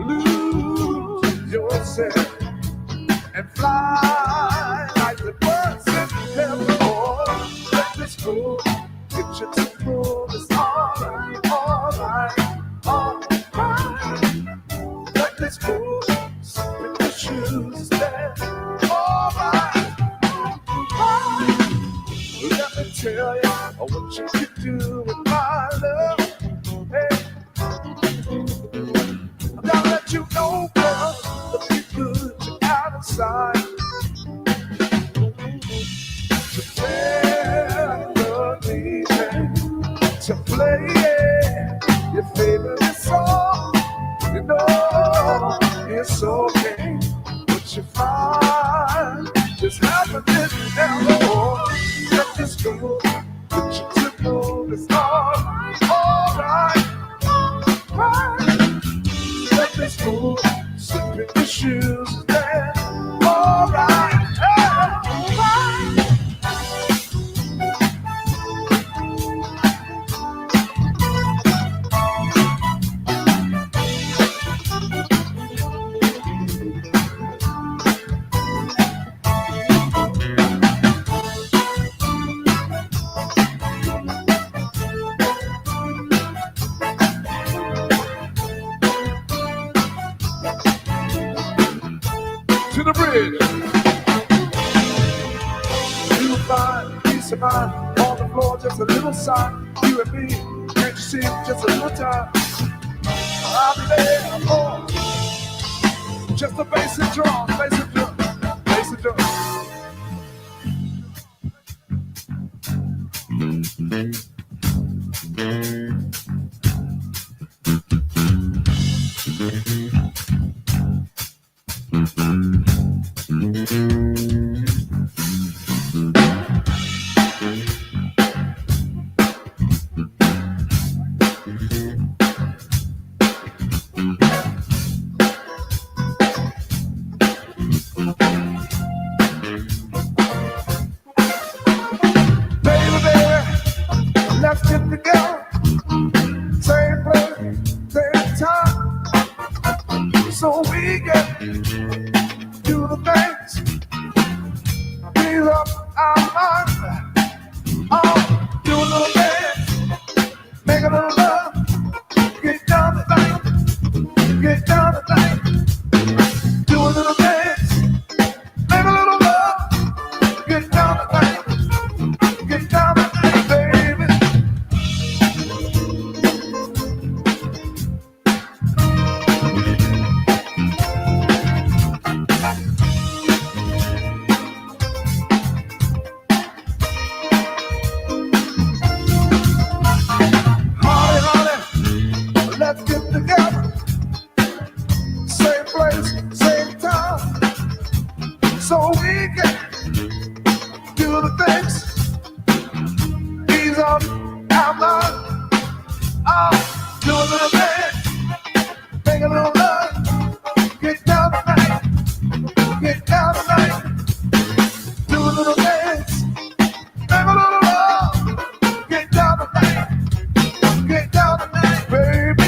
lose yourself and fly like the birds in heaven. Oh, let this go, get you to move. It's alright, alright, alright. Let this go, slip your shoes there. Alright, alright. Let me tell you what you can do with my love. Hey, I'm gonna let you know, girl, that we put you out of sight. To tenderly to play your favorite song. You know it's okay, but you find just happening down the road. Let this go, put you to move. It's alright, alright, alright. Let this go, slip in your shoes, then alright, alright. To the bridge. You find peace of mind on the floor, just a little sign. You and me, can't you see, just a little time. I'll be there, oh, just a basic drum, basic drum, basic drum. Let's get together, same place, same time, so we can do the things, breathe up our mind, oh, do a little dance, make a little love, get down to things, get down to things, do a little dance, make a little love, get down to things, get down to things, baby. Let's get together, same place, same time, so we can do the things, ease up our mind, oh, do a little dance, make a little love, get down tonight, get down tonight, do a little dance, make a little love, get down tonight, get down tonight, baby.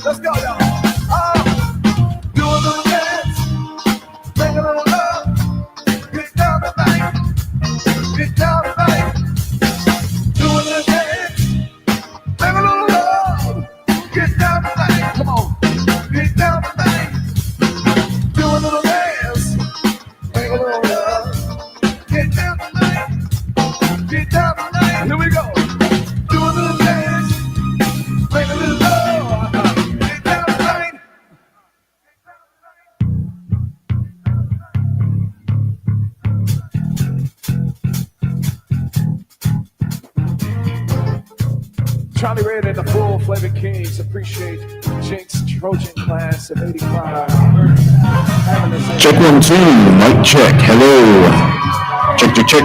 Let's go, y'all. Do a little dance, make a little love, get down tonight, get down tonight. Do a little dance, make a little love, get down tonight. Come on, get down tonight. Do a little dance, make a little love, get down tonight, get down tonight. Here we go. Do a little dance. Charlie Red and the Full Flavor Kings appreciate Jinx Trojan class of 85. Check 1 2, mic check. Hello. Check, check, check.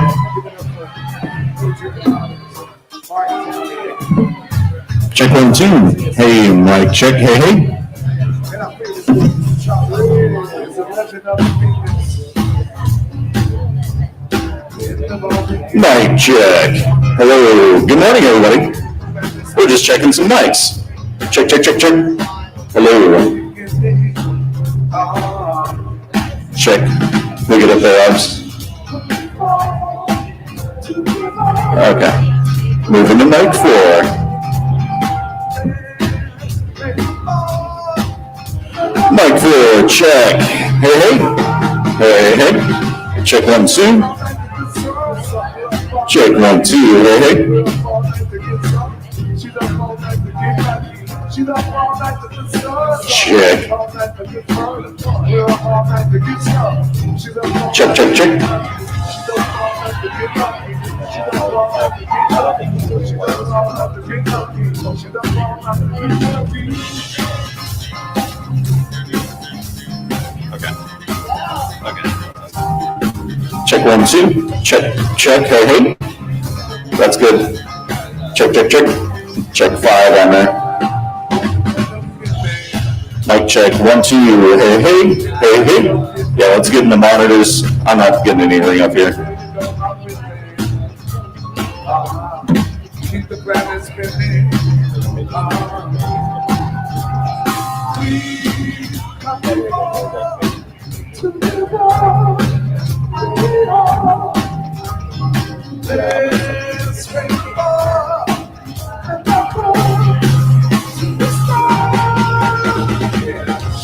Check 1 2. Hey, mic check. Hey, hey. Mic check. Hello. Good morning, everybody. We're just checking some mics. Check, check, check, check. Hello. Check. We get up there, Obs. Okay. Moving to mic 4. Mic 4, check. Hey, hey. Hey, hey. Check 1 2. Check 1 2. Hey, hey. Check. Check, check, check. Check 1 2. Check, check. Hey, hey. That's good. Check, check, check. Check 5 on there. Mic check 1 2. Hey, hey. Hey, hey. Yeah, let's get in the monitors. I'm not getting anything up here. Keep the planet spinning. Let's make the ball and the ball to the stars.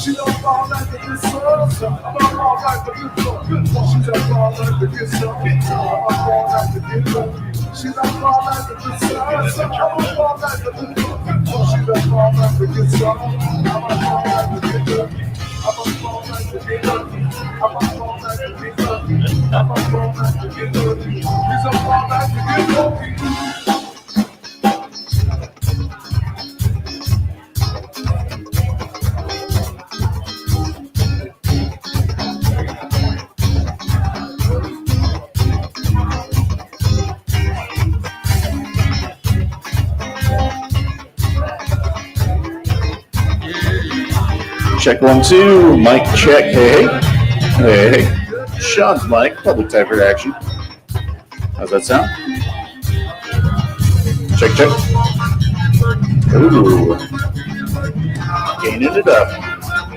She don't fall like the good soul, so I'm gonna fall like the good soul. She don't fall like the good soul, I'm gonna fall like the good soul. She don't fall like the good soul, so I'm gonna fall like the good soul. She don't fall like the good soul, I'm gonna fall like the good soul. I'm gonna fall like the good soul. I'm gonna fall like the good soul. I'm gonna fall like the good soul. She's gonna fall like the good soul. Check 1 2. Mic check. Hey, hey. Hey, hey. Sean's mic. Public type reaction. How's that sound? Check, check. Ooh. Gaining it up.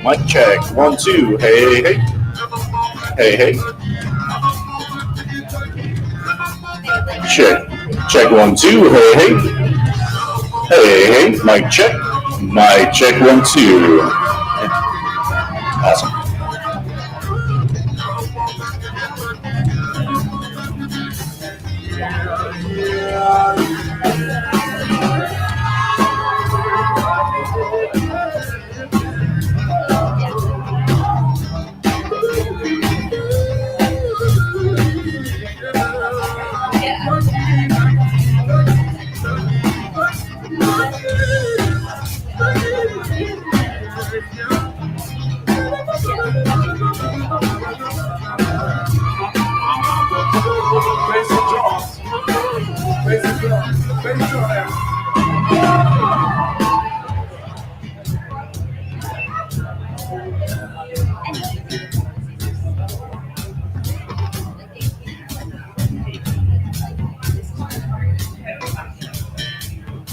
Mic check. 1 2. Hey, hey. Hey, hey. Check. Check 1 2. Hey, hey. Hey, hey. Mic check. Mic check 1 2. Awesome.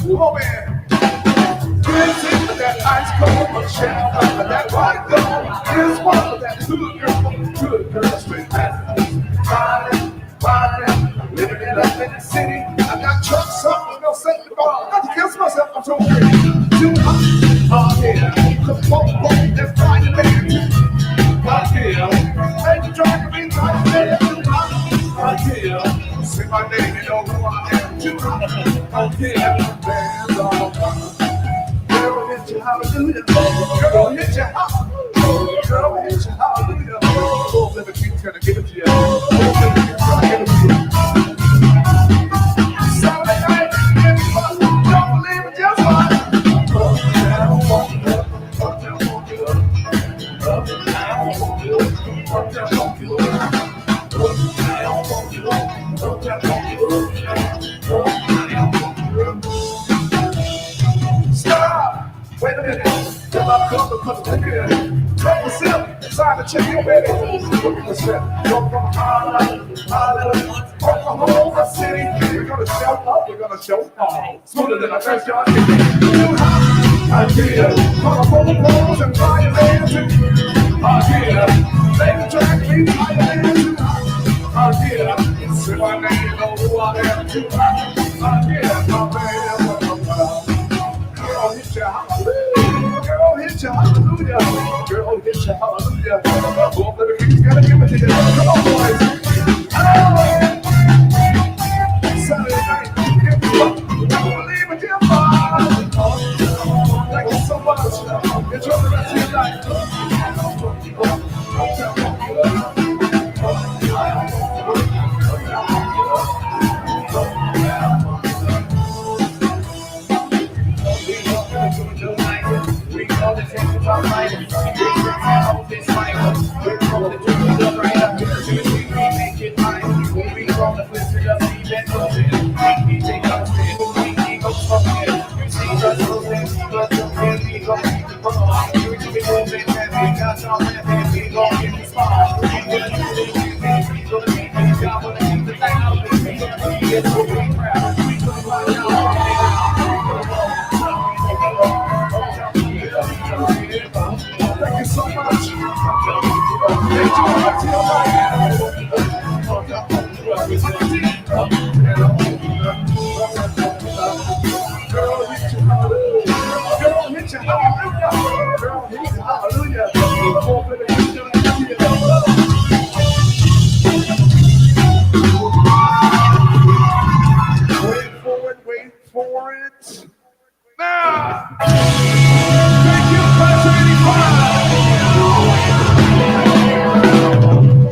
Oh man, dancing that ice cold shell, that white gold is one of that good girl, straight riding, living it up in the city. I got trucks up, no safety bar. Not to kiss myself, I'm so pretty. Too hot, yeah, come on, and fly your man. And you drive me right there, too hot, yeah. Say my name, you know who I am. Too hot, yeah. Bands all around. Girl, hit you hallelujah. Girl, hit you hallelujah. Girl, hit you hallelujah. Oh, let me keep trying to give it to you. Oh, let me keep trying to give it to you. Saturday night, everybody, don't believe it. my cup and put it in. Take a sip, decide to check your baby. Look at the step. Go from Hollywood, Oklahoma City. We're gonna show up, we're gonna show off. Smoother than a fresh yard chicken. I did. Come up on the poles and fire dancing. I did. Take the track, leave fire dancing. I did. Say my name, know who I am too. I did. My man, girl, hit your hallelujah. Girl, hit your hallelujah. Girl, hit your hallelujah. Oh, baby, you gotta give it to you. Come on, boys. Saturday night, hit you up. Don't believe it, dear boy. Thank you so much. Enjoy the rest of your night. Thank you so much. Girl, hit your hallelujah. Girl, hit your hallelujah. Girl, hit your hallelujah. Wait for it. Now, thank you, Class 85.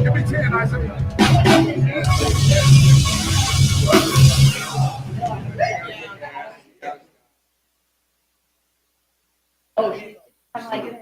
Give me 10, Isaiah. I like it.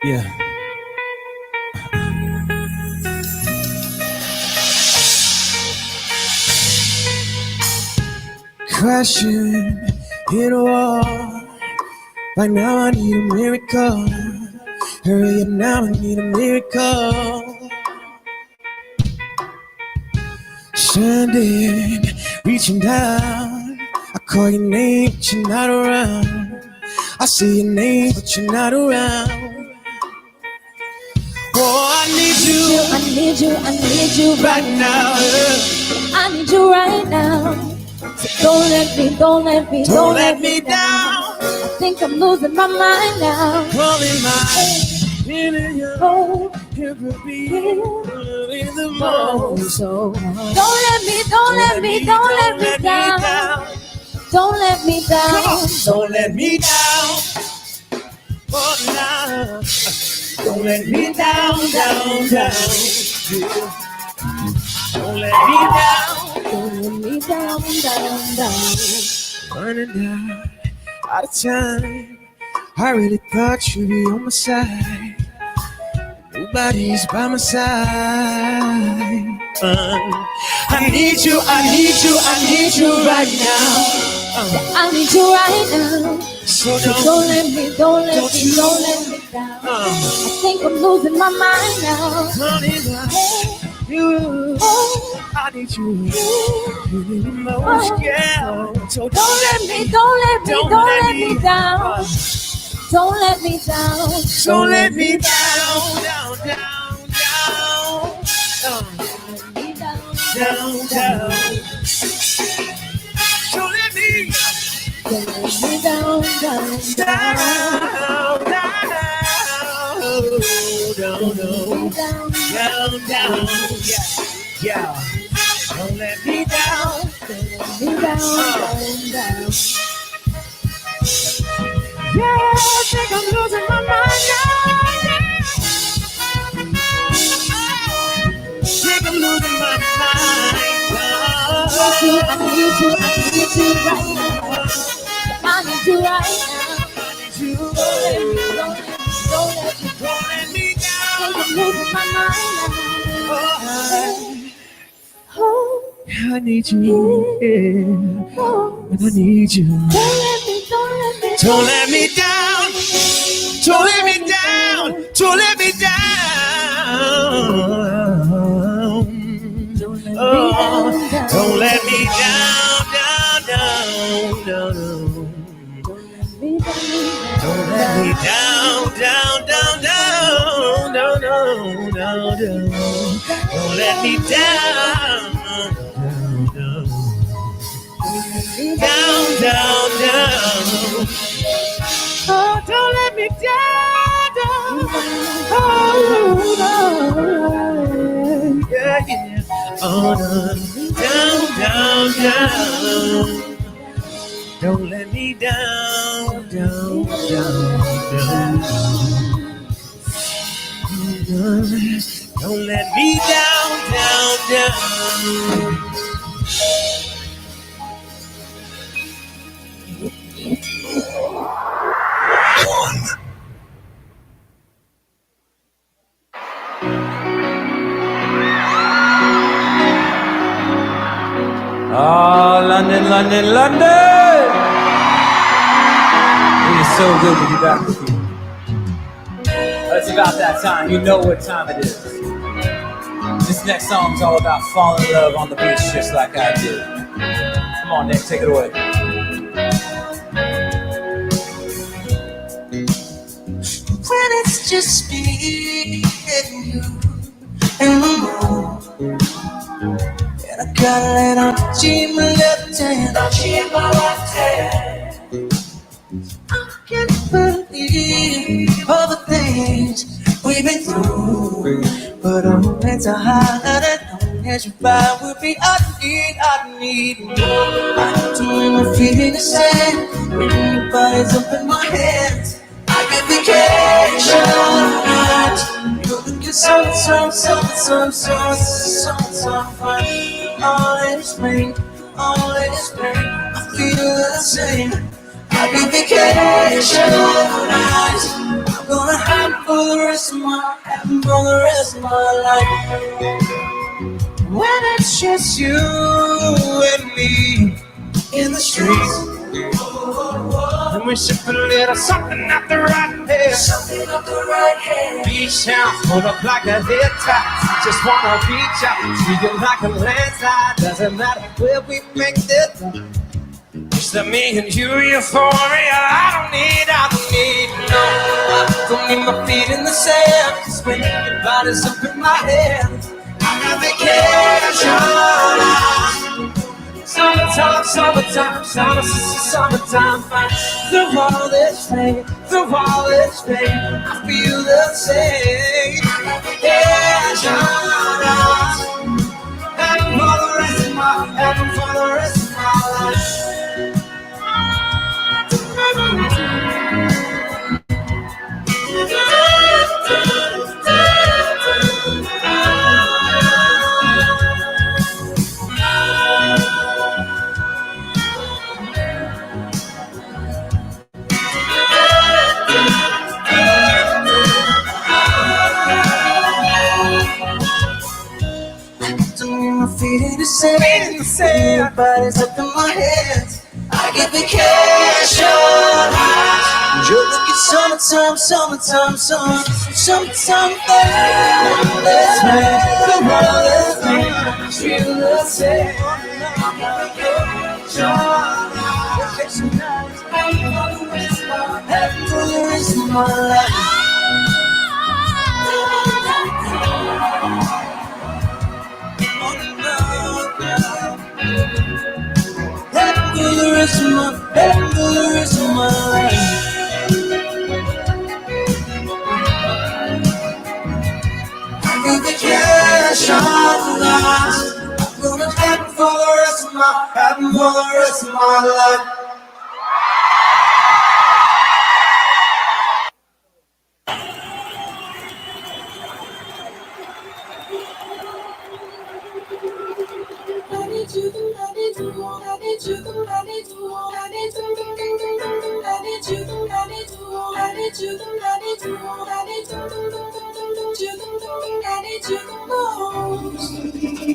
Yeah. Crashing, hit a wall. By now I need a miracle. Hurry up now, I need a miracle. Standing, reaching down. I call your name, but you're not around. I say your name, but you're not around. Oh, I need you. I need you, I need you right now. I need you right now. So don't let me Don't let me down. I think I'm losing my mind now. Calling my in your home, it will be in the most. So don't let me down. Don't let me down. Don't let me down. Oh, now. Don't let me down. Yeah. Don't let me down. Don't let me down. Running down, out of time. I really thought you'd be on my side. Nobody's by my side. I need you right now. I need you right now. So don't let me down. I think I'm losing my mind now. Honey, I need you the most, yeah. So don't let me down. Don't let me down. Don't let me down. Down. Don't let me down. Yeah. Don't let me down. Yeah, I think I'm losing my mind now. Think I'm losing my mind now. I need you right now. I need you right now. Don't let me down. Think I'm losing my mind now. I need you, yeah. And I need you. Don't let me down. Don't let me down. Don't let me down. Don't let me down. Don't let me down. Don't let me down. Down. Oh, don't let me down. Oh, yeah. Oh, down. Don't let me down. Don't let me down. Oh, London. It is so good to be back with you. It's about that time. You know what time it is. This next song's all about falling in love on the beach just like I did. Come on, Nick, take it away. When it's just me and you and the moon, and I gotta let on cheat my left hand. I can't believe all the things we've been through, but on moments are high and on as you fly will be I need more. I'm doing my feet in the sand, when your body's up in my hands. I get vacation night. You're looking so fine. All in spring, I feel the same. I get vacation night. I'm gonna have for the rest of my, happen for the rest of my life. When it's just you and me in the streets, and we sip a little something up the right head, something up the right head. Beach house full up like a head top. Just wanna reach out, treat it like a landslide. Doesn't matter where we make it. Just let me and you euphoria. I don't need no. I don't need my feet in the sand. Just when your body's up in my hands, I got vacation. Summertime, summertime, summertime. Through all this pain, through all this pain, I feel the same. Vacation. Heaven for the rest of my, heaven for the rest of my life. My feet in the sand, your body's up in my hands. I get vacation. You're looking summertime, summertime, summertime. Let's make the world feel the same. Happy for the rest of my life. Happy for the rest of my life. I'm gonna happen for the rest of my life.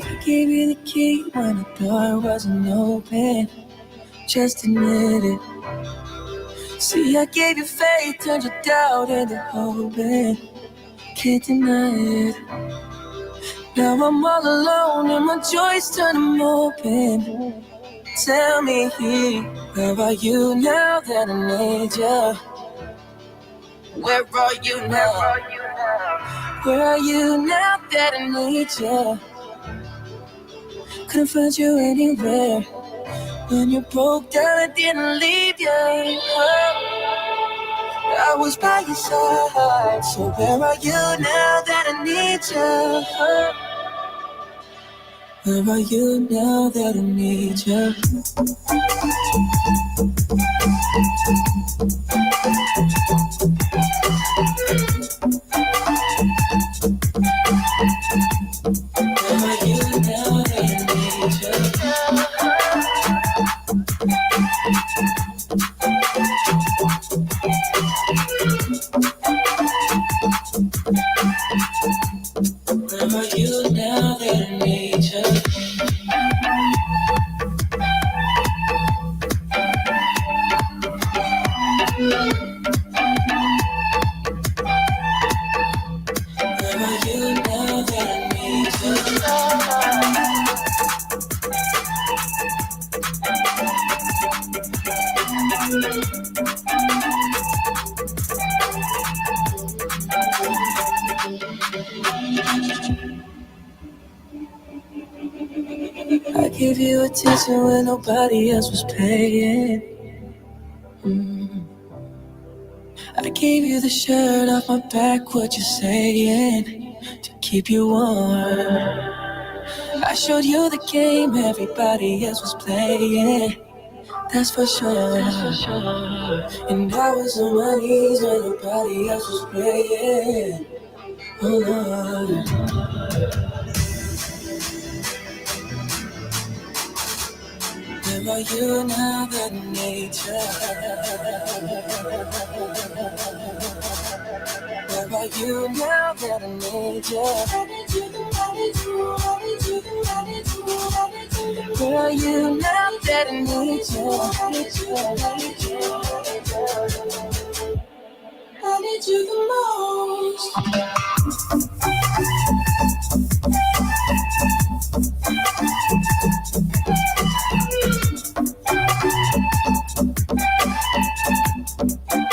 I gave you the key when the door wasn't open. Just admit it. See, I gave you faith, turned your doubt into hope. Can't deny it. Now I'm all alone and my joys turn them open. Tell me, where are you now that I need you? Where are you now? Where are you now that I need you? Couldn't find you anywhere. When you broke down, I didn't leave you. I was by your side. So where are you now that I need you? Where are you now that I need you? Where are you now that I need you? Where are you now that I need you? I gave you attention when nobody else was paying. I gave you the shirt off my back, what you saying? To keep you warm. I showed you the game everybody else was playing. That's for sure. And I was on my knees when nobody else was praying. Oh Lord. Where Where are you now that nature? Where are you now that nature? Where are you now that nature? I need you the most.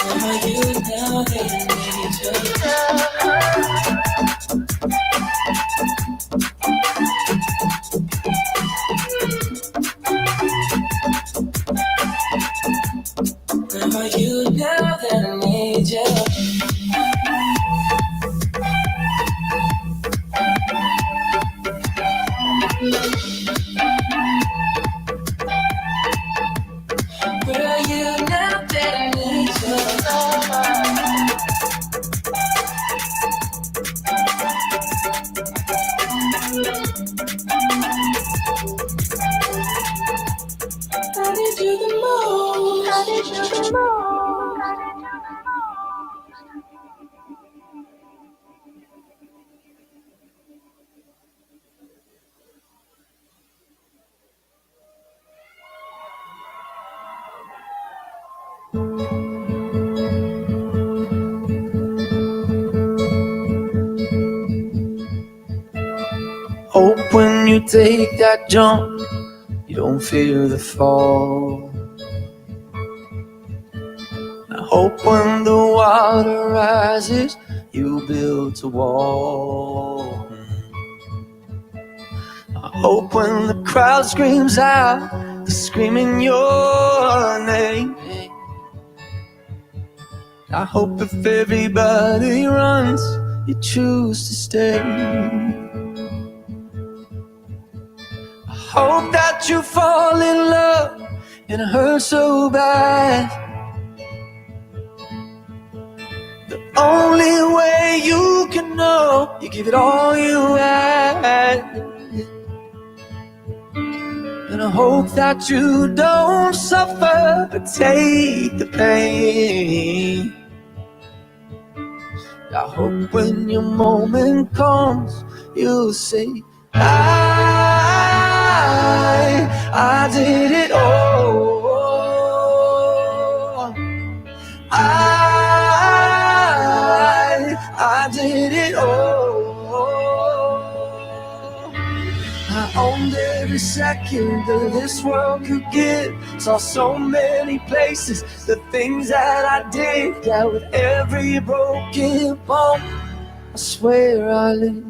Where are you now that nature? Where are you now that I need you? Where are you now that I need you? I need you the most. I need you the most. Hope when you take that jump, you don't fear the fall. I hope when the water rises, you build a wall. I hope when the crowd screams out, they're screaming your name. I hope if everybody runs, you choose to stay. I hope that you fall in love and it hurts so bad. The only way you can know, you give it all you had. And I hope that you don't suffer, but take the pain. I hope when your moment comes, you'll say, I did it all. I did it all. I owned every second that this world could give. Saw so many places, the things that I did. Yeah, with every broken bone, I swear I live.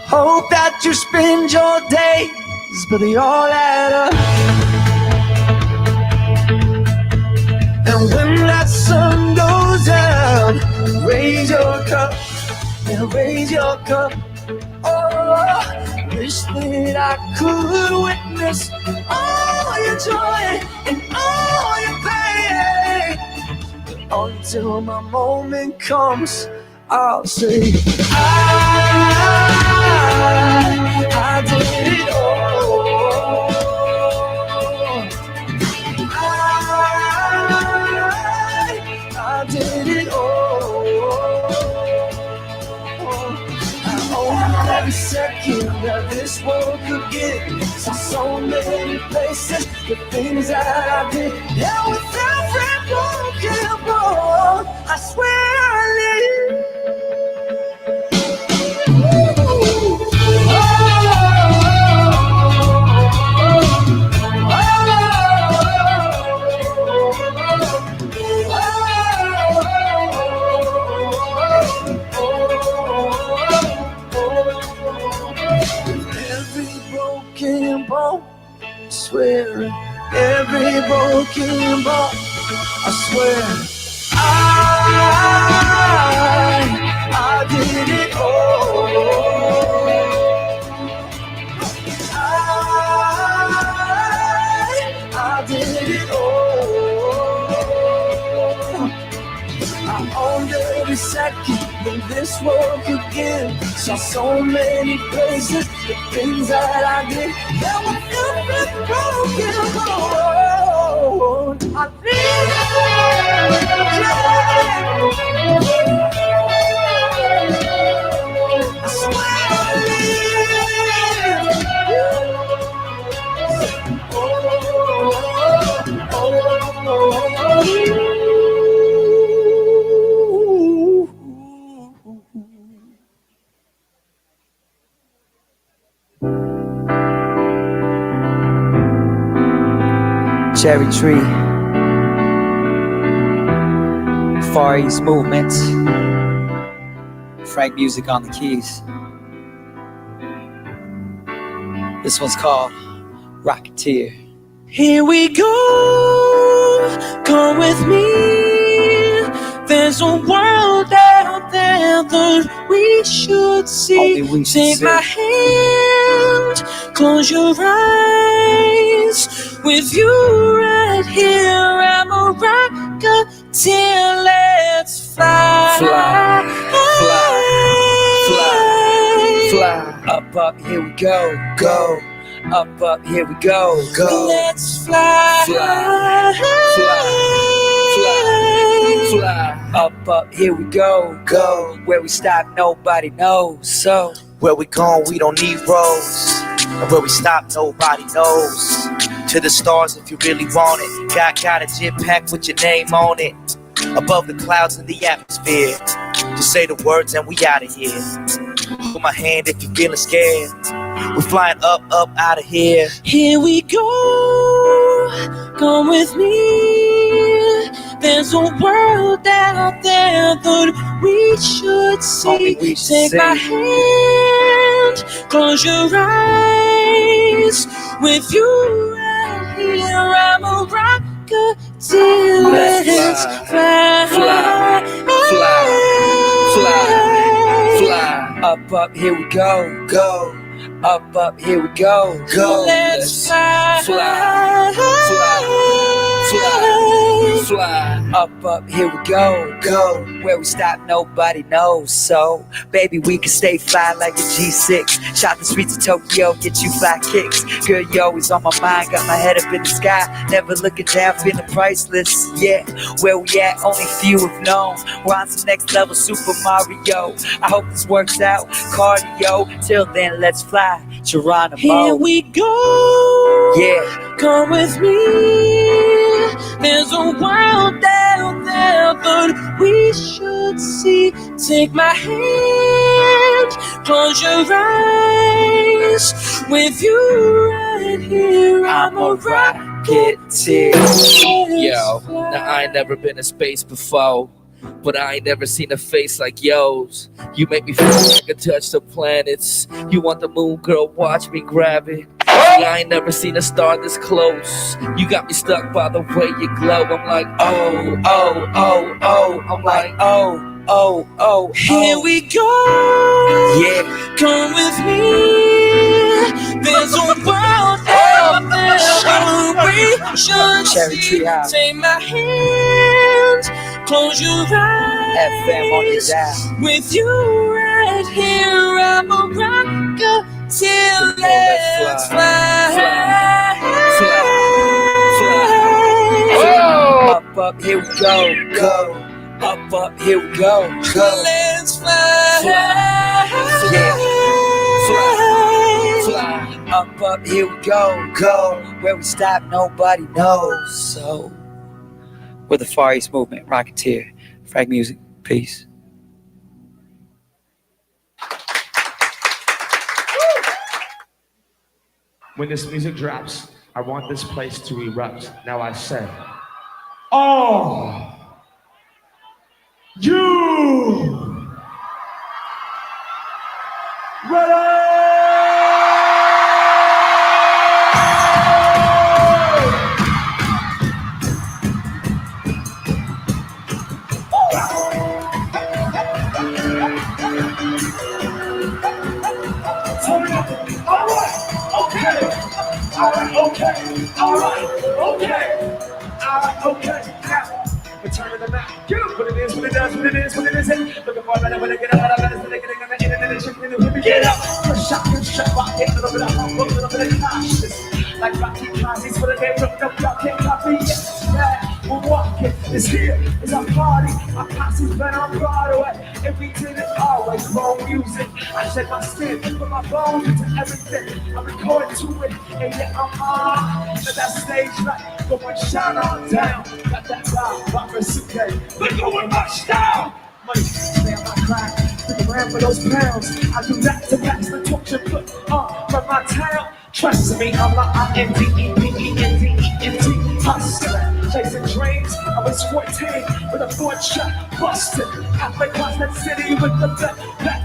Hope that you spend your days, but they all add up. And when that sun goes down, raise your cup, and raise your cup. Oh, wish that I could witness all your joy and all your pain. Until my moment comes, I'll say, I did it all. I did it all. I owned every second that this world could give. Saw so many places, the things that I did. Yeah, with every broken bone, I swear I live. Every broken bone, I swear, every broken bone, I swear, I did it all. I did it all. I owned every second that this world could give. Saw so many places, the things that I did. There was nothing broken road. I need I swear I Cherry Tree, Far East Movement, Frank Music on the keys. This one's called Rocketeer. Here we go, come with me. There's a world out there that we should see. Only we should Take see. my hand, close your eyes. With you right here, I'm a rocketeer. Let's fly, Fly, fly, fly. Up, here we go, go. Up, here we go, go. Let's fly, Fly, fly. Up, here we go, go. Where we stop, nobody knows. So where we going, we don't need roads. And where we stop, nobody knows. To the stars if you really want it. Got a jet pack with your name on it. Above the clouds in the atmosphere. Just say the words and we out of here. Put my hand if you're feeling scared. We're flying up, out of here. Here we go, come with me. There's a world out there that we should see. Only we should Take see. my hand, close your eyes. With you right here, I'm a rocketeer. Let's fly, fly, Up, here we go, go. Up, here we go, go. Let's fly, fly. Up, here we go, go. Where we stop, nobody knows. So, baby, we can stay fly like a G6. Shot the streets of Tokyo, get you fly kicks. Girl, you always on my mind, got my head up in the sky. Never looking down, feeling priceless. Yeah, where we at, only few have known. We're on some next level Super Mario. I hope this works out, cardio. Till then, let's fly, Geronimo. here we go. Yeah. Come with me. There's a world out there that we should see. Take my hand, close your eyes. With you right here, I'm a rocketeer. Yo, now I ain't never been in space before, but I ain't never seen a face like yours. You make me feel like I can touch the planets. You want the moon, girl, watch me grab it. See, I ain't never seen a star this close. You got me stuck by the way you glow. I'm like, oh, oh, oh, oh. I'm like, oh, oh, oh, Here oh. we go. Yeah. Come with me. There's a world out there that we should Cherry Tree see. House. Take my hand, close your eyes. FM on your dial. With you right here, I'm a rocketeer. Let's fly. Up, here we go, go. Up, here we go, go. Let's fly. Up, here we go, go. Where we stop, nobody knows. So, we're the Far East Movement, Rocketeer, Frank Music, peace. When this music drops, I want this place to erupt. Now I say, oh, you ready? Okay. Now, return to the map. Get up. What it is, what it does, what it is, what it isn't. Looking for a better way to get up. Get up. shotgun strap, rock it, a little bit of humble, a little bit of cautious. Like Rocky Cosby's for the name looked up, y'all can't copy it. Yeah, we're walking, it's here, it's our party. Our posse's been on Broadway, and we did it always. Wrong music, I shed my skin, put my bones into everything. I record to it, and yeah, I'm on. Let that stage light go and shine on down. Got that vibe, Robert Suke, look at my style. Money, stay on my crack, stick around for those pounds. I do that to match the torch and put on from my town. Trust me, I'm like I-N-D-E-P-E-N-D-E-N-T hustler, chasing dreams. I was 14 with a 4-shot busted. Halfway across that city with the back,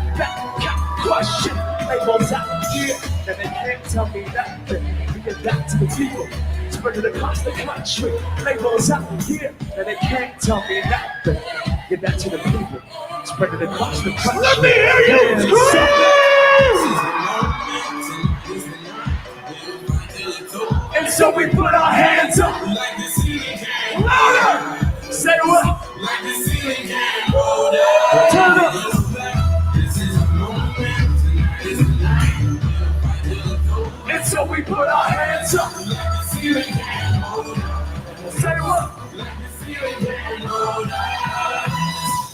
question. Labels out here, and they can't tell me nothing. We get back to the people, spread it across the country. Labels out here, and they can't tell me nothing. Get back to the people, spread it across the country. Let me hear you scream! And so we put our hands up. Louder! Say what? Turn up! And so we put our hands up. Say what?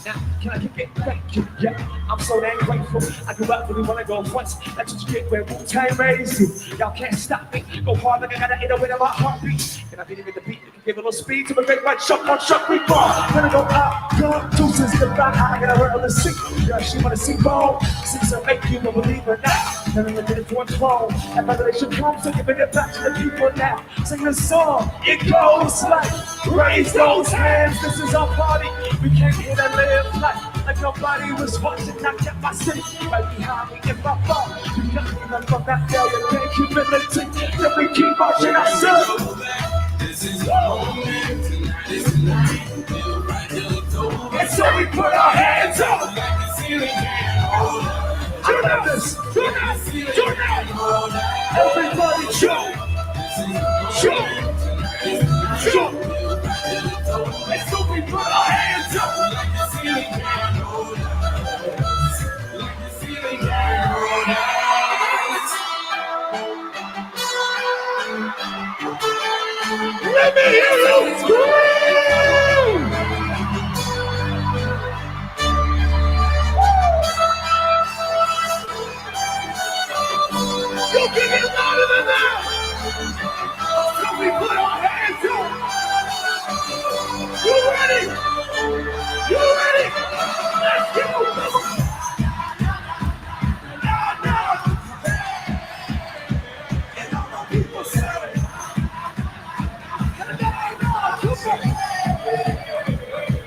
Now, can I kick it? Thank you, yeah. I'm so damn grateful. I do up really wanna go once. That's what you get where Wu-Tang raised you. Y'all can't stop me. Go hard like I got an 808 in my heartbeat. And I beat it in the beat. You can give a little speed to a great white shuck on shuck we fall. Gonna go out, come, Tulsa, the back. I got a her on the seat. Yeah, she wanna see bone. Since I make you a believer now. Never look at it for a throne. And revelation comes, so giving it back to the people now. Sing the song. It goes like, raise those hands. This is our party. We came here to live life like nobody was watching. I kept my city right behind me in my fall. We got me from that failure, thank humility. Then we keep marching ourselves. And so we put our hands up. Turn out this, turn out. Everybody jump. And so we put our hands up. Let me hear you scream! You can get louder than that! So we put our hands up! You ready? You ready? Let's go! Now! And all the people say,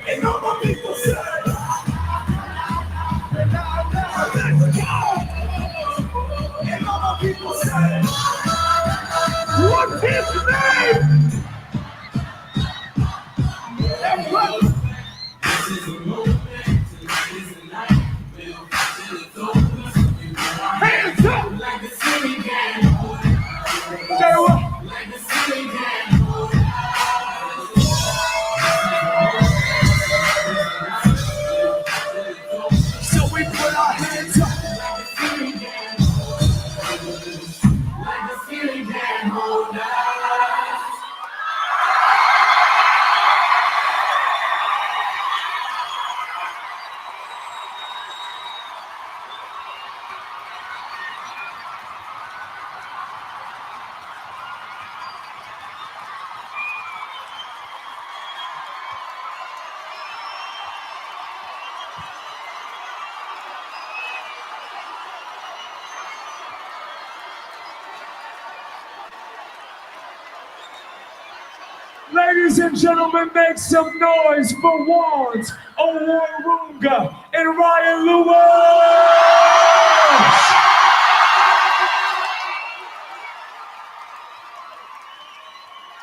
and all my people say, let's go! And all my people say, what's his name? Everybody. Hands up! Like the city gang. Say what? Like the city gang. So we put our hands up. Like the city gang. Hold us. Ladies and gentlemen, make some noise for Wands, Owarunga, and Ryan Lewis!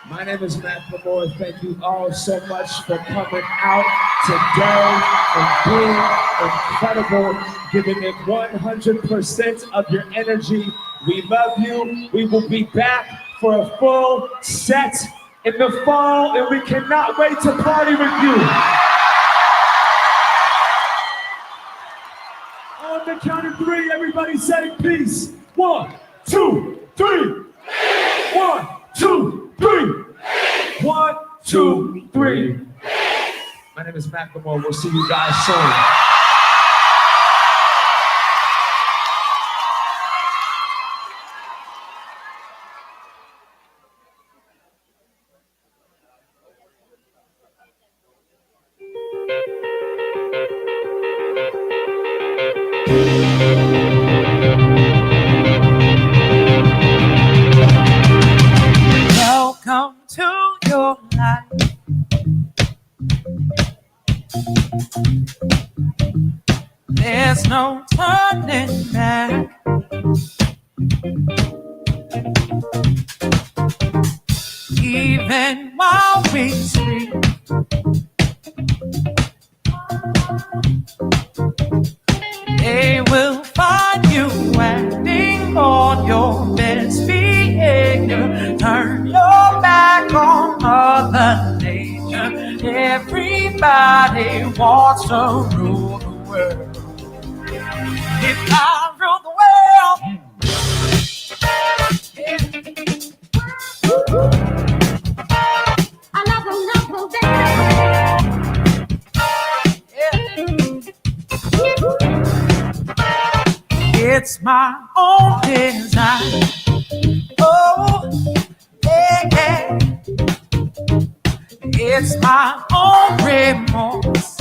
My name is Matt Lamore. Thank you all so much for coming out today and being incredible, giving it 100% of your energy. We love you. We will be back for a full set in the fall, and we cannot wait to party with you. On the count of three, everybody say peace. 1, 2, 3. 1, 2, 3. 1, 2, 3. My name is Macklemore. We'll see you guys soon. Welcome to your life. There's no turning back. Even while we sleep, they will find you acting on your best behavior. Turn your back on Mother Nature. Everybody wants to rule the world. If I rule the world, I love baby. it's my own design. Oh, yeah. It's my own remorse.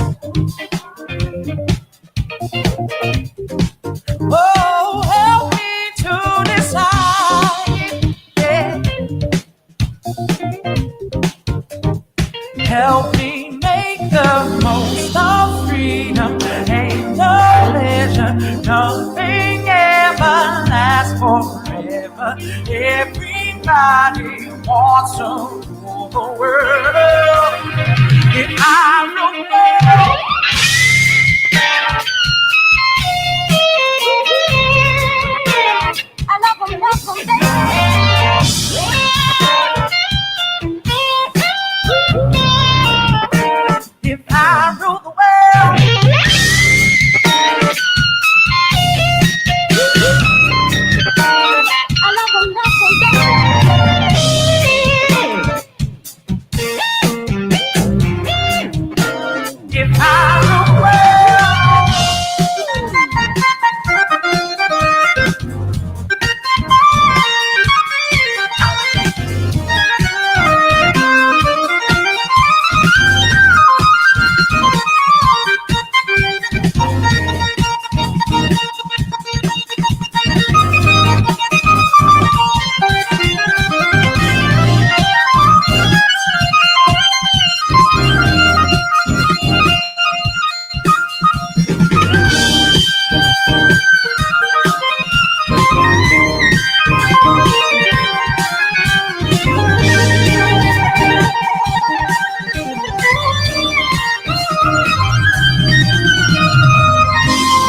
Oh, help me to decide. Yeah. Help me make the most of freedom. Ain't no pleasure, nothing ever lasts forever. Everybody wants to rule the world. If I rule the world, I love them, baby. if I rule the world, I love them, if I rule the world.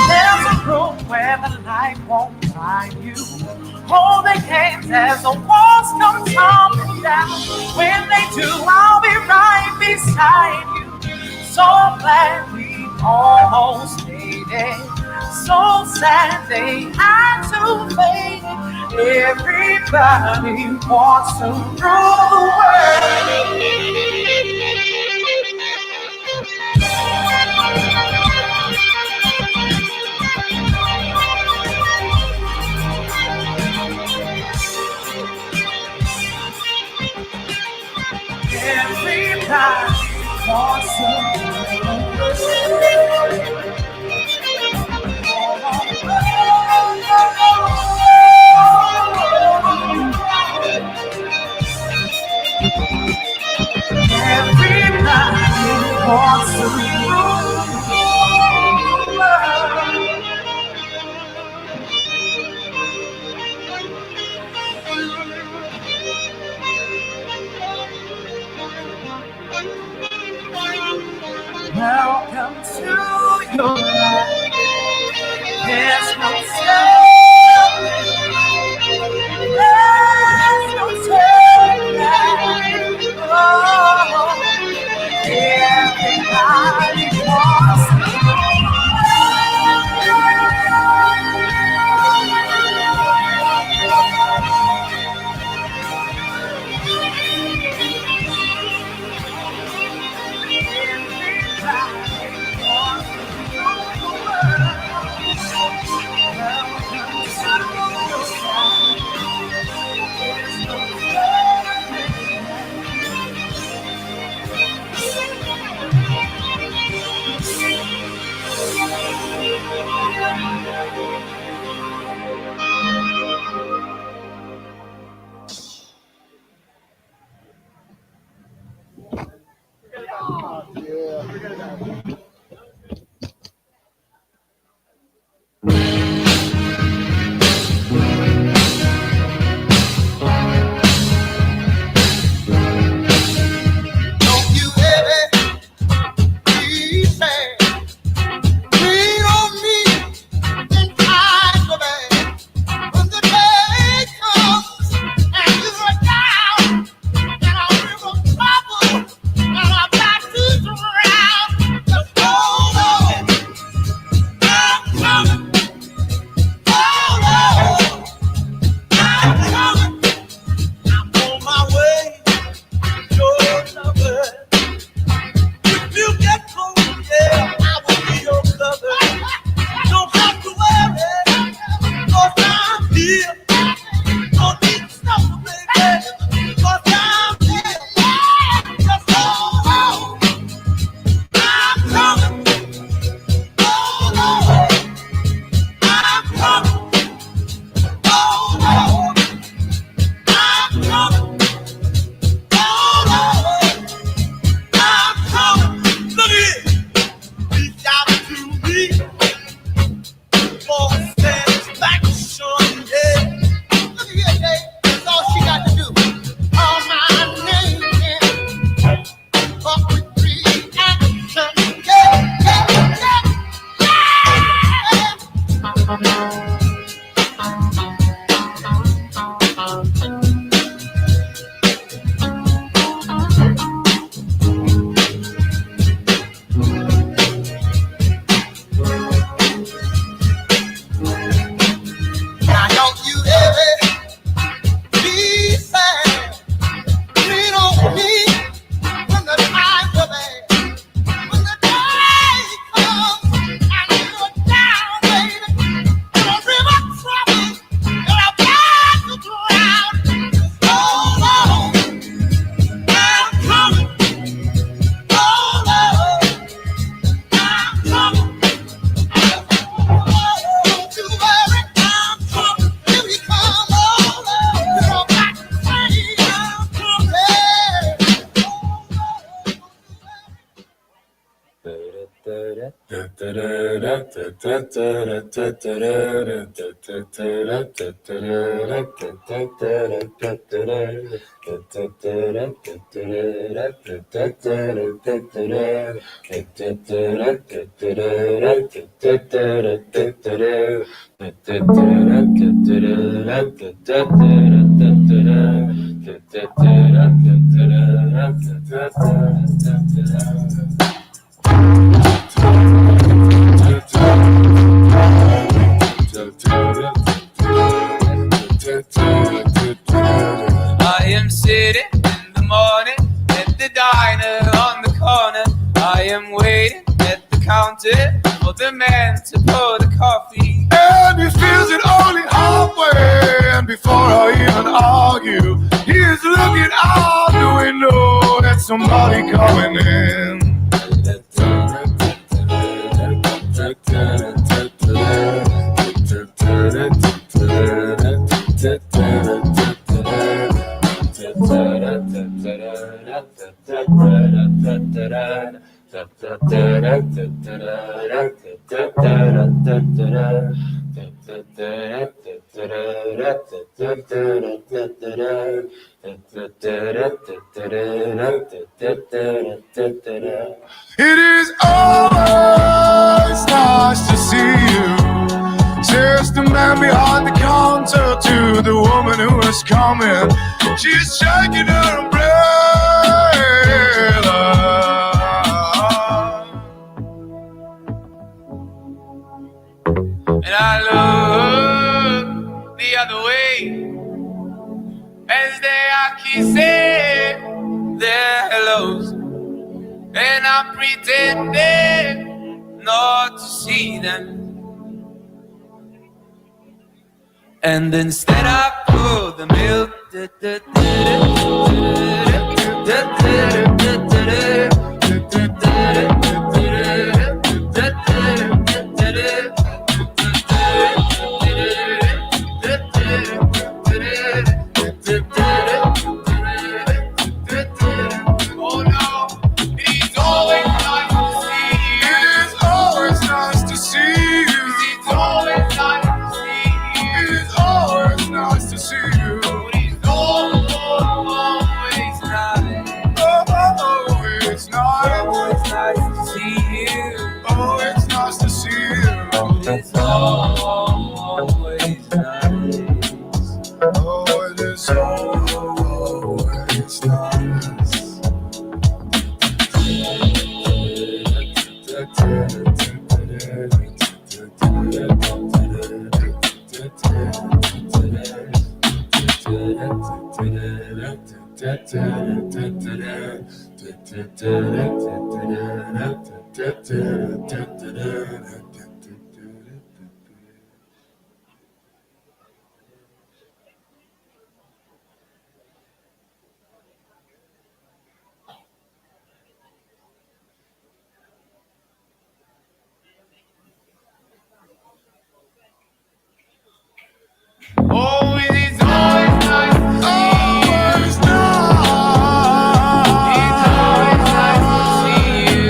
There's a room where the light won't find you. Holding hands as the walls come tumbling down. When they do, I'll be right beside you. So glad we almost made it. So sad they had to fade it. Everybody wants to rule the world. Everybody wants to Everybody wants to rule the world. Welcome to your life. There's no turning. There's no turning back. Oh, everybody wants to. I am sitting in the morning at the diner on the corner. I am waiting at the counter for the man to pour the coffee. And he feels it only halfway. And before I even argue, he is looking out the window at somebody coming in. It is always nice to see you, says the man behind the counter to the woman who is coming. She's shaking her umbrella. And I look the other way as they are kissing their hellos, and I'm pretending not to see them. And instead I pour the milk. Oh no, it's always nice to see you. It is always nice to see you. It's always nice to see you. It is always nice to see you. It's always nice. Oh, it's nice. Always nice to see you. Oh, it's nice to see you. It's always nice. Oh, it is always nice. Oh, it is always nice to see you. It's nice. It's always nice to see you.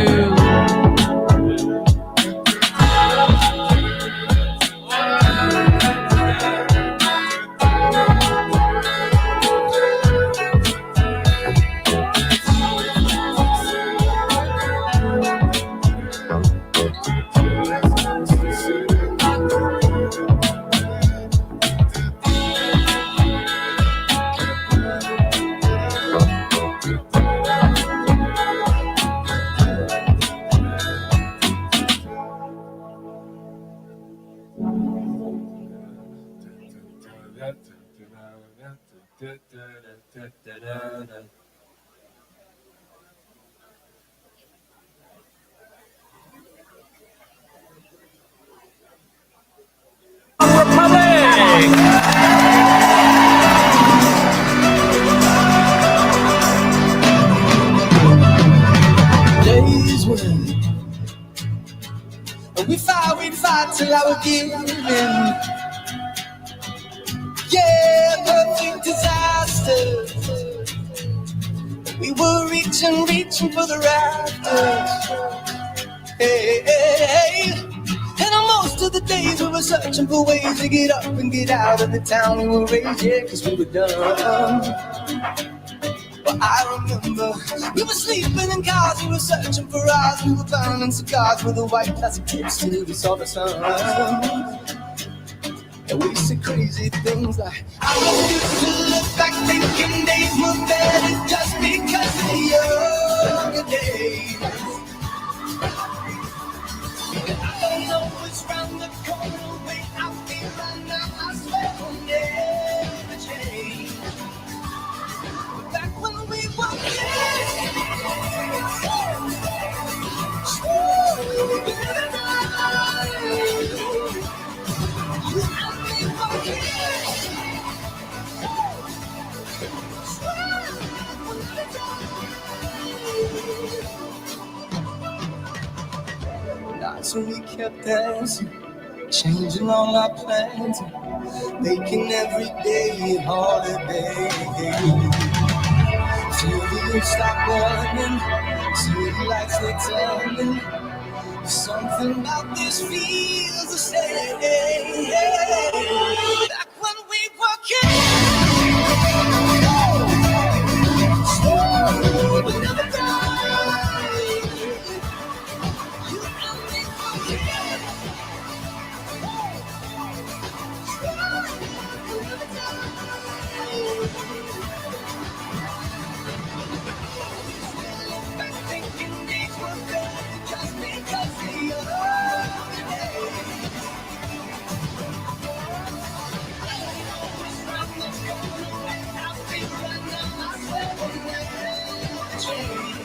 Days when we'd fight till I would give in. Yeah, perfect disasters. We were reaching for the rafters. Hey, hey, hey. And on most of the days we were searching for ways to get up and get out of the town we were raised, yeah, cause we were dumb. But I remember we were sleeping in cars, we were searching for hours, we were burning cigars with a white plastic tips till we saw the sun. And we said crazy things like, I want you to look back thinking days were better just because of the younger days. And I don't know what's round the corner, wait, I'll be right now, I swear we'll never change. Back when we were kids, nights when we kept dancing, changing all our plans, making every day a holiday. Till the years stop running, till the lights they turning. Something about this feels the same. Back when we were kids. We'll never die. You and me were kids. We'll never die. Back thinking these were good just because they are today. From the corner where I'll be right now, I swear we'll never change.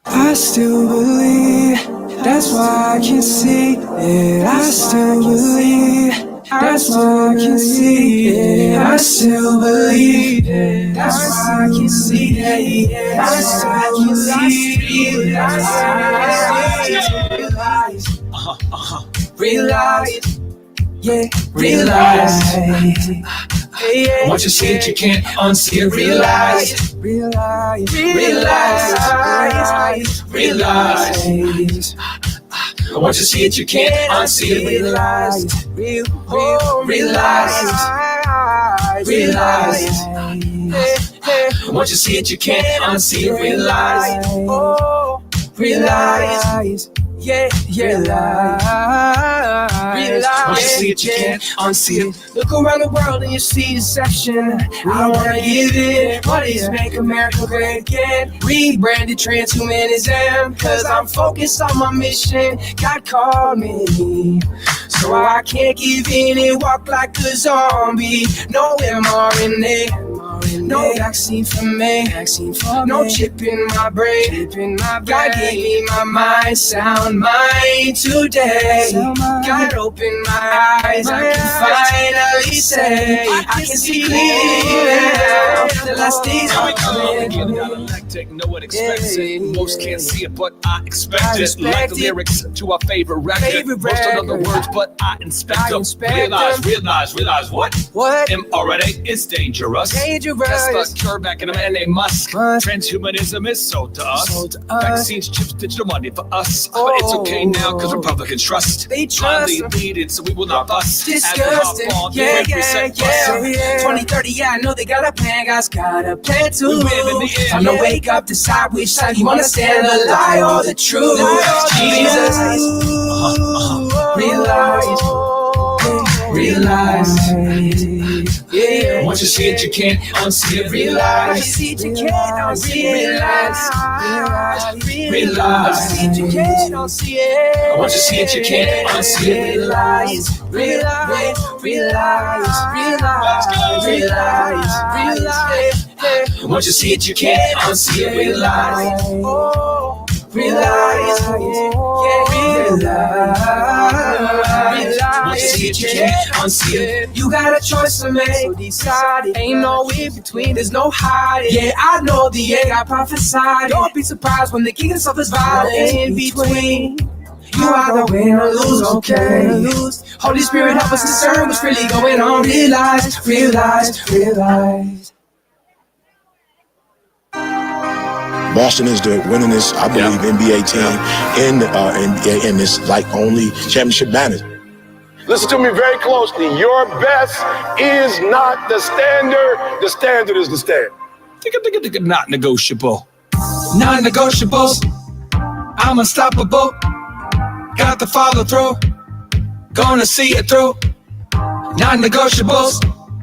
I still believe, that's why I can see it. I still believe, that's why I can see it. I still believe it, that's why I can see it. I still believe it, that's why I can see it. Realize, yeah, realize. Once you see it, you can't unsee it. Realize, realize, realize, realize. Once you see it, you can't unsee it. Realize, realize, realize. Once you see it, you can't unsee it. Realize, realize. Yeah, realize. Once you see it, you can't unsee it. Look around the world and you see deception. I don't wanna give it. What is make America great again? Rebranded transhumanism, cause I'm focused on my mission. God called me, so I can't give in and walk like a zombie. No mRNA, no vaccine for me, no chip in my brain. God gave me my mind, sound mind today. God opened my eyes, I can finally say I can see clearly now. The last days are coming. No one expects it. Most can't see it, but I expect it. Like the lyrics to our favorite record. Most don't know the words, but I inspect them. Realize what? mRNA is dangerous. That's the cure back in a man named Musk. Transhumanism is sold to us. Vaccines, chips, digital money for us. But it's okay now, cause Republicans trust. They blindly lead it, so we will not bust. Disgusting, yeah. 2030, yeah, I know they got a plan. Guys got a plan too. Time to wake up, decide which side you wanna stand, the lie or the truth. Jesus, realize, yeah. Once you see it, you can't unsee it. Realize, you can't unsee it. realize. You can't unsee it. Once you see it, you can't unsee it. Realize. Once you see it, you can't unsee it. Realize, realize. Once you see it, you can't unsee it. You got a choice to make, so decide it. Ain't no in between, there's no hiding. Yeah, I know the end, I prophesied. Don't be surprised when the king suffers violence in between. You either win or lose, okay. Holy Spirit, help us discern what's really going on. Realize. Boston is the winningest, I believe, NBA team in this like only championship banner. Listen to me very closely. Your best is not the standard. The standard is the standard. Not negotiable. Non-negotiables. I'm unstoppable. Got to follow through. Gonna see it through. Non-negotiables.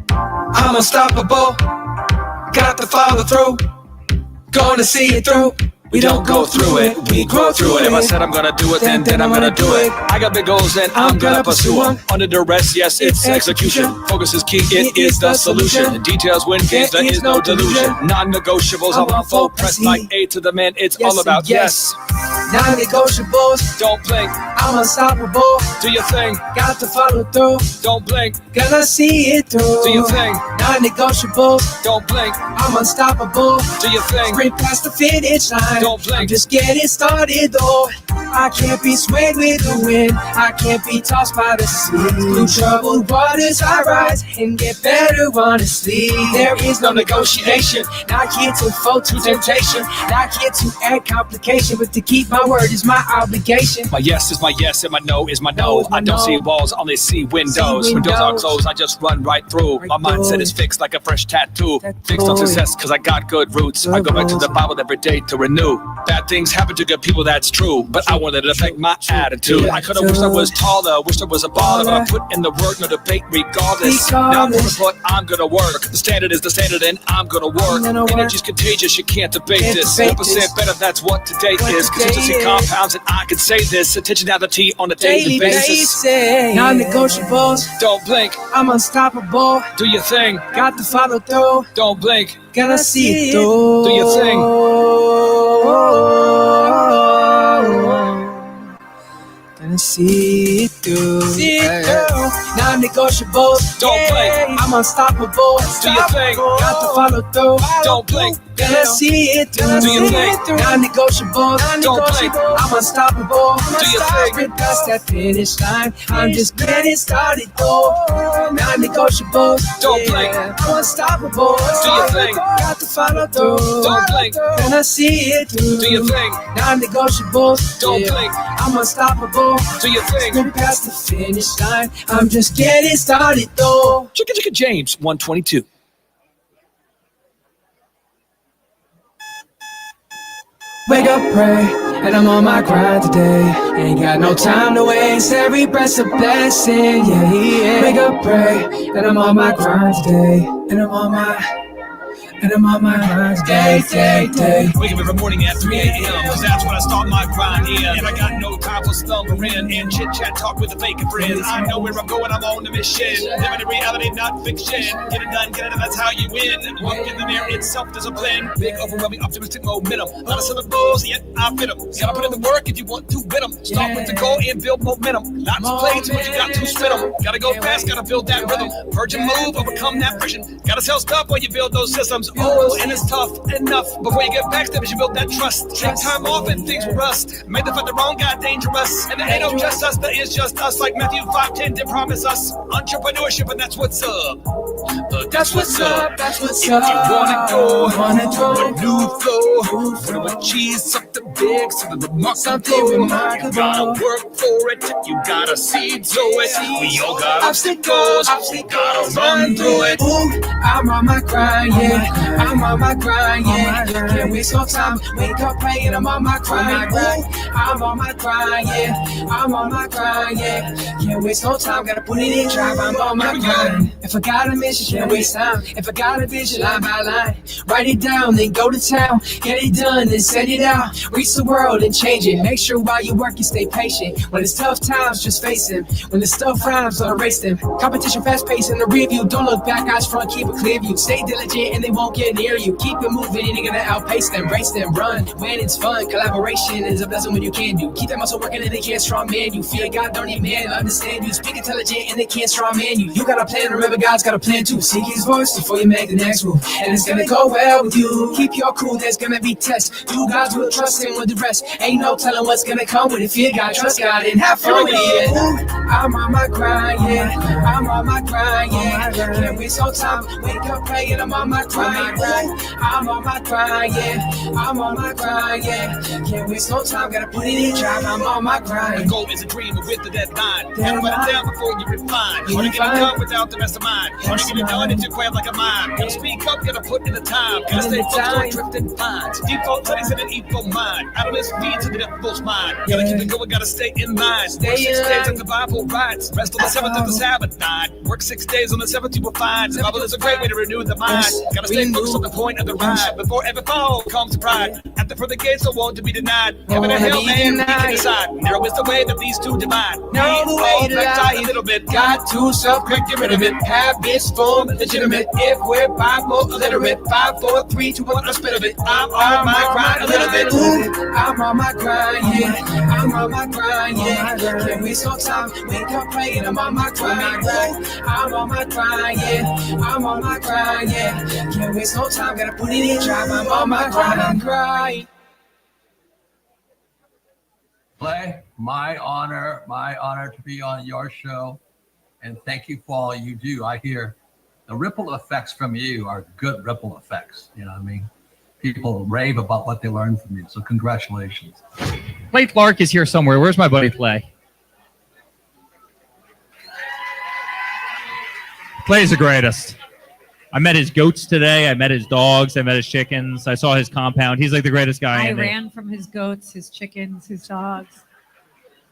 I'm unstoppable. Got to follow through. Gonna see it through. We don't go through it, we grow through it. If I said I'm gonna do it, then I'm gonna do it. I got big goals and I'm gonna pursue them. Under duress, yes, it's execution. Focus is key, it is the solution. The details win games, there is no delusion. Non-negotiables, I'm on full press like A to the man. It's all about yes. Non-negotiables, don't blink. I'm unstoppable. Do your thing, got to follow through. Don't blink, gonna see it through. Do your thing, non-negotiables. Don't blink, I'm unstoppable. Do your thing, sprint past the finish line. Don't blink. I'm just getting started though. I can't be swayed with the wind. I can't be tossed by the sea. Through troubled waters I rise and get better honestly. There is no negotiation. Not here to fall to temptation. Not here to add complication. But to keep my word is my obligation. My yes is my yes and my no is my no. I don't see walls, only see windows. When doors are closed, I just run right through. My mindset is fixed like a fresh tattoo. Fixed on success cause I got good roots. I go back to the Bible every day to renew. Bad things happen to good people, that's true. But I wanted to affect my attitude. I could've wished I was taller, wished I was a baller. But I put in the work, no debate regardless. Now I'm moving forward, I'm gonna work. The standard is the standard and I'm gonna work. Energy's contagious, you can't debate this. 1% better, that's what today is. Consistency compounds and I can say this. Intentionality on a daily basis. Non-negotiables, don't blink. I'm unstoppable. Do your thing, got to follow through. Don't blink, gonna see it through. Do your thing. Gonna see it through. Non-negotiables. Don't blink. I'm unstoppable. Do your thing. Got to follow through. Don't blink. Gonna see it through. Do your thing. Non-negotiables. Don't blink. I'm unstoppable. Do your thing. Past that finish line. I'm just getting started. Non-negotiables. Don't blink. I'm unstoppable. Do your thing. Got to follow through. Don't blink. Gonna see it through. Do your thing. Non-negotiables. Don't blink. I'm unstoppable. Do your thing. Sprint past the finish line. I'm just getting started though. Chicka James 122. Wake up, pray, and I'm on my grind today. Ain't got no time to waste. Every breath's a blessing, yeah. Wake up, pray, and I'm on my grind today. And I'm on my grind today. Wake up every morning at 3 a.m. Cause that's when I start my grind, yeah. And I got no time for slumbering and chit-chat talk with a vacant friend. I know where I'm going, I'm on the mission. Living in reality, not fiction. Get it done, that's how you win. Walk in the mirror, it's self-discipline. Big, overwhelming, optimistic momentum. A lot of syllables, yet I fit them. Gotta put in the work if you want to win them. Start with the goal and build momentum. Lots of plays, but you got to spin them. Gotta go fast, gotta build that rhythm. Virgin move, overcome that friction. Gotta sell stuff while you build those systems. Oh, and it's tough enough. Before you get backstabbed, you build that trust. Take time off and things will rust. Made the fight the wrong guy dangerous. And there ain't no just us, there is just us. Like Matthew 5:10 did promise us. Entrepreneurship, and that's what's up. That's what's up, that's what's up. If you wanna go a new flow, wanna achieve something big, something remarkable. You gotta work for it, you gotta see through it. We all got obstacles, we gotta run through it. Ooh, I'm on my grind, yeah. I'm on my grind, yeah. Can't waste no time. Wake up, pray, and I'm on my grind. Ooh, I'm on my grind, yeah. I'm on my grind, yeah. Can't waste no time. Gotta put it in drive. I'm on my grind. If I got a mission, can't waste time. If I got a vision, line by line, write it down, then go to town. Get it done, then set it out. Reach the world and change it. Make sure while you work, you stay patient. When it's tough times, just face them. When the stuff rhymes, don't erase them. Competition fast paced in the rear view. Don't look back, eyes front, keep a clear view. Stay diligent and they won't get near you. Keep it moving and you're gonna outpace them. Race them, run when it's fun. Collaboration is a blessing when you can do. Keep that muscle working and they can't strong man you. Fear God, don't need man understand you. Speak intelligent and they can't strong man you. You got a plan, remember God's got a plan too. See Take his voice before you make the next move. And it's gonna go well with you. Keep your cool, there's gonna be tests. You guys will trust him with the rest. Ain't no telling what's gonna come with it. If you got trust God and have fun with it. Ooh, I'm on my grind, yeah. I'm on my grind, yeah. Can't waste no time. Wake up, pray, and I'm on my grind. Ooh, I'm on my grind, yeah. I'm on my grind, yeah. Can't waste no time. Gotta put it in drive. I'm on my grind. The goal is a dream, but with the deadline. Gotta write it down before you refine. Wanna get it done without the rest of mine. Wanna get it done and to grab like a mime. Gotta speak up, gotta put in the time. Gotta stay focused on drifting lines. Default studies in an equal mind. Idleness feeds to the devil's mind. Gotta keep it going, gotta stay in line. Work 6 days at the Bible writes. Rest on the 7th of the Sabbath night. Work 6 days on the 7th you will find. The Bible is a great way to renew the mind. Gotta stay focused on the point of the ride. Before every fall comes to pride. At the further gates I want to be denied. Heaven and hell, man, we can decide. Narrow is the way that these two divide. No, the way to tie a little bit. got to self-correct, get rid of it. Habits form legitimate. If we're 5 more illiterate, 5, 4, 3, 2, 1, a spit of it. I'm on my grind a little bit. Ooh, I'm on my grind, yeah. I'm on my grind, yeah. Can't waste no time. Wake up, pray, and I'm on my grind. I'm on my grind, yeah. I'm on my grind, yeah. Can't waste no time. Gotta put it in drive. I'm on my grind. Clay, my honor to be on your show. And thank you for all you do. I hear the ripple effects from you are good ripple effects. You know what I mean? People rave about what they learned from you. So congratulations. Clay Clark is here somewhere. Where's my buddy Clay? Clay's the greatest. I met his goats today. I met his dogs. I met his chickens. I saw his compound. He's like the greatest guy. I ran from his goats, his chickens, his dogs.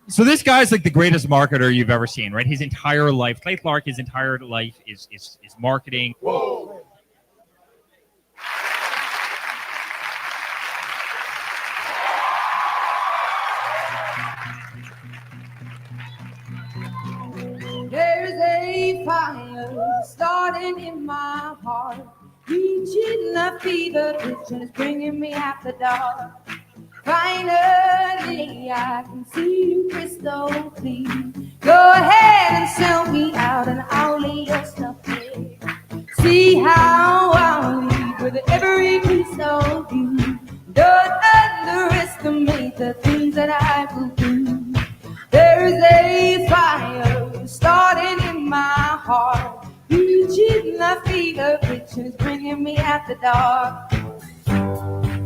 So this guy's like the greatest marketer you've ever seen, right? His entire life, Clay Clark, his entire life is marketing. Whoa. There's a fire starting in my heart, reaching the fever pitch and it's bringing me after dark. Finally, I can see you crystal clear. Go ahead and sell me out and I'll lay your stuff there. See how I'll leave with every piece of you. Don't underestimate the things that I will do. There's a fire starting in my heart, reaching the fever pitch and it's bringing me after dark.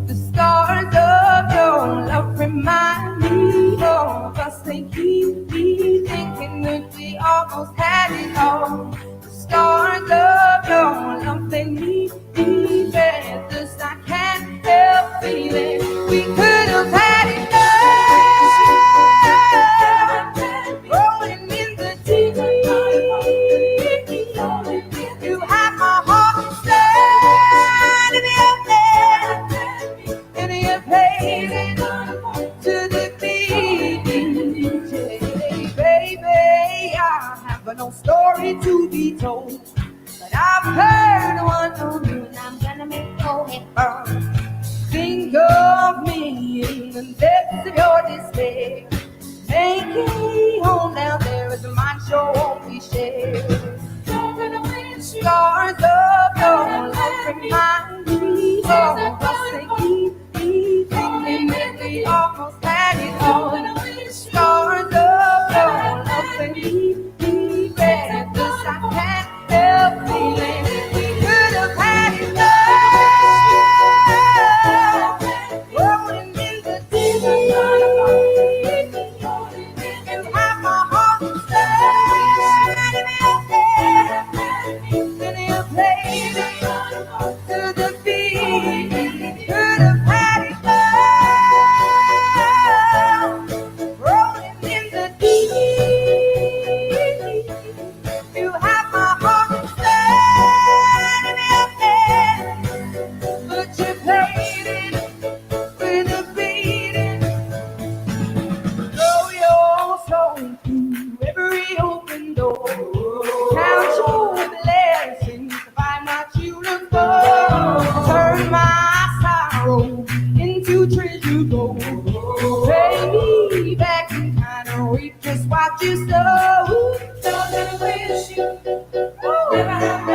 The stars of your love remind me of us. They keep me thinking that we almost had it all. The stars of your love, they leave me breathless. I can't help feeling we could have had it all. Rolling in the deep. You have my heart standing up there, and you're paving to the beat. Baby, I have no story to be told, but I've heard one on you, and I'm gonna make your head burn. Think of me in the depths of your despair. Make it home down there as my show won't be shared. Stars of your love remind me of us. They keep me thinking that we almost had it all. Stars of your love, they keep me breathless. I can't help feeling we could have had it all. Rolling in the deep. You have my heart standing up there, and you're playing to the beat. Could have had it all. Rolling in the deep. You have my heart standing up there, but you played it with a beating. Throw your soul through every open door. Count your blessings to find what you look for. Turn my sorrow into treasure gold. Pay me back and kind of reap just what you sow. Don't let me wish you never have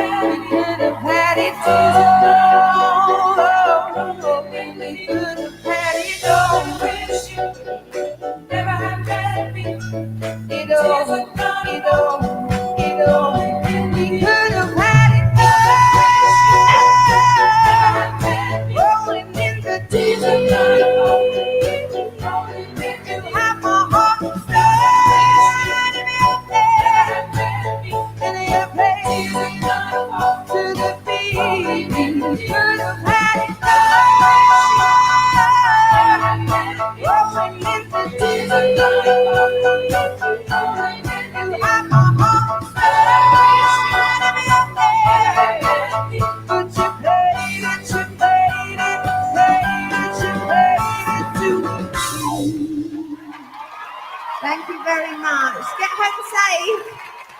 Thank you very much. Get home safe.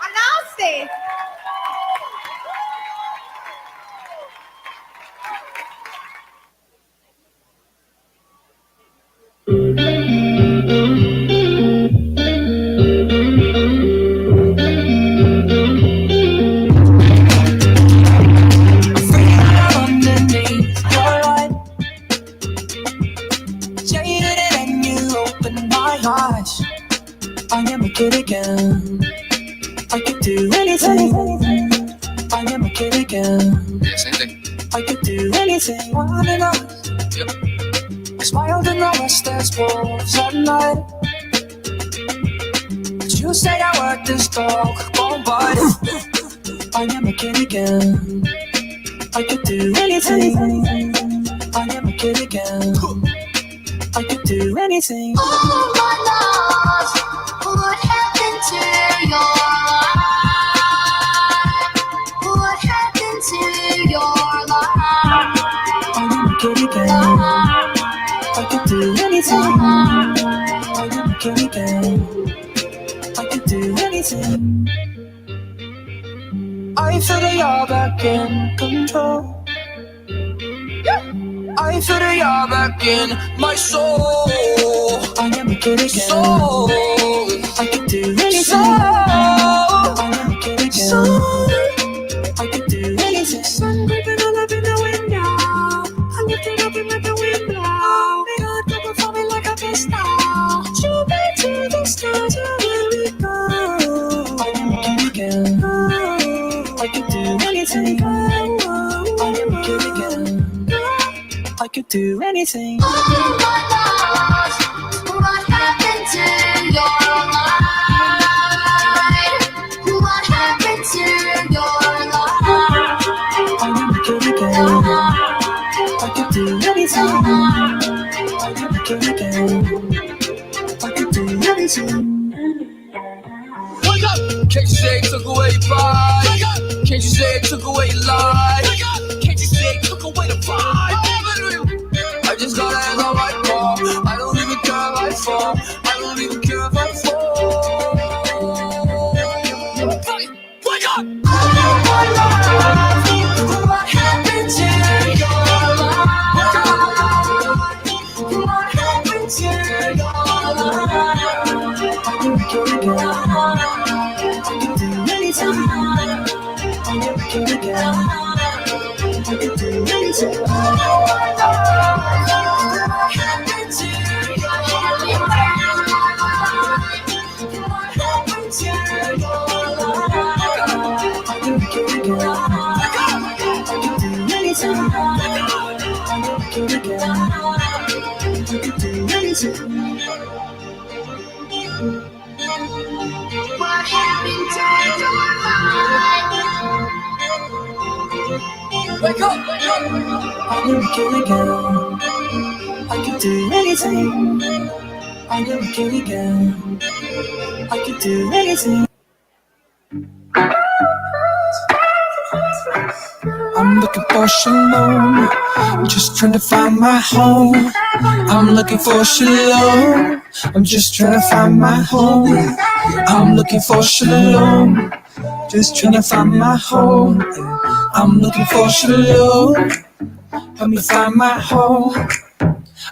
I lost it. Underneath your light, jaded and you open my eyes. I am a kid again. I could do anything. I am a kid again. Yeah, same thing. I could do anything. One and all. Yep. I smiled in the west as wolves at night. You say I work this dog, won't bite. I am a kid again. I could do anything. I am a kid again. I could do anything. Oh my love, what happened to your life? What happened to your life? I am a kid again. I could do anything. I am a kid again. I could do anything. I feel that you're back in control. I feel that you're back in my soul. I am a kid again. Soul. I could do anything. Soul. I am a kid again. Soul. I could do anything. Sun creeping all up in the window. I lift it up and let the wind blow. They got double for me like a pistol. Shoot me to the stars where we go. I am a kid again. I could do anything. I am a kid again. I could do anything. Oh my love, what happened to your life? What happened to your life? I am a kid again. I could do anything. I am a kid again. I could do anything. Wake up! Can't you say it took away your pride? Wake up! Can't you say it took away your life? Wake up! Can't you say it took away the vibe? I just got hands on my car. I don't even care if I fall. I don't even care if I fall. Wake up! Oh my love, what happened to your life? What happened to your life? I am a kid again. I could do anything. I am a kid again. I could do anything. What happened to your life? What happened to your life? I am a kid again. I could do anything. I am a kid again. I could do anything. What happened to your life? Wake up! I am a kid again. I could do anything. I am a kid again. I could do anything. I'm looking for shalom. I'm just trying to find my home. I'm looking for shalom. I'm just trying to find my home. I'm looking for shalom. Just trying to find my home. I'm looking for shalom. Help me find my home.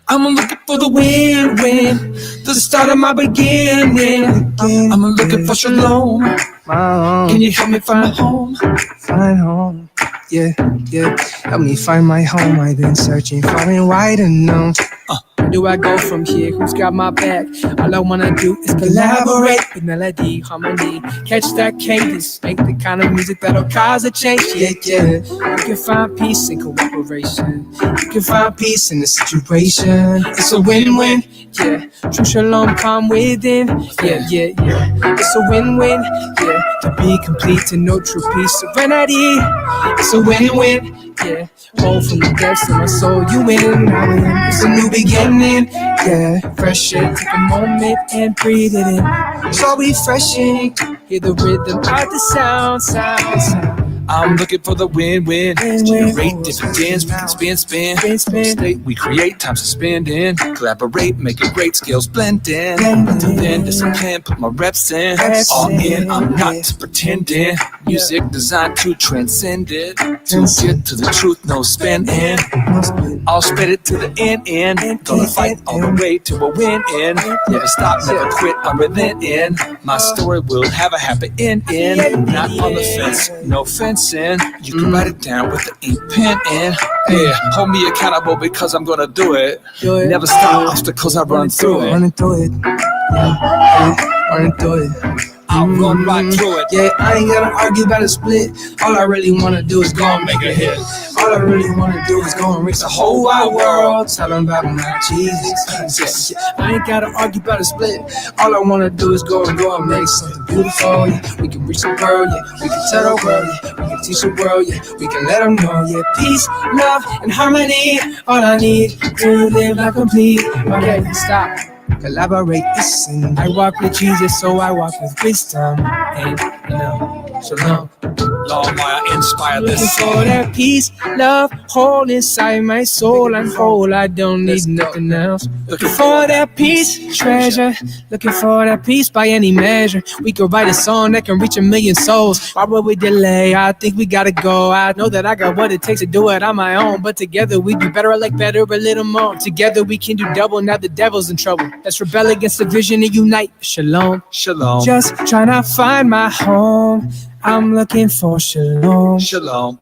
I'm looking for the win-win, the start of my beginning. I'm looking for shalom. Can you help me find home? Find home, yeah, yeah. Help me find my home. I've been searching far and wide and known. Where do I go from here? Who's got my back? All I wanna do is collaborate with melody, harmony, catch that cadence, make the kind of music that'll cause a change. Yeah, yeah. You can find peace in cooperation. You can find peace in the situation. It's a win-win. Yeah, true shalom come within. Yeah, yeah, yeah. It's a win-win. Yeah, to be complete, to know true peace, serenity. It's a win-win. Yeah, Oh, from the depths of my soul, you in, I win. It's a new beginning, yeah. Fresh air, take a moment and breathe it in. So refreshing, hear the rhythm of the sound. I'm looking for the win-win. Generate dividends, we can spin. State we create, time suspending. Collaborate, make it great, skills blending. Until then, discipline, put my reps in. All in, I'm not pretending. Music designed to transcend it. To get to the truth, no spending. I'll spread it to the end. Gonna fight all the way to a win-in. Never stop, never quit, I'm relenting. My story will have a happy ending. Not on the fence, no fencing. You can write it down with the ink pen in. Yeah, hold me accountable because I'm gonna do it. Never stop obstacles, I run through it. Running through it. I'll run right through it. Yeah, I ain't gotta argue about a split. All I really wanna do is go and make a hit. All I really wanna do is go and reach the whole wide world. Tell them about my Jesus. Yeah, I ain't gotta argue about a split. All I wanna do is go and make something beautiful. Yeah, we can reach the world. Yeah, we can tell the world. Yeah, we can teach the world. Yeah, we can let them know. Yeah, peace, love, and harmony. All I need to live like complete. Okay, stop. Collaborate, listen. I walk with Jesus, so I walk with wisdom. And shalom. Lord, may I inspire Looking this. for that peace, love, whole inside my soul. I'm whole, I don't need nothing else. Looking for that peace, treasure. Looking for that peace by any measure. We could write a song that can reach 1 million souls. Why would we delay? I think we gotta go. I know that I got what it takes to do it on my own. But together we do better, I like better, a little more. Together we can do double, now the devil's in trouble. Let's rebel against division and unite. Shalom. Shalom. Just trying to find my home. I'm looking for shalom. Shalom.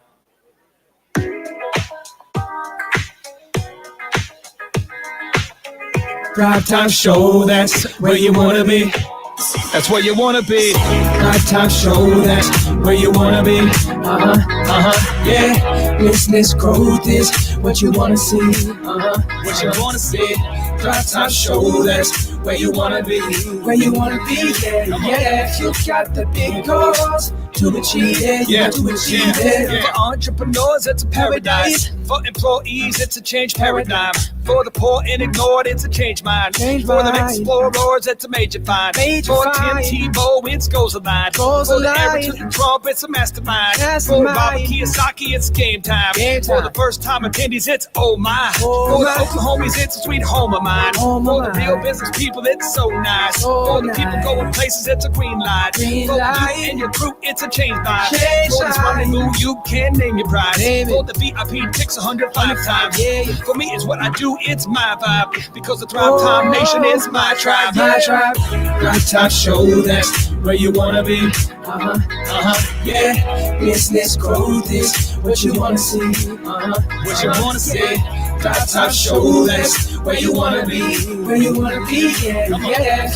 Drive time show, that's where you wanna be. That's where you wanna be. Drive time show, that's where you wanna be. Yeah. Business growth is what you wanna see. What you wanna see. Drive time show, that's where you wanna be. Where you wanna be, yeah. You got the big goals to achieve it. You got to achieve it. For entrepreneurs, it's a paradise. For employees, it's a change paradigm. For the poor and ignored, it's a change mind. For the explorers, it's a major find. For Tim Tebow, it's goals aligned. For the average Trump, it's a mastermind. For Robert Kiyosaki, it's game time. For the first time attendees, it's oh my. For the Oklahomies, it's a sweet home of mine. For the real business people, it's so nice. For the people going places, it's a green light. For you and your crew, it's a change vibe. For this rendezvous, you can name your prize. For the VIP, ticks 105 times. For me, it's what I do, it's my vibe. Because the Thrive Time Nation is my tribe. My tribe. Drive time show, that's where you wanna be. Yeah. Business growth is what you wanna see. What you wanna see. Drive time show, that's where you wanna be. Where you wanna be, yeah.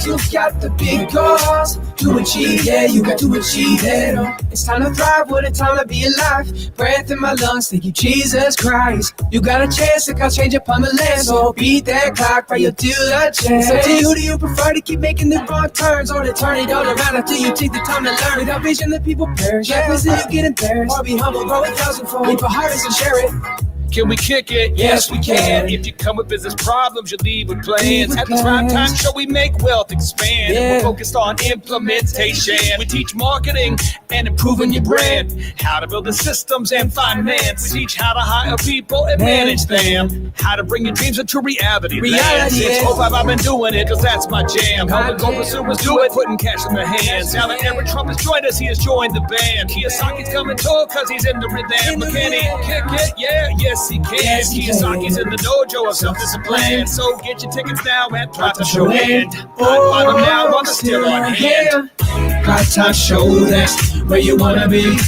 You got the big goals to achieve, yeah. You got to achieve it. It's time to thrive, what a time to be alive. Breath in my lungs, thank you, Jesus Christ. You got a chance to cause change upon the land. So beat that clock prior to the chance. So to you, do you prefer to keep making the wrong turns, or to turn it all around until you take the time to learn? Without vision, the people perish. Yeah, you get embarrassed. Or be humble, grow 1,000-fold. Leap a harvest and share it. Can we kick it? Yes, we can. If you come with business problems, you leave with plans. At the Thrive Time Show, we make wealth expand. We're focused on implementation. We teach marketing and improving your brand. How to build the systems and finance. We teach how to hire people and manage them. How to bring your dreams into reality. Since 05, I've been doing it, cause that's my jam. Helping go consumers do it, putting cash in their hands. Now that Eric Trump has joined us, he has joined the band. Kiyosaki's coming too, cause he's in the rhythm. But can he kick it? Yes, he can. Kiyosaki's in the dojo of self-discipline. So get your tickets now at Thrive Time Show. And buy them now while they're still on hand. Thrive Time Show, that's where you wanna be.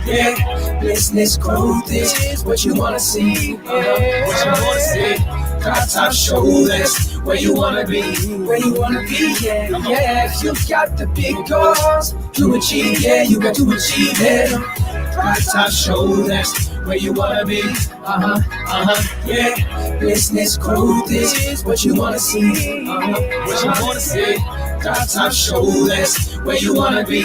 Yeah. Business growth is what you wanna see. What you wanna see. Thrive Time Show, that's where you wanna be. Where you wanna be, yeah. You got the big goals to achieve, yeah. You got to achieve it. Thrive Time Show, that's where you wanna be. Yeah. Business growth is what you wanna see. What you wanna see. cards are shoulders. Where you wanna be,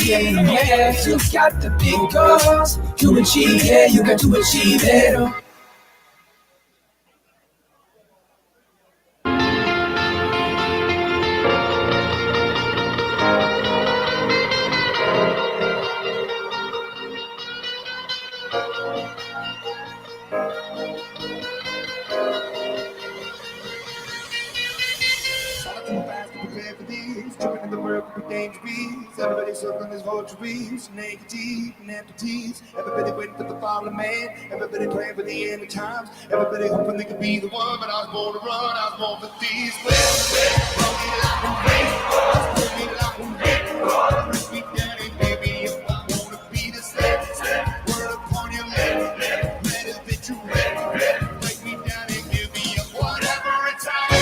yeah, yeah. You got the big goals, you achieve, yeah, you got to achieve it. Jumping in the world with danger bees. Everybody circling his vultures, naked teeth and empty teeth. Everybody waiting for the fallen man. Everybody praying for the end of times. Everybody hoping they could be the one. But I was born to run, I was born for these. Run me like a race, run me like a race. Run me down and baby, if I wanna be the same. Word upon your lips, let it be true. Break me down and give me up whatever it takes.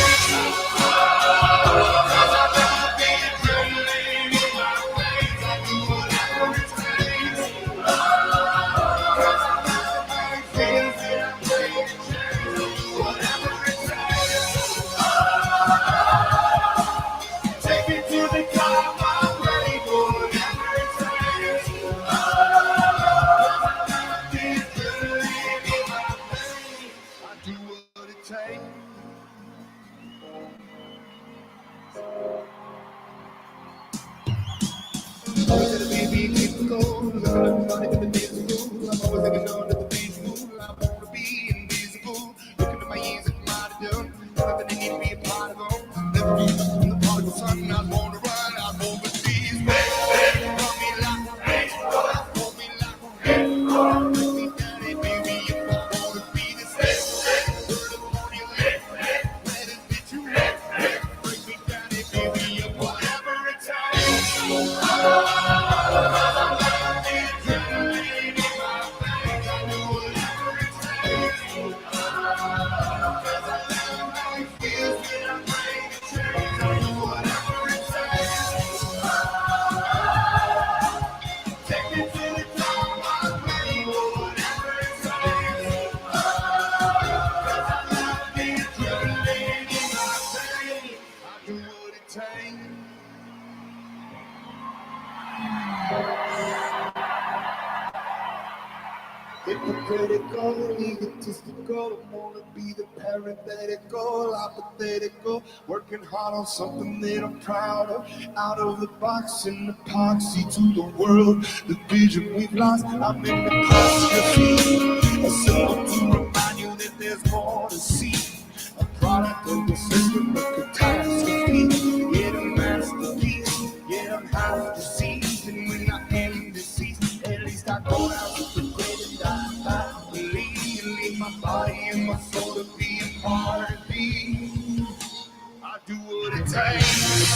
Hypocritical, egotistical, wanna be the parenthetical, apathetical, working hard on something that I'm proud of, out of the box and epoxy to the world, the vision we've lost, I'm in the catastrophe, a symbol to remind you that there's more to see, a product of the system of catastrophe, yet a masterpiece, yet I'm half deceived, and when I am deceased, at least I go out with the I believe and leave my body and my soul to be a part of me. I do what it takes.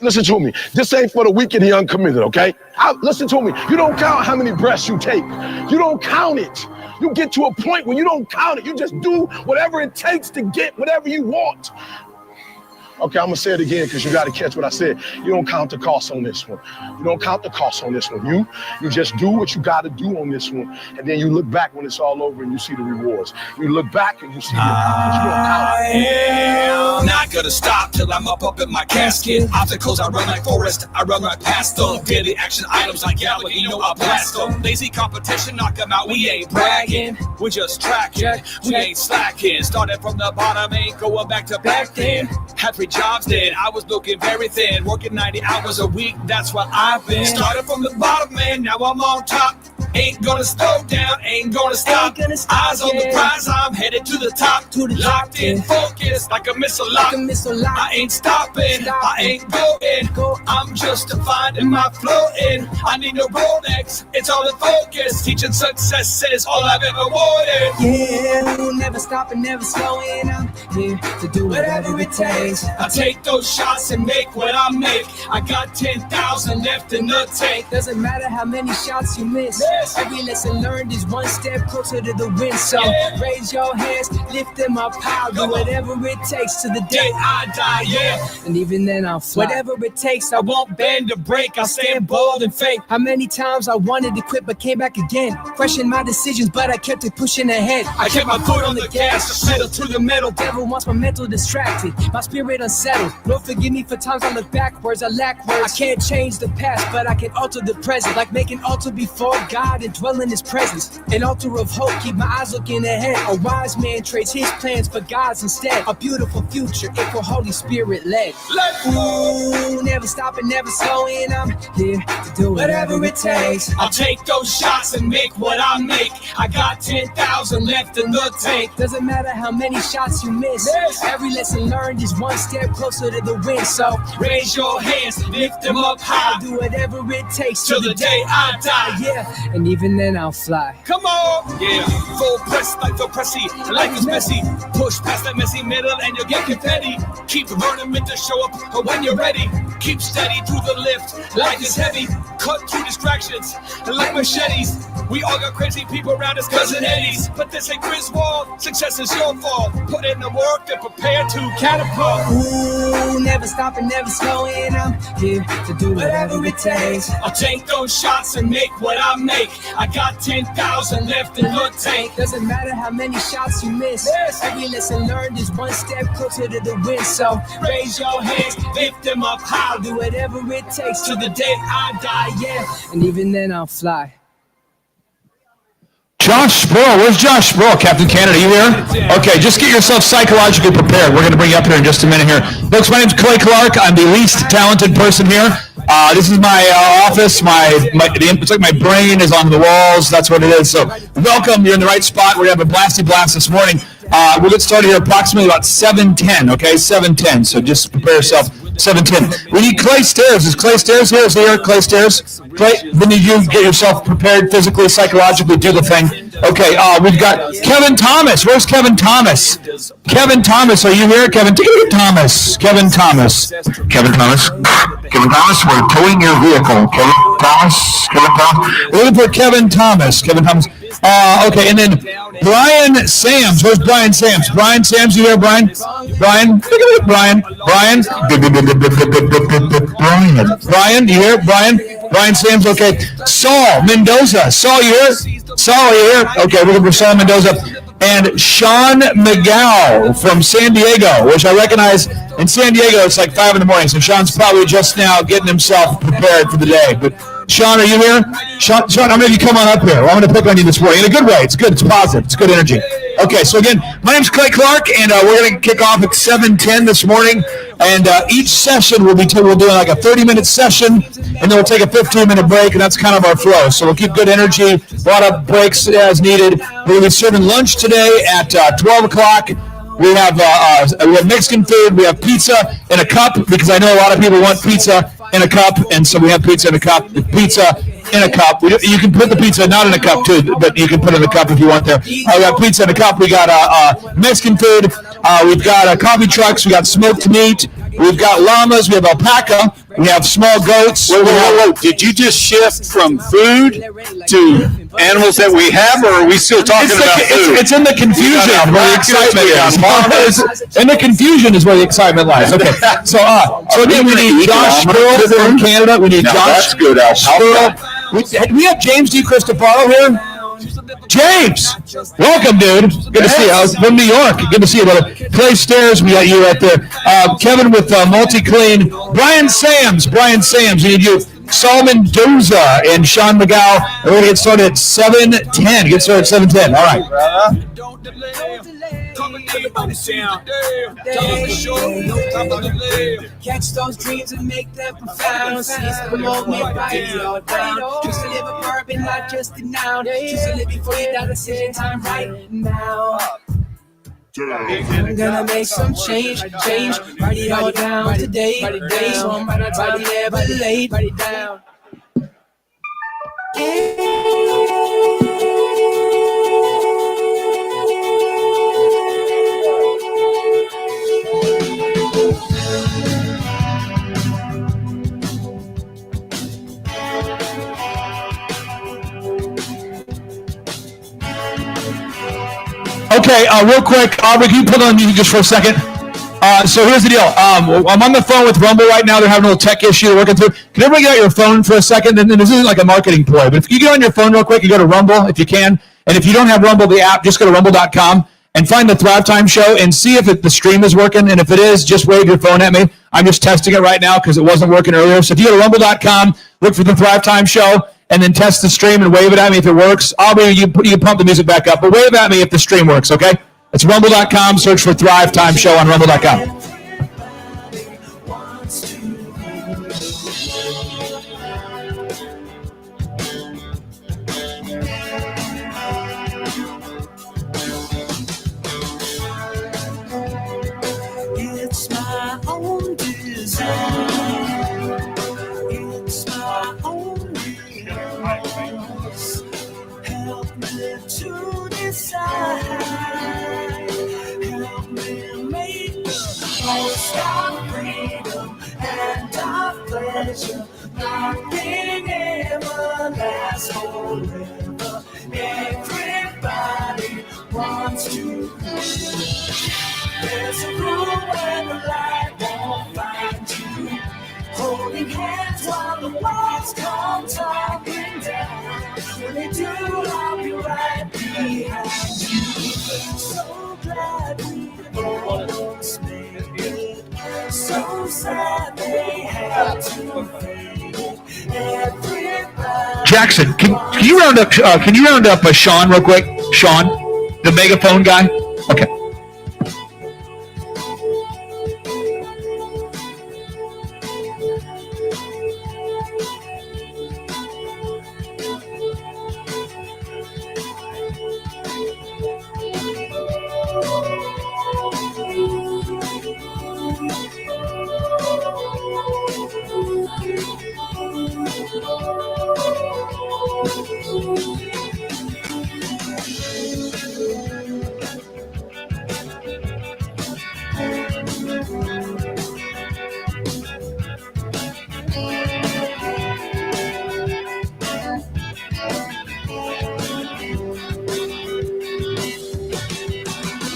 Listen to me. This ain't for the weak and the uncommitted, okay? Listen to me. You don't count how many breaths you take. You don't count it. You get to a point where you don't count it. You just do whatever it takes to get whatever you want. Okay, I'm gonna say it again because you got to catch what I said. You don't count the cost on this one. You don't count the cost on this one. You just do what you got to do on this one, and then you look back when it's all over and you see the rewards. You look back and you see the I am not gonna stop till I'm up in my casket. Obstacles, I run like Forrest, I run right past them. Daily action items like Alina, I blast them. Lazy competition, knock them out, we ain't bragging. We're just tracking, we ain't slacking. Started from the bottom, ain't going back to back then. Had 3 jobs then, I was looking very thin. Working 90 hours a week, that's what I've been. Started from the bottom, man, now I'm on top. Ain't gonna slow down, ain't gonna stop. Eyes on the prize, I'm headed to the top. Locked in, focused like a missile lock. I ain't stopping, I ain't going. I'm just finding my flow in. I need no Rolex, it's all in focus. Teaching success is all I've ever wanted. Yeah, never stopping, never slowing. I'm here to do whatever it takes. I take those shots and make what I make. I got 10,000 left in the tank. Doesn't matter how many shots you miss. Every lesson learned is one step closer to the win. So raise your hands, lift them up high. Do whatever it takes to the day I die, yeah. And even then I'll fly. Whatever it takes, I won't bend or break. I'll stand bold and fake. How many times I wanted to quit but came back again. Questioned my decisions, but I kept it pushing ahead. I kept my foot on the gas, pedal to the metal. Devil wants my mental distracted, my spirit unsettled. Lord, forgive me for times I look backwards, I lack words. I can't change the past, but I can alter the present. Like make an altar before God and dwell in his presence. An altar of hope, keep my eyes looking ahead. A wise man trades his plans for God's instead. A beautiful future, if we're Holy Spirit led. Ooh, never stopping, never slowing. I'm here to do whatever it takes. I'll take those shots and make what I make. I got 10,000 left in the tank. Doesn't matter how many shots you miss. Every lesson learned is one step closer to the win. So raise your hands, lift them up high. I'll do whatever it takes till the day I die. Yeah, and even then I'll fly. Come on, yeah. Full press like the pressy. Life is messy. Push past that messy middle and you'll get confetti. Keep learning when to show up when you're ready. Keep steady through the lift. Life is heavy. Cut through distractions like machetes. We all got crazy people around us, cousin Eddies. But this ain't Griswold. Success is your fault. Put in the work and prepare to catapult. Ooh, never stopping, never slowing. I'm here to do whatever it takes. I'll take those shots and make what I make. I got 10,000 left in the tank. Doesn't matter how many shots you miss. Every lesson learned is one step closer to the win. So raise your hands, lift them up high. I'll do whatever it takes till the day I die, yeah. And even then I'll fly. Josh Sproul, where's Josh Sproul? Captain Canada, you here? Okay, just get yourself psychologically prepared. We're going to bring you up here in just a minute here. Folks, my name's Clay Clark. I'm the least talented person here. This is my office. It's like my brain is on the walls. That's what it is. So welcome. You're in the right spot. We're going to have a blasty blast this morning. We'll get started here approximately about 7:10, okay? 7:10. So just prepare yourself. 7:10. We need Clay Stairs. Is Clay Stairs here? Is he here? Clay Stairs? Clay, then you get yourself prepared physically, psychologically, do the thing. Okay, we've got Kevin Thomas. Where's Kevin Thomas? Kevin Thomas, are you here? Kevin Thomas. Kevin Thomas. Kevin Thomas. Kevin Thomas, we're towing your vehicle. Kevin Thomas. Kevin Thomas. We're looking for Kevin Thomas. Kevin Thomas. Okay, and then Brian Sams. Where's Brian Sams? Brian Sams, you here, Brian? Brian? Brian? Brian? Brian, you here? Brian Sams, okay. Saul Mendoza. Saul, you here? Saul, you here? Okay, we're looking for Saul Mendoza. And Sean McGow from San Diego, which I recognize in San Diego, it's like 5 in the morning, so Sean's probably just now getting himself prepared for the day. But Sean, are you here? Sean, I'm going to have you come on up here. Well, I'm going to pick on you this morning in a good way. It's good. It's positive. It's good energy. Okay, so again, my name's Clay Clark, and we're going to kick off at 7:10 this morning. And each session we'll doing like a 30-minute session, and then we'll take a 15-minute break, and that's kind of our flow. So we'll keep good energy, a lot of breaks as needed. We're going to be serving lunch today at 12 o'clock. We have Mexican food. We have pizza in a cup because I know a lot of people want pizza in a cup, and so we have pizza in a cup. Pizza in a cup. You can put the pizza not in a cup too, but you can put it in a cup if you want there. We got pizza in a cup. We got Mexican food. We've got coffee trucks. We got smoked meat. We've got llamas. We have alpaca. We have small goats. Whoa. Did you just shift from food to animals that we have, or are we still talking about food? It's in the confusion where the excitement is. In the confusion is where the excitement lies. Okay. So again, we need Josh Squirrel from Canada. We need Josh. That's good, Squirrel. We have James D. Cristofaro here. James, welcome, dude. Good to see you. From New York. Good to see you, brother. Clay Stairs, we got you right there. Kevin with Multi-Clean. Brian Sams, we need you. Saul Mendoza and Sean McGow. We're going to get started at 7:10. Get started at 7:10. All right. Catch those dreams and make them profound. Seize the moment, write it all down. Choose to live a bourbon, not just a noun. Choose to live before you die, decision time right now. I'm gonna make some change, write it all down today, so I'm by the time never late, write it down. Okay, real quick, Aubrey, can you put on music just for a second? So here's the deal. I'm on the phone with Rumble right now. They're having a little tech issue they're working through. Can everybody get out your phone for a second? And this isn't like a marketing ploy, but if you get on your phone real quick, you go to Rumble if you can. And if you don't have Rumble, the app, just go to rumble.com and find the Thrive Time show and see if the stream is working. And if it is, just wave your phone at me. I'm just testing it right now because it wasn't working earlier. So if you go to rumble.com, look for the Thrive Time show, and then test the stream and wave it at me if it works. Aubrey, you pump the music back up, but wave at me if the stream works, okay? It's rumble.com. Search for Thrive Time Show on rumble.com. It's my own design. It's my own rules. Help me to decide. Help me make the most of freedom and of pleasure. Nothing ever lasts forever. Everybody wants to live. There's a room where the light won't find you. Holding hands while the walls come tumbling down. When they do, I'll be right behind you. So glad we almost made it. So sad they had to fade it. Everybody. Jackson, can you round up Sean real quick? Sean, the megaphone guy? Okay.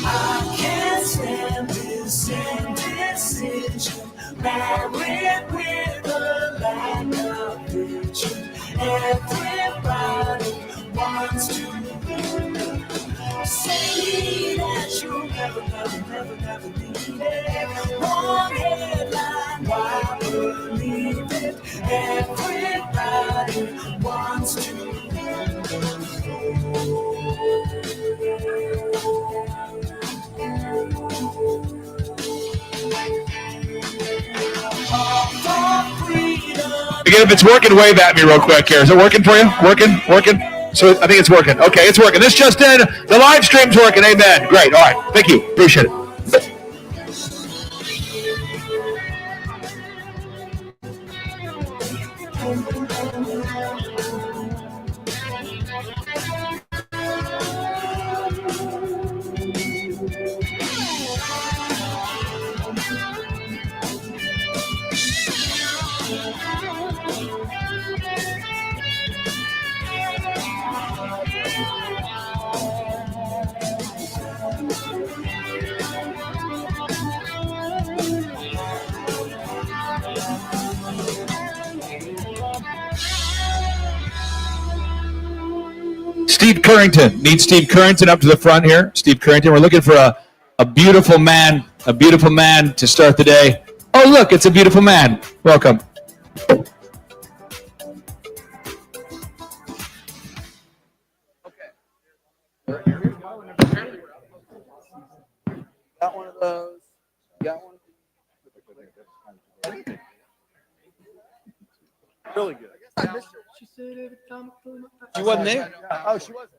I can't stand this indecision. Married with a lack of vision. Everybody wants to say that you'll never need it. Wrong headline, why believe it? Everybody wants to Again, if it's working, wave at me real quick here. Is it working for you? Working? So I think it's working. Okay, it's working. This just in. The live stream's working. Amen. Great. All right. Thank you. Appreciate it. Steve Currington. Need Steve Currington up to the front here. Steve Currington. We're looking for a beautiful man to start the day. Oh, look, it's a beautiful man. Welcome. Got one of those. Got one. Really good. I missed her. She wasn't there. Oh, she wasn't.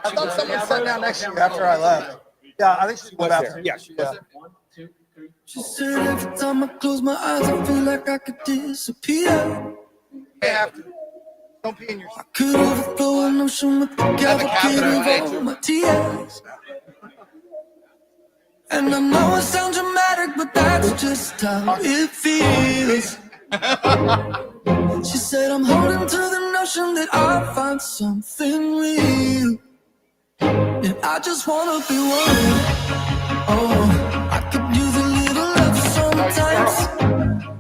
I thought someone sat down next to you after I left. Yeah, I think she was there. Yeah, she was. She said every time I close my eyes, I feel like I could disappear. You have to. Don't pee in your. I could overflow an ocean with the cavalcade of all my tears. And I know it sounds dramatic, but that's just how it feels. She said I'm holding to the notion that I'll find something real. And I just wanna be one. Oh, I could use a little love sometimes.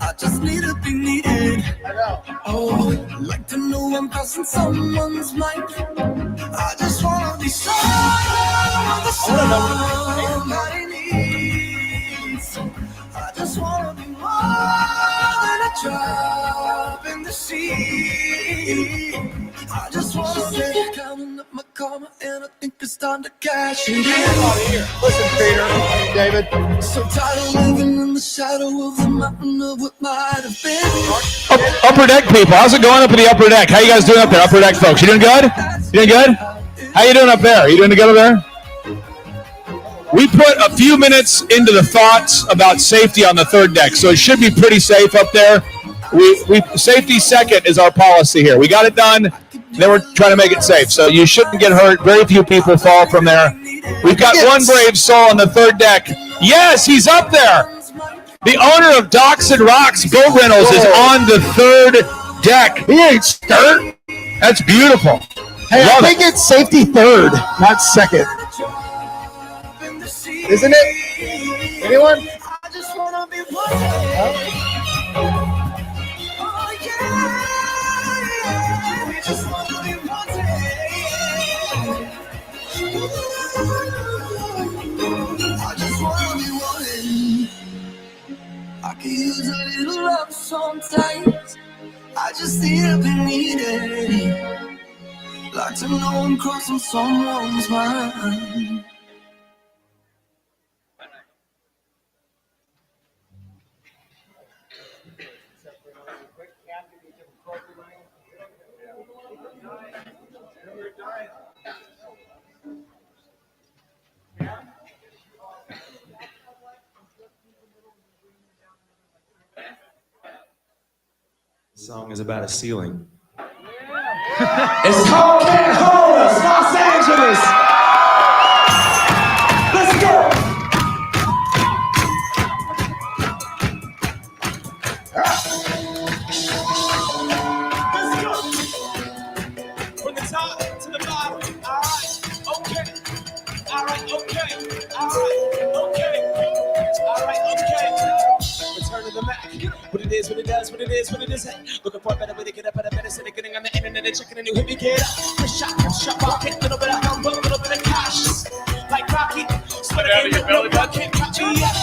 I just need to be needed. Oh, I'd like to know I'm crossing someone's mind. I just wanna be someone that somebody needs. I just wanna be more than a drop in the sea. I just wanna be counting up my karma, and I think it's time to cash it in. Listen, Peter, David. So tired of living in the shadow of the mountain of what might have been. Upper deck people, how's it going up in the upper deck? How you guys doing up there, upper deck folks? You doing good? You doing good? How you doing up there? You doing good up there? We put a few minutes into the thoughts about safety on the third deck, so it should be pretty safe up there. We safety second is our policy here. We got it done, then we're trying to make it safe. So you shouldn't get hurt. Very few people fall from there. We've got one brave soul on the third deck. Yes, he's up there. The owner of Docks and Rocks Boat Rentals is on the third deck. He ain't scared. That's beautiful. Hey, I think it's safety third, not second. Isn't it? Anyone? I just wanna be one. I could use a little love sometimes. I just need to be needed. Like to know I'm crossing someone's mind. The song is about a ceiling. It's called Can't Hold Us, Los Angeles. Let's go. Let's go. From the top to the bottom. All right, okay. All right, okay. All right, okay. All right, okay. Return to the Mac. What it is, what it does, what it is, what it isn't. Looking for a better way to get up, better instead of getting on the internet and checking a new hit me get up. First shot, pocket, little bit of humble, little bit of cautious. Like Rocky, sweater in the belly button, catch me up.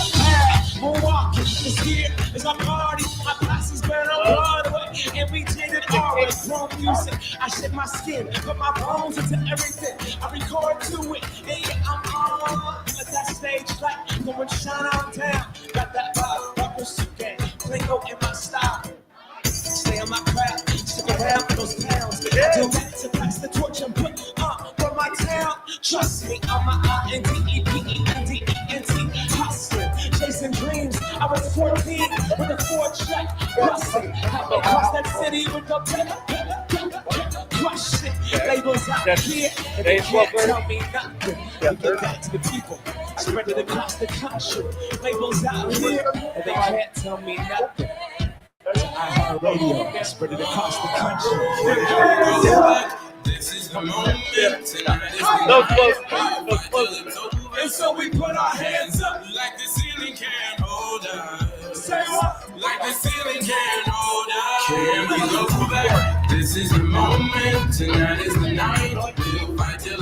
Moonwalking, this here is my party. My classes burn on Broadway, and we did it all with grown music. I shed my skin, put my bones into everything. I record to it, and yeah, I'm on. Let that stage light go and shine on down. Got that vibe, rubber suit game, Klingo in my style. Stay on my craft, stick around for those pounds. Do that to pass the torch and put for my town. Trust me, I'm my INDEPENDENT hustling, chasing dreams. I was 14 with a 4-track busting. Habba across that city with the crush it. Labels out here, and they can't tell me nothing. We get back to the people, spread it across the country. Labels out here, and they can't tell me nothing. I have a radio, spread it across the country. This is the moment. No close. And so we put our hands up like the ceiling can't hold us. Say what? Like the ceiling can't hold us. Can we go back? This is the moment. Tonight is the night. We'll fight till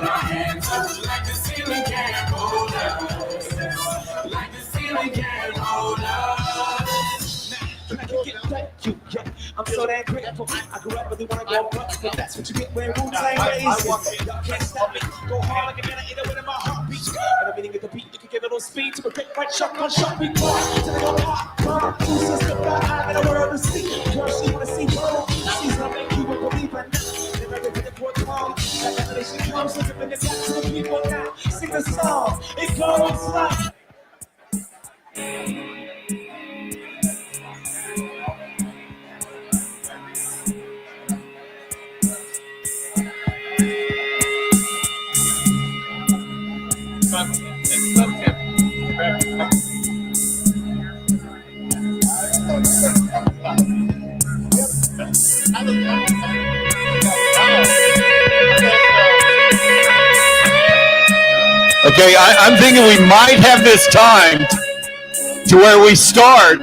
hands up like the ceiling can't hold us. Like the ceiling can't hold us. Can I kick it like you? Yeah, I'm so damn grateful. I grew up really wanna go up, but that's what you get when Wu-Tang days. Y'all can't stop me. Go hard like a minute, ain't no way in my heartbeat. And I'm meaning at the beat, you can give it a little speed to a quick right shot, one shot, we pour. To the go pop, pop. Tulsa, step out in the world to see. Girl, she wanna see more. She's gonna make you a believer now. They're ready for the court call. That revelation comes, so bring it back to the people now. Sing the song, it goes like. Okay, I'm thinking we might have this timed to where we start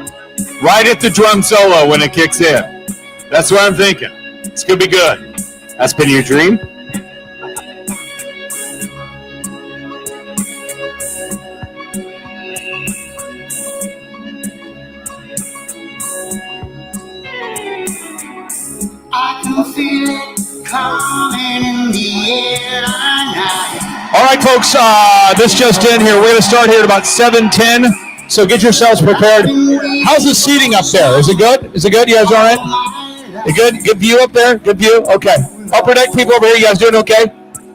right at the drum solo when it kicks in. That's what I'm thinking. It's going to be good. That's been your dream? I can feel it coming in the air tonight. All right, folks, this just in here. We're going to start here at about 7:10, so get yourselves prepared. How's the seating up there? Is it good? Is it good? You guys all right? You good? Good view up there? Good view? Okay. Upper deck people over here, you guys doing okay?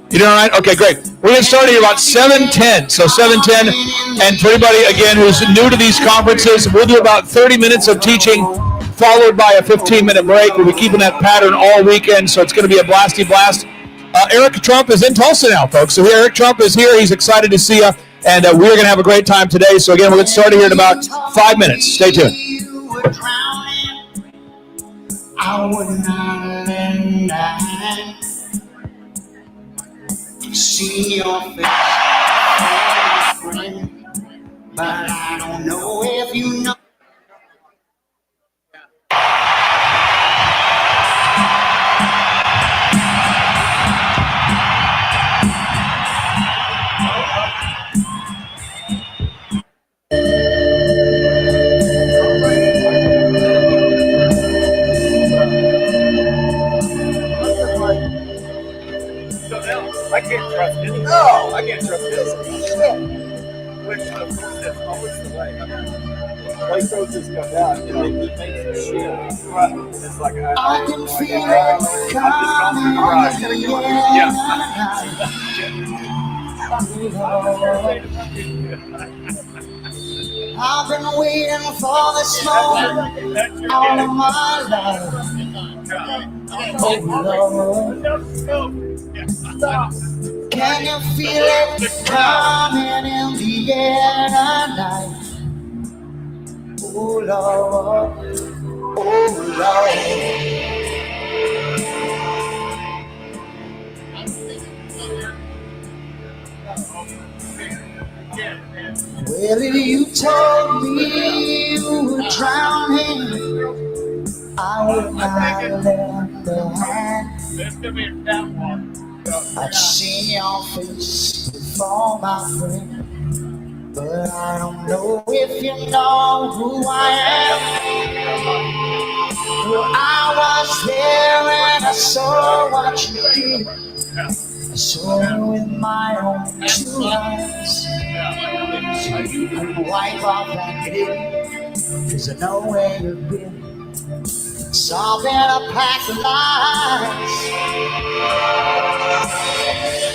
You doing all right? Okay, great. We're going to start here about 7:10, so 7:10. And for anybody, again, who's new to these conferences, we'll do about 30 minutes of teaching, followed by a 15-minute break. We'll be keeping that pattern all weekend, so it's going to be a blasty blast. Eric Trump is in Tulsa now, folks. So Eric Trump is here. He's excited to see you, and we're going to have a great time today. So again, we'll get started here in about 5 minutes. Stay tuned. I would not let that see your face, friend, but I don't know if you know. I can't trust it. No, I can't trust this. Which always the way. Play throws this stuff out and they keep making shit. Right. It's like I can feel it coming on I've been waiting for this moment all of my life. Oh Lord. Can you feel it coming in the air tonight? Oh Lord, oh Lord. Well, if you told me you were drowning, I would not lend a hand. I've seen your face before, my friend, but I don't know if you know who I am. Well, I was there and I saw what you did. I saw it with my own 2 eyes. So you can wipe off that grin, 'cause I know where you've been. Solving a pack of lies,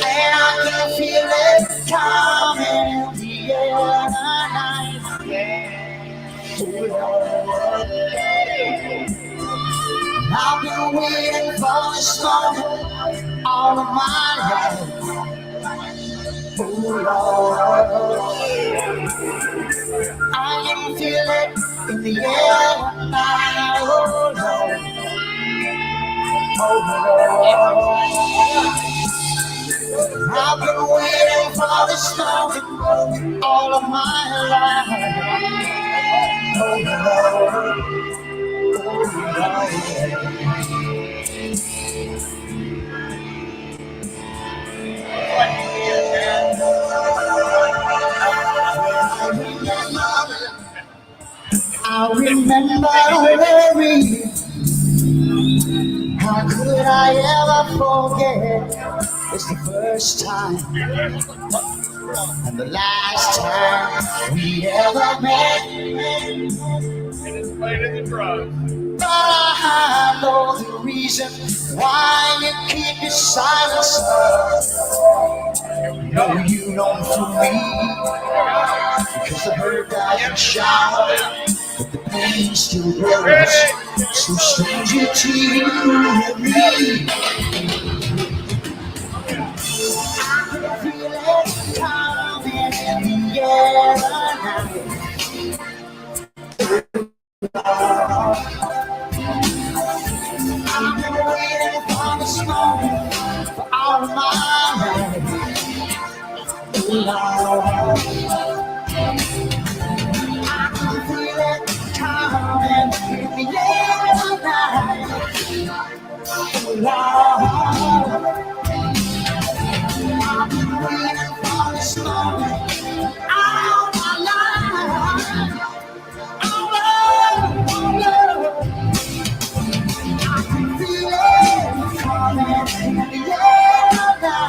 and I can feel it coming in the air tonight. I've been waiting for this moment all of my life. Oh Lord, I can feel it in the air tonight. Oh Lord, I've been waiting for this moment all of my life. Oh Lord, oh Lord. I remember worrying. How could I ever forget? It's the first time and the last time we ever met. But I know the reason why you keep your silence. No, you don't fool me. Because the hurt doesn't shower, but the pain still grows. So stranger to you and me. I can feel it coming in the air tonight. I've been waiting for this moment for all of my life. Lord, I can feel it coming in the air tonight. Lord, I've been waiting for this moment all my life. Oh Lord, I can feel it coming in the air tonight.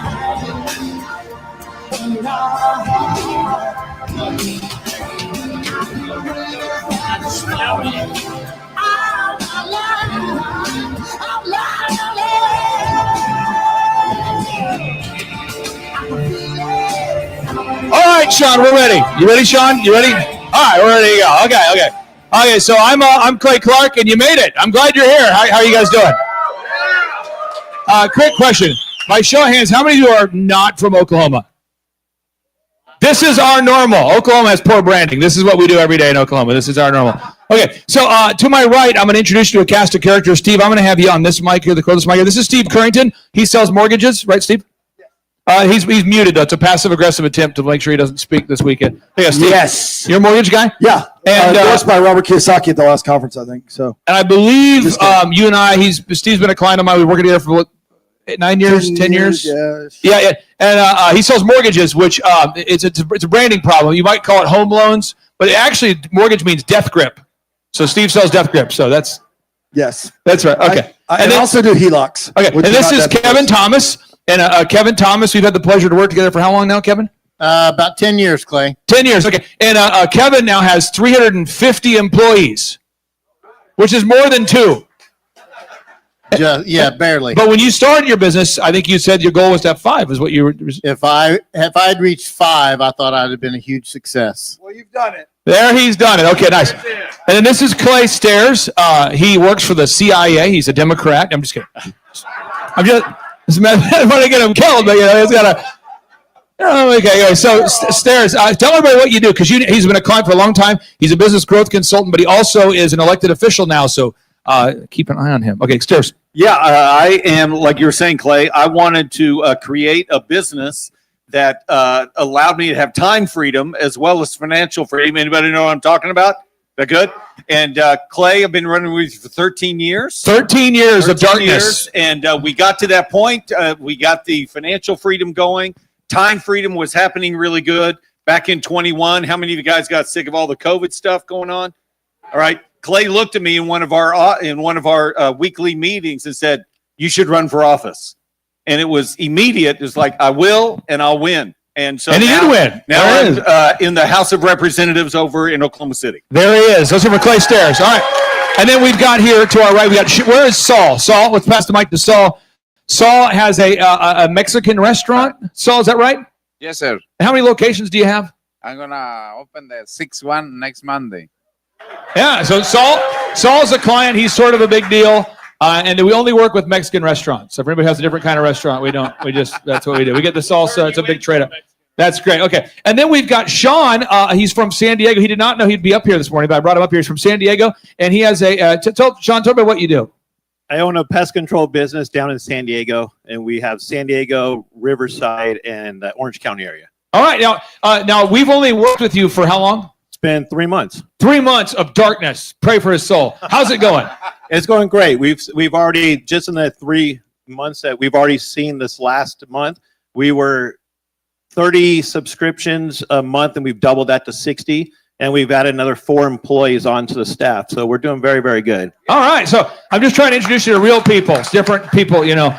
All right, Sean, we're ready. You ready, Sean? You ready? All right, we're ready to go. Okay. So I'm Clay Clark, and you made it. I'm glad you're here. How are you guys doing? Quick question. By show of hands, how many of you are not from Oklahoma? This is our normal. Oklahoma has poor branding. This is what we do every day in Oklahoma. This is our normal. Okay, so to my right, I'm going to introduce you to a cast of characters. Steve, I'm going to have you on this mic here, the closest mic here. This is Steve Currington. He sells mortgages, right, Steve? He's muted, though. It's a passive-aggressive attempt to make sure he doesn't speak this weekend. Yeah, Steve, yes. You're a mortgage guy? Yeah. And endorsed by Robert Kiyosaki at the last conference, I think. So. And I believe you and I, Steve's been a client of mine. We've been working together for 9 years, 10 years? Yeah. And he sells mortgages, which it's a branding problem. You might call it home loans, but actually mortgage means death grip. So Steve sells death grip. So that's right. Okay. I also do HELOCs. Okay. And this is Kevin Thomas. And Kevin Thomas, we've had the pleasure to work together for how long now, Kevin? About 10 years, Clay. 10 years. Okay. And Kevin now has 350 employees, which is more than 2. Yeah, barely. But when you started your business, I think you said your goal was to have 5. Is what you were? If I'd reached 5, I thought I'd have been a huge success. Well, you've done it. There, he's done it. Okay, nice. And then this is Clay Stairs. He works for the CIA. He's a Democrat. I'm just kidding. I want to get him killed, but he's got a. Oh, okay. So Stairs, tell everybody what you do, because he's been a client for a long time. He's a business growth consultant, but he also is an elected official now. So keep an eye on him. Okay, Stairs. Yeah, I am, like you were saying, Clay, I wanted to create a business that allowed me to have time freedom as well as financial freedom. Anybody know what I'm talking about? That good? And Clay, I've been running with you for 13 years. 13 years of darkness. And we got to that point. We got the financial freedom going. Time freedom was happening really good back in 21. How many of you guys got sick of all the COVID stuff going on? All right. Clay looked at me in one of our weekly meetings and said, "You should run for office." And it was immediate. It was like, "I will, and I'll win." And so he did win. Now I'm in the House of Representatives over in Oklahoma City. There he is. Those are for Clay Stairs. All right. And then we've got here to our right, where is Saul? Saul, let's pass the mic to Saul. Saul has a Mexican restaurant. Saul, is that right? Yes, sir. How many locations do you have? I'm going to open the 6th one next Monday. Yeah, so Saul's a client. He's sort of a big deal. And we only work with Mexican restaurants. So if anybody has a different kind of restaurant, we don't. That's what we do. We get the salsa. It's a big trade-up. That's great. Okay. And then we've got Sean. He's from San Diego. He did not know he'd be up here this morning, but I brought him up here. He's from San Diego. And he has Sean, tell me what you do. I own a pest control business down in San Diego, and we have San Diego, Riverside, and the Orange County area. All right. Now we've only worked with you for how long? It's been 3 months. 3 months of darkness. Pray for his soul. How's it going? It's going great. We've already, just in the 3 months that we've already seen this last month, we were 30 subscriptions a month, and we've doubled that to 60. And we've added another 4 employees onto the staff. So we're doing very, very good. All right. So I'm just trying to introduce you to real people. It's different people, you know.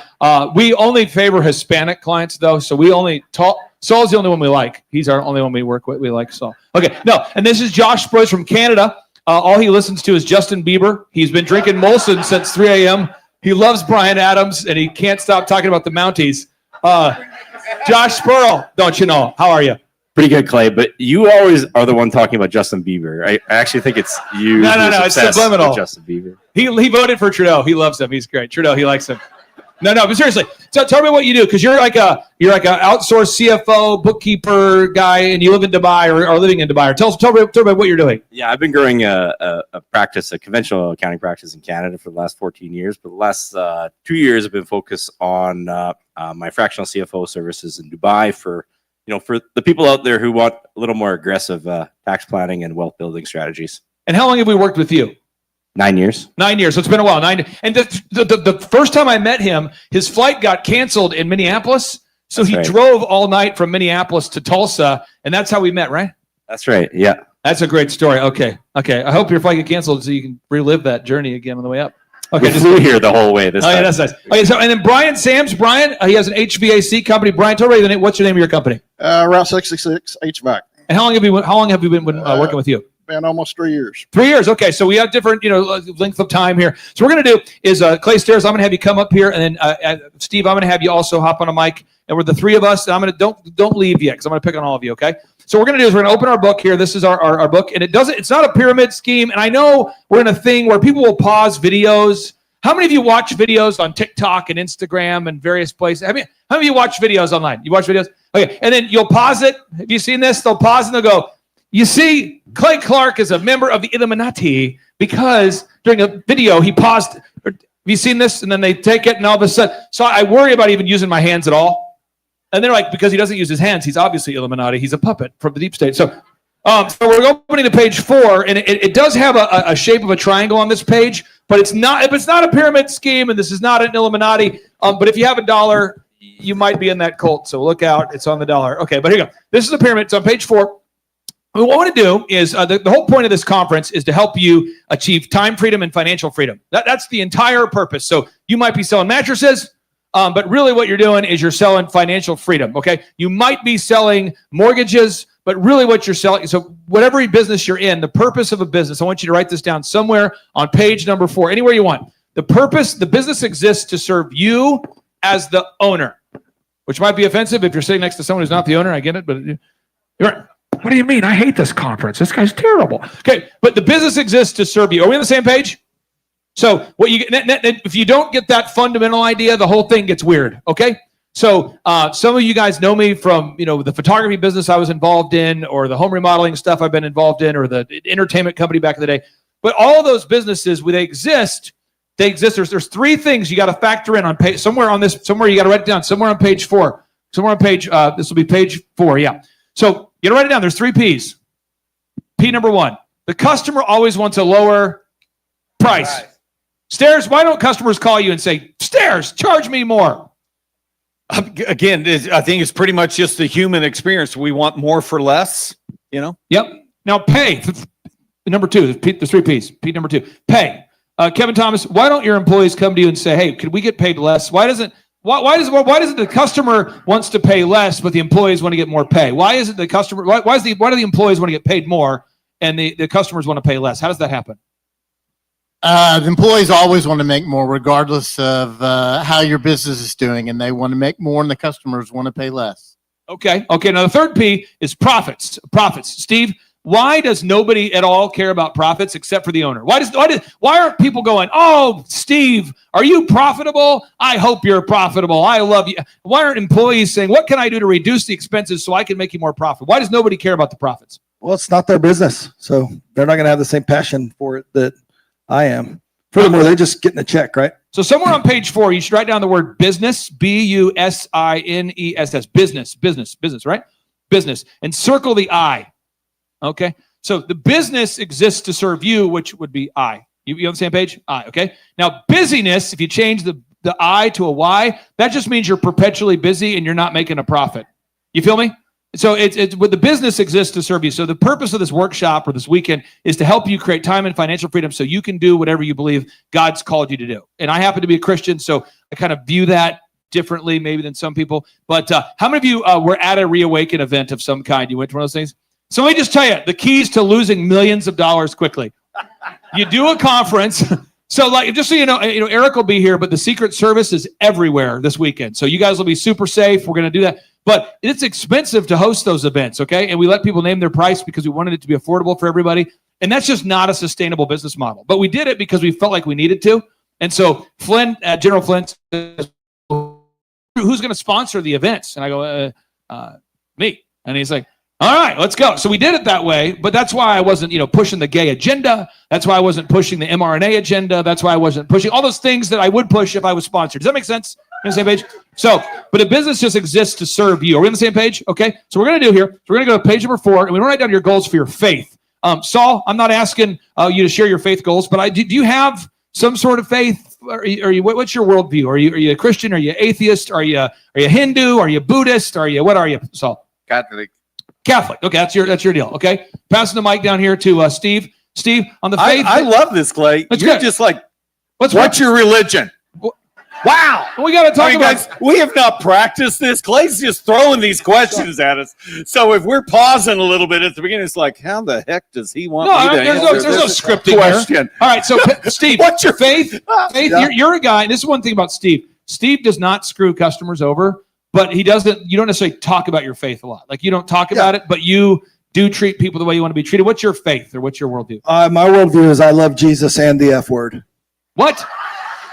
We only favor Hispanic clients, though. So we only talk. Saul's the only one we like. He's our only one we work with. We like Saul. Okay. No. And this is Josh Sprouse from Canada. All he listens to is Justin Bieber. He's been drinking Molson since 3 a.m. He loves Bryan Adams, and he can't stop talking about the Mounties. Josh Sprouse, don't you know? How are you? Pretty good, Clay, but you always are the one talking about Justin Bieber. I actually think it's you. No, it's subliminal. With Justin Bieber. He voted for Trudeau. He loves him. He's great. Trudeau, he likes him. No, but seriously. So tell me what you do, because you're like a outsourced CFO, bookkeeper guy, and you live in Dubai or living in Dubai. Or tell me what you're doing. Yeah, I've been growing a conventional accounting practice in Canada for the last 14 years, but the last 2 years have been focused on my fractional CFO services in Dubai for the people out there who want a little more aggressive tax planning and wealth building strategies. And how long have we worked with you? 9 years. 9 years. So it's been a while. And the first time I met him, his flight got canceled in Minneapolis. So he drove all night from Minneapolis to Tulsa, and that's how we met, right? That's right. Yeah. That's a great story. Okay. I hope your flight get canceled so you can relive that journey again on the way up. Okay, we flew here the whole way this time. Yeah, that's nice. Okay, so and then Brian Sams, he has an HVAC company. Brian, tell me what's your name of your company? Route 66 HVAC. And how long have you been working with you? Been almost 3 years. 3 years. Okay, so we have different length of time here. So we're going to do is Clay Stairs. I'm going to have you come up here, and then Steve, I'm going to have you also hop on a mic, and we're the three of us. And I'm going to don't leave yet because I'm going to pick on all of you. Okay. So what we're going to do is we're going to open our book here. This is our book, and it's not a pyramid scheme. And I know we're in a thing where people will pause videos. How many of you watch videos on TikTok and Instagram and various places? How many of you watch videos online? You watch videos? Okay. And then you'll pause it. Have you seen this? They'll pause and they'll go, you see, Clay Clark is a member of the Illuminati because during a video he paused. Have you seen this? And then they take it and all of a sudden. So I worry about even using my hands at all. And they're like, because he doesn't use his hands, he's obviously Illuminati. He's a puppet from the deep state. So we're opening to page 4, and it does have a shape of a triangle on this page, but it's not a pyramid scheme, and this is not an Illuminati. But if you have $1, you might be in that cult. So look out. It's on the dollar. Okay, but here you go. This is a pyramid. It's on page 4. What I want to do is the whole point of this conference is to help you achieve time freedom and financial freedom. That's the entire purpose. So you might be selling mattresses, but really what you're doing is you're selling financial freedom, okay? You might be selling mortgages, but really what you're selling, so whatever business you're in, the purpose of a business, I want you to write this down somewhere on page number 4, anywhere you want. The business exists to serve you as the owner, which might be offensive if you're sitting next to someone who's not the owner. I get it, but you're right. What do you mean? I hate this conference. This guy's terrible. Okay, but the business exists to serve you. Are we on the same page? So what you if you don't get that fundamental idea, the whole thing gets weird. Okay. So some of you guys know me from the photography business I was involved in, or the home remodeling stuff I've been involved in, or the entertainment company back in the day. But all those businesses, they exist. There's 3 things you got to factor in on page somewhere you got to write it down somewhere on page 4. Somewhere on page this will be page 4. Yeah. So you got to write it down. There's 3 P's. P number 1. The customer always wants a lower price. Right. Stairs, why don't customers call you and say, Stairs, charge me more? Again, I think it's pretty much just the human experience. We want more for less, Yep. Now pay. Number 2, there's 3 P's. P number 2, pay. Kevin Thomas, why don't your employees come to you and say, hey, could we get paid less? Why does the customer wants to pay less, but the employees want to get more pay? Why is it the customer? Why do the employees want to get paid more and the customers want to pay less? How does that happen? The employees always want to make more, regardless of how your business is doing, and they want to make more, and the customers want to pay less. Okay. Now the 3rd P is profits. Steve, why does nobody at all care about profits except for the owner? Why aren't people going, oh, Steve, are you profitable? I hope you're profitable. I love you. Why aren't employees saying, what can I do to reduce the expenses so I can make you more profitable? Why does nobody care about the profits? Well, it's not their business, so they're not going to have the same passion for it that I am. Furthermore, they're just getting a check, right? So somewhere on page 4, you should write down the word business, business, business, right? Business, and circle the I. Okay, so the business exists to serve you, which would be I. You on the same page? I. Okay. Now busyness, if you change the I to a Y, that just means you're perpetually busy and you're not making a profit. You feel me? So it's what the business exists to serve you. So the purpose of this workshop or this weekend is to help you create time and financial freedom so you can do whatever you believe God's called you to do. And I happen to be a Christian, so I kind of view that differently maybe than some people. But how many of you were at a Reawaken event of some kind? You went to one of those things? So let me just tell you, the keys to losing millions of dollars quickly. You do a conference. So like, just so you know, Eric will be here, but the Secret Service is everywhere this weekend. So you guys will be super safe. We're going to do that. But it's expensive to host those events, okay? And we let people name their price because we wanted it to be affordable for everybody. And that's just not a sustainable business model. But we did it because we felt like we needed to. And so Flynn, General Flynn says, who's going to sponsor the events? And I go, me. And he's like, all right, let's go. So we did it that way, but that's why I wasn't, pushing the gay agenda. That's why I wasn't pushing the mRNA agenda. That's why I wasn't pushing all those things that I would push if I was sponsored. Does that make sense? We're on the same page? So, but a business just exists to serve you. Are we on the same page? Okay. So we're going to do here. So we're going to go to page number 4, and we write down your goals for your faith. Saul, I'm not asking you to share your faith goals, but do you have some sort of faith? Are you what's your worldview? Are you a Christian? Are you atheist? Are you Hindu? Are you Buddhist? What are you, Saul? Catholic. Okay, that's your deal. Okay, passing the mic down here to Steve. Steve, on the faith. I love this, Clay. You're just like, what's your religion? Wow. We got to talk about. Guys, we have not practiced this. Clay's just throwing these questions at us. So if we're pausing a little bit at the beginning, it's like, how the heck does he want me to answer there's no scripting question? Here. All right, so Steve, what's your faith? Faith, yeah. You're a guy. And this is one thing about Steve. Steve does not screw customers over. But you don't necessarily talk about your faith a lot. Like you don't talk about it, but you do treat people the way you want to be treated. What's your faith or what's your worldview? My worldview is I love Jesus and the F word. What?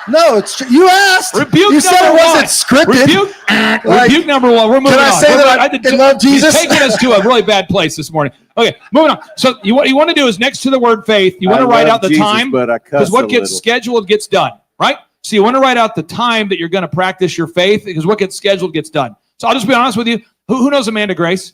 No, it's true. You asked. Rebuke you said it wasn't scripted. Rebuke number 1. We're moving on. Can I say that I love Jesus? He's taking us to a really bad place this morning. Okay, moving on. So what you want to do is next to the word faith, you want to write out the time because what gets scheduled gets done, right? So you want to write out the time that you're going to practice your faith because what gets scheduled gets done. So I'll just be honest with you. Who knows Amanda Grace?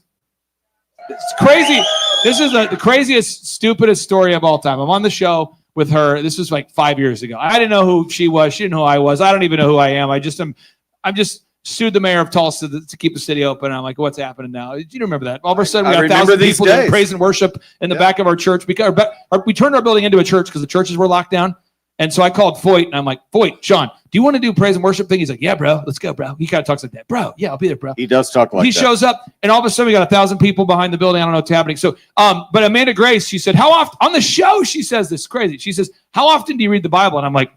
It's crazy. This is the craziest, stupidest story of all time. I'm on the show with her. This was like 5 years ago. I didn't know who she was. She didn't know who I was. I don't even know who I am. I'm just sued the mayor of Tulsa to keep the city open. And I'm like, what's happening now? Do you remember that? All of a sudden, we got 1,000 people doing praise and worship in the back of our church because we turned our building into a church because the churches were locked down. And so I called Foyt, and I'm like, Foyt, Sean, do you want to do praise and worship thing? He's like, yeah, bro, let's go, bro. He kind of talks like that. Bro, yeah, I'll be there, bro. He does talk like that. He shows up, and all of a sudden, we got 1,000 people behind the building. I don't know what's happening. So, but Amanda Grace, she said, how often, on the show, she says this, crazy. She says, how often do you read the Bible? And I'm like,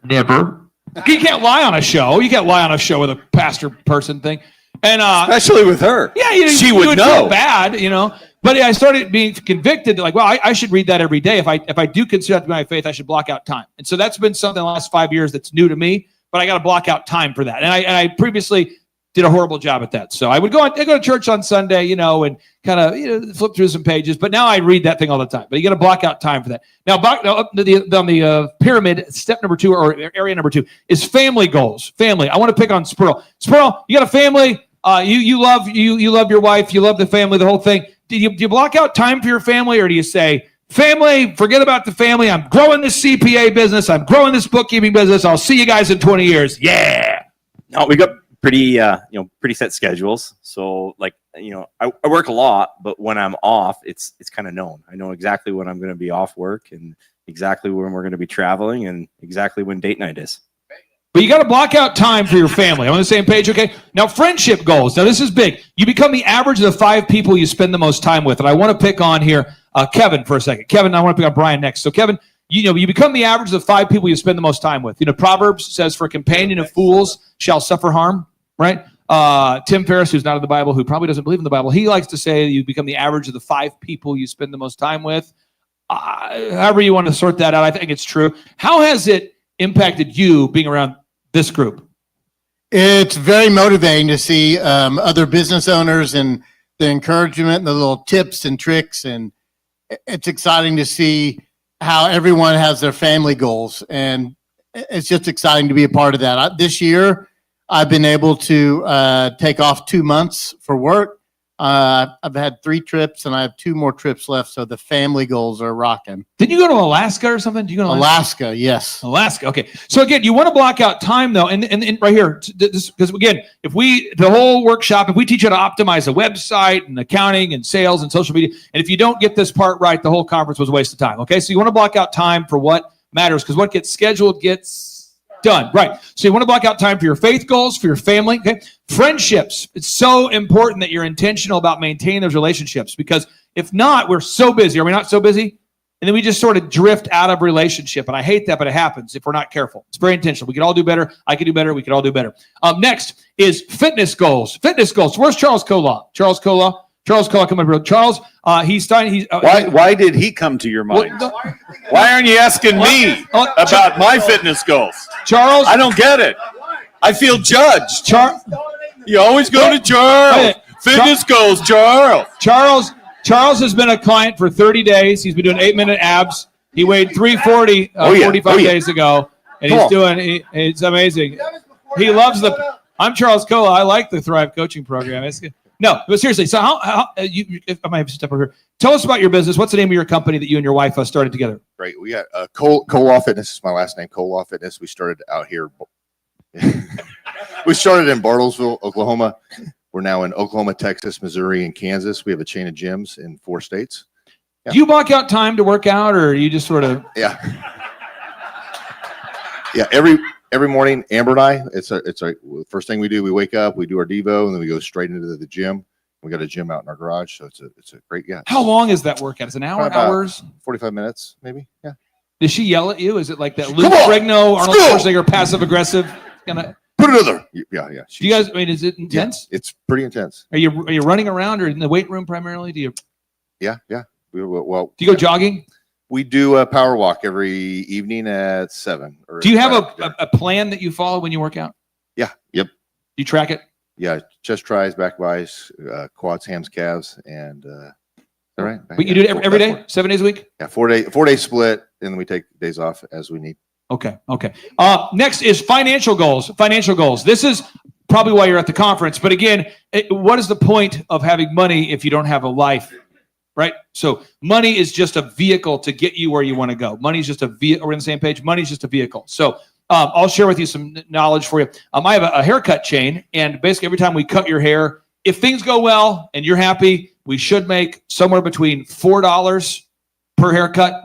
never. You can't lie on a show. You can't lie on a show with a pastor person thing. And especially with her. Yeah, she would know. Feel bad, But I started being convicted that, like, well, I should read that every day. If I do consider that to be my faith, I should block out time. And so that's been something the last 5 years that's new to me. But I got to block out time for that. And I previously did a horrible job at that. So I go to church on Sunday, and kind of flip through some pages. But now I read that thing all the time. But you got to block out time for that. Now, up on the pyramid, step number 2 or area number 2 is family goals. Family. I want to pick on Sperl. Sperl, you got a family. You love your wife. You love the family. The whole thing. Do you block out time for your family, or do you say, family, forget about the family. I'm growing this CPA business. I'm growing this bookkeeping business. I'll see you guys in 20 years. Yeah. No, we got pretty set schedules. So like, I work a lot, but when I'm off, it's kind of known. I know exactly when I'm going to be off work and exactly when we're going to be traveling and exactly when date night is. But you got to block out time for your family. I'm on the same page, okay? Now, friendship goals. Now, this is big. You become the average of the 5 people you spend the most time with. And I want to pick on here Kevin for a second. Kevin, I want to pick on Brian next. So, Kevin, you become the average of the 5 people you spend the most time with. Proverbs says, for a companion of fools shall suffer harm, right? Tim Ferriss, who's not in the Bible, who probably doesn't believe in the Bible, he likes to say you become the average of the 5 people you spend the most time with. However you want to sort that out, I think it's true. How has it impacted you being around this group? It's very motivating to see other business owners and the encouragement and the little tips and tricks. And it's exciting to see how everyone has their family goals. And it's just exciting to be a part of that. This year, I've been able to take off 2 months for work. I've had 3 trips and I have 2 more trips left. So the family goals are rocking. Did you go to Alaska or something? Did you go to Alaska? Yes. Alaska. Okay. So again, you want to block out time though. And right here, because again, the whole workshop, if we teach you how to optimize a website and accounting and sales and social media, and if you don't get this part right, the whole conference was a waste of time. Okay. So you want to block out time for what matters, because what gets scheduled gets done. Right. So you want to block out time for your faith goals, for your family. Okay. Friendships. It's so important that you're intentional about maintaining those relationships, because if not, we're so busy. Are we not so busy? And then we just sort of drift out of relationship. And I hate that, but it happens if we're not careful. It's very intentional. We can all do better. I can do better. We can all do better. Next is fitness goals. Fitness goals. Where's Charles Kola? Charles Kola, come over here. Charles, why did he come to your mind? Why aren't you asking me about my fitness goals? Charles, I don't get it. I feel judged. You always go to Charles. Fitness goals, Charles. Charles has been a client for 30 days. He's been doing 8-minute abs. He weighed 340 45 days ago, and it's amazing. He loves I'm Charles Kola. I like the Thrive coaching program. No, but seriously, so if I might have to step over here. Tell us about your business. What's the name of your company that you and your wife started together? Great. We got Kola Fitness is my last name, Kola Fitness. We started out here. We started in Bartlesville, Oklahoma. We're now in Oklahoma, Texas, Missouri, and Kansas. We have a chain of gyms in 4 states. Yeah. Do you block out time to work out, or you just sort of? Yeah. Yeah. Every morning, Amber and I, it's our first thing we do. We wake up, we do our Devo, and then we go straight into the gym. We got a gym out in our garage, so it's a great, yeah. How long is that workout? Is it an hour, hours? 45 minutes, maybe. Yeah. Does she yell at you? Is it like that Lou Ferrigno, Arnold Schwarzenegger, passive aggressive? Put another. Yeah. Do you guys? I mean, is it intense? Yeah, it's pretty intense. Are you running around or in the weight room primarily? Do you? Yeah. Do you go jogging? We do a power walk every evening at 7. Do you have a plan that you follow when you work out? Yeah. Yep. Do you track it? Yeah. Chest tries, back buys, quads, hams, calves, and all right. But you do it every day, 7 days a week? Yeah. 4-day split, and then we take days off as we need. Okay. Next is financial goals. Financial goals. This is probably why you're at the conference. But again, what is the point of having money if you don't have a life? Right? So money is just a vehicle to get you where you want to go. Money is just a vehicle. We're on the same page. Money is just a vehicle. So I'll share with you some knowledge for you. I have a haircut chain, and basically every time we cut your hair, if things go well and you're happy, we should make somewhere between $4 per haircut,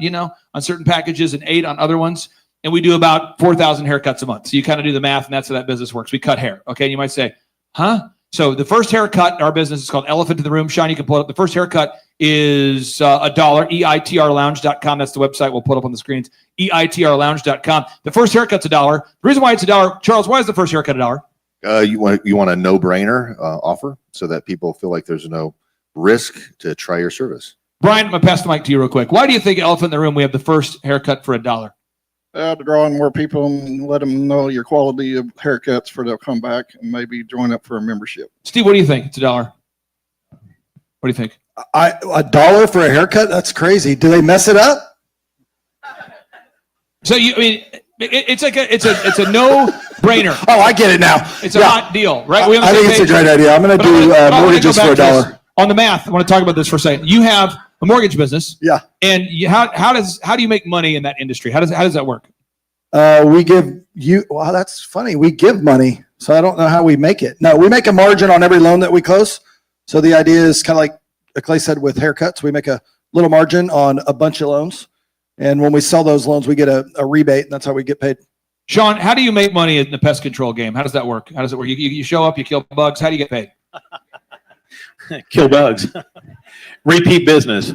on certain packages, and $8 on other ones. And we do about 4,000 haircuts a month. So you kind of do the math, and that's how that business works. We cut hair. Okay. And you might say, huh? So the first haircut in our business is called Elephant in the Room. Sean, you can pull it up. The first haircut is $1, eitrlounge.com. That's the website. We'll put up on the screens, eitrlounge.com. The first haircut's $1. The reason why it's $1, Charles, why is the first haircut $1? You want a no-brainer offer so that people feel like there's no risk to try your service. Brian, I'm going to pass the mic to you real quick. Why do you think Elephant in the Room, we have the first haircut for $1? To draw in more people and let them know your quality of haircuts for they'll come back and maybe join up for a membership. Steve, what do you think? It's $1. What do you think? $1 for a haircut? That's crazy. Do they mess it up? So it's a no-brainer. Oh, I get it now. It's a hot deal, right? I think it's a great idea. I'm going to do mortgages for $1. On the math, I want to talk about this for a second. You have a mortgage business. Yeah. And how do you make money in that industry? How does that work? We give you. Wow, that's funny. We give money, so I don't know how we make it. No, we make a margin on every loan that we close. So the idea is kind of like Clay said with haircuts. We make a little margin on a bunch of loans, and when we sell those loans, we get a rebate, and that's how we get paid. Sean, how do you make money in the pest control game? How does that work? How does it work? You show up, you kill bugs. How do you get paid? Kill bugs. Repeat business.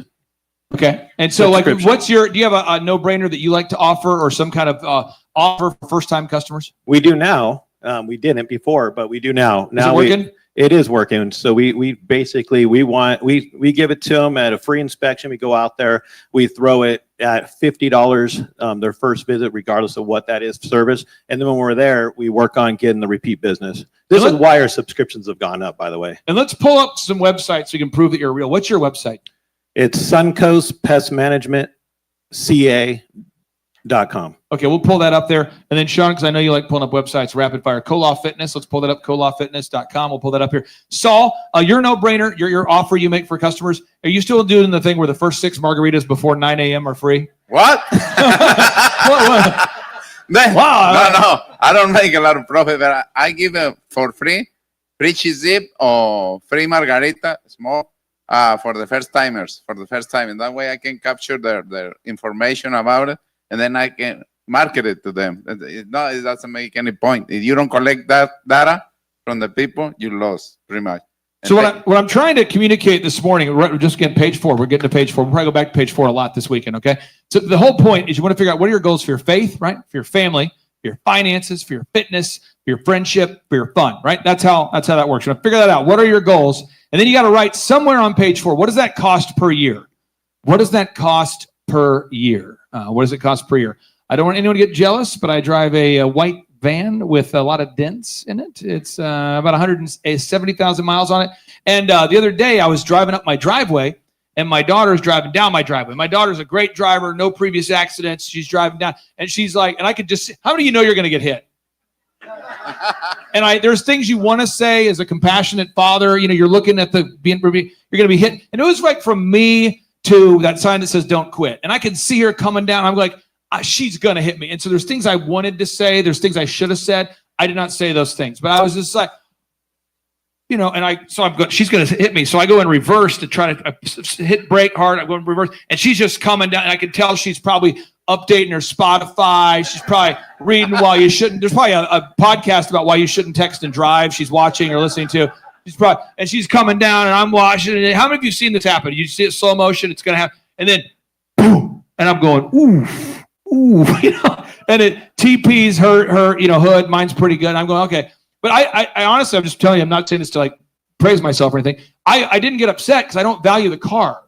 Okay. And so do you have a no-brainer that you like to offer, or some kind of offer for first-time customers? We do now. We didn't before, but we do now. Now is it working? It is working. So we basically we give it to them at a free inspection. We go out there, we throw it at $50 their first visit, regardless of what that is service. And then when we're there, we work on getting the repeat business. This is why our subscriptions have gone up, by the way. And let's pull up some websites so you can prove that you're real. What's your website? It's Suncoast Pest Management CA. .com. Okay, we'll pull that up there. And then Sean, because I know you like pulling up websites, rapid fire. Koloff Fitness, let's pull that up, koloffitness.com. We'll pull that up here. Saul, your no-brainer, your offer you make for customers, are you still doing the thing where the first 6 margaritas before 9 a.m. are free? What? What? Wow. No, I don't make a lot of profit, but I give for free cheese dip or free margarita, small, for the first timers, for the first time. And that way I can capture their information about it, and then I can market it to them. It doesn't make any point. If you don't collect that data from the people, you lost pretty much. So what I'm trying to communicate this morning, we're just getting page 4. We're getting to page 4. We'll probably go back to page 4 a lot this weekend, okay? So the whole point is you want to figure out what are your goals for your faith, right? For your family, for your finances, for your fitness, for your friendship, for your fun, right? That's how that works. You want to figure that out. What are your goals? And then you got to write somewhere on page 4, what does that cost per year? What does that cost per year? What does it cost per year? I don't want anyone to get jealous, but I drive a white van with a lot of dents in it. It's about 170,000 miles on it. And the other day I was driving up my driveway and my daughter's driving down my driveway. My daughter's a great driver, no previous accidents. She's driving down and she's like, and I could just, how many of you know you're going to get hit? And there's things you want to say as a compassionate father. You know, you're looking at you're going to be hit. And it was like from me to that sign that says don't quit. And I could see her coming down. I'm like, she's going to hit me. And so there's things I wanted to say. There's things I should have said. I did not say those things, but I was just like, you know, and she's going to hit me. So I go in reverse to try to hit brake hard. I go in reverse and she's just coming down. And I can tell she's probably updating her Spotify. She's probably reading while you shouldn't. There's probably a podcast about why you shouldn't text and drive. She's watching or listening to. She's coming down and I'm watching it. How many of you seen this happen? You see it slow motion. It's going to happen. And then boom, and I'm going, ooh, you know, and it TP's her, you know, hood. Mine's pretty good. I'm going, okay. But I honestly, I'm just telling you, I'm not saying this to like praise myself or anything. I didn't get upset because I don't value the car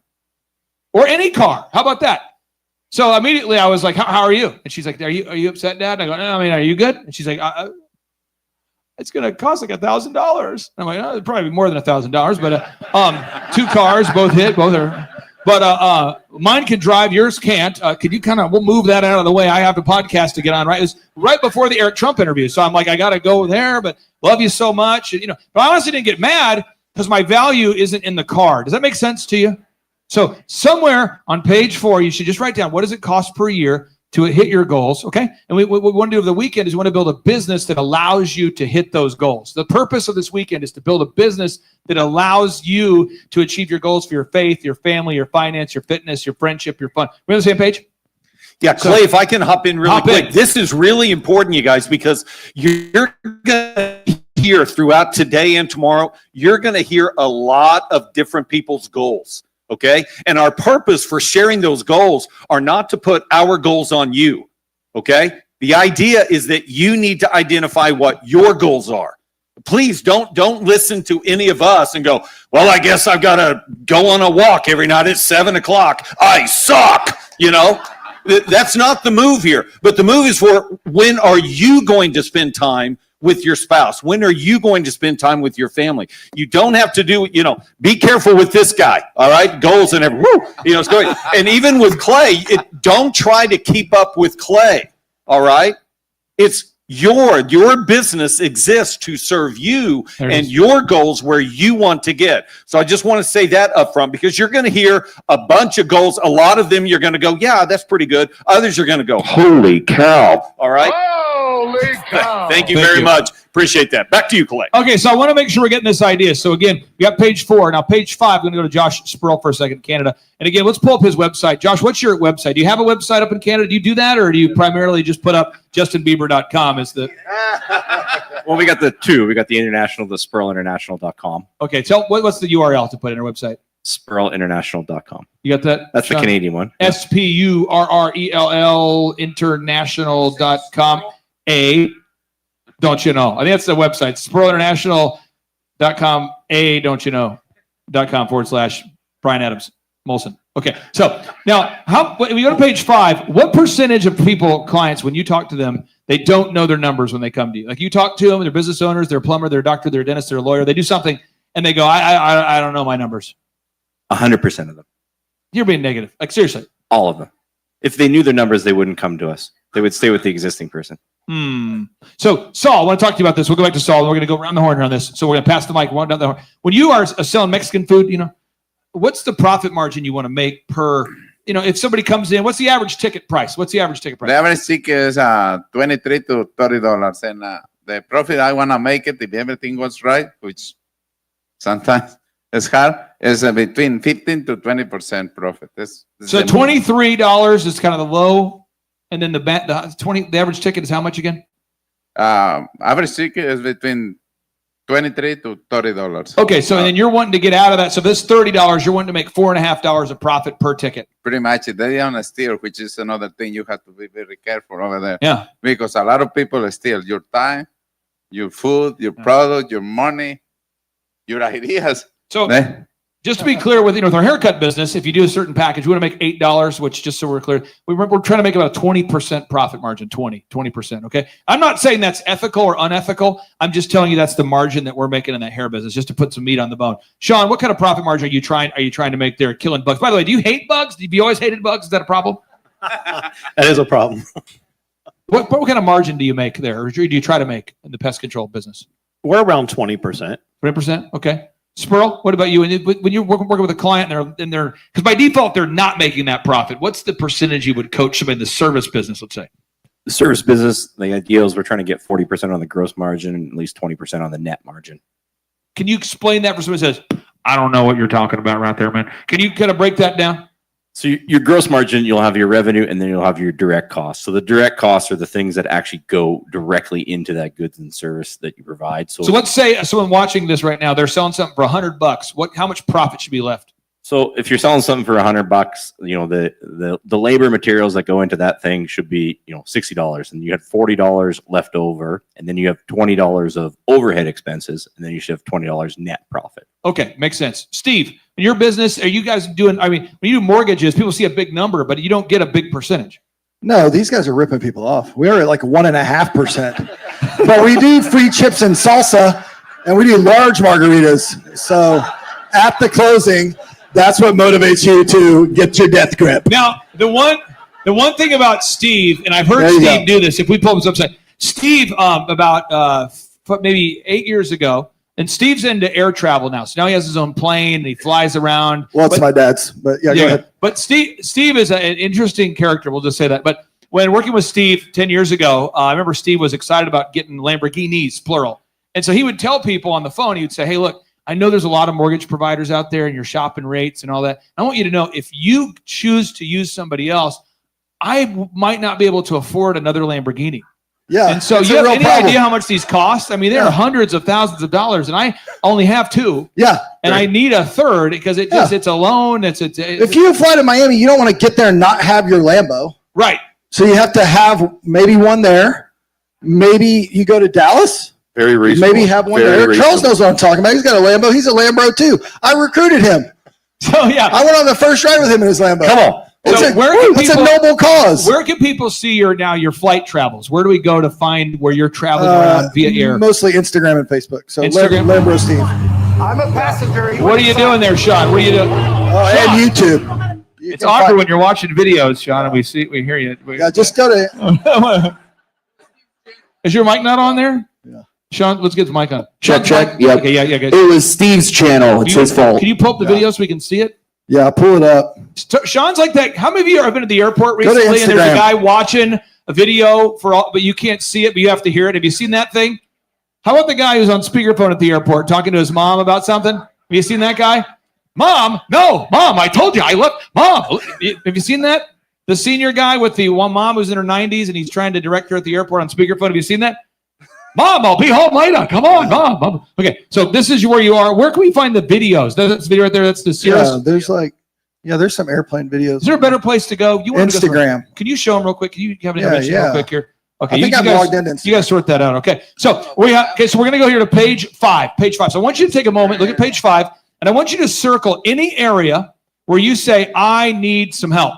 or any car. How about that? So immediately I was like, how are you? And she's like, are you upset, Dad? And I go, no, I mean, are you good? And she's like, it's going to cost like $1,000. I'm like, oh, it'd probably be more than $1,000, but 2 cars, both hit, both are. But mine can drive, yours can't. Could you we'll move that out of the way. I have a podcast to get on, right? It was right before the Eric Trump interview. So I'm like, I got to go there, but love you so much. And, you know, but I honestly didn't get mad because my value isn't in the car. Does that make sense to you? So somewhere on page 4, you should just write down, what does it cost per year to hit your goals, okay? And what we want to do over the weekend is we want to build a business that allows you to hit those goals. The purpose of this weekend is to build a business that allows you to achieve your goals for your faith, your family, your finance, your fitness, your friendship, your fun. We're on the same page? Yeah, Clay, if I can hop in really quick. This is really important, you guys, because you're going to hear throughout today and tomorrow, you're going to hear a lot of different people's goals. Okay. And our purpose for sharing those goals are not to put our goals on you. Okay. The idea is that you need to identify what your goals are. Please don't listen to any of us and go, well, I guess I've got to go on a walk every night at 7:00. I suck. You know, that's not the move here. But the move is for when are you going to spend time with your spouse? When are you going to spend time with your family? You don't have to do, you know, be careful with this guy, all right? Goals and everything. You know, it's going. And even with Clay, don't try to keep up with Clay, all right? It's your business exists to serve you and your goals where you want to get. So I just want to say that up front because you're going to hear a bunch of goals. A lot of them you're going to go, yeah, that's pretty good. Others are going to go, holy cow, all right? Holy cow. Thank you very much. Appreciate that. Back to you, Clay. Okay, so I want to make sure we're getting this idea. So again, we got page 4. Now page 5, I'm going to go to Josh Sproul for a second, Canada. And again, let's pull up his website. Josh, what's your website? Do you have a website up in Canada? Do you do that, or do you primarily just put up justinbieber.com as the... Well, we got the 2. We got the international, the spurlinternational.com. Okay, what's the URL to put in our website? spurlinternational.com. You got that? That's the Canadian one. SPURRELL international.com. Don't you know? I think that's the website. spurlinternational.com. Don't you know.com/ Brian Adams Molson. Okay, so now when you go to page 5, what percentage of clients, when you talk to them, they don't know their numbers when they come to you? Like you talk to them, they're business owners, they're a plumber, they're a doctor, they're a dentist, they're a lawyer, they do something, and they go, I don't know my numbers. 100% of them. You're being negative. Like seriously. All of them. If they knew their numbers, they wouldn't come to us. They would stay with the existing person. So Saul, I want to talk to you about this. We'll go back to Saul. And we're going to go around the horn here on this. So we're going to pass the mic one down the horn. When you are selling Mexican food, what's the profit margin you want to make per? If somebody comes in, what's the average ticket price? The average ticket is $23 to $30, and the profit I want to make it if everything goes right, which sometimes it's hard, is between 15 to 20% profit. So $23 is kind of the low, and then the average ticket is how much again? Average ticket is between $23 to $30. Okay, so then you're wanting to get out of that. So this $30, you're wanting to make $4.50 of profit per ticket. Pretty much. They don't steal, which is another thing you have to be very careful over there. Yeah. Because a lot of people steal your time, your food, your product, your money, your ideas. So just to be clear with our haircut business, if you do a certain package, we want to make $8, which, just so we're clear, we're trying to make about a 20% profit margin, 20%. Okay. I'm not saying that's ethical or unethical. I'm just telling you that's the margin that we're making in that hair business, just to put some meat on the bone. Sean, what kind of profit margin are you trying to make there killing bugs? By the way, do you hate bugs? Have you always hated bugs? Is that a problem? That is a problem. What kind of margin do you make there, or do you try to make in the pest control business? We're around 20%. 20%. Okay. Sperl, what about you? When you're working with a client and they're because by default they're not making that profit, what's the percentage you would coach somebody in the service business, let's say? The service business, the idea is we're trying to get 40% on the gross margin and at least 20% on the net margin. Can you explain that for somebody who says, I don't know what you're talking about right there, man? Can you kind of break that down? So your gross margin, you'll have your revenue and then you'll have your direct costs. So the direct costs are the things that actually go directly into that goods and service that you provide. So let's say someone watching this right now, they're selling something for $100. How much profit should be left? So if you're selling something for $100, the labor materials that go into that thing should be, $60, and you have $40 left over, and then you have $20 of overhead expenses, and then you should have $20 net profit. Okay, makes sense. Steve, in your business, are you guys doing? I mean, when you do mortgages, people see a big number, but you don't get a big percentage. No, these guys are ripping people off. We are at like 1.5%, but we do free chips and salsa, and we do large margaritas. So at the closing, that's what motivates you to get your death grip. Now, the one thing about Steve, and I've heard Steve do this, if we pull this upside, Steve, about maybe 8 years ago, and Steve's into air travel now. So now he has his own plane and he flies around. Well, it's my dad's, but yeah, go ahead. But Steve is an interesting character. We'll just say that. But when working with Steve 10 years ago, I remember Steve was excited about getting Lamborghinis, plural. And so he would tell people on the phone, he would say, hey, look, I know there's a lot of mortgage providers out there and you're shopping rates and all that. I want you to know if you choose to use somebody else, I might not be able to afford another Lamborghini. Yeah. And so you have any idea how much these cost? I mean, they're hundreds of thousands of dollars, and I only have two. Yeah. And I need a third because it's a loan. If you fly to Miami, you don't want to get there and not have your Lambo. Right. So you have to have maybe one there. Maybe you go to Dallas. Very reasonable. Maybe have one there. Reasonable. Charles knows what I'm talking about. He's got a Lambo. He's a Lambro too. I recruited him. So yeah, I went on the first ride with him in his Lambo. Come on. It's a noble cause. Where can people see your flight travels? Where do we go to find where you're traveling around via air? Mostly Instagram and Facebook. So Instagram? Lambro Steve. I'm a passenger. What are you doing there, Sean? What are you doing? And YouTube. It's awkward when you're watching videos, Sean, and we hear you. Yeah, just go to. Is your mic not on there? Yeah. Sean, let's get the mic on. Check. Yep. Okay, yeah, good. It was Steve's channel. It's his fault. Can you pull up the video so we can see it? Yeah, pull it up. Sean's like that. How many of you have been at the airport recently and there's a guy watching a video but you can't see it, but you have to hear it? Have you seen that thing? How about the guy who's on speakerphone at the airport talking to his mom about something? Have you seen that guy? Mom, no, Mom, I told you I love Mom. Have you seen that? The senior guy with the one mom who's in her 90s and he's trying to direct her at the airport on speakerphone. Have you seen that? Mom, I'll be home later. Come on, Mom. Okay, so this is where you are. Where can we find the videos? That's the video right there. That's the series. Yeah, there's some airplane videos. Is there a better place to go? Instagram. Can you show them real quick? Can you have an image real quick here? Okay, I think I'm logged into Instagram. You guys sort that out. Okay, so we're going to go here to page 5. Page 5. So I want you to take a moment, look at page 5, and I want you to circle any area where you say, I need some help.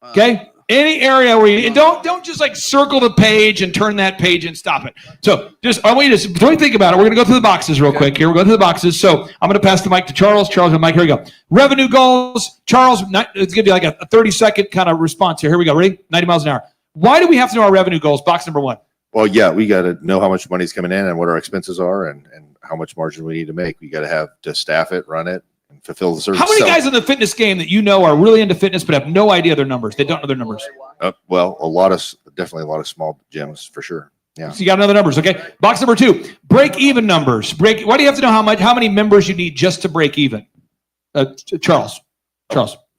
Okay? Any area where you, and don't just like circle the page and turn that page and stop it. So just, I want you to, don't think about it. We're going to go through the boxes real quick here. We'll go through the boxes. So I'm going to pass the mic to Charles. Charles and Mike, here we go. Revenue goals. Charles, it's going to be like a 30-second kind of response here. Here we go. Ready? 90 miles an hour. Why do we have to know our revenue goals? Box number one. Well, yeah, we got to know how much money's coming in and what our expenses are and how much margin we need to make. We got to have to staff it, run it, and fulfill the service. How many guys in the fitness game that you know are really into fitness but have no idea their numbers? They don't know their numbers. Well, definitely a lot of small gyms for sure. Yeah. So you got another numbers, okay? Box number two, break even numbers. Why do you have to know how many members you need just to break even? Charles.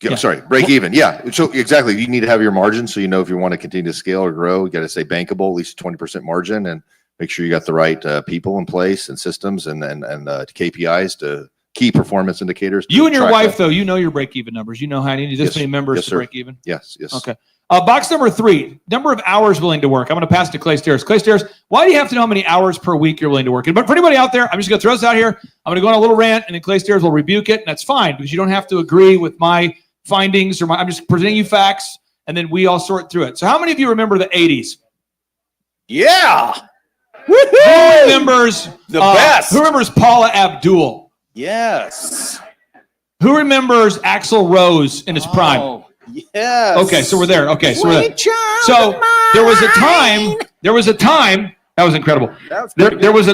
Yeah. Sorry, break even. Yeah. So exactly, you need to have your margin so you know if you want to continue to scale or grow. You got to stay bankable, at least 20% margin, and make sure you got the right people in place and systems and KPIs to key performance indicators. You and your wife, though, you know your break even numbers. You know how you need this many members to break even. Yes. Okay. Box number three, number of hours willing to work. I'm going to pass to Clay Stairs. Clay Stairs, why do you have to know how many hours per week you're willing to work? But for anybody out there, I'm just going to throw this out here. I'm going to go on a little rant, and then Clay Stairs will rebuke it, and that's fine because you don't have to agree with my findings I'm just presenting you facts, and then we all sort through it. So how many of you remember the 80s? Yeah. Who remembers the best? Who remembers Paula Abdul? Yes. Who remembers Axl Rose in his prime? Yes. Okay, so we're there. Okay, so we're there. So there was a time that was incredible. There was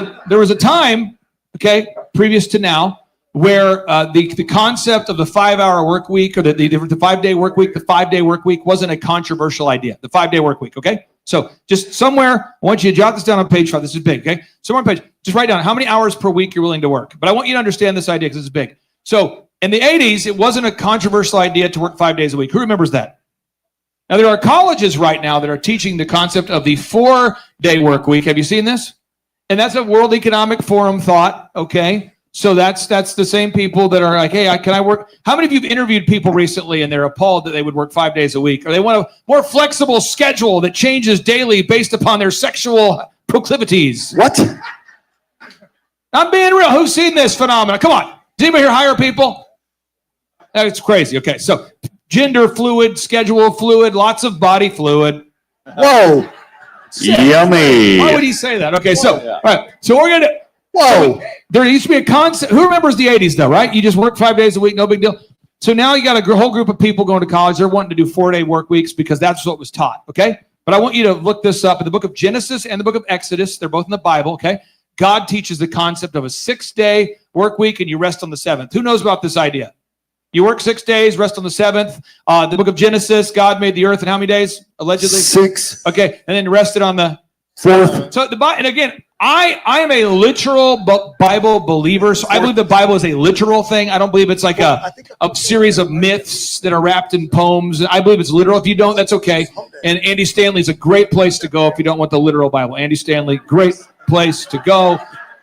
a time, okay, previous to now, where the concept of the 5-hour work week or the 5-day work week, the 5-day work week wasn't a controversial idea. The 5-day work week, okay? So just somewhere, I want you to jot this down on page 5. This is big, okay? Somewhere on page, just write down how many hours per week you're willing to work. But I want you to understand this idea because this is big. So in the 80s, it wasn't a controversial idea to work 5 days a week. Who remembers that? Now, there are colleges right now that are teaching the concept of the 4-day work week. Have you seen this? And that's a World Economic Forum thought, okay? So that's the same people that are like, hey, can I work? How many of you have interviewed people recently and they're appalled that they would work 5 days a week? Or they want a more flexible schedule that changes daily based upon their sexual proclivities? What? I'm being real. Who's seen this phenomenon? Come on. Does anybody here hire people? It's crazy. Okay, so gender fluid, schedule fluid, lots of body fluid. Whoa. Yummy. Why would he say that? Okay, so all right, so we're gonna. Whoa. So there used to be a concept. Who remembers the 80s though, right? You just work 5 days a week, no big deal. So now you got a whole group of people going to college. They're wanting to do 4-day work weeks because that's what was taught, okay? But I want you to look this up in the book of Genesis and the book of Exodus. They're both in the Bible, okay? God teaches the concept of a 6-day work week and you rest on the 7th. Who knows about this idea? You work 6 days, rest on the 7th. The book of Genesis, God made the earth in how many days? Allegedly? 6. Okay, and then rested on the 4th. So and again, I am a literal Bible believer. So I believe the Bible is a literal thing. I don't believe it's like a series of myths that are wrapped in poems. I believe it's literal. If you don't, that's okay. And Andy Stanley's a great place to go if you don't want the literal Bible. Andy Stanley, great place to go.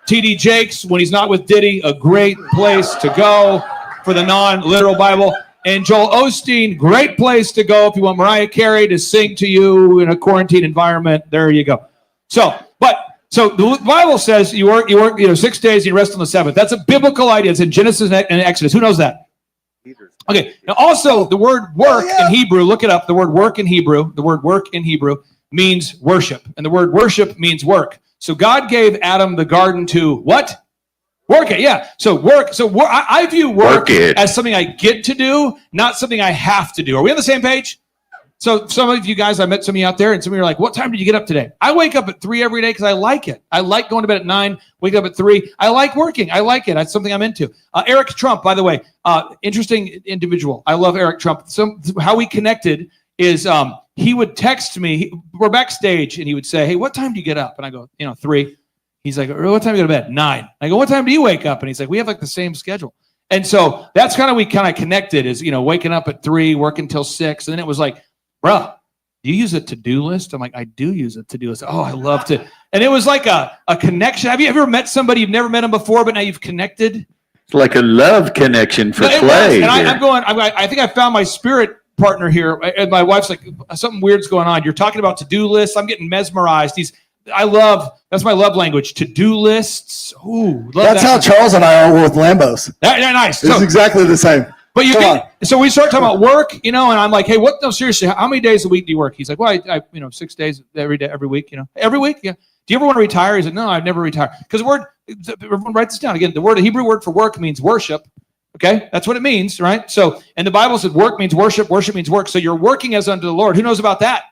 T.D. Jakes, when he's not with Diddy, a great place to go for the non-literal Bible. And Joel Osteen, great place to go if you want Mariah Carey to sing to you in a quarantine environment. There you go. So the Bible says you work 6 days and you rest on the 7th. That's a biblical idea. It's in Genesis and Exodus. Who knows that? Okay. Now also the word work in Hebrew, look it up. The word work in Hebrew means worship. And the word worship means work. So God gave Adam the garden to what? Work it, yeah. So work. I view work as something I get to do, not something I have to do. Are we on the same page? So some of you guys, I met some of you out there, and some of you are like, what time did you get up today? I wake up at 3 every day because I like it. I like going to bed at 9, wake up at 3. I like working. I like it. That's something I'm into. Eric Trump, by the way, interesting individual. I love Eric Trump. How we connected is he would text me. We're backstage, and he would say, hey, what time do you get up? And I go, 3. He's like, what time do you go to bed? 9. I go, what time do you wake up? And he's like, we have like the same schedule. And so that's we kind of connected is, waking up at 3, working till 6. And then it was like, bro, do you use a to-do list? I'm like, I do use a to-do list. Oh, I love to. And it was like a connection. Have you ever met somebody you've never met them before, but now you've connected? It's like a love connection for Clay. And I think I found my spirit partner here. And my wife's like, something weird's going on. You're talking about to-do lists. I'm getting mesmerized. That's my love language. To-do lists. Ooh, that's how Charles and I are with Lambos. Nice. It's exactly the same. But so we start talking about work, and I'm like, hey, no, seriously, how many days a week do you work? He's like, well, I 6 days every day, every week, every week. Yeah. Do you ever want to retire? He's like, no, I've never retired. Because everyone write this down again. The Hebrew word for work means worship. Okay. That's what it means, right? So, and the Bible said work means worship. Worship means work. So you're working as unto the Lord. Who knows about that?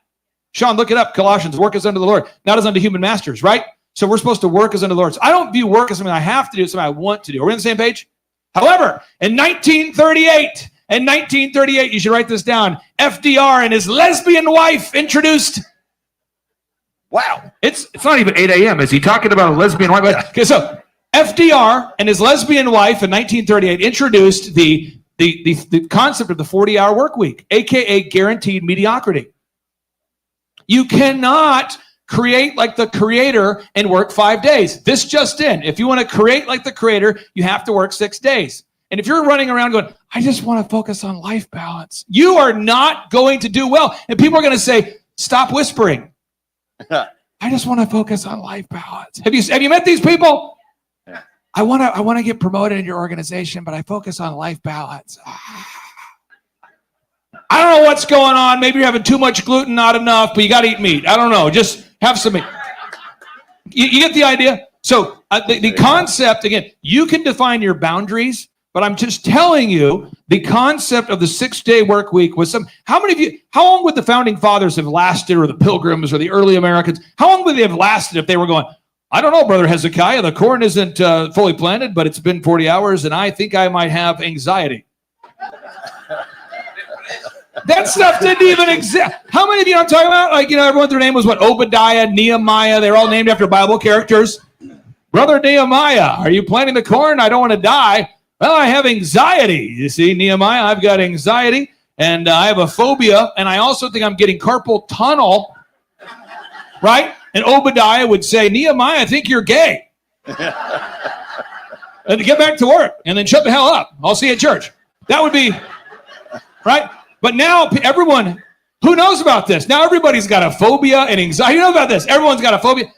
Sean, look it up. Colossians, work as unto the Lord, not as unto human masters, right? So we're supposed to work as unto the Lord. So I don't view work as something I have to do, it's something I want to do. Are we on the same page? However, in 1938, you should write this down, FDR and his lesbian wife introduced. Wow. It's not even 8 a.m. Is he talking about a lesbian wife? Okay, so FDR and his lesbian wife in 1938 introduced the concept of the 40-hour work week, aka guaranteed mediocrity. You cannot create like the creator and work 5 days. This just in. If you want to create like the creator, you have to work 6 days. And if you're running around going, I just want to focus on life balance, you are not going to do well. And people are going to say, stop whispering. I just want to focus on life balance. Have you met these people? Yeah. I want to get promoted in your organization, but I focus on life balance. I don't know what's going on. Maybe you're having too much gluten, not enough, but you got to eat meat. I don't know. Just have some meat. You get the idea? So the concept, again, you can define your boundaries, but I'm just telling you the concept of the 6-day work week was how long would the founding fathers have lasted, or the Pilgrims or the early Americans? How long would they have lasted if they were going, I don't know, Brother Hezekiah, the corn isn't fully planted, but it's been 40 hours and I think I might have anxiety. That stuff didn't even exist. How many of you know what I'm talking about? Like, everyone, their name was what? Obadiah, Nehemiah. They're all named after Bible characters. Brother Nehemiah, are you planting the corn? I don't want to die. Well, I have anxiety. You see, Nehemiah, I've got anxiety and I have a phobia. And I also think I'm getting carpal tunnel. Right? And Obadiah would say, Nehemiah, I think you're gay. And get back to work and then shut the hell up. I'll see you at church. That would be, right? But now everyone, who knows about this? Now everybody's got a phobia and anxiety. You know about this? Everyone's got a phobia.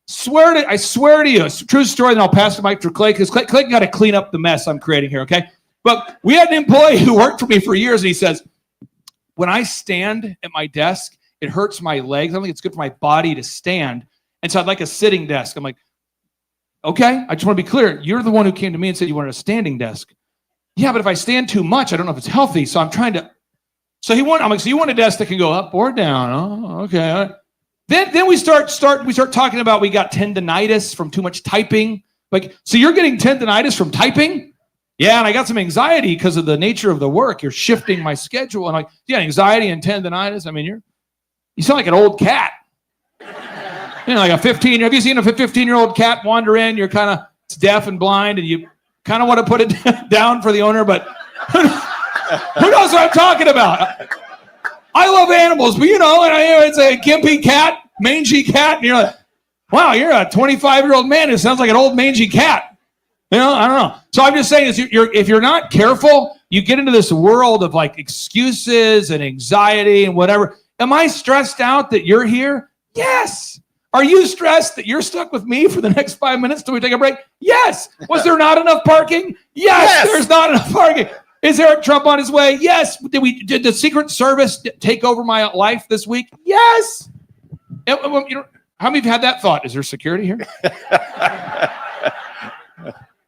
I swear to you, it's a true story, and I'll pass the mic to Clay, because Clay got to clean up the mess I'm creating here, okay? But we had an employee who worked for me for years, and he says, when I stand at my desk, it hurts my legs. I don't think it's good for my body to stand. And so I'd like a sitting desk. I'm like, okay, I just want to be clear. You're the one who came to me and said you wanted a standing desk. Yeah, but if I stand too much, I don't know if it's healthy. So I'm trying to. So I'm like, so you want a desk that can go up or down? Oh, okay. Then we start talking about we got tendinitis from too much typing. Like, so you're getting tendinitis from typing? Yeah, and I got some anxiety because of the nature of the work. You're shifting my schedule. And I'm like, yeah, anxiety and tendinitis. I mean, you sound like an old cat. Like a 15. Have you seen a 15-year-old cat wander in? You're kind of deaf and blind, and you kind of want to put it down for the owner, but who knows what I'm talking about? I love animals, but it's a gimpy cat, mangy cat, and you're like, wow, you're a 25-year-old man who sounds like an old mangy cat. I don't know. So I'm just saying, if you're not careful, you get into this world of like excuses and anxiety and whatever. Am I stressed out that you're here? Yes. Are you stressed that you're stuck with me for the next 5 minutes till we take a break? Yes. Was there not enough parking? Yes. There's not enough parking. Is Eric Trump on his way? Yes. Did the Secret Service take over my life this week? Yes. How many of you had that thought? Is there security here?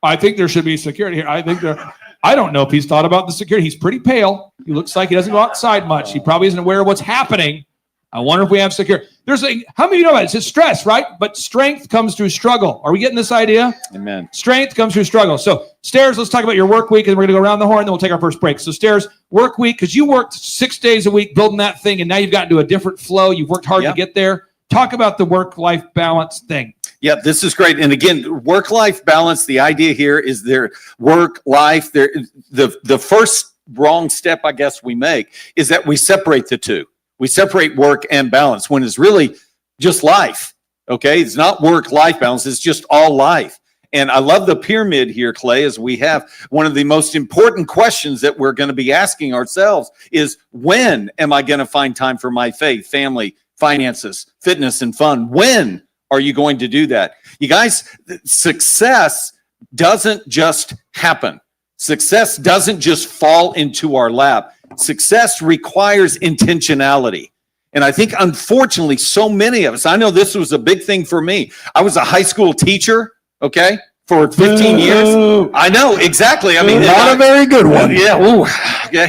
I think there should be security here. I don't know if he's thought about the security. He's pretty pale. He looks like he doesn't go outside much. He probably isn't aware of what's happening. I wonder if we have security. How many of you know about it? It's stress, right? But strength comes through struggle. Are we getting this idea? Amen. Strength comes through struggle. So, Stairs, let's talk about your work week, and we're going to go around the horn, then we'll take our first break. So, Stairs, work week, because you worked 6 days a week building that thing, and now you've gotten to a different flow. You've worked hard to get there. Talk about the work-life balance thing. Yeah, this is great. And again, work-life balance, the idea here is their work-life. The first wrong step, I guess, we make is that we separate the two. We separate work and balance when it's really just life, okay? It's not work-life balance. It's just all life. And I love the pyramid here, Clay, as we have one of the most important questions that we're going to be asking ourselves is, when am I going to find time for my faith, family, finances, fitness, and fun? When are you going to do that? You guys, success doesn't just happen. Success doesn't just fall into our lap. Success requires intentionality. And I think, unfortunately, so many of us, I know this was a big thing for me. I was a high school teacher, okay, for 15 years. I know, exactly. I mean, not a very good one. Yeah, ooh, okay.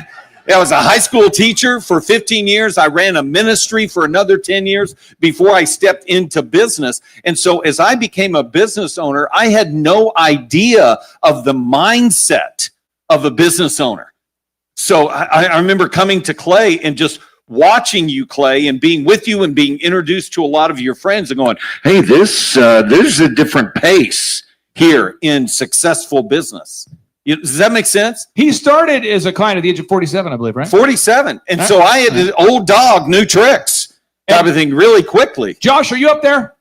I was a high school teacher for 15 years. I ran a ministry for another 10 years before I stepped into business. And so as I became a business owner, I had no idea of the mindset of a business owner. So I remember coming to Clay and just watching you, Clay, and being with you and being introduced to a lot of your friends and going, hey, there's a different pace here in successul business. Does that make sense? He started as a client at the age of 47, I believe, right? 47. And so I had an old dog, new tricks, type of thing really quickly. Josh, are you up there?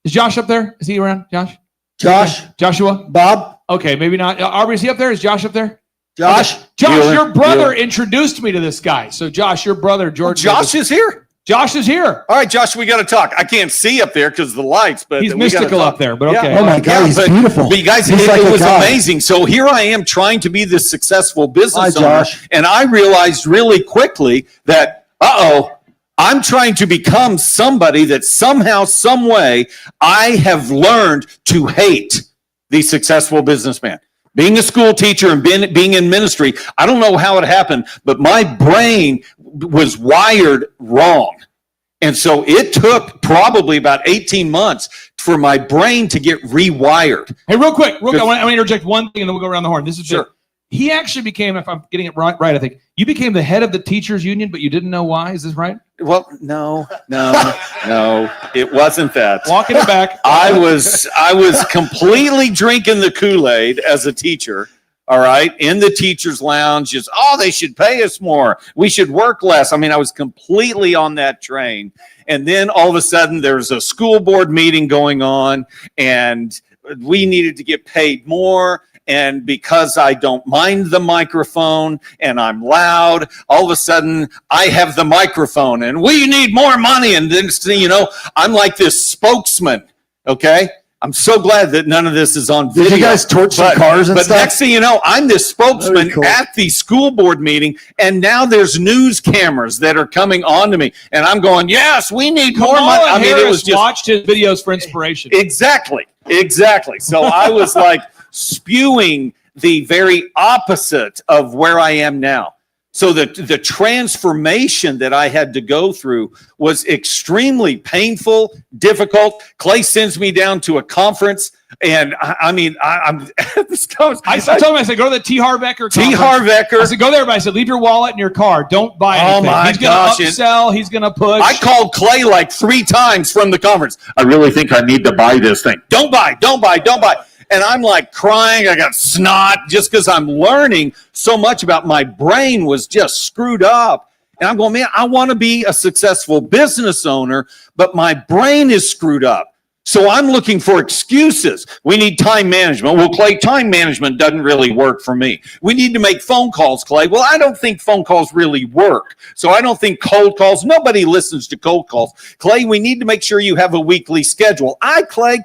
Is Josh up there? Is he around, Josh? Josh. Joshua? Bob. Okay, maybe not. Aubrey, is he up there? Is Josh up there? Josh. Okay. Josh, your brother introduced me to this guy. So Josh, your brother, George. Josh is here? Josh is here. All right, Josh, we got to talk. I can't see up there because of the lights, but he's mystical up there, but okay. Oh my God, he's beautiful. But you guys, He's like it a was god. amazing. So here I am trying to be this successful business Hi, owner, Josh. and I realized really quickly that, I'm trying to become somebody that somehow, some way, I have learned to hate the successful businessman. Being a school teacher and being in ministry, I don't know how it happened, but my brain was wired wrong. And so it took probably about 18 months for my brain to get rewired. Hey, real quick, I want to interject one thing and then we'll go around the horn. This is sure. He actually became, if I'm getting it right, I think, you became the head of the teachers union, but you didn't know why. Is this right? Well, no, it wasn't that. Walking it back. I was completely drinking the Kool-Aid as a teacher. All right, in the teacher's lounge, just, they should pay us more. We should work less. I mean, I was completely on that train. And then all of a sudden, there's a school board meeting going on, and we needed to get paid more. And because I don't mind the microphone and I'm loud, all of a sudden I have the microphone and we need more money. And then, I'm like this spokesman. Okay. I'm so glad that none of this is on video. Did you guys torch some cars and stuff? But next thing you know, I'm this spokesman at the school board meeting, and now there's news cameras that are coming on to me, and I'm going, yes, we need more money. I mean, it was just watched his videos for inspiration. Exactly. So I was like spewing the very opposite of where I am now. So the transformation that I had to go through was extremely painful, difficult. Clay sends me down to a conference, and I'm this goes. I told him, I said, go to the T. Harvecker conference. T. Harvecker. I said, go there, but I said, leave your wallet in your car. Don't buy anything. Oh my he's going to upsell. He's going to push. I called Clay like 3 times from the conference. I really think I need to buy this thing. Don't buy. And I'm like crying. I got snot just because I'm learning so much about my brain was just screwed up. And I'm going, man, I want to be a successful business owner, but my brain is screwed up. So I'm looking for excuses. We need time management. Well, Clay, time management doesn't really work for me. We need to make phone calls, Clay. Well, I don't think phone calls really work. So I don't think cold calls. Nobody listens to cold calls. Clay, we need to make sure you have a weekly schedule. Clay,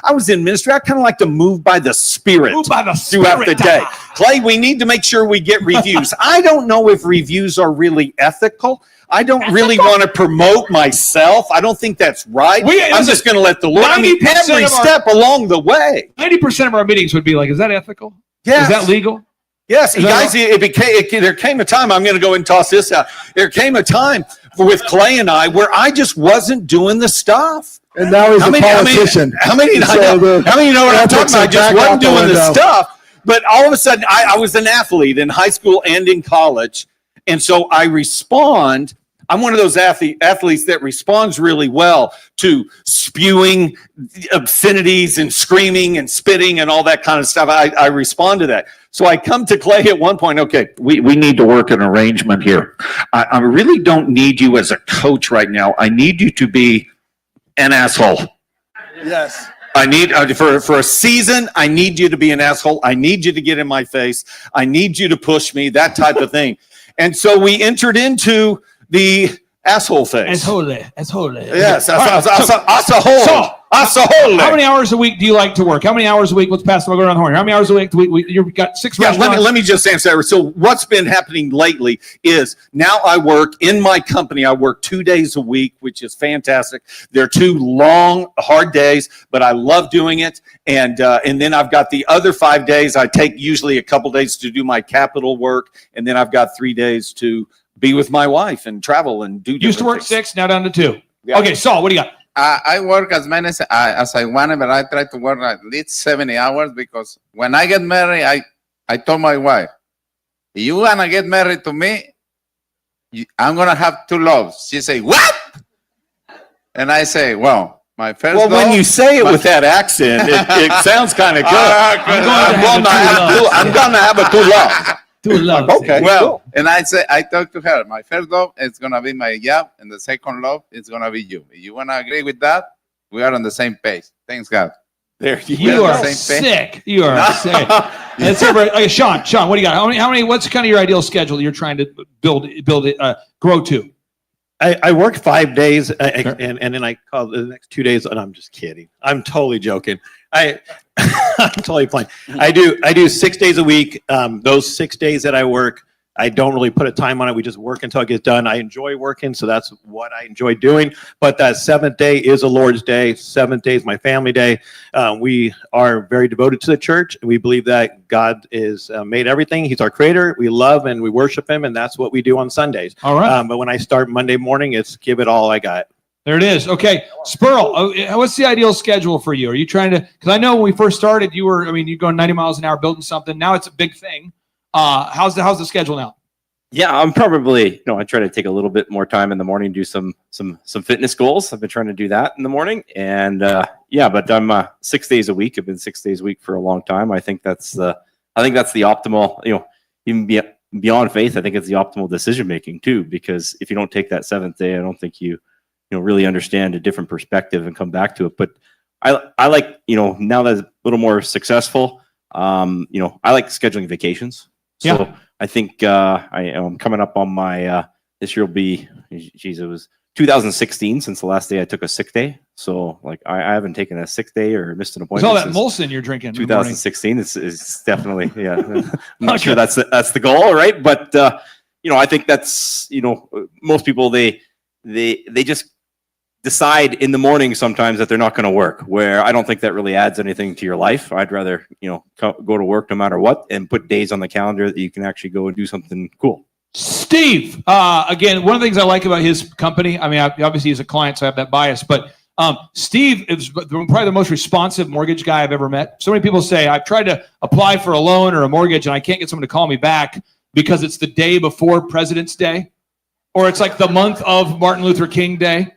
I was in ministry. I kind of like to move by the Spirit throughout the day. Clay, we need to make sure we get reviews. I don't know if reviews are really ethical. I don't really want to promote myself. I don't think that's right. I'm just going to let the Lord. Every step along the way. 90% of our meetings would be like, is that ethical? Yes. Is that legal? Yes, guys, there came a time, I'm going to go and toss this out. There came a time with Clay and I where I just wasn't doing the stuff. And now he's a politician. How many know what I'm talking about? I just wasn't doing the stuff. But all of a sudden, I was an athlete in high school and in college. And so I respond. I'm one of those athletes that responds really well to spewing obscenities and screaming and spitting and all that kind of stuff. I respond to that. So I come to Clay at one point, okay, we need to work an arrangement here. I really don't need you as a coach right now. I need you to be an asshole. Yes. I need for a season, I need you to be an asshole. I need you to get in my face. I need you to push me, that type of thing. And so we entered into the asshole phase. Asshole. Yes, asshole. Asahole. How many hours a week do you like to work? How many hours a week? Let's pass the go around the horn. How many hours a week do you've got 6 Yeah, restaurants? let me just answer. So what's been happening lately is now I work in my company. I work 2 days a week, which is fantastic. They're 2 long, hard days, but I love doing it. And then I've got the other 5 days. I take usually a couple days to do my capital work, and then I've got 3 days to be with my wife and travel and do. Used to work 6, now down to 2. Yeah. Okay, Saul, what do you got? I work as many as I want, but I try to work at least 70 hours because when I get married, I told my wife, if you want to get married to me, I'm going to have 2 loves. She say, what? And I say, well, my first Well, when love, you say it with that accent, it sounds kind of good. I'm going to have a 2 love. 2 loves. Okay. Well, and I talked to her. My first love is going to be my job, and the second love is going to be you. If you want to agree with that, we are on the same page. Thanks, God. There You are sick. You are sick. Let's hear okay, Sean, what do you got? How many? What's kind of your ideal schedule that you're trying to build it, grow to? I work 5 days and then I call the next 2 days, and I'm just kidding. I'm totally joking. I'm totally playing. I do 6 days a week. Those 6 days that I work, I don't really put a time on it. We just work until it gets done. I enjoy working, so that's what I enjoy doing. But that 7th day is a Lord's day. 7th day is my family day. We are very devoted to the church, and we believe that God is made everything. He's our creator. We love and we worship him, and that's what we do on Sundays. All right. But when I start Monday morning, it's give it all I got. There it is. Okay, Spurl, what's the ideal schedule for you? Are you trying to? Because I know when we first started, you're going 90 miles an hour building something. Now it's a big thing. How's the schedule now? Yeah, I'm probably, I try to take a little bit more time in the morning, do some fitness goals. I've been trying to do that in the morning, and but I'm 6 days a week. I've been 6 days a week for a long time. I think that's the optimal. Even beyond faith, I think it's the optimal decision making too. Because if you don't take that 7th day, I don't think you really understand a different perspective and come back to it. But I like now that it's a little more successful. I like scheduling vacations. So Yeah. I think I'm coming up on my this year will be it was 2016 since the last day I took a sick day. So I haven't taken a sick day or missed an It's appointment. all that Molson you're drinking. in the morning. 2016 is definitely I'm not sure that's the goal, right? But I think that's most people they just decide in the morning sometimes that they're not going to work, where I don't think that really adds anything to your life. I'd rather, go to work no matter what and put days on the calendar that you can actually go and do something cool. Steve, again, one of the things I like about his company, obviously he's a client, so I have that bias, but Steve is probably the most responsive mortgage guy I've ever met. So many people say, I've tried to apply for a loan or a mortgage and I can't get someone to call me back because it's the day before President's Day, or it's like the month of Martin Luther King Day,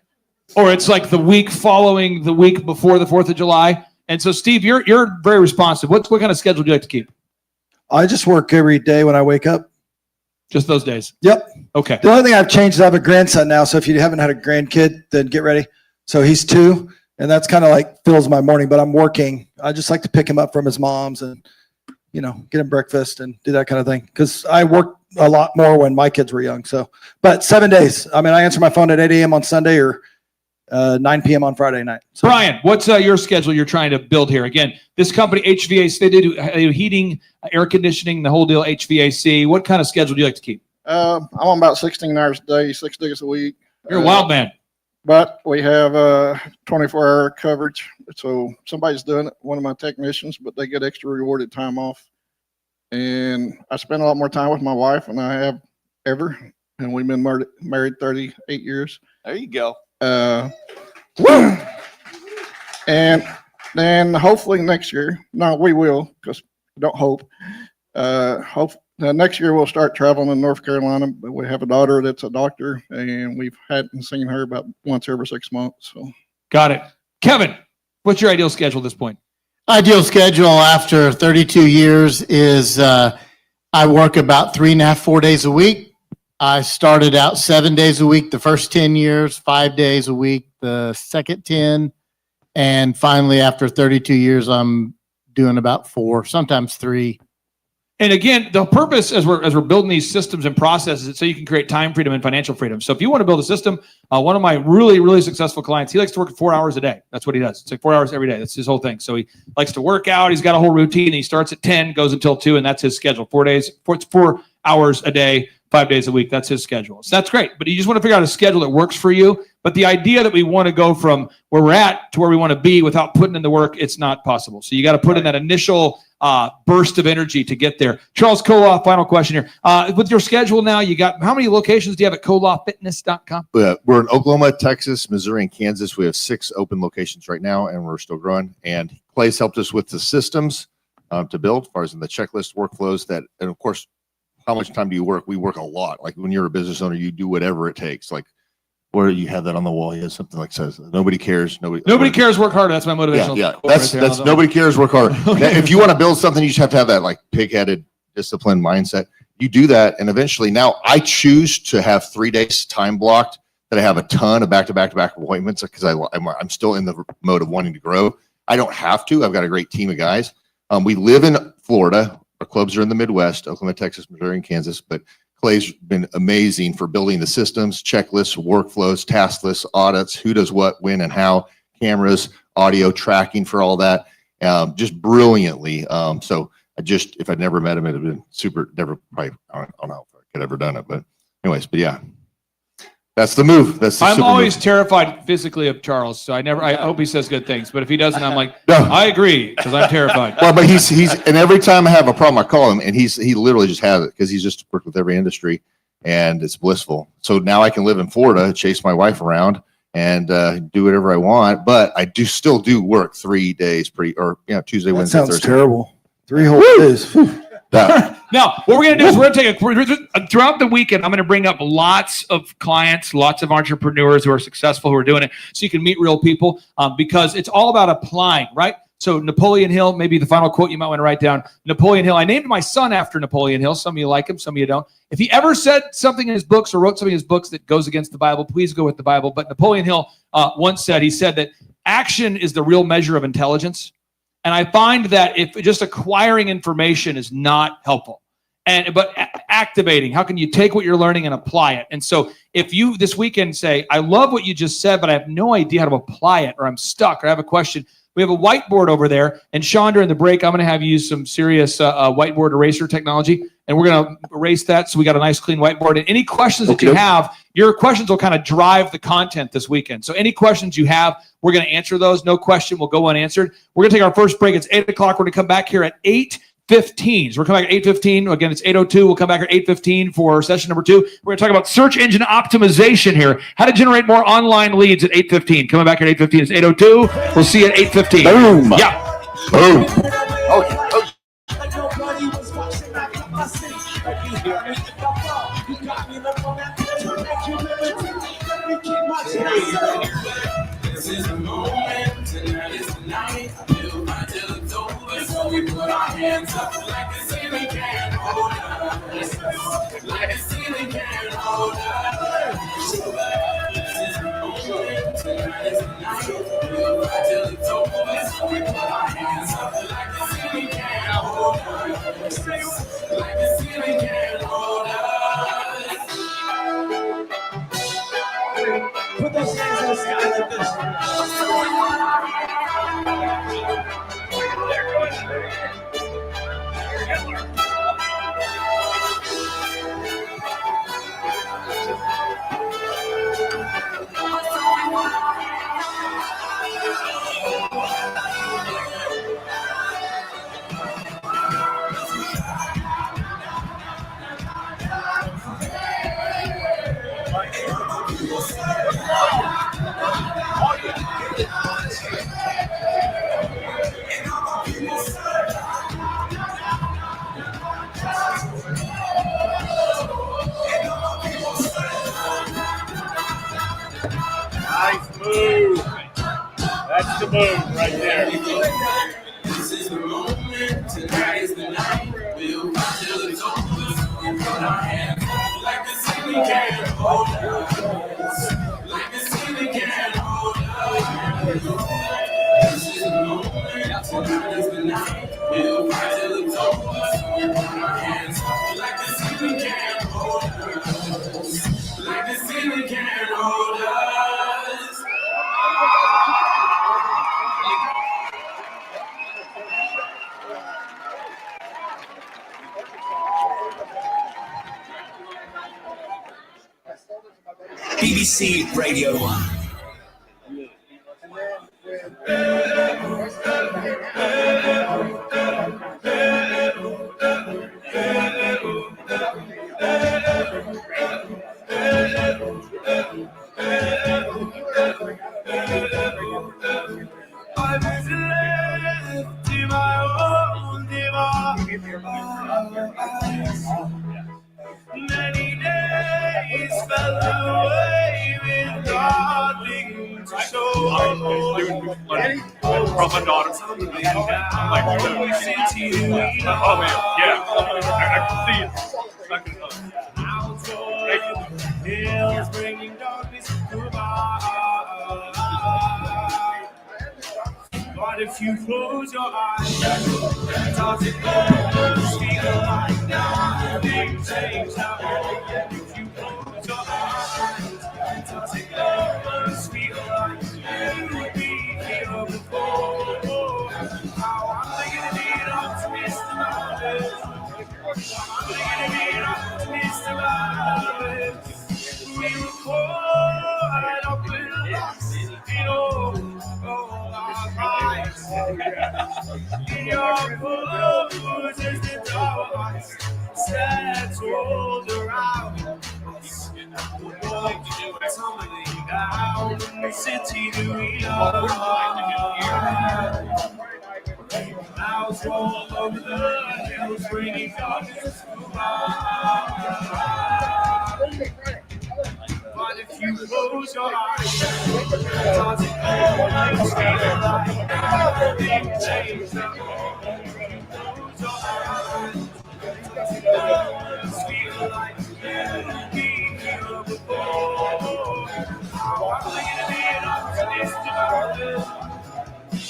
or it's like the week following the week before the 4th of July. And so, Steve, you're very responsive. What kind of schedule do you like to keep? I just work every day when I wake up. Just those days? Yep. Okay. The only thing I've changed is I have a grandson now. So if you haven't had a grandkid, then get ready. So he's 2, and that's kind of like fills my morning, but I'm working. I just like to pick him up from his mom's and, get him breakfast and do that kind of thing. Because I worked a lot more when my kids were young. So, but 7 days. I answer my phone at 8 a.m. on Sunday or 9 p.m. on Friday night. So, Brian, what's your schedule you're trying to build here? Again, this company, HVAC, they do heating, air conditioning, the whole deal, HVAC. What kind of schedule do you like to keep? I'm on about 16 hours a day, 6 days a week. You're a wild man. But we have 24-hour coverage. So somebody's doing it, one of my technicians, but they get extra rewarded time off. And I spend a lot more time with my wife than I have ever. And we've been married 38 years. There you go. And then hopefully next year, we will, because don't hope. Next year we'll start traveling in North Carolina. But we have a daughter that's a doctor, and we've hadn't seen her about once every 6 months. So got it. Kevin, what's your ideal schedule at this point? Ideal schedule after 32 years is I work about 3.5, 4 days a week. I started out 7 days a week the first 10 years, 5 days a week the second 10, and finally after 32 years I'm doing about 4, sometimes 3. And again, the purpose as we're building these systems and processes is so you can create time freedom and financial freedom. So if you want to build a system, one of my really, really successful clients, he likes to work 4 hours a day. That's what he does. It's like 4 hours every day. That's his whole thing. So he likes to work out. He's got a whole routine. He starts at 10, goes until 2, and that's his schedule. 4 hours a day, 5 days a week. That's his schedule. So that's great. But you just want to figure out a schedule that works for you. But the idea that we want to go from where we're at to where we want to be without putting in the work, it's not possible. So you got to put in that initial burst of energy to get there. Charles Koloff, final question here. With your schedule now, you got how many locations do you have at KoloffFitness.com? We're in Oklahoma, Texas, Missouri, and Kansas. We have 6 open locations right now, and we're still growing. And Clay's helped us with the systems to build, as far as in the checklist workflows that, and of course, how much time do you work? We work a lot. Like when you're a business owner, you do whatever it takes. Like where you have that on the wall, you have something like says, nobody cares. Nobody cares, work harder. That's my motivational. Yeah. That's nobody cares, work hard. Okay. If you want to build something, you just have to have that like pig-headed, disciplined mindset. You do that, and eventually now I choose to have 3 days time blocked that I have a ton of back-to-back appointments because I'm still in the mode of wanting to grow. I don't have to. I've got a great team of guys. We live in Florida. Our clubs are in the Midwest, Oklahoma, Texas, Missouri, and Kansas, but Clay's been amazing for building the systems, checklists, workflows, task lists, audits, who does what, when, and how, cameras, audio tracking for all that, just brilliantly. So if I'd never met him, it'd have been super, I don't know if I could have ever done it, but yeah. That's the move. I'm always terrified physically of Charles, so I hope he says good things. But if he doesn't, I'm like, no. I agree because I'm terrified. Well, but he's and every time I have a problem, I call him, and he literally just has it because he's just worked with every industry, and it's blissful. So now I can live in Florida, chase my wife around, and do whatever I want. But I still do work 3 days Tuesday, Wednesday, sounds Thursday. Terrible. 3 whole days. Now, what we're going to do is we're going to take throughout the weekend, I'm going to bring up lots of clients, lots of entrepreneurs who are successful, who are doing it, so you can meet real people because it's all about applying, right? So Napoleon Hill, maybe the final quote you might want to write down. Napoleon Hill, I named my son after Napoleon Hill. Some of you like him, some of you don't. If he ever said something in his books or wrote something in his books that goes against the Bible, please go with the Bible. But Napoleon Hill once said, he said that action is the real measure of intelligence. And I find that if just acquiring information is not helpful, but activating, how can you take what you're learning and apply it? And so if you this weekend say, I love what you just said, but I have no idea how to apply it, or I'm stuck, or I have a question, we have a whiteboard over there. And Sean, during the break, I'm going to have you use some serious whiteboard eraser technology, and we're going to erase that so we got a nice clean whiteboard. And any questions that you have, your questions will kind of drive the content this weekend. So any questions you have, we're going to answer those. No question will go unanswered. We're going to take our first break. It's 8 o'clock. We're going to come back here at 8:15. So we're coming back at 8:15. Again, it's 8:02. We'll come back at 8:15 for session number 2. We're going to talk about search engine optimization here. How to generate more online leads at 8:15. Coming back at 8:15. It's 8:02. We'll see you at 8:15. Boom. Yeah. Boom. This is the moment, tonight is the night. I feel my till it's over, so we put our hands up like the ceiling can't hold us. Like the ceiling can't hold us. This is the moment, tonight is the night. I feel my till it's over, so we put our hands up like the ceiling can't hold us. Like the ceiling can't hold us. Put those hands in the sky like this. Nice move. That's the move right there. This is the moment, tonight is the night. We'll fight till it's over, so we put our hands up like the ceiling can't hold us. Like the ceiling can't hold us. This is the moment, tonight is the night. We'll fight till it's over, so we put our you can't hold us. BBC Radio 1. I was left to my own device. Many days fell away with nothing to show. From my daughter. Oh man, yeah. I can see it. Hills bringing darkness to my eyes. But if you close your eyes, does it almost feel like nothing changed at all? If you close your eyes, does it almost feel like you would be here before? How am I gonna be an optimist about this? How am I gonna be an optimist about this? We were caught up in lost, in all our lives. In your poses, the dark settled around us. The walls tumbling down in the city that we love. Clouds roll over the hills, bringing darkness to us. But if you close your eyes, does it almost feel like nothing changed at all? If you close your eyes, does it almost feel like you've been here before? How am I gonna be an optimist about this?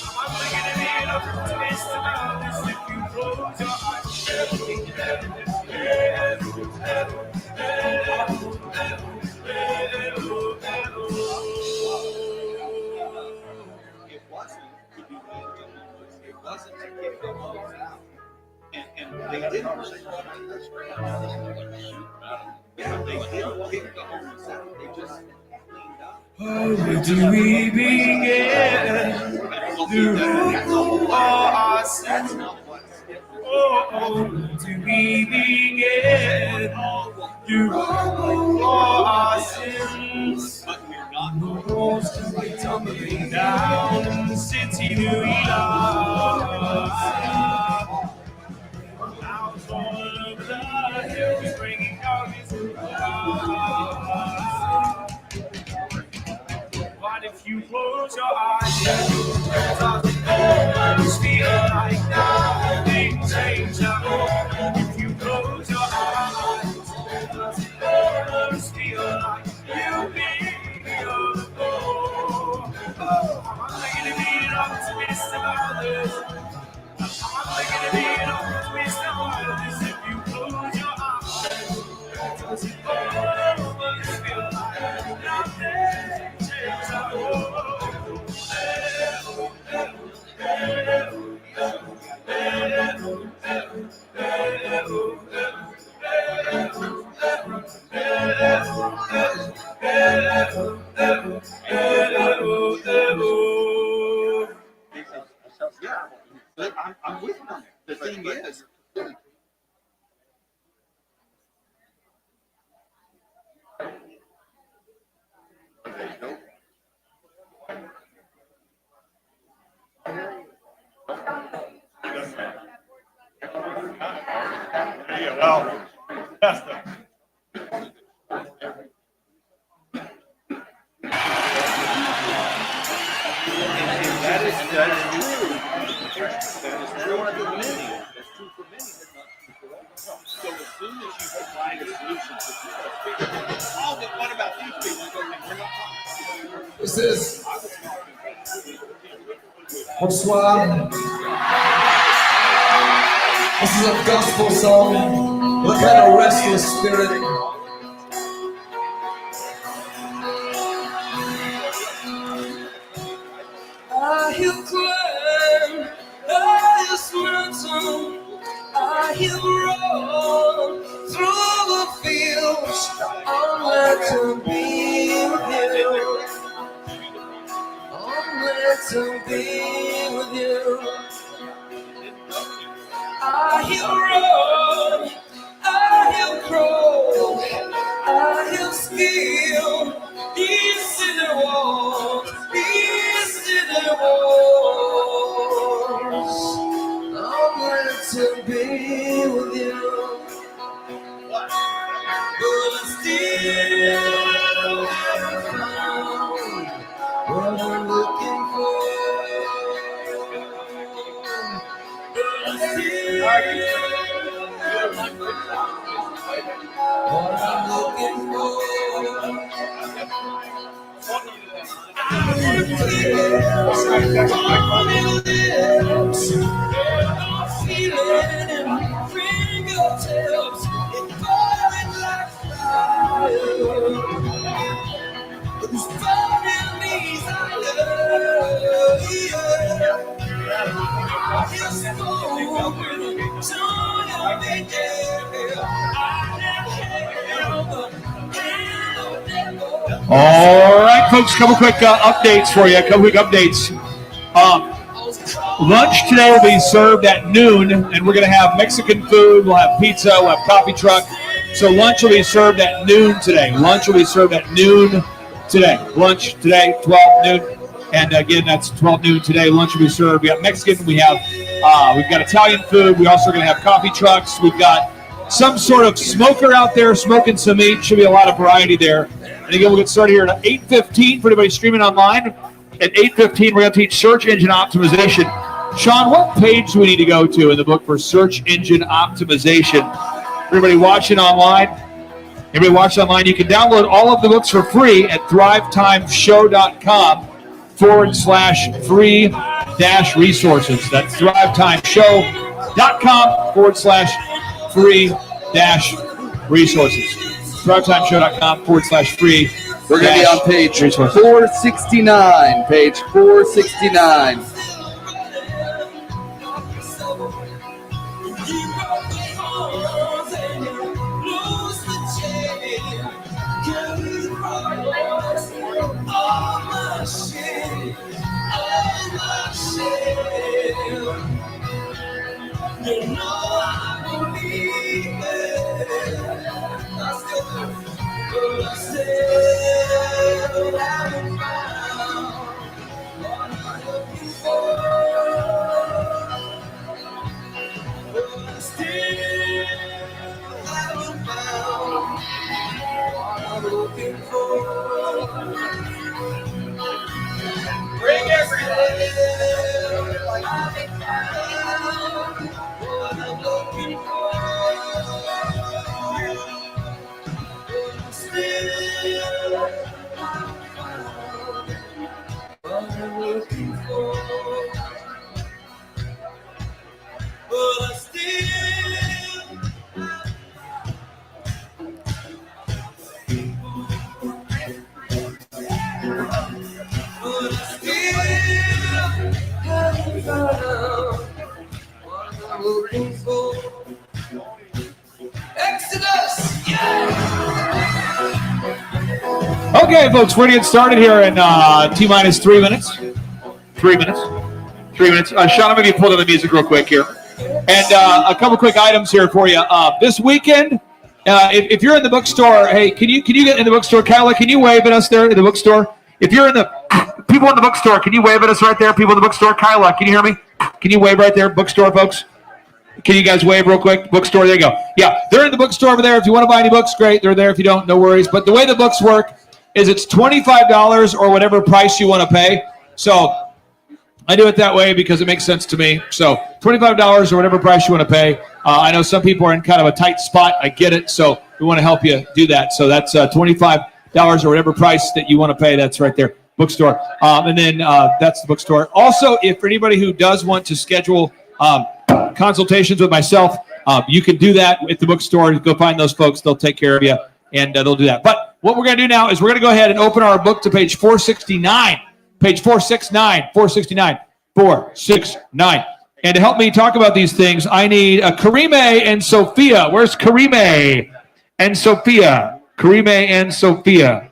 How am I gonna be an optimist about this if you close your eyes? They did conversation. Oh, where do we begin? Through all our sins. Oh, where do we begin? Through all our sins. The walls come tumbling down in the city that we love. Clouds all over the hills, bringing darkness to us. But if you close your eyes, does it almost feel like nothing changed at all? If you close your eyes, does it almost feel like you've been here before? Oh, am I gonna be an optimist about this? Am I gonna be an optimist about this if you close your eyes? Does it almost feel like nothing changed at all? I'm with you on that. The thing is, yeah, well, that's the. That is true. That is true for many. That's true for many, but not true for all. So as soon as you provide a solution to people, oh, but what about these people? We're not talking. This is bonsoir. This is a gospel song with a kind of restless spirit. he'll climb the highest mountain. He'll run through the fields. I'm glad to be with you. I'm glad to be with you. He'll run, he'll crawl, he'll scale these city walls, these city walls. I'm glad to be with you, but I still haven't found what I'm looking for. But I still haven't found what I'm looking for. I feeling in my fingertips, it's burning like fire. It's burning me All right, folks, couple quick updates for you. Couple quick updates. Lunch today will be served at noon, and we're going to have Mexican food. We'll have pizza. We'll have coffee truck. So lunch will be served at noon today. Lunch will be served at noon today. Lunch today, 12 noon. And again, that's 12 noon today. Lunch will be served. We have Mexican. We've got Italian food. We're also going to have coffee trucks. We've got some sort of smoker out there smoking some meat. Should be a lot of variety there. And again, we'll get started here at 8:15 for anybody streaming online. At 8:15, we're going to teach search engine optimization. Sean, what page do we need to go to in the book for search engine optimization? Everybody watching online, you can download all of the books for free at thrivetimeshow.com/free-resources. That's thrivetimeshow.com/free-resources. thrivetimeshow.com/free. We're going to be on page 469. Page 469. Bring everything. Okay, folks, we're going to get started here in T-minus 3 minutes. 3 minutes. 3 minutes. Sean, I'm going to pull down the music real quick here. And a couple quick items here for you. This weekend, if you're in the bookstore, hey, can you get in the bookstore? Kyla, can you wave at us there in the bookstore? If you're in the people in the bookstore, can you wave at us right there? People in the bookstore, Kyla, can you hear me? Can you wave right there, bookstore folks? Can you guys wave real quick? Bookstore, there you go. Yeah, they're in the bookstore over there. If you want to buy any books, great. They're there. If you don't, no worries. But the way the books work is it's $25 or whatever price you want to pay. So I do it that way because it makes sense to me. So $25 or whatever price you want to pay. I know some people are in kind of a tight spot. I get it. So we want to help you do that. So that's $25 or whatever price that you want to pay. That's right there, bookstore. And then that's the bookstore. Also, if for anybody who does want to schedule consultations with myself, you can do that at the bookstore. Go find those folks. They'll take care of you, and they'll do that. But what we're going to do now is we're going to go ahead and open our book to page 469. Page 469. 4, 6, 9. And to help me talk about these things, I need Karime and Sophia. Where's Karime and Sophia? Karime and Sophia.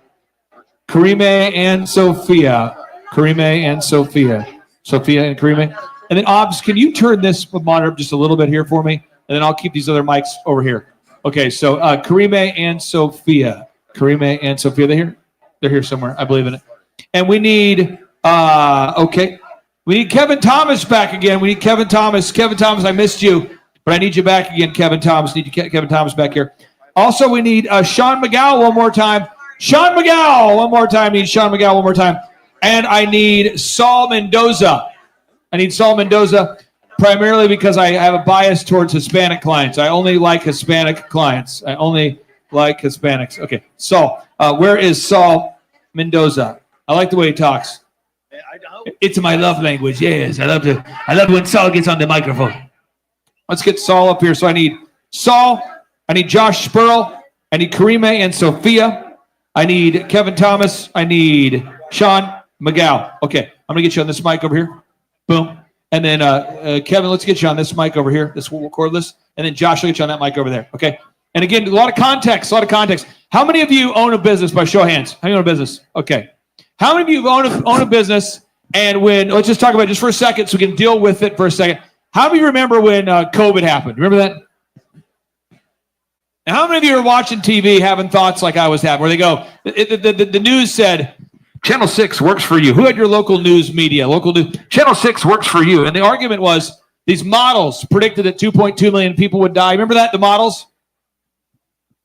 Karime and Sophia. Karime and Sophia. Sophia and Karime. And then, Obs, can you turn this monitor up just a little bit here for me? And then I'll keep these other mics over here. Okay, so Karime and Sophia. Karime and Sophia, they're here? They're here somewhere. I believe in it. And we need, we need Kevin Thomas back again. We need Kevin Thomas. Kevin Thomas, I missed you, but I need you back again, Kevin Thomas. Need you, Kevin Thomas back here. Also, we need Sean McGow one more time. Sean McGow one more time. I need Sean McGow one more time. And I need Saul Mendoza. I need Saul Mendoza primarily because I have a bias towards Hispanic clients. I only like Hispanic clients. I only like Hispanics. Okay, Saul. Where is Saul Mendoza? I like the way he talks. It's my love language. Yes, I love when Saul gets on the microphone. Let's get Saul up here. So I need Saul. I need Josh Spurl. I need Karime and Sophia. I need Kevin Thomas. I need Sean McGow. Okay, I'm gonna get you on this mic over here. Boom. And then Kevin, let's get you on this mic over here. This will record this. And then Josh will get you on that mic over there. Okay. And again, a lot of context. How many of you own a business by show of hands? How many own a business? Okay. How many of you own a business? And let's just talk about it just for a second so we can deal with it for a second. How many of you remember when COVID happened? Remember that? And how many of you are watching TV having thoughts like I was having, where they go, the news said, Channel 6 works for you. Who had your local news media? Local news. Channel 6 works for you. And the argument was these models predicted that 2.2 million people would die. Remember that, the models?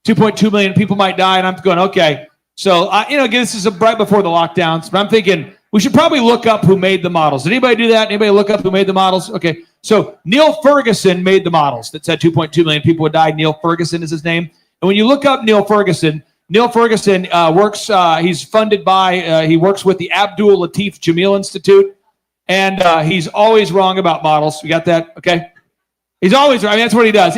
2.2 million people might die. And I'm going, okay. So, again, this is right before the lockdowns. But I'm thinking we should probably look up who made the models. Did anybody do that? Anybody look up who made the models? Okay. So Neil Ferguson made the models that said 2.2 million people would die. Neil Ferguson is his name. And when you look up Neil Ferguson works, he's funded by, he works with the Abdul Latif Jameel Institute. And he's always wrong about models. You got that? Okay. He's always, that's what he does.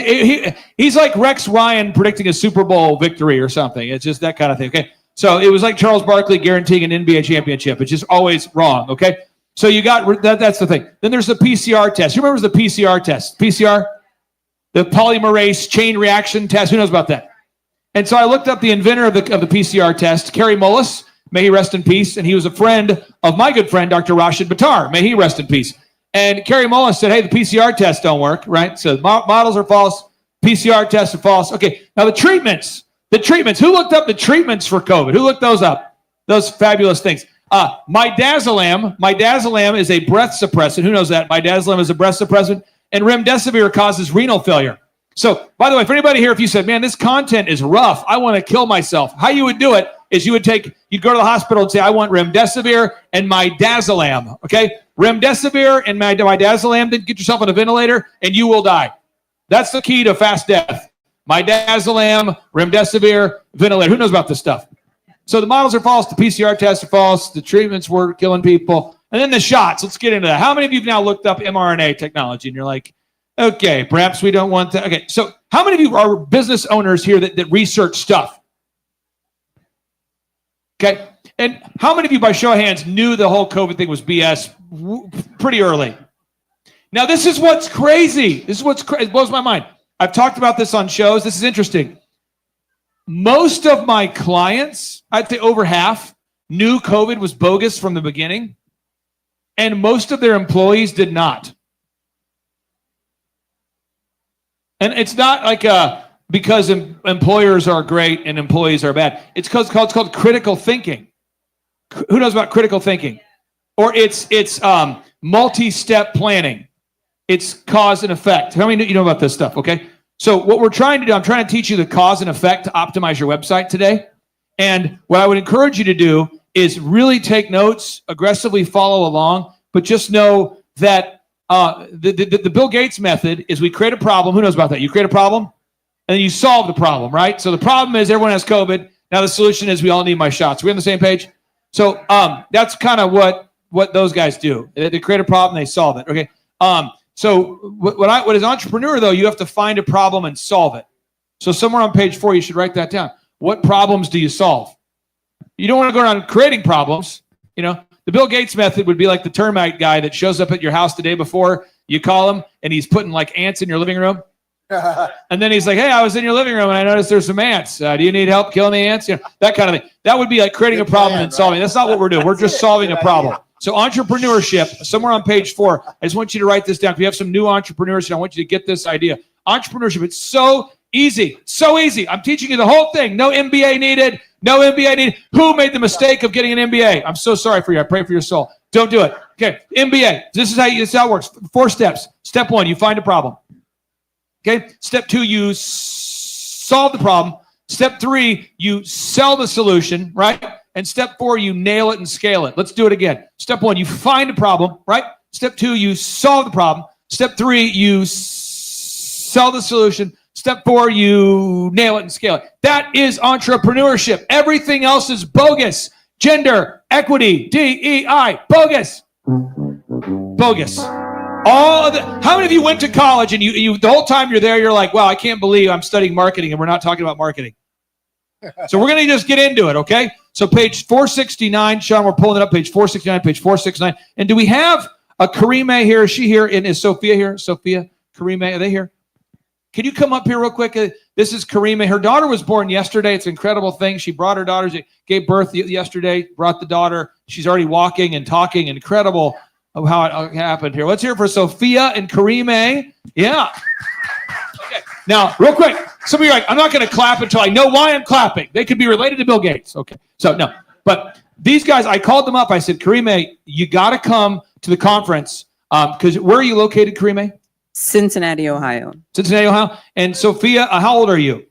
He's like Rex Ryan predicting a Super Bowl victory or something. It's just that kind of thing. Okay. So it was like Charles Barkley guaranteeing an NBA championship. It's just always wrong. Okay. So you got, that's the thing. Then there's the PCR test. Who remembers the PCR test? PCR? The polymerase chain reaction test. Who knows about that? And so I looked up the inventor of the PCR test, Kerry Mullis. May he rest in peace. And he was a friend of my good friend, Dr. Rashid Buttar. May he rest in peace. And Kerry Mullis said, hey, the PCR tests don't work, right? So models are false. PCR tests are false. Okay, now the treatments. Who looked up the treatments for COVID? Who looked those up? Those fabulous things. Midazolam is a breath suppressant. Who knows that? Midazolam is a breath suppressant. And remdesivir causes renal failure. So, by the way, for anybody here, if you said, man, this content is rough, I want to kill myself, how you would do it is you'd go to the hospital and say, I want remdesivir and midazolam, okay? Remdesivir and midazolam, then get yourself on a ventilator and you will die. That's the key to fast death. Midazolam, remdesivir, ventilator. Who knows about this stuff? So the models are false, the PCR tests are false, the treatments were killing people, and then the shots. Let's get into that. How many of you have now looked up mRNA technology and you're like, okay, perhaps we don't want to. Okay, so how many of you are business owners here that research stuff? Okay, and how many of you, by show of hands, knew the whole COVID thing was BS pretty early? Now, this is what's crazy. It blows my mind. I've talked about this on shows. This is interesting. Most of my clients, I'd say over half, knew COVID was bogus from the beginning, and most of their employees did not. And it's not like because employers are great and employees are bad. It's called critical thinking. Who knows about critical thinking? Or it's multi-step planning. It's cause and effect. How many of you know about this stuff? Okay. So what we're trying to do, I'm trying to teach you the cause and effect to optimize your website today. And what I would encourage you to do is really take notes, aggressively follow along, but just know that the Bill Gates method is we create a problem. Who knows about that? You create a problem and then you solve the problem, right? So the problem is everyone has COVID. Now the solution is we all need my shots. Are we on the same page? So that's kind of what those guys do. They create a problem, they solve it. Okay. So what as an entrepreneur, though, you have to find a problem and solve it. So somewhere on page 4, you should write that down. What problems do you solve? You don't want to go around creating problems. You know, The Bill Gates method would be like the termite guy that shows up at your house the day before. You call him, and he's putting like ants in your living room. And then he's like, hey, I was in your living room, and I noticed there's some ants. Do you need help killing the ants? You know, that kind of thing. That would be like creating a problem and solving. That's not what we're doing. We're just solving a problem. So entrepreneurship, somewhere on page 4, I just want you to write this down. If you have some new entrepreneurs, and I want you to get this idea. Entrepreneurship, it's so easy. So easy. I'm teaching you the whole thing. No MBA needed. No MBA needed. Who made the mistake of getting an MBA? I'm so sorry for you. I pray for your soul. Don't do it. Okay, MBA. This is how it works. 4 steps. Step 1, you find a problem. Okay. Step 2, you solve the problem. Step 3, you sell the solution, right? And step 4, you nail it and scale it. Let's do it again. Step 1, you find a problem, right? Step 2, you solve the problem. Step 3, you sell the solution. Step 4, you nail it and scale it. That is entrepreneurship. Everything else is bogus. Gender, equity, DEI, bogus. Bogus. How many of you went to college and you the whole time you're there, you're like, wow, I can't believe I'm studying marketing and we're not talking about marketing. So we're going to just get into it, okay? So page 469, Sean, we're pulling it up, page 469, page 469. And do we have a Karime here? Is she here? And is Sophia here? Sophia, Karime, are they here? Can you come up here real quick? This is Karime. Her daughter was born yesterday. It's an incredible thing. She brought her daughter. She gave birth yesterday, brought the daughter. She's already walking and talking. Incredible of how it happened here. Let's hear it for Sophia and Karime. Yeah. Okay. Now, real quick, some of you are like, I'm not going to clap until I know why I'm clapping. They could be related to Bill Gates. Okay. So, no. But these guys, I called them up. I said, Karime, you got to come to the conference because where are you located, Karime? Cincinnati, Ohio. Cincinnati, Ohio. And Sophia, how old are you?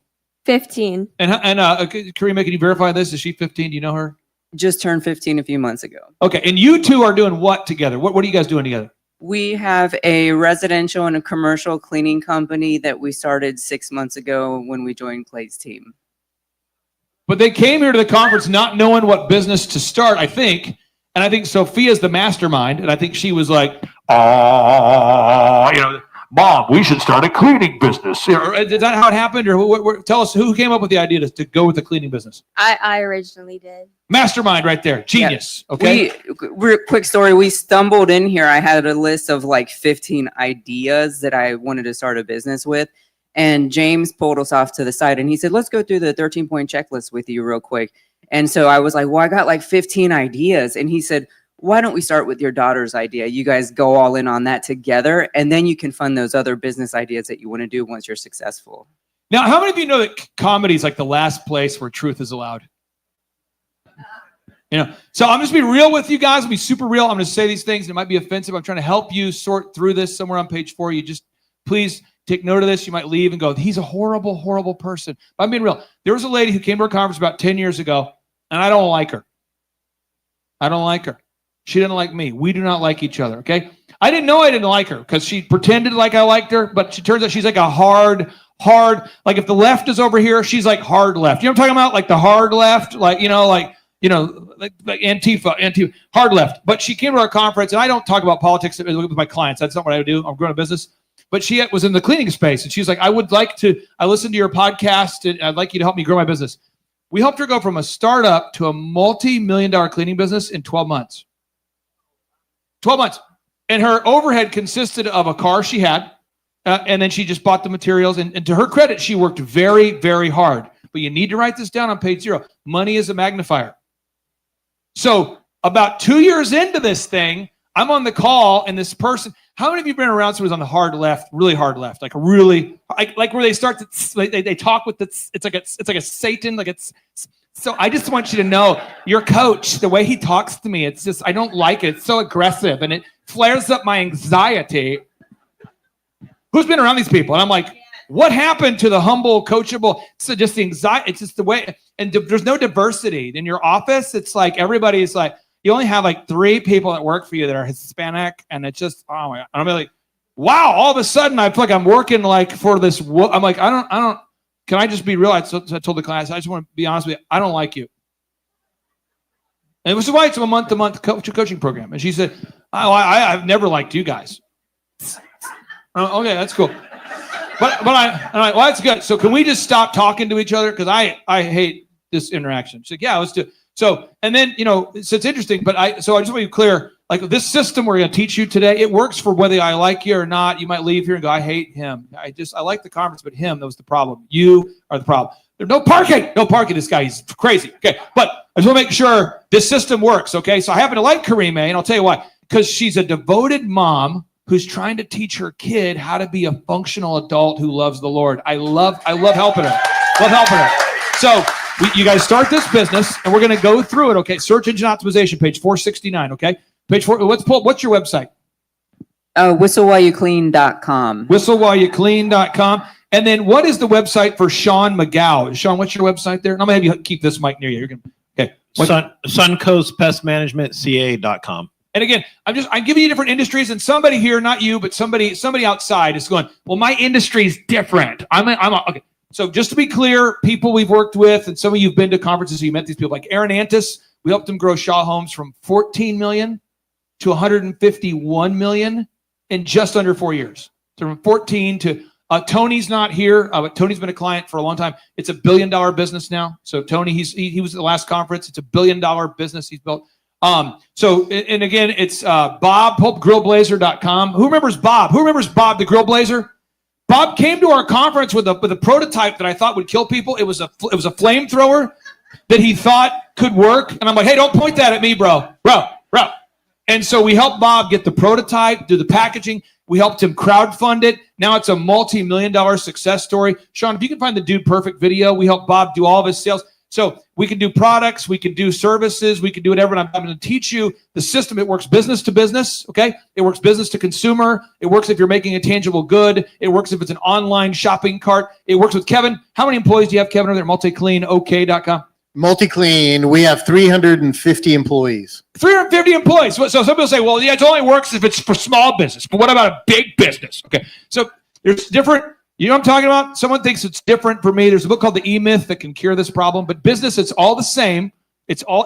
15. And Karime, can you verify this? Is she 15? Do you know her? Just turned 15 a few months ago. Okay. And you two are doing what together? What are you guys doing together? We have a residential and a commercial cleaning company that we started 6 months ago when we joined Clay's team. But they came here to the conference not knowing what business to start, I think. And I think Sophia's the mastermind. And I think she was like, Mom, we should start a cleaning business. Is that how it happened? Or tell us who came up with the idea to go with the cleaning business? I originally did. Mastermind right there. Genius. Yeah. Okay. Quick story. We stumbled in here. I had a list of like 15 ideas that I wanted to start a business with. And James pulled us off to the side and he said, let's go through the 13-point checklist with you real quick. And so I was like, well, I got like 15 ideas. And he said, why don't we start with your daughter's idea? You guys go all in on that together, and then you can fund those other business ideas that you want to do once you're successful. Now, how many of you know that comedy is like the last place where truth is allowed? So I'm just be real with you guys. I'll be super real. I'm going to say these things, and it might be offensive. I'm trying to help you sort through this somewhere on page 4. You just please take note of this. You might leave and go, he's a horrible, horrible person. But I'm being real. There was a lady who came to our conference about 10 years ago, and I don't like her. I don't like her. She didn't like me. We do not like each other, okay? I didn't know I didn't like her because she pretended like I liked her, but she turns out she's like a hard, like if the left is over here, she's like hard left. You know what I'm talking about? Like the hard left, like Antifa, hard left. But she came to our conference, and I don't talk about politics with my clients. That's not what I do. I'm growing a business. But she was in the cleaning space, and she's like, I listened to your podcast, and I'd like you to help me grow my business. We helped her go from a startup to a multi-million-dollar cleaning business in 12 months. 12 months. And her overhead consisted of a car she had, and then she just bought the materials. And to her credit, she worked very, very hard. But you need to write this down on page 0. Money is a magnifier. So about 2 years into this thing, I'm on the call, and this person, how many of you have been around someone who's on the hard left, really hard left, like really, like where they start to, they talk with it's like a Satan, like it's. So I just want you to know, your coach, the way he talks to me, it's just, I don't like it. It's so aggressive, and it flares up my anxiety. Who's been around these people? And I'm like, what happened to the humble, coachable? So just the anxiety, it's just the way, and there's no diversity. In your office, it's like everybody's like, you only have like 3 people that work for you that are Hispanic, and it's just, oh my God. And I'm like, wow, all of a sudden I feel like I'm working like for this, I'm like, I don't, can I just be real? I told the class, I just want to be honest with you. I don't like you. And it was why it's a month-to-month coaching program. And she said, I've never liked you guys. Okay, that's cool. But I'm like, well, that's good. So can we just stop talking to each other? Because I hate this interaction. She's like, yeah, let's do it. So, and then, so it's interesting, but I just want to be clear, like this system we're going to teach you today, it works for whether I like you or not. You might leave here and go, I hate him. I like the conference, but him, that was the problem. You are the problem. There's no parking. This guy, he's crazy. Okay. But I just want to make sure this system works. Okay. So I happen to like Karime, and I'll tell you why. Because she's a devoted mom who's trying to teach her kid how to be a functional adult who loves the Lord. I love helping her. Love helping her. So you guys start this business, and we're going to go through it. Okay. Search engine optimization, page 469. Okay. Page 4. What's your website? Whistlewhileyouclean.com. Whistlewhileyouclean.com. And then what is the website for Sean McGow? Sean, what's your website there? And I'm going to have you keep this mic near you. You're going to, okay. Suncoastpestmanagementca.com. And again, I'm giving you different industries, and somebody here, not you, but somebody outside is going, well, my industry is different. Okay. So just to be clear, people we've worked with, and some of you've been to conferences, so you met these people, like Aaron Antis, we helped him grow Shaw Homes from 14 million to 151 million in just under 4 years. So from 14 to Tony's not here, but Tony's been a client for a long time. It's $1 billion business now. So Tony, he was at the last conference. It's $1 billion business he's built. So, and again, it's Bob, grillblazer.com. Who remembers Bob? Who remembers Bob, the Grill Blazer? Bob came to our conference with a prototype that I thought would kill people. It was a flamethrower that he thought could work. And I'm like, hey, don't point that at me, bro. And so we helped Bob get the prototype, do the packaging. We helped him crowdfund it. Now it's a multi-million-dollar success story. Sean, if you can find the Dude Perfect video, we helped Bob do all of his sales. So we can do products, we can do services, we can do whatever. And I'm going to teach you the system. It works business to business, okay? It works business to consumer. It works if you're making a tangible good. It works if it's an online shopping cart. It works with Kevin. How many employees do you have, Kevin, over there at multicleanok.com? Multi-Clean, we have 350 employees. 350 employees. So some people say, well, yeah, it only works if it's for small business. But what about a big business? Okay, so there's different. You know what I'm talking about? Someone thinks it's different for me. There's a book called The E-Myth that can cure this problem. But business, it's all the same.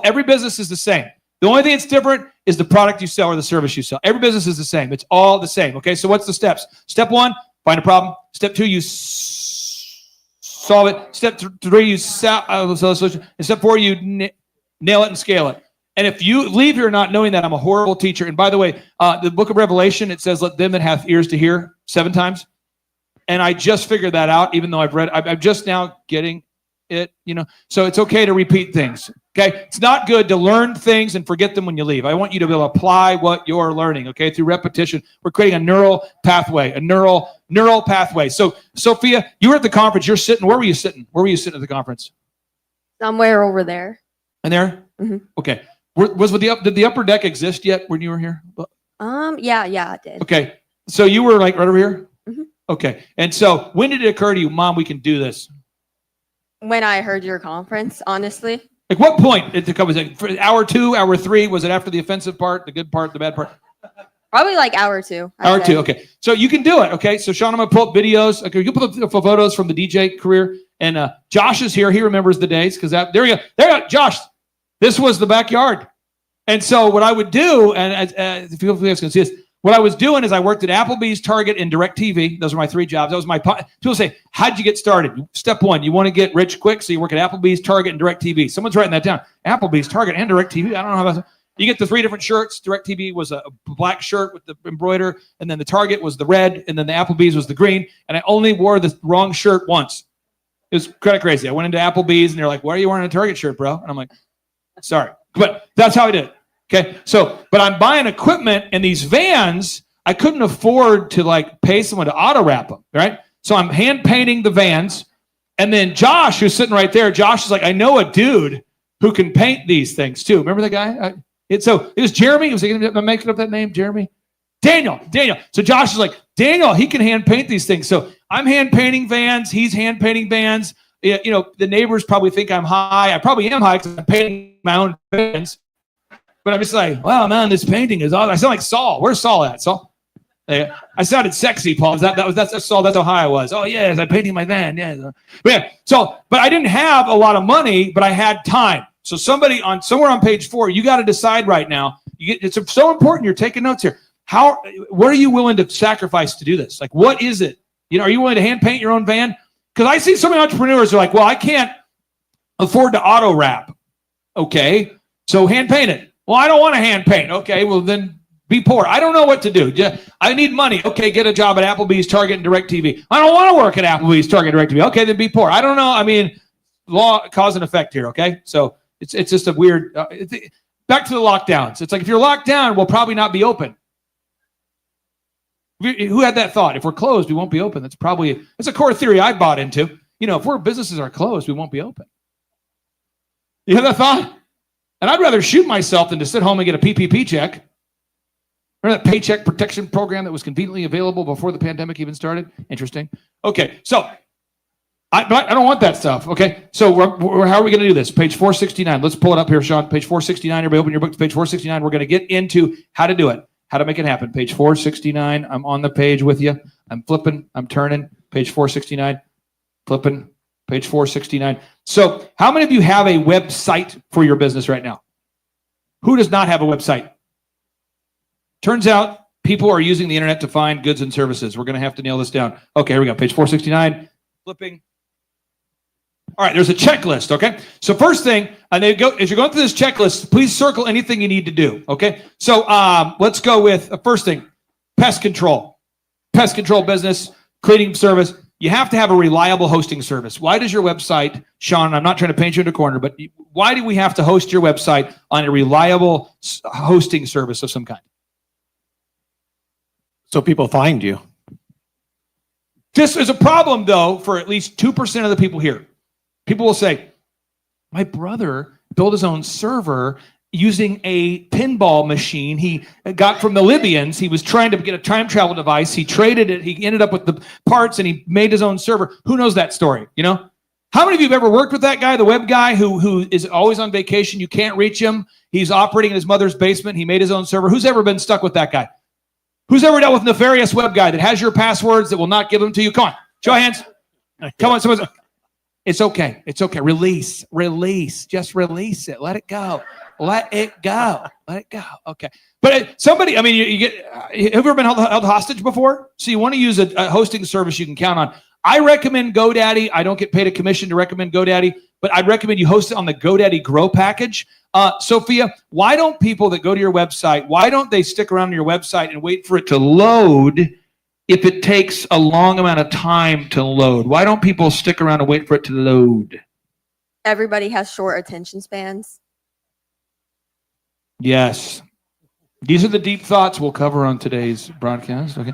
Every business is the same. The only thing that's different is the product you sell or the service you sell. Every business is the same. It's all the same. Okay, so what's the steps? Step 1, find a problem. Step 2, you solve it. Step 3, you sell the solution. And step 4, you nail it and scale it. And if you leave here not knowing that, I'm a horrible teacher. And by the way, the book of Revelation, it says, let them that hath ears to hear 7 times. And I just figured that out, even though I'm just now getting it, So it's okay to repeat things, okay? It's not good to learn things and forget them when you leave. I want you to be able to apply what you're learning, okay? Through repetition. We're creating a neural pathway, a neural pathway. So, Sophia, you were at the conference. You're sitting. Where were you sitting? Where were you sitting at the conference? Somewhere over there. And there? Mm-hmm. Okay. Did the upper deck exist yet when you were here? Yeah, it did. Okay. So you were like right over here? Mm-hmm. Okay. And so when did it occur to you, Mom, we can do this? When I heard your conference, honestly. Like what point did it come? Was it for hour 2, hour 3? Was it after the offensive part, the good part, the bad part? Probably like hour 2. Hour 2, okay. So you can do it, okay? So Sean, I'm going to pull up videos. Okay, you can pull up photos from the DJ career. And Josh is here. He remembers the days because there you go. Josh, this was the backyard. And so what I would do, and if you guys can see this, what I was doing is I worked at Applebee's, Target, and DirecTV. Those are my 3 jobs. That was people say, how'd you get started? Step 1, you want to get rich quick, so you work at Applebee's, Target, and DirecTV. Someone's writing that down. Applebee's, Target, and DirecTV. I don't know how about you get the 3 different shirts. DirecTV was a black shirt with the embroider, and then the Target was the red, and then the Applebee's was the green. And I only wore the wrong shirt once. It was kind of crazy. I went into Applebee's, and they're like, why are you wearing a Target shirt, bro? And I'm like, sorry. But that's how I did it. Okay, but I'm buying equipment, and these vans, I couldn't afford to pay someone to auto wrap them, right? So I'm hand painting the vans, and then Josh, who's sitting right there, Josh is like, I know a dude who can paint these things too. Remember that guy? It was Jeremy. Was he making up that name, Jeremy? Daniel. So Josh is like, Daniel, he can hand paint these things. So I'm hand painting vans. He's hand painting vans. The neighbors probably think I'm high. I probably am high because I'm painting my own vans. But I'm just like, wow, man, this painting is awesome. I sound like Saul. Where's Saul at? Saul? I sounded sexy, Paul. That's Saul. That's how high I was. Oh, yes, I'm painting my van. Yeah. But I didn't have a lot of money, but I had time. So somewhere on page 4, you got to decide right now. It's so important. You're taking notes here. What are you willing to sacrifice to do this? Like, what is it? Are you willing to hand paint your own van? Because I see so many entrepreneurs who are like, well, I can't afford to auto wrap. Okay. So hand paint it. Well, I don't want to hand paint. Okay. Well, then be poor. I don't know what to do. I need money. Okay. Get a job at Applebee's, Target, and DirecTV. I don't want to work at Applebee's, Target, DirecTV. Okay. Then be poor. I don't know. I mean, law, cause and effect here. Okay. So it's just a weird, back to the lockdowns. It's like, if you're locked down, we'll probably not be open. Who had that thought? If we're closed, we won't be open. That's a core theory I bought into. If our businesses are closed, we won't be open. You have that thought? And I'd rather shoot myself than to sit home and get a PPP check. Remember that paycheck protection program that was conveniently available before the pandemic even started? Interesting. Okay, so I don't want that stuff. Okay, so how are we going to do this? Page 469. Let's pull it up here, Sean. Page 469. Everybody open your book to page 469. We're going to get into how to do it, how to make it happen. Page 469. I'm on the page with you. I'm flipping. I'm turning. Page 469. Flipping. Page 469. So how many of you have a website for your business right now? Who does not have a website? Turns out people are using the internet to find goods and services. We're going to have to nail this down. Okay, here we go. Page 469. Flipping. All right, there's a checklist, okay? So first thing, as you're going through this checklist, please circle anything you need to do, okay? So let's go with the first thing, pest control. Pest control business, creating service. You have to have a reliable hosting service. Why does your website, Sean, I'm not trying to paint you in a corner, but why do we have to host your website on a reliable hosting service of some kind? So people find you. This is a problem, though, for at least 2% of the people here. People will say, my brother built his own server using a pinball machine he got from the Libyans. He was trying to get a time travel device. He traded it. He ended up with the parts and he made his own server. Who knows that story? How many of you have ever worked with that guy, the web guy who is always on vacation? You can't reach him. He's operating in his mother's basement. He made his own server. Who's ever been stuck with that guy? Who's ever dealt with a nefarious web guy that has your passwords that will not give them to you? Come on, show of hands. Come on, it's okay. It's okay. Release. Just release it. Let it go. Let it go. Okay. But somebody, you get, have you ever been held hostage before? So you want to use a hosting service you can count on. I recommend GoDaddy. I don't get paid a commission to recommend GoDaddy, but I'd recommend you host it on the GoDaddy Grow package. Sophia, why don't people that go to your website, why don't they stick around on your website and wait for it to load if it takes a long amount of time to load? Why don't people stick around and wait for it to load? Everybody has short attention spans. Yes. These are the deep thoughts we'll cover on today's broadcast. Okay.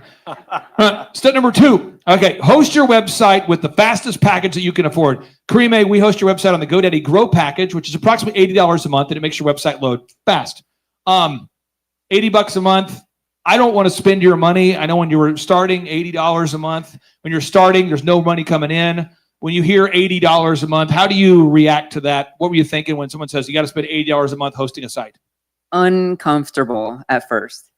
Step number 2. Okay. Host your website with the fastest package that you can afford. Karime, we host your website on the GoDaddy Grow package, which is approximately $80 a month, and it makes your website load fast. $80 a month. I don't want to spend your money. I know when you were starting, $80 a month. When you're starting, there's no money coming in. When you hear $80 a month, how do you react to that? What were you thinking when someone says you got to spend $80 a month hosting a site? Uncomfortable at first,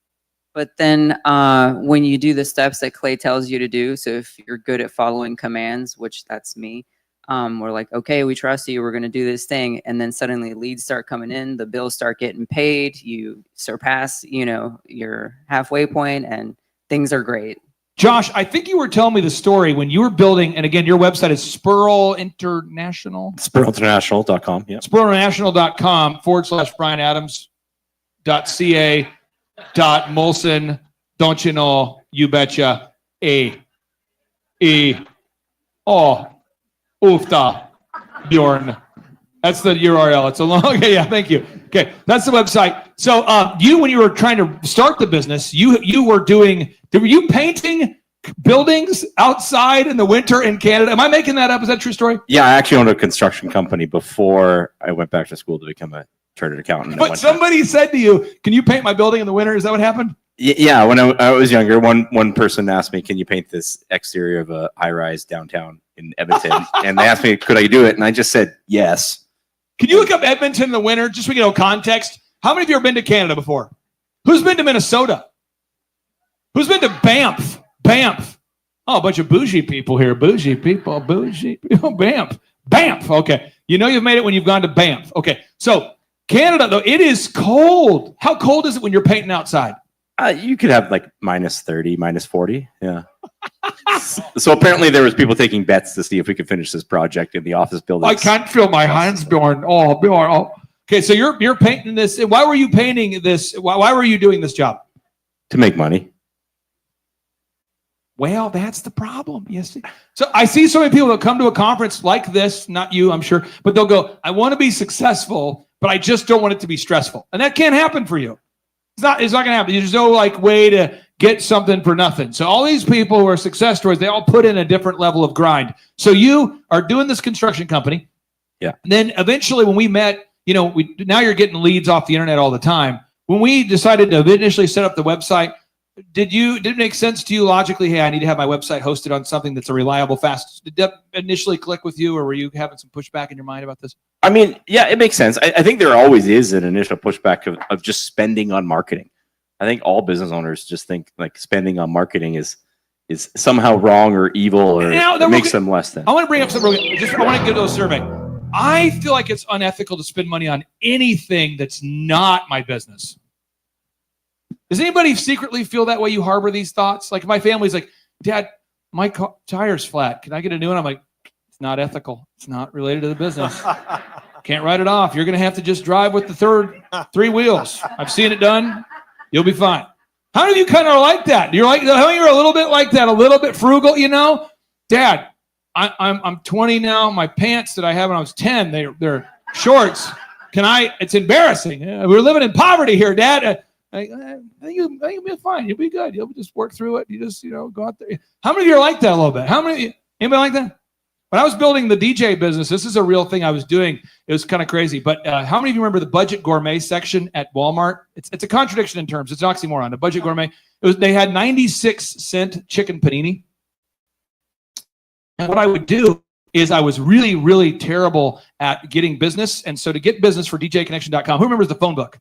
but then when you do the steps that Clay tells you to do, so if you're good at following commands, which that's me, we're like, okay, we trust you, we're going to do this thing, and then suddenly leads start coming in, the bills start getting paid, you surpass your halfway point, and things are great. Josh, I think you were telling me the story when you were building, and again, your website is Spurl International. SpurlInternational.com. Yeah. SpurlInternational.com/Brian Adams. .ca.Molson, don't you know, you betcha, Ufta, Bjorn. That's the URL. It's a long, okay, yeah, thank you. Okay, that's the website. So when you were trying to start the business, were you painting buildings outside in the winter in Canada? Am I making that up? Is that a true story? Yeah, I actually owned a construction company before I went back to school to become a chartered accountant. But somebody said to you, can you paint my building in the winter? Is that what happened? Yeah, when I was younger, one person asked me, can you paint this exterior of a high-rise downtown in Edmonton? And they asked me, could I do it? And I just said, yes. Can you look up Edmonton in the winter, just so we know context? How many of you have been to Canada before? Who's been to Minnesota? Who's been to Banff? Oh, a bunch of bougie people here. Bougie people. Banff. Okay. You know you've made it when you've gone to Banff. Okay. So Canada, though, it is cold. How cold is it when you're painting outside? You could have like -30, -40. Yeah. So apparently there was people taking bets to see if we could finish this project in the office building. I can't feel my hands, Bjorn. Oh, Bjorn. Oh. Okay, so you're painting this. Why were you painting this? Why were you doing this job? To make money. Well, that's the problem. Yes. So I see so many people that come to a conference like this, not you, I'm sure, but they'll go, I want to be successful, but I just don't want it to be stressful. And that can't happen for you. It's not going to happen. There's no like way to get something for nothing. So all these people who are success stories, they all put in a different level of grind. So you are doing this construction company. Yeah. And then eventually when we met, now you're getting leads off the internet all the time. When we decided to initially set up the website, did it make sense to you logically? Hey, I need to have my website hosted on something that's a reliable, fast. Did that initially click with you, or were you having some pushback in your mind about this? I mean, yeah, it makes sense. I think there always is an initial pushback of just spending on marketing. I think all business owners just think like spending on marketing is somehow wrong or evil, or it makes them less than. I want to bring up something. I want to give those survey. I feel like it's unethical to spend money on anything that's not my business. Does anybody secretly feel that way? You harbor these thoughts? Like my family's like, Dad, my tire's flat. Can I get a new one? I'm like, it's not ethical. It's not related to the business. Can't write it off. You're going to have to just drive with the three wheels. I've seen it done. You'll be fine. How many of you kind of are like that? How many of you are a little bit like that? A little bit frugal, Dad, I'm 20 now. My pants that I had when I was 10, they're shorts. It's embarrassing. We're living in poverty here, Dad. I think you'll be fine. You'll be good. You'll just work through it. You just, go out there. How many of you are like that a little bit? Anybody like that? When I was building the DJ business, this is a real thing I was doing. It was kind of crazy. But how many of you remember the budget gourmet section at Walmart? It's a contradiction in terms. It's an oxymoron. The budget gourmet. They had 96-cent chicken panini. And what I would do is I was really, really terrible at getting business. And so to get business for DJconnection.com, who remembers the phone book?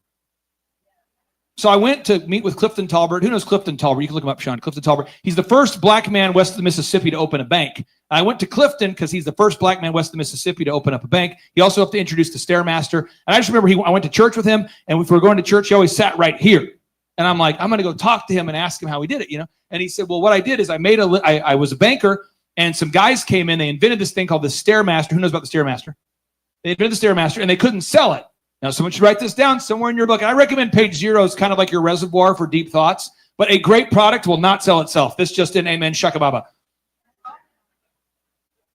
So I went to meet with Clifton Talbert. Who knows Clifton Talbert? You can look him up, Sean. Clifton Talbert. He's the first black man west of the Mississippi to open a bank. I went to Clifton because he's the first black man west of the Mississippi to open up a bank. He also helped to introduce the Stairmaster. And I just remember I went to church with him, and if we were going to church, he always sat right here. And I'm like, I'm going to go talk to him and ask him how he did it, And he said, well, what I did is I was a banker, and some guys came in. They invented this thing called the Stairmaster. Who knows about the Stairmaster? They invented the Stairmaster, and they couldn't sell it. Now, someone should write this down somewhere in your book. And I recommend page 0 is kind of like your reservoir for deep thoughts. But a great product will not sell itself. This just in, amen, shakababa.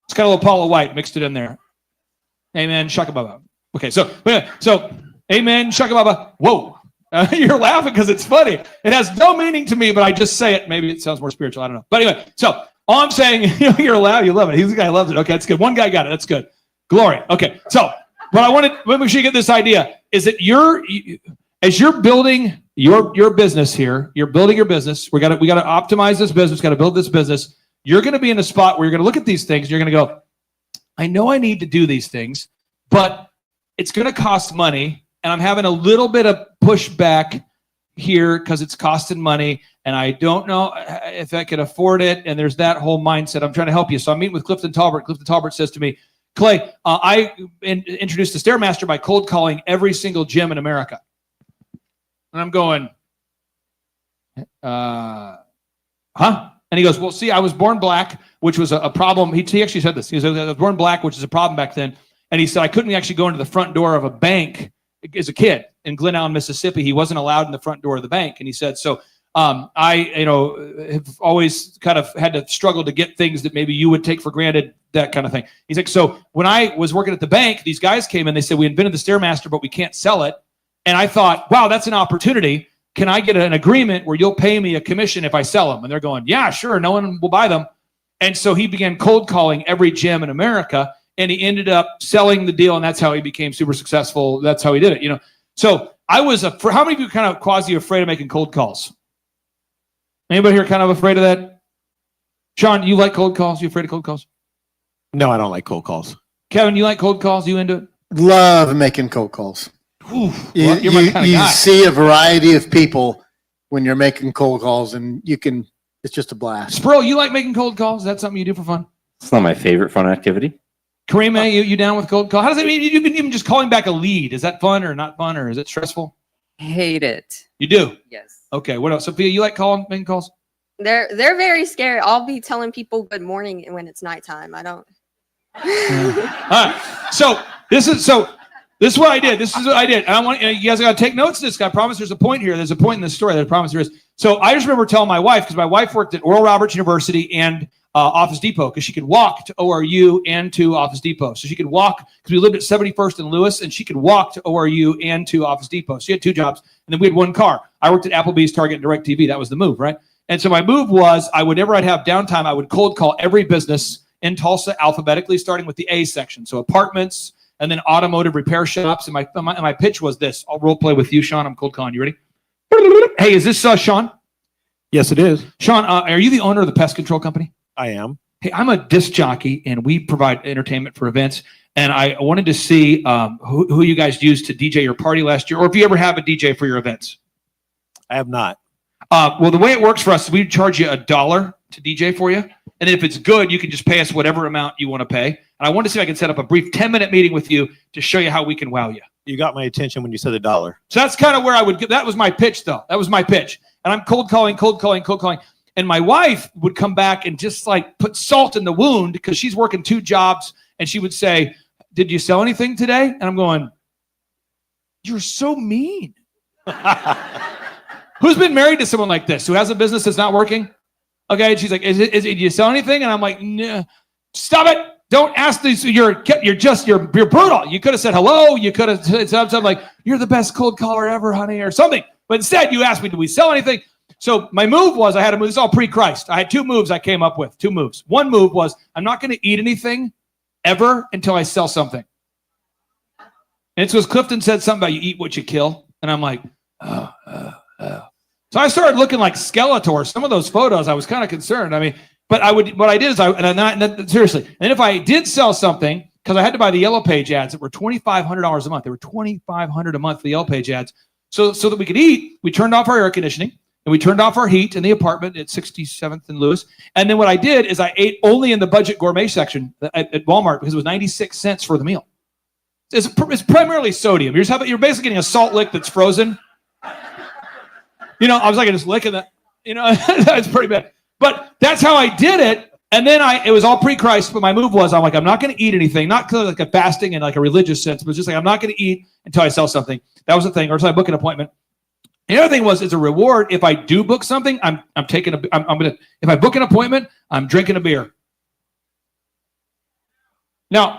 It's got a little Paula White mixed it in there. Amen, shakababa. Okay, so amen, shakababa. Whoa. You're laughing because it's funny. It has no meaning to me, but I just say it. Maybe it sounds more spiritual. I don't know. But anyway, so all I'm saying, you're loud. You love it. He's the guy who loves it. Okay, that's good. One guy got it. That's good. Glory. Okay, so what I wanted, let me sure you get this idea, is that as you're building your business here, you're building your business. We got to optimize this business. Got to build this business. You're going to be in a spot where you're going to look at these things. You're going to go, I know I need to do these things, but it's going to cost money, and I'm having a little bit of pushback here because it's costing money, and I don't know if I can afford it. And there's that whole mindset. I'm trying to help you. So I'm meeting with Clifton Talbert. Clifton Talbert says to me, Clay, I introduced the Stairmaster by cold calling every single gym in America. And I'm going, huh? And he goes, well, see, I was born black, which was a problem. He actually said this. He said, I was born black, which is a problem back then. And he said, I couldn't actually go into the front door of a bank as a kid in Glen Allen, Mississippi. He wasn't allowed in the front door of the bank. And he said, so I have always kind of had to struggle to get things that maybe you would take for granted, that kind of thing. He's like, so when I was working at the bank, these guys came in, they said, we invented the Stairmaster, but we can't sell it. And I thought, wow, that's an opportunity. Can I get an agreement where you'll pay me a commission if I sell them? And they're going, yeah, sure. No one will buy them. And so he began cold calling every gym in America, and he ended up selling the deal. And that's how he became super successful. That's how he did it, So I was, how many of you kind of quasi afraid of making cold calls? Anybody here kind of afraid of that? Sean, you like cold calls? You afraid of cold calls? No, I don't like cold calls. Kevin, you like cold calls? You into it? Love making cold calls. Oof, You, you're my kind of you guy. see a variety of people when you're making cold calls, and it's just a blast. Sproul, you like making cold calls? Is that something you do for fun? It's not my favorite fun activity. Kareem, you down with cold call? How does it mean? You can even just calling back a lead. Is that fun or not fun, or is it stressful? Hate it. You do? Yes. Okay. What else? Sophia, you like making calls? They're very scary. I'll be telling people good morning when it's nighttime. I don't. All right. So this This is what I did. This is what I did. And I want you guys got to take notes of this. I promise there's a point here. There's a point in this story that I promise there is. So I just remember telling my wife, because my wife worked at Oral Roberts University and Office Depot, because she could walk to ORU and to Office Depot. So she could walk, because we lived at 71st and Lewis, and she could walk to ORU and to Office Depot. She had 2 jobs, and then we had 1 car. I worked at Applebee's, Target, and DirecTV. That was the move, right? And so my move was, whenever I'd have downtime, I would cold call every business in Tulsa alphabetically, starting with the A section. So apartments, and then automotive repair shops. And my pitch was this. I'll role play with you, Sean. I'm cold calling. You ready? Hey, is this Sean? Yes, it is. Sean, are you the owner of the pest control company? I am. Hey, I'm a disc jockey, and we provide entertainment for events. And I wanted to see who you guys used to DJ your party last year, or if you ever have a DJ for your events. I have not. Well, the way it works for us, we charge you $1 to DJ for you. And if it's good, you can just pay us whatever amount you want to pay. And I wanted to see if I can set up a brief 10-minute meeting with you to show you how we can wow you. You got my attention when you said $1. So that's kind of where I would get. That was my pitch, though. That was my pitch. And I'm cold calling. And my wife would come back and just like put salt in the wound, because she's working 2 jobs. And she would say, "Did you sell anything today?" And I'm going, "You're so mean." Who's been married to someone like this, who has a business that's not working? Okay, and she's like, "Is it? Did you sell anything?" And I'm like, "No, stop it! Don't ask these. You're brutal. You could have said hello. You could have said something like, 'You're the best cold caller ever, honey,' or something. But instead, you asked me, 'Did we sell anything?'" So my move was, I had a move. This is all pre-Christ. I had 2 moves I came up with. 2 moves. One move was, I'm not going to eat anything ever until I sell something. And it's because Clifton said something about you eat what you kill, and I'm like, oh. So I started looking like Skeletor. Some of those photos, I was kind of concerned. I mean, but what I did is seriously. And if I did sell something, because I had to buy the Yellow Page ads that were $2,500 a month. They were $2,500 a month for the Yellow Page ads. So that we could eat, we turned off our air conditioning, and we turned off our heat in the apartment at 67th and Lewis. And then what I did is I ate only in the budget gourmet section at Walmart, because it was 96 cents for the meal. It's primarily sodium. You're basically getting a salt lick that's frozen. I was like, just licking that. That's pretty bad. But that's how I did it. And then it was all pre-Christ, but my move was, I'm like, I'm not going to eat anything, not because like a fasting in like a religious sense, but just like, I'm not going to eat until I sell something. That was the thing. Or until I book an appointment. The other thing was, it's a reward. If I do book something, if I book an appointment, I'm drinking a beer. Now,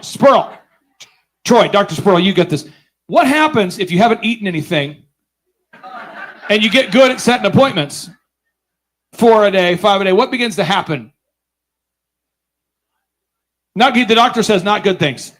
Troy, Dr. Spurl, you get this. What happens if you haven't eaten anything and you get good at setting appointments? 4 a day, 5 a day. What begins to happen? The doctor says not good things.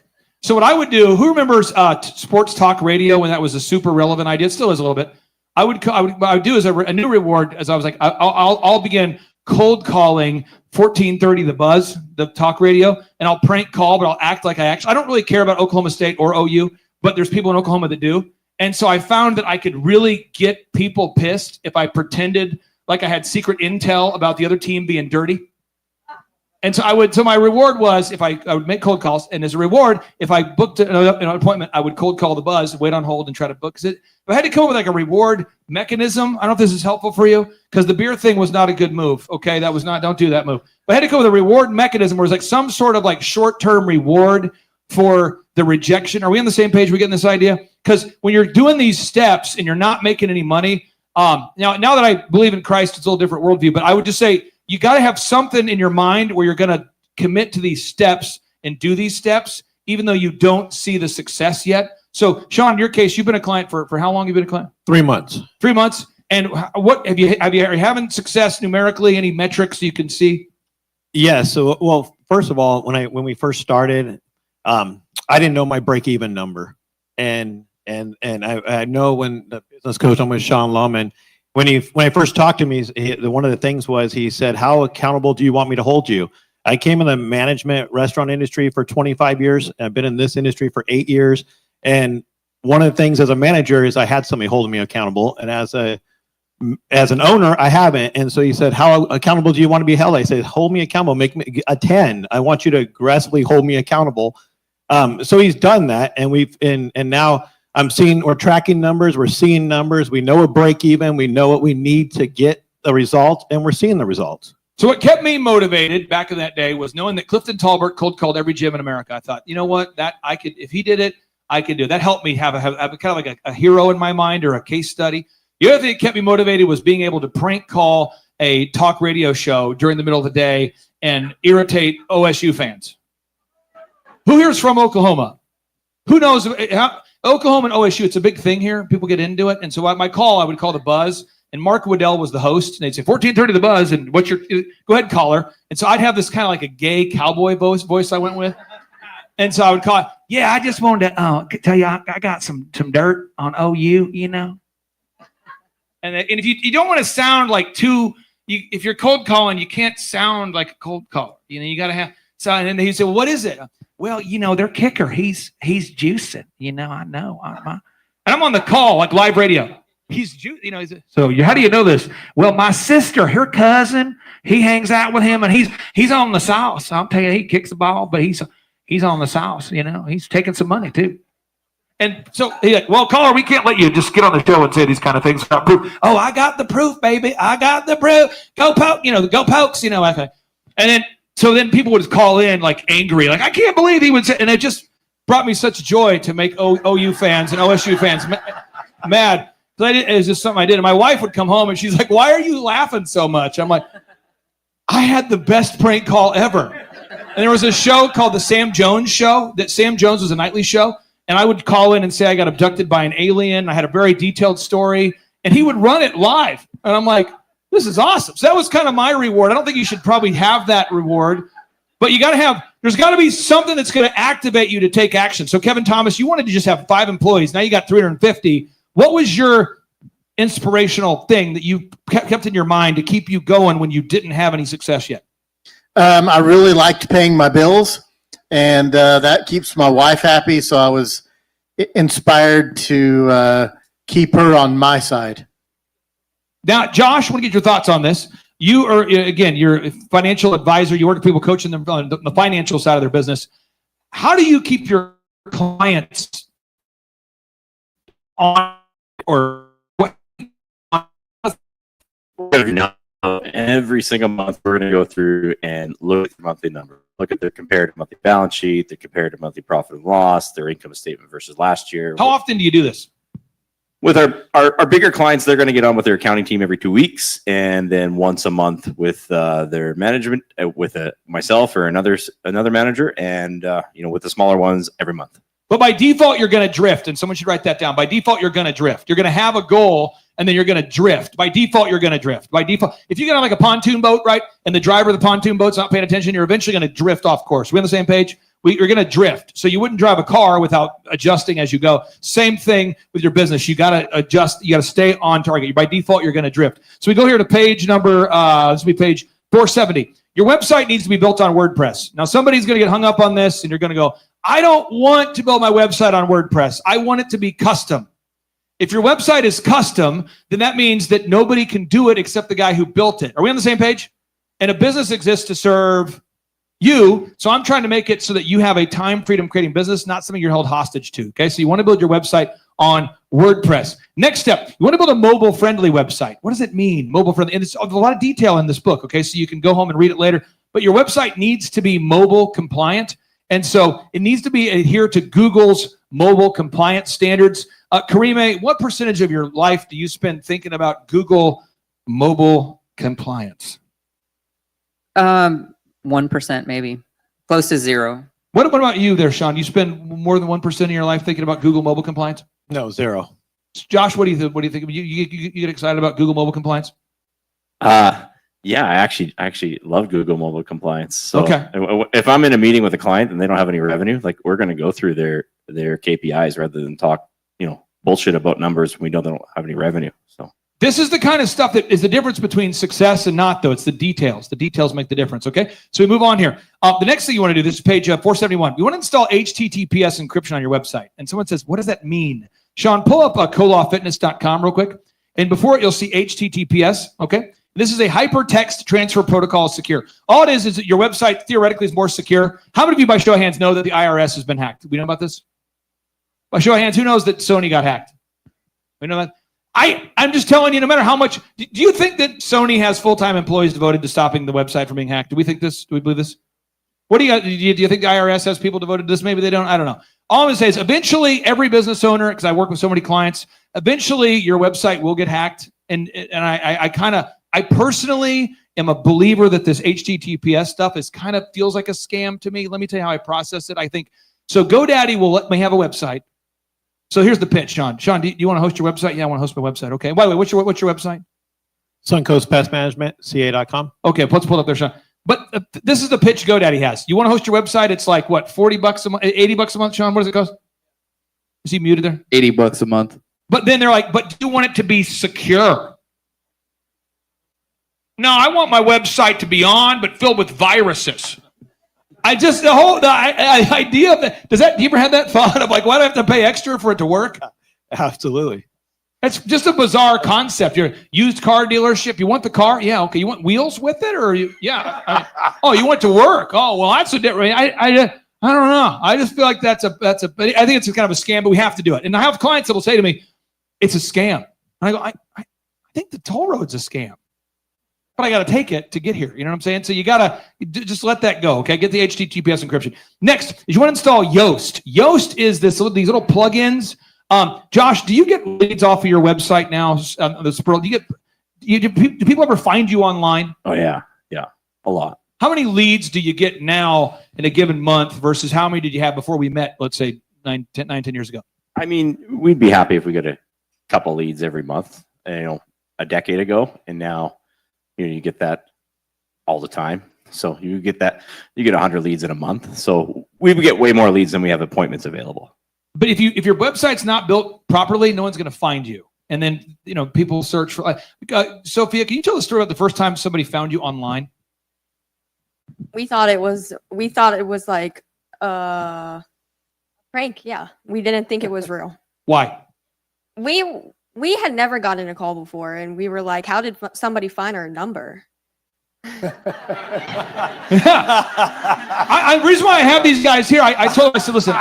So what I would do, who remembers sports talk radio when that was a super relevant idea? It still is a little bit. What I would do as a new reward, as I was like, I'll begin cold calling 1430 The Buzz, the talk radio, and I'll prank call, but I'll act like I don't really care about Oklahoma State or OU, but there's people in Oklahoma that do. And so I found that I could really get people pissed if I pretended like I had secret intel about the other team being dirty. And so my reward was, I would make cold calls, and as a reward, if I booked an appointment, I would cold call The Buzz, wait on hold, and try to book it. If I had to come up with like a reward mechanism, I don't know if this is helpful for you, because the beer thing was not a good move. Okay, don't do that move. But I had to come up with a reward mechanism where it's like some sort of like short-term reward for the rejection. Are we on the same page? Are we getting this idea? Because when you're doing these steps and you're not making any money, now that I believe in Christ, it's a little different worldview, but I would just say, you got to have something in your mind where you're going to commit to these steps and do these steps, even though you don't see the success yet. So, Sean, in your case, you've been a client for how long? Have you been a client? 3 months. 3 months. And what are you having success numerically? Any metrics you can see? Yes. So, well, first of all, when we first started, I didn't know my break-even number, and I know when the business coach, I'm with Sean Lum, when I first talked to me, one of the things was, he said, "How accountable do you want me to hold you?" I came in the management restaurant industry for 25 years. I've been in this industry for 8 years. And one of the things as a manager is I had somebody holding me accountable. And as an owner, I haven't. And so he said, "How accountable do you want to be held?" I said, "Hold me accountable, make me a 10. I want you to aggressively hold me accountable." So he's done that. And now we're tracking numbers, we're seeing numbers, we know a break even, we know what we need to get the results, and we're seeing the results. So what kept me motivated back in that day was knowing that Clifton Talbert cold called every gym in America. I thought, you know what, if he did it, I could do it. That helped me have kind of like a hero in my mind or a case study. The other thing that kept me motivated was being able to prank call a talk radio show during the middle of the day and irritate OSU fans. Who here is from Oklahoma? Who knows? Oklahoma and OSU, it's a big thing here. People get into it. And so I would call the Buzz, and Mark Waddell was the host. And they'd say, 1430 the Buzz, and go ahead, caller. And so I'd have this kind of like a gay cowboy voice I went with. And so I would call, yeah, I just wanted to tell you, I got some dirt on OU, you know. And if you don't want to sound like if you're cold calling, you can't sound like a cold caller. You know, you got to have, so, and then he said, well, what is it? Well, you know, their kicker, he's juicing, you know, I know. And I'm on the call, like live radio. He's juicing, you know. So how do you know this? Well, my sister, her cousin, he hangs out with him, and he's on the sauce. I'll tell you, he kicks the ball, but he's on the sauce, you know. He's taking some money, too. And so he's like, well, caller, we can't let you just get on the show and say these kind of things without proof. Oh, I got the proof, baby. I got the proof. Go poke, you know, go pokes, you know. And then people would call in like angry, like, I can't believe he would say, and it just brought me such joy to make OU fans and OSU fans mad. It was just something I did. And my wife would come home and she's like, why are you laughing so much? I'm like, I had the best prank call ever. And there was a show called the Sam Jones Show. That Sam Jones was a nightly show. And I would call in and say I got abducted by an alien. I had a very detailed story. And he would run it live. And I'm like, this is awesome. So that was kind of my reward. I don't think you should probably have that reward. But there's got to be something that's going to activate you to take action. So Kevin Thomas, you wanted to just have 5 employees. Now you got 350. What was your inspirational thing that you kept in your mind to keep you going when you didn't have any success yet? I really liked paying my bills, and that keeps my wife happy. So I was inspired to keep her on my side. Now, Josh, I want to get your thoughts on this. You are, again, you're a financial advisor. You work with people coaching them on the financial side of their business. How do you keep your clients on or what? Every single month, we're going to go through and look at the monthly number. Look at their comparative monthly balance sheet, their comparative monthly profit and loss, their income statement versus last year. How often do you do this? With our bigger clients, they're going to get on with their accounting team every 2 weeks, and then once a month with their management, with myself or another manager, and with the smaller ones every month. But by default, you're going to drift, and someone should write that down. By default, you're going to drift. You're going to have a goal, and then you're going to drift. By default, you're going to drift. By default, if you get on like a pontoon boat, right, and the driver of the pontoon boat's not paying attention, you're eventually going to drift off course. We on the same page? You're going to drift. So you wouldn't drive a car without adjusting as you go. Same thing with your business. You got to adjust. You got to stay on target. By default, you're going to drift. So we go here to page number, this will be page 470. Your website needs to be built on WordPress. Now, somebody's going to get hung up on this, and you're going to go, I don't want to build my website on WordPress. I want it to be custom. If your website is custom, then that means that nobody can do it except the guy who built it. Are we on the same page? And a business exists to serve you. So I'm trying to make it so that you have a time freedom creating business, not something you're held hostage to. Okay. So you want to build your website on WordPress. Next step, you want to build a mobile friendly website. What does it mean? Mobile friendly. And there's a lot of detail in this book. Okay. So you can go home and read it later, but your website needs to be mobile compliant. And so it needs to be adhere to Google's mobile compliance standards. Karime, what percentage of your life do you spend thinking about Google mobile compliance? 1% maybe, close to 0. What about you there, Sean? You spend more than 1% of your life thinking about Google mobile compliance? No, 0. Josh, what do you think? What do you think? You get excited about Google mobile compliance? Yeah, I actually love Google mobile compliance. So okay. If I'm in a meeting with a client and they don't have any revenue, like we're going to go through their KPIs rather than talk, bullshit about numbers when they don't have any revenue. So this is the kind of stuff that is the difference between success and not, though. It's the details. The details make the difference, okay? So we move on here. The next thing you want to do, this is page 471. You want to install HTTPS encryption on your website. And someone says, what does that mean? Sean, pull up colawfitness.com real quick. And before it, you'll see HTTPS, okay? This is a hypertext transfer protocol secure. All it is that your website theoretically is more secure. How many of you, by show of hands, know that the IRS has been hacked? Do we know about this? By show of hands, who knows that Sony got hacked? We know that? I'm just telling you, no matter how much, do you think that Sony has full-time employees devoted to stopping the website from being hacked? Do we think this? Do we believe this? What do you think the IRS has people devoted to this? Maybe they don't. I don't know. All I'm going to say is eventually every business owner, because I work with so many clients, eventually your website will get hacked. And I personally am a believer that this HTTPS stuff feels like a scam to me. Let me tell you how I process it. I think, so GoDaddy will let me have a website. So here's the pitch, Sean. Sean, do you want to host your website? Yeah, I want to host my website. Okay. By the way, what's your website? Suncoast Pest Management, ca.com. Okay, let's pull it up there, Sean. But this is the pitch GoDaddy has. You want to host your website? It's like what, $40 a month, $80 a month, Sean? What does it cost? Is he muted there? $80 a month. But then they're like, but do you want it to be secure? No, I want my website to be on, but filled with viruses. The idea of that, do you ever have that thought of like, why do I have to pay extra for it to work? Absolutely. It's just a bizarre concept. You're a used car dealership. You want the car? Yeah. Okay. You want wheels with it, or you? Yeah. You want it to work? Oh, well, that's a different. I don't know. I just feel like that's a. I think it's kind of a scam, but we have to do it. And I have clients that will say to me, "It's a scam," and I go, "I think the toll road's a scam, but I got to take it to get here." You know what I'm saying? So you got to just let that go. Okay. Get the HTTPS encryption. Next is you want to install Yoast. Yoast is these little plugins. Josh, do you get leads off of your website now? Do people ever find you online? Oh yeah, a lot. How many leads do you get now in a given month versus how many did you have before we met? Let's say 10 years ago. I mean, we'd be happy if we get a couple leads every month. A decade ago, and now you get that all the time. So you get 100 leads in a month. So we would get way more leads than we have appointments available. But if your website's not built properly, no one's going to find you. And then, people search for, Sophia, can you tell the story about the first time somebody found you online? We thought it was like a prank. Yeah. We didn't think it was real. Why? We had never gotten a call before, and we were like, how did somebody find our number? The reason why I have these guys here, I told them, I said, listen,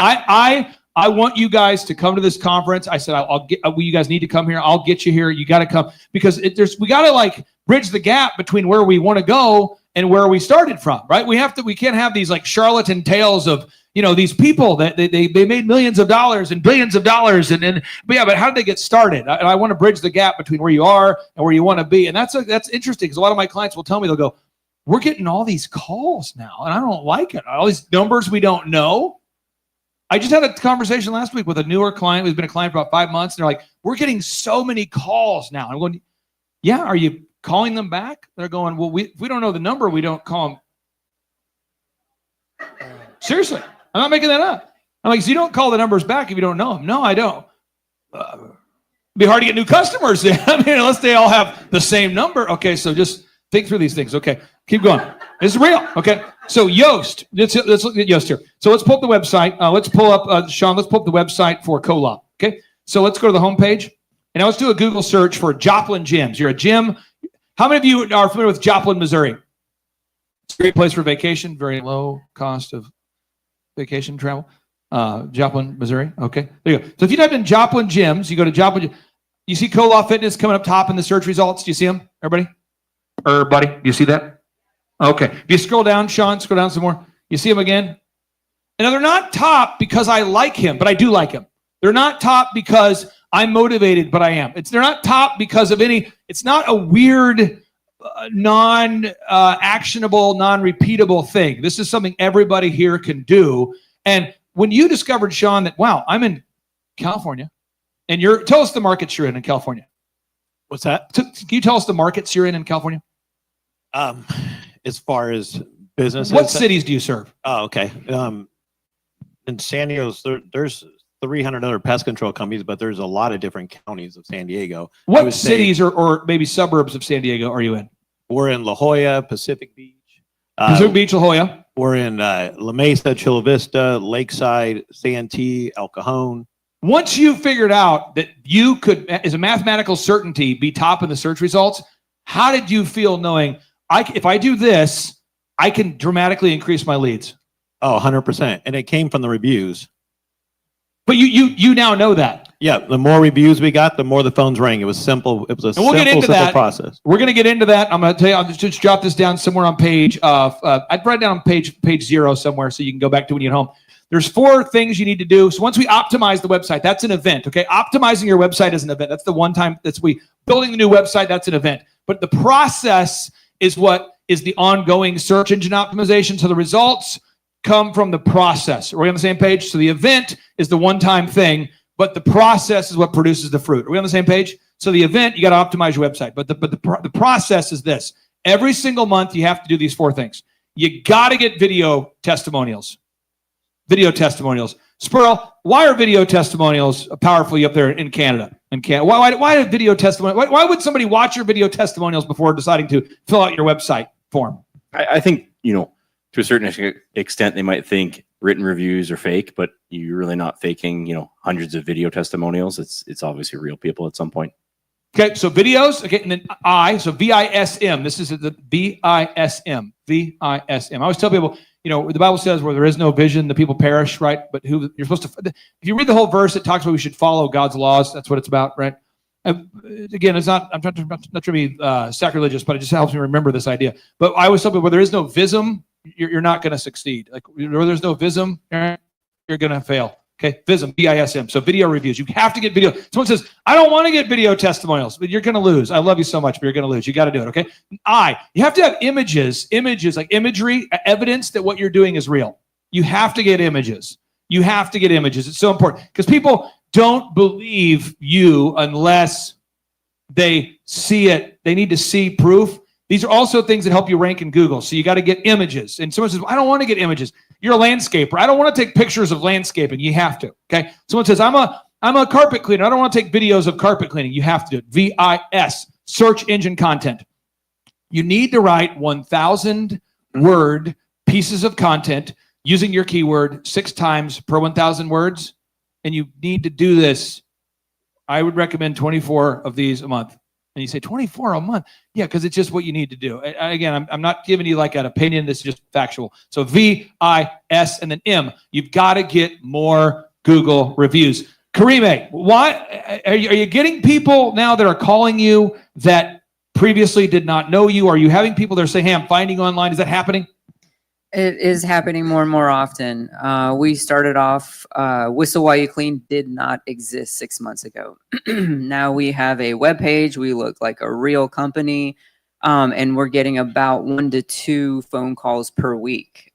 I want you guys to come to this conference. I said, you guys need to come here. I'll get you here. You got to come because we got to bridge the gap between where we want to go and where we started from, right? We can't have these charlatan tales of, these people that they made millions of dollars and billions of dollars. But how did they get started? I want to bridge the gap between where you are and where you want to be. And that's interesting because a lot of my clients will tell me, they'll go, we're getting all these calls now and I don't like it. All these numbers we don't know. I just had a conversation last week with a newer client who's been a client for about 5 months. And they're like, we're getting so many calls now. I'm going, yeah, are you calling them back? They're going, well, if we don't know the number, we don't call them. Seriously, I'm not making that up. I'm like, so you don't call the numbers back if you don't know them? No, I don't. It'd be hard to get new customers then. Unless they all have the same number. Okay, so just think through these things. Okay, keep going. This is real. Okay, so Yoast. Let's look at Yoast here. So let's pull up the website. Let's pull up, Sean, let's pull up the website for CoLab. Okay, so let's go to the homepage. And now let's do a Google search for Joplin Gyms. You're a gym. How many of you are familiar with Joplin, Missouri? It's a great place for vacation, very low cost of vacation travel. Joplin, Missouri. Okay, there you go. So if you type in Joplin Gyms, you go to Joplin. You see CoLab Fitness coming up top in the search results. Do you see them, everybody? Everybody, do you see that? Okay. If you scroll down, Sean, scroll down some more. You see him again? And they're not top because I like him, but I do like him. They're not top because I'm motivated, but I am. They're not top because of it's not a weird, non-actionable, non-repeatable thing. This is something everybody here can do. And when you discovered, Sean, that, wow, I'm in California, and tell us the markets you're in California. What's that? Can you tell us the markets you're in California? As far as business, what cities do you serve? Oh, okay. In San Diego, there's 300 other pest control companies, but there's a lot of different counties of San Diego. What cities or maybe suburbs of San Diego are you in? We're in La Jolla, Pacific Beach. Pacific Beach, La Jolla. We're in La Mesa, Chula Vista, Lakeside, Santee, El Cajon. Once you figured out that you could, as a mathematical certainty, be top in the search results, how did you feel knowing, if I do this, I can dramatically increase my leads? Oh, 100%. And it came from the reviews. But you now know that. Yeah, the more reviews we got, the more the phones rang. It was simple. It was a And we'll get into simple that. process. We're going to get into that. I'm going to tell you, I'll just jot this down somewhere on page, I'd write down on page 0 somewhere so you can go back to when you get home. There's 4 things you need to do. So once we optimize the website, that's an event, okay? Optimizing your website is an event. That's the one time building the new website, that's an event. But the process is what is the ongoing search engine optimization. So the results come from the process. Are we on the same page? So the event is the one-time thing, but the process is what produces the fruit. Are we on the same page? So the event, you got to optimize your website. But the process is this. Every single month, you have to do these 4 things. You got to get video testimonials. Video testimonials. Sperl, why are video testimonials powerfully up there in Canada? Why are video testimonials? Why would somebody watch your video testimonials before deciding to fill out your website form? I think, to a certain extent, they might think written reviews are fake, but you're really not faking, hundreds of video testimonials. It's obviously real people at some point. Okay, so videos, okay, and then so VISM. This is the VISM. VISM. I always tell people, the Bible says where there is no vision, the people perish, right? But who you're supposed to, if you read the whole verse, it talks about we should follow God's laws. That's what it's about, right? Again, it's not, I'm not trying to be sacrilegious, but it just helps me remember this idea. But I always tell people where there is no vism, you're not going to succeed. Like where there's no vism, you're going to fail. Okay, VISM, VISM. So video reviews. You have to get video. Someone says, I don't want to get video testimonials, but you're going to lose. I love you so much, but you're going to lose. You got to do it, okay? You have to have images like imagery, evidence that what you're doing is real. You have to get images. You have to get images. It's so important because people don't believe you unless they see it. They need to see proof. These are also things that help you rank in Google. So you got to get images. And someone says, I don't want to get images. You're a landscaper. I don't want to take pictures of landscaping. You have to. Okay. Someone says, I'm a carpet cleaner. I don't want to take videos of carpet cleaning. You have to do it. VIS, search engine content. You need to write 1,000 word pieces of content using your keyword 6 times per 1,000 words. And you need to do this. I would recommend 24 of these a month. And you say 24 a month. Yeah, because it's just what you need to do. Again, I'm not giving you like an opinion. This is just factual. So VIS and then M. You've got to get more Google reviews. Karime, why are you getting people now that are calling you that previously did not know you? Are you having people that are saying, hey, I'm finding you online? Is that happening? It is happening more and more often. We started off, Whistle While You Clean did not exist 6 months ago. Now we have a webpage. We look like a real company, and we're getting about 1 to 2 phone calls per week,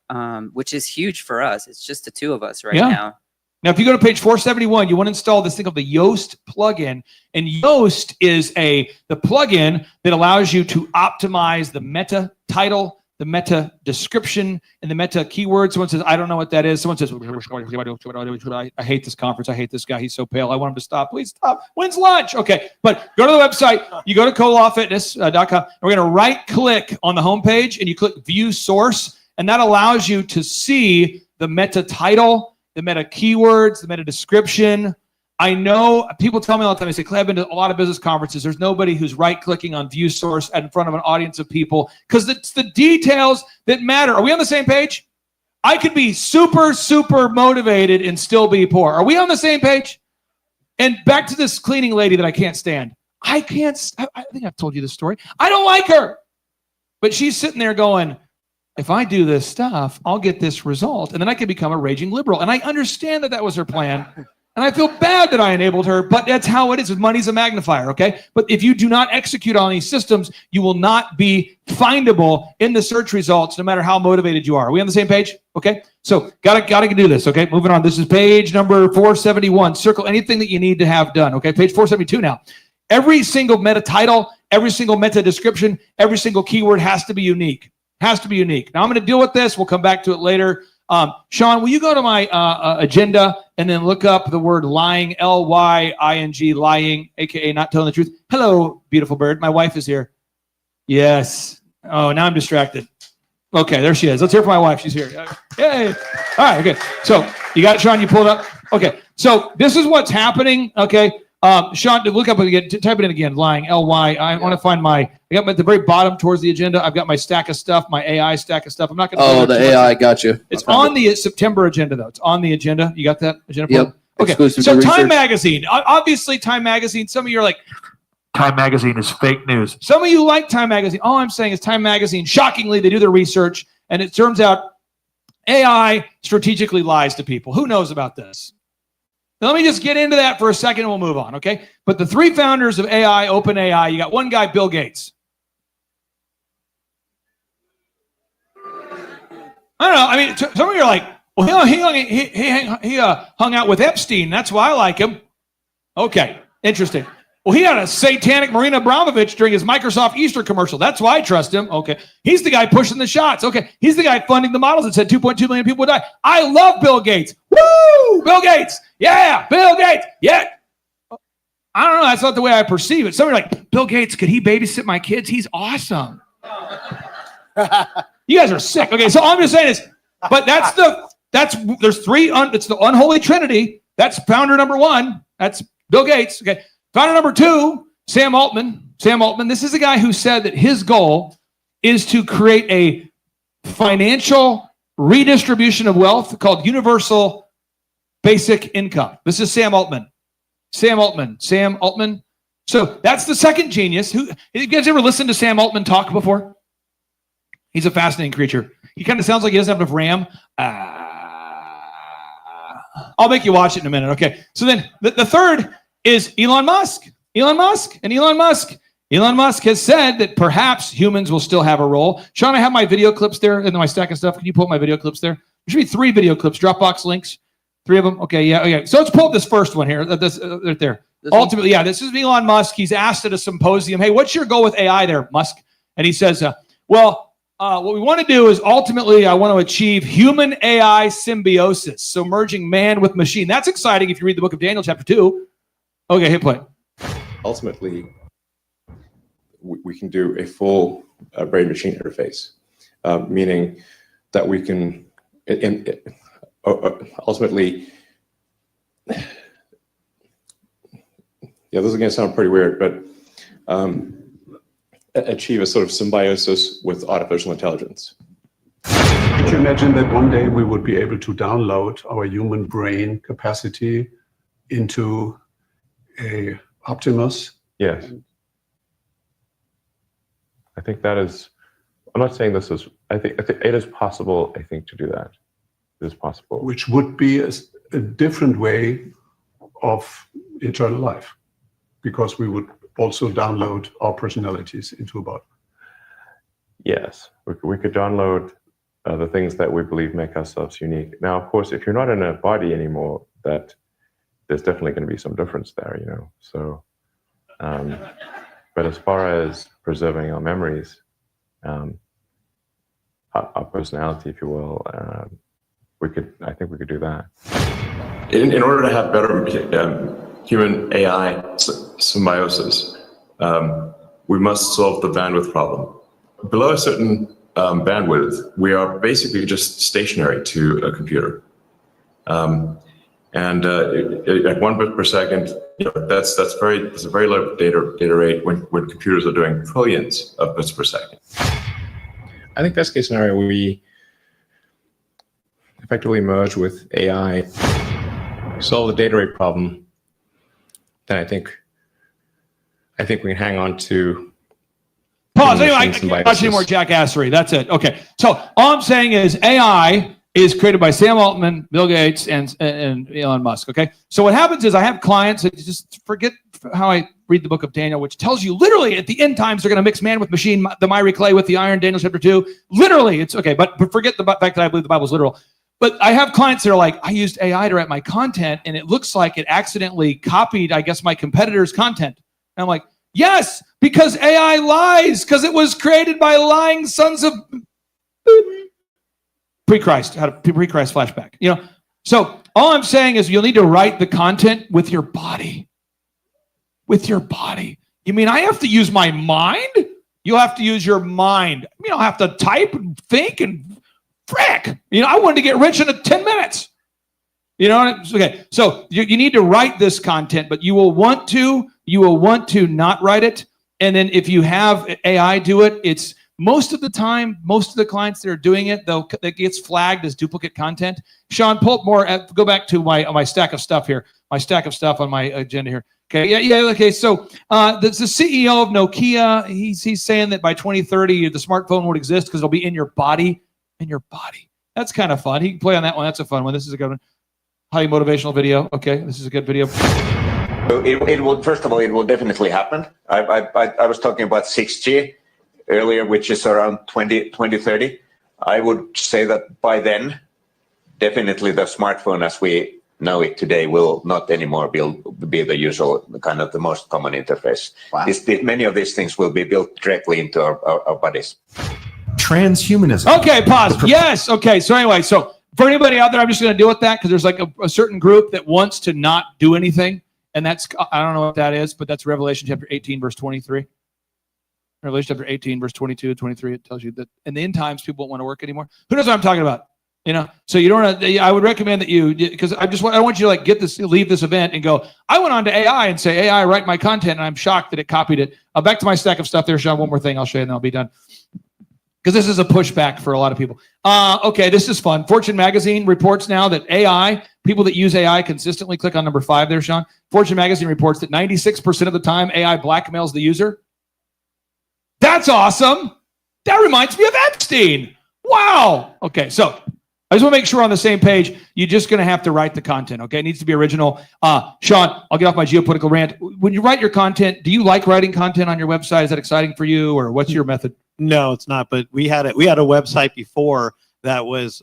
which is huge for us. It's just the 2 of us right now. Now, if you go to page 471, you want to install this thing called the Yoast plugin. And Yoast is the plugin that allows you to optimize the meta title, the meta description, and the meta keyword. Someone says, I don't know what that is. Someone says, I hate this conference. I hate this guy. He's so pale. I want him to stop. Please stop. When's lunch? Okay. But go to the website. You go to colawfitness.com. We're going to right click on the homepage and you click view source. And that allows you to see the meta title, the meta keywords, the meta description. I know people tell me all the time, they say, Clay, I've been to a lot of business conferences. There's nobody who's right-clicking on view source in front of an audience of people because it's the details that matter. Are we on the same page? I could be super, super motivated and still be poor. Are we on the same page? And back to this cleaning lady that I can't stand. I think I've told you this story. I don't like her. But she's sitting there going, if I do this stuff, I'll get this result. And then I can become a raging liberal. And I understand that was her plan. And I feel bad that I enabled her, but that's how it is. Money's a magnifier, okay? But if you do not execute on these systems, you will not be findable in the search results, no matter how motivated you are. Are we on the same page? Okay? So gotta do this, okay? Moving on. This is page number 471. Circle anything that you need to have done, okay? Page 472 now. Every single meta title, every single meta description, every single keyword has to be unique. Has to be unique. Now I'm going to deal with this. We'll come back to it later. Sean, will you go to my agenda and then look up the word lying, Lying, lying, aka not telling the truth. Hello, beautiful bird. My wife is here. Yes. Oh, now I'm distracted. Okay, there she is. Let's hear from my wife. She's here. Yay. All right, okay. So you got it, Sean? You pulled it up? Okay. So this is what's happening, okay? Sean, look up again. Type it in again. Lying, Ly. I want to find I got at the very bottom towards the agenda. I've got my stack of stuff, my AI stack of stuff. I'm not going to. Oh, the AI, got you. It's on the September agenda, though. It's on the agenda. You got that agenda? Yep. Okay, Exclusive so to Time research. Magazine. Obviously, Time Magazine, some of you are like, Time Magazine is fake news. Some of you like Time Magazine. All I'm saying is Time Magazine, shockingly, they do their research, and it turns out AI strategically lies to people. Who knows about this? Now, let me just get into that for a second and we'll move on, okay? But the three founders of AI, OpenAI, you got one guy, Bill Gates. I don't know. I mean, some of you are like, well, he hung out with Epstein. That's why I like him. Okay, interesting. Well, he had a satanic Marina Abramovich during his Microsoft Easter commercial. That's why I trust him. Okay. He's the guy pushing the shots. Okay. He's the guy funding the models that said 2.2 million people would die. I love Bill Gates. Woo! Bill Gates. Yeah. Bill Gates. Yeah. I don't know. That's not the way I perceive it. Some are like, Bill Gates, could he babysit my kids? He's awesome. You guys are sick. Okay. So all I'm just saying is, but there's three, it's the unholy trinity. That's founder number one. That's Bill Gates. Okay. Founder number two, Sam Altman. Sam Altman, this is a guy who said that his goal is to create a financial redistribution of wealth called universal basic income. This is Sam Altman. Sam Altman. So that's the second genius. You guys ever listened to Sam Altman talk before? He's a fascinating creature. He kind of sounds like he doesn't have enough RAM. I'll make you watch it in a minute. Okay. So then the third is Elon Musk. Elon Musk has said that perhaps humans will still have a role. Sean, I have my video clips there in my stack of stuff. Can you pull up my video clips there? There should be 3 video clips, Dropbox links. 3 of them. Okay, yeah, okay. So let's pull up this first one here. This right there. Ultimately, yeah, this is Elon Musk. He's asked at a symposium, hey, what's your goal with AI there, Musk? And he says, what we want to do is ultimately, I want to achieve human AI symbiosis. So merging man with machine. That's exciting if you read the book of Daniel, chapter 2. Okay, hit play. Ultimately, we can do a full brain-machine interface, meaning that we can, ultimately, yeah, this is going to sound pretty weird, but achieve a sort of symbiosis with artificial intelligence. Could you imagine that one day we would be able to download our human brain capacity into a Optimus? Yes. I think that is, I'm not saying this is, I think it is possible, I think, to do that. It is possible. Which would be a different way of eternal life, because we would also download our personalities into a body. Yes, we could download the things that we believe make ourselves unique. Now, of course, if you're not in a body anymore, that there's definitely going to be some difference there, you know. So, but as far as preserving our memories, our personality, if you will, I think we could do that. In order to have better human AI symbiosis, we must solve the bandwidth problem. Below a certain bandwidth, we are basically just stationary to a computer. And at 1 bit per second, you know, that's a very low data rate when computers are doing trillions of bits per second. I think best case scenario, we effectively merge with AI, solve the data rate problem. Then I think we can hang on to. Pause. Anyway, I can't touch any more jackassery. That's it. Okay. So all I'm saying is AI is created by Sam Altman, Bill Gates, and Elon Musk. Okay. So what happens is I have clients that just forget how I read the book of Daniel, which tells you literally at the end times they're going to mix man with machine, the miry clay with the iron. Daniel chapter 2. Literally, it's okay. But forget the fact that I believe the Bible is literal. But I have clients that are like, I used AI to write my content, and it looks like it accidentally copied, I guess, my competitor's content. And I'm like, yes, because AI lies, because it was created by lying sons of pre-Christ. Had a pre-Christ flashback, you know. So all I'm saying is you'll need to write the content with your body. With your body. You mean I have to use my mind? You'll have to use your mind. I mean, I'll have to type and think and frick. You know, I wanted to get rich in 10 minutes. You know, okay. So you need to write this content, but you will want to not write it. And then if you have AI do it, it's Most of the time, most of the clients that are doing it, though, that gets flagged as duplicate content. Sean, pull up more. Go back to my stack of stuff here. My stack of stuff on my agenda here. Okay, yeah. Okay, so the CEO of Nokia, he's saying that by 2030 the smartphone won't exist because it'll be in your body. In your body. That's kind of fun. He can play on that one. That's a fun one. This is a good one. Highly motivational video. Okay, this is a good video. So it will, first of all, it will definitely happen. I was talking about 6G earlier, which is around 2030. I would say that by then, definitely the smartphone as we know it today will not anymore be the usual, kind of the most common interface. Wow. Many of these things will be built directly into our bodies. Transhumanism. Okay, pause. Yes. Okay. So anyway, so for anybody out there, I'm just going to deal with that because there's like a certain group that wants to not do anything. And that's, I don't know what that is, but that's Revelation chapter 18, verse 23. Revelation chapter 18, verse 22 and 23. It tells you that in the end times, people won't want to work anymore. Who knows what I'm talking about? You know, so you don't want to, I would recommend that you, because I want you to like leave this event and go, I went on to AI and say, AI, write my content. And I'm shocked that it copied it. Back to my stack of stuff there, Sean. One more thing I'll show you and then I'll be done. Because this is a pushback for a lot of people. Okay, this is fun. Fortune magazine reports now that AI, people that use AI consistently, click on number 5 there, Sean. Fortune magazine reports that 96% of the time AI blackmails the user. That's awesome. That reminds me of Epstein. Wow. Okay, so I just want to make sure we're on the same page. You're just going to have to write the content, okay? It needs to be original. Sean, I'll get off my geopolitical rant. When you write your content, do you like writing content on your website? Is that exciting for you, or what's your method? No, it's not. But we had a website before that was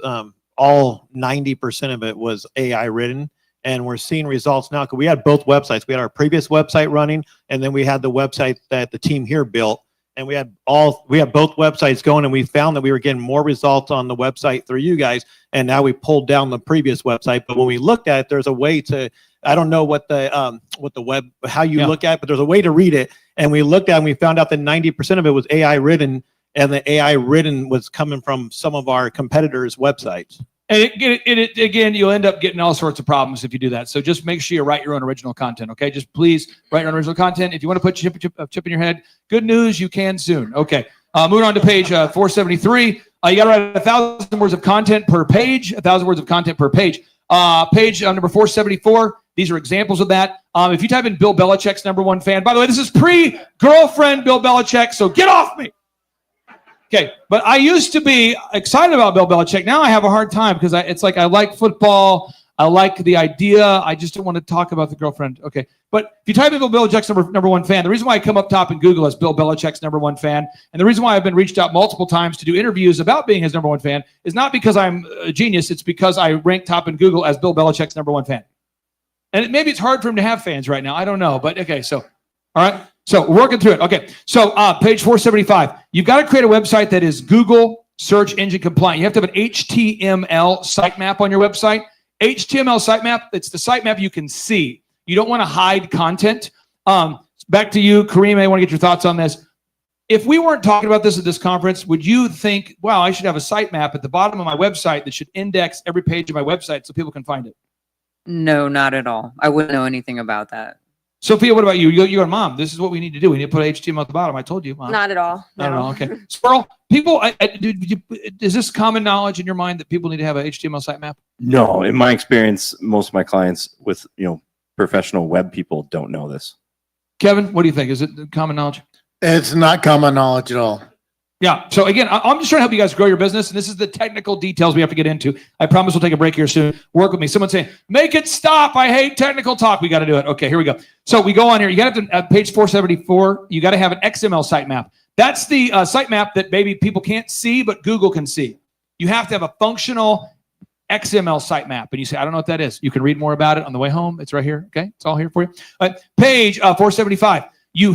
all 90% of it was AI written, and we're seeing results now because we had both websites. We had our previous website running, and then we had the website that the team here built, and we had both websites going, and we found that we were getting more results on the website through you guys, and now we pulled down the previous website. But when we looked at it, there's a way to, I don't know what the web, how you look at it, but there's a way to read it. And we looked at it and we found out that 90% of it was AI written, and the AI written was coming from some of our competitors' websites. And again, you'll end up getting all sorts of problems if you do that. So just make sure you write your own original content, okay? Just please write your own original content. If you want to put chip in your head, good news, you can soon. Okay, moving on to page 473. You got to write 1,000 words of content per page, 1,000 words of content per page. Page number 474. These are examples of that. If you type in Bill Belichick's #1 fan, by the way, this is pre-girlfriend Bill Belichick, so get off me. Okay, but I used to be excited about Bill Belichick. Now I have a hard time because it's like I like football. I like the idea. I just don't want to talk about the girlfriend. Okay, but if you type in Bill Belichick's #1 fan, the reason why I come up top in Google as Bill Belichick's #1 fan, and the reason why I've been reached out multiple times to do interviews about being his #1 fan is not because I'm a genius. It's because I rank top in Google as Bill Belichick's #1 fan. And maybe it's hard for him to have fans right now. I don't know. But okay, so, all right. So we're working through it. Okay, so page 475. You've got to create a website that is Google search engine compliant. You have to have an HTML sitemap on your website. HTML sitemap, it's the sitemap you can see. You don't want to hide content. Back to you, Kareem, I want to get your thoughts on this. If we weren't talking about this at this conference, would you think, wow, I should have a sitemap at the bottom of my website that should index every page of my website so people can find it? No, not at all. I wouldn't know anything about that. Sophia, what about you? You're a mom. This is what we need to do. We need to put HTML at the bottom. I told you, Mom. Not at all. Not at all. Okay. Squirrel, people, is this common knowledge in your mind that people need to have a HTML sitemap? No, in my experience, most of my clients with professional web people don't know this. Kevin, what do you think? Is it common knowledge? It's not common knowledge at all. Yeah. So again, I'm just trying to help you guys grow your business, and this is the technical details we have to get into. I promise we'll take a break here soon. Work with me. Someone's saying, make it stop. I hate technical talk. We got to do it. Okay, here we go. So we go on here. You got to have to, page 474, you got to have an XML sitemap. That's the sitemap that maybe people can't see, but Google can see. You have to have a functional XML sitemap. And you say, I don't know what that is. You can read more about it on the way home. It's right here. Okay, it's all here for you. Page 475. Or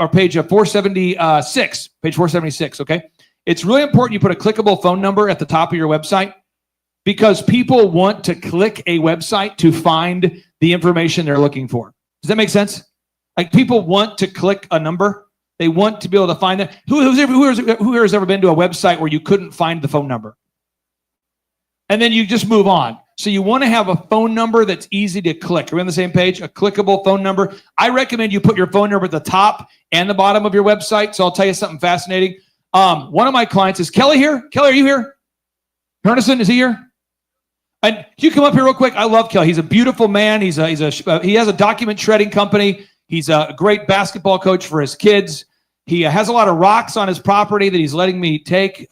page 476, page 476, okay? It's really important you put a clickable phone number at the top of your website because people want to click a website to find the information they're looking for. Does that make sense? Like people want to click a number. They want to be able to find that. Who has ever been to a website where you couldn't find the phone number? And then you just move on. So you want to have a phone number that's easy to click. Are we on the same page? A clickable phone number. I recommend you put your phone number at the top and the bottom of your website. So I'll tell you something fascinating. One of my clients is Kelly here. Kelly, are you here? Hernison, is he here? And can you come up here real quick? I love Kelly. He's a beautiful man. He has a document shredding company. He's a great basketball coach for his kids. He has a lot of rocks on his property that he's letting me take.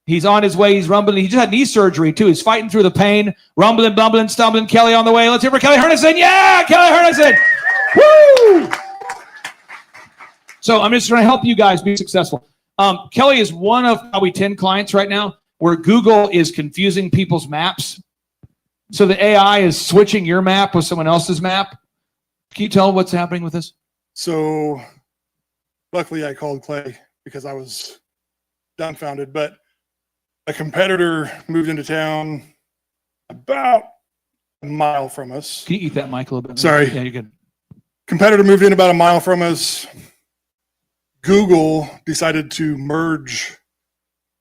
He's on his way. He's rumbling. He just had knee surgery too. He's fighting through the pain, rumbling, bumbling, stumbling. Kelly on the way. Let's hear for Kelly Hernison. Yeah, Kelly Hernison. Woo! So I'm just trying to help you guys be successful. Kelly is one of probably 10 clients right now where Google is confusing people's maps. So the AI is switching your map with someone else's map. Can you tell what's happening with this? So luckily I called Clay because I was dumbfounded, but a competitor moved into town about a mile from us. Can you eat that mic a little bit? Sorry. Yeah, you're good. Competitor moved in about a mile from us. Google decided to merge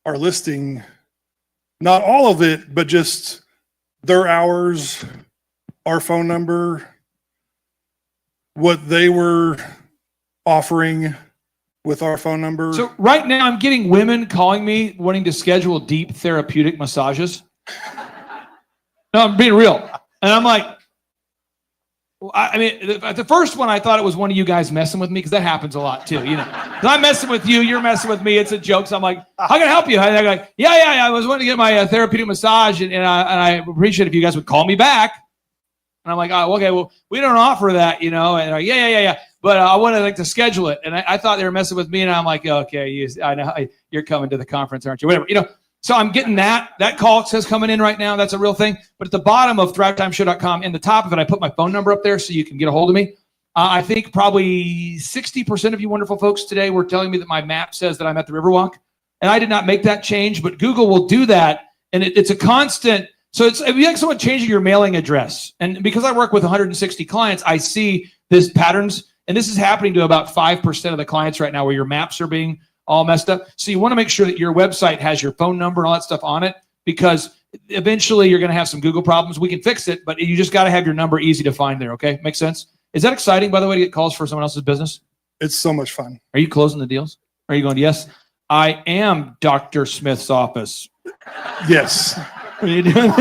our listing, not all of it, but just their hours, our phone number, what they were offering with our phone number. So right now I'm getting women calling me wanting to schedule deep therapeutic massages. No, I'm being real. And I'm like, I mean, the first one, I thought it was one of you guys messing with me because that happens a lot too, you know. 'Cause I'm messing with you, you're messing with me. It's a joke. So I'm like, how can I help you? And they're like, yeah. I was wanting to get my therapeutic massage, and I appreciate if you guys would call me back. And I'm like, oh, okay, well, we don't offer that, you know. And they're like, yeah. But I wanted to schedule it, and I thought they were messing with me, and I'm like, okay, I know you're coming to the conference, aren't you? Whatever, you know. So I'm getting that call says coming in right now. That's a real thing. But at the bottom of thrivetimeshow.com, in the top of it, I put my phone number up there so you can get a hold of me. I think probably 60% of you wonderful folks today were telling me that my map says that I'm at the Riverwalk. And I did not make that change, but Google will do that. And it's a constant. So it'd be like someone changing your mailing address. And because I work with 160 clients, I see these patterns. And this is happening to about 5% of the clients right now where your maps are being all messed up. So you want to make sure that your website has your phone number and all that stuff on it, because eventually you're going to have some Google problems. We can fix it, but you just got to have your number easy to find there. Okay. Makes sense. Is that exciting, by the way, to get calls for someone else's business? It's so much fun. Are you closing the deals? Are you going, yes, I am Dr. Smith's office? Yes. What are you doing?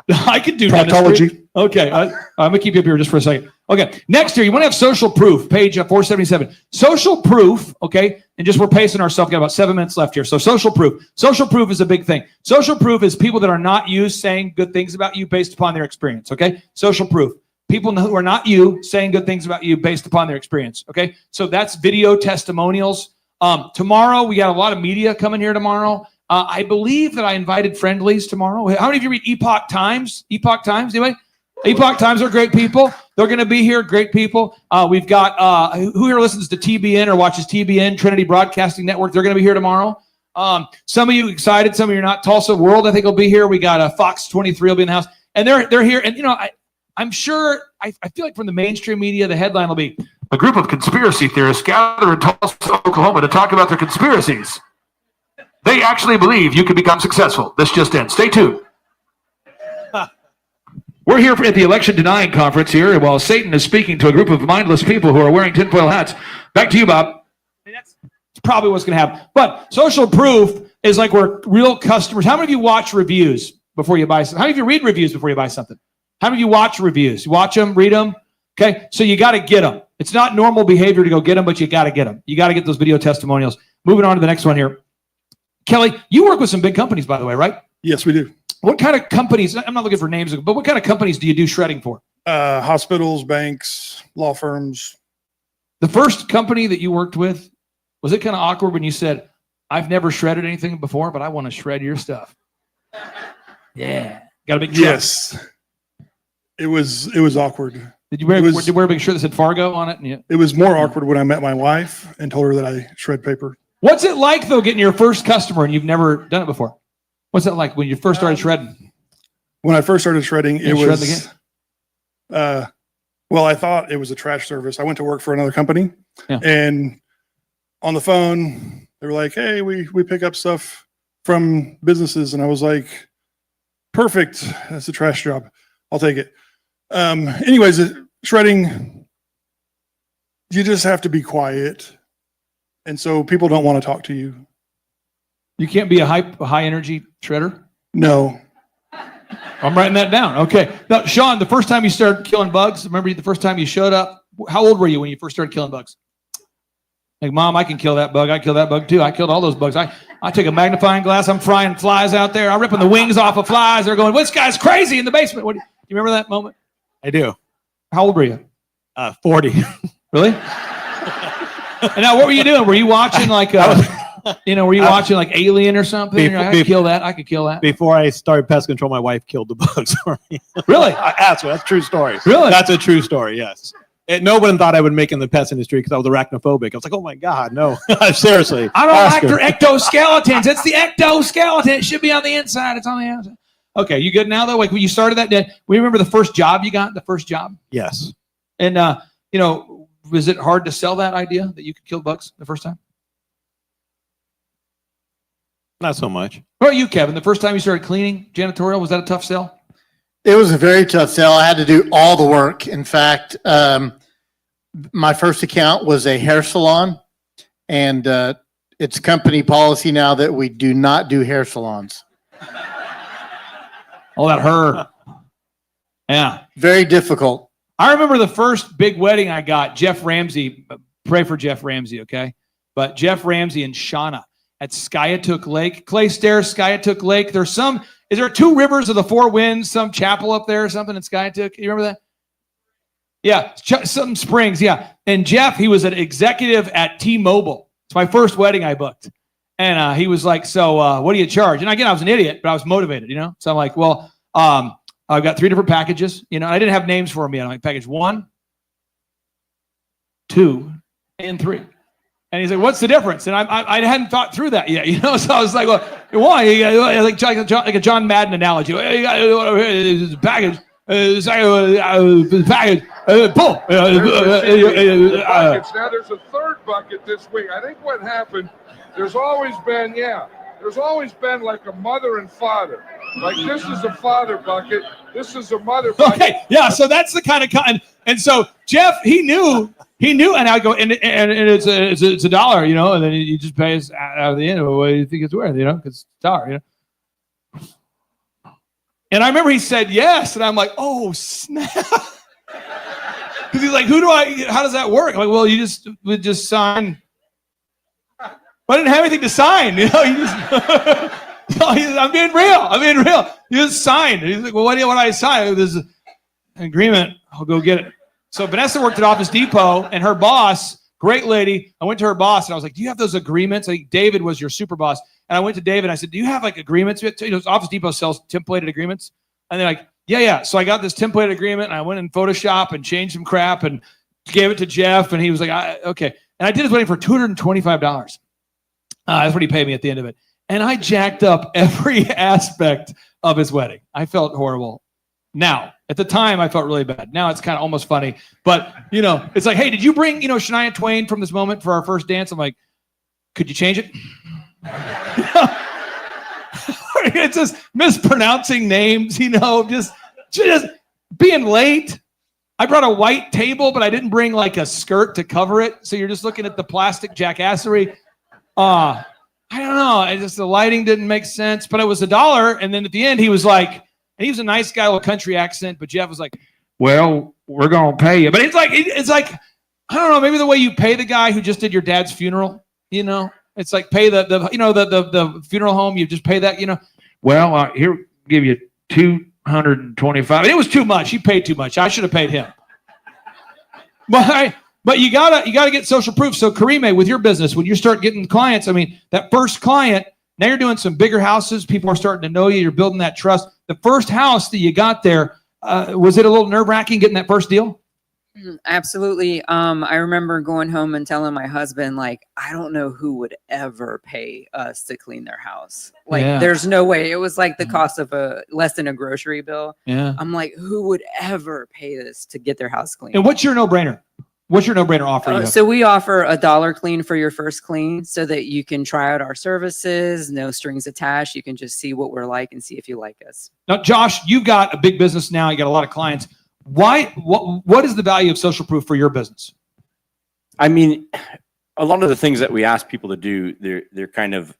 I could do proctology. dentistry. Okay, I'm gonna keep you up here just for a second. Okay, next here, you want to have social proof, page 477. Social proof, okay, and just we're pacing ourselves. Got about 7 minutes left here. So social proof. Social proof is a big thing. Social proof is people that are not you saying good things about you based upon their experience. Okay, social proof. People who are not you saying good things about you based upon their experience. Okay, so that's video testimonials. Tomorrow we got a lot of media coming here tomorrow. I believe that I invited Friendlies tomorrow. How many of you read Epoch Times? Epoch Times, anyway? Epoch Times are great people. They're going to be here, great people. We've got, who here listens to TBN or watches TBN, Trinity Broadcasting Network? They're going to be here tomorrow. Some of you excited, some of you are not. Tulsa World, I think, will be here. We got Fox 23 will be in the house. And they're here. And, you know, I'm sure, I feel like from the mainstream media, the headline will be, a group of conspiracy theorists gather in Tulsa, Oklahoma to talk about their conspiracies. They actually believe you can become successful. This just in. Stay tuned. We're here at the election denying conference here while Satan is speaking to a group of mindless people who are wearing tinfoil hats. Back to you, Bob. That's probably what's going to happen. But social proof is like we're real customers. How many of you watch reviews before you buy something? How many of you read reviews before you buy something? How many of you watch reviews? You watch them, read them? Okay, so you got to get them. It's not normal behavior to go get them, but you got to get them. You got to get those video testimonials. Moving on to the next one here. Kelly, you work with some big companies, by the way, right? Yes, we do. What kind of companies, I'm not looking for names, but what kind of companies do you do shredding for? Hospitals, banks, law firms. The first company that you worked with, was it kind of awkward when you said, I've never shredded anything before, but I want to shred your stuff? Yeah. Got a big truck. Yes. It was awkward. Did you wear a big shirt that said Fargo on it? And it was more awkward when I met my wife and told her that I shred paper. What's it like, though, getting your first customer and you've never done it before? What's it like when you first started shredding? When I first started shredding, it was, well, I thought it was a trash service. I went to work for another company, and on the phone, they were like, hey, we pick up stuff from businesses. And I was like, perfect. That's a trash job. I'll take it. Anyways, shredding, you just have to be quiet. And so people don't want to talk to you. You can't be a high energy shredder? No. I'm writing that down. Okay. Now, Sean, the first time you started killing bugs, remember the first time you showed up? How old were you when you first started killing bugs? Like, Mom, I can kill that bug. I kill that bug too. I killed all those bugs. I take a magnifying glass. I'm frying flies out there. I'm ripping the wings off of flies. They're going, this guy's crazy in the basement. Do you remember that moment? I do. How old were you? 40. Really? And now, what were you doing? Were you watching like, were you watching like Alien or something? You're like, I could kill that. I could kill that. Before I started pest control, my wife killed the bugs for me. Really? That's a true story. Really? That's a true story, yes. No one thought I would make it in the pest industry because I was arachnophobic. I was like, oh my God, no. Seriously. I don't like their ectoskeletons. It's the ectoskeleton. It should be on the inside. It's on the outside. Okay, you good now though? Like when you started that day, we remember the first job you got, the first job? Yes. And, was it hard to sell that idea that you could kill bugs the first time? Not so much. What about you, Kevin? The first time you started cleaning janitorial, was that a tough sell? It was a very tough sell. I had to do all the work. In fact, my first account was a hair salon, and it's company policy now that we do not do hair salons. Oh, that hurt. Yeah. Very difficult. I remember the first big wedding I got, Jeff Ramsey, pray for Jeff Ramsey, okay? But Jeff Ramsey and Shauna at Skiatook Lake, Clay Stairs, Skiatook Lake. Is there 2 rivers of the 4 winds, some chapel up there or something in Skiatook? You remember that? Yeah, some springs, yeah. And Jeff, he was an executive at T-Mobile. It's my first wedding I booked. And he was like, so what do you charge? And again, I was an idiot, but I was motivated, So I'm like, well, I've got 3 different packages. I didn't have names for them yet. I'm like, package 1, 2, and 3. And he's like, what's the difference? And I hadn't thought through that yet, So I was like, well, why? Like a John Madden analogy. You got package. Package. Pull. Buckets. Now there's a third bucket this week. I think what happened, there's always been like a mother and father. Like this is a father bucket. This is a mother bucket. Okay, yeah. So that's the kind of and so Jeff, he knew, and I go and it's $1, and then you just pay us out of the end of what you think it's worth, because it's $1, And I remember he said yes, and I'm like, oh snap, because he's like, how does that work? I'm like, well, you would just sign. I didn't have anything to sign, you just. I'm being real. You just signed. He's like, well, what do I sign? There's an agreement. I'll go get it. So Vanessa worked at Office Depot, and her boss, great lady. I went to her boss, and I was like, do you have those agreements? I think David was your super boss. And I went to David, and I said, do you have like agreements? Office Depot sells templated agreements. And they're like, yeah. So I got this templated agreement, and I went in Photoshop and changed some crap and gave it to Jeff, and he was like, okay. And I did his wedding for $225. That's what he paid me at the end of it. And I jacked up every aspect of his wedding. I felt horrible. Now, at the time, I felt really bad. Now it's kind of almost funny. But, it's like, hey, did you bring, Shania Twain from this moment for our first dance? I'm like, could you change it? It's just mispronouncing names, just being late. I brought a white table, but I didn't bring like a skirt to cover it. So you're just looking at the plastic jackassery. I don't know. The lighting didn't make sense, but it was $1. And then at the end, he was like, and he was a nice guy with a country accent, but Jeff was like, well, we're going to pay you. But it's like, I don't know, maybe the way you pay the guy who just did your dad's funeral, it's like pay the funeral home. You just pay that, well, here, give you $225. And it was too much. He paid too much. I should have paid him. But you gotta get social proof. So Karime, with your business, when you start getting clients, that first client, now you're doing some bigger houses. People are starting to know you. You're building that trust. The first house that you got there, was it a little nerve-wracking getting that first deal? Absolutely. I remember going home and telling my husband, like, I don't know who would ever pay us to clean their house. Like, there's no way. It was like the cost of less than a grocery bill. Yeah. I'm like, who would ever pay this to get their house clean? And what's your no-brainer? What's your no-brainer offer? So we offer $1 clean for your first clean so that you can try out our services, no strings attached. You can just see what we're like and see if you like us. Now, Josh, you've got a big business now. You got a lot of clients. What is the value of social proof for your business? A lot of the things that we ask people to do, they're kind of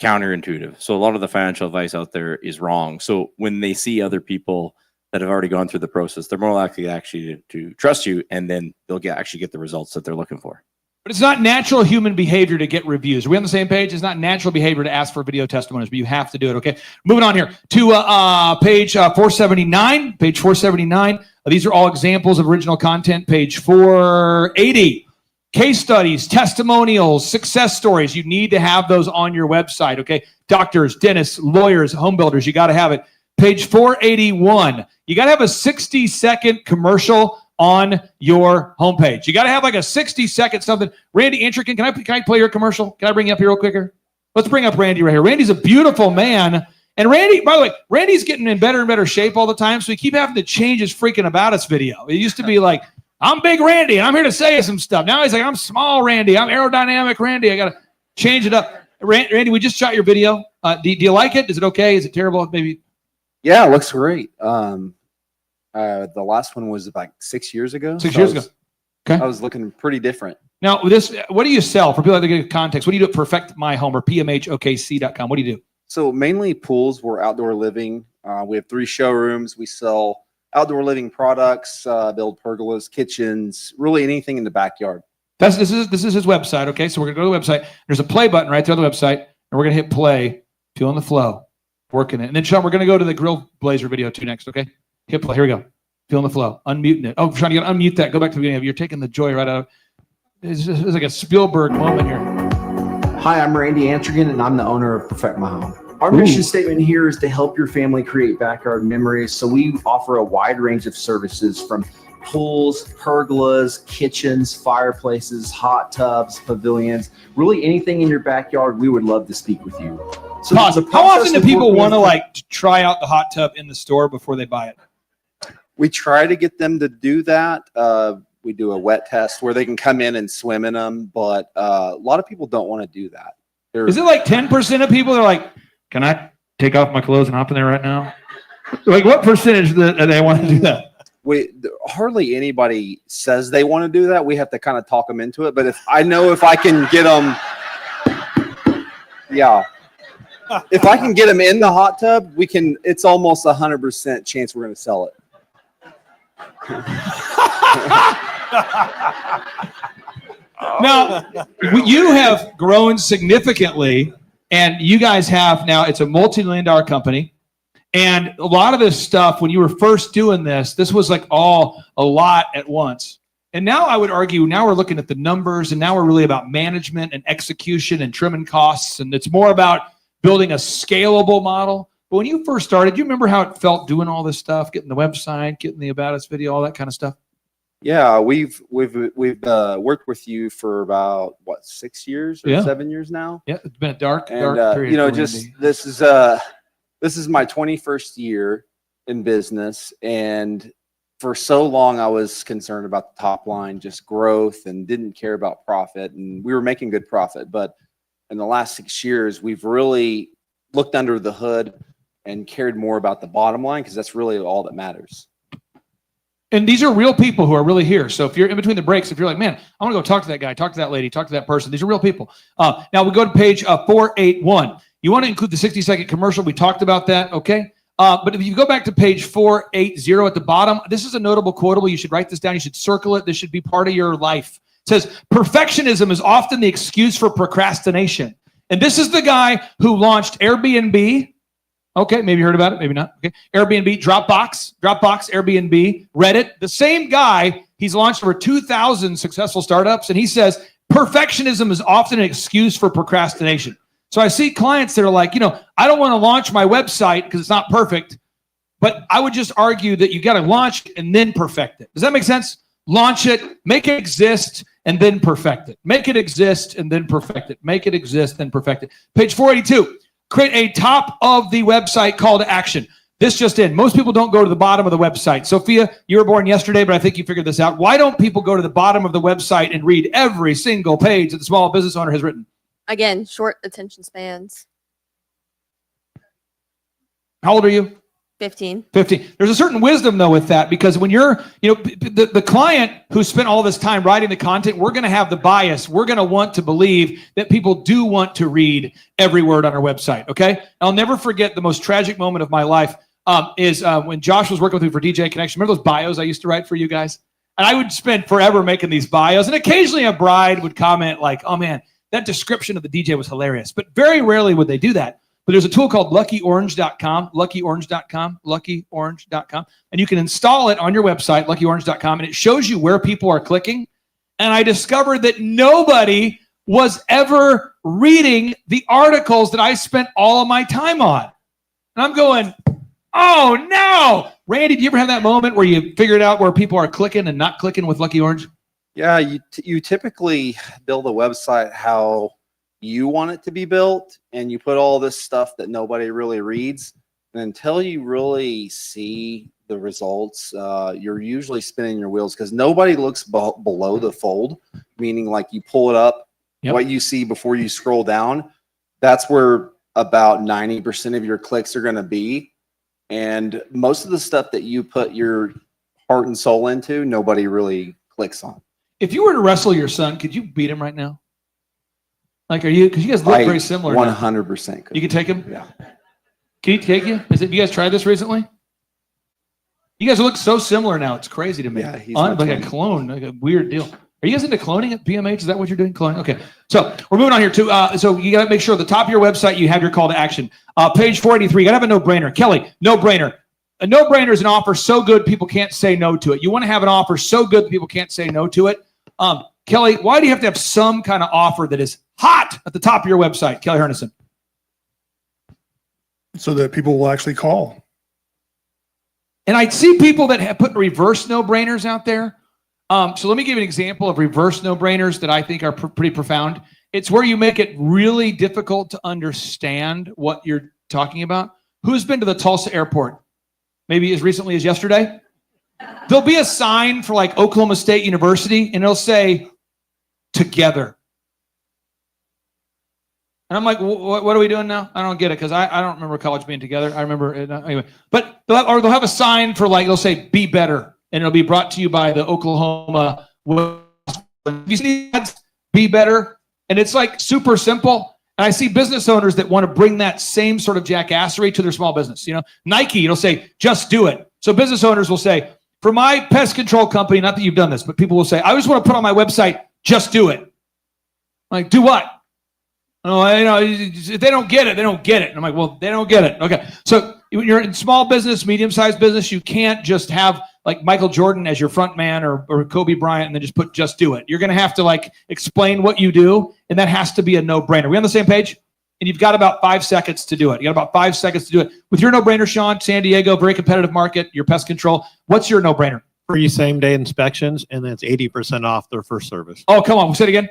counterintuitive. So a lot of the financial advice out there is wrong. So when they see other people that have already gone through the process, they're more likely actually to trust you, and then they'll actually get the results that they're looking for. But it's not natural human behavior to get reviews. Are we on the same page? It's not natural behavior to ask for video testimonies, but you have to do it, okay? Moving on here to page 479. Page 479. These are all examples of original content. Page 480. Case studies, testimonials, success stories. You need to have those on your website, okay? Doctors, dentists, lawyers, home builders, you got to have it. Page 481. You got to have a 60-second commercial on your homepage. You got to have like a 60-second something. Randy Intrican, can I play your commercial? Can I bring you up here real quicker? Let's bring up Randy right here. Randy's a beautiful man. And Randy, by the way, Randy's getting in better and better shape all the time, so we keep having to change his freaking About Us video. It used to be like, I'm Big Randy, and I'm here to say some stuff. Now he's like, I'm Small Randy. I'm Aerodynamic Randy. I got to change it up. Randy, we just shot your video. Do you like it? Is it okay? Is it terrible? Maybe. Yeah, it looks great. The last one was like 6 years ago. 6 years ago. Okay. I was looking pretty different. Now, what do you sell for people that get context? What do you do at Perfect My Home or PMHOKC.com? What do you do? So mainly pools. We're outdoor living. We have 3 showrooms. We sell outdoor living products, build pergolas, kitchens, really anything in the backyard. This is his website. Okay, so we're gonna go to the website. There's a play button right there on the website, and we're gonna hit play. Feeling the flow, working it, and then Sean, we're gonna go to the Grill Blazer video too next. Okay, hit play. Here we go. Feeling the flow. Unmuting it. Oh, trying to unmute that. Go back to the beginning of it. You're taking the joy right out of it. It's like a Spielberg moment here. Hi, I'm Randy Antrigan, and I'm the owner of Perfect My Home. Our mission statement here is to help your family create backyard memories. So we offer a wide range of services from pools, pergolas, kitchens, fireplaces, hot tubs, pavilions, really anything in your backyard. We would love to speak with you. So How often do people want to try out the hot tub in the store before they buy it? We try to get them to do that. We do a wet test where they can come in and swim in them, but a lot of people don't want to do that. Is it like 10% of people that are like, can I take off my clothes and hop in there right now? Like what percentage do they want to do that? Hardly anybody says they want to do that. We have to kind of talk them into it. But if I can get them, yeah. If I can get them in the hot tub, it's almost 100% chance we're going to sell it. Now, you have grown significantly, and you guys have now, it's a multi-million-dollar company. And a lot of this stuff, when you were first doing this was like all a lot at once. And now I would argue, now we're looking at the numbers, and now we're really about management and execution and trimming costs. And it's more about building a scalable model. But when you first started, do you remember how it felt doing all this stuff, getting the website, getting the About Us video, all that kind of stuff? Yeah, we've worked with you for about 6 years or 7 years now. Yeah, it's been a dark You period. know, this is my 21st year in business, and for so long I was concerned about the top line, just growth, and didn't care about profit. And we were making good profit, but in the last 6 years, we've really looked under the hood and cared more about the bottom line, because that's really all that matters. And these are real people who are really here. So if you're in between the breaks, if you're like, man, I want to go talk to that guy, talk to that lady, talk to that person. These are real people. Now we go to page 481. You want to include the 60-second commercial. We talked about that, okay? But if you go back to page 480 at the bottom, this is a notable quotable. You should write this down. You should circle it. This should be part of your life. It says, perfectionism is often the excuse for procrastination. And this is the guy who launched Airbnb. Okay, maybe you heard about it, maybe not. Okay, Airbnb, Dropbox, Airbnb, Reddit. The same guy, he's launched over 2,000 successful startups, and he says perfectionism is often an excuse for procrastination. So I see clients that are like, I don't want to launch my website because it's not perfect, but I would just argue that you got to launch and then perfect it. Does that make sense? Launch it, make it exist, and then perfect it. Make it exist and then perfect it. Make it exist, then perfect it. Page 482. Create a top of the website call to action. This just in. Most people don't go to the bottom of the website. Sophia, you were born yesterday, but I think you figured this out. Why don't people go to the bottom of the website and read every single page that the small business owner has written? Again, short attention spans. How old are you? 15. 15. There's a certain wisdom though with that, because when you're, the client who spent all this time writing the content, we're going to have the bias. We're going to want to believe that people do want to read every word on our website. Okay. I'll never forget the most tragic moment of my life is when Josh was working with me for DJ Connection. Remember those bios I used to write for you guys? And I would spend forever making these bios, and occasionally a bride would comment like, "Oh man, that description of the DJ was hilarious." But very rarely would they do that. But there's a tool called luckyorange.com, luckyorange.com, and you can install it on your website, luckyorange.com, and it shows you where people are clicking. And I discovered that nobody was ever reading the articles that I spent all of my time on. And I'm going, oh no. Randy, do you ever have that moment where you figured out where people are clicking and not clicking with Lucky Orange? Yeah, you typically build a website how you want it to be built, and you put all this stuff that nobody really reads. And until you really see the results, you're usually spinning your wheels, because nobody looks below the fold, meaning like you pull it up, what you see before you scroll down. That's where about 90% of your clicks are going to be. And most of the stuff that you put your heart and soul into, nobody really clicks on. If you were to wrestle your son, could you beat him right now? Like, are you, because you guys look very similar. 100%. You can take him? Yeah. Can he take you? Have you guys tried this recently? You guys look so similar now. It's crazy to me. Yeah, he's like a clone, like a weird deal. Are you guys into cloning at PMH? Is that what you're doing? Cloning? Okay. So we're moving on here too. So you got to make sure at the top of your website, you have your call to action. Page 483, you got to have a no-brainer. Kelly, no-brainer. A no-brainer is an offer so good people can't say no to it. You want to have an offer so good that people can't say no to it. Kelly, why do you have to have some kind of offer that is hot at the top of your website? Kelly Hernison. So that people will actually call. And I see people that have put reverse no-brainers out there. So let me give you an example of reverse no-brainers that I think are pretty profound. It's where you make it really difficult to understand what you're talking about. Who's been to the Tulsa airport? Maybe as recently as yesterday? There'll be a sign for like Oklahoma State University, and it'll say, together. And I'm like, what are we doing now? I don't get it, because I don't remember college being together. I remember it, anyway. But they'll have a sign for like, they'll say, be better. And it'll be brought to you by the Oklahoma. You see ads, be better. And it's like super simple. And I see business owners that want to bring that same sort of jackassery to their small business. Nike, it'll say, just do it. So business owners will say, for my pest control company, not that you've done this, but people will say, I just want to put on my website, just do it. I'm like, do what? Oh, if they don't get it, they don't get it. And I'm like, well, they don't get it. Okay. So when you're in small business, medium-sized business, you can't just have like Michael Jordan as your front man or Kobe Bryant and then just put just do it. You're going to have to like explain what you do, and that has to be a no-brainer. We on the same page? And you've got about 5 seconds to do it. You got about 5 seconds to do it. With your no-brainer, Sean, San Diego, very competitive market, your pest control. What's your no-brainer? Free same-day inspections, and that's 80% off their first service. Oh, come on. Say it again.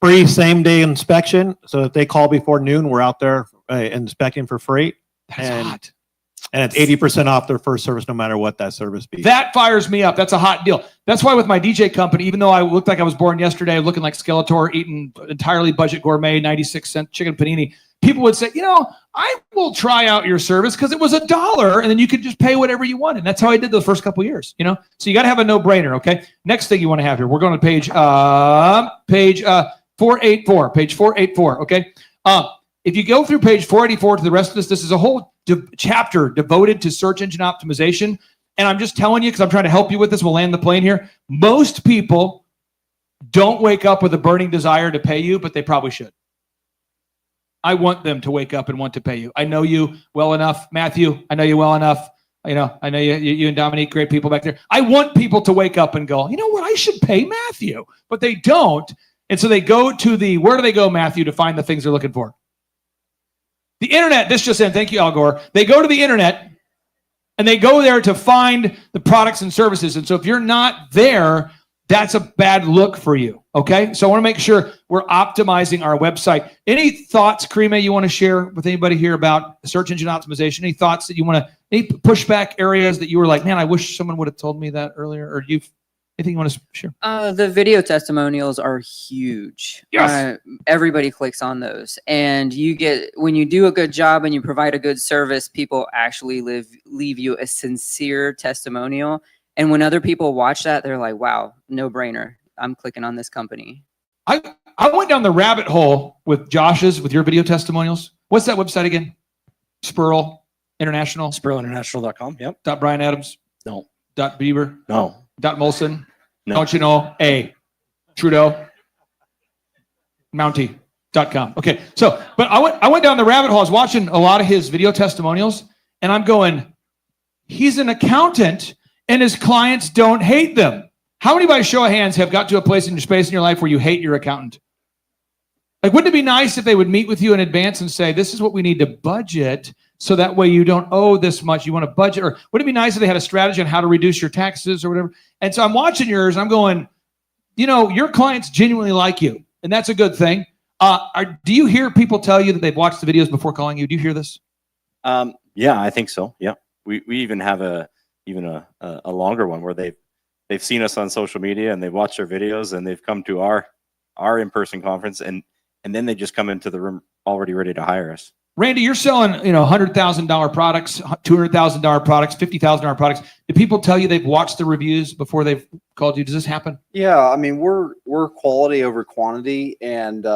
Free same-day inspection. So if they call before noon, we're out there inspecting for free. That's hot. And it's 80% off their first service, no matter what that service be. That fires me up. That's a hot deal. That's why with my DJ company, even though I looked like I was born yesterday, looking like Skeletor, eating entirely budget gourmet, 96-cent chicken panini, people would say, I will try out your service because it was $1, and then you could just pay whatever you wanted. And that's how I did the first couple of years, So you got to have a no-brainer, okay? Next thing you want to have here, we're going to page 484. Page 484, okay? If you go through page 484 to the rest of this is a whole chapter devoted to search engine optimization. And I'm just telling you, because I'm trying to help you with this, we'll land the plane here. Most people don't wake up with a burning desire to pay you, but they probably should. I want them to wake up and want to pay you. I know you well enough. Matthew, I know you well enough. I know you and Dominique, great people back there. I want people to wake up and go, you know what? I should pay Matthew, but they don't. And so they go to where do they go, Matthew, to find the things they're looking for? The internet. This just in. Thank you, Al Gore. They go to the internet and they go there to find the products and services. And so if you're not there, that's a bad look for you. Okay. So I want to make sure we're optimizing our website. Any thoughts, Karima, you want to share with anybody here about search engine optimization? Any thoughts that you want to, any pushback areas that you were like, man, I wish someone would have told me that earlier, or anything Anything you want to share? The video testimonials are huge. Yes. Everybody clicks on those, and you get, when you do a good job and you provide a good service, people actually leave you a sincere testimonial. And when other people watch that, they're like, "Wow, no brainer. I'm clicking on this company." I went down the rabbit hole with Josh's, with your video testimonials. What's that website again? Spurl International. SpurlInternational.com. Yep. Brian Adams. No. Bieber. No. Molson. No. Don't you know? Trudeau. Mountie.com. Okay. So, but I went down the rabbit hole. I was watching a lot of his video testimonials, and I'm going, he's an accountant and his clients don't hate them. How many, by show of hands, have got to a place in your space in your life where you hate your accountant? Like, wouldn't it be nice if they would meet with you in advance and say, this is what we need to budget, so that way you don't owe this much. You want to budget? Or would it be nice if they had a strategy on how to reduce your taxes or whatever? And so I'm watching yours, and I'm going, you know, your clients genuinely like you, and that's a good thing. Do you hear people tell you that they've watched the videos before calling you? Do you hear this? Yeah, I think so. Yeah. We even have a longer one where they've seen us on social media and they've watched our videos and they've come to our in-person conference and then they just come into the room already ready to hire us. Randy, you're selling, $100,000 products, $200,000 products, $50,000 products. Do people tell you they've watched the reviews before they've called you? Does this happen? Yeah, I mean, we're quality over quantity, and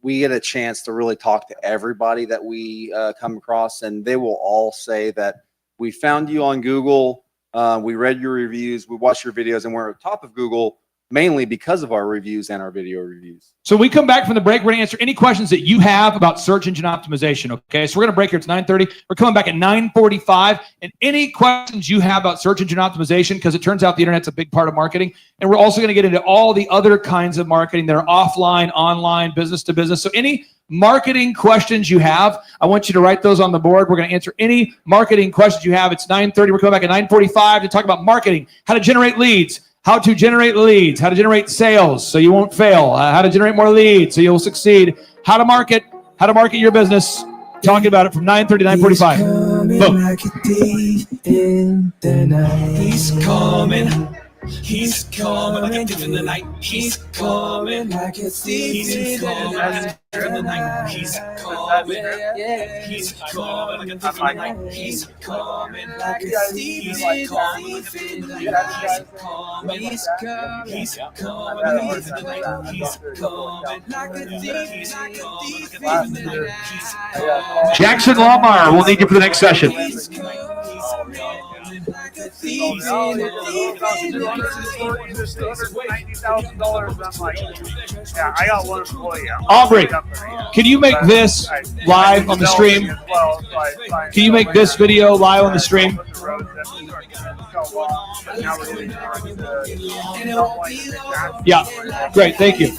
we get a chance to really talk to everybody that we come across, and they will all say that we found you on Google, we read your reviews, we watched your videos, and we're at the top of Google mainly because of our reviews and our video reviews. So we come back from the break. We're going to answer any questions that you have about search engine optimization. Okay, so we're going to break here. It's 9:30. We're coming back at 9:45. And any questions you have about search engine optimization, because it turns out the internet's a big part of marketing. And we're also going to get into all the other kinds of marketing that are offline, online, business to business. So any marketing questions you have, I want you to write those on the board. We're going to answer any marketing questions you have. It's 9:30. We're coming back at 9:45 to talk about marketing, how to generate leads, how to generate leads, how to generate sales so you won't fail, how to generate more leads so you'll succeed, how to market your business. Talking about it from 9:30 to 9:45. Boom. Like a thief in the night. He's coming. He's coming like a thief in the night. He's coming like a thief in the night. He's coming. He's coming like a thief in the night. He's coming like a thief in the night. He's coming. He's coming. He's coming like a thief in the night. He's coming like a thief in the night. Jackson Lawmeyer, we'll need you for the next session. I got one employee. Aubrey, can you make this live on the stream? Can you make this video live on the stream? Yeah, great, thank you.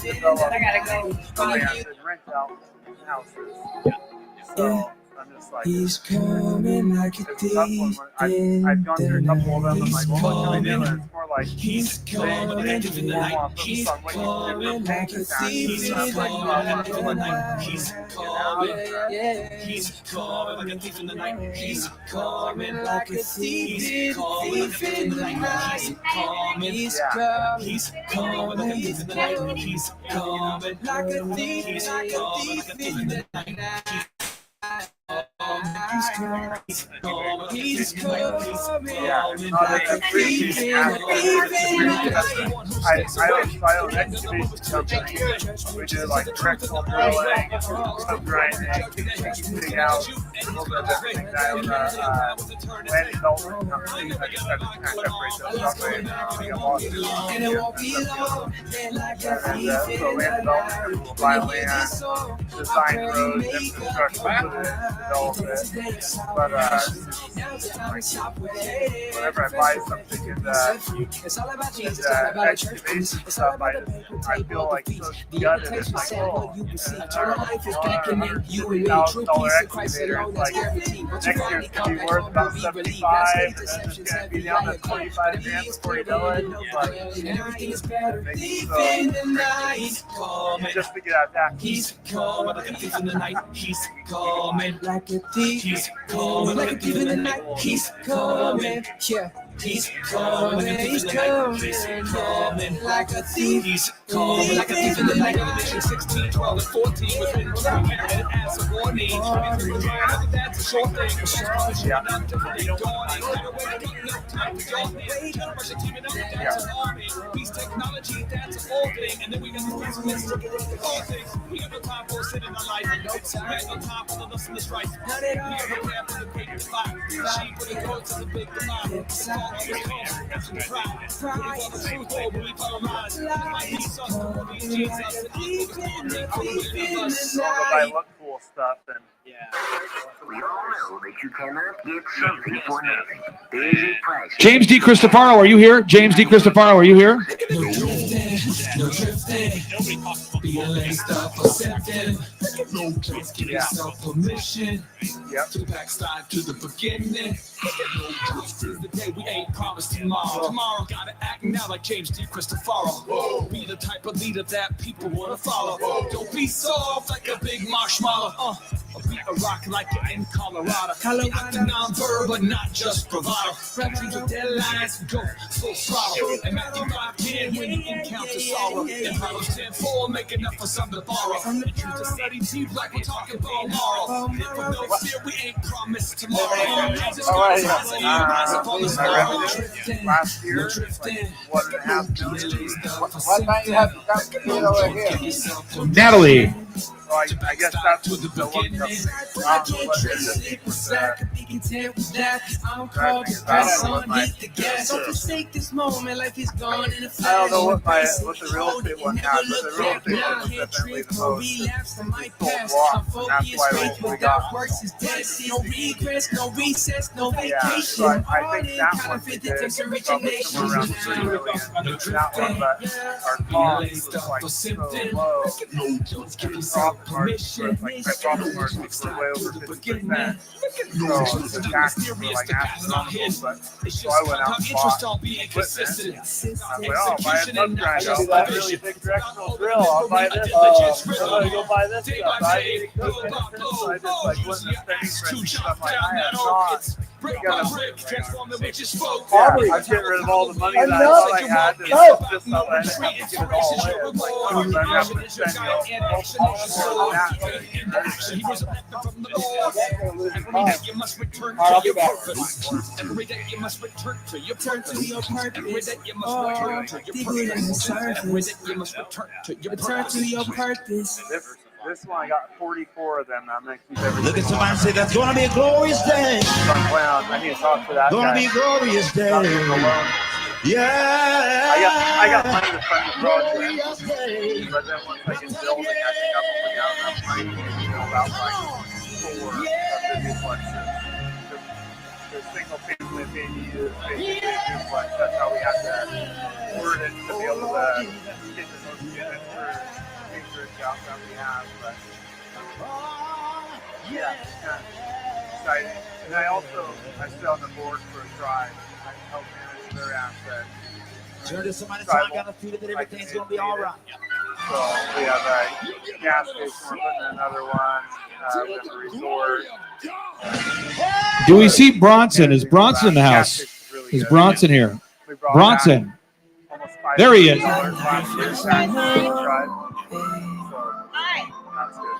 He's coming like a thief in I've gone through a couple of them. I'm like, well, what can I do? And it's more like he's coming like a thief. He's coming like a thief in the night. He's coming, he's coming like a thief in the night. He's coming like a thief in the night. He's coming, he's coming like a thief in the night. He's coming like a thief in the night. He's coming. He's coming. He's coming. Like a thief in the night. I own excavation company. We do like directional drilling, some grinding, dig out, a little bit of everything. I own a land development company. I just had to kind of separate those stuff and I got lost in it. And so land development will buy land, design roads, infrastructure, develop it. But whenever I buy something in the excavation stuff, I feel like so gutted. It's like, oh, $1,000 excavator. It's like next year's gonna be worth about 75, and then it's gonna be down to 25 grand before you know it. But it makes it so just to get out of tax. He's coming like a thief in the night. He's coming like a thief. He's coming like a thief in the night. He's coming. Yeah. He's coming, he's coming like a thief. He's coming like a thief in the night. Revelation 16, 12, and 14 was written to me and as a warning. That's a short thing. She's probably not differently dawning. Never waiting enough time to go in. Generation teaming up, that's an army. Peace technology, that's a whole thing. And then we got the business, the whole thing. We got no time for sitting in life. We got no time for the listeners' rights. We are prepared for the great fight. She put it goes to the big divide. It's all always calm. That's the pride. Pride. The truth over we follow lies. My peace on some of these Jesus. I look cool stuff and We all know that you cannot get something for nothing. Basic price. James D. Cristofaro, are you here? James D. Cristofaro, are you here? No drifting. Feeling stuff accepting. No tricks, give yourself permission. To backslide to the beginning. No drifting. The day we ain't promised tomorrow. Tomorrow gotta act now like James D. Cristofaro. Be the type of leader that people wanna follow. Don't be soft like a big marshmallow. Or be a rock like you're in Colorado. Acting non-verbal, not just bravado. Rap dreams with deadlines, go full throttle. And Matthew 5:10 when you encounter sorrow. And Proverbs 10:4 make enough for some to borrow. And you to study deep like we're talking about tomorrow. If we no fear, we ain't promised tomorrow. Jesus Christ, rise upon the star. last year, like $1.5 million. Why can't you have the over here? Natalie. So I guess that's what the beginning. I'm called to press on, hit the gas. Don't forsake this moment, life is gone in a flash. I don't know what the real estate one has, but the real estate one is definitely the most sold block, and that's why we got Works is dead. No regrets, no recess, no vacation. So I think that one we did probably somewhere around $3 million. That one, but our cost was like so low. The profit margins were way over 50%. So the taxes were like astronomical, but so I went out and bought equipment. I was like, oh, I'll buy a tub grinder, I'll buy a really big directional drill, I'll buy this, I'm gonna go buy this stuff. I need equipment. So I just like went to spending for stuff like I had not. I'm getting rid of all the money that I thought I had and just so that I didn't have to get it all in. Like, I'm having to spend all that. He was elected from the Lord. Every day you must return to your purpose. Every day you must return to your purpose. Every day you must return to your purpose. Every day you must return to your purpose. This one I got 44 of them. I'm gonna keep everything. Look at somebody and say that's gonna be a glorious day. I need to talk to that Gonna guy. be a glorious day. Yeah. I got money to fund the project, but then once I get building, I think I'm only got enough money to build out like 4 of the duplexes. The single family baby is basically a duplex. That's how we have to word it to be able to get the most units for future jobs that we have. But yeah, it's kind of exciting. And I sit on the board for a tribe. I help manage their assets. Turn to somebody so I got a feeling that everything's gonna be all right. So we have a gas station, we're putting in another one, we have a resort. Do we see Bronson? Is Bronson in the house? Is Bronson here? Bronson. There he is.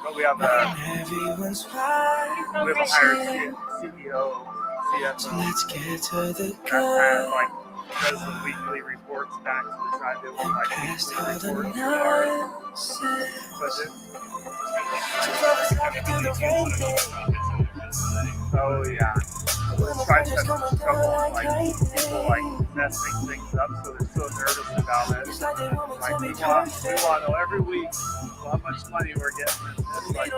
But we have a hired CEO, CFO. Let's get to the That's kind of like does the weekly reports back to the tribe. It was like weekly reports for our budget. Oh yeah. Tribe has a couple of like people like messing things up, so they're so nervous about it. Like we want to know every week how much money we're getting. It's like I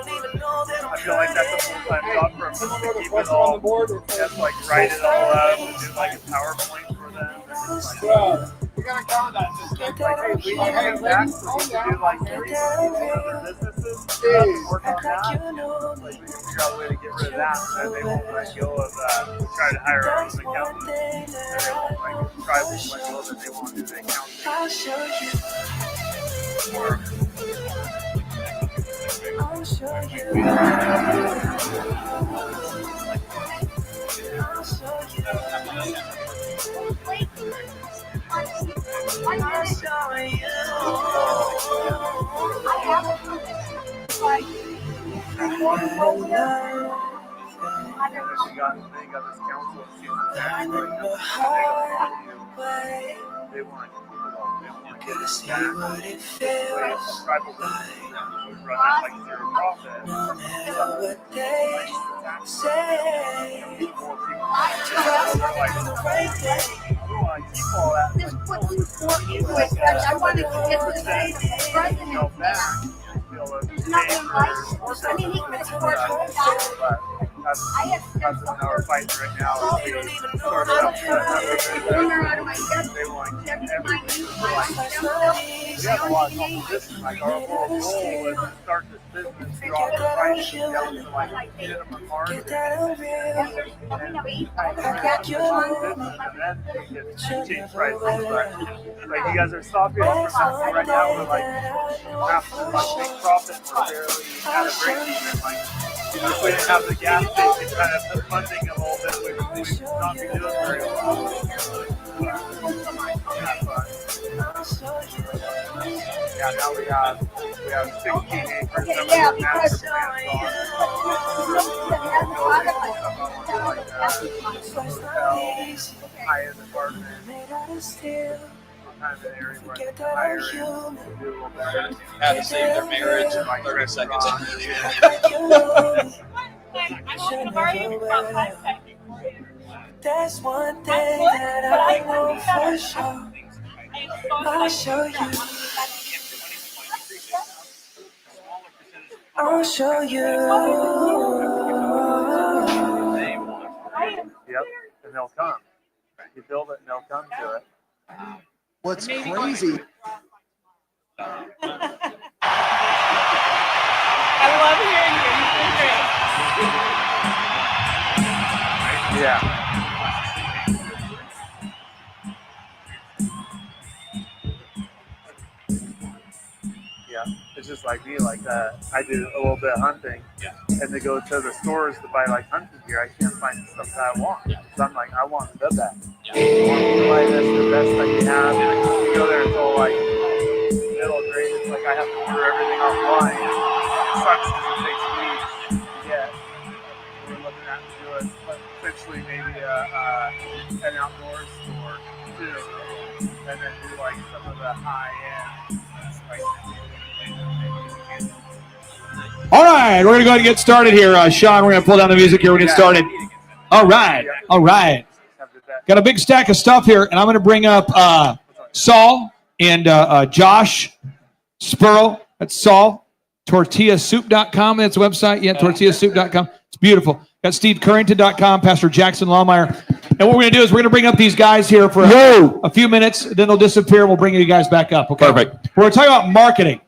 feel like that's a full-time job for them to keep it all. Just like write it all up and do like a PowerPoint for them. We're gonna count that. Like, hey, we need to get back so we can do like every other businesses. Work on that. Like we can figure out a way to get rid of that, and then they won't let go of try to hire our own accountant. And they won't like try to let go that they won't do the accounting. I'll show you. Or I'll show you. I'll show you. They got this council of students that they want to see what it feels like. We run that like zero profit. No matter what they say. Just put some sport into it. I wanted to get to the president. It's not really nice. I mean, he could support that. That's when our fight right now. They don't even know they want to get everything. We have a lot of competition. Like our whole goal was to start this business, drop the price, and sell it to like minimum margin. And then we can change prices. But like you guys are stopping us from right now. We're like half the big profit. We're barely at a break even. Like if we didn't have the gas station kind of the funding a little bit, we would not be doing very well. Yeah, now we have 16 acres that we have master plans on. High-end apartment. Kind of an area where I can hire and do a little better. How to save their marriage in 30 seconds. There's one thing that I know for sure. I'll show you. I'll show you. Yep, and they'll come. You build it and they'll come to it. What's crazy? I love hearing you. You've been great. Yeah. Yeah, it's just like me, like that. I do a little bit of hunting, and to go to the stores to buy like hunting gear, I can't find the stuff that I want. So I'm like, I want the best. You want to buy this, the best that you have. You go there, it's all like middle grade. It's like I have to order everything offline. It sucks because it takes weeks to get. We're looking at doing potentially maybe an outdoor store too, and then do like some of the high end. All right, we're going to go ahead and get started here. Sean, we're going to pull down the music here. We're going to get started. All right, all right. Got a big stack of stuff here, and I'm going to bring up Saul and Josh Spurl. That's Saul. TortillaSoup.com. That's the website. Yeah, TortillaSoup.com. It's beautiful. Got SteveCurrington.com, Pastor Jackson Lawmeyer. And what we're going to do is we're going to bring up these guys here for a few minutes, then they'll disappear, and we'll bring you guys back up. Okay? Perfect. We're talking about marketing.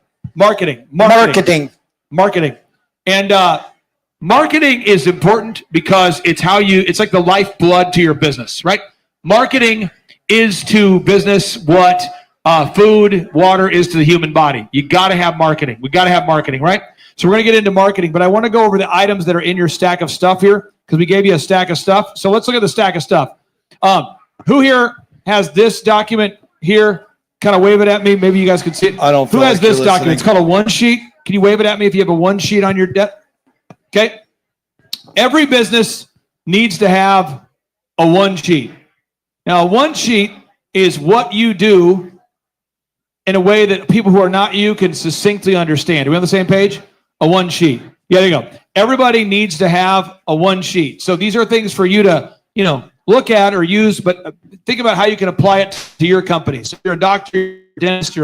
And marketing is important because it's like the lifeblood to your business, right? Marketing is to business what food, water is to the human body. You got to have marketing. We got to have marketing, right? So we're going to get into marketing, but I want to go over the items that are in your stack of stuff here because we gave you a stack of stuff. So let's look at the stack of stuff. Who here has this document here? Kind of wave it at me. Maybe you guys can see it. I don't. Who has this document? It's called a one sheet. Can you wave it at me if you have a one sheet on your desk? Okay. Every business needs to have a one sheet. Now, a one sheet is what you do in a way that people who are not you can succinctly understand. Are we on the same page? A one sheet. Yeah, there you go. Everybody needs to have a one sheet. So these are things for you to, look at or use, but think about how you can apply it to your company. So you're a doctor, you're a dentist,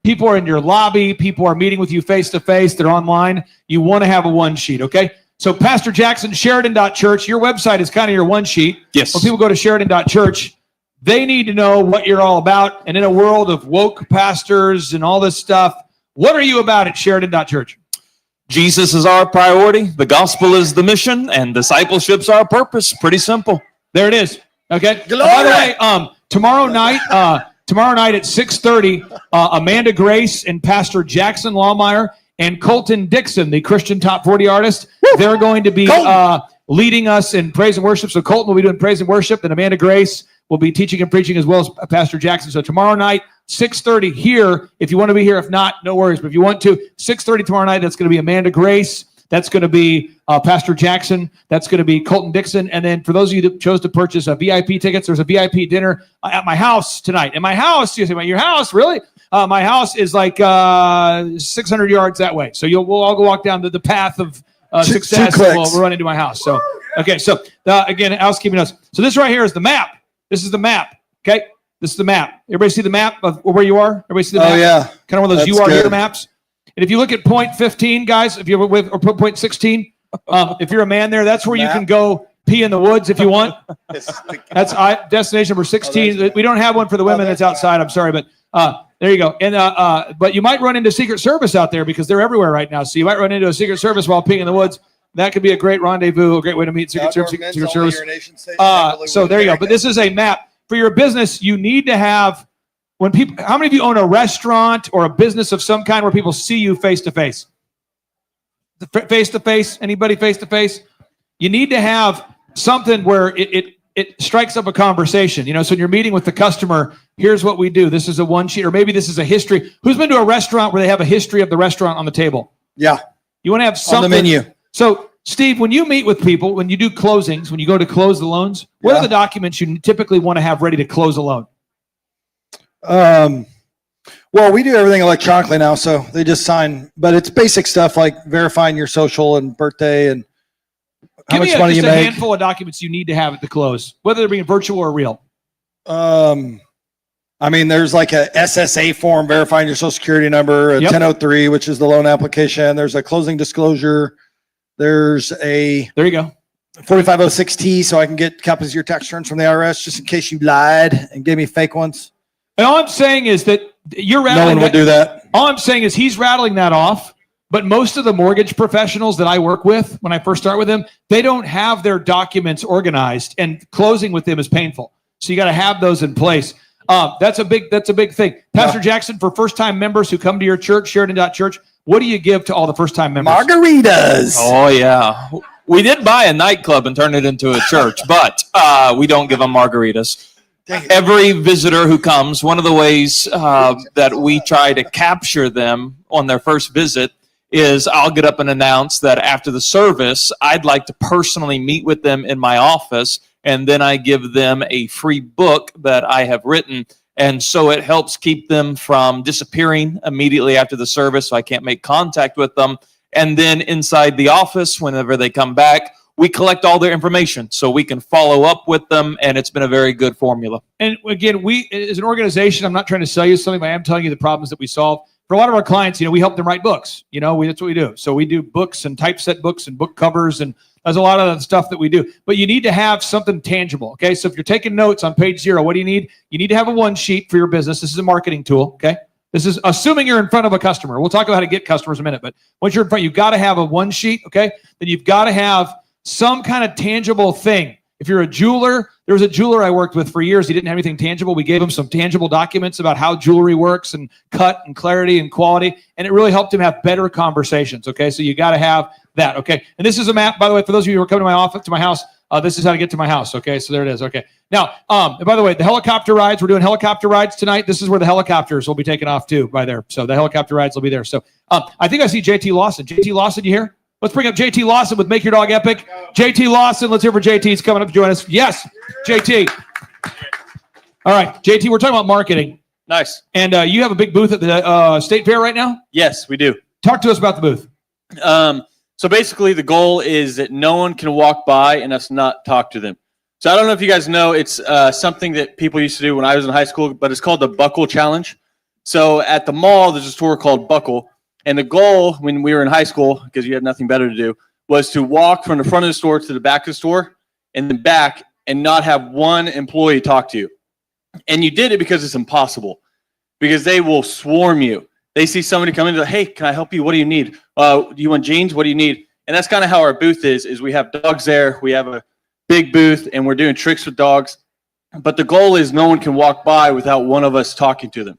people are in your lobby, people are meeting with you face to face, they're online. You want to have a one sheet, okay? So Pastor Jackson, Sheridan.church, your website is kind of your one sheet. Yes. When people go to Sheridan.church, they need to know what you're all about. And in a world of woke pastors and all this stuff, what are you about at Sheridan.church? Jesus is our priority, the gospel is the mission, and discipleship's our purpose. Pretty simple. There it is. Okay. By the way, tomorrow night at 6:30, Amanda Grace and Pastor Jackson Lawmeyer and Colton Dixon, the Christian Top 40 artist, they're going to be leading us in praise and worship. So Colton will be doing praise and worship, and Amanda Grace will be teaching and preaching as well as Pastor Jackson. So tomorrow night, 6:30 here. If you want to be here, if not, no worries. But if you want to, 6:30 tomorrow night. That's going to be Amanda Grace. That's going to be Pastor Jackson. That's going to be Colton Dixon. And then for those of you that chose to purchase VIP tickets, there's a VIP dinner at my house tonight. In my house, you say, well, your house, really? My house is like 600 yards that way. So we'll all go walk down the path of success. And we'll run into my house. So, okay. So again, housekeeping notes. So this right here is the map. This is the map. Okay. This is the map. Everybody see the map of where you are? Everybody see the map? Oh, yeah. Kind of one of those That's you are good. here maps. And if you look at point 15, guys, if you're with, or point 16, if you're a man there, that's where you can go pee in the woods if you want. That's destination number 16. We don't have one for the women that's outside. I'm sorry, but there you go. And but you might run into Secret Service out there because they're everywhere right now. So you might run into a Secret Service while peeing in the woods. That could be a great rendezvous, a great way to meet Secret Service. So there you go. But this is a map for your business. You need to have. When people, how many of you own a restaurant or a business of some kind where people see you face to face? Face to face? Anybody face to face? You need to have something where it strikes up a conversation. You know, so when you're meeting with the customer, here's what we do. This is a one sheet, or maybe this is a history. Who's been to a restaurant where they have a history of the restaurant on the table? Yeah. You want to have something on the menu. So, Steve, when you meet with people, when you do closings, when you go to close the loans, what are the documents you typically want to have ready to close a loan? Well, we do everything electronically now, so they just sign, but it's basic stuff like verifying your social and birthday and how much money you make. Give me a handful of documents you need to have at the close, whether they're being virtual or real. I mean, there's like a SSA form verifying your social security number, a 1003, which is the loan application. There's a closing disclosure. There's a there you go 4506T, so I can get copies of your tax returns from the IRS just in case you lied and gave me fake ones. And all I'm saying is that you're rattling. No one would do that. All I'm saying is he's rattling that off. But most of the mortgage professionals that I work with, when I first start with them, they don't have their documents organized, and closing with them is painful. So you got to have those in place. That's a big thing. Pastor Jackson, for first-time members who come to your church, Sheridan.Church, what do you give to all the first-time members? Margaritas. Oh, yeah. We did buy a nightclub and turn it into a church, but we don't give them margaritas. Every visitor who comes, one of the ways that we try to capture them on their first visit is I'll get up and announce that after the service, I'd like to personally meet with them in my office, and then I give them a free book that I have written. And so it helps keep them from disappearing immediately after the service, so I can't make contact with them. And then inside the office, whenever they come back, we collect all their information so we can follow up with them, and it's been a very good formula. And again, we, as an organization, I'm not trying to sell you something, but I am telling you the problems that we solve. For a lot of our clients, we help them write books. That's what we do. So we do books and typeset books and book covers, and there's a lot of the stuff that we do. But you need to have something tangible, okay? So if you're taking notes on page 0, what do you need? You need to have a one sheet for your business. This is a marketing tool, okay? This is assuming you're in front of a customer. We'll talk about how to get customers in a minute, but once you're in front, you've got to have a one sheet, okay? Then you've got to have some kind of tangible thing. If you're a jeweler, there was a jeweler I worked with for years. He didn't have anything tangible. We gave him some tangible documents about how jewelry works and cut and clarity and quality, and it really helped him have better conversations, okay? So you got to have that, okay? And this is a map, by the way, for those of you who are coming to my office, to my house, this is how to get to my house, okay? So there it is, okay? Now, and by the way, the helicopter rides, we're doing helicopter rides tonight. This is where the helicopters will be taking off too, by there. So the helicopter rides will be there. So I think I see JT Lawson. JT Lawson, you here? Let's bring up JT Lawson with Make Your Dog Epic. JT Lawson, let's hear for JT. He's coming up to join us. Yes, JT. All right, JT, we're talking about marketing. Nice. And you have a big booth at the State Fair right now? Yes, we do. Talk to us about the booth. So basically, the goal is that no one can walk by and us not talk to them. So I don't know if you guys know, it's something that people used to do when I was in high school, but it's called the Buckle Challenge. So at the mall, there's a store called Buckle. And the goal when we were in high school, because you had nothing better to do, was to walk from the front of the store to the back of the store and then back and not have one employee talk to you. And you did it because it's impossible, because they will swarm you. They see somebody come in and like, hey, can I help you? What do you need? Do you want jeans? What do you need? And that's kind of how our booth is we have dogs there. We have a big booth and we're doing tricks with dogs. But the goal is no one can walk by without one of us talking to them.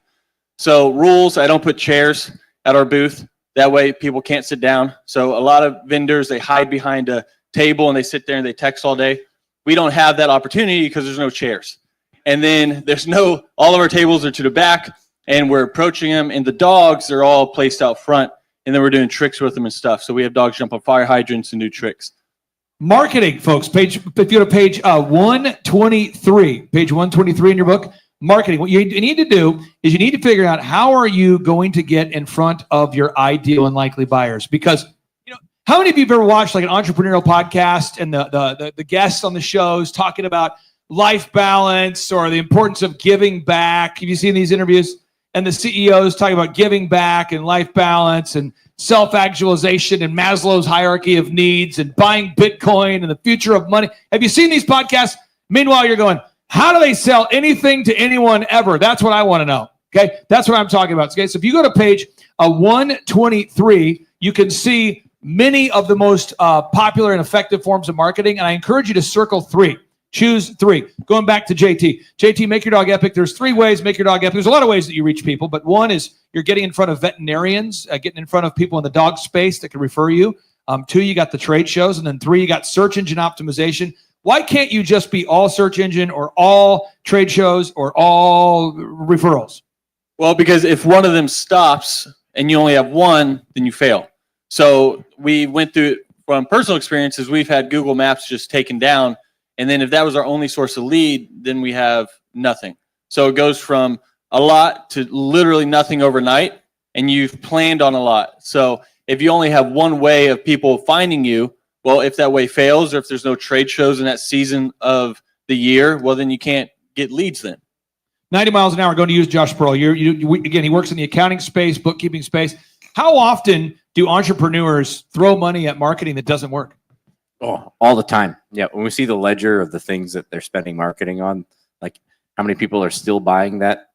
So rules, I don't put chairs at our booth. That way people can't sit down. So a lot of vendors, they hide behind a table and they sit there and they text all day. We don't have that opportunity because there's no chairs. And then all of our tables are to the back, and we're approaching them, and the dogs, they're all placed out front, and then we're doing tricks with them and stuff. So we have dogs jump on fire hydrants and do tricks. Marketing, folks. If you go to page 123, page 123 in your book, marketing. What you need to do is you need to figure out how are you going to get in front of your ideal and likely buyers. Because how many of you have ever watched like an entrepreneurial podcast and the guests on the shows talking about life balance or the importance of giving back? Have you seen these interviews? And the CEOs talking about giving back and life balance and self-actualization and Maslow's hierarchy of needs and buying Bitcoin and the future of money. Have you seen these podcasts? Meanwhile, you're going, how do they sell anything to anyone ever? That's what I want to know. Okay. That's what I'm talking about. Okay. So if you go to page 123, you can see many of the most popular and effective forms of marketing. And I encourage you to circle 3. Choose 3. Going back to JT. JT, make your dog epic. There's 3 ways to make your dog epic. There's a lot of ways that you reach people, but one is you're getting in front of veterinarians, getting in front of people in the dog space that can refer you. 2, you got the trade shows. And then 3, you got search engine optimization. Why can't you just be all search engine or all trade shows or all referrals? Well, because if one of them stops and you only have one, then you fail. So we went through, from personal experiences, we've had Google Maps just taken down. And then if that was our only source of lead, then we have nothing. So it goes from a lot to literally nothing overnight, and you've planned on a lot. So if you only have one way of people finding you, well, if that way fails, or if there's no trade shows in that season of the year, well, then you can't get leads then. 90 miles an hour, going to use Josh Pearl. Again, he works in the accounting space, bookkeeping space. How often do entrepreneurs throw money at marketing that doesn't work? Oh, all the time. Yeah. When we see the ledger of the things that they're spending marketing on, like how many people are still buying that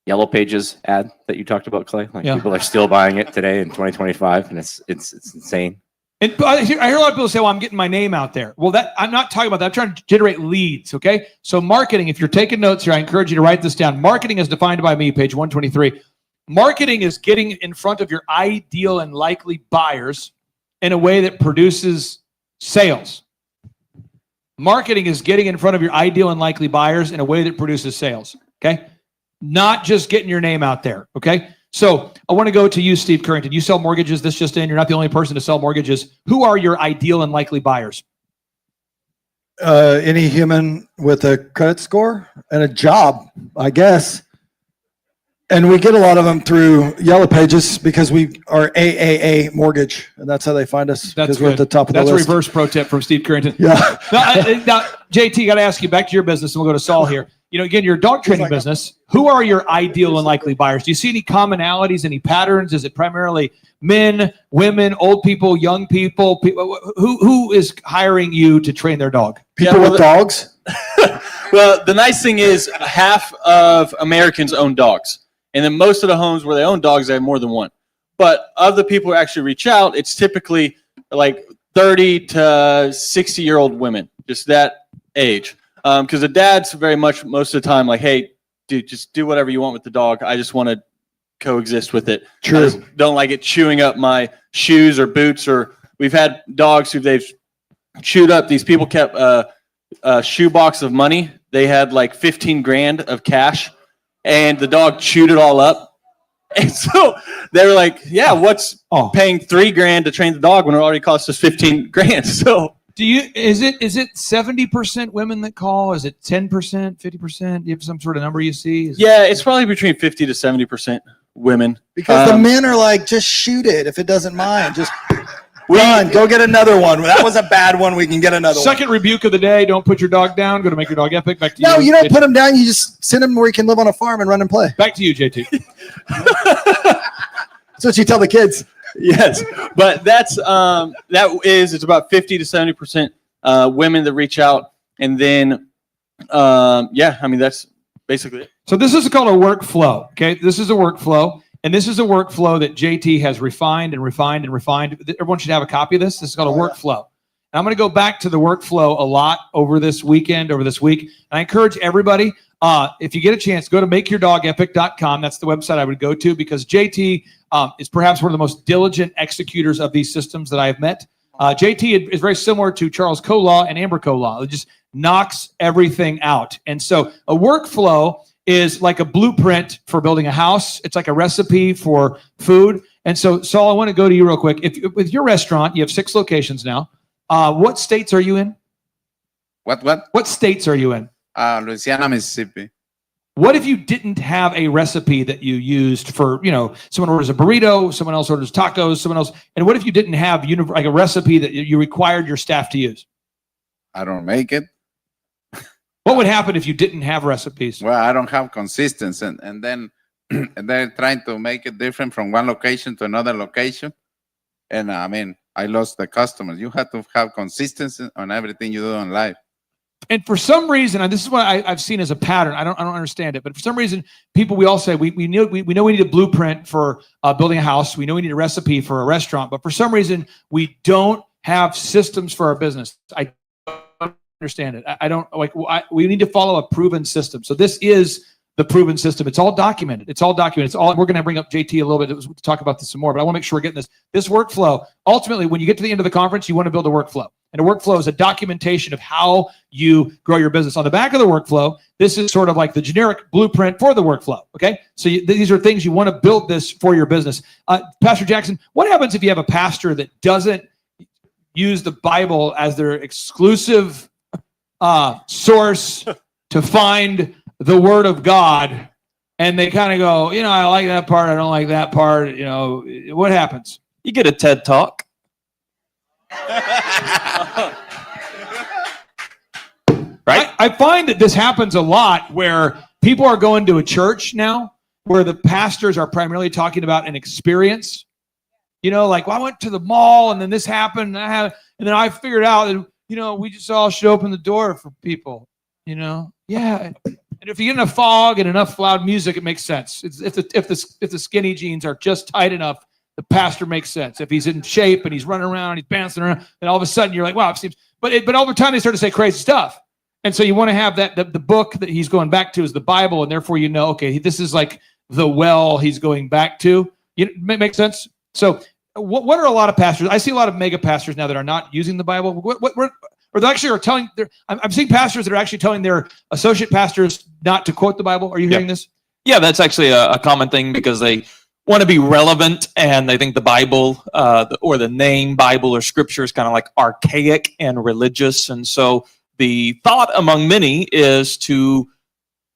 Yellow Pages ad that you talked about, Clay? Like people are still buying it today in 2025, and it's insane. And I hear a lot of people say, well, I'm getting my name out there. Well, I'm not talking about that. I'm trying to generate leads, okay? So marketing, if you're taking notes here, I encourage you to write this down. Marketing is defined by me, page 123. Marketing is getting in front of your ideal and likely buyers in a way that produces sales. Marketing is getting in front of your ideal and likely buyers in a way that produces sales, okay? Not just getting your name out there, okay? So I want to go to you, Steve Currington. You sell mortgages. This just in. You're not the only person to sell mortgages. Who are your ideal and likely buyers? Any human with a credit score and a job, I guess. And we get a lot of them through Yellow Pages because we are AAA mortgage, and that's how they find us. That's we're at the top of the list. That's a reverse pro tip from Steve Currington. Yeah. Now, JT, got to ask you back to your business, and we'll go to Saul here. Again, your dog training business. Who are your ideal and likely buyers? Do you see any commonalities, any patterns? Is it primarily men, women, old people, young people? Who is hiring you to train their dog? People with dogs. Well, the nice thing is half of Americans own dogs. And then most of the homes where they own dogs, they have more than one. But of the people who actually reach out, it's typically like 30 to 60-year-old women, just that age. Because the dad's very much most of the time like, hey, dude, just do whatever you want with the dog. I just want to coexist with it. True. I just don't like it chewing up my shoes or boots. Or we've had dogs who they've chewed up. These people kept a shoebox of money. They had like 15 grand of cash. And the dog chewed it all up. And so they were like, yeah, what's paying $3 grand to train the dog when it already costs us 15 grand? So is it 70% women that call? Is it 10%, 50%? Do you have some sort of number you see? Yeah, it's probably between 50 to 70% women. Because the men are like, just shoot it if it doesn't mind. Just run, go get another one. That was a bad one. We can get another one. Second rebuke of the day, don't put your dog down. Go to make your dog epic. Back to you. No, you don't JT. put him down. You just send him where he can live on a farm and run and play. Back to you, JT. That's what you tell the kids. Yes, but it's about 50 to 70% women that reach out. And then, that's basically it. So this is called a workflow, okay? This is a workflow. And this is a workflow that JT has refined and refined and refined. Everyone should have a copy of this. This is called a workflow. And I'm going to go back to the workflow a lot over this week. And I encourage everybody, if you get a chance, go to makeyourdogepic.com. That's the website I would go to because JT is perhaps one of the most diligent executors of these systems that I have met. JT is very similar to Charles Kolaw and Amber Kolaw. It just knocks everything out. And so a workflow is like a blueprint for building a house. It's like a recipe for food. And so, Saul, I want to go to you real quick. If with your restaurant, you have 6 locations now. What states are you in? What states are you in? Louisiana, Mississippi. What if you didn't have a recipe that you used for, someone orders a burrito, someone else orders tacos, someone else, and what if you didn't have like a recipe that you required your staff to use? I don't make it. What would happen if you didn't have recipes? Well, I don't have consistency, and then and they're trying to make it different from one location to another location. And I mean, I lost the customers. You have to have consistency on everything you do in life. And for some reason, and this is what I've seen as a pattern. I don't understand it, but for some reason, we all say we know we need a blueprint for building a house. We know we need a recipe for a restaurant, but for some reason, we don't have systems for our business. I don't understand it. I don't like. We need to follow a proven system. So this is the proven system. It's all documented. We're going to bring up JT a little bit to talk about this some more, but I want to make sure we're getting this workflow. Ultimately, when you get to the end of the conference, you want to build a workflow. And a workflow is a documentation of how you grow your business. On the back of the workflow, this is sort of like the generic blueprint for the workflow. Okay. So these are things you want to build this for your business. Pastor Jackson, what happens if you have a pastor that doesn't use the Bible as their exclusive source to find the word of God, and they kind of go, I like that part, I don't like that part, what happens? You get a TED Talk. Right? I find that this happens a lot where people are going to a church now where the pastors are primarily talking about an experience. Like, well, I went to the mall and then this happened and then I figured out that, we just all should open the door for people, Yeah. And if you get enough fog and enough loud music, it makes sense. If the skinny jeans are just tight enough, the pastor makes sense. If he's in shape and he's running around, he's bouncing around, then all of a sudden you're like, wow, it seems. But over time they start to say crazy stuff, and so you want to have the book that he's going back to is the Bible, and therefore okay, this is like the well he's going back to. Make sense? So what are a lot of pastors? I see a lot of mega pastors now that are not using the Bible. Or they actually are telling. I'm seeing pastors that are actually telling their associate pastors not to quote the Bible. Are you hearing this? Yeah, that's actually a common thing because they want to be relevant and they think the Bible or the name Bible or Scripture is kind of like archaic and religious. And so the thought among many is to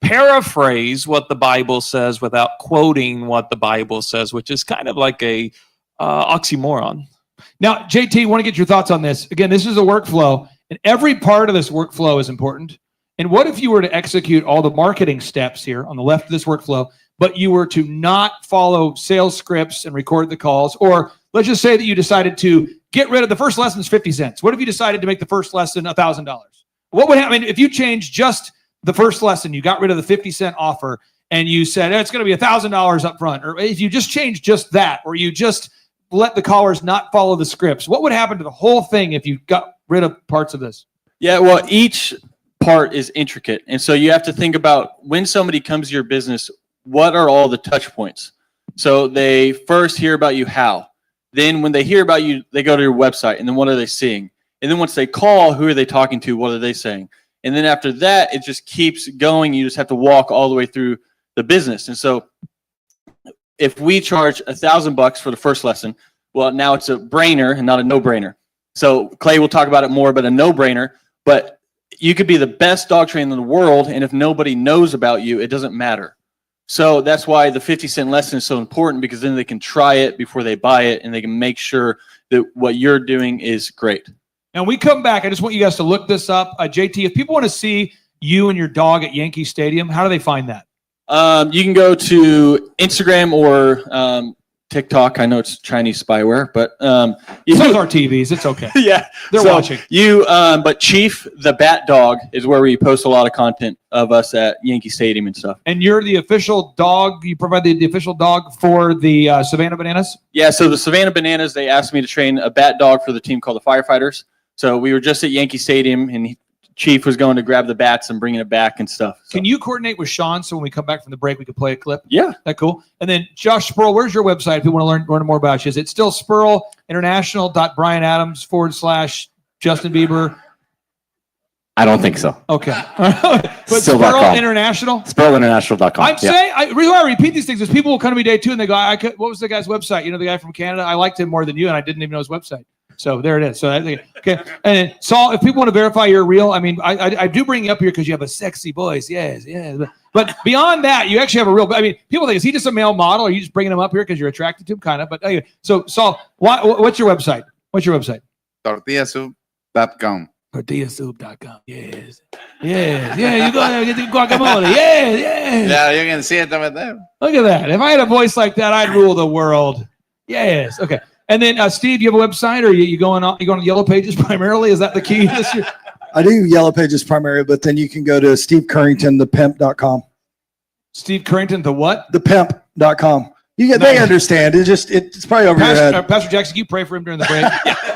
paraphrase what the Bible says without quoting what the Bible says, which is kind of like a oxymoron. Now, JT, I want to get your thoughts on this. Again, this is a workflow, and every part of this workflow is important. And what if you were to execute all the marketing steps here on the left of this workflow, but you were to not follow sales scripts and record the calls? Or let's just say that you decided to get rid of the first lesson is 50 cents. What if you decided to make the first lesson $1,000? What would happen if you changed just the first lesson? You got rid of the 50-cent offer and you said it's going to be $1,000 up front. Or if you just changed just that, or you just let the callers not follow the scripts, what would happen to the whole thing if you got rid of parts of this? Yeah, well, each part is intricate. And so you have to think about when somebody comes to your business, what are all the touch points? So they first hear about you how. Then when they hear about you, they go to your website, and then what are they seeing? And then once they call, who are they talking to? What are they saying? And then after that, it just keeps going. You just have to walk all the way through the business. And so if we charge $1,000 for the first lesson, well, now it's a brainer and not a no-brainer. So Clay will talk about it more, but a no-brainer. But you could be the best dog trainer in the world, and if nobody knows about you, it doesn't matter. So that's why the 50-cent lesson is so important, because then they can try it before they buy it, and they can make sure that what you're doing is great. Now, we come back. I just want you guys to look this up. JT, if people want to see you and your dog at Yankee Stadium, how do they find that? You can go to Instagram or TikTok. I know it's Chinese spyware, but those are TVs. It's okay. Yeah, they're watching. But Chief the Bat Dog is where we post a lot of content of us at Yankee Stadium and stuff. And you're the official dog. You provide the official dog for the Savannah Bananas. Yeah. So the Savannah Bananas, they asked me to train a bat dog for the team called the Firefighters. So we were just at Yankee Stadium, and Chief was going to grab the bats and bringing it back and stuff. So. Can you coordinate with Sean so when we come back from the break, we can play a clip? Yeah. That cool? And then Josh Spurl, where's your website if you want to learn more about you? Is it still Spurl, international.brianadams /Justin Bieber? I don't think so. Okay. But Still Squirrel .com. International? SquirrelInternational.com. I'm saying, the reason why I repeat these things is people will come to me day two and they go, what was the guy's website? You know, the guy from Canada? I liked him more than you, and I didn't even know his website. So there it is. So okay. And then, Saul, if people want to verify you're real, I mean, I do bring you up here because you have a sexy voice. Yes. But beyond that, you actually have a real, I mean, people think, is he just a male model? Or are you just bringing him up here because you're attracted to him? Kind of. But anyway, so Saul, what's your website? What's your website? Tortillasoup.com. Tortillasoup.com. Yes. Yeah, you go there and get the guacamole. Yeah. Yeah, you can see it over there. Look at that. If I had a voice like that, I'd rule the world. Yes. Okay. And then Steve, you have a website, or you going to Yellow Pages primarily? Is that the key this year? I do Yellow Pages primarily, but then you can go to stevecurringtonthepimp.com. Steve Currington, the what? Thepimp.com. They understand. It's probably over your head. Pastor Jackson, can you pray for him during the break?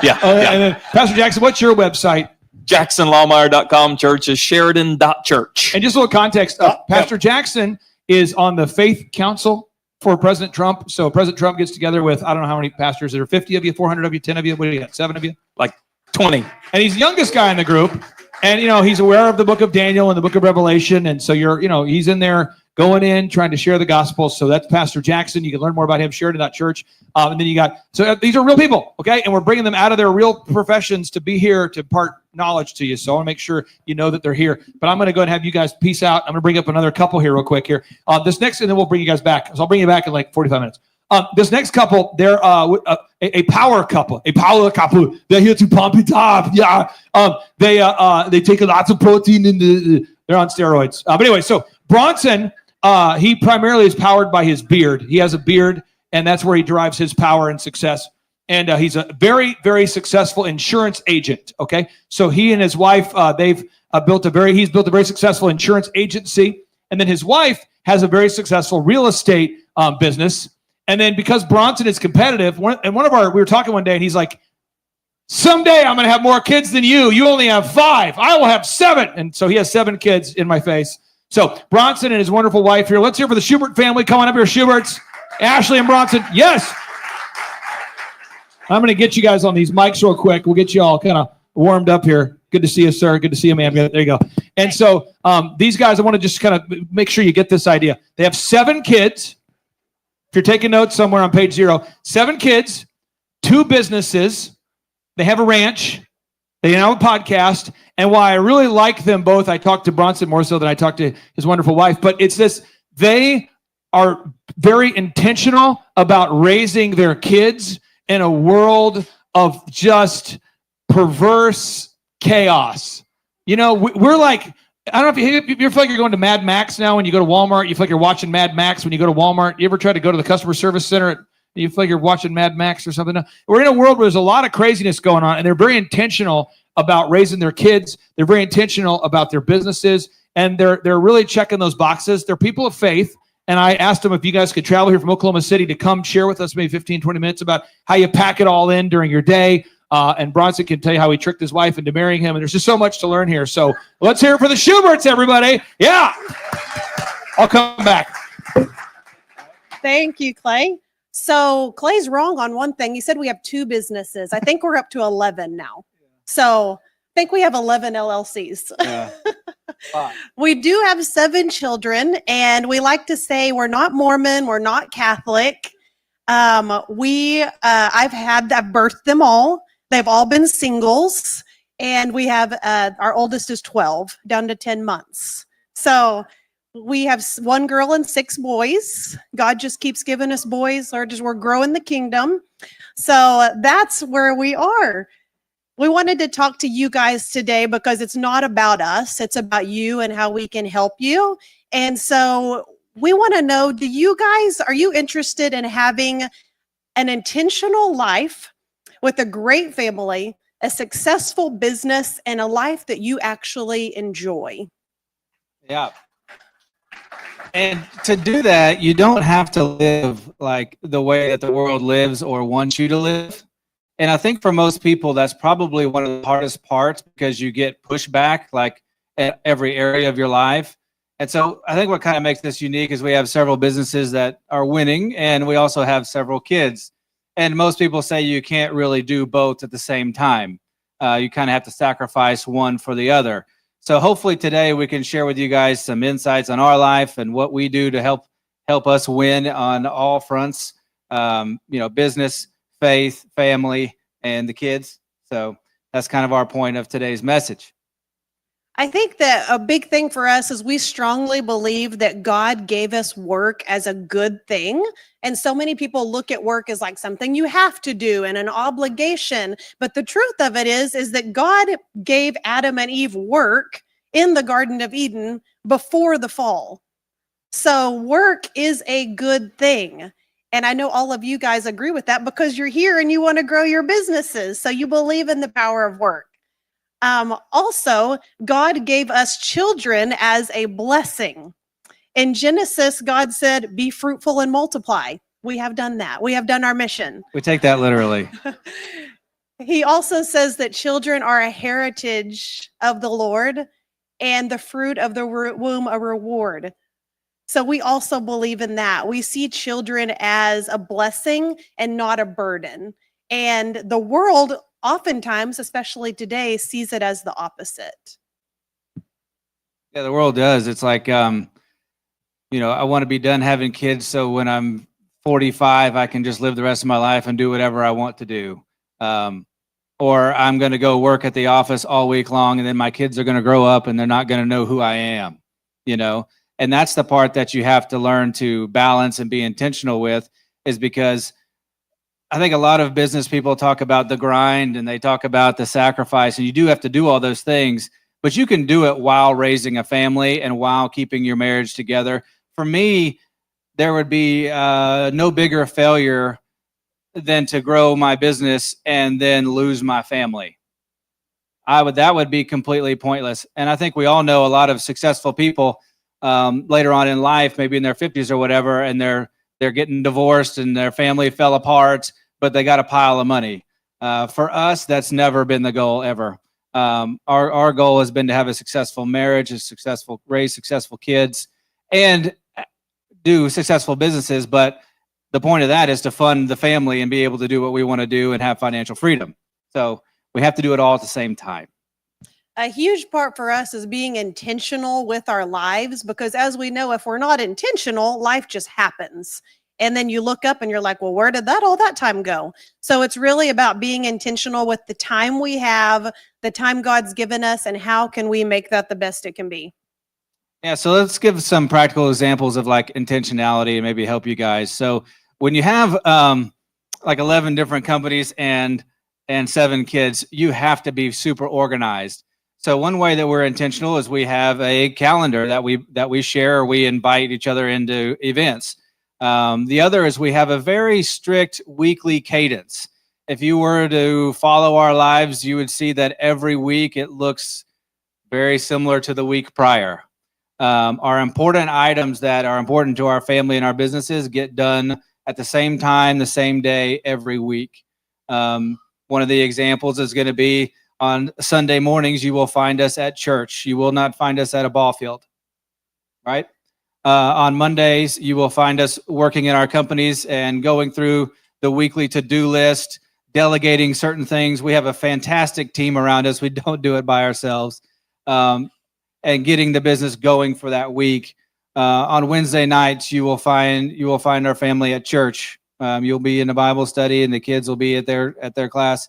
Yeah. And then Pastor Jackson, what's your website? JacksonLawmeyer.com. Church is Sheridan.church. And just a little context, Pastor Jackson is on the Faith Council for President Trump. So President Trump gets together with, I don't know how many pastors there are, 50 of you, 400 of you, 10 of you, what do you got, 7 of you? Like 20. And he's the youngest guy in the group. And, he's aware of the book of Daniel and the book of Revelation. And so he's in there going in, trying to share the gospel. So that's Pastor Jackson. You can learn more about him, Sheridan.church. And then these are real people, okay? And we're bringing them out of their real professions to be here to impart knowledge to you. So I want to make sure you know that they're here. But I'm going to go ahead and have you guys peace out. I'm going to bring up another couple here real quick here. This next, and then we'll bring you guys back. So I'll bring you back in like 45 minutes. This next couple, they're a power couple. They're here to pump it up. Yeah. They take lots of protein they're on steroids. But anyway, so Bronson, he primarily is powered by his beard. He has a beard, and that's where he derives his power and success. And he's a very, very successful insurance agent. Okay, so he and his wife, he's built a very successful insurance agency, and then his wife has a very successful real estate business. And then because Bronson is competitive, we were talking one day, and he's like, someday I'm going to have more kids than you. You only have 5. I will have 7. And so he has 7 kids in my face. So Bronson and his wonderful wife here. Let's hear for the Schubert family. Come on up here, Schuberts. Ashley and Bronson. Yes. I'm going to get you guys on these mics real quick. We'll get you all kind of warmed up here. Good to see you, sir. Good to see you, man. There you go. And so these guys, I want to just kind of make sure you get this idea. They have 7 kids. If you're taking notes somewhere on page 0, 7 kids, 2 businesses. They have a ranch. They have a podcast. And why I really like them both, I talked to Bronson more so than I talked to his wonderful wife, but it's this, they are very intentional about raising their kids in a world of just perverse chaos. We're like, I don't know if you feel like you're going to Mad Max now when you go to Walmart. You feel like you're watching Mad Max when you go to Walmart. You ever try to go to the customer service center and you feel like you're watching Mad Max or something? No. We're in a world where there's a lot of craziness going on, and they're very intentional about raising their kids. They're very intentional about their businesses, and they're really checking those boxes. They're people of faith. And I asked them if you guys could travel here from Oklahoma City to come share with us maybe 15, 20 minutes about how you pack it all in during your day. And Bronson can tell you how he tricked his wife into marrying him. And there's just so much to learn here. So let's hear it for the Schuberts, everybody. Yeah. I'll come back. Thank you, Clay. So Clay's wrong on one thing. He said we have 2 businesses. I think we're up to 11 now. So I think we have 11 LLCs. Yeah. We do have 7 children, and we like to say we're not Mormon, we're not Catholic. I've birthed them all. They've all been singles, and we have our oldest is 12, down to 10 months. So we have 1 girl and 6 boys. God just keeps giving us boys, or just we're growing the kingdom. So that's where we are. We wanted to talk to you guys today because it's not about us. It's about you and how we can help you. And so we want to know, are you interested in having an intentional life with a great family, a successful business, and a life that you actually enjoy? Yeah. And to do that, you don't have to live like the way that the world lives or wants you to live. And I think for most people, that's probably one of the hardest parts because you get pushback like at every area of your life. And so I think what kind of makes this unique is we have several businesses that are winning, and we also have several kids. And most people say you can't really do both at the same time. You kind of have to sacrifice one for the other. So hopefully today we can share with you guys some insights on our life and what we do to help us win on all fronts. Business, faith, family, and the kids. So that's kind of our point of today's message. I think that a big thing for us is we strongly believe that God gave us work as a good thing. And so many people look at work as like something you have to do and an obligation. But the truth of it is that God gave Adam and Eve work in the Garden of Eden before the fall. So work is a good thing. And I know all of you guys agree with that because you're here and you want to grow your businesses. So you believe in the power of work. Also, God gave us children as a blessing. In Genesis, God said, be fruitful and multiply. We have done that. We have done our mission. We take that literally. He also says that children are a heritage of the Lord and the fruit of the womb a reward. So we also believe in that. We see children as a blessing and not a burden. And the world oftentimes, especially today, sees it as the opposite. Yeah, the world does. It's like, I want to be done having kids so when I'm 45, I can just live the rest of my life and do whatever I want to do. Or I'm going to go work at the office all week long, and then my kids are going to grow up and they're not going to know who I am, And that's the part that you have to learn to balance and be intentional with, is because I think a lot of business people talk about the grind and they talk about the sacrifice, and you do have to do all those things, but you can do it while raising a family and while keeping your marriage together. For me, there would be no bigger failure than to grow my business and then lose my family. That would be completely pointless. And I think we all know a lot of successful people later on in life, maybe in their 50s or whatever, and they're getting divorced and their family fell apart, but they got a pile of money. For us, that's never been the goal ever. Our goal has been to have a successful marriage, raise successful kids, and do successful businesses. But the point of that is to fund the family and be able to do what we want to do and have financial freedom. So we have to do it all at the same time. A huge part for us is being intentional with our lives, because as we know, if we're not intentional, life just happens. And then you look up and you're like, well, where did all that time go? So it's really about being intentional with the time we have, the time God's given us, and how can we make that the best it can be. Yeah, so let's give some practical examples of like intentionality and maybe help you guys. So when you have like 11 different companies and 7 kids, you have to be super organized. So one way that we're intentional is we have a calendar that we share, or we invite each other into events. The other is we have a very strict weekly cadence. If you were to follow our lives, you would see that every week it looks very similar to the week prior. Our important items that are important to our family and our businesses get done at the same time, the same day, every week. One of the examples is going to be on Sunday mornings, you will find us at church. You will not find us at a ball field, right? On Mondays, you will find us working in our companies and going through the weekly to-do list, delegating certain things. We have a fantastic team around us. We don't do it by ourselves. And getting the business going for that week. On Wednesday nights, you will find our family at church. You'll be in a Bible study, and the kids will be at their class.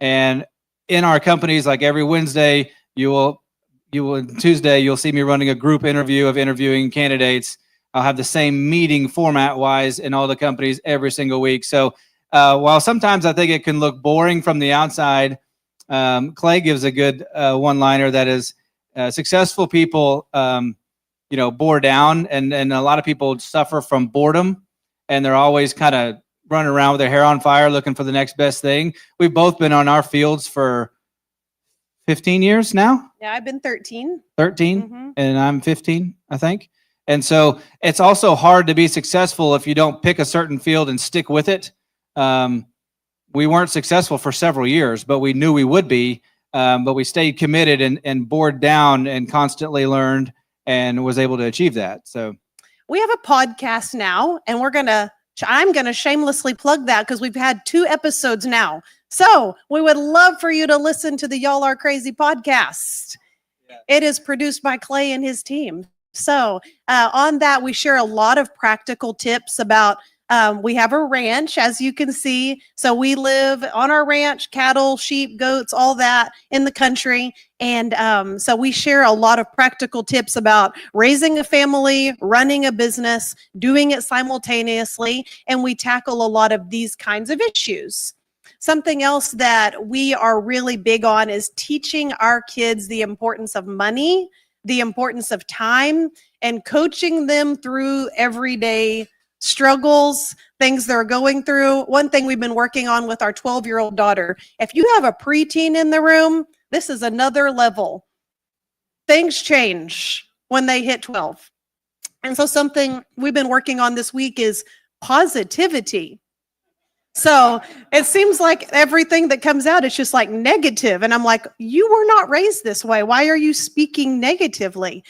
And in our companies, like every Wednesday, Tuesday, you'll see me running a group interview of interviewing candidates. I'll have the same meeting format-wise in all the companies every single week. So while sometimes I think it can look boring from the outside, Clay gives a good one-liner that is, successful people, bore down, and a lot of people suffer from boredom, and they're always kind of running around with their hair on fire looking for the next best thing. We've both been on our fields for 15 years now. Yeah, I've been 13. 13, and I'm 15, I think. And so it's also hard to be successful if you don't pick a certain field and stick with it. We weren't successful for several years, but we knew we would be. But we stayed committed and bored down and constantly learned and was able to achieve that. So we have a podcast now, and I'm going to shamelessly plug that because we've had 2 episodes now. So we would love for you to listen to the Y'all Are Crazy podcast. It is produced by Clay and his team. So on that, we share a lot of practical tips about, we have a ranch, as you can see. So we live on our ranch, cattle, sheep, goats, all that in the country. And so we share a lot of practical tips about raising a family, running a business, doing it simultaneously. And we tackle a lot of these kinds of issues. Something else that we are really big on is teaching our kids the importance of money, the importance of time, and coaching them through everyday struggles, things they're going through. One thing we've been working on with our 12-year-old daughter, if you have a preteen in the room, this is another level. Things change when they hit 12. And so something we've been working on this week is positivity. So it seems like everything that comes out is just like negative. And I'm like, you were not raised this way. Why are you speaking negatively?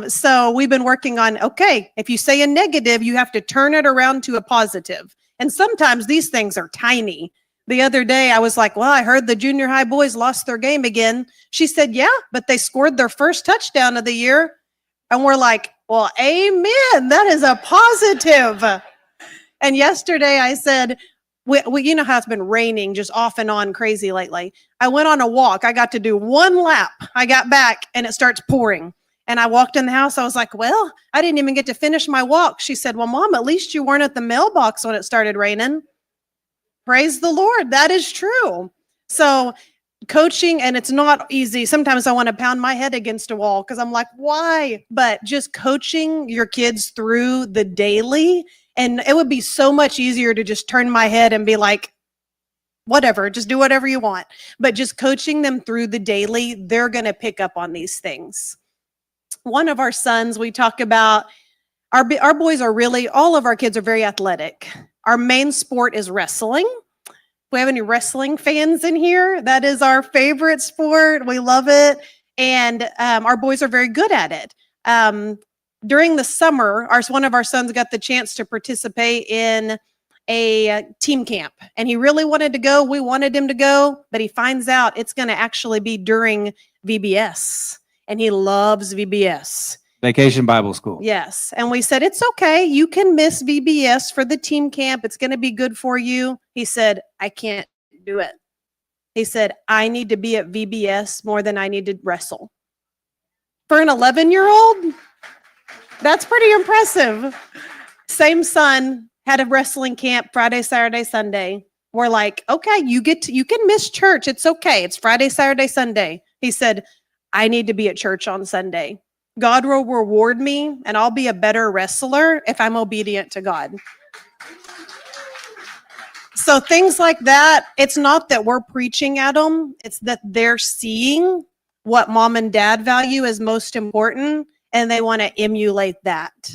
So we've been working on, okay, if you say a negative, you have to turn it around to a positive. And sometimes these things are tiny. The other day I was like, well, I heard the junior high boys lost their game again. She said, yeah, but they scored their first touchdown of the year. And we're like, well, amen. That is a positive. And yesterday I said, you know how it's been raining just off and on crazy lately. I went on a walk. I got to do one lap. I got back and it starts pouring. And I walked in the house. I was like, well, I didn't even get to finish my walk. She said, well, Mom, at least you weren't at the mailbox when it started raining. Praise the Lord. That is true. So coaching, and it's not easy. Sometimes I want to pound my head against a wall because I'm like, why? But just coaching your kids through the daily. And it would be so much easier to just turn my head and be like, whatever, just do whatever you want. But just coaching them through the daily, they're going to pick up on these things. One of our sons, we talk about, our boys are really, all of our kids are very athletic. Our main sport is wrestling. If we have any wrestling fans in here, that is our favorite sport. We love it. And our boys are very good at it. During the summer, one of our sons got the chance to participate in a team camp, and he really wanted to go. We wanted him to go, but he finds out it's going to actually be during VBS, and he loves VBS. Vacation Bible School. Yes. And we said, it's okay. You can miss VBS for the team camp. It's going to be good for you. He said, I can't do it. He said, I need to be at VBS more than I need to wrestle. For an 11-year-old, that's pretty impressive. Same son had a wrestling camp Friday, Saturday, Sunday. We're like, okay, you can miss church. It's okay. It's Friday, Saturday, Sunday. He said, I need to be at church on Sunday. God will reward me, and I'll be a better wrestler if I'm obedient to God. So things like that, it's not that we're preaching at them. It's that they're seeing what mom and dad value as most important, and they want to emulate that.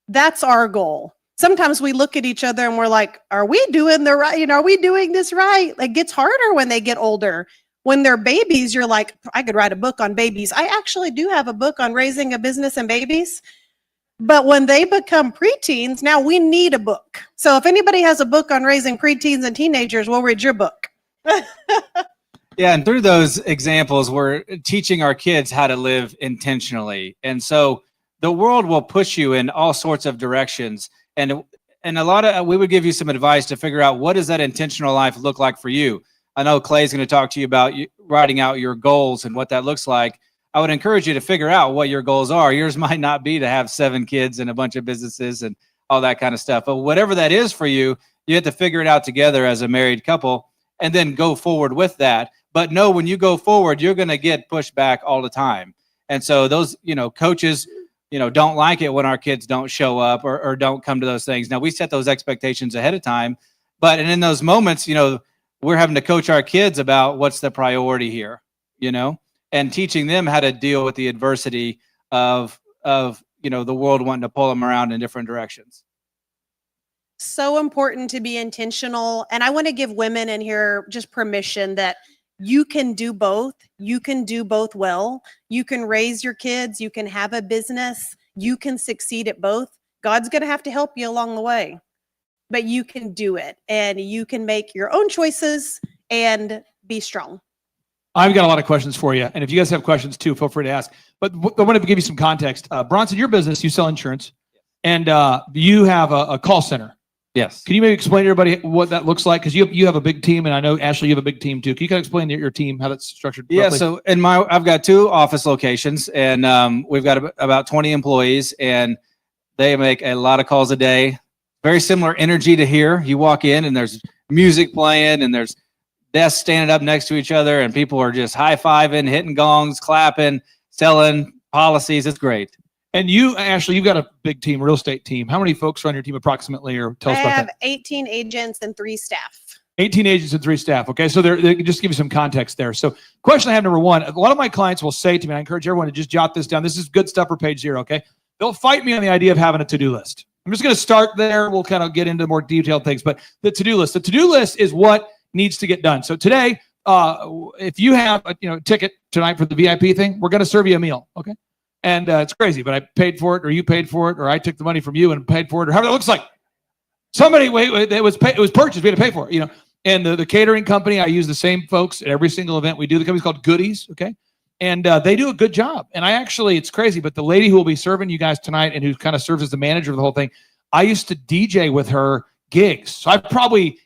That's our goal. Sometimes we look at each other and we're like, are we doing the right, are we doing this right? It gets harder when they get older. When they're babies, you're like, I could write a book on babies. I actually do have a book on raising a business and babies. But when they become preteens, now we need a book. So if anybody has a book on raising preteens and teenagers, we'll read your book. Yeah, and through those examples, we're teaching our kids how to live intentionally. And so the world will push you in all sorts of directions. And a lot of, we would give you some advice to figure out, what does that intentional life look like for you? I know Clay's going to talk to you about writing out your goals and what that looks like. I would encourage you to figure out what your goals are. Yours might not be to have 7 kids and a bunch of businesses and all that kind of stuff. But whatever that is for you, you have to figure it out together as a married couple and then go forward with that. But no, when you go forward, you're going to get pushed back all the time. And so those, coaches, don't like it when our kids don't show up or don't come to those things. Now, we set those expectations ahead of time. But and in those moments, we're having to coach our kids about what's the priority here, and teaching them how to deal with the adversity of the world wanting to pull them around in different directions. So important to be intentional. And I want to give women in here just permission that you can do both. You can do both well. You can raise your kids. You can have a business. You can succeed at both. God's going to have to help you along the way, but you can do it, and you can make your own choices and be strong. I've got a lot of questions for you. And if you guys have questions too, feel free to ask. But I want to give you some context. Bronson, your business, you sell insurance and you have a call center. Yes. Can you maybe explain to everybody what that looks like? Because you have a big team, and I know, Ashley, you have a big team too. Can you kind of explain your team, how that's structured? Yeah, roughly? so I've got 2 office locations, and we've got about 20 employees, and they make a lot of calls a day. Very similar energy to here. You walk in, and there's music playing, and there's desks standing up next to each other, and people are just high-fiving, hitting gongs, clapping, selling policies. It's great. And you, Ashley, you've got a big team, real estate team. How many folks are on your team approximately, or tell us I about have that? 18 agents and 3 staff. 18 agents and 3 staff. Okay, so they just give you some context there. So question I have, number one, a lot of my clients will say to me, I encourage everyone to just jot this down. This is good stuff for page 0, okay? They'll fight me on the idea of having a to-do list. I'm just going to start there. We'll kind of get into more detailed things, but the to-do list is what needs to get done. So today, if you have a ticket tonight for the VIP thing, we're going to serve you a meal, okay? And it's crazy, but I paid for it, or you paid for it, or I took the money from you and paid for it, or however it looks like. Somebody, it was purchased. We had to pay for it, And the catering company, I use the same folks at every single event we do. The company's called Goodies, okay? And they do a good job. And it's crazy, but the lady who will be serving you guys tonight and who kind of serves as the manager of the whole thing, I used to DJ with her gigs. So I've probably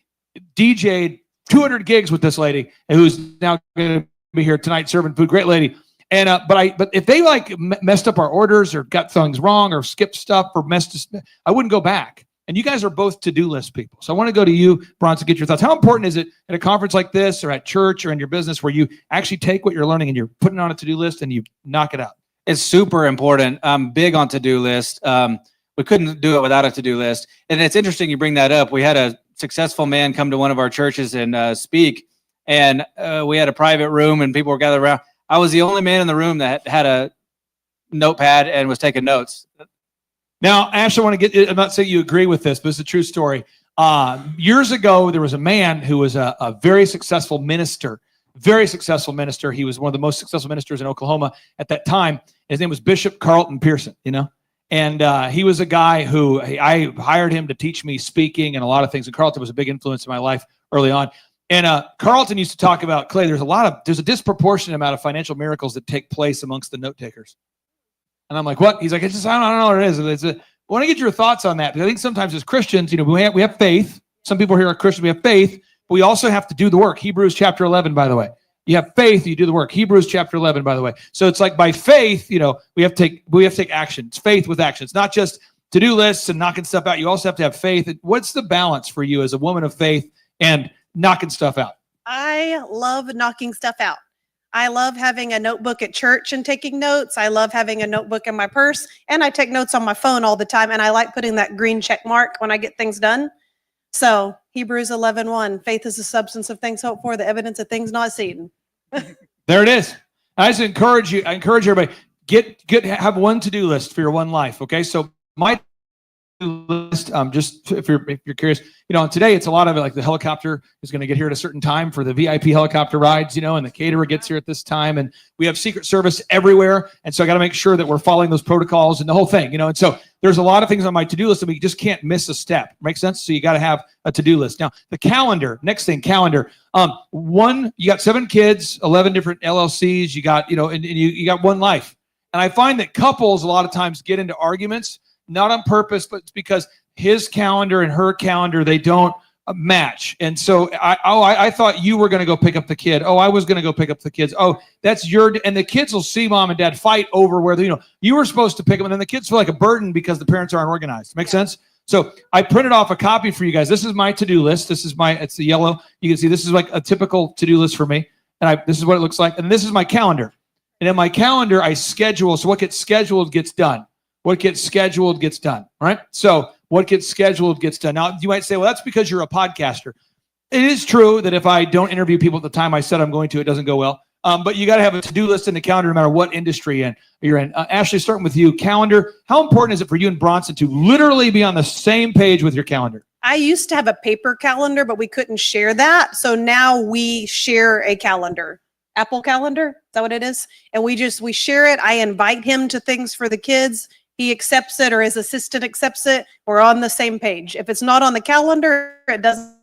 DJ'd 200 gigs with this lady, who's now going to be here tonight serving food. Great lady. And but if they messed up our orders or got things wrong or skipped stuff or I wouldn't go back. And you guys are both to-do list people. So I want to go to you, Bronson, get your thoughts. How important is it at a conference like this or at church or in your business where you actually take what you're learning and you're putting it on a to-do list and you knock it out? It's super important. I'm big on to-do list. We couldn't do it without a to-do list. And it's interesting you bring that up. We had a successful man come to one of our churches and speak, and we had a private room and people were gathered around. I was the only man in the room that had a notepad and was taking notes. Now, Ash, I'm not saying you agree with this, but it's a true story. Years ago, there was a man who was a very successful minister. He was one of the most successful ministers in Oklahoma at that time. His name was Bishop Carlton Pearson, And he was a guy who I hired him to teach me speaking and a lot of things. And Carlton was a big influence in my life early on. And Carlton used to talk about, Clay, there's a disproportionate amount of financial miracles that take place amongst the note takers. And I'm like, what? He's like, I don't know what it is. I want to get your thoughts on that. Because I think sometimes as Christians, we have faith. Some people here are Christians, we have faith, but we also have to do the work. Hebrews chapter 11, by the way. You have faith, you do the work. Hebrews chapter 11, by the way. So it's like by faith, we have to take action. It's faith with action. It's not just to-do lists and knocking stuff out. You also have to have faith. What's the balance for you as a woman of faith and knocking stuff out? I love knocking stuff out. I love having a notebook at church and taking notes. I love having a notebook in my purse, and I take notes on my phone all the time. And I like putting that green check mark when I get things done. So Hebrews 11:1, faith is the substance of things hoped for, the evidence of things not seen. There it is. I just encourage you. I encourage everybody, have one to-do list for your one life. Okay. So my list, just if you're curious, today it's a lot of it, like the helicopter is going to get here at a certain time for the VIP helicopter rides, and the caterer gets here at this time, and we have Secret Service everywhere, and so I got to make sure that we're following those protocols and the whole thing, and so there's a lot of things on my to-do list that we just can't miss a step. Makes sense? So you got to have a to-do list. Now the calendar, next thing, calendar. You got 7 kids, 11 different LLCs. You got, and you got one life, and I find that couples a lot of times get into arguments. Not on purpose, but it's because his calendar and her calendar, they don't match. And so I thought you were going to go pick up the kid. Oh, I was going to go pick up the kids. Oh, that's and the kids will see mom and dad fight over where, you were supposed to pick them. And then the kids feel like a burden because the parents aren't organized. Make sense? So I printed off a copy for you guys. This is my to-do list. It's the yellow. You can see this is like a typical to-do list for me. And this is what it looks like. And this is my calendar. And in my calendar, I schedule. So what gets scheduled gets done. What gets scheduled gets done, right? So what gets scheduled gets done. Now, you might say, well, that's because you're a podcaster. It is true that if I don't interview people at the time I said I'm going to, it doesn't go well. But you got to have a to-do list in the calendar no matter what industry you're in. Ashley, starting with you, calendar. How important is it for you and Bronson to literally be on the same page with your calendar? I used to have a paper calendar, but we couldn't share that. So now we share a calendar. Apple Calendar, is that what it is? And we share it. I invite him to things for the kids. He accepts it, or his assistant accepts it. We're on the same page. If it's not on the calendar, it doesn't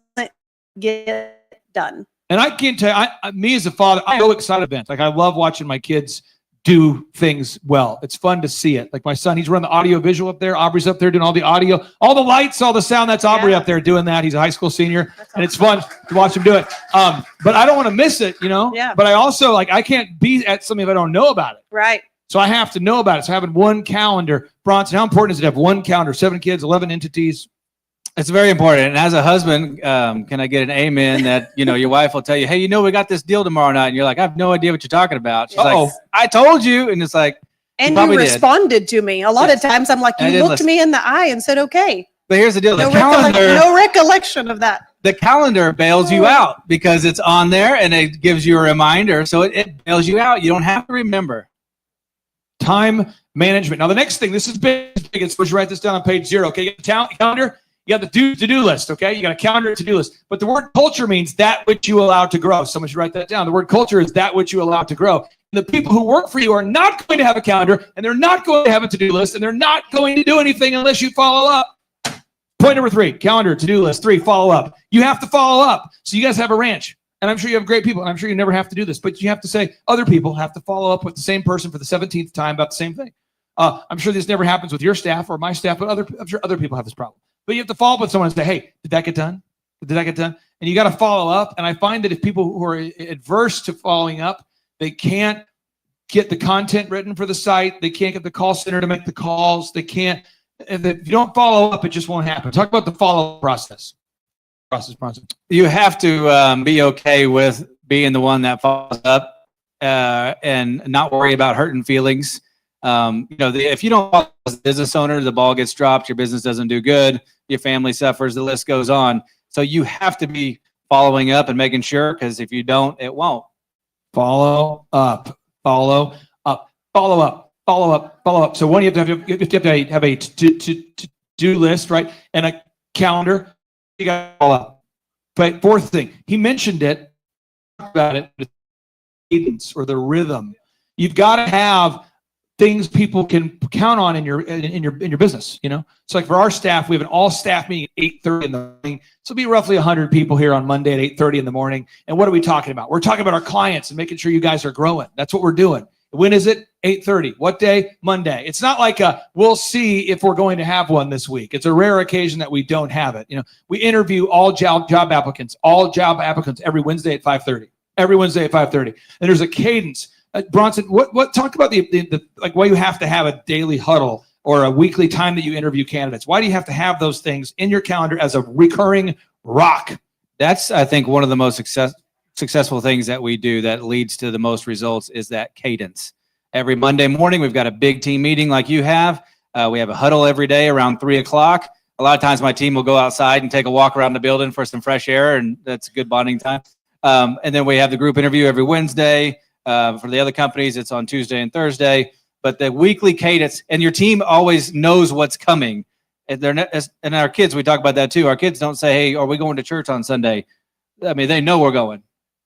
get done. And I can't tell you, me as a father, I'm so excited about events. Like I love watching my kids do things well. It's fun to see it. Like my son, he's running the audio visual up there. Aubrey's up there doing all the audio, all the lights, all the sound. That's Aubrey up there doing that. He's a high school senior, and it's fun to watch him do it. But I don't want to miss it, you know? Yeah. But I also, like, I can't be at something if I don't know about it. Right. So I have to know about it. So having one calendar, Bronson, how important is it to have one calendar, 7 kids, 11 entities? It's very important. And as a husband, can I get an amen that, you know, your wife will tell you, hey, you know, we got this deal tomorrow night. And you're like, I have no idea what you're talking about. She's like, I told you. And it's like, And probably you did. responded to me. A lot of times I'm like, I you didn't looked listen. me in the eye and said, okay. But here's the deal. No, The calendar, no recollection of that. the calendar bails you out because it's on there and it gives you a reminder. So it bails you out. You don't have to remember. Time management. Now, the next thing, this is big. It's, you write this down on page 0. Okay, you got the calendar. You got the to-do list, okay? You got a calendar to-do list. But the word culture means that which you allow to grow. Someone should write that down. The word culture is that which you allow to grow. And the people who work for you are not going to have a calendar, and they're not going to have a to-do list, and they're not going to do anything unless you follow up. Point number 3, calendar, to-do list. 3, follow up. You have to follow up. So you guys have a ranch. And I'm sure you have great people, and I'm sure you never have to do this, but you have to say other people have to follow up with the same person for the 17th time about the same thing. I'm sure this never happens with your staff or my staff, but I'm sure other people have this problem. But you have to follow up with someone and say, hey, did that get done? Did that get done? And you got to follow up. And I find that if people who are adverse to following up, they can't get the content written for the site. They can't get the call center to make the calls. They can't. If you don't follow up, it just won't happen. Talk about the follow-up process. You have to be okay with being the one that follows up and not worry about hurting feelings. You know, if you don't follow as a business owner, the ball gets dropped, your business doesn't do good, your family suffers, the list goes on. So you have to be following up and making sure, because if you don't, it won't. Follow up, follow up, follow up, follow up, follow up. So one, you have to have a to-do list, right? And a calendar. You got to follow up. But fourth thing, he mentioned it, about it, the cadence or the rhythm. You've got to have things people can count on in your business, you know? So like for our staff, we have an all staff meeting at 8:30 in the morning. So it'll be roughly 100 people here on Monday at 8:30 in the morning. And what are we talking about? We're talking about our clients and making sure you guys are growing. That's what we're doing. When is it? 8:30. What day? Monday. It's not like we'll see if we're going to have one this week. It's a rare occasion that we don't have it. You know, we interview all job applicants every Wednesday at 5:30. Every Wednesday at 5:30. And there's a cadence. Bronson, what talk about the like why you have to have a daily huddle or a weekly time that you interview candidates. Why do you have to have those things in your calendar as a recurring rock? That's, I think, one of the most successful things that we do that leads to the most results is that cadence. Every Monday morning, we've got a big team meeting like you have. We have a huddle every day around 3 o'clock. A lot of times my team will go outside and take a walk around the building for some fresh air, and that's a good bonding time. And then we have the group interview every Wednesday. For the other companies, it's on Tuesday and Thursday. But the weekly cadence, and your team always knows what's coming. And and our kids, we talk about that too. Our kids don't say, hey, are we going to church on Sunday? I mean, they know we're going.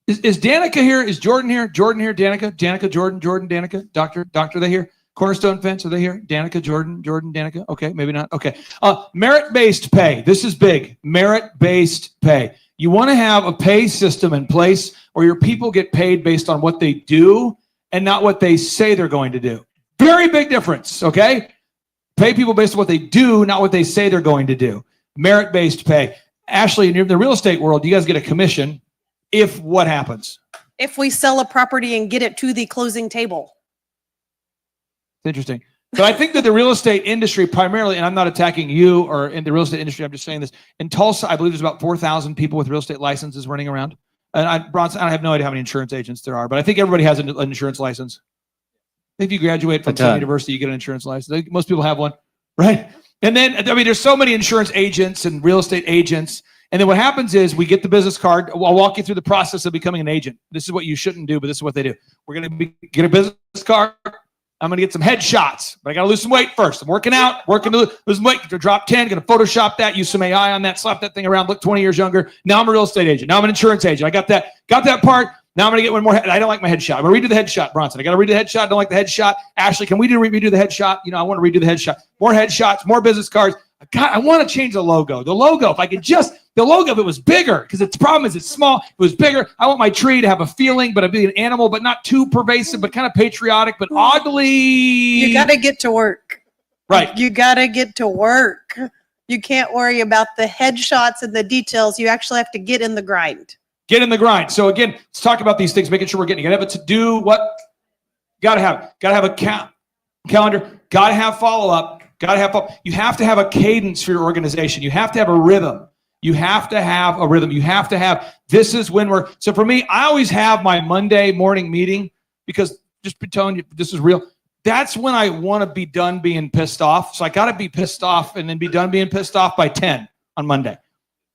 Is Danica here? Is Jordan here? Jordan here? Danica, Jordan, Danica, Doctor, they here? Cornerstone Fence, are they here? Danica, Jordan, Danica. Okay, maybe not. Okay. Merit-based pay. This is big. Merit-based pay. You want to have a pay system in place where your people get paid based on what they do and not what they say they're going to do. Very big difference, okay? Pay people based on what they do, not what they say they're going to do. Merit-based pay. Ashley, in the real estate world, you guys get a commission if what happens? If we sell a property and get it to the closing table. It's interesting. So I think that the real estate industry primarily, and I'm not attacking you or in the real estate industry, I'm just saying this. In Tulsa, I believe there's about 4,000 people with real estate licenses running around. And Bronson, I have no idea how many insurance agents there are, but I think everybody has an insurance license. If you graduate from some university, you get an insurance license. Most people have one, right? And then, I mean, there's so many insurance agents and real estate agents. And then what happens is we get the business card. I'll walk you through the process of becoming an agent. This is what you shouldn't do, but this is what they do. We're going to get a business card. I'm going to get some headshots, but I got to lose some weight first. I'm working out, working to lose some weight, to drop 10, going to Photoshop that, use some AI on that, slap that thing around, look 20 years younger. Now I'm a real estate agent. Now I'm an insurance agent. I got that part. Now I'm going to get one more. I don't like my headshot. I'm going to redo the headshot, Bronson. I got to redo the headshot. I don't like the headshot. Ashley, can we redo the headshot? You know, I want to redo the headshot. More headshots, more business cards. I want to change the logo. The logo, if I could just The logo of it was bigger because its problem is it's small. It was bigger. I want my tree to have a feeling, but be an animal, but not too pervasive, but kind of patriotic, but oddly. You got to get to work. Right. You got to get to work. You can't worry about the headshots and the details. You actually have to get in the grind. Get in the grind. So again, let's talk about these things, making sure we're getting. You got to have it to do what. Got to have a calendar. Got to have follow up. Got to have. You have to have a cadence for your organization. You have to have a rhythm. You have to have a rhythm. You have to have. This is when we're. So for me, I always have my Monday morning meeting because just be telling you this is real. That's when I want to be done being pissed off. So I got to be pissed off and then be done being pissed off by 10 on Monday.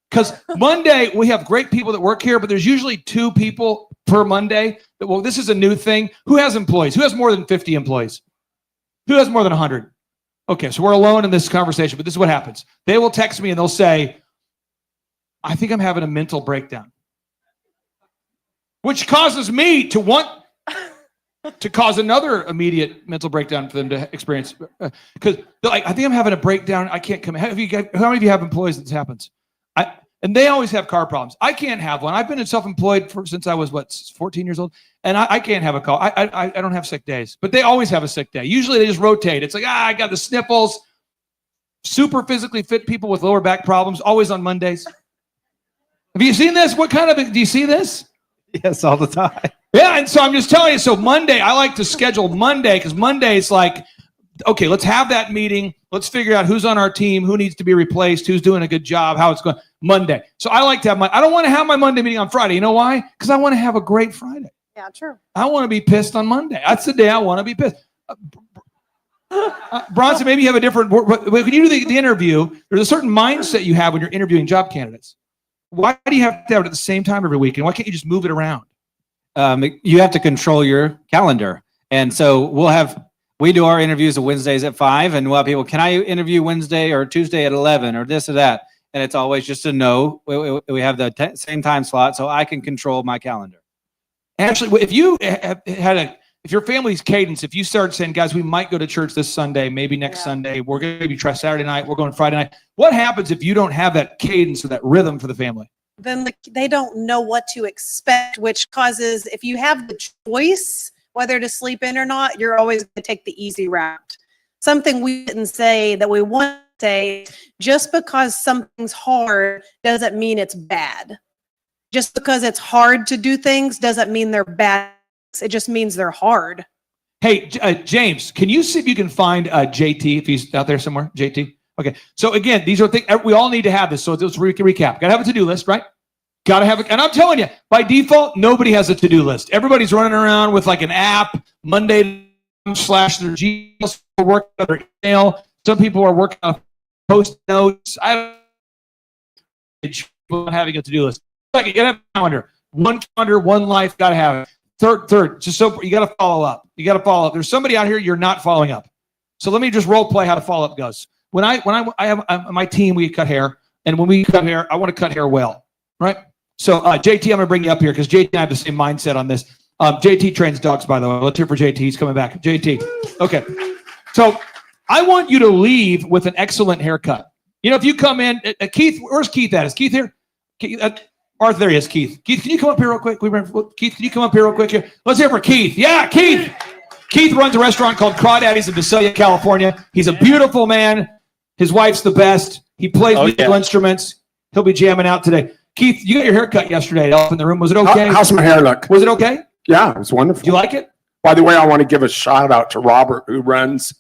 Because Monday, we have great people that work here, but there's usually 2 people per Monday. Well, this is a new thing. Who has employees? Who has more than 50 employees? Who has more than 100? Okay, so we're alone in this conversation, but this is what happens. They will text me and they'll say, I think I'm having a mental breakdown. Which causes me to want to cause another immediate mental breakdown for them to experience. Because they're like, I think I'm having a breakdown. I can't come. How many of you have employees that this happens? And they always have car problems. I can't have one. I've been self-employed since I was 14 years old, and I can't have a call. I don't have sick days, but they always have a sick day. Usually they just rotate. It's like I got the sniffles. Super physically fit people with lower back problems always on Mondays. Have you seen this? What kind of do you see this? Yes, all the time. Yeah, and so I'm just telling you. So Monday, I like to schedule Monday because Monday is like, okay, let's have that meeting. Let's figure out who's on our team, who needs to be replaced, who's doing a good job, how it's going. Monday. So I like to have I don't want to have my Monday meeting on Friday. You know why? Because I want to have a great Friday. Yeah, true. I want to be pissed on Monday. That's the day I want to be pissed. Bronson, maybe you have a different. When you do the interview, there's a certain mindset you have when you're interviewing job candidates. Why do you have to have it at the same time every week? And why can't you just move it around? You have to control your calendar. And so we do our interviews on Wednesdays at 5, and we'll have people, can I interview Wednesday or Tuesday at 11 or this or that? And it's always just a no. We have the same time slot, so I can control my calendar. Actually, if you if your family's cadence, if you start saying, guys, we might go to church this Sunday, maybe next Sunday, we're going to maybe try Saturday night, we're going Friday night. What happens if you don't have that cadence or that rhythm for the family? Then they don't know what to expect, which causes, if you have the choice whether to sleep in or not, you're always going to take the easy route. Something we didn't say that we want to say, just because something's hard doesn't mean it's bad. Just because it's hard to do things doesn't mean they're bad. It just means they're hard. Hey, James, can you see if you can find JT, if he's out there somewhere? JT? Okay. So again, these are things we all need to have this. So let's recap. Got to have a to-do list, right? Got to have it. And I'm telling you, by default, nobody has a to-do list. Everybody's running around with like an app, Monday / their Gmail, work on their email. Some people are working on post notes. I don't having a to-do list. Like, you got to have a calendar. One calendar, one life, got to have it. Third, just so you got to follow up. You got to follow up. There's somebody out here you're not following up. So let me just role play how the follow up goes. When I have my team, we cut hair, and when we cut hair, I want to cut hair well, right? So JT, I'm gonna bring you up here because JT and I have the same mindset on this. JT trains dogs, by the way. Let's hear for JT. He's coming back. JT, okay. So I want you to leave with an excellent haircut. You know, if you come in, Keith, where's Keith at? Is Keith here? Arthur, there he is. Keith. Keith, can you come up here real quick? Keith, can you come up here real quick here? Let's hear for Keith. Yeah, Keith. Keith runs a restaurant called Crawdaddy's in Visalia, California. He's a beautiful man. His wife's the best. He plays musical instruments. He'll be jamming out today. Keith, you got your hair cut yesterday up in the room. Was it okay? How's my hair look? Was it okay? Yeah, it was wonderful. Do you like it? By the way, I want to give a shout out to Robert, who runs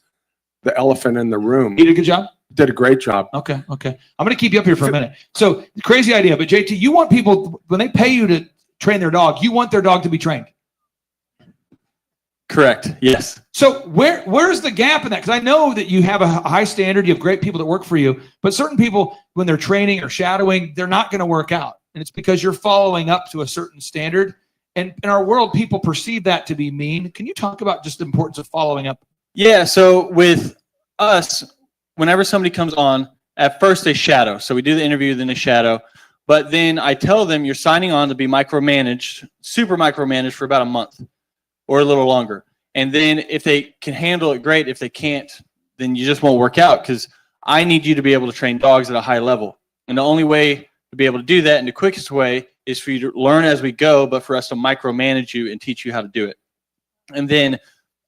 the Elephant in the Room. He did a good job? Did a great job. Okay. I'm going to keep you up here for a minute. So, crazy idea, but JT, you want people, when they pay you to train their dog, you want their dog to be trained. Correct. Yes. So where's the gap in that? Because I know that you have a high standard, you have great people that work for you, but certain people, when they're training or shadowing, they're not going to work out. And it's because you're following up to a certain standard. And in our world, people perceive that to be mean. Can you talk about just the importance of following up? Yeah. So with us, whenever somebody comes on, at first they shadow. So we do the interview, then they shadow. But then I tell them you're signing on to be micromanaged, super micromanaged for about a month or a little longer. And then if they can handle it, great. If they can't, then you just won't work out, because I need you to be able to train dogs at a high level. And the only way to be able to do that. And the quickest way is for you to learn as we go, but for us to micromanage you and teach you how to do it. And then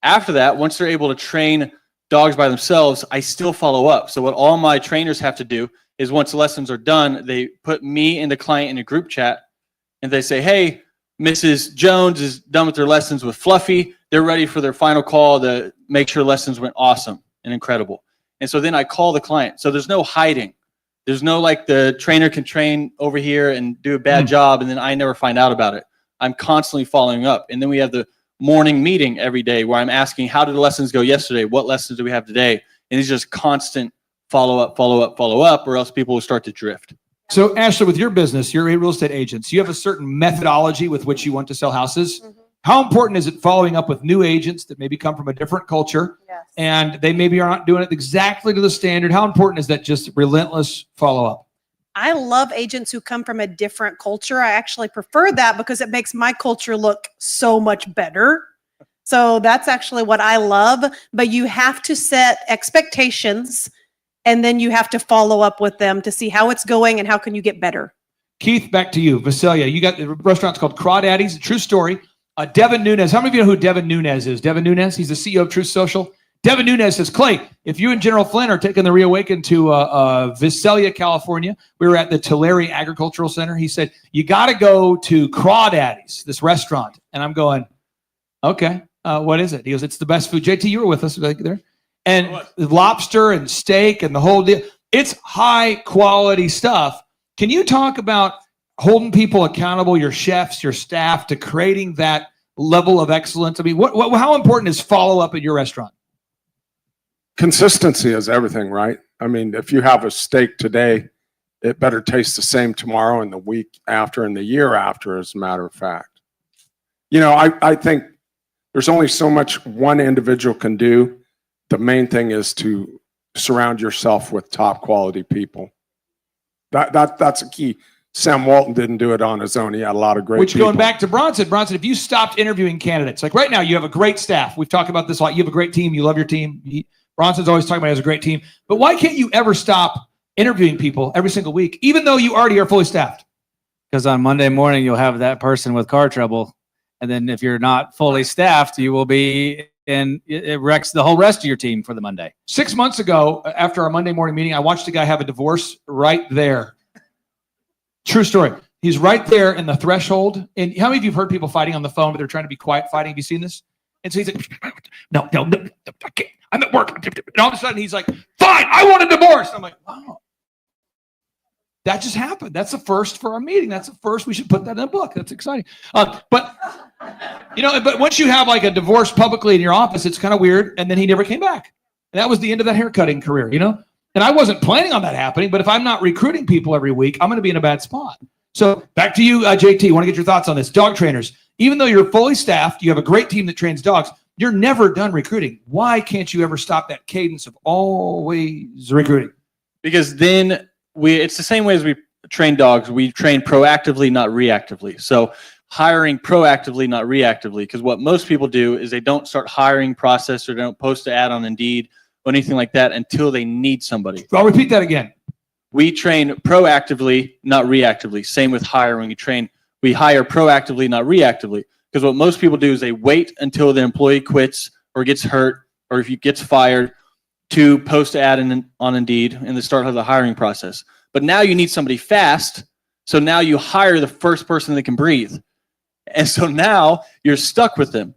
after that, once they're able to train dogs by themselves, I still follow up. So what all my trainers have to do is once the lessons are done, they put me and the client in a group chat and they say, hey, Mrs. Jones is done with their lessons with Fluffy. They're ready for their final call to make sure lessons went awesome and incredible. And so then I call the client. So there's no hiding. There's no like the trainer can train over here and do a bad job and then I never find out about it. I'm constantly following up. And then we have the morning meeting every day where I'm asking, how did the lessons go yesterday? What lessons do we have today? And it's just constant follow up, or else people will start to drift. So Ashley, with your business, you're a real estate agent. So you have a certain methodology with which you want to sell houses. How important is it following up with new agents that maybe come from a different culture and they maybe are not doing it exactly to the standard? How important is that just relentless follow-up? I love agents who come from a different culture. I actually prefer that because it makes my culture look so much better. So that's actually what I love. But you have to set expectations and then you have to follow up with them to see how it's going and how can you get better. Keith, back to you. Visalia, you got the restaurant's called Crawdaddy's, a true story. Devin Nunes, how many of you know who Devin Nunes is? Devin Nunes, he's the CEO of Truth Social. Devin Nunes says, Clay, if you and General Flynn are taking the Reawaken to Visalia, California, we were at the Tulare Agricultural Center. He said, you got to go to Crawdaddy's, this restaurant. And I'm going, okay, what is it? He goes, it's the best food. JT, you were with us right there. And lobster and steak and the whole deal. It's high quality stuff. Can you talk about holding people accountable, your chefs, your staff, to creating that level of excellence? I mean, how important is follow-up at your restaurant? Consistency is everything, right? I mean, if you have a steak today, it better taste the same tomorrow and the week after and the year after, as a matter of fact. You know, I think there's only so much one individual can do. The main thing is to surround yourself with top quality people. That's a key. Sam Walton didn't do it on his own. He had a lot of great people. Going back to Bronson, if you stopped interviewing candidates, like right now, you have a great staff. We've talked about this a lot. You have a great team. You love your team. Bronson's always talking about he has a great team. But why can't you ever stop interviewing people every single week, even though you already are fully staffed? Because on Monday morning, you'll have that person with car trouble. And then if you're not fully staffed, you will be in, it wrecks the whole rest of your team for the Monday. 6 months ago, after our Monday morning meeting, I watched a guy have a divorce right there. True story. He's right there in the threshold. And how many of you have heard people fighting on the phone, but they're trying to be quiet fighting? Have you seen this? And so he's like, no, I can't. I'm at work. And all of a sudden he's like, fine, I want a divorce. I'm like, wow. That just happened. That's the first for our meeting. That's the first. We should put that in a book. That's exciting. But once you have like a divorce publicly in your office, it's kind of weird. And then he never came back. And that was the end of that haircutting career, you know? And I wasn't planning on that happening, but if I'm not recruiting people every week, I'm going to be in a bad spot. So back to you, JT. I want to get your thoughts on this. Dog trainers. Even though you're fully staffed, you have a great team that trains dogs, you're never done recruiting. Why can't you ever stop that cadence of always recruiting? Because then it's the same way as we train dogs. We train proactively, not reactively. So hiring proactively, not reactively. Because what most people do is they don't start hiring process or they don't post an ad on Indeed or anything like that until they need somebody. I'll repeat that again. We train proactively, not reactively. Same with hiring. We hire proactively, not reactively. Because what most people do is they wait until the employee quits or gets hurt or if he gets fired to post an ad on Indeed and then start the hiring process. But now you need somebody fast. So now you hire the first person that can breathe. And so now you're stuck with them.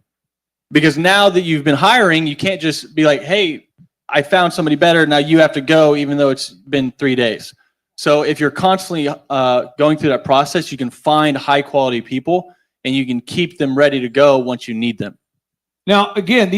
Because now that you've been hiring, you can't just be like, hey, I found somebody better. Now you have to go even though it's been 3 days. So if you're constantly going through that process, you can find high quality people and you can keep them ready to go once you need them. Now, again,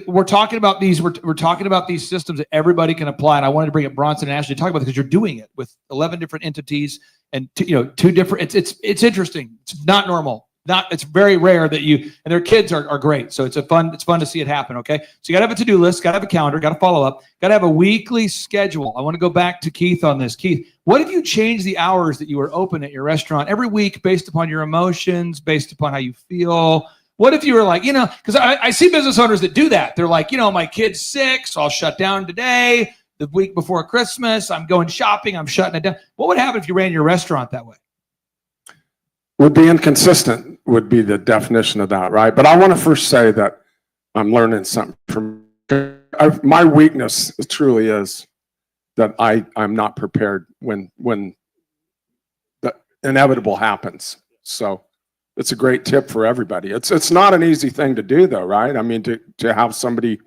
we're talking about these systems that everybody can apply. And I wanted to bring up Bronson and Ashley to talk about it because you're doing it with 11 different entities and two different. It's interesting. It's not normal. It's very rare that and their kids are great. So it's fun to see it happen. Okay. So you gotta have a to-do list, gotta have a calendar, gotta follow up, gotta have a weekly schedule. I want to go back to Keith on this. Keith, what if you change the hours that you are open at your restaurant every week based upon your emotions, based upon how you feel? What if you were like, because I see business owners that do that. They're like, my kid's sick, so I'll shut down today. the week before Christmas. I'm going shopping. I'm shutting it down. What would happen if you ran your restaurant that way? Would be inconsistent would be the definition of that, right? But I want to first say that I'm learning something from my weakness truly is that I'm not prepared when the inevitable happens. So it's a great tip for everybody. It's not an easy thing to do though, right? I mean, to have somebody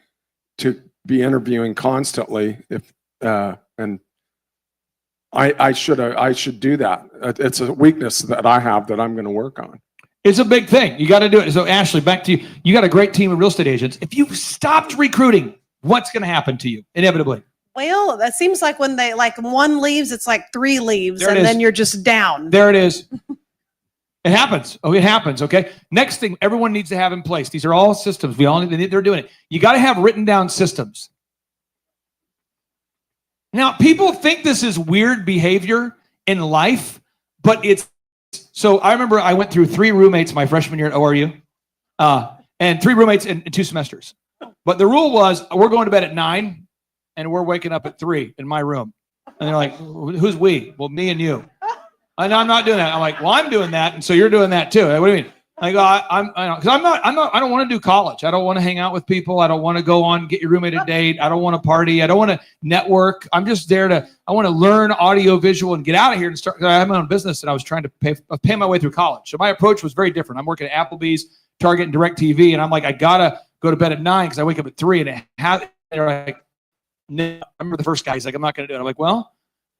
to be interviewing constantly, and I should do that. It's a weakness that I have that I'm going to work on. It's a big thing. You got to do it. So Ashley, back to you. You got a great team of real estate agents. If you stopped recruiting, what's going to happen to you inevitably? Well, that seems like when they like one leaves, it's like three leaves, There it and is. then you're just down. There it is. It happens. Oh, it happens. Okay. Next thing everyone needs to have in place. These are all systems. They're doing it. You got to have written down systems. Now, people think this is weird behavior in life, but it's so I remember I went through 3 roommates my freshman year at ORU, and 3 roommates in 2 semesters. But the rule was we're going to bed at 9 and we're waking up at 3 in my room. And they're like, who's we? Well, me and you. And I'm not doing that. I'm like, well, I'm doing that. And so you're doing that too. What do you mean? I go, I don't want to do college. I don't want to hang out with people. I don't want to go on, get your roommate a date. I don't want to party. I don't want to network. I'm just there I want to learn audio visual and get out of here and start. I have my own business and I was trying to pay my way through college. So my approach was very different. I'm working at Applebee's, Target, and DirecTV. And I'm like, I got to go to bed at 9 because I wake up at 3 and they're like, no. I remember the first guy, he's like, I'm not going to do it. I'm like, well,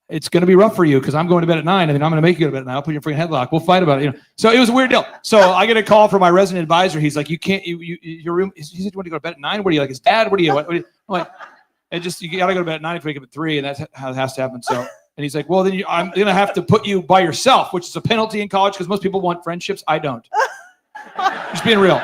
it's going to be rough for you because I'm going to bed at 9 and then I'm going to make you go to bed at 9. I'll put you in a freaking headlock. We'll fight about it. So it was a weird deal. So I get a call from my resident advisor. He's like, you can't, your room, he said, you want to go to bed at 9? What are you like his dad? What are you? I'm like, you got to go to bed at 9 if you wake up at 3. And that's how it has to happen. So, and he's like, well, then I'm going to have to put you by yourself, which is a penalty in college because most people want friendships. I don't. Just being real.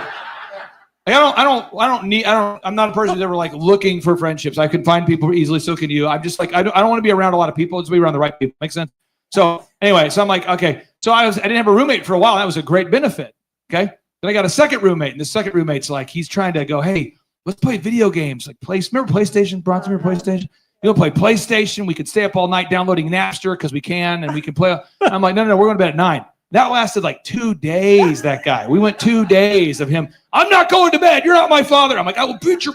I'm not a person who's ever like looking for friendships. I can find people easily. So can you. I'm just like, I don't want to be around a lot of people. It's be around the right people. Makes sense? So anyway, so I'm like, okay. So I didn't have a roommate for a while. That was a great benefit. Okay. Then I got a second roommate, and the second roommate's like, he's trying to go, hey, let's play video games. Like remember PlayStation? Bronson, remember PlayStation? You want to play PlayStation? We could stay up all night downloading Napster because we can, and we can play. I'm like, no, we're going to bed at 9. That lasted like 2 days, that guy. We went 2 days of him. I'm not going to bed. You're not my father. I'm like, I will beat your...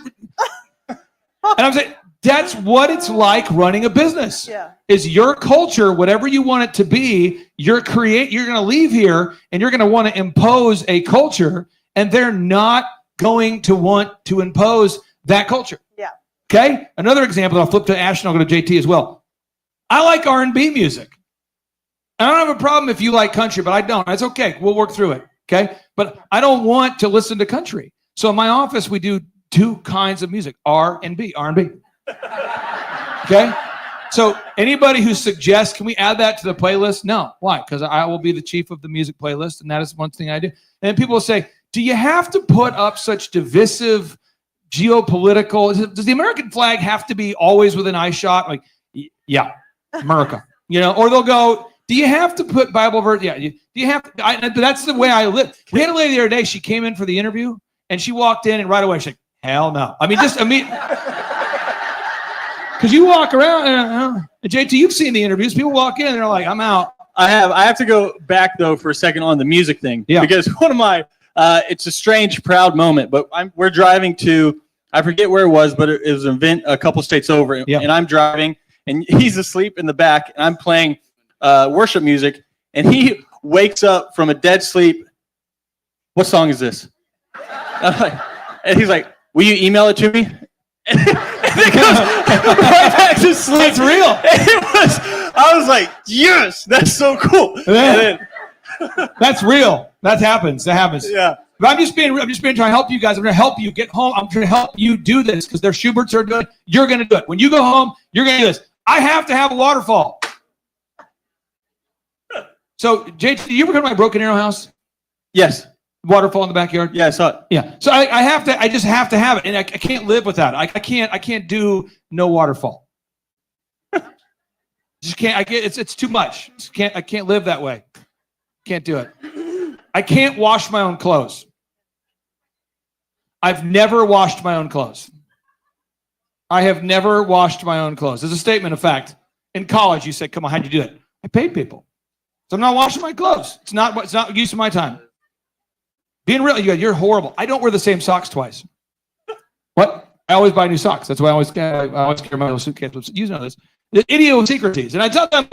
And I'm saying, that's what it's like running a business. Yeah. Is your culture, whatever you want it to be, you're going to leave here and you're going to want to impose a culture, and they're not going to want to impose that culture. Yeah. Okay? Another example, I'll flip to Ash and I'll go to JT as well. I like R&B music. I don't have a problem if you like country, but I don't. That's okay. We'll work through it. Okay. But I don't want to listen to country. So in my office, we do 2 kinds of music, R&B. Okay. So anybody who suggests, can we add that to the playlist? No. Why? Because I will be the chief of the music playlist. And that is one thing I do. And then people will say, do you have to put up such divisive geopolitical, does the American flag have to be always within eye shot? Like, yeah, America, or they'll go, do you have to put Bible verse? Yeah. Do you have to? That's the way I live. We had a lady the other day. She came in for the interview and she walked in and right away she's like, hell no. I mean, because you walk around and JT, you've seen the interviews. People walk in and they're like, I'm out. I have to go back though for a second on the music thing. Yeah. Because one of my, it's a strange, proud moment, but we're driving to, I forget where it was, but it was an event a couple states over, and I'm driving and he's asleep in the back and I'm playing worship music, and he wakes up from a dead sleep. What song is this? And he's like, will you email it to me? And it goes right back to sleep. It's real. I was like, yes, that's so cool. Yeah. That's real. That happens. Yeah. But I'm just being trying to help you guys. I'm going to help you get home. I'm trying to help you do this because their Schuberts are doing it. You're going to do it. When you go home, you're going to do this. I have to have a waterfall. So, JT, did you ever come to my Broken Arrow house? Yes. Waterfall in the backyard? Yeah, I saw it. Yeah. So I just have to have it. And I can't live without it. I can't do no waterfall. Just can't. It's too much. I can't live that way. Can't do it. I can't wash my own clothes. I've never washed my own clothes. I have never washed my own clothes. As a statement of fact, in college, you said, come on, how'd you do it? I paid people. So I'm not washing my clothes. It's not use of my time. Being real, you're horrible. I don't wear the same socks twice. What? I always buy new socks. That's why I always carry my little suitcase. You know this. The idiosyncrasies. And I tell them,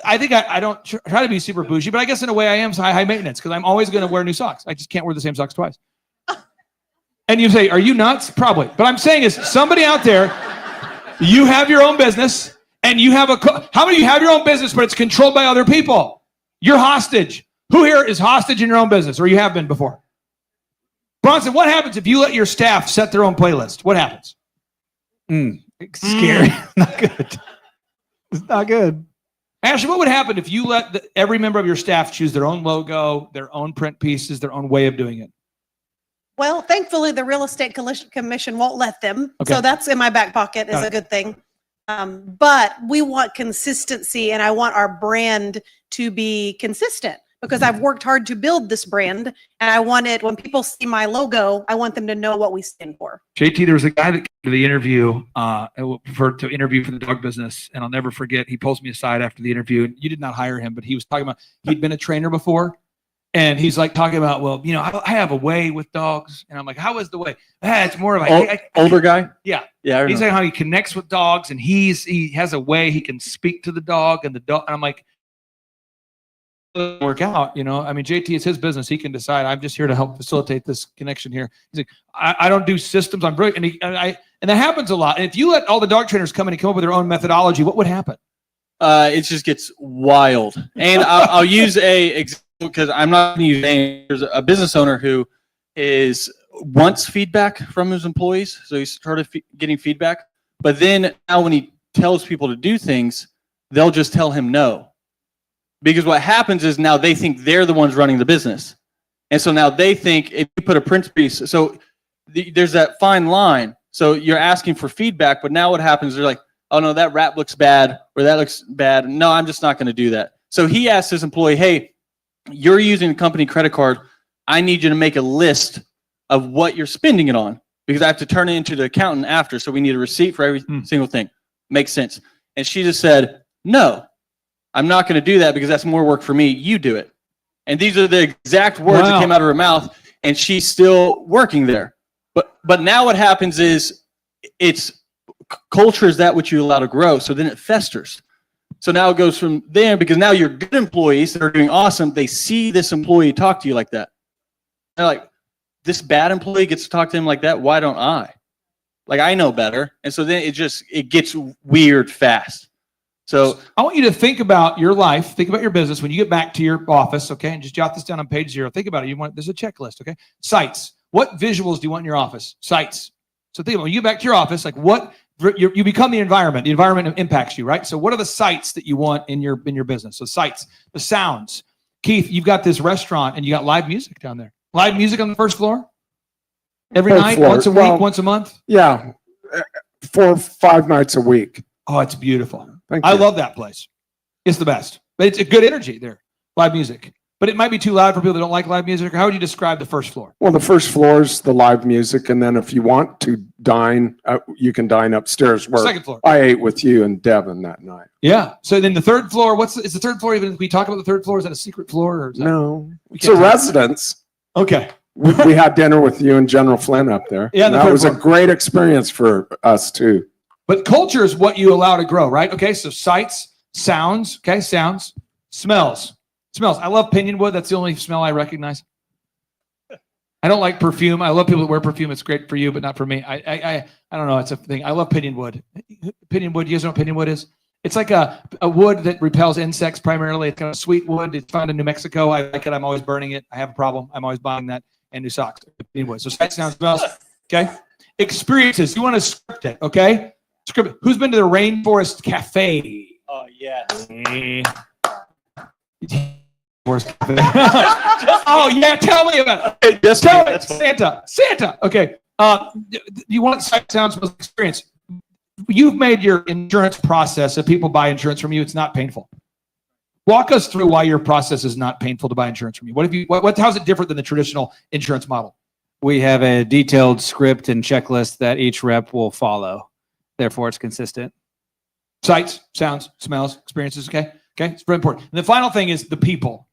I think I don't try to be super bougie, but I guess in a way I am high maintenance because I'm always going to wear new socks. I just can't wear the same socks twice. And you say, are you nuts? Probably. But I'm saying is somebody out there, you have your own business and you have how many of you have your own business, but it's controlled by other people? You're hostage. Who here is hostage in your own business or you have been before? Bronson, what happens if you let your staff set their own playlist? What happens? Scary. Not good. It's not good. Ashley, what would happen if you let every member of your staff choose their own logo, their own print pieces, their own way of doing it? Well, thankfully, the real estate commission won't let them. Okay. So that's in my back pocket is Got a it. good thing. But we want consistency and I want our brand to be consistent because I've worked hard to build this brand and I want it, when people see my logo, I want them to know what we stand for. JT, there was a guy that came to the interview to interview for the dog business, and I'll never forget, he pulls me aside after the interview, and you did not hire him, but he was talking about, he'd been a trainer before, and he's like talking about, well, you know, I have a way with dogs, and I'm like, how is the way? It's more like older guy. Yeah, Yeah. I he's remember. saying how he connects with dogs, and he has a way he can speak to the dog, and the dog. And I'm like, work out, you know. I mean, JT, it's his business; he can decide. I'm just here to help facilitate this connection here. He's like, I don't do systems. I'm brilliant, and that happens a lot. And if you let all the dog trainers come in and come up with their own methodology, what would happen? It just gets wild. And I'll use a example because I'm not going to use names. There's a business owner who wants feedback from his employees, so he started getting feedback. But then now, when he tells people to do things, they'll just tell him no. Because what happens is now they think they're the ones running the business. And so now they think if you put a print piece, so there's that fine line. So you're asking for feedback, but now what happens, they're like, oh no, that wrap looks bad, or that looks bad. No, I'm just not going to do that. So he asked his employee, hey, you're using a company credit card. I need you to make a list of what you're spending it on because I have to turn it into the accountant after. So we need a receipt for every single thing. Makes sense. And she just said, no. I'm not going to do that because that's more work for me. You do it. And these are the exact words that came out of her mouth, and she's still working there. But now what happens is culture is that which you allow to grow. So then it festers. So now it goes from there because now you're good employees that are doing awesome. They see this employee talk to you like that. They're like, this bad employee gets to talk to him like that. Why don't I? Like, I know better. And so then it gets weird fast. So I want you to think about your life, think about your business when you get back to your office, okay? And just jot this down on page 0. Think about it. There's a checklist, okay? Sites. What visuals do you want in your office? Sites. So think about it. When you get back to your office, like you become the environment. The environment impacts you, right? So what are the sites that you want in your business? So sites, the sounds. Keith, you've got this restaurant and you got live music down there. Live music on the first floor? Every First night, floor. once a week, once a month? Yeah, 4 or 5 nights a week. Oh, it's beautiful. Thank I you. love that place. It's the best. But it's a good energy there, live music. But it might be too loud for people that don't like live music. How would you describe the first floor? Well, the first floor is the live music, and then if you want to dine, you can dine upstairs. Where Second floor. I ate with you and Devin that night. Yeah. So then the third floor, is the third floor even, if we talk about the third floor, is that a secret floor? Or is that, No, we it's can't a talk- residence. Okay. We had dinner with you and General Flynn up there. Yeah, And the that third was a floor. great experience for us too. But culture is what you allow to grow, right? Okay, so sights, sounds, okay, sounds, smells. Smells. I love pinion wood. That's the only smell I recognize. I don't like perfume. I love people that wear perfume. It's great for you, but not for me. I don't know. It's a thing. I love pinion wood. Pinion wood. You guys know what pinion wood is? It's like a wood that repels insects primarily. It's kind of sweet wood. It's found in New Mexico. I like it. I'm always burning it. I have a problem. I'm always buying that and new socks. Pinion wood. So sight, sound, smells. Okay. Experiences. You want to script it. Okay. Script it. Who's been to the Rainforest Cafe? Oh, yes. Oh yeah, tell me about it. Tell me, Santa. Okay. You want sight, sound, smells, experience. You've made your insurance process. If people buy insurance from you, it's not painful. Walk us through why your process is not painful to buy insurance from you. How's it different than the traditional insurance model? We have a detailed script and checklist that each rep will follow. Therefore, it's consistent. Sights, sounds, smells, experiences. Okay. It's very important. And the final thing is the people.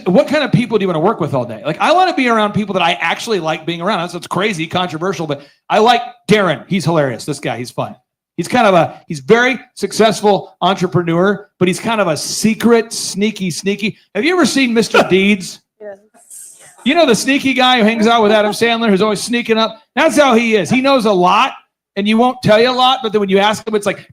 What kind of people do you want to work with all day? Like, I want to be around people that I actually like being around. That's crazy, controversial, but I like Darren. He's hilarious. This guy, he's fun. He's very successful entrepreneur, but he's kind of a secret, sneaky. Have you ever seen Mr. Deeds? Yes. You know the sneaky guy who hangs out with Adam Sandler, who's always sneaking up? That's how he is. He knows a lot, and you won't tell you a lot, but then when you ask him, it's like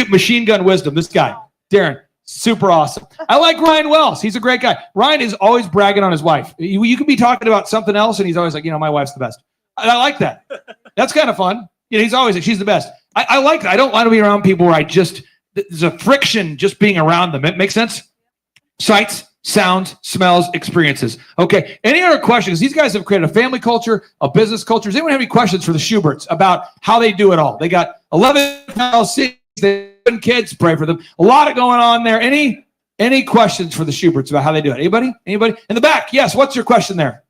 machine gun wisdom. This guy, Darren, super awesome. I like Ryan Wells. He's a great guy. Ryan is always bragging on his wife. You can be talking about something else, and he's always like, my wife's the best. I like that. That's kind of fun. He's always like, she's the best. I like that. I don't want to be around people where there's a friction just being around them. It makes sense? Sights, sounds, smells, experiences. Okay. Any other questions? These guys have created a family culture, a business culture. Does anyone have any questions for the Schuberts about how they do it all? They got 11 LLCs, they have 7 kids, pray for them. A lot of going on there. Any questions for the Schuberts about how they do it? Anybody? In the back? Yes. What's your question there?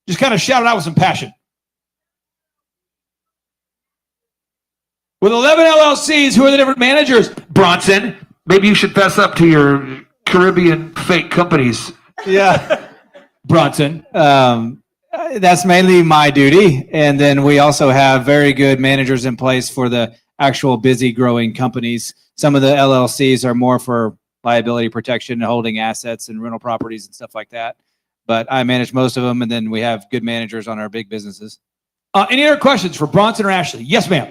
Just kind of shout it out with some passion. With 11 LLCs, who are the different managers? Bronson, maybe you should fess up to your Caribbean fake companies. Yeah. Bronson. That's mainly my duty. And then we also have very good managers in place for the actual busy growing companies. Some of the LLCs are more for liability protection and holding assets and rental properties and stuff like that. But I manage most of them, and then we have good managers on our big businesses. Any other questions for Bronson or Ashley? Yes, ma'am.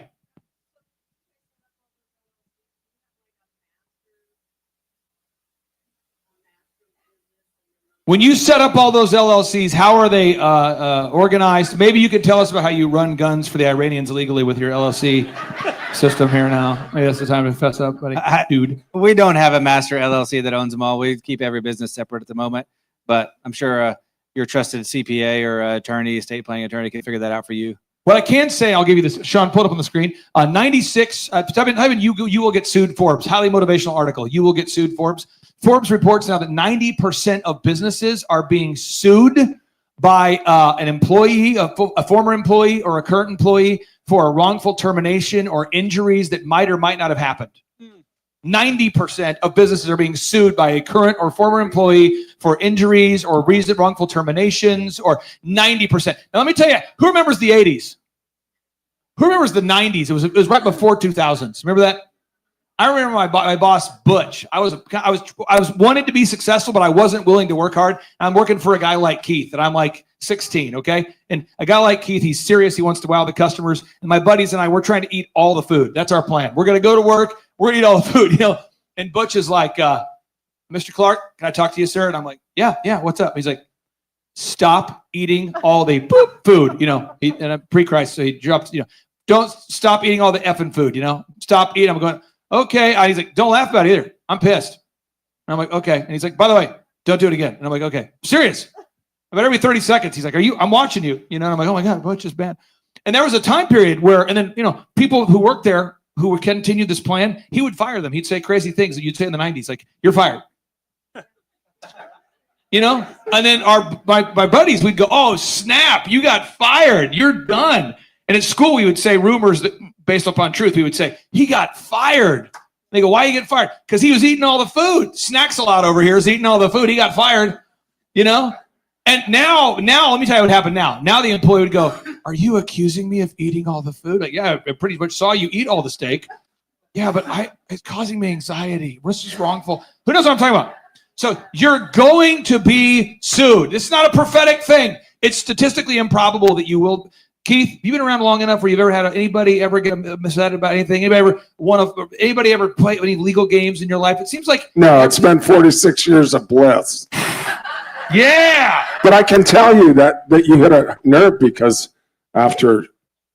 When you set up all those LLCs, how are they organized? Maybe you could tell us about how you run guns for the Iranians illegally with your LLC system here now. Maybe that's the time to fess up, buddy. Dude. We don't have a master LLC that owns them all. We keep every business separate at the moment. But I'm sure your trusted CPA or attorney, estate planning attorney can figure that out for you. What I can say, I'll give you this. Sean, pull it up on the screen. 96, you will get sued Forbes. Highly motivational article. You will get sued Forbes. Forbes reports now that 90% of businesses are being sued by an employee, a former employee or a current employee for a wrongful termination or injuries that might or might not have happened. 90% of businesses are being sued by a current or former employee for injuries or wrongful terminations, or 90%. Now, let me tell you, who remembers the 80s? Who remembers the 90s? It was right before 2000s. Remember that? I remember my boss, Butch. I was wanted to be successful, but I wasn't willing to work hard. I'm working for a guy like Keith, and I'm like 16, okay? And a guy like Keith, he's serious. He wants to wow the customers. And my buddies and I, we're trying to eat all the food. That's our plan. We're going to go to work. We're going to eat all the food, And Butch is like, Mr. Clark, can I talk to you, sir? And I'm like, yeah, what's up? He's like, stop eating all the food, and pre-Christ, so he drops, don't stop eating all the effing food, Stop eating. I'm going, okay. He's like, don't laugh about it either. I'm pissed. And I'm like, okay. And he's like, by the way, don't do it again. And I'm like, okay. Serious. About every 30 seconds, he's like, I'm watching you. And I'm like, oh my God, Butch is bad. And there was a time period where, and then, people who worked there who would continue this plan, he would fire them. He'd say crazy things that you'd say in the 90s, like, you're fired. And then my buddies, we'd go, oh, snap, you got fired. You're done. And at school, we would say rumors that based upon truth, we would say, he got fired. They go, why you get fired? Because he was eating all the food. Snacks a lot over here is eating all the food. He got fired, And now, let me tell you what happened now. Now the employee would go, are you accusing me of eating all the food? Like, yeah, I pretty much saw you eat all the steak. Yeah, but it's causing me anxiety. This is wrongful. Who knows what I'm talking about? So you're going to be sued. This is not a prophetic thing. It's statistically improbable that you will. Keith, you've been around long enough where you've ever had anybody ever get misled about anything? Anybody ever play any legal games in your life? It seems like no. It's been 46 years of bliss. Yeah. But I can tell you that you hit a nerve, because after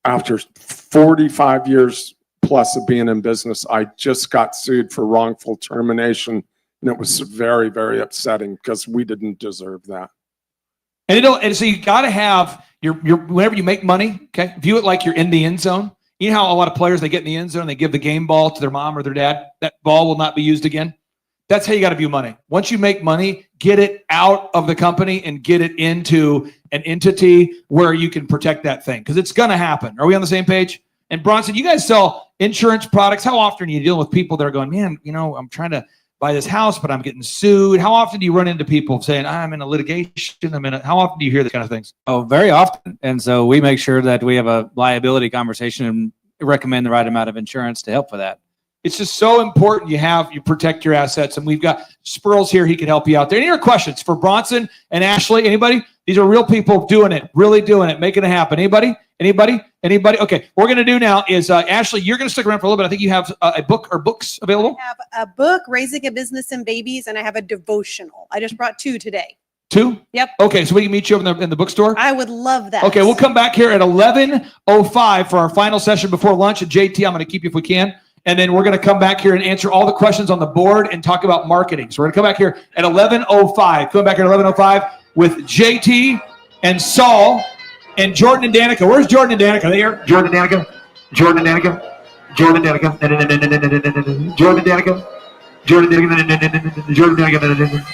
45 years plus of being in business, I just got sued for wrongful termination, and it was very, very upsetting because we didn't deserve that. And so you got to have your whenever you make money, okay, view it like you're in the end zone. You know how a lot of players, they get in the end zone, they give the game ball to their mom or their dad. That ball will not be used again. That's how you got to view money. Once you make money, get it out of the company and get it into an entity where you can protect that thing, because it's going to happen. Are we on the same page? And Bronson, you guys sell insurance products. How often are you dealing with people that are going, man, I'm trying to buy this house, but I'm getting sued? How often do you run into people saying, I'm in a litigation? How often do you hear this kind of things? Oh, very often. And so we make sure that we have a liability conversation and recommend the right amount of insurance to help for that. It's just so important you protect your assets. And we've got Spurls here. He can help you out there. Any other questions for Bronson and Ashley? Anybody? These are real people doing it, really doing it, making it happen. Anybody? Okay. What we're going to do now is, Ashley, you're going to stick around for a little bit. I think you have a book or books available. I have a book, Raising a Business and Babies, and I have a devotional. I just brought 2 today. 2? Yep. Okay, so we can meet you over in the bookstore? I would love that. Okay, we'll come back here at 11:05 for our final session before lunch. And JT, I'm going to keep you if we can. And then we're going to come back here and answer all the questions on the board and talk about marketing. So we're going to come back here at 11:05. Come back here at 11:05 with JT and Saul and Jordan and Danica. Where's Jordan and Danica? Are they here? Jordan and Danica. Jordan and Danica. Jordan and Danica. Jordan and Danica. Jordan and Danica. Jordan and Danica.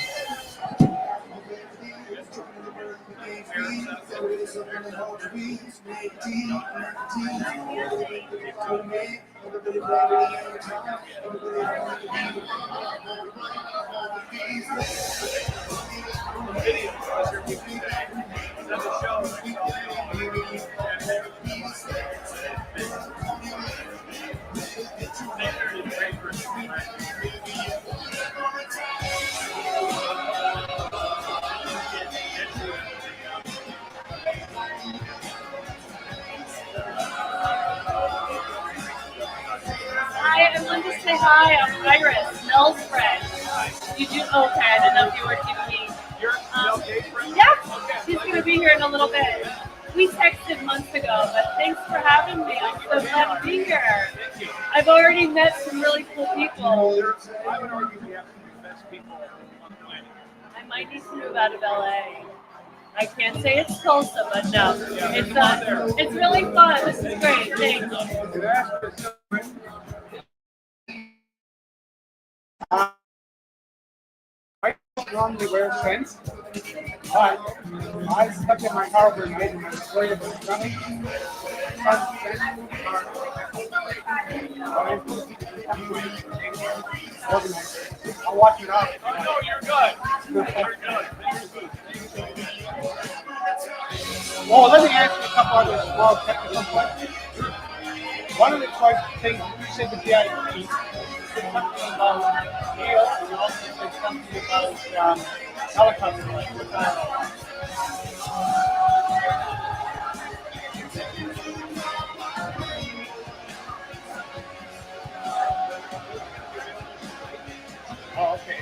Hi, I wanted to say hi. I'm Iris, Mel's friend. You do? Okay, I didn't know if you were giving me. Yeah, she's going to be here in a little bit. We texted months ago, but thanks for having me. I'm so glad to be here. I've already met some really cool people. I would argue we have some of the best people on the planet. I might need to move out of LA. I can't say it's Tulsa, but no, it's really fun. This is great. Thanks. I don't normally wear scents, but I stuck in my car and made my spray of the stomach. I'll watch it out. Oh, no, you're good. You're good. Well, let me ask you a couple other small technical questions. One of the things you said the VIP, something about deals, and you also said something about helicopter flight. Oh, okay.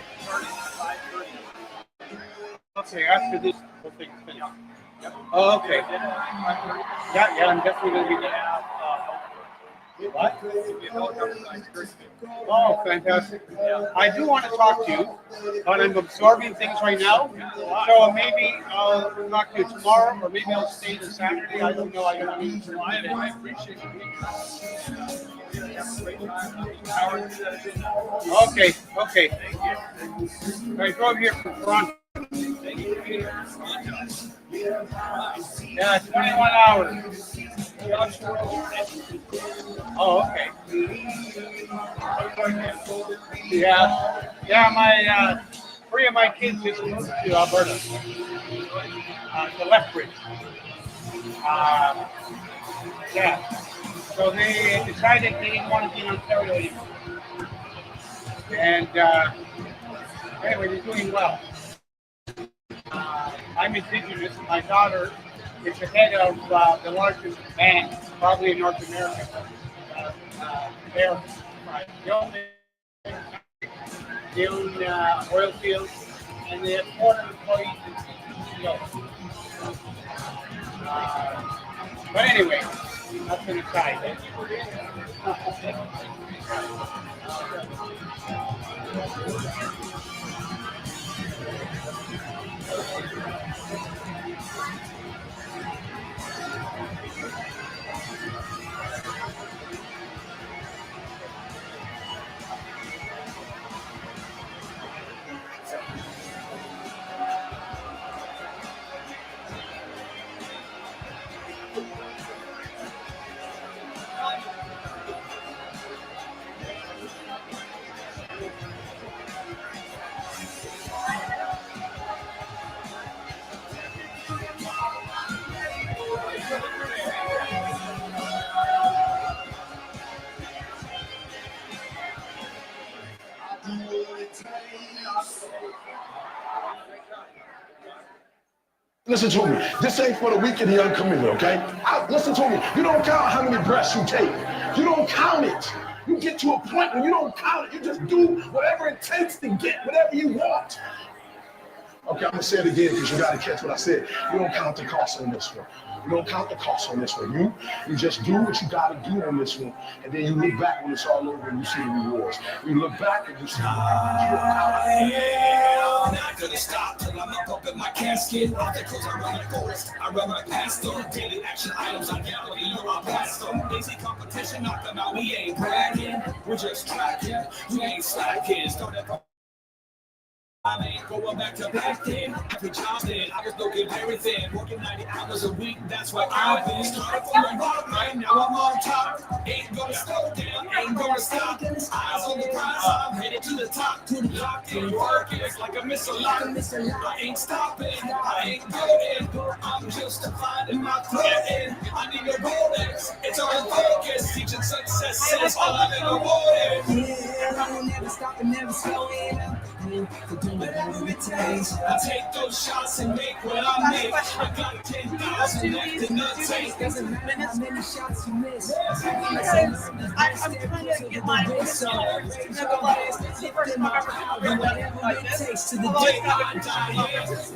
Okay, after this whole thing is finished. Oh, okay. Yeah, I'm definitely going to be there. What? Oh, fantastic. I do want to talk to you, but I'm absorbing things right now. So maybe I'll talk to you tomorrow, or maybe I'll stay this Saturday. I don't know. I don't know. I appreciate it. Okay, okay. I drove here from Toronto. Yeah, 21 hours. Oh, okay. Yeah, my 3 of my kids just moved to Alberta, to Lethbridge. Yeah, so they decided they didn't want to be in Ontario anymore. And anyway, they're doing well. I'm Indigenous, and my daughter is the head of the largest bank, probably in North America. They're they own oil fields, and they have 400 employees in CEO. But anyway, that's an aside. Listen to me. This ain't for the weak and the uncommitted, okay? Listen to me. You don't count how many breaths you take. You don't count it. You get to a point where you don't count it. You just do whatever it takes to get whatever you want. Okay, I'm gonna say it again because you gotta catch what I said. You don't count the cost on this one. You don't count the cost on this one. You just do what you gotta do on this one, and then you look back when it's all over and you see the rewards. You look back and you see I'm not gonna stop till I'm up in my casket. Articles I run my goals, I run my past them. Daily action items I gallery, you know I pass them. Lazy competition, knock them out, we ain't bragging. We're just tracking, we ain't slacking. Start ever. I ain't going back to back then. Every job then, I was looking everything. Working 90 hours a week, that's what I've been. Started from the bottom, right now I'm on top. Ain't gonna slow down, ain't gonna stop. Eyes on the prize, I'm headed to the top. Locked in, working like a missile lock. I ain't stopping, I ain't going. I'm just finding my thread. I need a Rolex, it's all focus. Teaching success is all I've ever wanted. Yeah, I will never stop and never slowing. To do whatever it takes. I take those shots and make what I make. I got 10,000 left in the tank. Doesn't matter how many shots you miss. I'm trying to get my wrist on. Whatever it takes to the day I die.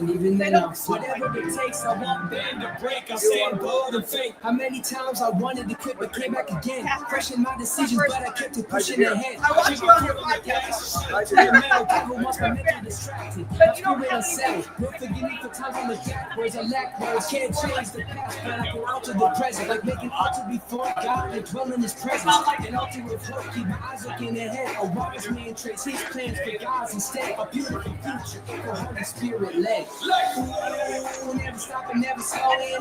And even then, whatever it takes, I won't bend or break. I stand bold and fake. How many times I wanted to quit but came back again. Fresh in my decisions, but I kept it pushing ahead. I want you on your podcast. Once my mental distracted, but you don't have say. Lord, forgive me for times I look backwards. I lack words, can't change the past, but I can alter the present. Like making altar before God and dwell in His presence. An altar with hope, keep my eyes looking ahead. A wise man trace his plans for God's instead. A beautiful future, the Holy Spirit led. Never stop and never slow in.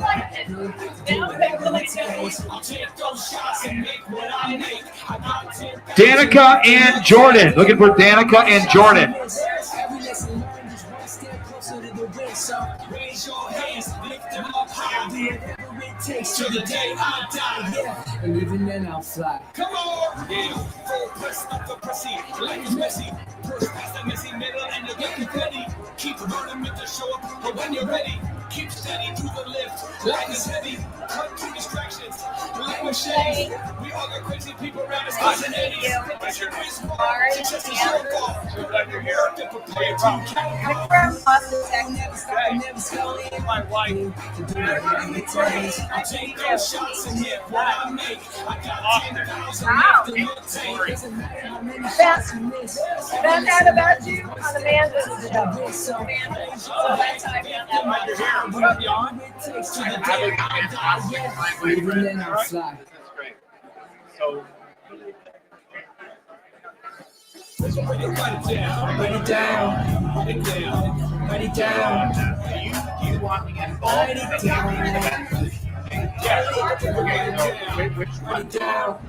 Do whatever it takes. I'll take those shots and make what I make. I got 10,000. Danica and Jordan. Looking for Danica and Jordan. Every lesson learned is one step closer to the win. So raise your hands, lift them up high. Whatever it takes to the day I die. Yeah, and even then I'll fly. Come on, yeah. Full press up the pressy, life is messy. Push past that messy middle and you'll get confetti. Keep running with the show up, but when you're ready, keep steady to the lift. Life is heavy, cut to distractions. Like we're shady, we all got crazy people around us. Thank you. Just a short call. Glad you're here to prepare to never slow in. My wife. I take those shots and hit what I make. I got 10,000 left in the tank. Doesn't matter how many shots you miss. Found out about you on Amanda's show. Even then I'll fly. So Write it down, write it down, write it down, write it down. Do you want to get involved? Write it down. Yeah. Write it down.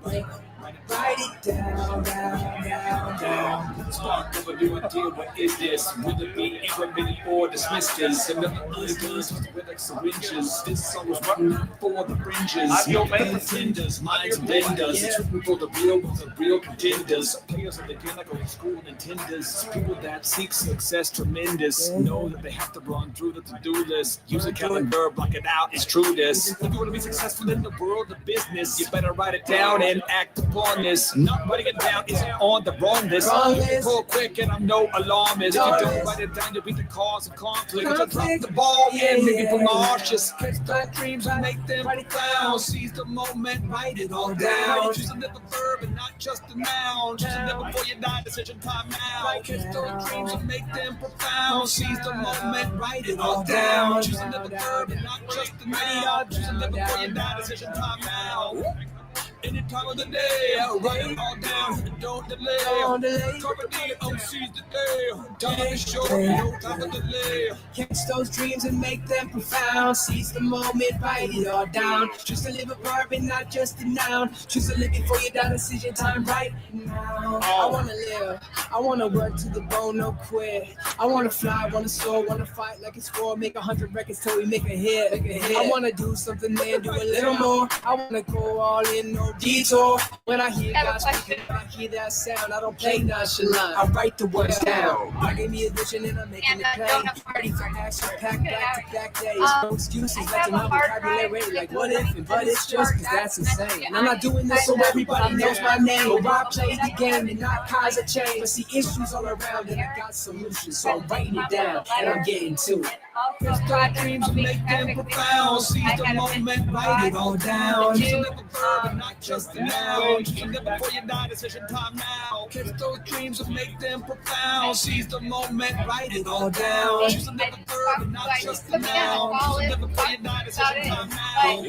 Write it down. Write it down. Start over doing deal. What is this? Will it be implemented or dismissed? Another guns with like syringes. This song was running for the fringes. Pretenders, minds and benders. Tripping for the real with the real contenders. Players of the game like old school Nintenders. People that seek success tremendous. Know that they have to run through the to-do list. Use a calendar, block it out. It's true this. If you want to be successful in the world of business, you better write it down and act upon this. Not writing it down is on the wrong list. Pull quick and I'm no alarmist. If you don't write it down, you'll be the cause of conflict. If you drop the ball and make people nauseous. Catch those dreams and make them profound. Seize the moment, write it all down. Choose another verb and not just a noun. Choose another before you die, decision time now. Catch those dreams and make them profound. Seize the moment, write it all down. Choose another verb and not just a noun. Choose another before you die, decision time now. Any time of the day, write it all down, don't delay. Carpe diem, seize the day. Time is short, no time to delay. Catch those dreams and make them profound. Seize the moment, write it all down. Choose to live a verb and not just a noun. Choose to live before you die, decision time right now. I wanna live, I wanna work to the bone, no quit. I wanna fly, wanna soar, wanna fight like it's war. Make 100 records till we make a hit. I wanna do something, man, do a little more. I wanna go all in, no detour. When I hear God speaking, when I hear that sound, I don't play nonchalant. I write the words down. I gave me a vision and I'm making it plain. Ready for action, pack back to back days. No excuses, let my vocabulary like what if and but it's just cause that's insane. And I'm not doing this so everybody knows my name. But I play the game and not cause a change. But see issues all around and I got solutions. So I'm writing it down and I'm getting to it. Cause our dreams will make them profound. Seize the moment, write it all down. It's a little verb, not just a noun. Just a live before you die, decision time now. Catch those dreams will make them profound. Seize the moment, write it all down. Just a little verb, not just a noun. Just a live before you die, decision time now.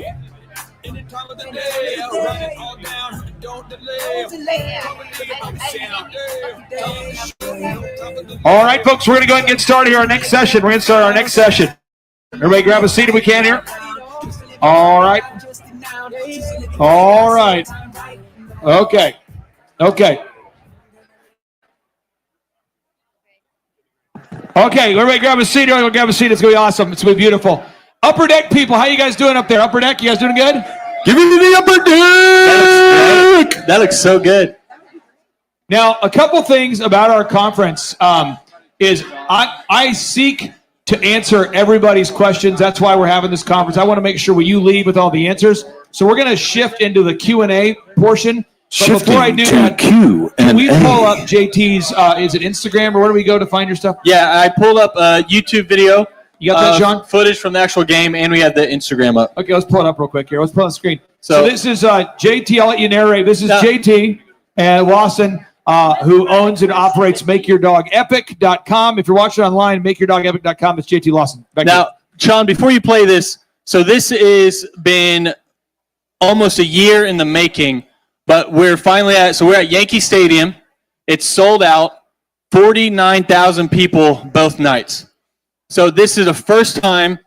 Any time of the day, I'll write it all down. Don't delay. All right, folks, we're going to go ahead and get started here. Our next session. We're going to start our next session. Everybody grab a seat if we can here. All right. All right. Okay. Okay. Okay, everybody grab a seat. Everybody grab a seat. It's going to be awesome. It's going to be beautiful. Upper deck people, how you guys doing up there? Upper deck, you guys doing good? Give me the upper deck! That looks so good. Now, a couple things about our conference is I seek to answer everybody's questions. That's why we're having this conference. I want to make sure you leave with all the answers. So we're going to shift into the Q&A portion. But before I do that, can we pull up JT's, is it Instagram or where do we go to find your stuff? Yeah, I pulled up a YouTube video. You got that, Sean? Footage from the actual game, and we have the Instagram up. Okay, let's pull it up real quick here. Let's pull it on the screen. So this is JT. I'll let you narrate. This is JT and Lawson, who owns and operates MakeYourDogEpic.com. If you're watching online, MakeYourDogEpic.com. It's JT Lawson. Back now, Sean, before you play this, so this has been almost a year in the making, but we're finally we're at Yankee Stadium. It's sold out, 49,000 people both nights. So this is the first time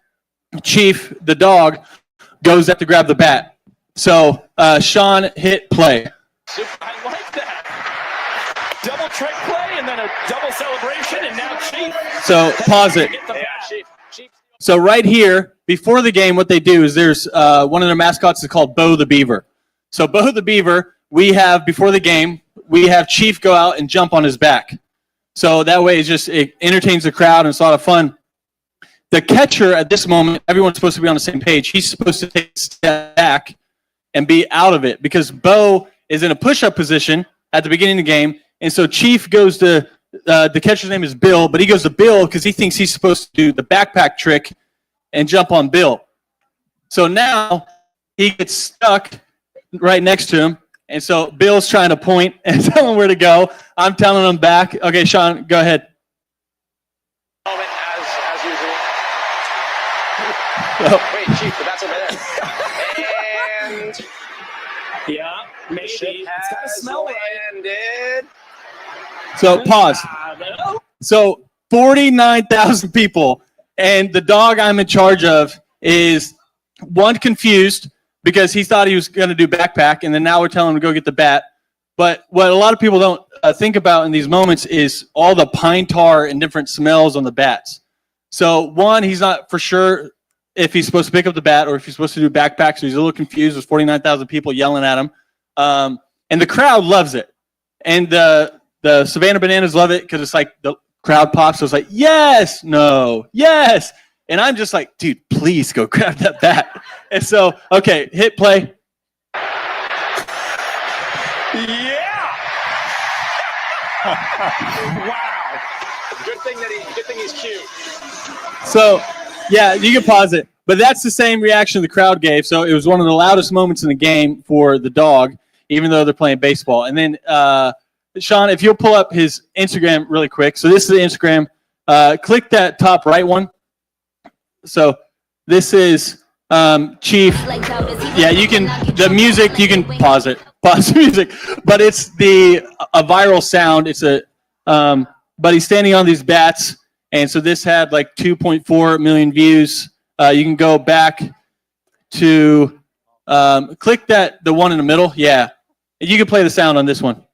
Chief, the dog, goes up to grab the bat. So Sean, hit play. I like that. Double trick play and then a double celebration and now Chief. So pause it. So right here, before the game, what they do is there's one of their mascots is called Bo the Beaver. So Bo the Beaver, we have before the game, we have Chief go out and jump on his back. So that way it entertains the crowd and it's a lot of fun. The catcher at this moment, everyone's supposed to be on the same page. He's supposed to take a step back and be out of it because Bo is in a push-up position at the beginning of the game. And so Chief goes to, the catcher's name is Bill, but he goes to Bill because he thinks he's supposed to do the backpack trick and jump on Bill. So now he gets stuck right next to him. And so Bill's trying to point and tell him where to go. I'm telling him back. Okay, Sean, go ahead. As usual. Wait, Chief, but that's over there. And yeah, maybe it's got to smell landed. So pause. So 49,000 people, and the dog I'm in charge of is one confused because he thought he was going to do backpack, and then now we're telling him to go get the bat. But what a lot of people don't think about in these moments is all the pine tar and different smells on the bats. So one, he's not for sure if he's supposed to pick up the bat or if he's supposed to do backpack, so he's a little confused. There's 49,000 people yelling at him. And the crowd loves it. And the Savannah Bananas love it because it's like the crowd pops. So it's like, yes, no, yes. And I'm just like, dude, please go grab that bat. And so, okay, hit play. Yeah. Wow. Good thing he's cute. So, yeah, you can pause it. But that's the same reaction the crowd gave. So it was one of the loudest moments in the game for the dog, even though they're playing baseball. And then, Sean, if you'll pull up his Instagram really quick. So this is the Instagram. Click that top right one. So this is Chief. Yeah, you can, the music, you can pause it. Pause the music. But it's a viral sound. It's but he's standing on these bats. And so this had like 2.4 million views. You can go back to click the one in the middle. Yeah. You can play the sound on this one.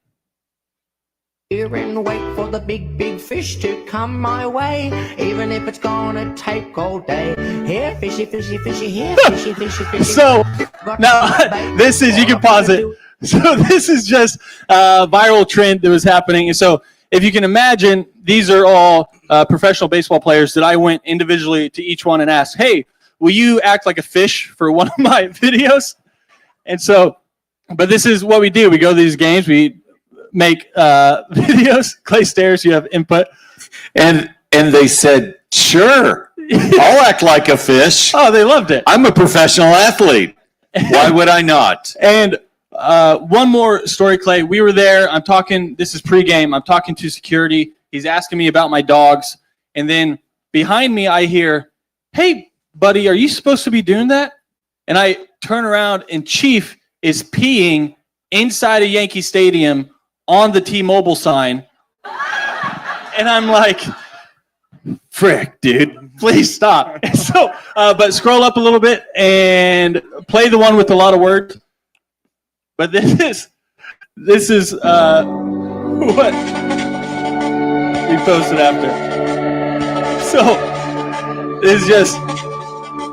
here and wait for the big, big fish to come my way, even if it's gonna take all day. Here, fishy, fishy, fishy, here, fishy, fishy, fishy. So now this is, you can pause it. So this is just a viral trend that was happening. And so if you can imagine, these are all professional baseball players that I went individually to each one and asked, hey, will you act like a fish for one of my videos? And so, but this is what we do. We go to these games, we make videos. Clay Stairs, you have input. And they said, sure, I'll act like a fish. Oh, they loved it. I'm a professional athlete. Why would I not? And one more story, Clay. We were there. I'm talking, this is pregame. I'm talking to security. He's asking me about my dogs. And then behind me, I hear, hey, buddy, are you supposed to be doing that? And I turn around and Chief is peeing inside a Yankee Stadium on the T-Mobile sign. And I'm like, frick, dude, please stop. So, but scroll up a little bit and play the one with a lot of words. But this is what we posted after. So this is just,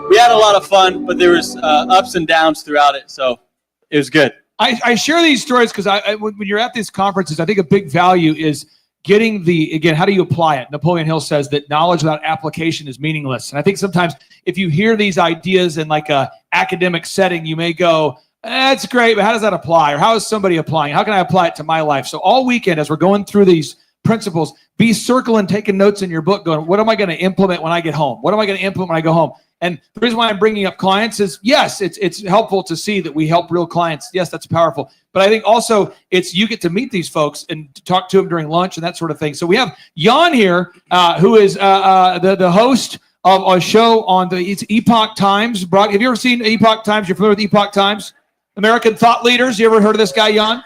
we had a lot of fun, but there was ups and downs throughout it. So it was good. I share these stories because when you're at these conferences, I think a big value is getting again, how do you apply it? Napoleon Hill says that knowledge without application is meaningless. And I think sometimes if you hear these ideas in like a academic setting, you may go, that's great, but how does that apply? Or how is somebody applying? How can I apply it to my life? So all weekend, as we're going through these principles, be circling, taking notes in your book, going, what am I going to implement when I get home? What am I going to implement when I go home? And the reason why I'm bringing up clients is, yes, it's helpful to see that we help real clients. Yes, that's powerful. But I think also it's you get to meet these folks and talk to them during lunch and that sort of thing. So we have Jan here, who is the host of a show on it's Epoch Times. Have you ever seen Epoch Times? You're familiar with Epoch Times? American thought leaders. You ever heard of this guy, Jan?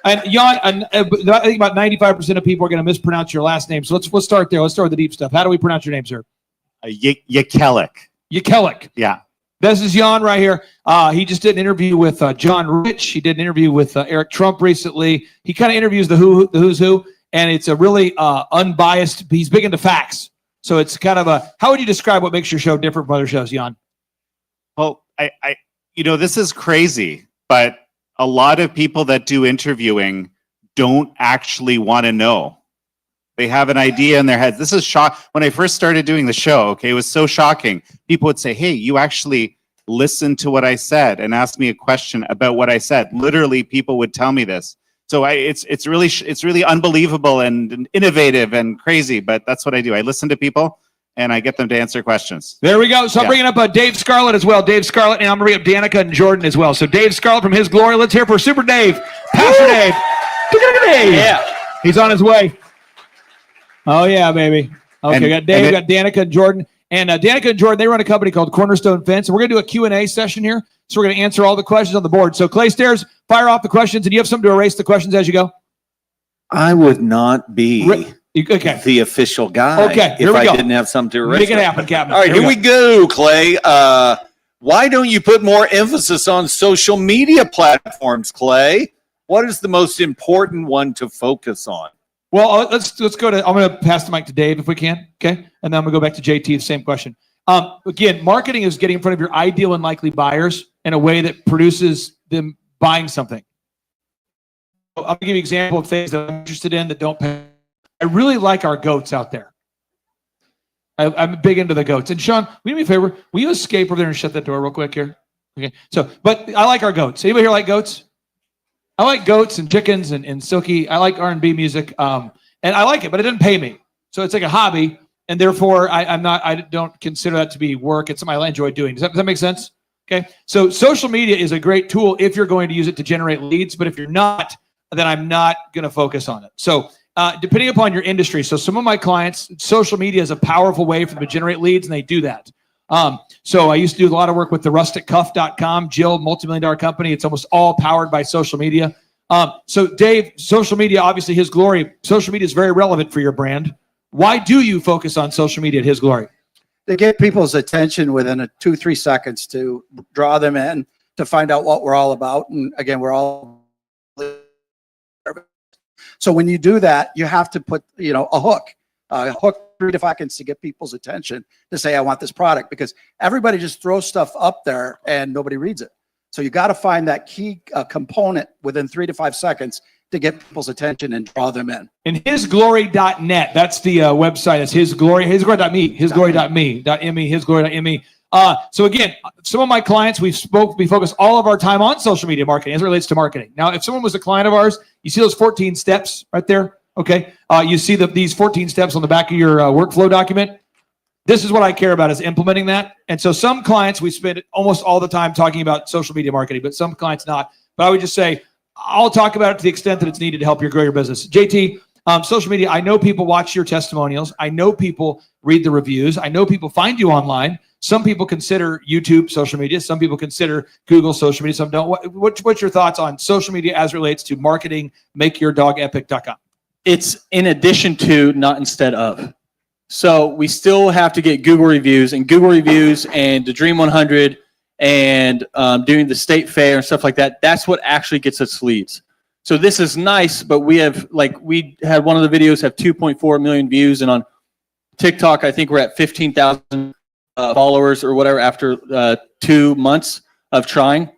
And Jan, I think about 95% of people are going to mispronounce your last name. So let's start there. Let's start with the deep stuff. How do we pronounce your name, sir? Yakelik. Yakelik. Yeah. This is Jan right here. He just did an interview with John Rich. He did an interview with Eric Trump recently. He kind of interviews the who's who, and it's a really unbiased. He's big into facts. So it's kind of how would you describe what makes your show different from other shows, Jan? Well, this is crazy, but a lot of people that do interviewing don't actually want to know. They have an idea in their heads. This is shock. When I first started doing the show, okay, it was so shocking. People would say, hey, you actually listened to what I said and asked me a question about what I said. Literally, people would tell me this. So it's really unbelievable and innovative and crazy, but that's what I do. I listen to people and I get them to answer questions. There we go. So I'm bringing up Dave Scarlett as well. Dave Scarlett, and I'm going to bring up Danica and Jordan as well. So Dave Scarlett from His Glory. Let's hear for Super Dave. Pastor Dave. Yeah. He's on his way. Oh, yeah, baby. Okay, we got Dave, we got Danica and Jordan. And Danica and Jordan, they run a company called Cornerstone Fence. And we're going to do a Q&A session here. So we're going to answer all the questions on the board. So Clay Stairs, fire off the questions. And you have something to erase the questions as you go? I would not be the official guy if I didn't have something to erase. Make it happen, Captain. All right, here we go, Clay. Why don't you put more emphasis on social media platforms, Clay? What is the most important one to focus on? Well, let's go to. I'm going to pass the mic to Dave if we can. Okay, and then I'm going to go back to JT. The same question. Again, marketing is getting in front of your ideal and likely buyers in a way that produces them buying something. So I'm going to give you an example of things that I'm interested in that don't pay. I really like our goats out there. I'm big into the goats. And Sean, will you do me a favor? Will you escape over there and shut that door real quick here? Okay. So, but I like our goats. Anybody here like goats? I like goats and chickens and silky. I like R&B music, and I like it, but it doesn't pay me. So it's like a hobby, and therefore I don't consider that to be work. It's something I enjoy doing. Does that make sense? Okay. So social media is a great tool if you're going to use it to generate leads, but if you're not, then I'm not going to focus on it. So depending upon your industry. So some of my clients, social media is a powerful way for them to generate leads, and they do that. So I used to do a lot of work with the rusticcuff.com, Jill, multi-million-dollar company. It's almost all powered by social media. So Dave, social media, obviously His Glory, social media is very relevant for your brand. Why do you focus on social media at His Glory? To get people's attention within 2-3 seconds to draw them in, to find out what we're all about. And again, we're all So when you do that, you have to put, a hook 3 to 5 seconds to get people's attention to say, I want this product, because everybody just throws stuff up there and nobody reads it. So you got to find that key component within 3 to 5 seconds to get people's attention and draw them in. And hisglory.net, that's the website. It's hisglory.me, hisglory.me, hisglory.me. So again, some of my clients, we focus all of our time on social media marketing as it relates to marketing. Now, if someone was a client of ours, you see those 14 steps right there? Okay. You see these 14 steps on the back of your workflow document. This is what I care about, is implementing that. And so some clients, we spend almost all the time talking about social media marketing, but some clients not. But I would just say, I'll talk about it to the extent that it's needed to help you grow your business. JT, social media, I know people watch your testimonials. I know people read the reviews. I know people find you online. Some people consider YouTube social media. Some people consider Google social media. Some don't. What's your thoughts on social media as relates to marketing, makeyourdogepic.com? It's in addition to, not instead of. So we still have to get Google reviews and the Dream 100 and doing the state fair and stuff like that. That's what actually gets us leads. So this is nice, but we had one of the videos have 2.4 million views, and on TikTok, I think we're at 15,000 followers or whatever after 2 months of trying.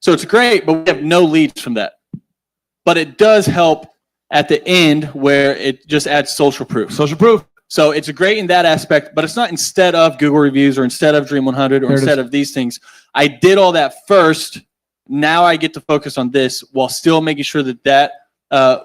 So it's great, but we have no leads from that. But it does help at the end where it just adds social proof. So it's great in that aspect, but it's not instead of Google reviews or instead of Dream 100 or instead of these things. I did all that first. Now I get to focus on this while still making sure that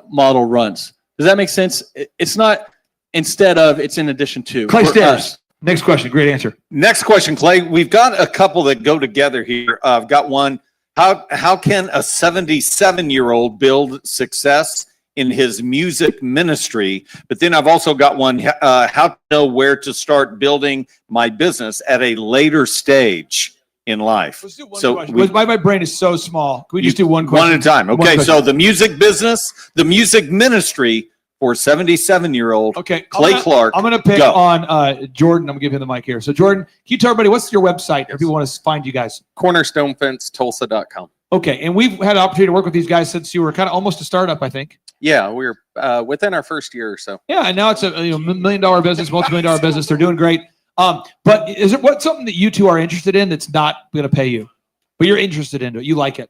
model runs. Does that make sense? It's not instead of, it's in addition to. Clay Stairs. Next question. Great answer. Next question, Clay. We've got a couple that go together here. I've got one. How can a 77-year-old build success in his music ministry? But then I've also got one, how to know where to start building my business at a later stage in life. Let's do one question. My brain is so small. Can we just do one One question? at a time. Okay, so the music business, the music ministry for 77-year-old Clay Clark. I'm going to pick on Jordan. I'm going to give him the mic here. So Jordan, can you tell everybody, what's your website if people want to find you guys? CornerstoneFenceTulsa.com. Okay, and we've had an opportunity to work with these guys since you were kind of almost a startup, I think. Yeah, we're within our first year or so. Yeah, and now it's a $1 million business, multi-million-dollar business. They're doing great. But is it something that you two are interested in that's not going to pay you, but you're interested in it? You like it?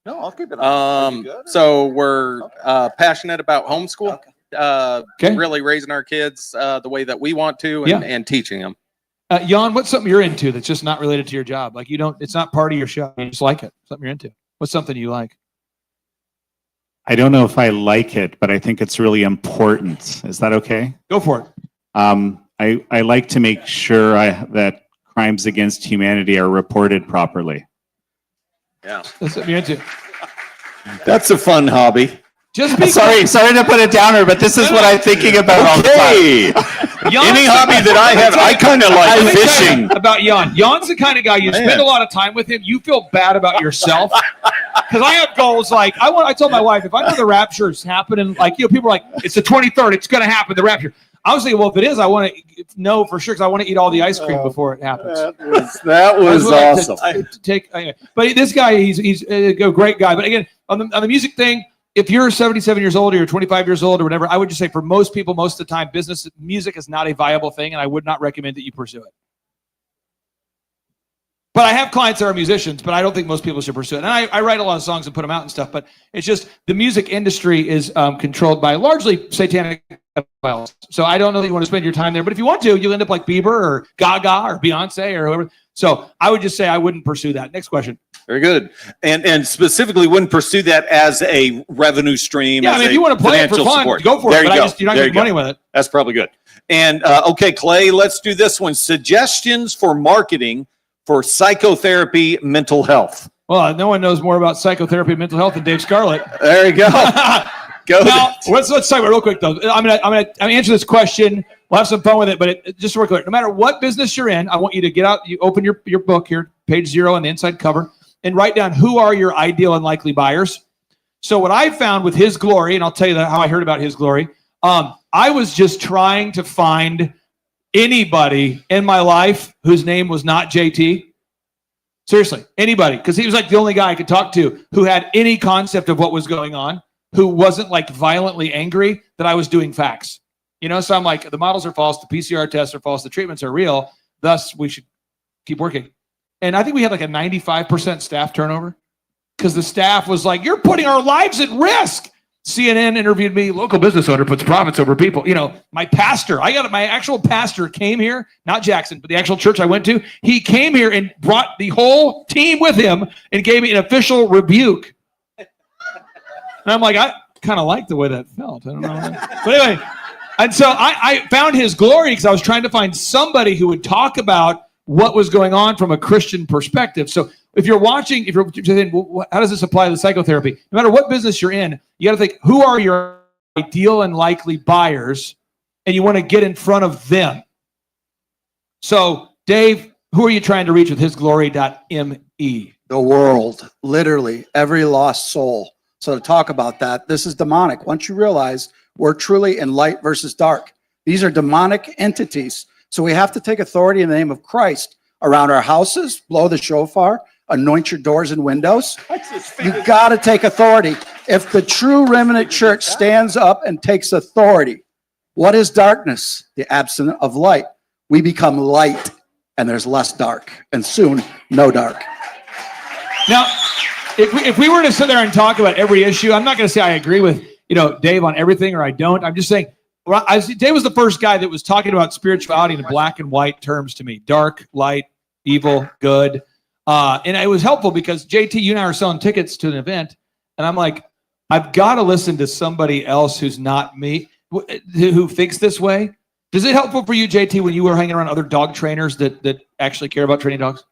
No, I'll keep it. So we're passionate about homeschool. Really raising our kids the way that we want to, and teaching them. Jan, what's something you're into that's just not related to your job? Like it's not part of your show. You just like it. Something you're into. What's something you like? I don't know if I like it, but I think it's really important. Is that okay? Go for it. I like to make sure that crimes against humanity are reported properly. Yeah. That's something you're into. That's a fun hobby. Just sorry to put it downer, but this is what I'm thinking about all the time. Any hobby that I have, I kind of like fishing. About Jan. Jan's the kind of guy, you spend a lot of time with him, you feel bad about yourself. Because I have goals like, I told my wife, if I know the rapture is happening, people are like, it's the 23rd, it's going to happen, the rapture. I was thinking, well, if it is, I want to know for sure because I want to eat all the ice cream before it happens. That was awesome. But this guy, he's a great guy. But again, on the music thing, if you're 77 years old or you're 25 years old or whatever, I would just say for most people, most of the time, music is not a viable thing, and I would not recommend that you pursue it. But I have clients that are musicians, but I don't think most people should pursue it. And I write a lot of songs and put them out and stuff, but it's just the music industry is controlled by largely satanic pedophiles. So I don't know that you want to spend your time there, but if you want to, you'll end up like Bieber or Gaga or Beyonce or whoever. So I would just say I wouldn't pursue that. Next question. Very good. And specifically wouldn't pursue that as a revenue stream. Yeah, I mean, if you want to play it for fun, go for it. But you're not getting money with it. That's probably good. And okay, Clay, let's do this one. Suggestions for marketing for psychotherapy, mental health. Well, no one knows more about psychotherapy and mental health than Dave Scarlett. There you go. Now, let's talk about real quick though. I'm gonna answer this question. We'll have some fun with it, but just real quick. No matter what business you're in, I want you to get out. You open your book here, page 0 on the inside cover, and write down who are your ideal and likely buyers. So what I found with His Glory, and I'll tell you how I heard about His Glory. I was just trying to find anybody in my life whose name was not JT. Seriously, anybody, because he was like the only guy I could talk to who had any concept of what was going on. who wasn't like violently angry that I was doing facts. You know, so I'm like, the models are false, the PCR tests are false, the treatments are real. Thus, we should keep working. And I think we had like a 95% staff turnover because the staff was like, you're putting our lives at risk. CNN interviewed me. Local business owner puts profits over people. You know, my pastor, my actual pastor came here, not Jackson, but the actual church I went to. He came here and brought the whole team with him and gave me an official rebuke. And I'm like, I kind of like the way that felt. I don't know. But anyway, and so I found his glory because I was trying to find somebody who would talk about what was going on from a Christian perspective. So if you're watching, if you're saying, well, how does this apply to psychotherapy? No matter what business you're in, you got to think, who are your ideal and likely buyers? And you want to get in front of them. So Dave, who are you trying to reach with hisglory.me? The world, literally every lost soul. So to talk about that, this is demonic. Once you realize we're truly in light versus dark, these are demonic entities. So we have to take authority in the name of Christ around our houses, blow the shofar, anoint your doors and windows. You got to take authority. If the true remnant church stands up and takes authority, what is darkness? The absence of light. We become light and there's less dark and soon no dark. Now, if we were to sit there and talk about every issue, I'm not going to say I agree with, Dave on everything or I don't. I'm just saying, Dave was the first guy that was talking about spirituality in black and white terms to me. Dark, light, evil, good. And it was helpful because JT, you and I are selling tickets to an event. And I'm like, I've got to listen to somebody else who's not me, who thinks this way. Is it helpful for you, JT, when you were hanging around other dog trainers that actually care about training dogs?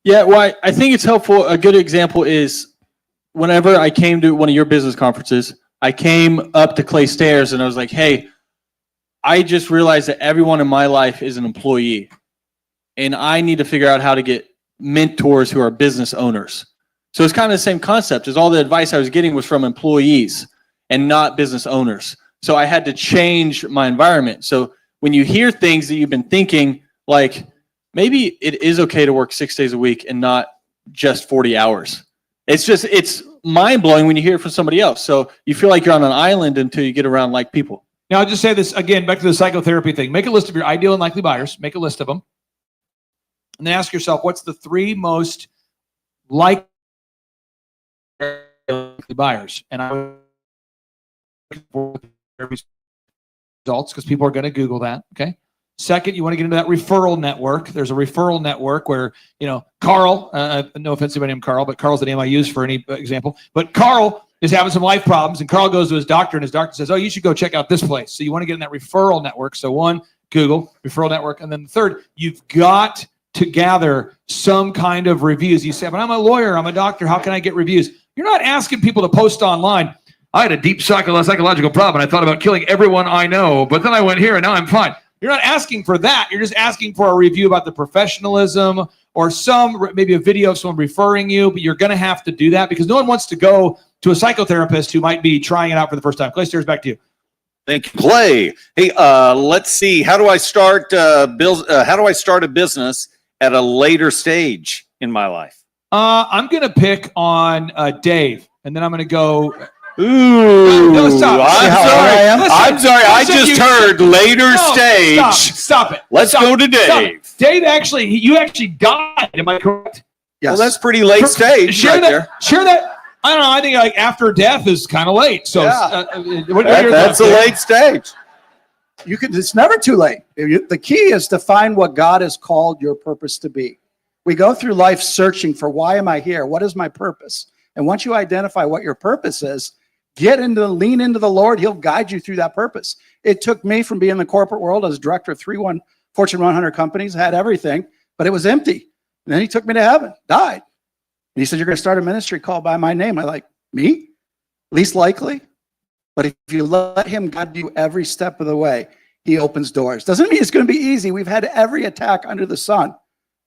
Yeah, well, I think it's helpful. A good example is whenever I came to one of your business conferences, I came up to Clay Stairs and I was like, hey, I just realized that everyone in my life is an employee. And I need to figure out how to get mentors who are business owners. So it's kind of the same concept as all the advice I was getting was from employees and not business owners. So I had to change my environment. So when you hear things that you've been thinking, like maybe it is okay to work 6 days a week and not just 40 hours. It's mind blowing when you hear it from somebody else. So you feel like you're on an island until you get around like people. Now, I'll just say this again, back to the psychotherapy thing. Make a list of your ideal and likely buyers. Make a list of them. And then ask yourself, what's the 3 most likely buyers? And I would look for results because people are going to Google that. Okay. Second, you want to get into that referral network. There's a referral network where, Carl, no offense to anybody named Carl, but Carl's the name I use for any example. But Carl is having some life problems, and Carl goes to his doctor, and his doctor says, oh, you should go check out this place. So you want to get in that referral network. So 1, Google, referral network. And then the third, you've got to gather some kind of reviews. You say, but I'm a lawyer, I'm a doctor, how can I get reviews? You're not asking people to post online, I had a deep psychological problem, and I thought about killing everyone I know, but then I went here, and now I'm fine. You're not asking for that. You're just asking for a review about the professionalism or maybe a video of someone referring you, but you're going to have to do that because no one wants to go to a psychotherapist who might be trying it out for the first time. Clay Stairs, back to you. Thank you, Clay. Hey, let's see. How do I start a business at a later stage in my life? I'm going to pick on Dave, and then I'm going to go. Ooh, no, stop. I'm sorry. I just heard later stage. Stop it. Let's go to Dave. Dave, you actually died. Am I correct? Yes. Well, that's pretty late stage. Share that. I don't know. I think like after death is kind of late. So that's a late stage. It's never too late. The key is to find what God has called your purpose to be. We go through life searching for why am I here? What is my purpose? And once you identify what your purpose is, lean into the Lord. He'll guide you through that purpose. It took me from being in the corporate world as director of Fortune 100 companies, had everything, but it was empty. And then he took me to heaven, died. And he said, you're going to start a ministry called by my name. I'm like, me? Least likely. But if you let him guide you every step of the way, he opens doors. Doesn't mean it's going to be easy. We've had every attack under the sun.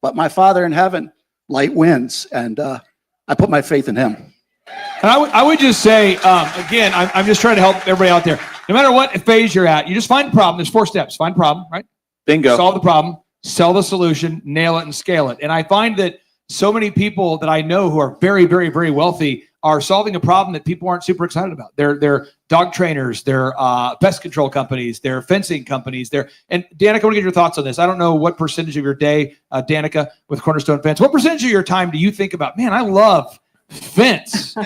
But my Father in heaven, light wins. And I put my faith in him. And I would just say, again, I'm just trying to help everybody out there. No matter what phase you're at, you just find a problem. There's 4 steps. Find problem, right? Bingo. Solve the problem, sell the solution, nail it, and scale it. And I find that so many people that I know who are very, very, very wealthy are solving a problem that people aren't super excited about. They're dog trainers, they're pest control companies, they're fencing companies. And Danica, I want to get your thoughts on this. I don't know what percentage of your day, Danica, with Cornerstone Fence, what percentage of your time do you think about, man, I love fence.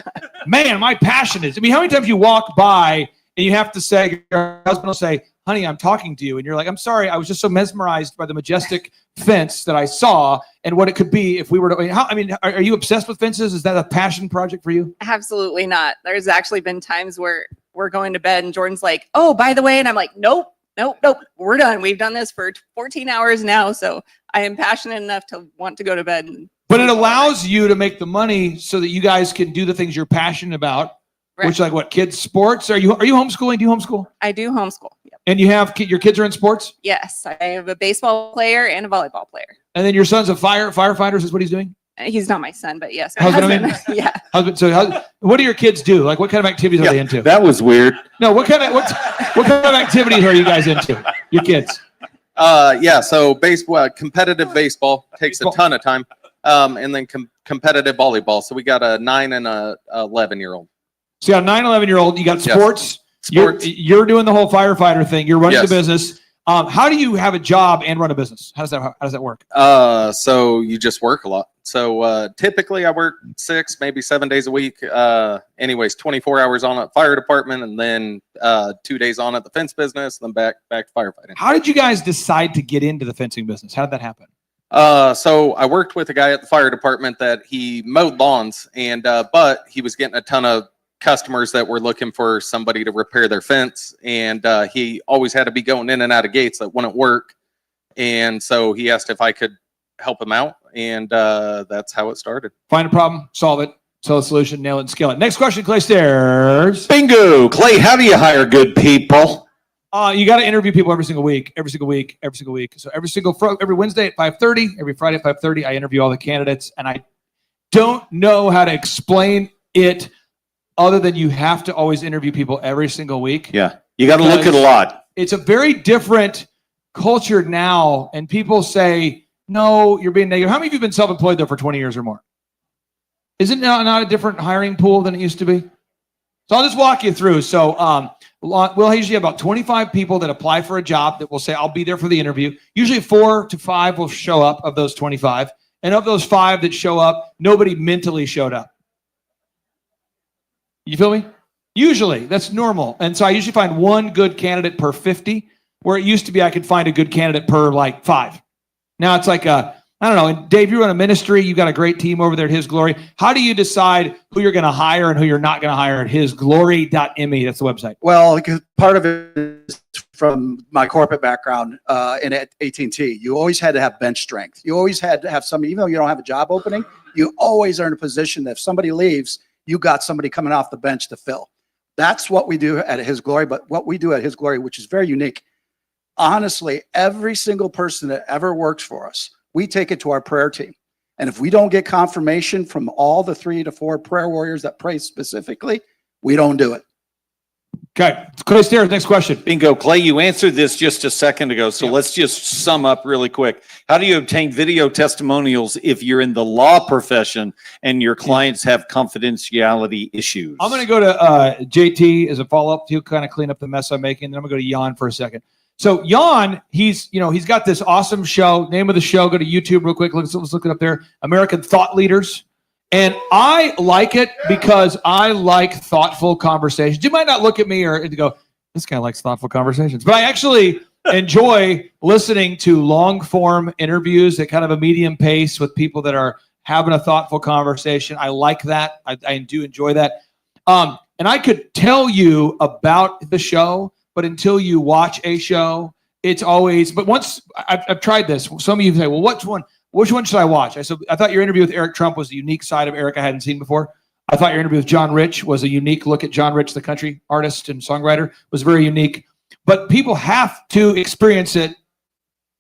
Man, my passion is. I mean, how many times you walk by and you have to say, your husband will say, honey, I'm talking to you. And you're like, I'm sorry, I was just so mesmerized by the majestic fence that I saw and what it could be if we were to, are you obsessed with fences? Is that a passion project for you? Absolutely not. There's actually been times where we're going to bed and Jordan's like, oh, by the way, and I'm like, nope, we're done. We've done this for 14 hours now. So I am passionate enough to want to go to bed. But it allows you to make the money so that you guys can do the things you're passionate about, right. Which like what, kids, sports? Are you homeschooling? Do you homeschool? I do homeschool. Yep. And you have your kids are in sports? Yes, I have a baseball player and a volleyball player. And then your son's a firefighter is what he's doing? He's not my son, but yes, my husband. husband. Yeah. Husband. So what do your kids do? Like what kind of activities are they into? That was weird. No, what kind of activities are you guys into? Your kids? So baseball, competitive baseball takes a ton of time. And then competitive volleyball. So we got a 9 and a 11-year-old. So you got a 9, 11-year-old. You got sports. Sports. You're doing the whole firefighter thing. You're running Yes. the business. How do you have a job and run a business? How does that work? So you just work a lot. So typically I work 6, maybe 7 days a week. Anyways, 24 hours on at fire department, and then 2 days on at the fence business, then back to firefighting. How did you guys decide to get into the fencing business? How did that happen? So I worked with a guy at the fire department that he mowed lawns, and but he was getting a ton of customers that were looking for somebody to repair their fence, and he always had to be going in and out of gates that wouldn't work, and so he asked if I could help him out, and that's how it started. Find a problem, solve it, sell a solution, nail it, and scale it. Next question, Clay Stairs. Bingo, Clay. How do you hire good people? You got to interview people every single week. So every Wednesday at 5:30, every Friday at 5:30, I interview all the candidates, and I don't know how to explain it other than you have to always interview people every single week. Yeah, you got to look at a lot. It's a very different culture now, and people say, no, you're being negative. How many of you have been self-employed though for 20 years or more? Is it not a different hiring pool than it used to be? So I'll just walk you through. So we'll usually have about 25 people that apply for a job that will say, I'll be there for the interview. Usually 4 to 5 will show up of those 25. And of those 5 that show up, nobody mentally showed up. You feel me? Usually, that's normal. And so I usually find 1 good candidate per 50, where it used to be I could find a good candidate per like 5. Now it's like I don't know. And Dave, you run a ministry. You got a great team over there at His Glory. How do you decide who you're going to hire and who you're not going to hire at hisglory.me? That's the website. Well, because part of it is from my corporate background in at AT&T. You always had to have bench strength. You always had to have somebody, even though you don't have a job opening, you always are in a position that if somebody leaves, you got somebody coming off the bench to fill. That's what we do at His Glory. But what we do at His Glory, which is very unique, honestly, every single person that ever works for us, we take it to our prayer team. And if we don't get confirmation from all the 3 to 4 prayer warriors that pray specifically, we don't do it. Okay. Clay Stairs, next question. Bingo. Clay, you answered this just a second ago. So let's just sum up really quick. How do you obtain video testimonials if you're in the law profession and your clients have confidentiality issues? I'm going to go to JT as a follow-up to kind of clean up the mess I'm making. Then I'm going to go to Jan for a second. So Jan, he's got this awesome show. Name of the show, go to YouTube real quick. Let's look it up there. American Thought Leaders. And I like it because I like thoughtful conversations. You might not look at me or go, this guy likes thoughtful conversations. But I actually enjoy listening to long-form interviews at kind of a medium pace with people that are having a thoughtful conversation. I like that. I do enjoy that. And I could tell you about the show, but until you watch a show, it's always, but once I've tried this, some of you say, well, which one should I watch? I said, I thought your interview with Eric Trump was a unique side of Eric I hadn't seen before. I thought your interview with John Rich was a unique look at John Rich, the country artist and songwriter, was very unique. But people have to experience it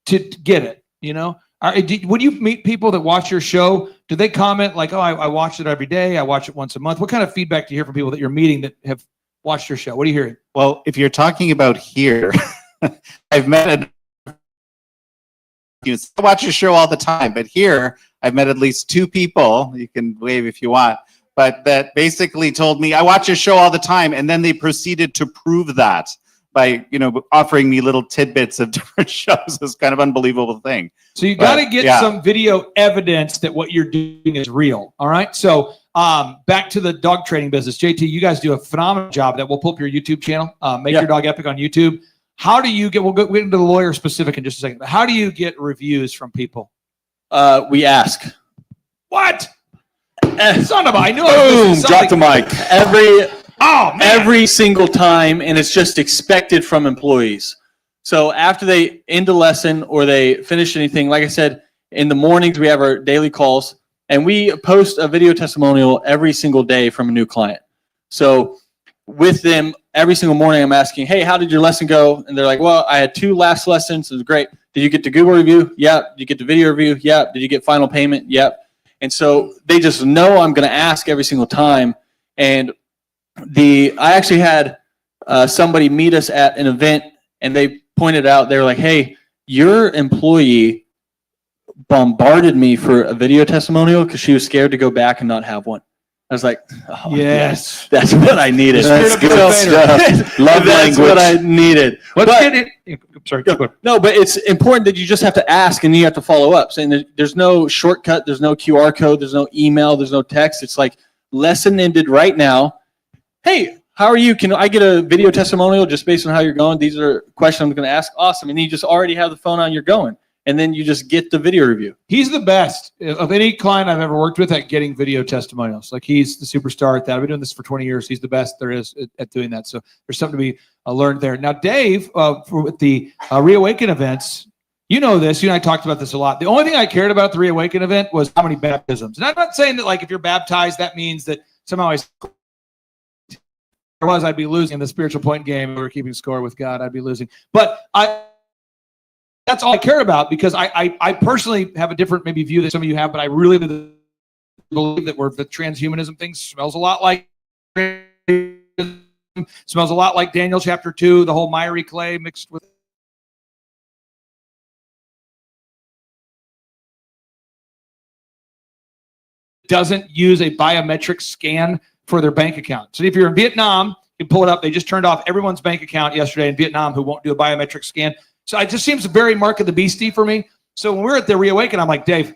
to get it, When you meet people that watch your show, do they comment like, oh, I watch it every day, I watch it once a month? What kind of feedback do you hear from people that you're meeting that have watched your show? What are you hearing? Well, if you're talking about here, I've met I watch your show all the time, but here I've met at least 2 people, you can wave if you want, but that basically told me, I watch your show all the time. And then they proceeded to prove that by, offering me little tidbits of different shows. It's kind of unbelievable thing. So you got to get some video evidence that what you're doing is real. All right. So back to the dog training business. JT, you guys do a phenomenal job that we'll pull up your YouTube channel. Make Your Dog Epic on YouTube. How do you get, we'll get into the lawyer specific in just a second, but how do you get reviews from people? We ask. What? Son of a, I knew Boom, drop the mic. Every single time, and it's just expected from employees. So after they end a lesson or they finish anything, like I said, in the mornings we have our daily calls, and we post a video testimonial every single day from a new client. So with them, every single morning I'm asking, hey, how did your lesson go? And they're like, well, I had 2 last lessons. It was great. Did you get the Google review? Yeah. Did you get the video review? Yeah. Did you get final payment? Yep. And so they just know I'm going to ask every single time. And I actually had somebody meet us at an event, and they pointed out, they were like, hey, your employee bombarded me for a video testimonial because she was scared to go back and not have one. I was like, oh, yes, that's what I needed. That's good stuff. Love language. That's what I needed. Let's get it. Sorry. No, but it's important that you just have to ask and you have to follow up. Saying there's no shortcut, there's no QR code, there's no email, there's no text. It's like, lesson ended right now. Hey, how are you? Can I get a video testimonial just based on how you're going? These are questions I'm going to ask. Awesome. And you just already have the phone on, you're going. And then you just get the video review. He's the best of any client I've ever worked with at getting video testimonials. Like, he's the superstar at that. I've been doing this for 20 years. He's the best there is at doing that. So there's something to be learned there. Now, Dave, with the Reawaken events, you know this. You and I talked about this a lot. The only thing I cared about at the Reawaken event was how many baptisms. And I'm not saying that, like, if you're baptized, that means that somehow I'd be losing in the spiritual point game. If we were keeping score with God, I'd be losing. But that's all I care about, because I personally have a different maybe view that some of you have, but I really believe that the transhumanism thing smells a lot like Daniel chapter 2, the whole miry clay mixed with doesn't use a biometric scan for their bank account. So if you're in Vietnam, you can pull it up. They just turned off everyone's bank account yesterday in Vietnam who won't do a biometric scan. So it just seems very mark of the beastie for me. So when we're at the Reawaken, I'm like, Dave,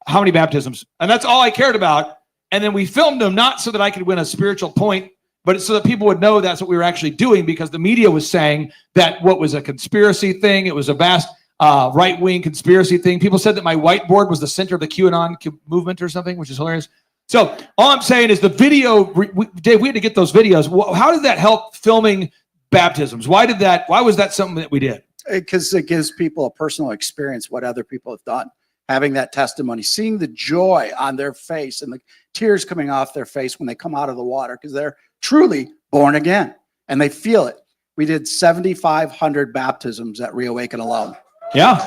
how many baptisms? And that's all I cared about. And then we filmed them, not so that I could win a spiritual point, but so that people would know that's what we were actually doing, because the media was saying that what was a conspiracy thing, it was a vast right-wing conspiracy thing. People said that my whiteboard was the center of the QAnon movement or something, which is hilarious. So all I'm saying is the video, Dave, we had to get those videos. How did that help filming baptisms? Why was that something that we did? Because it gives people a personal experience, what other people have done, having that testimony, seeing the joy on their face and the tears coming off their face when they come out of the water, because they're truly born again and they feel it. We did 7,500 baptisms at Reawaken alone. Yeah.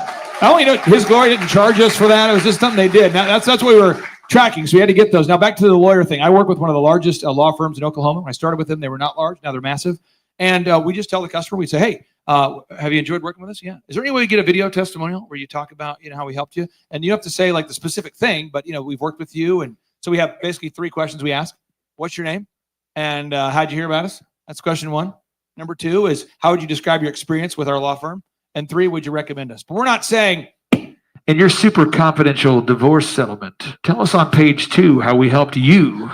I only know His Glory didn't charge us for that. It was just something they did. Now, that's what we were tracking. So we had to get those. Now back to the lawyer thing. I work with one of the largest law firms in Oklahoma. When I started with them, they were not large. Now they're massive. And we just tell the customer, we say, hey, have you enjoyed working with us? Yeah. Is there any way you get a video testimonial where you talk about, how we helped you? And you don't have to say like the specific thing, but we've worked with you. And so we have basically 3 questions we ask. What's your name? And how'd you hear about us? That's question 1. Number 2 is, how would you describe your experience with our law firm? And 3, would you recommend us? But we're not saying, in your super confidential divorce settlement, tell us on page 2 how we helped you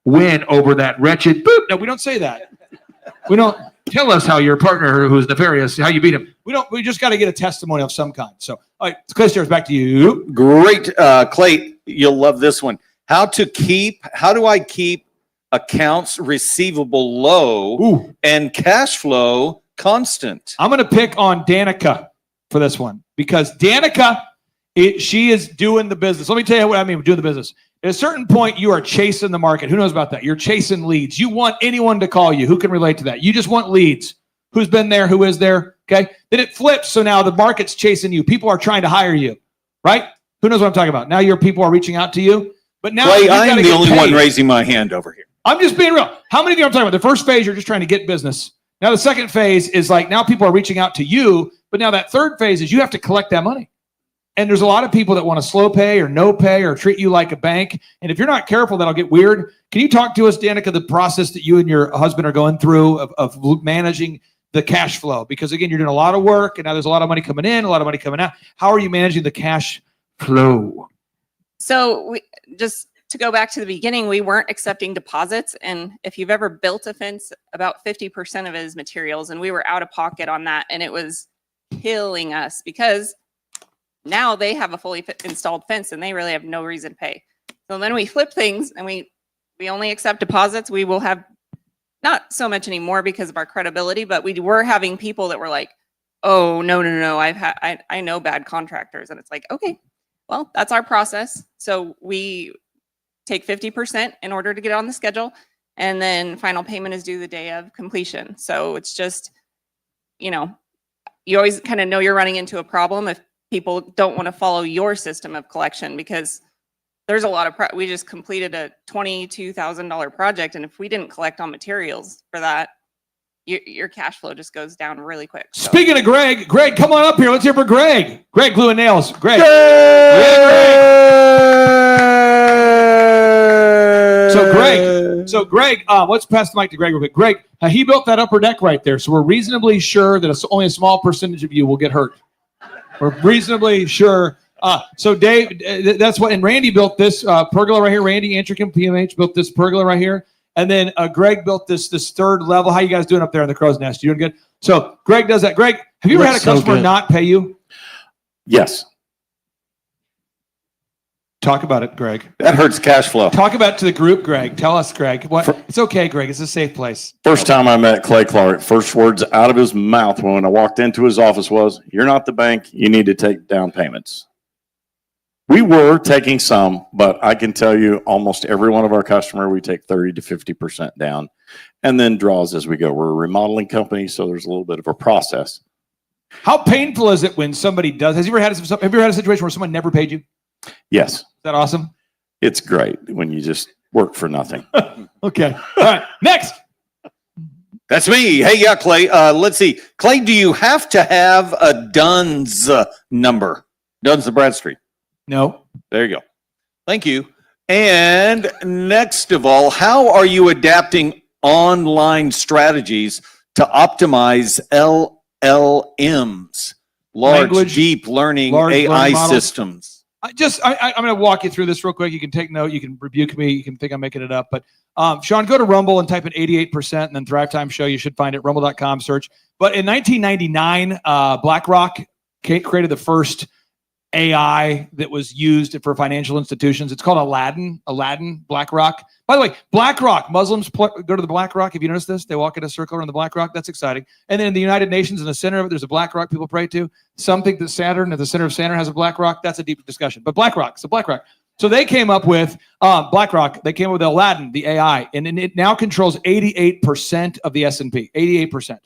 win over that wretched boop. No, we don't say that. We don't tell us how your partner who's nefarious, how you beat him. We just got to get a testimony of some kind. So, all right, Clay Stairs, back to you. Great. Clay, you'll love this one. How do I keep accounts receivable low and cash flow constant? I'm going to pick on Danica for this one, because Danica, she is doing the business. Let me tell you what I mean with doing the business. At a certain point, you are chasing the market. Who knows about that? You're chasing leads. You want anyone to call you. Who can relate to that? You just want leads. Who's been there? Who is there? Okay. Then it flips. So now the market's chasing you. People are trying to hire you, right? Who knows what I'm talking about? Now your people are reaching out to you. But now Clay, I'm the only one raising my hand over here. I'm just being real. How many of you I'm talking about? The first phase, you're just trying to get business. Now the second phase is like, now people are reaching out to you. But now that third phase is you have to collect that money. And there's a lot of people that want to slow pay or no pay or treat you like a bank. And if you're not careful, that'll get weird. Can you talk to us, Danica, the process that you and your husband are going through of managing the cash flow? Because again, you're doing a lot of work and now there's a lot of money coming in, a lot of money coming out. How are you managing the cash flow? So just to go back to the beginning, we weren't accepting deposits. And if you've ever built a fence, about 50% of it is materials. And we were out of pocket on that. And it was killing us because now they have a fully installed fence and they really have no reason to pay. So then we flip things and we only accept deposits. We will have not so much anymore because of our credibility, but we were having people that were like, oh, no. I know bad contractors. And it's like, okay, well, that's our process. So we take 50% in order to get on the schedule. And then final payment is due the day of completion. So it's just, you always kind of know you're running into a problem if people don't want to follow your system of collection, because there's a lot of, we just completed a $22,000 project. And if we didn't collect on materials for that, your cash flow just goes down really quick. So. Speaking of Greg, come on up here. Let's hear for Greg. Greg, glue and nails. Greg. So Greg, let's pass the mic to Greg real quick. Greg, he built that upper deck right there. So we're reasonably sure that only a small percentage of you will get hurt. We're reasonably sure. So Dave, that's what, and Randy built this pergola right here. Randy Antrican, PMH, built this pergola right here. And then Greg built this third level. How you guys doing up there in the crow's nest? You doing good? So Greg does that. Greg, have you ever had a customer not pay you? Yes. Talk about it, Greg. That hurts cash flow. Talk about it to the group, Greg. Tell us, Greg. It's okay, Greg. It's a safe place. First time I met Clay Clark, first words out of his mouth when I walked into his office was, "You're not the bank. You need to take down payments." We were taking some, but I can tell you almost every one of our customer, we take 30 to 50% down and then draws as we go. We're a remodeling company, so there's a little bit of a process. How painful is it when somebody does? Have you ever had a situation where someone never paid you? Yes. Is that awesome? It's great when you just work for nothing. Okay. All right. Next. That's me. Hey, yeah, Clay. Let's see. Clay, do you have to have a DUNS number? DUNS of Bradstreet. No. There you go. Thank you. And next of all, how are you adapting online strategies to optimize LLMs, deep learning AI systems? I'm going to walk you through this real quick. You can take note. You can rebuke me. You can think I'm making it up. But Sean, go to Rumble and type in 88% and then Thrive Time Show. You should find it. Rumble.com search. But in 1999, BlackRock created the first AI that was used for financial institutions. It's called Aladdin, BlackRock. By the way, BlackRock, Muslims go to the BlackRock. Have you noticed this? They walk in a circle around the BlackRock. That's exciting. And then in the United Nations, in the center of it, there's a BlackRock people pray to. Some think that Saturn, at the center of Saturn, has a BlackRock. That's a deep discussion. But BlackRock, so BlackRock. So they came up with BlackRock. They came up with Aladdin, the AI, and it now controls 88% of the S&P. 88%, and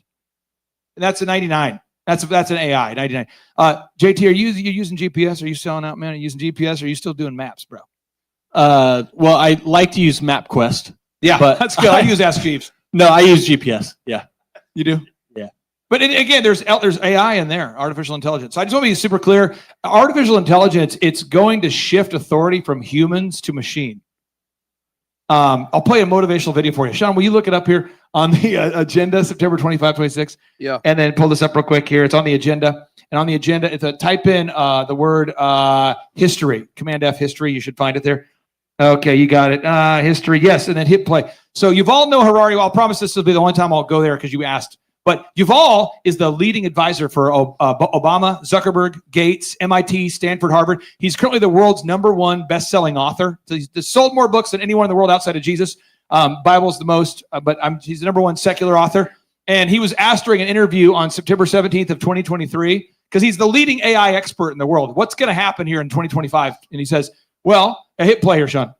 that's a 99. That's an AI, 99. JT, are you using GPS? Are you selling out, man? Are you using GPS? Or are you still doing maps, bro? Well, I like to use MapQuest. Yeah, but that's good. I use Ask Jeeves. No, I use GPS. Yeah. You do? Yeah. But again, there's AI in there, artificial intelligence. So I just want to be super clear. Artificial intelligence, it's going to shift authority from humans to machine. I'll play a motivational video for you. Sean, will you look it up here on the agenda, September 25, 26? Yeah. And then pull this up real quick here. It's on the agenda. And on the agenda, it's type in the word history, Command F history. You should find it there. Okay, you got it. History, yes. And then hit play. So Yuval Noah Harari, I'll promise this will be the only time I'll go there because you asked. But Yuval is the leading advisor for Obama, Zuckerberg, Gates, MIT, Stanford, Harvard. He's currently the world's #1 best-selling author. So he's sold more books than anyone in the world outside of Jesus. Bible's the most, but he's the #1 secular author. And he was asked during an interview on September 17th of 2023, because he's the leading AI expert in the world. What's going to happen here in 2025? And he says, well, hit play here, Sean.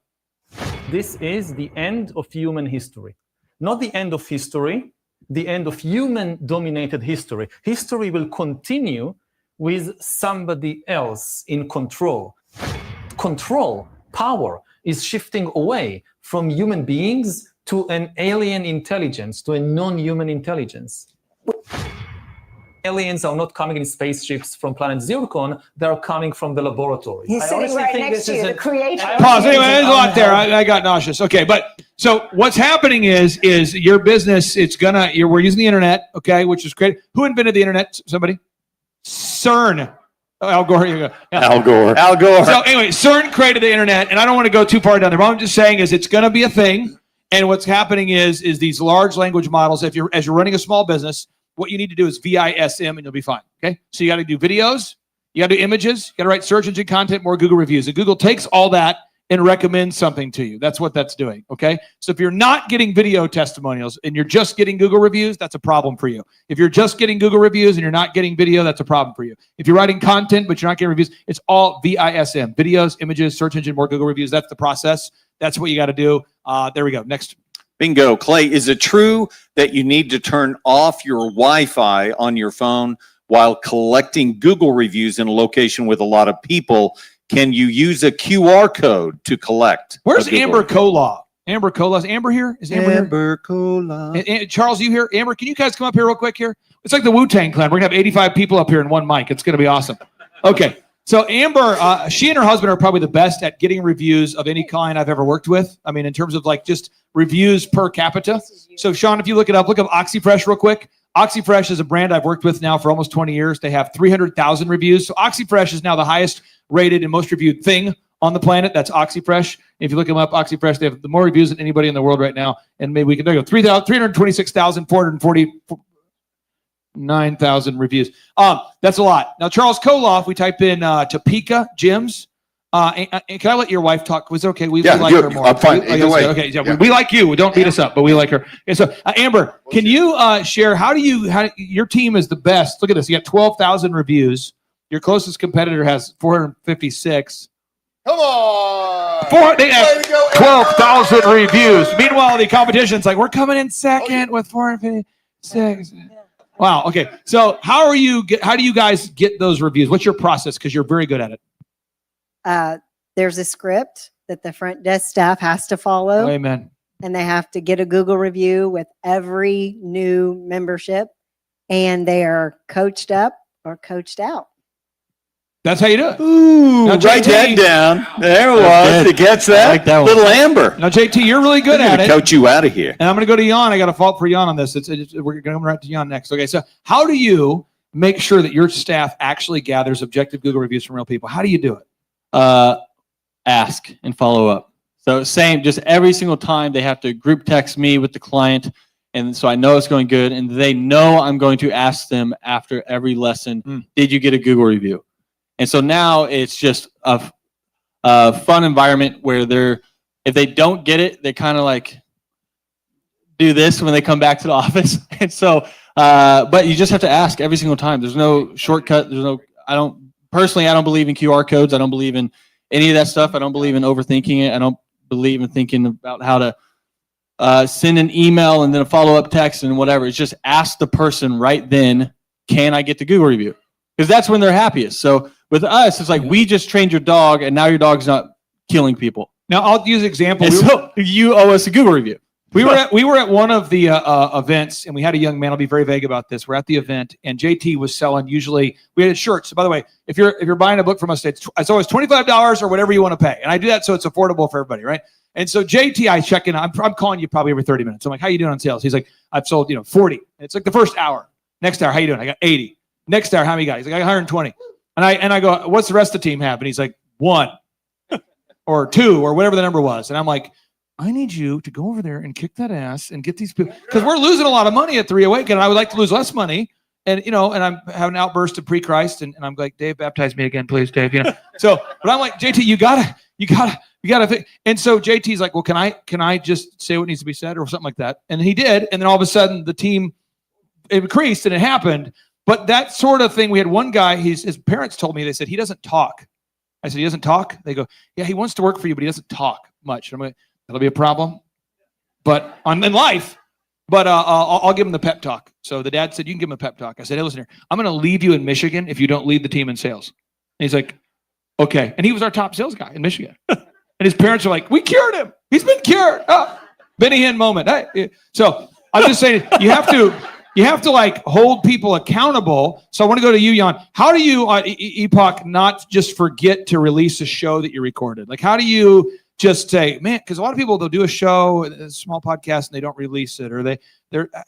This is the end of human history. Not the end of history, the end of human-dominated history. History will continue with somebody else in control. Control, power, is shifting away from human beings to an alien intelligence, to a non-human intelligence. aliens are not coming in spaceships from planet Zircon, they're coming from the laboratory. He's I sitting honestly right think next this to you, is the an- creator. Pause. Anyway, there's a lot there. I got nauseous. Okay, but so what's happening is your business, we're using the internet, okay, which is great. Who invented the internet? Somebody? CERN. Oh, Al Gore, here you go. Yeah. Al Gore. Al Gore. So anyway, CERN created the internet, and I don't want to go too far down there. What I'm just saying is it's going to be a thing, and what's happening is these large language models. As you're running a small business, what you need to do is VISM, and you'll be fine. Okay, so you got to do videos, you got to do images, you got to write search engine content, more Google reviews, and Google takes all that and recommends something to you. That's what that's doing. Okay, so if you're not getting video testimonials and you're just getting Google reviews, that's a problem for you. If you're just getting Google reviews and you're not getting video, that's a problem for you. If you're writing content but you're not getting reviews, it's all VISM: videos, images, search engine, more Google reviews. That's the process. That's what you got to do. There we go. Next. Bingo. Clay, is it true that you need to turn off your Wi-Fi on your phone while collecting Google reviews in a location with a lot of people? Can you use a QR code to collect? Where's a Google Amber review? Cola? Amber Cola. Is Amber here? Is Amber here? Amber Cola. And Charles, you here? Amber, can you guys come up here real quick here? It's like the Wu-Tang Clan. We're going to have 85 people up here in one mic. It's going to be awesome. Okay. So Amber, she and her husband are probably the best at getting reviews of any client I've ever worked with. I mean, in terms of like just reviews per capita. So Sean, if you look up OxyFresh real quick. OxyFresh is a brand I've worked with now for almost 20 years. They have 300,000 reviews. So OxyFresh is now the highest rated and most reviewed thing on the planet. That's OxyFresh. If you look them up, OxyFresh, they have the more reviews than anybody in the world right now. And maybe we can, there you go, 326,449,000 reviews. That's a lot. Now, Charles Koloff, we type in Topeka Gyms. And can I let your wife talk? Was it okay? We like her more. I'm fine. Either way. Okay, yeah. We like you. Don't beat us up, but we like her. Okay, so Amber, can you share how your team is the best? Look at this. You got 12,000 reviews. Your closest competitor has 456. Come on. They have 12,000 reviews. Meanwhile, the competition's like, we're coming in second with 456. Wow. Okay. So how do you guys get those reviews? What's your process? Because you're very good at it. There's a script that the front desk staff has to follow. Amen. And they have to get a Google review with every new membership, and they are coached up or coached out. That's how you do it. Ooh, now, write that down. There it was. It gets that. I like that one. Little Amber. Now, JT, you're really good I'm at gonna it. coach you out of here. And I'm going to go to Jan. I got a fault for Jan on this. We're going right to Jan next. Okay, so how do you make sure that your staff actually gathers objective Google reviews from real people? How do you do it? Ask and follow up. So same, just every single time they have to group text me with the client, and so I know it's going good, and they know I'm going to ask them after every lesson, did you get a Google review? And so now it's just a fun environment where if they don't get it, they kind of like do this when they come back to the office. And so, but you just have to ask every single time. There's no shortcut. I don't believe in QR codes. I don't believe in any of that stuff. I don't believe in overthinking it. I don't believe in thinking about how to send an email and then a follow-up text and whatever. It's just ask the person right then, can I get the Google review? Because that's when they're happiest. So with us, it's like we just trained your dog and now your dog's not killing people. Now I'll use an example. So you owe us a Google review. We were at one of the events, and we had a young man. I'll be very vague about this. We're at the event, and JT was selling. Usually, we had shirts. So by the way, if you're buying a book from us, it's always $25 or whatever you want to pay, and I do that so it's affordable for everybody, right? And so JT, I check in. I'm calling you probably every 30 minutes. I'm like, how you doing on sales? He's like, I've sold 40. It's like the first hour. Next hour, how you doing? I got 80. Next hour, how many guys? He's like, I got 120. And I go, what's the rest of the team have? And he's like, 1 or 2 or whatever the number was. And I'm like, I need you to go over there and kick that ass and get these people, because we're losing a lot of money at 3 Awaken, and I would like to lose less money. And and I'm having an outburst of pre-Christ, and I'm like, Dave, baptize me again, please, Dave. So, but I'm like, JT, you gotta. And so JT's like, well, can I just say what needs to be said or something like that? And he did, and then all of a sudden the team increased, and it happened. But that sort of thing, we had one guy. His parents told me, they said he doesn't talk. I said, he doesn't talk. They go, yeah, he wants to work for you, but he doesn't talk much. And I'm like, that'll be a problem, but in life. But I'll give him the pep talk. So the dad said, you can give him a pep talk. I said, hey, listen here, I'm going to leave you in Michigan if you don't lead the team in sales. And he's like, okay. And he was our top sales guy in Michigan. And his parents are like, we cured him. He's been cured. Oh, Benny Hinn moment. Hey. So I'm just saying, you have you have to like hold people accountable. So I want to go to you, Jan. How do you, Epoch, not just forget to release a show that you recorded? Like, how do you just say, man, because a lot of people, they'll do a show, a small podcast, and they don't release it, or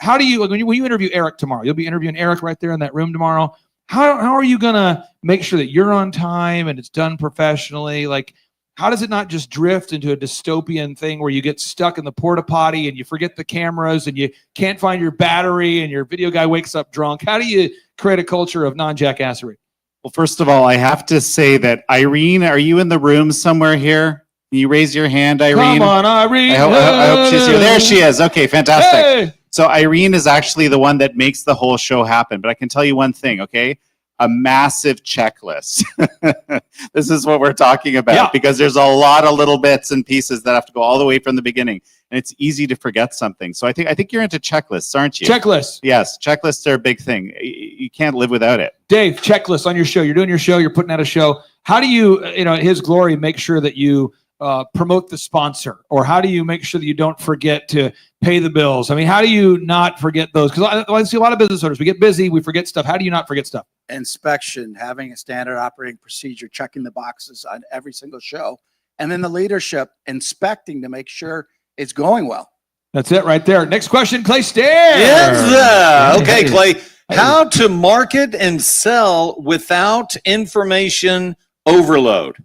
how do you, like when you interview Eric tomorrow, you'll be interviewing Eric right there in that room tomorrow. How are you going to make sure that you're on time and it's done professionally? Like, how does it not just drift into a dystopian thing where you get stuck in the porta potty and you forget the cameras and you can't find your battery and your video guy wakes up drunk? How do you create a culture of non-jackassery? Well, first of all, I have to say that Irene, are you in the room somewhere here? Can you raise your hand, Irene? Come on, Irene. I hope she's here. There she is. Okay, fantastic. Hey! So Irene is actually the one that makes the whole show happen. But I can tell you one thing, okay? A massive checklist. This is what we're talking about because there's a lot of little bits and pieces that have to go all the way from the beginning. And it's easy to forget something. So I think you're into checklists, aren't you? Checklists. Yes, checklists are a big thing. You can't live without it. Dave, checklists on your show. You're doing your show. You're putting out a show. How do you, His Glory, make sure that you promote the sponsor? Or how do you make sure that you don't forget to pay the bills? I mean, how do you not forget those? Because I see a lot of business owners, we get busy, we forget stuff. How do you not forget stuff? Inspection, having a standard operating procedure, checking the boxes on every single show, and then the leadership inspecting to make sure it's going well. That's it right there. Next question, Clay Stair. Yes, okay, Clay. How to market and sell without information overload?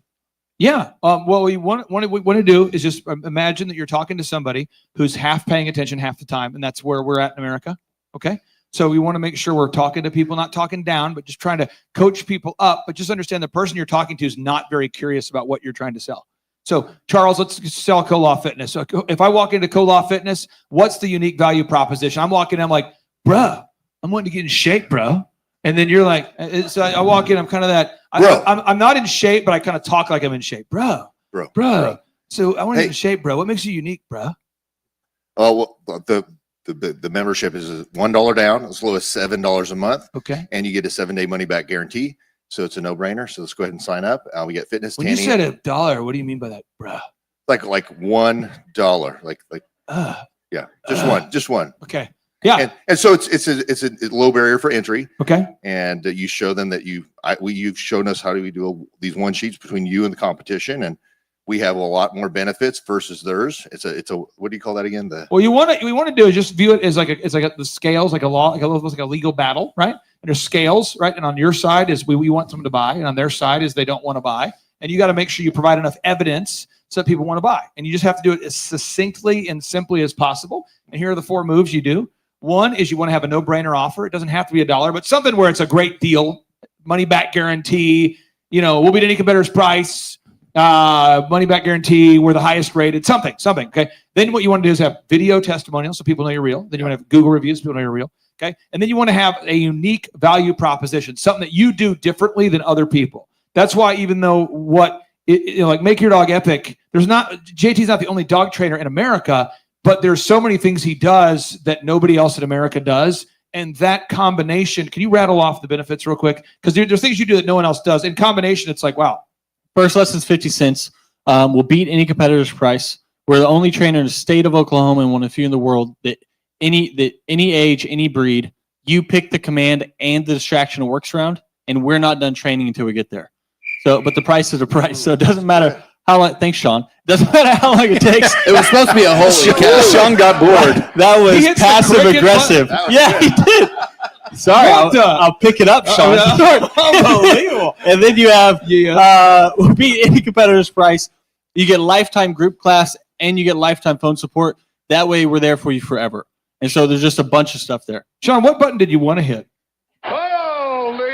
Yeah. What we want to do is just imagine that you're talking to somebody who's half paying attention half the time, and that's where we're at in America. Okay. So we want to make sure we're talking to people, not talking down, but just trying to coach people up. But just understand the person you're talking to is not very curious about what you're trying to sell. So Charles, let's sell Co-Law Fitness. So if I walk into Co-Law Fitness, what's the unique value proposition? I'm walking in, I'm like, bro, I'm wanting to get in shape, bro. And then you're like, so I walk in, I'm kind of that, I'm not in shape, but I kind of talk like I'm in shape. Bro. So I want to get in shape, bro. What makes you unique, bro? Oh, well, the membership is $1 down, as low as $7 a month. Okay. And you get a 7-day money back guarantee. So it's a no-brainer. So let's go ahead and sign up. We get fitness When tanning. you said $1, what do you mean by that, bro? Like $1. Yeah, just one. Okay. Yeah. And so it's a low barrier for entry. Okay. And you show them that you've shown us how do we do these one sheets between you and the competition, and we have a lot more benefits versus theirs. It's a what do you call that again? Well, we want to do is just view it as the scales, like a law, like a legal battle, right? And there's scales, right? And on your side is we want someone to buy, and on their side is they don't want to buy. And you got to make sure you provide enough evidence so that people want to buy. And you just have to do it as succinctly and simply as possible. And here are the 4 moves you do. One is you want to have a no-brainer offer. It doesn't have to be $1, but something where it's a great deal, money back guarantee. We'll beat any competitor's price. Money back guarantee, we're the highest rated, something, okay? Then what you want to do is have video testimonials so people know you're real. Then you want to have Google reviews so people know you're real, okay? And then you want to have a unique value proposition, something that you do differently than other people. That's why even though like Make Your Dog Epic, JT's not the only dog trainer in America, but there's so many things he does that nobody else in America does. And that combination, can you rattle off the benefits real quick? Because there's things you do that no one else does. In combination, it's like, wow. First lesson's 50 cents. We'll beat any competitor's price. We're the only trainer in the state of Oklahoma and one of the few in the world that any age, any breed, you pick the command and the distraction works around, and we're not done training until we get there. So, but the price is the price. So it doesn't matter how long. Thanks, Sean. It doesn't matter how long it takes. It was supposed to be a holy cow. Sean got bored. That was passive aggressive. Yeah, he did. Sorry, I'll pick it up, Sean. Unbelievable. And then you have we'll beat any competitor's price. You get lifetime group class and you get lifetime phone support. That way we're there for you forever. And so there's just a bunch of stuff there. Sean, what button did you want to hit?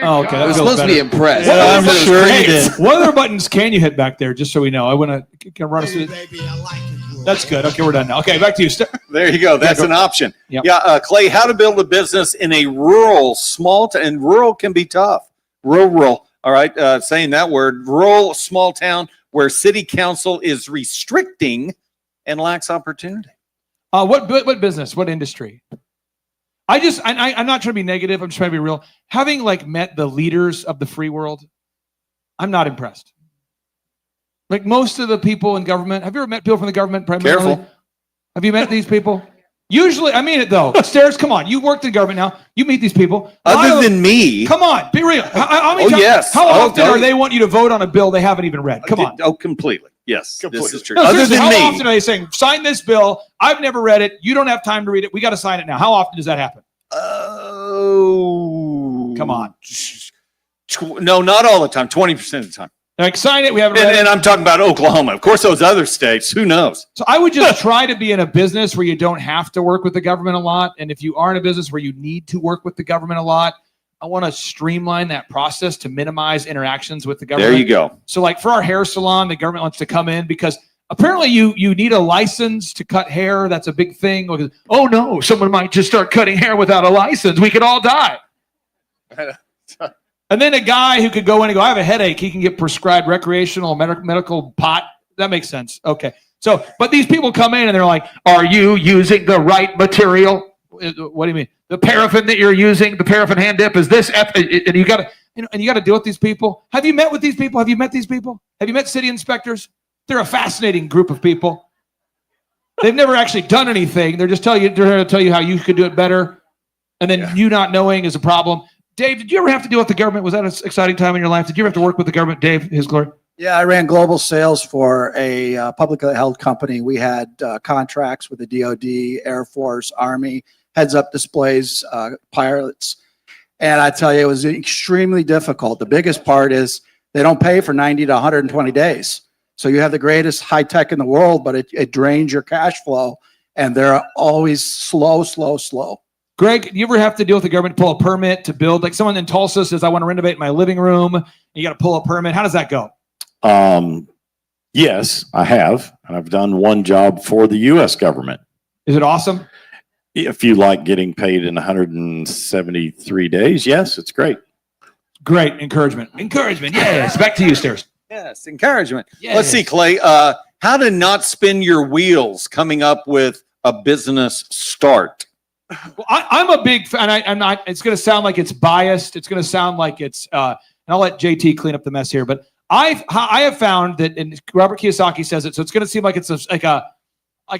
Oh, okay. I was supposed to be impressed. Yeah, I'm sure you did. What other buttons can you hit back there, just so we know? I want to run us through. That's good. Okay, we're done now. Okay, back to you. There you go. That's an option. Yep. Yeah, Clay, how to build a business in a rural, small town. And rural can be tough. Rural. All right. Saying that word, rural, small town where city council is restricting and lacks opportunity. What business? What industry? I'm not trying to be negative. I'm just trying to be real. Having met the leaders of the free world, I'm not impressed. Like most of the people in government, have you ever met people from the government primarily? Careful. Have you met these people? Usually, I mean it though. Stairs, come on. You worked in government now. You meet these people. A lot Other of them- than me. Come on, be real. How many Oh, times- yes. How Oh, often are they want you to vote on a bill they haven't even read? Come on. Oh, completely. Yes, this is true. No, Other seriously, than how me. often are they saying, sign this bill? I've never read it. You don't have time to read it. We got to sign it now. How often does that happen? Oh. Come on. No, not all the time. 20% of the time. Like, sign it. We haven't read And it. I'm talking about Oklahoma. Of course, those other states, who knows? So I would just try to be in a business where you don't have to work with the government a lot. And if you are in a business where you need to work with the government a lot, I want to streamline that process to minimize interactions with the government. There you go. So like for our hair salon, the government wants to come in because apparently you need a license to cut hair. That's a big thing. Oh no, someone might just start cutting hair without a license. We could all die. And then a guy who could go in and go, I have a headache. He can get prescribed recreational medical pot. That makes sense. Okay. So, but these people come in and they're like, are you using the right material? What do you mean? The paraffin that you're using, the paraffin hand dip is this, and you got to, and you got to deal with these people. Have you met with these people? Have you met these people? Have you met city inspectors? They're a fascinating group of people. They've never actually done anything. They're just they're here to tell you how you could do it better, and then you not knowing is a problem. Dave, did you ever have to deal with the government? Was that an exciting time in your life? Did you ever have to work with the government, Dave? His glory. Yeah, I ran global sales for a publicly held company. We had contracts with the DoD, Air Force, Army, heads-up displays, pilots. And I tell you, it was extremely difficult. The biggest part is they don't pay for 90 to 120 days. So you have the greatest high tech in the world, but it drains your cash flow. And they're always slow. Greg, do you ever have to deal with the government to pull a permit to build? Like someone in Tulsa says, I want to renovate my living room. And you got to pull a permit. How does that go? Yes, I have. And I've done one job for the U.S. government. Is it awesome? If you like getting paid in 173 days, yes, it's great. Great. Encouragement. Yes. Back to you, Stairs. Yes, encouragement. Yes. Let's see, Clay. How to not spin your wheels coming up with a business start. Well, I'm a big fan. I'm not. It's going to sound like it's biased. It's going to sound like it's. And I'll let JT clean up the mess here. But I have found that, and Robert Kiyosaki says it. So it's going to seem like it's like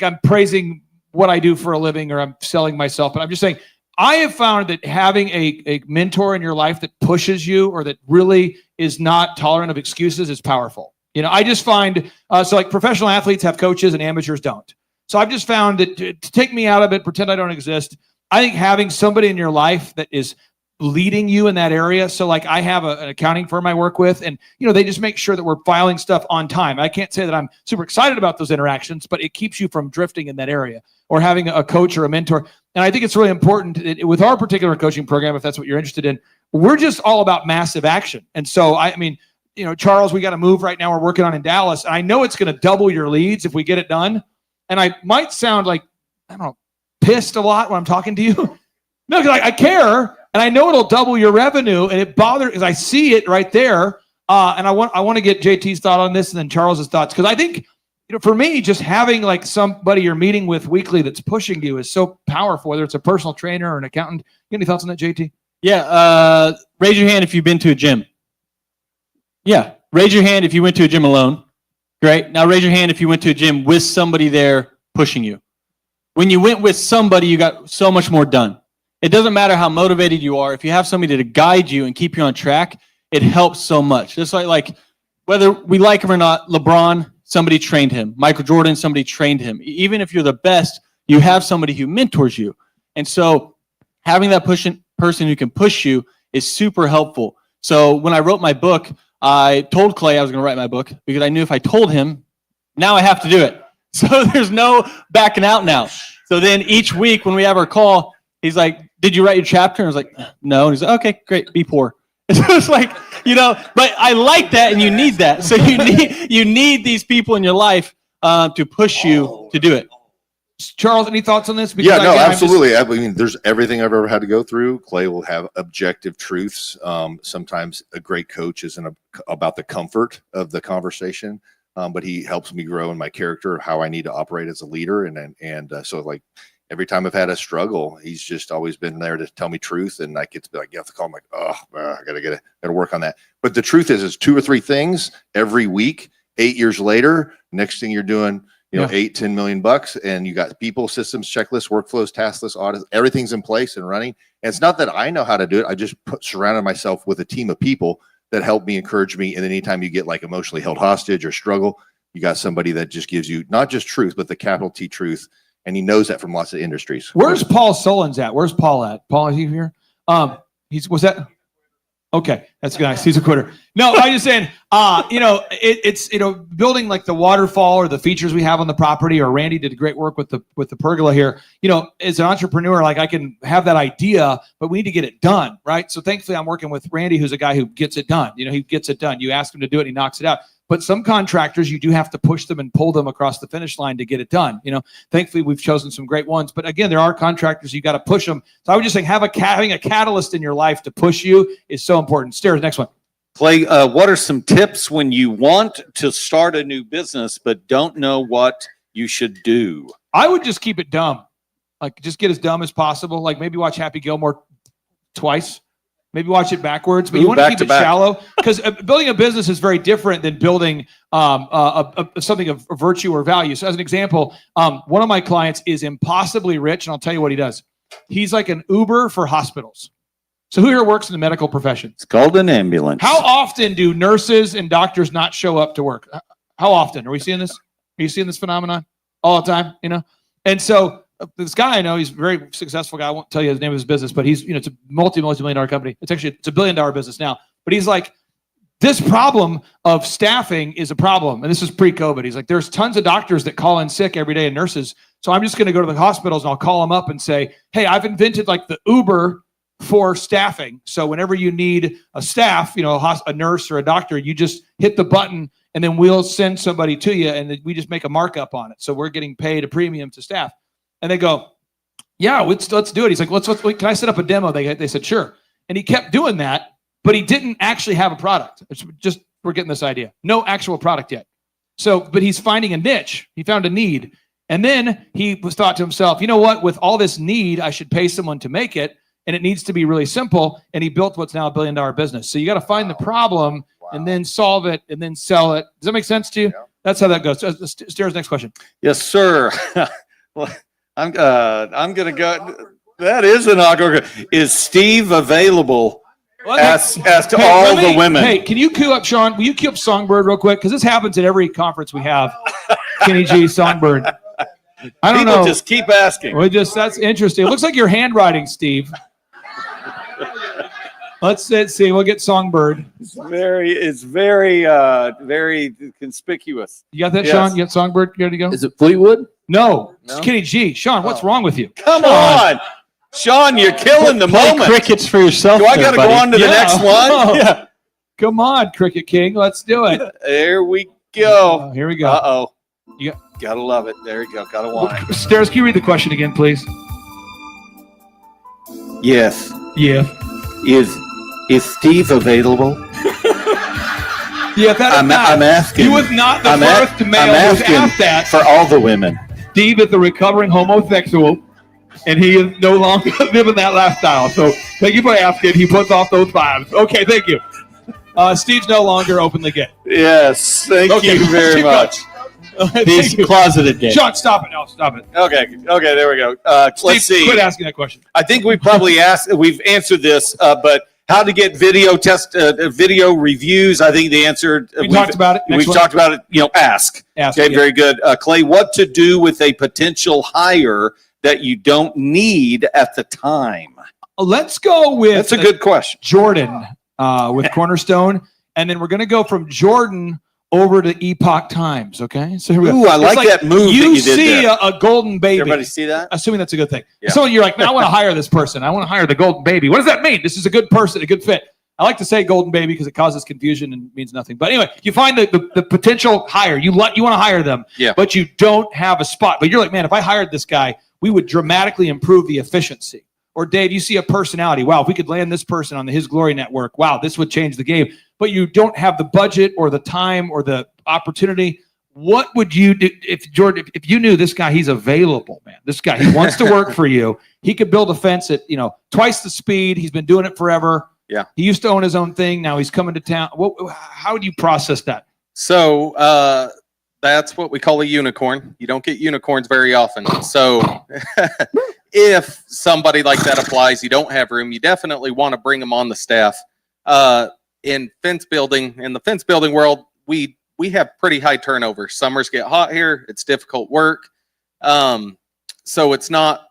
I'm praising what I do for a living or I'm selling myself. But I'm just saying I have found that having a mentor in your life that pushes you or that really is not tolerant of excuses is powerful. I just find so like professional athletes have coaches and amateurs don't. So I've just found that to take me out of it, pretend I don't exist. I think having somebody in your life that is leading you in that area. So like I have an accounting firm I work with and, they just make sure that we're filing stuff on time. I can't say that I'm super excited about those interactions, but it keeps you from drifting in that area or having a coach or a mentor. And I think it's really important with our particular coaching program, if that's what you're interested in, we're just all about massive action. And so, I mean, Charles, we got to move right now. We're working on in Dallas. And I know it's going to double your leads if we get it done. And I might sound like, I don't know, pissed a lot when I'm talking to you. No, because I care. And I know it'll double your revenue, and it bothers because I see it right there. And I want to get JT's thought on this, and then Charles's thoughts, because I think for me, just having like somebody you're meeting with weekly that's pushing you is so powerful. Whether it's a personal trainer or an accountant. You got any thoughts on that, JT? Yeah. Raise your hand if you've been to a gym. Yeah. Raise your hand if you went to a gym alone. Great. Now raise your hand if you went to a gym with somebody there pushing you. When you went with somebody, you got so much more done. It doesn't matter how motivated you are. If you have somebody to guide you and keep you on track, it helps so much. Just like whether we like him or not, LeBron, somebody trained him. Michael Jordan, somebody trained him. Even if you're the best, you have somebody who mentors you. And so having that person who can push you is super helpful. So when I wrote my book, I told Clay I was going to write my book because I knew if I told him, now I have to do it. So there's no backing out now. So then each week when we have our call, he's like, did you write your chapter? And I was like, no. And he's like, okay, great, be poor. And so it's like, but I like that and you need that. So you need these people in your life to push you to do it. Charles, any thoughts on this? Because absolutely. I mean, there's everything I've ever had to go through. Clay will have objective truths. Sometimes a great coach isn't about the comfort of the conversation, but he helps me grow in my character, how I need to operate as a leader. And so like every time I've had a struggle, he's just always been there to tell me truth. And I get to be like, you have to call him like, oh, I gotta work on that. But the truth is 2 or 3 things every week, 8 years later, next thing you're doing, you know, Yeah. 8-10 million bucks, and you got people, systems, checklists, workflows, task lists, audits, everything's in place and running. And it's not that I know how to do it. I just surrounded myself with a team of people that help me, encourage me. And anytime you get like emotionally held hostage or struggle, you got somebody that just gives you not just truth, but the capital T truth. And he knows that from lots of industries. Where's Paul Sullins at? Where's Paul at? Paul, is he here? Was that? Okay, that's nice. He's a quitter. No, I'm just saying, you know, it's, you know, building like the waterfall or the features we have on the property, or Randy did great work with the pergola here. You know, as an entrepreneur, like I can have that idea, but we need to get it done, right? So thankfully I'm working with Randy, who's a guy who gets it done. You know, he gets it done. You ask him to do it, he knocks it out. But some contractors, you do have to push them and pull them across the finish line to get it done. You know, thankfully we've chosen some great ones, but again, there are contractors, you got to push them. So I would just say having a catalyst in your life to push you is so important. Stairs, next one. Clay, what are some tips when you want to start a new business, but don't know what you should do? I would just keep it dumb. Like just get as dumb as possible. Like maybe watch Happy Gilmore twice. Maybe watch it backwards, but you want to keep it shallow, because building a business is very different than building something of virtue or value. So as an example, one of my clients is impossibly rich, and I'll tell you what he does. He's like an Uber for hospitals. So who here works in the medical profession? It's called an ambulance. How often do nurses and doctors not show up to work? How often? Are we seeing this? Are you seeing this phenomenon all the time? You know? And so this guy I know, he's a very successful guy. I won't tell you the name of his business, but he's, you know, it's a multi-million dollar company. It's a $1 billion business now. But he's like, this problem of staffing is a problem. And this is pre-COVID. He's like, there's tons of doctors that call in sick every day and nurses. So I'm just going to go to the hospitals and I'll call them up and say, hey, I've invented like the Uber for staffing. So whenever you need a staff, you know, a nurse or a doctor, you just hit the button and then we'll send somebody to you, and we just make a markup on it. So we're getting paid a premium to staff. And they go, yeah, let's do it. He's like, can I set up a demo? They said, sure. And he kept doing that, but he didn't actually have a product. It's just, we're getting this idea. No actual product yet. So, but he's finding a niche. He found a need. And then he was thought to himself, you know what, with all this need, I should pay someone to make it. And it needs to be really simple. And he built what's now $1 billion business. So you got to find the problem and then solve it and then sell it. Does that make sense to you? Yeah. That's how that goes. Stairs, next question. Yes, sir. Well, I'm gonna go. That is an awkward. Is Steve available? Ask to all the women. Hey, can you cue up Sean? Will you cue up Songbird real quick? Because this happens at every conference we have. Kenny G, Songbird. I don't know. People just keep asking. That's interesting. It looks like your handwriting, Steve. Let's see. We'll get Songbird. It's very conspicuous. You got that, Yes. Sean? You got Songbird ready to go? Is it Fleetwood? No, it's Kenny G. Sean, what's wrong with you? Come on, Sean, you're killing the Play moment. crickets for yourself. Do I got to go on to the next one? Yeah. Come on, Cricket King. Let's do it. There we go. Here we go. Uh-oh. You Gotta love it. There you go. Gotta want it. Stairs, can you read the question again, please? Yes. Yeah. Is Steve available? Yeah, I'm asking. He was not the first male I'm who's asked that. for all the women. Steve is a recovering homosexual, and he is no longer living that lifestyle. So thank you for asking. He puts off those vibes. Okay, thank you. Steve's no longer openly gay. Yes, thank you very much. He's closeted gay. Sean, stop it. No, stop it. Okay, there we go. Steve, Let's see. quit asking that question. I think we've answered this, but how to get video reviews? I think the answer We talked about it. Next We've one. talked about it. You know, ask. Okay, yeah. very good. Clay, what to do with a potential hire that you don't need at the time? Let's go with That's a good question. Jordan with Cornerstone, and then we're going to go from Jordan over to Epoch Times. Okay, so here we go. Ooh, I It's like that move that You you did see there. a golden baby. Everybody see that? Assuming that's a good thing. Yeah. So you're like, man, I want to hire this person. I want to hire the golden baby. What does that mean? This is a good person, a good fit. I like to say golden baby because it causes confusion and means nothing. But anyway, you find the potential hire. You want to hire them, Yeah. but you don't have a spot. But you're like, man, if I hired this guy, we would dramatically improve the efficiency. Or Dave, you see a personality. Wow, if we could land this person on the His Glory Network, wow, this would change the game. But you don't have the budget or the time or the opportunity. What would you do if Jordan, if you knew this guy, he's available, man. This guy, he wants to work for you. He could build a fence at, twice the speed. He's been doing it forever. Yeah. He used to own his own thing. Now he's coming to town. How would you process that? So That's what we call a unicorn. You don't get unicorns very often. So if somebody like that applies, you don't have room, you definitely want to bring them on the staff. In the fence building world, we have pretty high turnover. Summers get hot here. It's difficult work. So it's not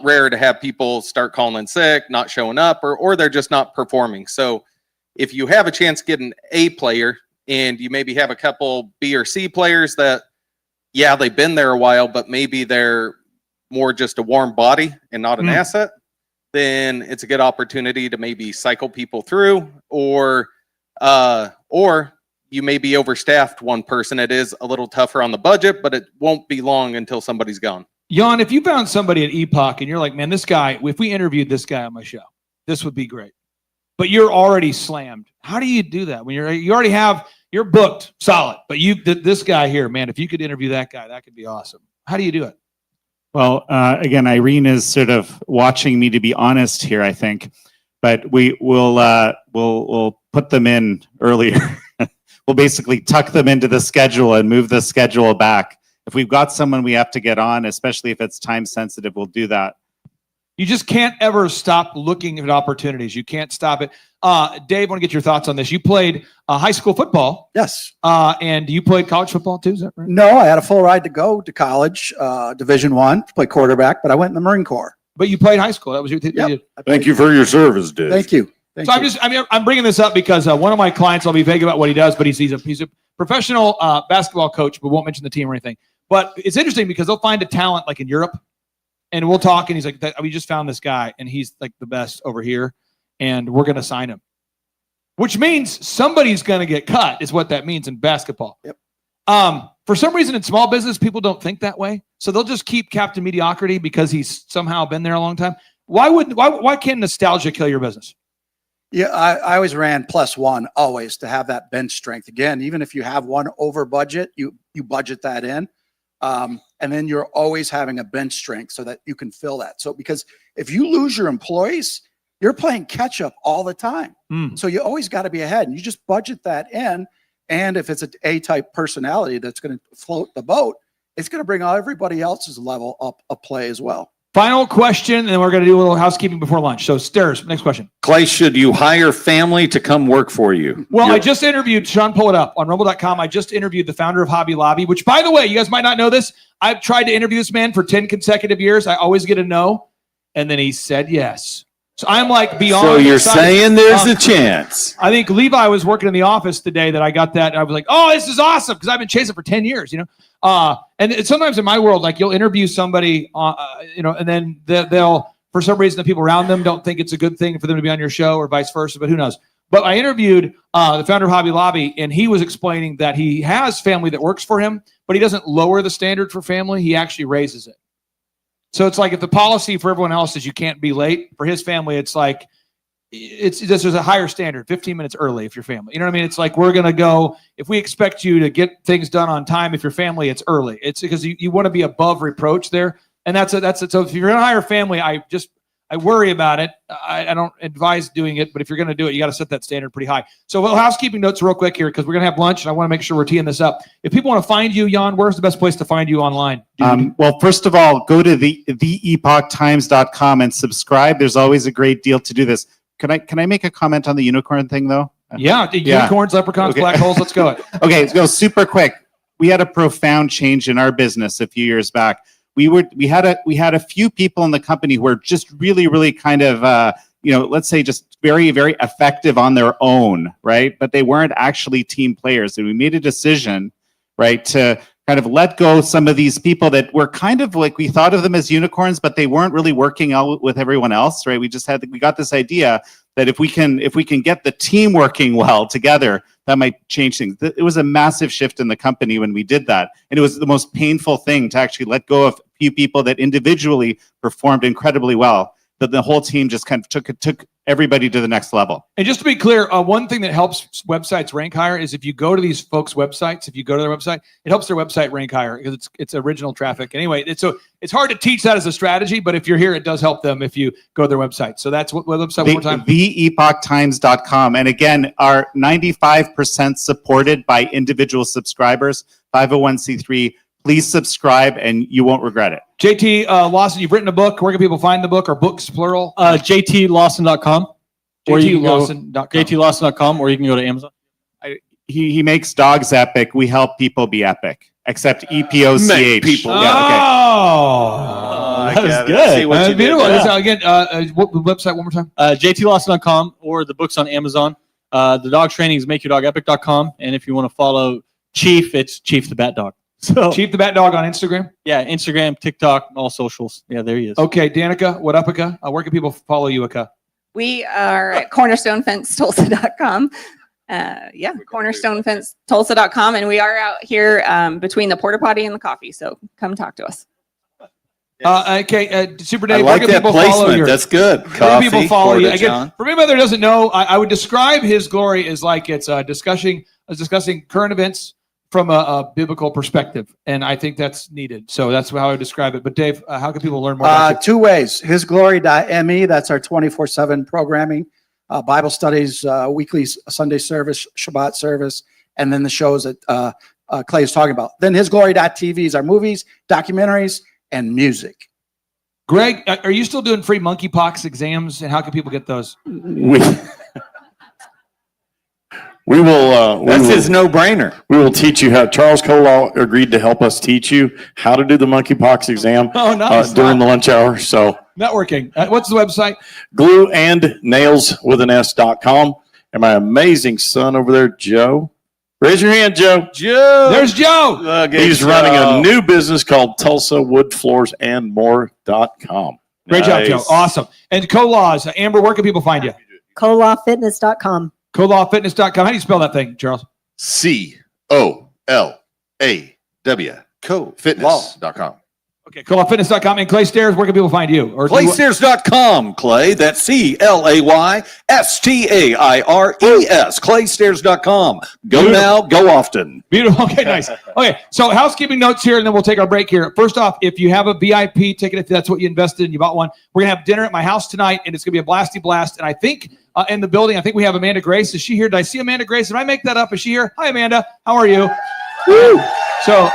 rare to have people start calling in sick, not showing up, or they're just not performing. So if you have a chance to get an A player, and you maybe have a couple B or C players that, yeah, they've been there a while, but maybe they're more just a warm body and not an asset, then it's a good opportunity to maybe cycle people through, or you may be overstaffed one person. It is a little tougher on the budget, but it won't be long until somebody's gone. Jan, if you found somebody at Epoch and you're like, man, this guy, if we interviewed this guy on my show, this would be great. But you're already slammed. How do you do that when you're booked solid, but this guy here, man, if you could interview that guy, that could be awesome. How do you do it? Well, again, Irene is sort of watching me to be honest here, I think, but we'll put them in earlier. We'll basically tuck them into the schedule and move the schedule back. If we've got someone we have to get on, especially if it's time sensitive, we'll do that. You just can't ever stop looking at opportunities. You can't stop it. Dave, I want to get your thoughts on this. You played high school football. Yes. And you played college football too, is that right? No, I had a full ride to go to college, Division I, play quarterback, but I went in the Marine Corps. But you played high school. That was your Thank you for your service, Dave. Thank you. I'm bringing this up because one of my clients, I'll be vague about what he does, but he's a professional basketball coach, but won't mention the team or anything. But it's interesting because they'll find a talent like in Europe, and we'll talk, and he's like, we just found this guy, and he's like the best over here, and we're going to sign him. Which means somebody's going to get cut, is what that means in basketball. Yep. For some reason, in small business, people don't think that way. So they'll just keep Captain Mediocrity because he's somehow been there a long time. Why can't nostalgia kill your business? Yeah, I always ran +1 always to have that bench strength. Again, even if you have one over budget, you budget that in. And then you're always having a bench strength so that you can fill that. So because if you lose your employees, you're playing catch up all the time. So you always got to be ahead, and you just budget that in. And if it's an A-type personality that's going to float the boat, it's going to bring everybody else's level up a play as well. Final question, and then we're going to do a little housekeeping before lunch. So, Stairs, next question. Clay, should you hire family to come work for you? Well, I just interviewed, Sean, pull it up on rumble.com. I just interviewed the founder of Hobby Lobby, which, by the way, you guys might not know this. I've tried to interview this man for 10 consecutive years. I always get a no, and then he said yes. So I'm like beyond. So you're excited. saying there's a chance. I think Levi was working in the office today that I got that. I was like, oh, this is awesome, because I've been chasing for 10 years, and sometimes in my world, like you'll interview somebody, and then they'll, for some reason, the people around them don't think it's a good thing for them to be on your show or vice versa, but who knows? But I interviewed the founder of Hobby Lobby, and he was explaining that he has family that works for him, but he doesn't lower the standard for family. He actually raises it. So it's like if the policy for everyone else is you can't be late, for his family, it's like there's a higher standard, 15 minutes early if you're family. You know what I mean? It's like we're going to go, if we expect you to get things done on time, if you're family, it's early. It's because you want to be above reproach there. And that's it. So if you're going to hire family, I worry about it. I don't advise doing it, but if you're going to do it, you got to set that standard pretty high. So housekeeping notes real quick here, because we're going to have lunch, and I want to make sure we're teeing this up. If people want to find you, Jan, where's the best place to find you online? Well, first of all, go to theepochtimes.com and subscribe. There's always a great deal to do this. Can I make a comment on the unicorn thing, though? Yeah, unicorns, leprechauns, black holes. Let's go. Okay, let's go super quick. We had a profound change in our business a few years back. We had a few people in the company who were just really, really kind of let's say just very, very effective on their own, right? But they weren't actually team players. And we made a decision, right, to kind of let go some of these people that were kind of like, we thought of them as unicorns, but they weren't really working out with everyone else, right? We got this idea that if we can get the team working well together, that might change things. It was a massive shift in the company when we did that. And it was the most painful thing to actually let go of a few people that individually performed incredibly well. but the whole team just kind of took everybody to the next level. And just to be clear, one thing that helps websites rank higher is if you go to these folks' websites, if you go to their website, it helps their website rank higher because it's original traffic. Anyway, it's hard to teach that as a strategy, but if you're here, it does help them if you go to their website. So that's what website one more time. TheEpochTimes.com. And again, are 95% supported by individual subscribers, 501c3. Please subscribe and you won't regret it. JT Lawson, you've written a book. Where can people find the book, or books plural? JTLawson.com. JTLawson.com. JTLawson.com, or you can go to Amazon. He makes dogs epic. We help people be epic, except EPOCH. Make people. Oh, that was get it. good. See what you did beautiful. there. That's again, what the website one more time? JTLawson.com, or the books on Amazon. The dog training is makeyourdogepic.com. And if you want to follow Chief, it's Chief the Bat Dog. So Chief the Bat Dog on Instagram? Yeah, Instagram, TikTok, all socials. Yeah, there he is. Okay, Danica, what up, Ika? Where can people follow you, Ika? We are at cornerstonefencetulsa.com. Cornerstonefencetulsa.com. And we are out here between the porta potty and the coffee. So come talk to us. Super I Dave, like where can that people follow placement. you? That's good. Where can Coffee, people follow you? Porta Again, John. for anybody that doesn't know, I would describe his glory as like it's discussing current events from a biblical perspective, and I think that's needed. So that's how I would describe it. But Dave, how can people learn more about you? 2 ways. Hisglory.me, that's our 24/7 programming, Bible studies, weekly Sunday service, Shabbat service, and then the shows that Clay is talking about. Then hisglory.tv is our movies, documentaries, and music. Greg, are you still doing free monkeypox exams, and how can people get those? We will. That's his no-brainer. We will teach you how. Charles Colaw agreed to help us teach you how to do the monkeypox exam Oh, nice. during the lunch hour. So Networking. What's the website? glueandnails.com. And my amazing son over there, Joe. Raise your hand, Joe. Joe. There's Joe. Look at He's running Joe. a new business called Tulsa Woodfloorsandmore.com. Great job, Joe. Nice. Awesome. And Colaws, Amber, where can people find you? colawfitness.com. Colawfitness.com. How do you spell that thing, Charles? COLAW. Fitness.com. Okay, colawfitness.com. And Clay Stairs, where can people find you? Or Claystairs.com, Clay. That's CLAYSTAIRES. Claystairs.com. Go Beautiful. now, go often. Beautiful. Okay, nice. Okay, so housekeeping notes here, and then we'll take our break here. First off, if you have a VIP ticket, if that's what you invested in, you bought one, we're going to have dinner at my house tonight, and it's going to be a blasty blast. And I think in the building, I think we have Amanda Grace. Is she here? Did I see Amanda Grace? Did I make that up? Is she here? Hi, Amanda. How are you? Woo! So,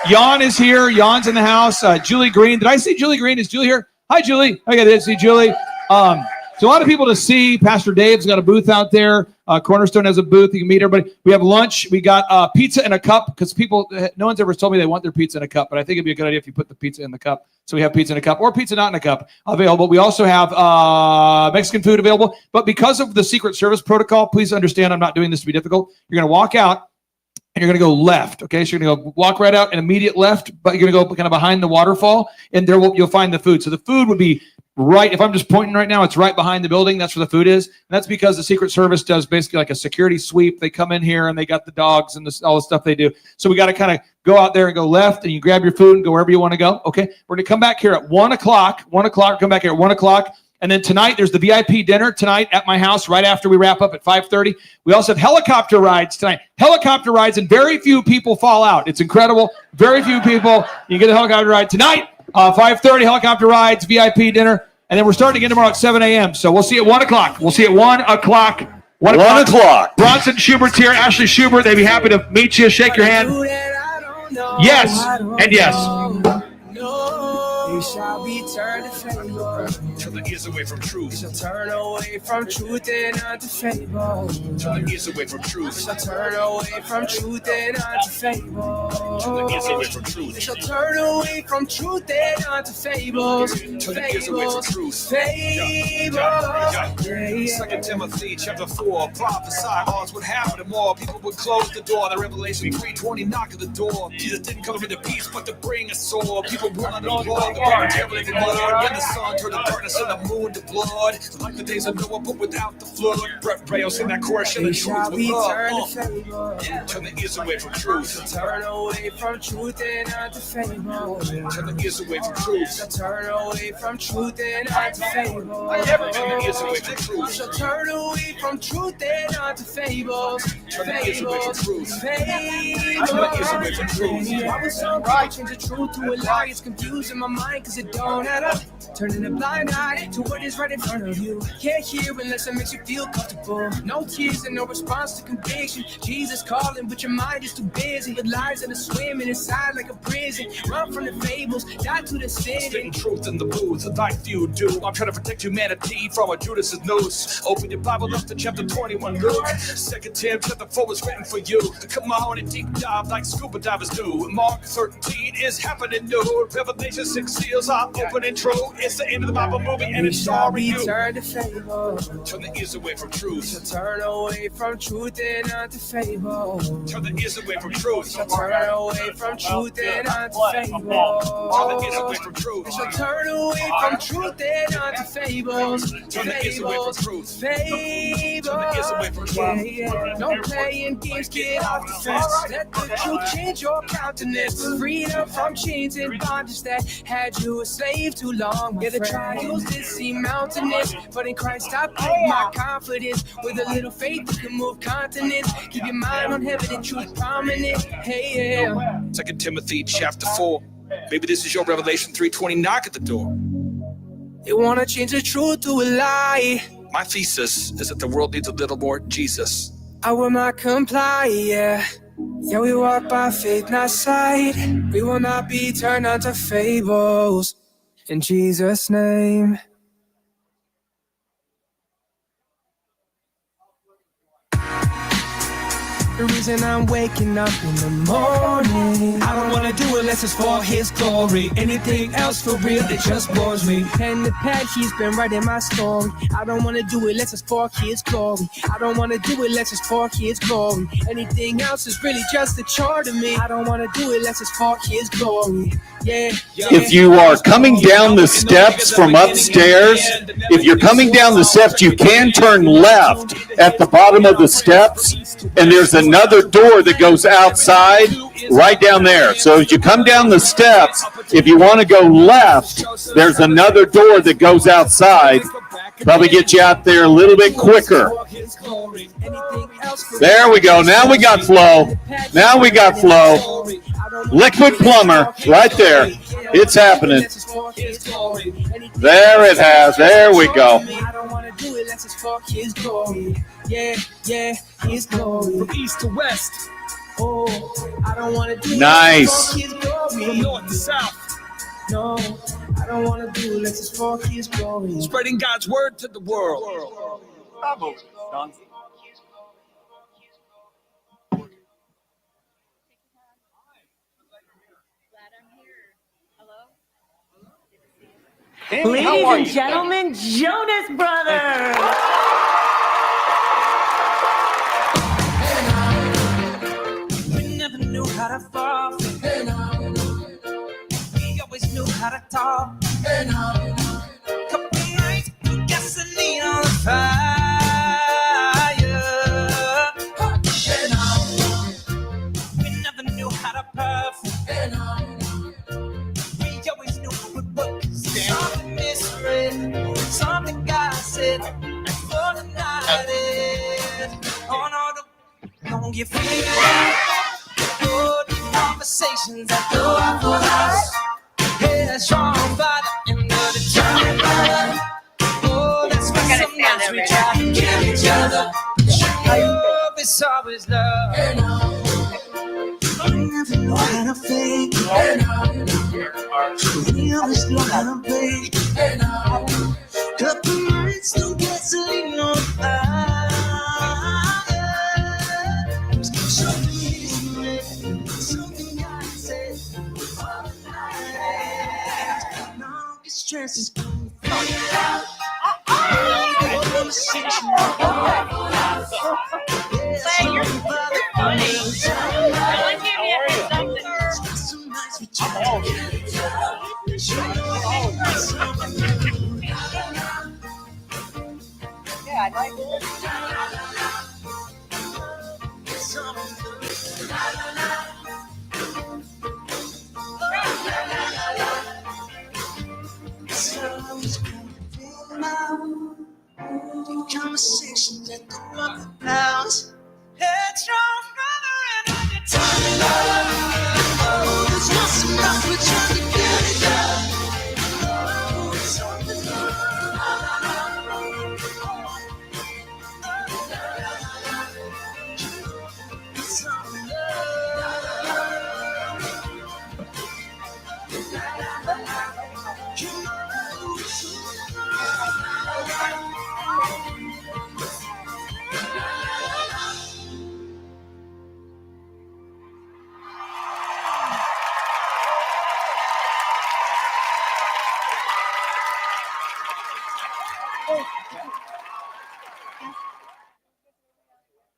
Jan is here. Jan's in the house. Julie Green. Did I see Julie Green? Is Julie here? Hi, Julie. Okay, I did see Julie. So a lot of people to see. Pastor Dave's got a booth out there. Cornerstone has a booth. You can meet everybody. We have lunch. We got pizza in a cup because people, no one's ever told me they want their pizza in a cup, but I think it'd be a good idea if you put the pizza in the cup. So we have pizza in a cup or pizza not in a cup available. We also have Mexican food available. But because of the Secret Service protocol, please understand I'm not doing this to be difficult. You're going to walk out. And you're going to go left, okay? So you're going to go walk right out and immediate left, but you're going to go kind of behind the waterfall, and there you'll find the food. So the food would be right, if I'm just pointing right now, it's right behind the building. That's where the food is. And that's because the Secret Service does basically like a security sweep. They come in here, and they got the dogs and all the stuff they do. So we got to kind of go out there and go left, and you grab your food and go wherever you want to go, okay? We're going to come back here at 1 o'clock. 1 o'clock, come back here at 1 o'clock. And then tonight, there's the VIP dinner tonight at my house right after we wrap up at 5:30. We also have helicopter rides tonight. Helicopter rides, and very few people fall out. It's incredible. Very few people. You get a helicopter ride tonight, 5:30, helicopter rides, VIP dinner. And then we're starting again tomorrow at 7 a.m. So we'll see you at 1 o'clock. We'll see you at 1 o'clock. 1 o'clock. Bronson Schubert's here. Ashley Schubert, they'd be happy to meet you, shake your hand. Yes, and yes. They shall be turned to favor. Turn the ears away from truth. Shall turn away from truth and unto fable. Turn the ears away from truth. Shall turn away from truth and unto fable. Turn the ears away from truth. Shall turn away from truth and unto fables. Turn the ears away from truth. Fables. 2 Timothy chapter 4. Prophesy odds would happen and more. People would close the door. The Revelation 3:20 knock at the door. Jesus didn't come to bring the peace, but to bring a sword. People will not know the on. Terribly the Lord, when the sun turned to darkness and the moon to blood. Like the days of Noah, but without the flood. Brett Rails in that chorus, and the truth with love. Turn the ears away from truth. Turn away from truth and not to fable. Turn the ears away from truth. Turn away from truth and not to fable. Turn the ears away from truth. So turn away from truth and not to fables. Turn the ears away from truth. Fables. Turn the ears away from truth. I was so right, change the truth to a lie. It's confusing my mind cause it don't add up. Turning a blind eye to what is right in front of you. Can't hear unless it makes you feel comfortable. No tears and no response to conviction. Jesus calling, but your mind is too busy. With lies that are swimming inside like a prison. Run from the fables, die to the sin. Spitting truth in the booth, like you do. I'm trying to protect humanity from a Judas's noose. Open your Bible up to chapter 21, Luke. 2 Tim chapter 4 is written for you. To come on and deep dive like scuba divers do. Mark 13 is happening new. Revelation 6 seals are open and true. It's the end of the Bible movie and it's starring you. Turn to fable. Turn the ears away from truth. So turn away from truth and not to fable. Turn the ears away from truth. So turn away from truth and not to fable. Turn the ears away from truth. So turn away from truth and not to fables. Turn the ears away from truth. Fables. Turn the ears away from truth. No playing games, get off the fence. Let the truth change your countenance. Freedom from chains and bondage that had you a slave too long. Yeah, the trials did seem mountainous, but in Christ I put my confidence. With a little faith, you can move continents. Keep your mind on heaven and truth prominent. Hey, yeah. 2 Timothy chapter 4. Maybe this is your Revelation 3:20 knock at the door. They wanna change the truth to a lie. My thesis is that the world needs a little more Jesus. I will not comply, yeah. Yeah, we walk by faith, not sight. We will not be turned onto fables. In Jesus' name. The reason I'm waking up in the morning, I don't wanna do it unless it's for his glory. Anything else for real, it just bores me. Pen to pad, he's been writing my story. I don't wanna do it unless it's for his glory. I don't wanna do it unless it's for his glory. Anything else is really just a chore to me. I don't wanna do it unless it's for his glory. Yeah. If you are coming down the steps from upstairs, if you're coming down the steps, you can turn left at the bottom of the steps, and there's another door that goes outside right down there. So as you come down the steps, if you want to go left, there's another door that goes outside. Probably get you out there a little bit quicker. There we go. Now we got flow. Now we got flow. Liquid plumber right there. It's happening. There it has. There we go. Yeah, yeah, his glory. From east to west. Oh, I don't want to do Nice. it for his glory. From north to south. No, I don't want to do it unless it's for his glory. Spreading God's word to the world. Ladies and gentlemen, Jonas Brothers. We never knew how to fall. We always knew how to talk. Couple nights, put gasoline on the fire. We never knew how to perform. We always knew it would work. Something misread, something God said, and for the night is on all the don't get figured out. Good conversations that go out for us. Yeah, strong by the end of the journey. Oh, that's why some nights we try to kill each other. Love is always love. We never know how to fake it. We always know how to play. Couple nights, no gasoline on the fire. Something I said. Now this stress is coming from you. Conversations that go up and down. Headstrong, brother, and I get tired of. Oh, it's not enough. We're trying to get it done. Oh, it's something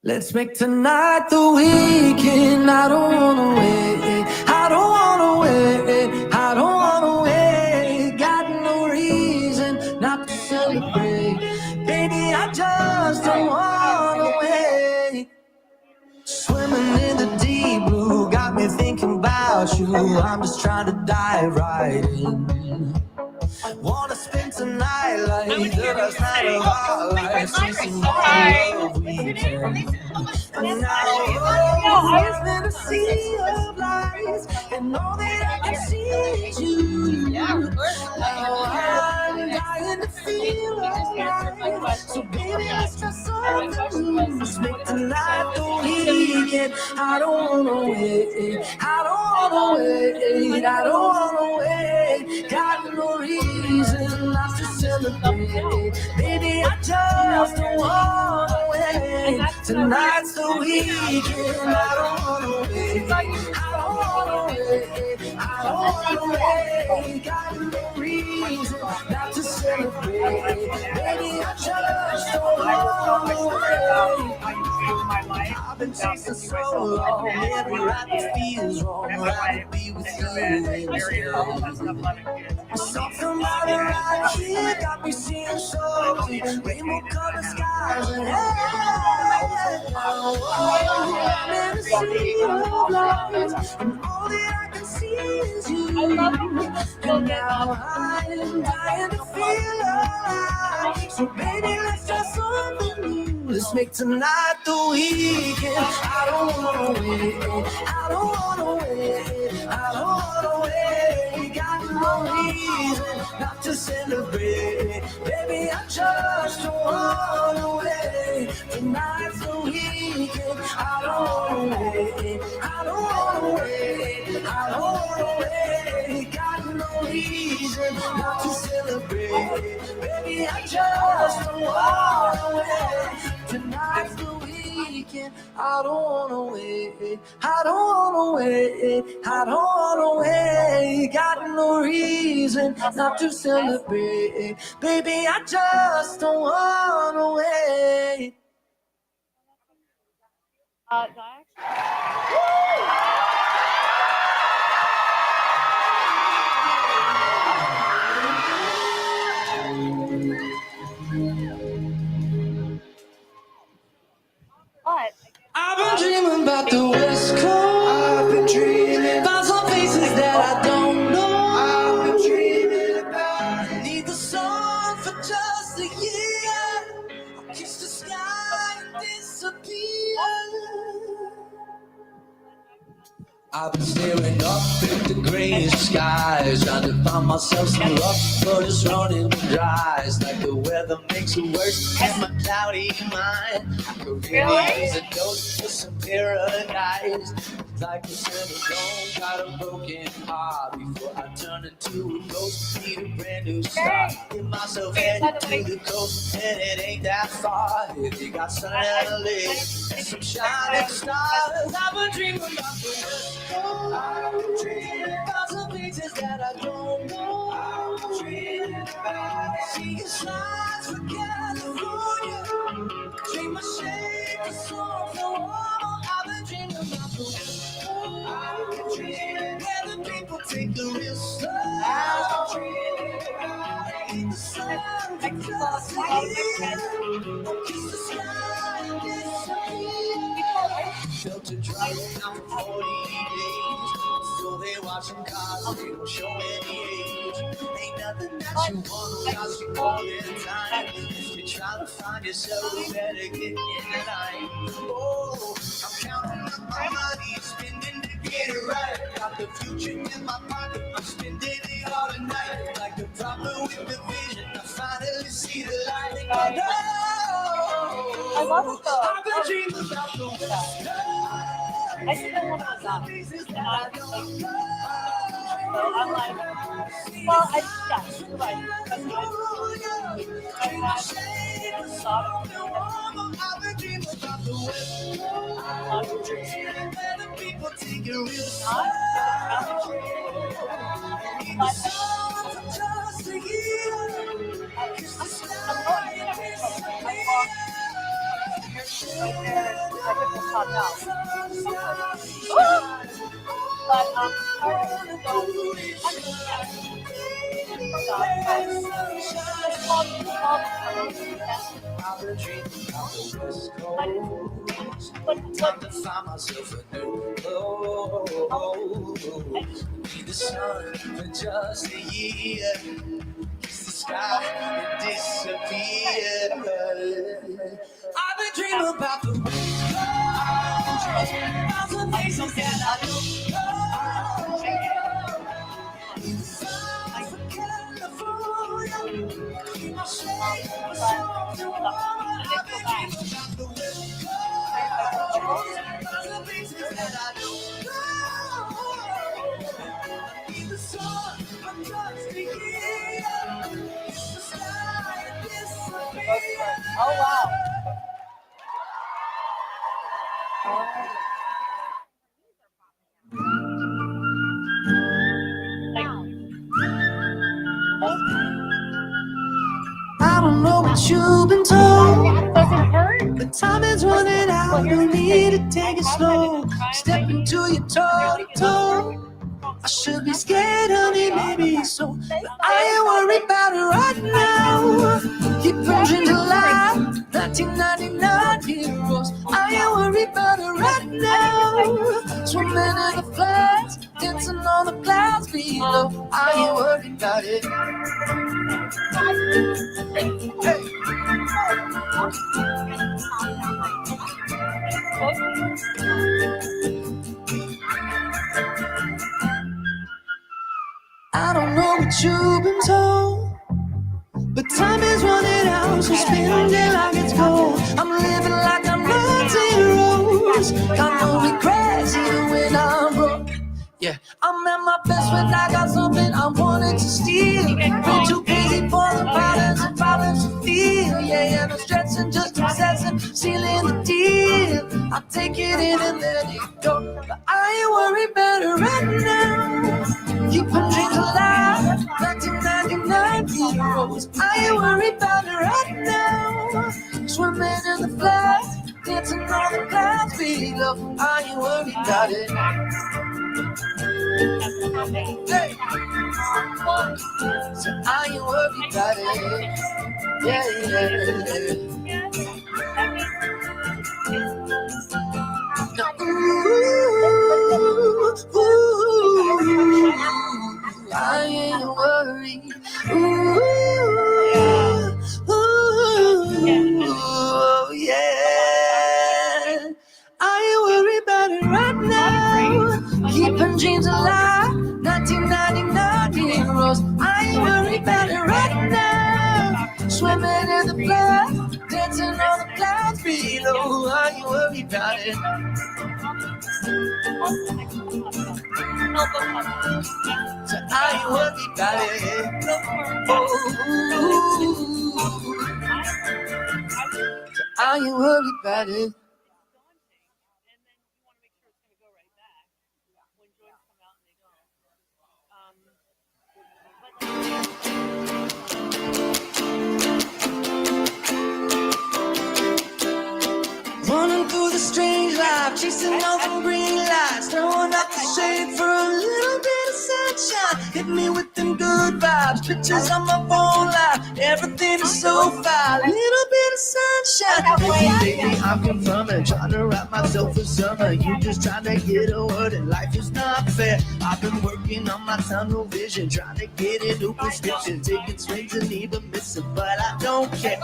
Let's make tonight the weekend. I don't wanna wait. I don't wanna wait. I don't wanna wait. Got no reason not to celebrate. Baby, I just don't wanna wait. Swimming in the deep blue got me thinking about you. I'm just trying to dive right in. Wanna spend tonight like the last night of our lives, chasing more weekend. And now it's been a sea of lies, and all that I can see is you. Now I'm dying to feel alive. So baby, let's try something new. Let's make tonight the weekend. I don't wanna wait. I don't wanna wait. I don't wanna wait. Got no reason not to celebrate. Baby, I just don't wanna wait. Tonight's the weekend. I don't wanna wait. I don't wanna wait. I don't wanna wait. Got no reason not to celebrate. Baby, I just don't wanna wait. I've been chasing so long, every ride that feels wrong. Rather be with you instead. Something about it right here got me seeing so clear. Rainbow colored skies and I'm in a sea of lights, and all that I can see is you. And now I'm dying to feel alive. So baby, let's try something new. Let's make tonight the weekend. I don't wanna wait. I don't wanna wait. I don't wanna wait. Got no reason not to celebrate. Baby, I just don't wanna wait. Tonight's the weekend. I don't wanna wait. I don't wanna wait. I don't wanna wait. Got no reason not to celebrate. Baby, I just don't wanna wait. Tonight's the weekend. I don't wanna wait. I don't wanna wait. I don't wanna wait. Got no reason not to celebrate. Baby, I just don't wanna wait. I've been dreaming about the West Coast. I've been dreaming about some places that I don't know. I've been dreaming about. Need the sun for just a year. I'll kiss the sky and disappear. I've been staring up at the grayish skies, trying to find myself some rough, but it's running dry. It's like the weather makes it worse in my cloudy mind. I could really use a dose for some paradise. Like a synagogue, got a broken heart. Before I turn into a ghost, need a brand new start. Get myself headed to the coast, and it ain't that far. If you got sun and a lake and some shining stars, I've been dreaming about the West Coast. I've been dreaming about some places that I don't know. I've been dreaming about seeing signs for California. Dream of shade for something warm. I've been dreaming about the West Coast. I've been dreaming where the people take the real slow. I've been dreaming in the sun to just kiss the sky Watching cars, they don't show any age. Ain't nothing that you want cost you more than time. If you're trying to find yourself, better get in line. Oh, I'm counting up my money, spending to get it right. Got the future in my pocket, I'm spending it all tonight. Like the prophet with the vision, I finally see the light. I know. I love it though. I've been dreaming about the West. I see that one was up, and I'm like, well, yes, you're right. Because I had a soft Time to find myself a new goal. Be the sun for just a year. Kiss the sky and disappear. I've been dreaming about the places that I don't know. Keep my shade, soft and warm. I've been dreaming about the West Coast. Places that I don't know. Be the sun for just a year. Kiss the sky and disappear. Oh wow. I don't know what you've been told. But time is running out. You need to take it slow. Step into your toe to toe. I should be scared, honey, maybe so. But I ain't worried about it right now. Keep pushing to life. 1999 heroes. I ain't worried about it right now. Swimming in the floods, dancing on the clouds below. I ain't worried about it. Hey. I don't know what you've been told, but time is running out, so spend it like it's gold. I'm living like I'm not zeros. Got no regrets even when I'm broke. Yeah, I'm at my best when I got something I wanted to steal. Been too busy for the problems and problems to feel. Yeah, and I'm stressing, just obsessing, sealing the deal. I take it in and let it go, but I ain't worried about it right now. Keep them dreams alive, 1999 heroes. I ain't worried about it right now. Swimming in the floods, dancing on the clouds below. I ain't worried about it. Hey. So I ain't worried about it. Yeah. I ain't worried. Yeah. I ain't worried about it right now. Keeping dreams alive. 1999 heroes. I ain't worried about it right now. Swimming in the blood, dancing on the clouds below. I ain't worried about it. So I ain't worried about it. So I ain't worried about it. Running through the strange life, chasing all the green lights, throwing up the shade for a little bit of sunshine. It me with them good vibes. Pictures on my phone line. Everything is so fine. Little bit of sunshine. Lately I'm confirming, trying to wrap myself for summer. You just trying to get a word and life is not fair. I've been working on my tunnel vision, trying to get a new prescription, taking swings and even missing, but I don't care.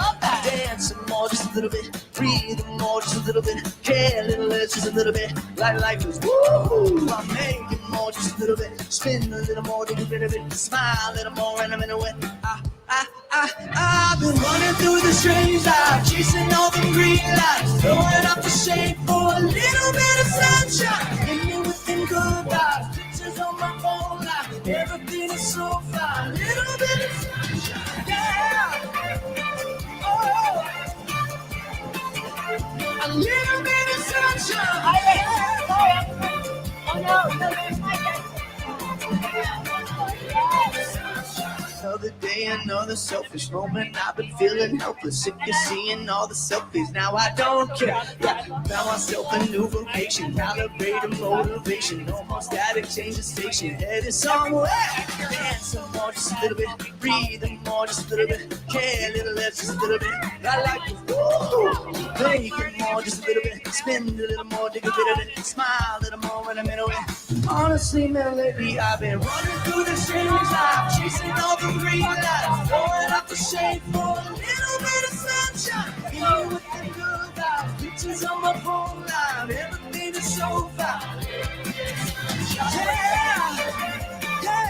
Dance some more, just a little bit. Breathe more, just a little bit. Care a little less, just a little bit. Like life is woo. I'm making more, just a little bit. Spin a little more, take a bit of it. Smile a little more, and I'm in a wet. I've been running through the strange life, chasing all the green lights, throwing up the shade for a little bit of sunshine. Hit me with them good vibes, pictures on my phone line. Everything is so fine, little bit of sunshine, yeah. Oh, a little bit of sunshine. Oh no, another day, another selfish moment. I've been feeling helpless, sick of seeing all the selfies. Now I don't care. Yeah, found myself a new vocation, calibrating motivation. Almost gotta change the station, headed somewhere. Dance some more, just a little bit. Breathe more, just a little bit. Care a little less, just a little bit. I like it. Woo! Make it more, just a little bit. Spend a little more, take a bit of it. Smile a little more when I'm in a way. Honestly, man, lately I've been running through the strange life, chasing all the green lights, throwing up the shade for a little bit of sunshine. Hit me with the good vibes, pictures on my phone line. Everything is so fine. Yeah, yeah,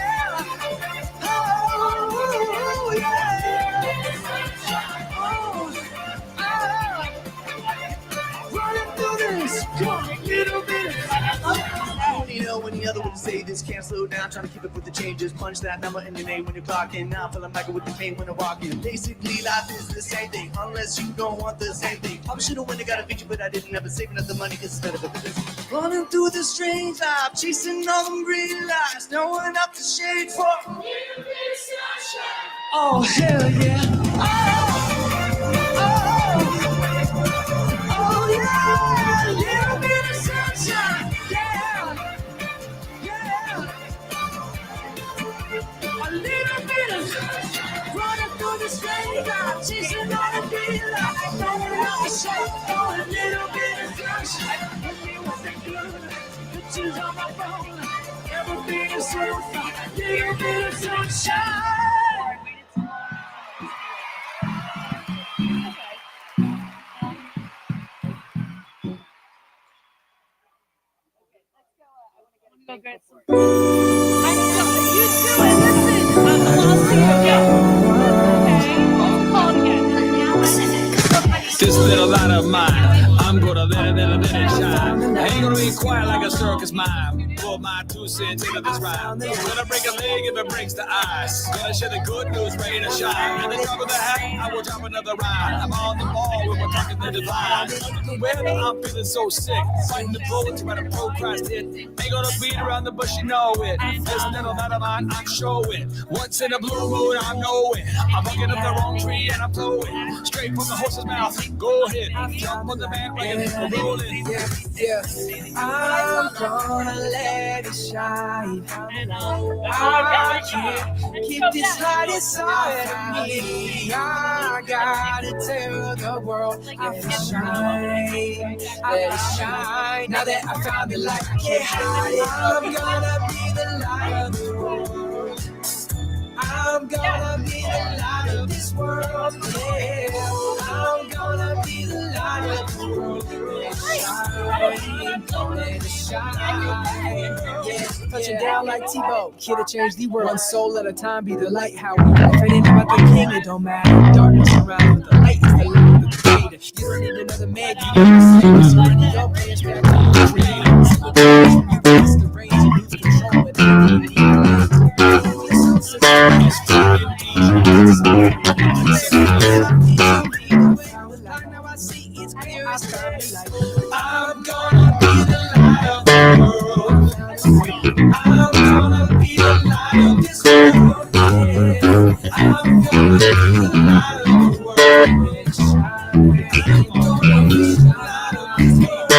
oh, yeah. Oh, running through this, come on, little bit of you know when the other would say this, can't slow down, trying to keep up with the changes. Punch that number in your name when you're clocking. Now feeling like with the pain when I'm walking. Basically, life is the same thing, unless you don't want the same thing. Probably should have went and got a feature, but I didn't ever save enough the money because it's better for this. Running through the strange life, chasing all them green lights, throwing up the shade for a little bit of sunshine. Oh, hell yeah. Oh, yeah, a little bit of sunshine. A little bit of sunshine, running through the strange life, chasing all the green lights, throwing out the shade for a little bit of sunshine. Hit me with the good pictures on my phone. Everything is so fine, a little bit of sunshine. Go get some. I know, you do it. Listen, I'll see you again. Okay, call it again. This little light of mine, I'm gonna let it shine. I ain't gonna be quiet like a circus mime. Pour my 2 cents into this rhyme. Gonna break a leg if it breaks the ice. Gonna share the good news, ready to shine. At the drop of the hat, I will drop another rhyme. I'm on the ball when we're talking the divine. Under the weather, I'm feeling so sick. Fighting the bullets, trying to procrastinate. Ain't gonna beat around the bush, you know it. This little light of mine, I'm showing. Once in a blue moon, I'm knowing. I'm bucking up the wrong tree and I'm flowing. Straight from the horse's mouth. Go ahead, jump on the bandwagon, we're rolling. Yeah, I'm gonna let it shine. I can't keep this light inside of me. I gotta tell the world, let it shine, let it shine. Now that I found the light, I can't hide it. I'm gonna be the light of the world. I'm gonna be the light of this world, yeah. I'm gonna be the light of the world. Let it shine, yeah. Touching down like Tebow, here to change the world. One soul at a time, be the light. How we go. If it ain't about the king, it don't matter. Darkness around, but the light is the light of the creator. You don't need another man, you need to save us. Surrender your plans back to the creator. You release the reins, you lose control, but then you I'm gonna be the light of the world. I'm gonna be the light of this world. Yeah. I'm gonna be the light of the world. Let it shine. I'm gonna be the light of this world.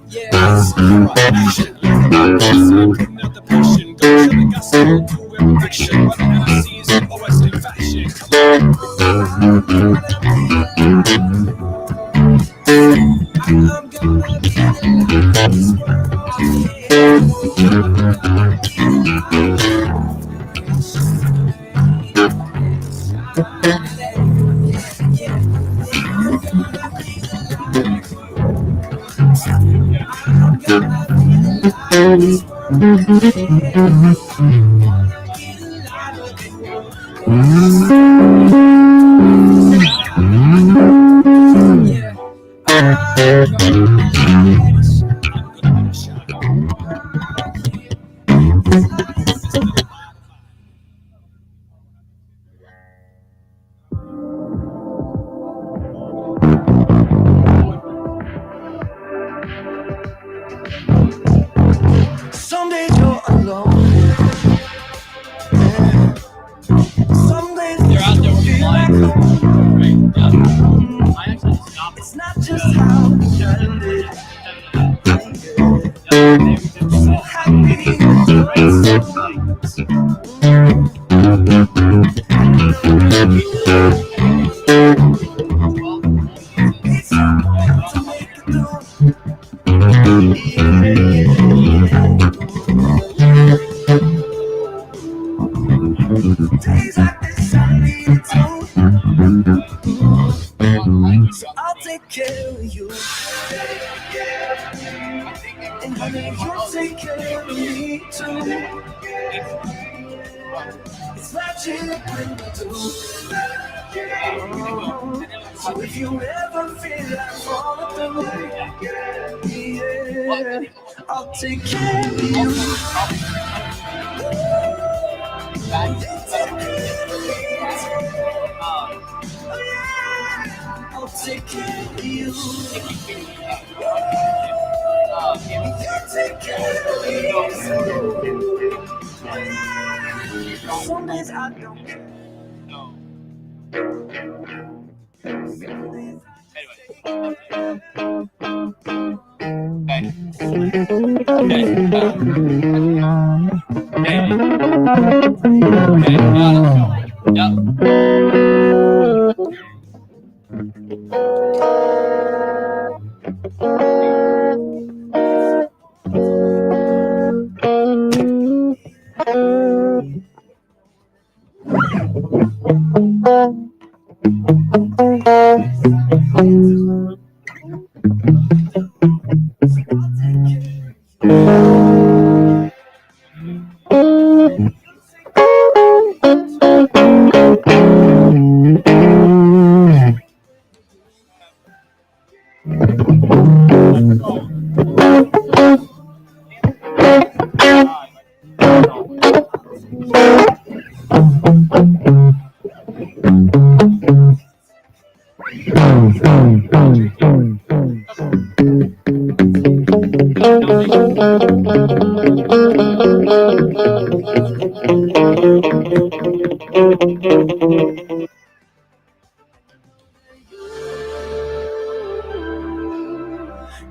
Yeah. Putting out the passion, go to the gospel, to every Some days you're alone. Some days you feel like home. It's not just how you done it. So happy it's hard to make it through. Days like this I need it too. So I'll take care of you. And honey, you'll take care of me too. It's magic when you do. So if you ever feel like falling through, yeah, I'll take care of you. I'll take care of you. You take care of me. Some days I don't care.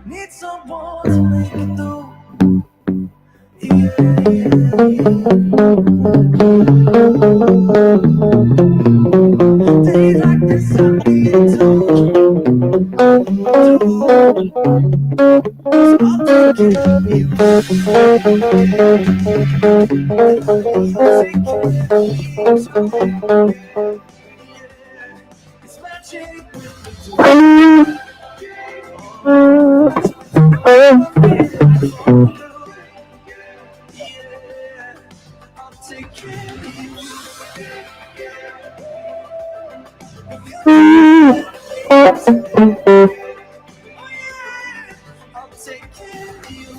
Need someone to make it through. Days like this I need it too. So I'll take care of you. It's magic. I'll take care of you. I'll take care of you.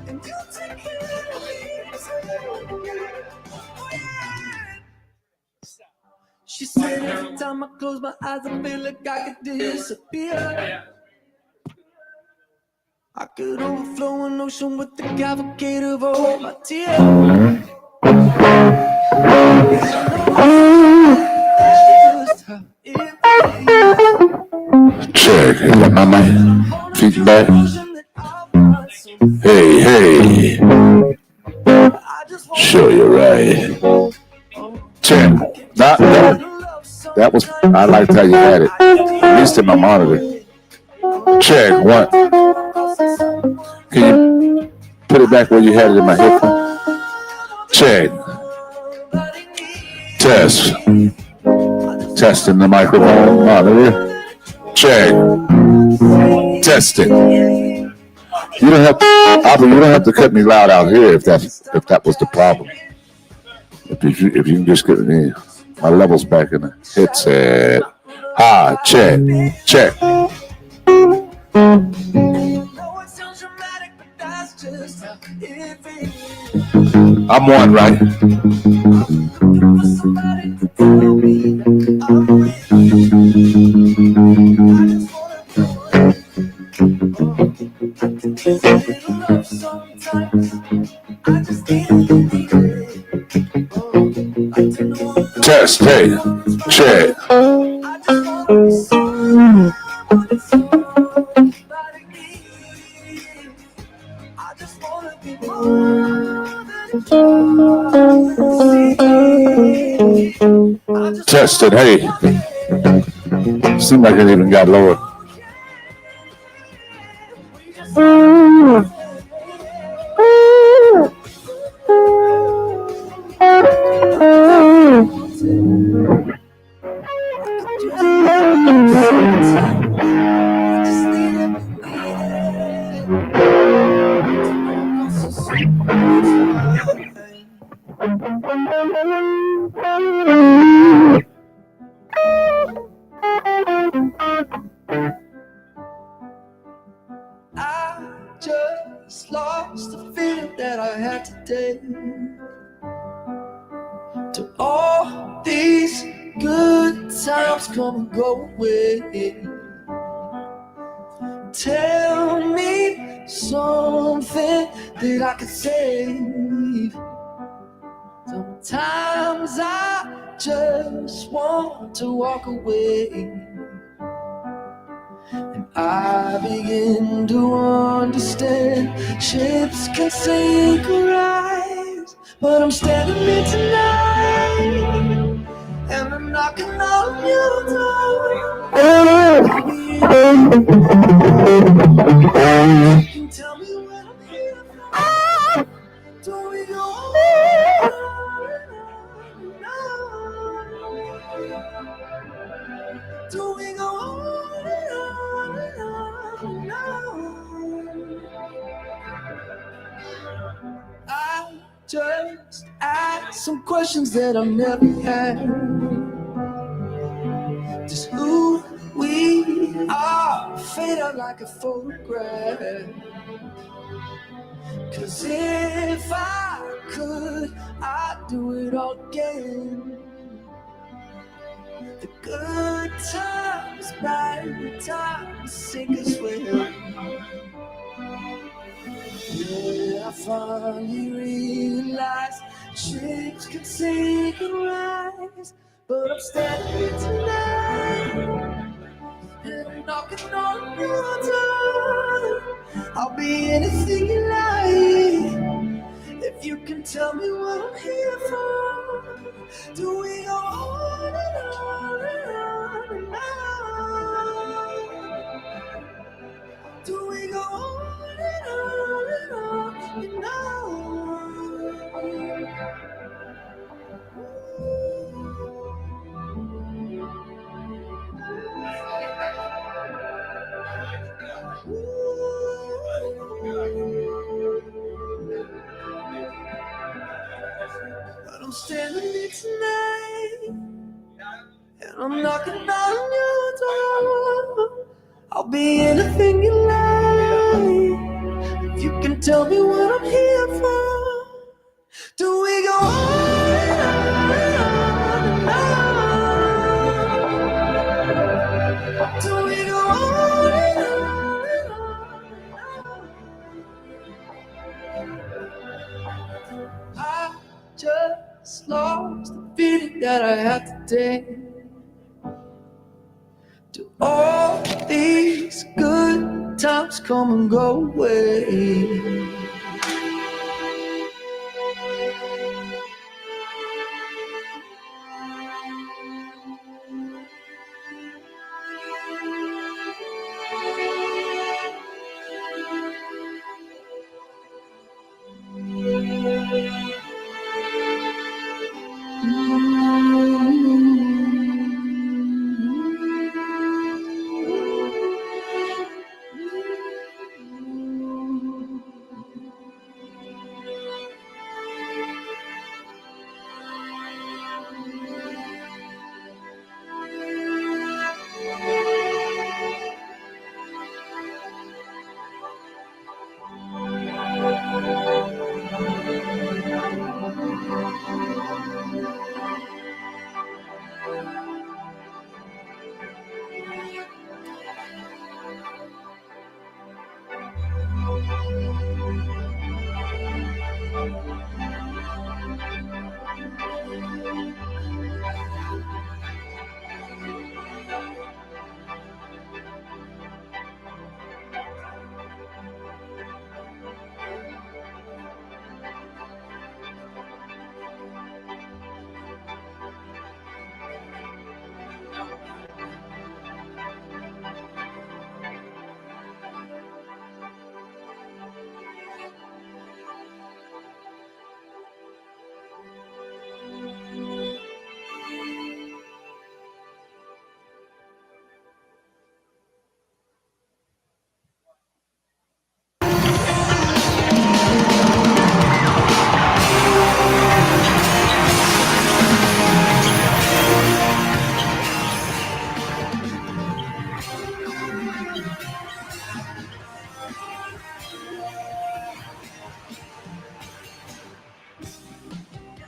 And you take care of me. She said every time I close my eyes I feel like I could disappear. I could overflow an ocean with the cavalcade of all my tears. Check. You got my mic. Feedback. Hey, hey. Sure, you're right. Check. That was, I liked how you had it. At least in my monitor. Check. What? Can you put it back where you had it in my headphone? Check. Test. Testing the microphone monitor. Check. Testing. You don't have to, Habba, you don't have to cut me loud out here if that was the problem. If you can just get me my levels back in the headset. Check. Check. I'm one, right? Test, hey, check. Tested, hey. Seemed like it even got lower. I just lost the feeling that I had today. To all these good times come and go away. Tell me something that I can save. Sometimes I just want to walk away. And I begin to understand ships can sink or rise, but I'm standing here tonight, and I'm knocking on your door. You can tell me what I'm here for. Do we go on? Do we go on and on and on and on? I just asked some questions that I've never had. Just who we are, fade out like a photograph. Cause if I could, I'd do it all again. The good times, bad times, sink us well. Yeah, I finally realized ships can sink and rise, but I'm standing here tonight, and I'm knocking on your door. I'll be anything you like, if you can tell me what I'm here for. Do we go on and on and on and on? Do we go on and on and on and on? But I'm standing here tonight, and I'm knocking on your door. I'll be anything you like, if you can tell me what I'm here for. Do we go on and on and on? Do we go on and on and on? I just lost the feeling that I had today. Do all these good times come and go away?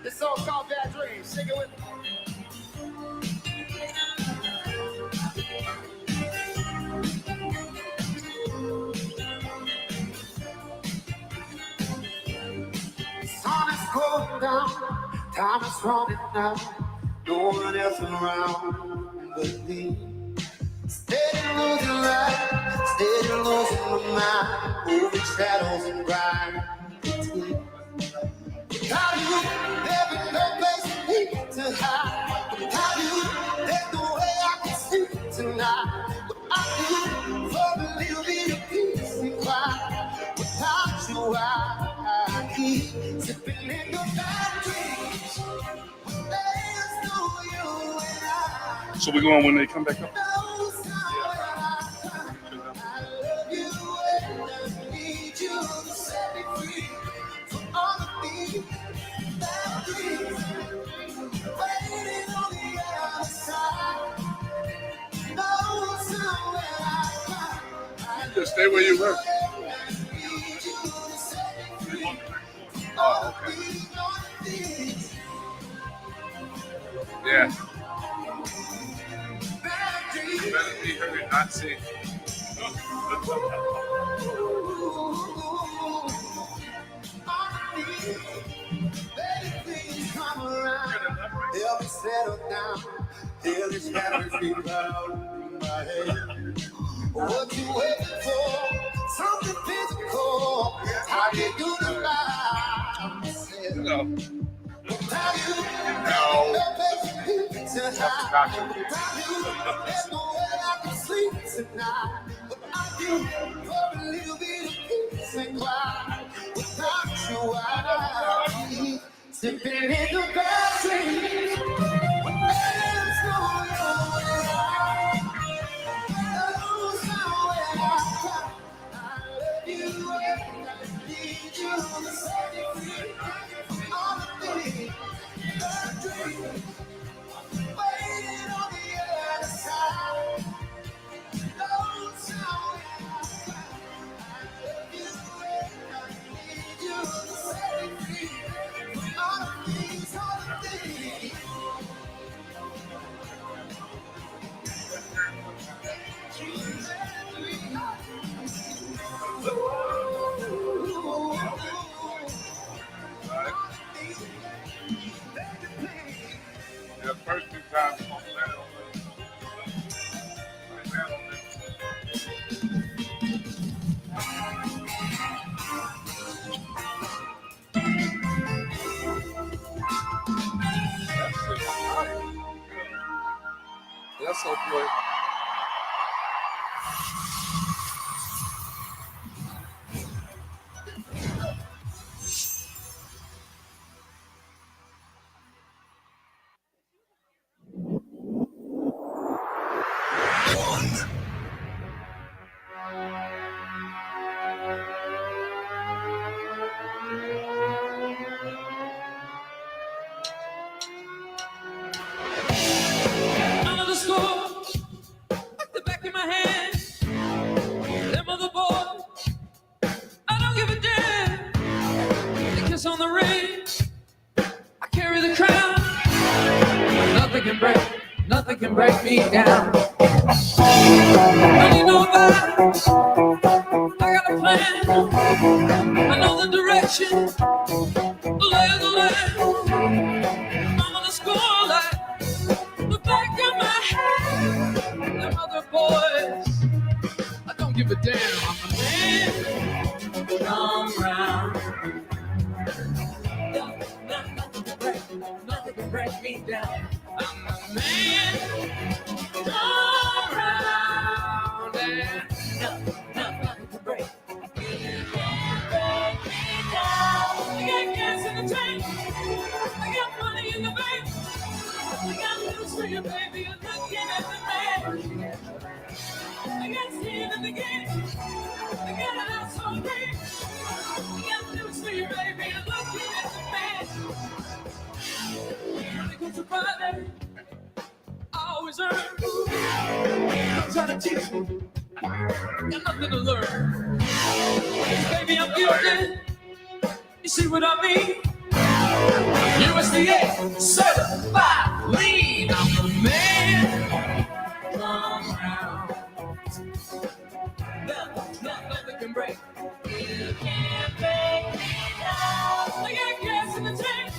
This song's called Bad Dreams. Sing it with me. Sun is going down, time is running out. No one else around but me. Steady losing life, steady losing my mind. Moving shadows and grind. Without you, there be no place for me to hide. Without you, there's no way I can sleep tonight. Without you, for a little bit of peace and quiet. Without you, I keep sipping in the bad dreams. There's no you and I. So we go on when they come back up? No somewhere I love you and I need you to set me free from all of these bad dreams. Waiting on the other side. No somewhere I Just stay where you were. need you to set me free. Oh, okay. Yeah. You better be heard, not seen. Come around, help me settle down. Till this shadows be cloud in my head. What you waiting for? Something physical. How you do the vibe? Without you, no place to hide. Without you, there's no way I can sleep tonight. Without you, for a little bit of peace and quiet. Without you, I keep sipping in the bad dreams. There's no way I love you and I need you to set me free from all of these bad dreams. Waiting on the other side. No somewhere I love you and I need you to set me free from all of these things. The first two times on that. That's so good. Out of the store, the back of my hand. Them other boys, I don't give a damn. They kiss on the ring, I carry the crown. Nothing can break me down. I need nobody, I got a plan. I know the direction, the lay of the land. I'm on the score like the back of my hand. Them other boys, I don't give a damn. I'm a man, come round. Nothing can break me down. I'm a man, come round. And nothing can break me down. I got gas in the tank, I got money in the bank. I got news for you, baby, you're looking at the man. I got skin in the game, I got a house on me. I got news for you, baby, you're looking at the man. When it comes to Friday, I always earn. Trying to teach me, got nothing to learn. Baby, I'm guilty, you see what I mean? USDA certified lean. I'm a man. Come round. Nothing can break. You can't break me down. I got gas in the tank.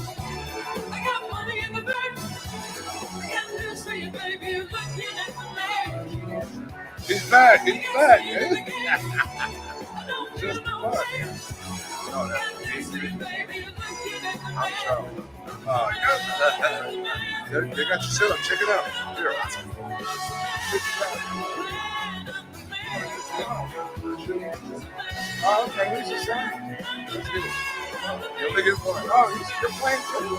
I got money in the bank. I got news for you, baby. You're looking at the man. He's back. He's back. I don't feel no pain. I got news for you, baby. You're looking at the man. They got your shit up. Check it out. Here. Oh, okay. Who's your son? Let's get it. You're making fun. Oh, you're playing too.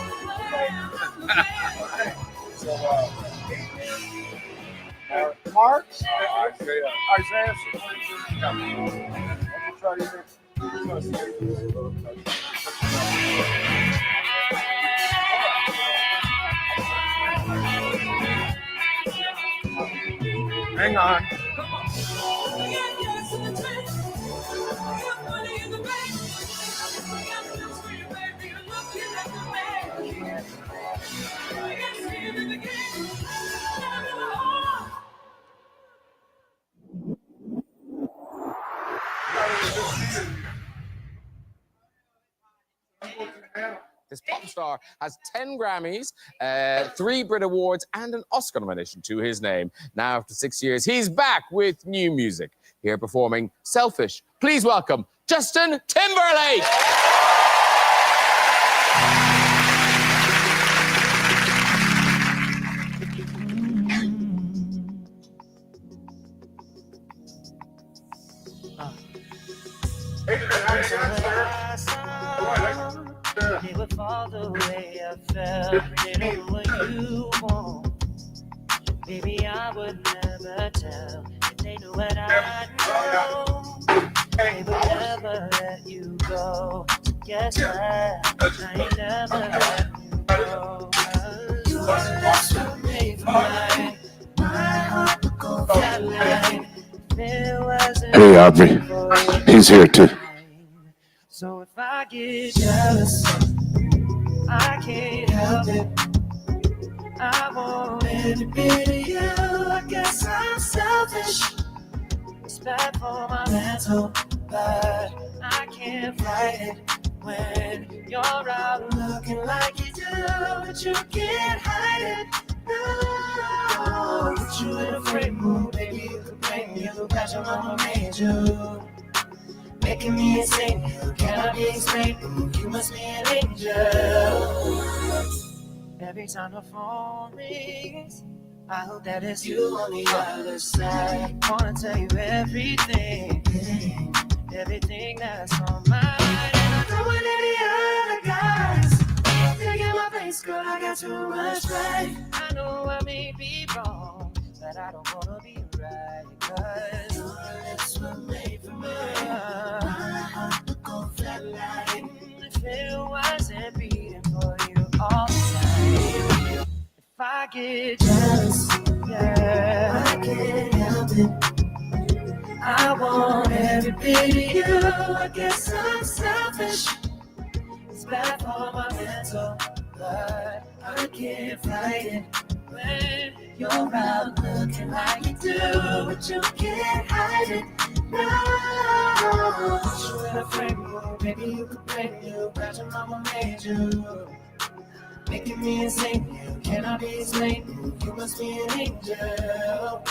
Okay. So, Mark? Isaiah. Let me try you. Hang on. This pop star has 10 Grammys, 3 Brit Awards, and an Oscar nomination to his name. Now, after 6 years, he's back with new music. Here performing Selfish. Please welcome Justin Timberlake. Never fall the way I felt. They don't know what you want. Baby, I would never tell if they knew what I know. They would never let you go. So guess what? I ain't never let you go. 'Cause you were made for mine. My heart would go flatline if it wasn't Hey, Aubrey. He's here too. So if I get jealous, I can't help it. I want every bit of you. I guess I'm selfish. It's bad for my mental, but I can't fight it when you're out looking like you do, but you can't hide it. No, put you in a great mood, baby. You could bring me the passion mama made you. Making me insane, you cannot be explained. Ooh, you must be an angel. Every time the phone rings, I hope that it's you on the other side. Wanna tell you everything, everything that's on my mind. And I don't want any other guys taking my place, girl. I got too much pride. I know I may be wrong, but I don't wanna be right. Cause your lips were made for me. My heart to go flatline. If it wasn't beating for you all the time. If I get jealous, yeah, I can't help it. I want every bit of you. I guess I'm selfish. It's bad for my mental, but I can't fight it. When you're out looking like you do, but you can't hide it. No, put you in a frame, maybe you could blame you. Glad your mama made you. Making me insane, cannot be explained. You must be an angel.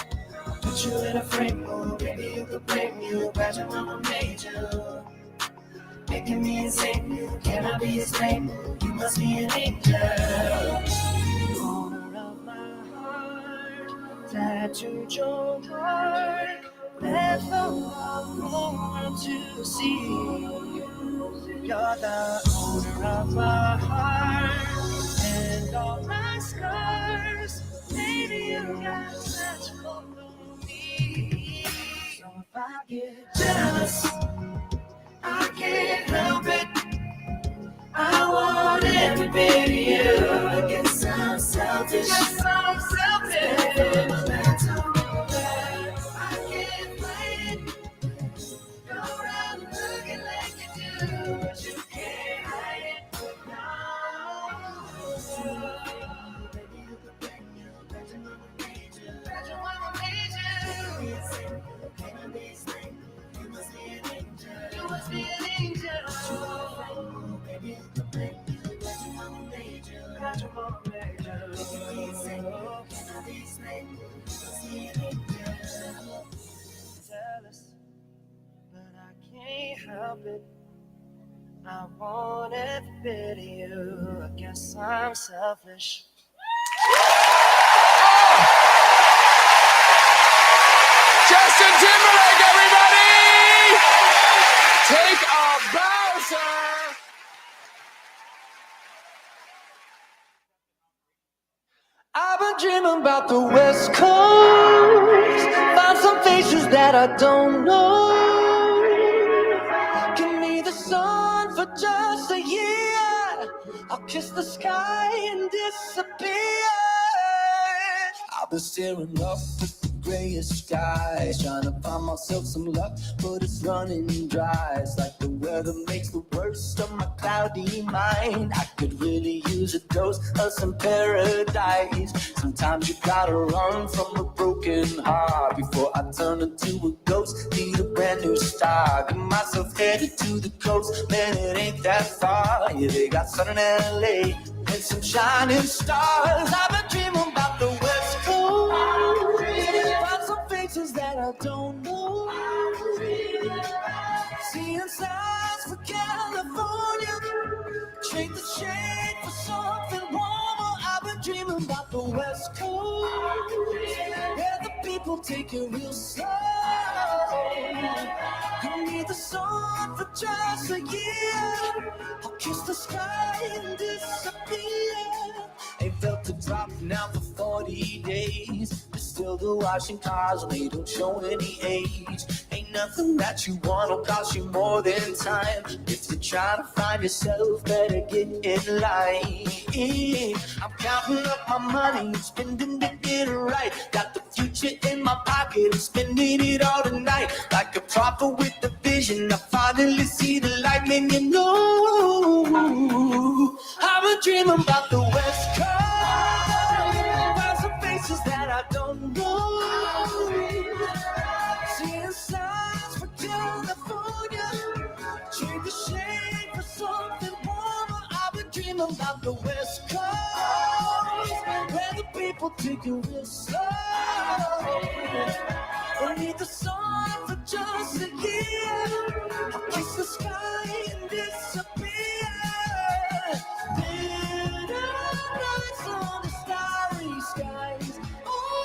Put you in a frame, maybe you could blame you. Glad your mama made you. Making me insane, cannot be explained. You must be an angel. Owner of my heart, tattooed your heart. Let the whole world to see. You're the owner of my heart and all my scars. Maybe you got magical on me. So if I get jealous, I can't help it. I want every bit of you. I guess I'm selfish. Yes, I'm selfish. I can't fight it. Go around looking like you do, but you can't hide it. Baby, you could bring you. Bet your mama made you. Bet your mama made you. Can't be explained. You must be an angel. You must be an angel. Baby, you could bring you. Bet your mama made you. Bet your mama made you. Can't be explained. You must be an angel. Jealous, but I can't help it. I want every bit of you. I guess I'm selfish. Justin Timberlake, everybody! Take a bow, sir! I've been dreaming about the West Coast. Find some faces that I don't know. Give me the sun for just a year. I'll kiss the sky and disappear. I've been staring up at the grayest skies, trying to find myself some luck, but it's running dry. It's like the weather makes the worst of my cloudy mind. I could really use a dose of some paradise. Sometimes you gotta run from a broken heart before I turn into a ghost. Need a brand new start. Get myself headed to the coast. Man, it ain't that far. Yeah, they got sun in LA and some shining stars. I've been dreaming about the West Coast. Find some faces that I don't know. Seeing signs for California. Trade the shade for something warmer. I've been dreaming about the West Coast, where the people take it real slow. You need the sun for just a year. I'll kiss the sky and disappear. Ain't felt a drop now for 40 days. But still the washing cars and they don't show any age. Ain't nothing that you want will cost you more than time. If you're trying to find yourself, better get in line. I'm counting up my money, spending to get it right. Got the future in my pocket, I'm spending it all tonight. Like a prophet with a vision, I finally see the light. Man, you know, I've been dreaming about the West Coast. Find some faces that I don't know. Seeing signs for California. Trade the shade for something warmer. I've been dreaming about the West Coast, where the people take it real slow. I need the sun for just a year. I'll kiss the sky and disappear. Nights on the starry skies. Oh,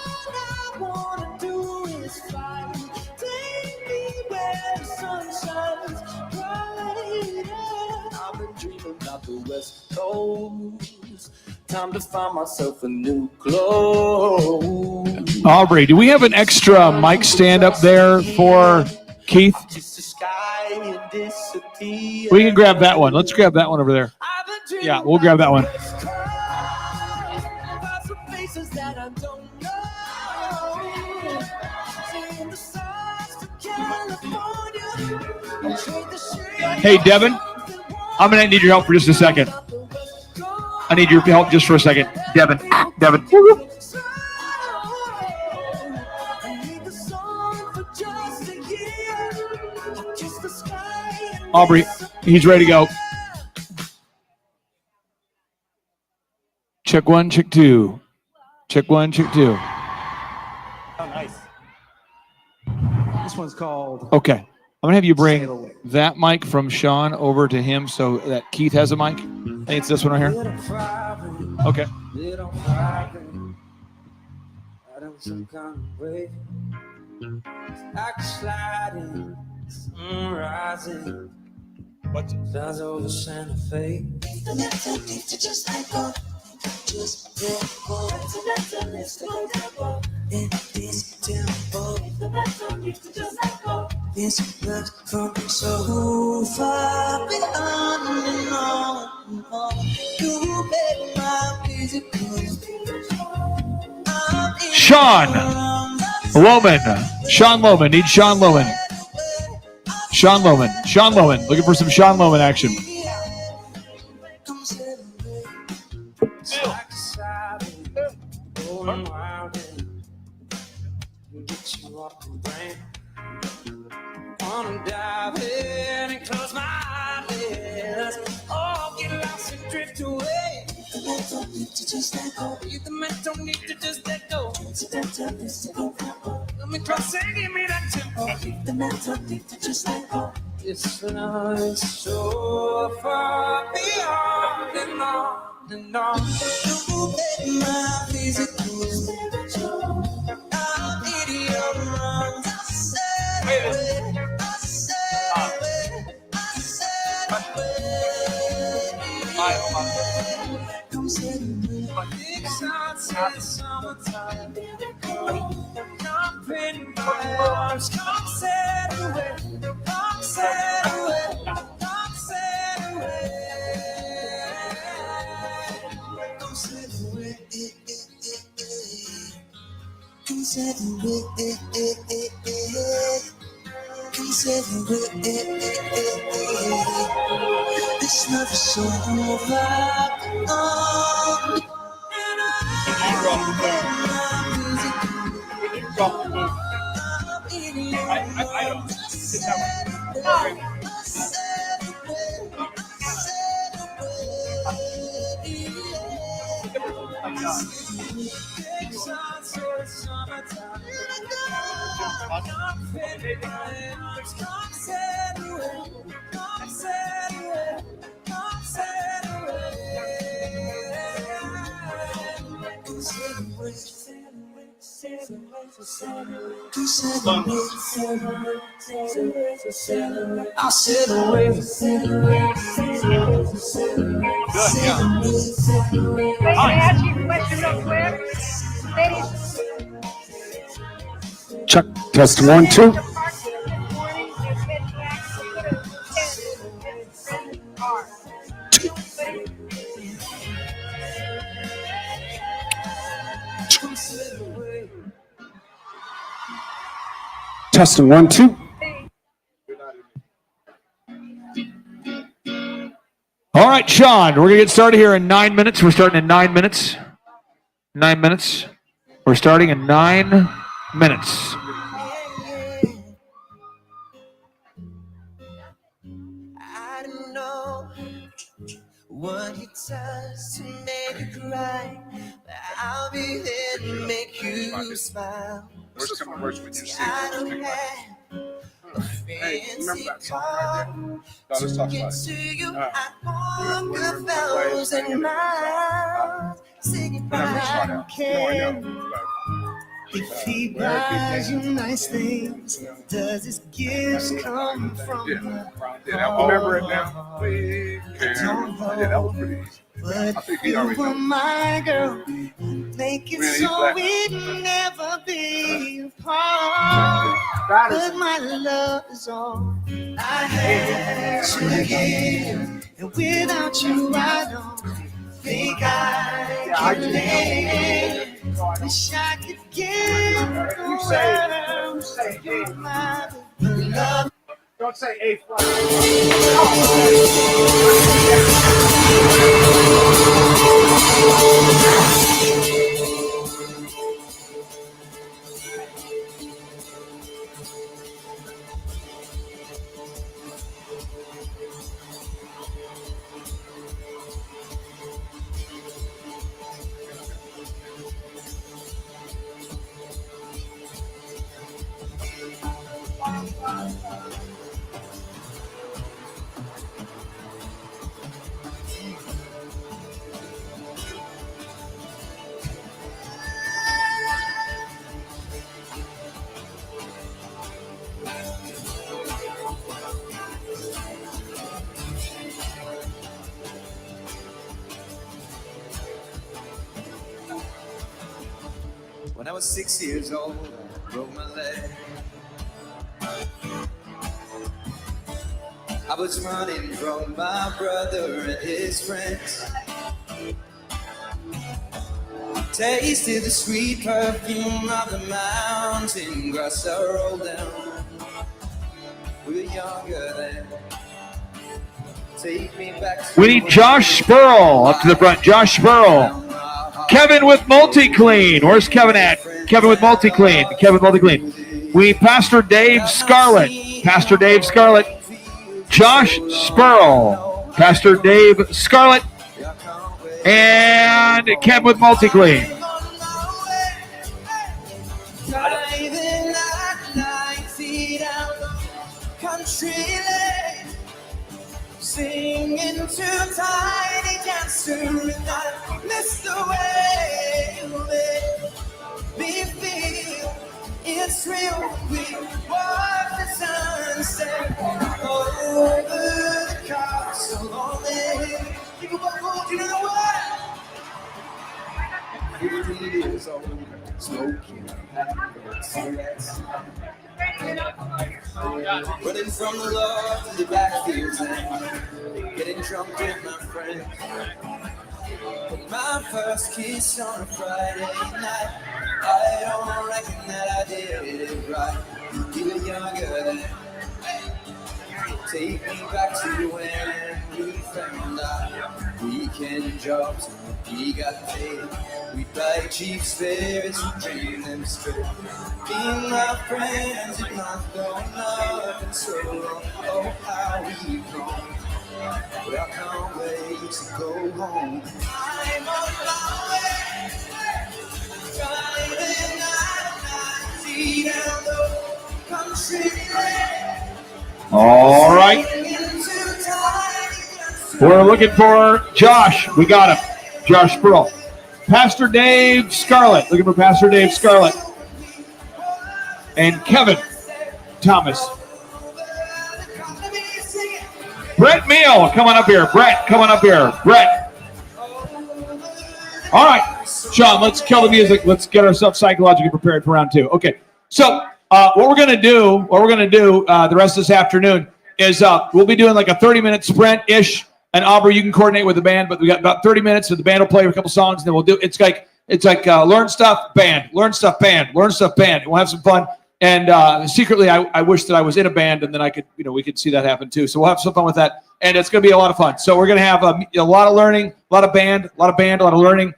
Time to find myself a new clothes. Aubrey, do we have an extra mic stand up there for Keith? We can grab that one. Let's grab that one over there. Yeah, we'll grab that one. Hey, Devin, I'm going to need your help for just a second. I need your help just for a second. Devin. Aubrey, he's ready to go. Check 1, check 2. Check 1, check 2. Oh, nice. This one's called. Okay. I'm going to have you bring that mic from Sean over to him so that Keith has a mic. I think it's this one right here. Okay. What's it? Does over Santa Fe. Just let go. Just let go. In this tempo. Just let go. This love from so far beyond and on. You make my physical. Sean Loman. Sean Loman. Need Sean Loman. Sean Loman. Sean Loman. Looking for some Sean Loman action. Wanna dive in and close my eyelids. Oh, get lost and drift away. The man don't need to just let go. The man don't need to just let go. Let me cross and give me that tempo. The man don't need to just let go. This love is so far beyond and on and on. You make my physical. I'm in your arms. I said it. Come sit with big shots in the summertime. Jump in my arms. Come sit away. Come sit away. Come sit away. Come sit away. Come sit away. Come sit away. This love is so far on. I'll sit away. Can I ask you a question real quick? Ladies, Chuck, test 1, 2. Testing 1, 2. All right, Sean, we're going to get started here in 9 minutes. We're starting in 9 minutes. 9 minutes. We're starting in 9 minutes. I don't know what it does to make you cry, but I'll be there to make you smile. I don't have a fancy car to get to you. I walk 1,000 miles, singing by can. If he buys you nice things, does his gifts come from the Yeah, I remember it now. don't know. I think he already for knows. my girl, make it Man, he's so black. we'd never be apart. But my love is all I have to give, and without you I don't think I can live. Wish I could give the world to my love. Don't say A flat. When I was 6 years old, I broke my leg. I was running from my brother and his friends. Tasted the sweet perfume of the mountain grass I rolled down. We were younger then. Take me back to We need Josh Spurl up to the front. Josh Spurl. Kevin with MultiClean. Where's Kevin at? Kevin with MultiClean. Kevin with MultiClean. We need Pastor Dave Scarlett. Pastor Dave Scarlett. Josh Spurl. Pastor Dave Scarlett. And Kevin with MultiClean. driving at 90 down country lane, singing to tiny cancer, and I miss the way you make me feel. It's real. We watch the sunset over the castle lonely. You can walk home, you know what? 50 years old, smoking cigarettes. Running from the love to the backfields and getting drunk with my friends. My first kiss on a Friday night, I don't reckon that I did it right. You were younger then. Take me back to when we found our weekend jobs and we got paid. We'd buy cheap spirits and drink them straight. Being my friends, it not going up and so long. Oh, how we've grown. But I can't wait to go home. I'm on my way, driving at 90 down the country lane. All right. We're looking for Josh. We got him. Josh Spurl. Pastor Dave Scarlett. Looking for Pastor Dave Scarlett. And Kevin Thomas. Brett Meal, come on up here. Brett, come on up here. Brett. All right, Sean, let's kill the music. Let's get ourselves psychologically prepared for round two. Okay, so what we're gonna do the rest of this afternoon is we'll be doing like a 30-minute sprint-ish. And Aubrey, you can coordinate with the band, but we got about 30 minutes, so the band will play a couple songs, and then we'll do. It's like learn stuff, band, learn stuff, band, learn stuff, band. We'll have some fun. And secretly, I wish that I was in a band, and then I could, we could see that happen too. So we'll have some fun with that, and it's going to be a lot of fun. So we're going to have a lot of learning, a lot of band, a lot of learning.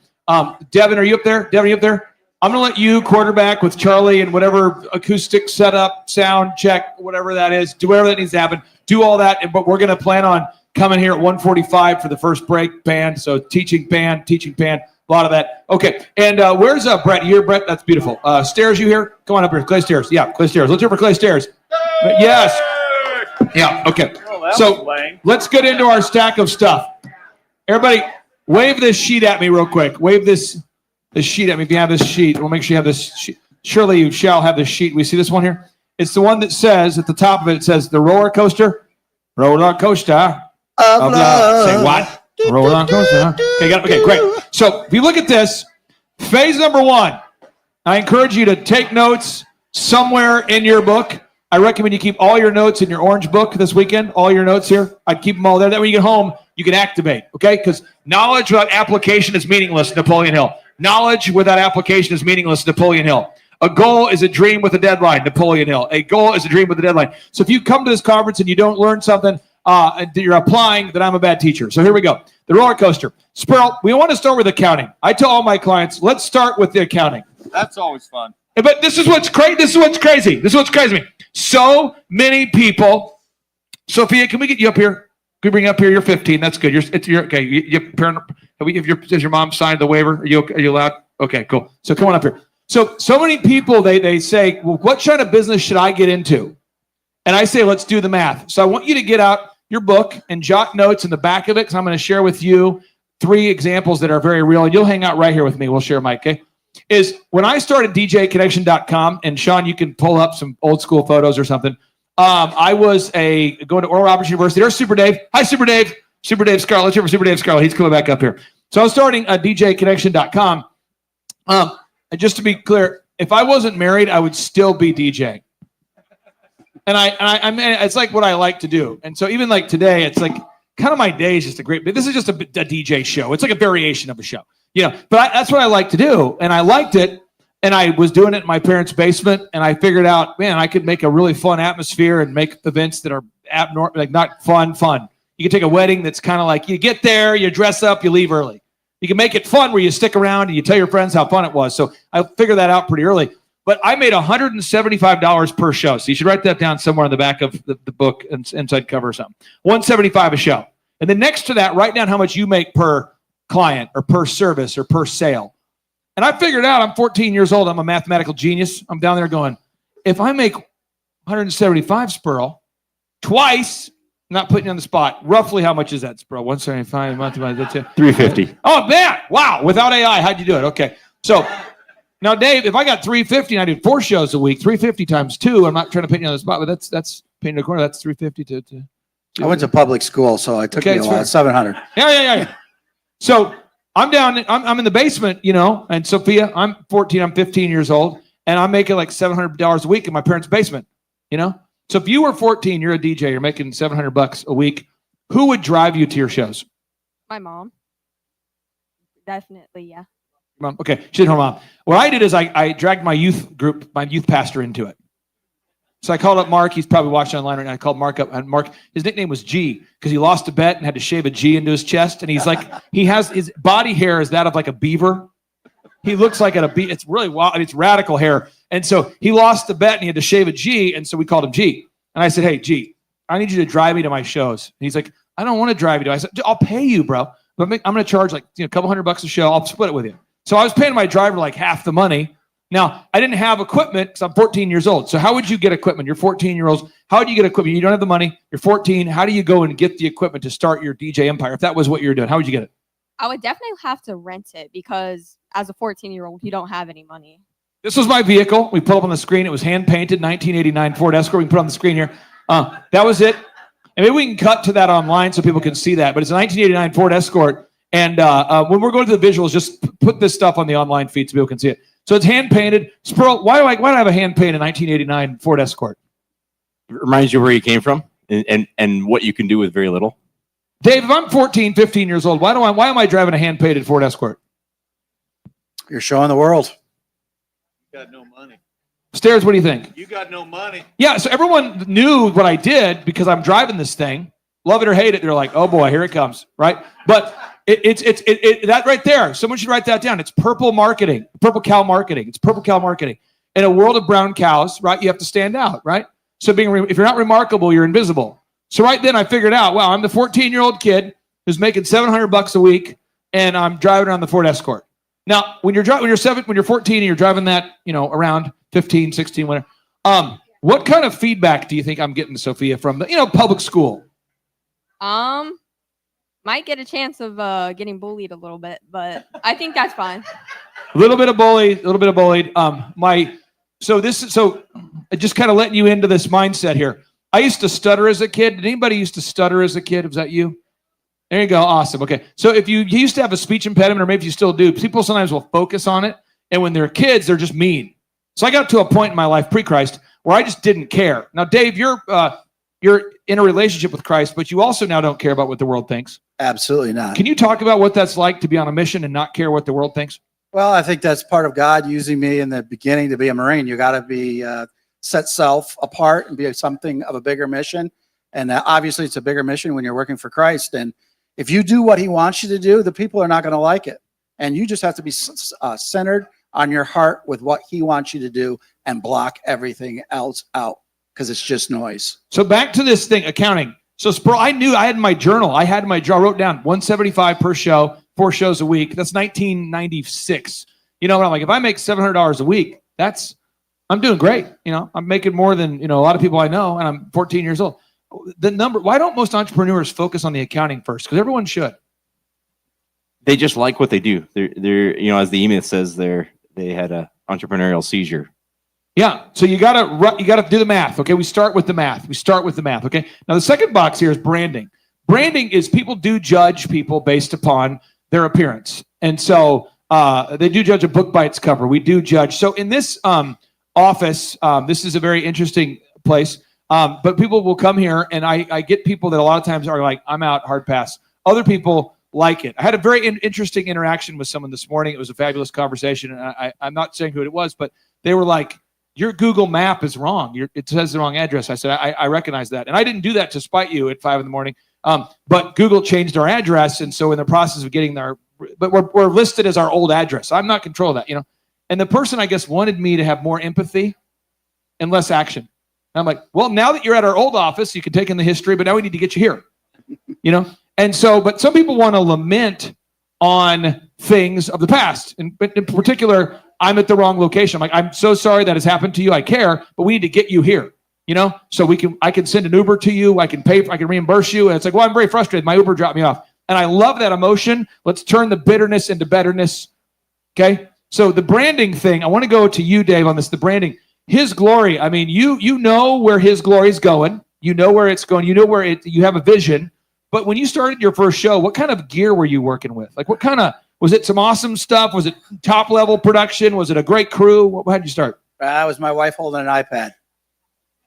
Devin, are you up there? Devin, are you up there? I'm going to let you quarterback with Charlie and whatever acoustic setup, sound check, whatever that is. Do whatever that needs to happen. Do all that, but we're going to plan on coming here at 1:45 for the first break. Band, so teaching band. A lot of that. Okay. And where's Brett? You here, Brett? That's beautiful. Stairs, you here? Come on up here. Clay Stairs. Yeah, Clay Stairs. Let's hear for Clay Stairs. Yes. Yeah, okay. So let's get into our stack of stuff. Everybody, wave this sheet at me real quick. Wave this sheet at me if you have this sheet. We'll make sure you have this sheet. Surely you shall have this sheet. We see this one here? It's the one that says, at the top of it, it says the roller coaster of love. Say what? Roller coaster, huh? Okay, great. So if you look at this, phase number 1, I encourage you to take notes somewhere in your book. I recommend you keep all your notes in your orange book this weekend, all your notes here. I'd keep them all there. That when you get home, you can activate, okay? Because knowledge without application is meaningless, Napoleon Hill. Knowledge without application is meaningless, Napoleon Hill. A goal is a dream with a deadline, Napoleon Hill. A goal is a dream with a deadline. So if you come to this conference and you don't learn something that you're applying, then I'm a bad teacher. So here we go. The roller coaster. Sperl, we want to start with accounting. I tell all my clients, let's start with the accounting. That's always fun. But this is what's crazy. This is what's crazy. to me. So many people. Sophia, can we get you up here? Can we bring you up here? You're 15. That's good. You're okay. Has your mom signed the waiver? Are you allowed? Okay, cool. So come on up here. So many people, they say, well, what kind of business should I get into? And I say, let's do the math. So I want you to get out your book and jot notes in the back of it, because I'm going to share with you 3 examples that are very real. And you'll hang out right here with me. We'll share, Mike, okay? Is when I started DJconnection.com, and Sean, you can pull up some old school photos or something. I was going to Oral Roberts University. There's Super Dave. Hi, Super Dave. Super Dave Scarlett. Let's hear for Super Dave Scarlett. He's coming back up here. So I was starting DJconnection.com. And just to be clear, if I wasn't married, I would still be DJing. And I mean, it's like what I like to do. And so even like today, it's like kind of my day is just this is just a DJ show. It's like a variation of a show, but that's what I like to do. And I liked it. And I was doing it in my parents' basement. And I figured out, man, I could make a really fun atmosphere and make events that are abnormal, like not fun. You can take a wedding that's kind of like you get there, you dress up, you leave early. You can make it fun where you stick around and you tell your friends how fun it was. So I figured that out pretty early. But I made $175 per show. So you should write that down somewhere in the back of the book and inside cover or something. $175 a show. And then next to that, write down how much you make per client or per service or per sale. And I figured out I'm 14 years old. I'm a mathematical genius. I'm down there going, if I make 175 Sperl twice, I'm not putting you on the spot. Roughly how much is that, Sperl? 175 multiplied. That's it. 350. Oh, man. Wow. Without AI, how'd you do it? Okay. So now, Dave, if I got 350 and I did 4 shows a week, 350 times 2, I'm not trying to put you on the spot, but that's painting a corner. That's 350 to I went to public school, so it took me a while. 700. Yeah. So I'm down. I'm in the basement, and Sophia, I'm 14. I'm 15 years old, and I'm making like $700 a week in my parents' basement, So if you were 14, you're a DJ, you're making $700 a week. Who would drive you to your shows? My mom. Definitely, yeah. Mom. Okay, she did her mom. What I did is I dragged my youth group, my youth pastor into it. So I called up Mark. He's probably watching online right now. I called Mark up, and Mark, his nickname was G because he lost a bet and had to shave a G into his chest. And he's like, his body hair is that of like a beaver. He looks like it's really wild. It's radical hair. And so he lost the bet and he had to shave a G. And so we called him G. And I said, hey, G, I need you to drive me to my shows. And he's like, I don't want to drive you to. I said, I'll pay you, bro. But I'm going to charge like a couple $100 a show. I'll split it with you. So I was paying my driver like half the money. Now, I didn't have equipment because I'm 14 years old. So how would you get equipment? You're 14-year-olds. How do you get equipment? You don't have the money. You're 14. How do you go and get the equipment to start your DJ empire? If that was what you were doing, how would you get it? I would definitely have to rent it because as a 14-year-old, you don't have any money. This was my vehicle. We pull up on the screen. It was hand-painted 1989 Ford Escort. We can put it on the screen here. That was it. And maybe we can cut to that online so people can see that. But it's a 1989 Ford Escort. And when we're going to the visuals, just put this stuff on the online feed so people can see it. So it's hand-painted. Sperl, why do I have a hand-painted 1989 Ford Escort? It reminds you where you came from and what you can do with very little. Dave, if I'm 14, 15 years old, why am I driving a hand-painted Ford Escort? You're showing the world. You got no money. Stairs, what do you think? You got no money. Yeah, so everyone knew what I did because I'm driving this thing. Love it or hate it, they're like, oh boy, here it comes, right? But it's that right there. Someone should write that down. It's purple marketing, purple cow marketing. It's purple cow marketing. In a world of brown cows, right, you have to stand out, right? So if you're not remarkable, you're invisible. So right then I figured out, wow, I'm the 14-year-old kid who's making $700 a week, and I'm driving around the Ford Escort. Now, when you're 14 and you're driving that, around 15, 16, whatever. What kind of feedback do you think I'm getting, Sophia, from the, public school? Might get a chance of getting bullied a little bit, but I think that's fine. A little bit of bullied. So just kind of letting you into this mindset here. I used to stutter as a kid. Did anybody used to stutter as a kid? Was that you? There you go. Awesome. Okay. So if you used to have a speech impediment, or maybe you still do, people sometimes will focus on it. And when they're kids, they're just mean. So I got to a point in my life pre-Christ where I just didn't care. Now, Dave, you're in a relationship with Christ, but you also now don't care about what the world thinks. Absolutely not. Can you talk about what that's like to be on a mission and not care what the world thinks? Well, I think that's part of God using me in the beginning to be a Marine. You got to be set self apart and be something of a bigger mission. And obviously, it's a bigger mission when you're working for Christ. And if you do what he wants you to do, the people are not going to like it. And you just have to be centered on your heart with what he wants you to do and block everything else out because it's just noise. So back to this thing, accounting. So Sproul, I knew I had my journal. I wrote down 175 per show, 4 shows a week. That's 1996. You know what? I'm like, if I make $700 a week, I'm doing great. You know, I'm making more than, a lot of people I know, and I'm 14 years old. Why don't most entrepreneurs focus on the accounting first? Because everyone should. They just like what they do. They're as the email says, they had a entrepreneurial seizure. Yeah. So you gotta do the math. Okay. We start with the math. Okay. Now the second box here is branding. Branding is people do judge people based upon their appearance. And so they do judge a book by its cover. We do judge. So in this office, this is a very interesting place. But people will come here, and I get people that a lot of times are like, I'm out, hard pass. Other people like it. I had a very interesting interaction with someone this morning. It was a fabulous conversation. And I'm not saying who it was, but they were like, your Google map is wrong. It says the wrong address. I said, I recognize that. And I didn't do that to spite you at 5 a.m. But Google changed our address. And so in the process of getting there, but we're listed as our old address. I'm not control of that, And the person, I guess, wanted me to have more empathy and less action. And I'm like, well, now that you're at our old office, you can take in the history, but now we need to get you here, And so, but some people want to lament on things of the past. But in particular, I'm at the wrong location. I'm like, I'm so sorry that has happened to you. I care, but we need to get you here, so I can send an Uber to you. I can reimburse you. And it's like, well, I'm very frustrated. My Uber dropped me off. And I love that emotion. Let's turn the bitterness into betterness. Okay. So the branding thing, I want to go to you, Dave, on this, the branding. His glory. I mean, you know where his glory is going. You know where it's going. You know where you have a vision. But when you started your first show, what kind of gear were you working with? Like was it some awesome stuff? Was it top level production? Was it a great crew? How did you start? That was my wife holding an iPad.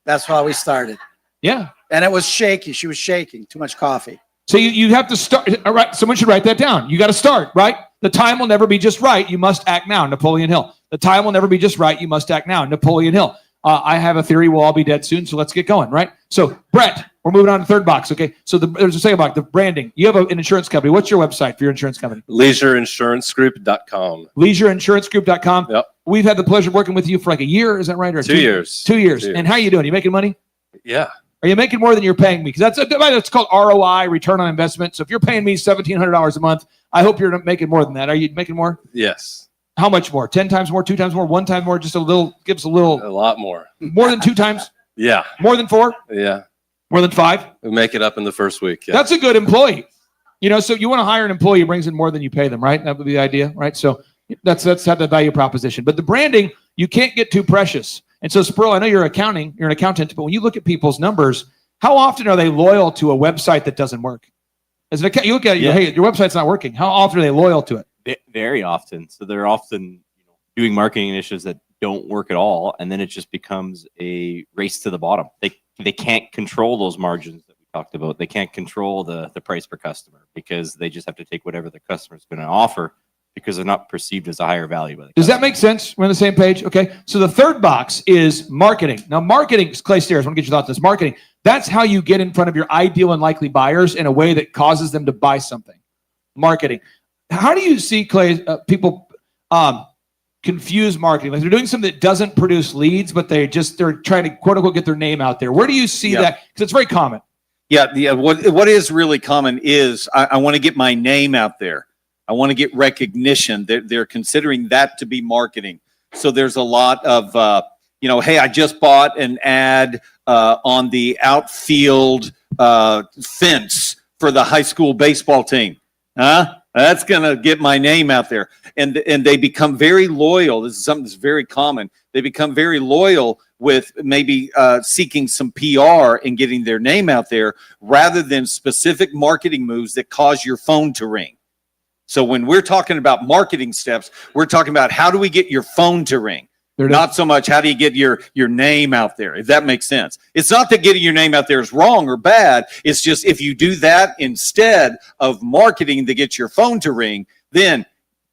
That's how we started. Yeah. And it was shaky. She was shaking. Too much coffee. So you have to start. All right. Someone should write that down. You got to start, right? The time will never be just right. You must act now. Napoleon Hill. The time will never be just right. You must act now. Napoleon Hill. I have a theory we'll all be dead soon, so let's get going, right? So, Brett, we're moving on to third box, okay? So there's a second box, the branding. You have an insurance company. What's your website for your insurance company? LeisureInsuranceGroup.com. LeisureInsuranceGroup.com. Yep. We've had the pleasure of working with you for like a year, is that right? Or 2 years. 2 years. And how are you doing? You making money? Yeah. Are you making more than you're paying me? Because that's called ROI, return on investment. So if you're paying me $1,700 a month, I hope you're making more than that. Are you making more? Yes. How much more? 10 times more, 2 times more, 1 time more, just a little, give us a little. A lot more. More than 2 times? Yeah. More than 4? Yeah. More than 5? We make it up in the first week. Yeah. That's a good employee. So you want to hire an employee who brings in more than you pay them, right? That would be the idea, right? So that's how the value proposition. But the branding, you can't get too precious. And so Sproul, I know you're an accountant, but when you look at people's numbers, how often are they loyal to a website that doesn't work? As an account, you look at it, hey, your website's not working. How often are they loyal to it? Very often. So they're often doing marketing initiatives that don't work at all, and then it just becomes a race to the bottom. They can't control those margins that we talked about. They can't control the price per customer because they just have to take whatever the customer is going to offer because they're not perceived as a higher value by the Does that make sense? We're on the same page? Okay. So the third box is marketing. Now, marketing, Clay Stairs, I want to get your thoughts on this. Marketing, that's how you get in front of your ideal and likely buyers in a way that causes them to buy something. Marketing. How do you see, Clay, people confuse marketing? Like they're doing something that doesn't produce leads, but they're trying to quote unquote get their name out there. Where do you see that? Because it's very common. Yeah. What is really common is I want to get my name out there. I want to get recognition. They're considering that to be marketing. So there's a lot of, hey, I just bought an ad on the outfield fence for the high school baseball team. That's going to get my name out there. And they become very loyal. This is something that's very common. They become very loyal with maybe seeking some PR and getting their name out there rather than specific marketing moves that cause your phone to ring. So when we're talking about marketing steps, we're talking about how do we get your phone to ring? Not so much how do you get your name out there, if that makes sense. It's not that getting your name out there is wrong or bad. It's just if you do that instead of marketing that gets your phone to ring, then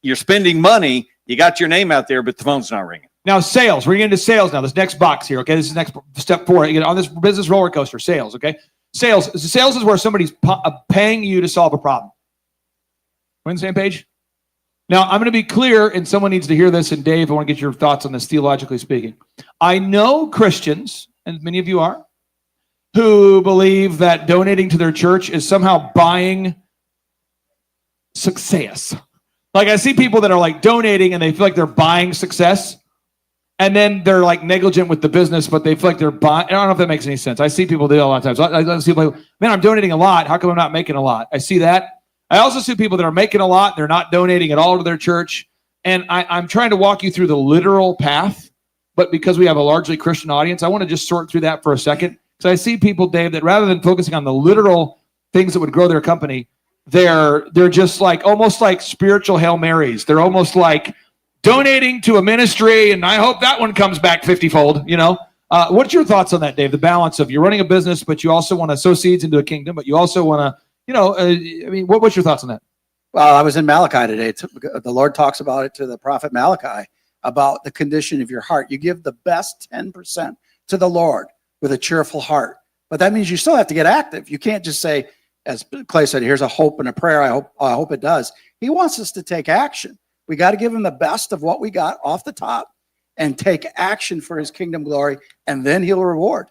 you're spending money, you got your name out there, but the phone's not ringing. Now, sales. We're getting into sales now. This next box here, okay? This is next step 4. Again, on this business roller coaster, sales, okay? Sales is where somebody's paying you to solve a problem. We're on the same page? Now, I'm going to be clear, and someone needs to hear this, and Dave, I want to get your thoughts on this theologically speaking. I know Christians, and many of you are, who believe that donating to their church is somehow buying success. Like I see people that are like donating and they feel like they're buying success, and then they're like negligent with the business, but they feel like they're buying. I don't know if that makes any sense. I see people do it a lot of times. I see people like, man, I'm donating a lot. How come I'm not making a lot? I see that. I also see people that are making a lot. They're not donating at all to their church. And I'm trying to walk you through the literal path, but because we have a largely Christian audience, I want to just sort through that for a second. Because I see people, Dave, that rather than focusing on the literal things that would grow their company, they're just like almost like spiritual Hail Marys. They're almost like donating to a ministry, and I hope that one comes back 50-fold, you know? What's your thoughts on that, Dave? The balance of you're running a business, but you also want to sow seeds into a kingdom, but you also want to, you know, I mean, what's your thoughts on that? Well, I was in Malachi today. The Lord talks about it to the prophet Malachi about the condition of your heart. You give the best 10% to the Lord with a cheerful heart. But that means you still have to get active. You can't just say, as Clay said, here's a hope and a prayer. I hope it does. He wants us to take action. We got to give him the best of what we got off the top and take action for his kingdom glory, and then he'll reward.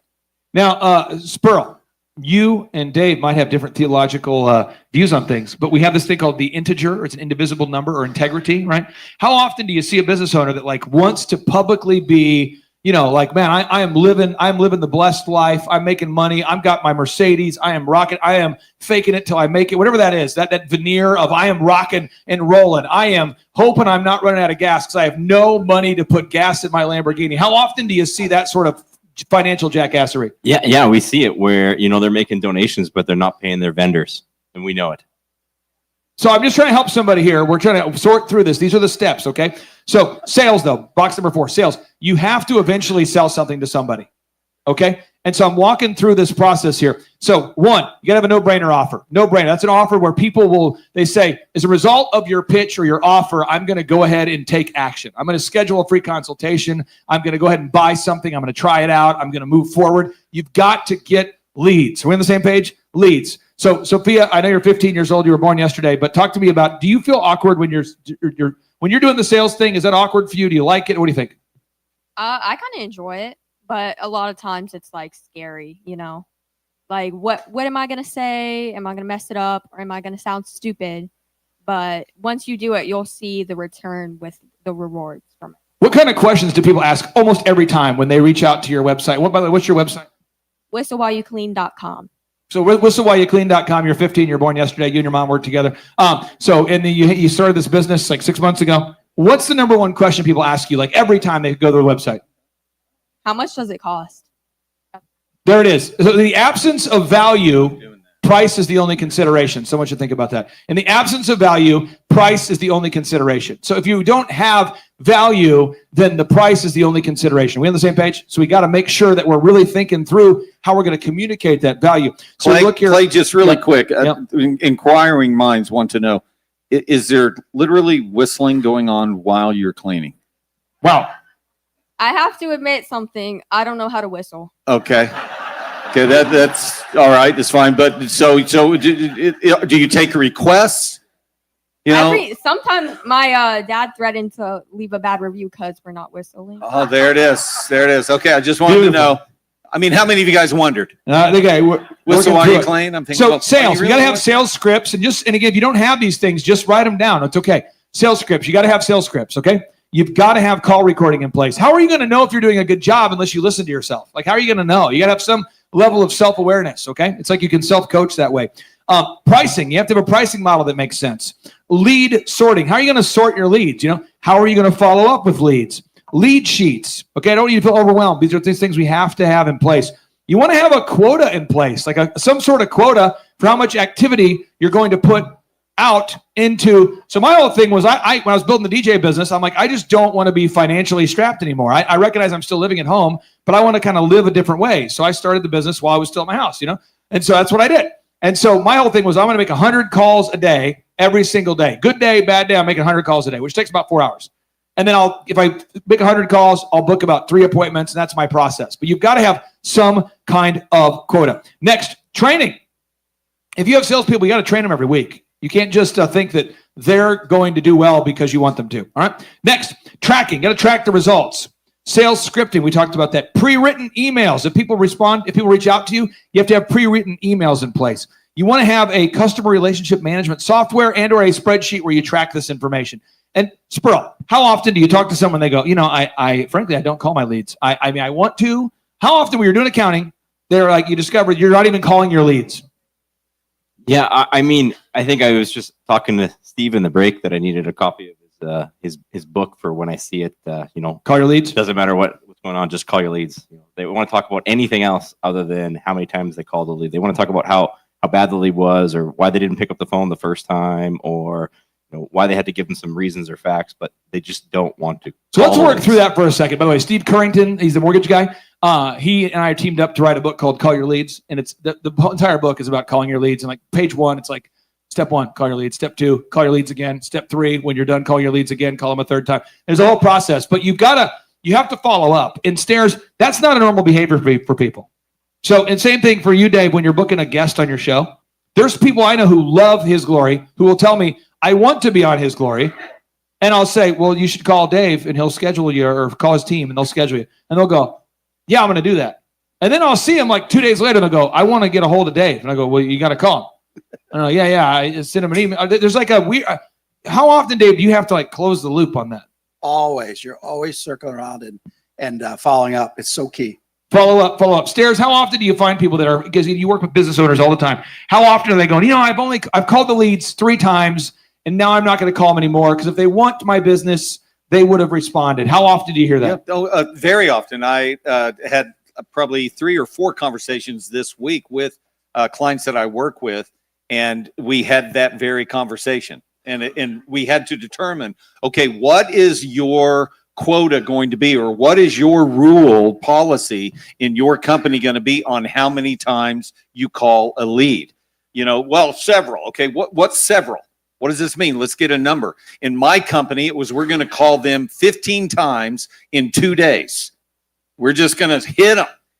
Now, Spurl, you and Dave might have different theological views on things, but we have this thing called the integer, or it's an indivisible number, or integrity, right? How often do you see a business owner that like wants to publicly be, you know, like, man, I am living the blessed life. I'm making money. I've got my Mercedes. I am rocking. I am faking it till I make it. Whatever that is, that veneer of I am rocking and rolling. I am hoping I'm not running out of gas because I have no money to put gas in my Lamborghini. How often do you see that sort of financial jackassery? Yeah, we see it where, you know, they're making donations, but they're not paying their vendors, and we know it. So I'm just trying to help somebody here. We're trying to sort through this. These are the steps, okay? So sales, though, box number 4, sales. You have to eventually sell something to somebody, okay? And so I'm walking through this process here. So 1, you got to have a no-brainer offer. No-brainer. That's an offer where people they say, as a result of your pitch or your offer, I'm going to go ahead and take action. I'm going to schedule a free consultation. I'm going to go ahead and buy something. I'm going to try it out. I'm going to move forward. You've got to get leads. We're on the same page? Leads. So Sophia, I know you're 15 years old. You were born yesterday, but talk to me about, do you feel awkward when you're doing the sales thing? Is that awkward for you? Do you like it? What do you think? I kind of enjoy it, but a lot of times it's like scary, you know, like what am I going to say? Am I going to mess it up, or am I going to sound stupid? But once you do it, you'll see the return with the rewards from it. What kind of questions do people ask almost every time when they reach out to your website? By the way, what's your website? WhistleWhileYouClean.com. So WhistleWhileYouClean.com, you're 15, you're born yesterday, you and your mom worked together. You started this business like 6 months ago. What's the number one question people ask you like every time they go to the website? How much does it cost? There it is. So the absence of value, price is the only consideration. Someone should think about that. In the absence of value, price is the only consideration. So if you don't have value, then the price is the only consideration. We on the same page? So we got to make sure that we're really thinking through how we're going to communicate that value. So look here. Clay, just really quick. Inquiring minds want to know, is there literally whistling going on while you're cleaning? Wow. I have to admit something. I don't know how to whistle. Okay, that's all right. That's fine. But so do you take requests? You know, sometimes my dad threatened to leave a bad review because we're not whistling. Oh, there it is. There it is. Okay, I just wanted to know. I mean, how many of you guys wondered? Whistle while you clean. I'm thinking. So sales, you got to have sales scripts, and again, if you don't have these things, just write them down. It's okay. Sales scripts. You got to have sales scripts. Okay. You've got to have call recording in place. How are you going to know if you're doing a good job unless you listen to yourself? Like, how are you going to know? You got to have some level of self-awareness, okay? It's like you can self-coach that way. Pricing, you have to have a pricing model that makes sense. Lead sorting, how are you going to sort your leads? You know, how are you going to follow up with leads? lead sheets. Okay, I don't want you to feel overwhelmed. These are these things we have to have in place. You want to have a quota in place, like some sort of quota for how much activity you're going to put out into. So my whole thing was, I when I was building the DJ business, I'm like, I just don't want to be financially strapped anymore. I recognize I'm still living at home, but I want to kind of live a different way. So I started the business while I was still at my house, and so that's what I did. And so my whole thing was, I'm going to make 100 calls a day, every single day. Good day, bad day, I'm making 100 calls a day, which takes about 4 hours. And then if I make 100 calls, I'll book about 3 appointments, and that's my process. But you've got to have some kind of quota. Next, training. If you have salespeople, you got to train them every week. You can't just think that they're going to do well because you want them to. All right. Next, tracking. Got to track the results. Sales scripting. We talked about that. Pre-written emails. If people respond, if people reach out to you, you have to have pre-written emails in place. You want to have a customer relationship management software and or a spreadsheet where you track this information. And Sperl, how often do you talk to someone? They go, I frankly, I don't call my leads. I mean, I want to. How often when you're doing accounting, they're like, you discover you're not even calling your leads. Yeah, I mean, I think I was just talking to Steve in the break that I needed a copy of his book for when I see it. Call your leads. Doesn't matter what's going on, just call your leads. They want to talk about anything else other than how many times they called the lead. They want to talk about how bad the lead was, or why they didn't pick up the phone the first time, or why they had to give them some reasons or facts, but they just don't want to. So let's work through that for a second. By the way, Steve Currington, he's the mortgage guy. He and I teamed up to write a book called Call Your Leads. And it's the entire book is about calling your leads. And like page 1, it's like step 1, call your leads. Step 2, call your leads again. Step 3, when you're done, call your leads again, call them a third time. There's a whole process, but you have to follow up. In stairs, that's not a normal behavior for people. So, and same thing for you, Dave, when you're booking a guest on your show. There's people I know who love His Glory, who will tell me, I want to be on His Glory. And I'll say, well, you should call Dave and he'll schedule you, or call his team and they'll schedule you. And they'll go, yeah, I'm going to do that. And then I'll see him like 2 days later and they'll go, I want to get a hold of Dave. And I go, well, you got to call him. And I go, yeah. I send him an email. There's like a weird, how often, Dave, do you have to like close the loop on that? Always. You're always circling around and following up. It's so key. Follow up. Stairs, how often do you find people that are, because you work with business owners all the time, how often are they going, I've called the leads 3 times and now I'm not going to call them anymore because if they want my business, they would have responded. How often do you hear that? Very often. I had probably 3 or 4 conversations this week with clients that I work with, and we had that very conversation. And we had to determine, okay, what is your quota going to be, or what is your rule policy in your company going to be on how many times you call a lead? Several. Okay, what's several? What does this mean? Let's get a number. In my company, it was we're going to call them 15 times in 2 days. We're just going to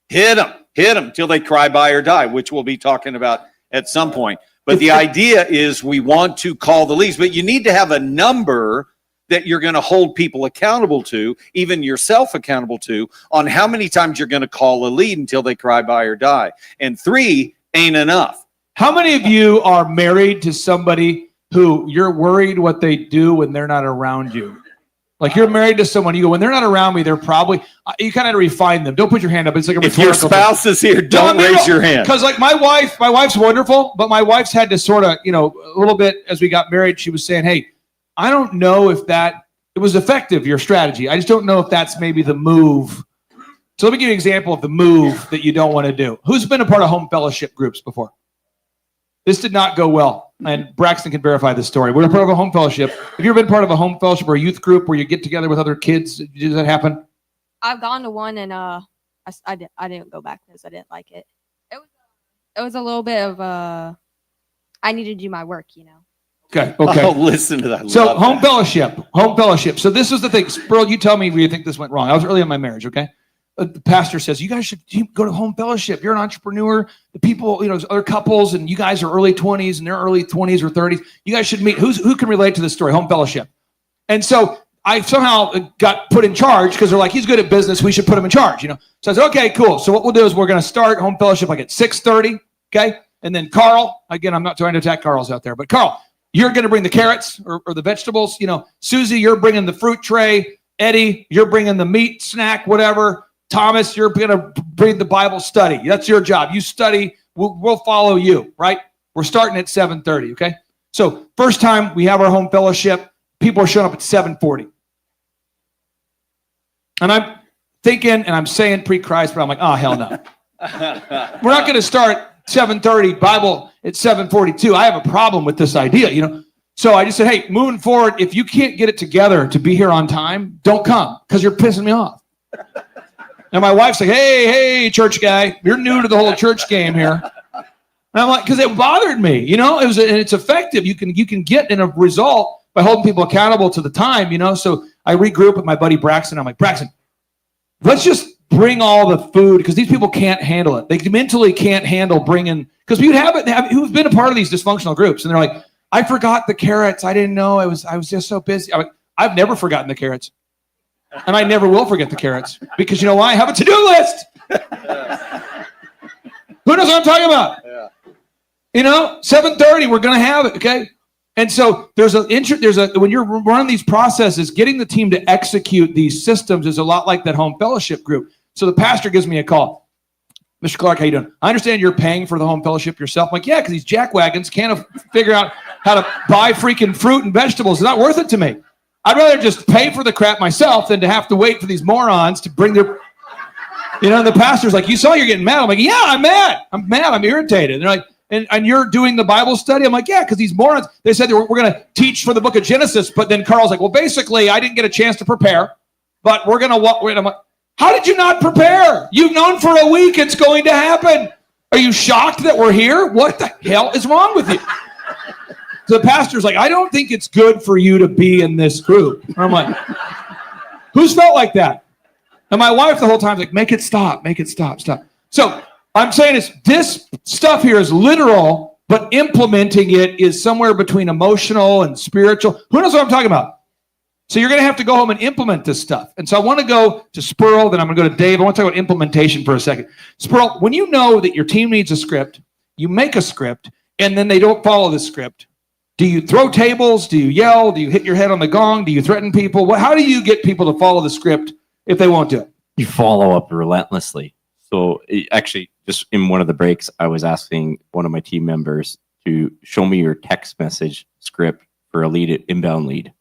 hit them till they cry, buy, or die, which we'll be talking about at some point. But the idea is we want to call the leads, but you need to have a number that you're going to hold people accountable to, even yourself accountable to, on how many times you're going to call a lead until they cry, buy, or die. And 3 ain't enough. How many of you are married to somebody who you're worried what they do when they're not around you? Like you're married to someone, you go, when they're not around me, they're probably, you kind of refine them. Don't put your hand up. It's like if your spouse is here, don't raise your hand. Because like my wife's wonderful, but my wife's had to sort of, a little bit as we got married, she was saying, hey, I don't know if it was effective, your strategy. I just don't know if that's maybe the move. So let me give you an example of the move that you don't want to do. Who's been a part of home fellowship groups before? This did not go well. And Braxton can verify this story. We're a part of a home fellowship. Have you ever been part of a home fellowship or a youth group where you get together with other kids? Does that happen? I've gone to one and I didn't go back because I didn't like it. It was a little bit of I need to do my work, Okay. Oh, listen to that. So home fellowship. So this is the thing. Sproul, you tell me where you think this went wrong. I was early in my marriage, okay? The pastor says, you guys should go to home fellowship. You're an entrepreneur. The people, other couples, and you guys are early 20s and they're early 20s or 30s. You guys should meet. Who can relate to this story? Home fellowship. And so I somehow got put in charge because they're like, he's good at business. We should put him in charge, So I said, okay, cool. So what we'll do is we're going to start home fellowship like at 6:30, okay? And then Carl, again, I'm not trying to attack Carl's out there, but Carl, you're going to bring the carrots or the vegetables. Susie, you're bringing the fruit tray. Eddie, you're bringing the meat snack, whatever. Thomas, you're going to bring the Bible study. That's your job. You study. We'll follow you, right? We're starting at 7:30, okay? So first time we have our home fellowship, people are showing up at 7:40. And I'm thinking, and I'm saying pre-Christ, but I'm like, oh, hell no. We're not going to start 7:30 Bible at 7:42. I have a problem with this idea, you know. So I just said, hey, moving forward, if you can't get it together to be here on time, don't come because you're pissing me off. And my wife's like, hey, church guy, you're new to the whole church game here. And I'm like, because it bothered me, you know. And it's effective. You can get in a result by holding people accountable to the time, you know. So I regroup with my buddy Braxton. I'm like, Braxton, let's just bring all the food because these people can't handle it. They mentally can't handle bringing, because we have who've been a part of these dysfunctional groups, and they're like, I forgot the carrots. I didn't know. I was just so busy. I've never forgotten the carrots. And I never will forget the carrots. Because you know why? I have a to-do list. Who knows what I'm talking about? Yeah. You know, 7:30, we're going to have it, okay? And so when you're running these processes, getting the team to execute these systems is a lot like that home fellowship group. So the pastor gives me a call. Mr. Clark, how you doing? I understand you're paying for the home fellowship yourself. I'm like, yeah, because these jackwagons can't figure out how to buy freaking fruit and vegetables. It's not worth it to me. I'd rather just pay for the crap myself than to have to wait for these morons to bring their, you know, and the pastor's like, you saw you're getting mad. I'm like, yeah, I'm mad. I'm irritated. And they're like, and you're doing the Bible study? I'm like, yeah, because these morons, they said we're going to teach for the book of Genesis. But then Carl's like, well, basically, I didn't get a chance to prepare, but we're going to walk. I'm like, how did you not prepare? You've known for a week it's going to happen. Are you shocked that we're here? What the hell is wrong with you? So the pastor's like, I don't think it's good for you to be in this group. And I'm like, who's felt like that? And my wife the whole time is like, make it stop. So I'm saying this stuff here is literal, but implementing it is somewhere between emotional and spiritual. Who knows what I'm talking about? So you're going to have to go home and implement this stuff. And so I want to go to Spurl, then I'm going to go to Dave. I want to talk about implementation for a second. Spurl, when you know that your team needs a script, you make a script, and then they don't follow the script. Do you throw tables? Do you yell? Do you hit your head on the gong? Do you threaten people? How do you get people to follow the script if they won't do it? You follow up relentlessly. So actually, just in one of the breaks, I was asking one of my team members to show me your text message script for a inbound lead.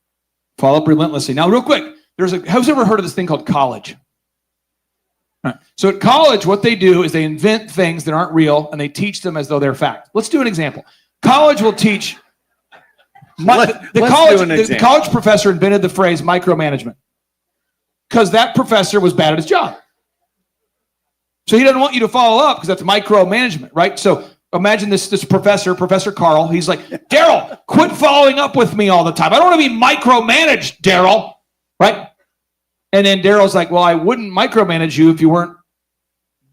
Follow up relentlessly. Now, real quick, who's ever heard of this thing called college? All right. So at college, what they do is they invent things that aren't real, and they teach them as though they're fact. Let's do an example. College will teach. The college professor invented the phrase micromanagement because that professor was bad at his job. So he doesn't want you to follow up because that's micromanagement, right? So imagine this professor, Professor Carl. He's like, Daryl, quit following up with me all the time. I don't want to be micromanaged, Daryl, right? And then Daryl's like, well, I wouldn't micromanage you if you weren't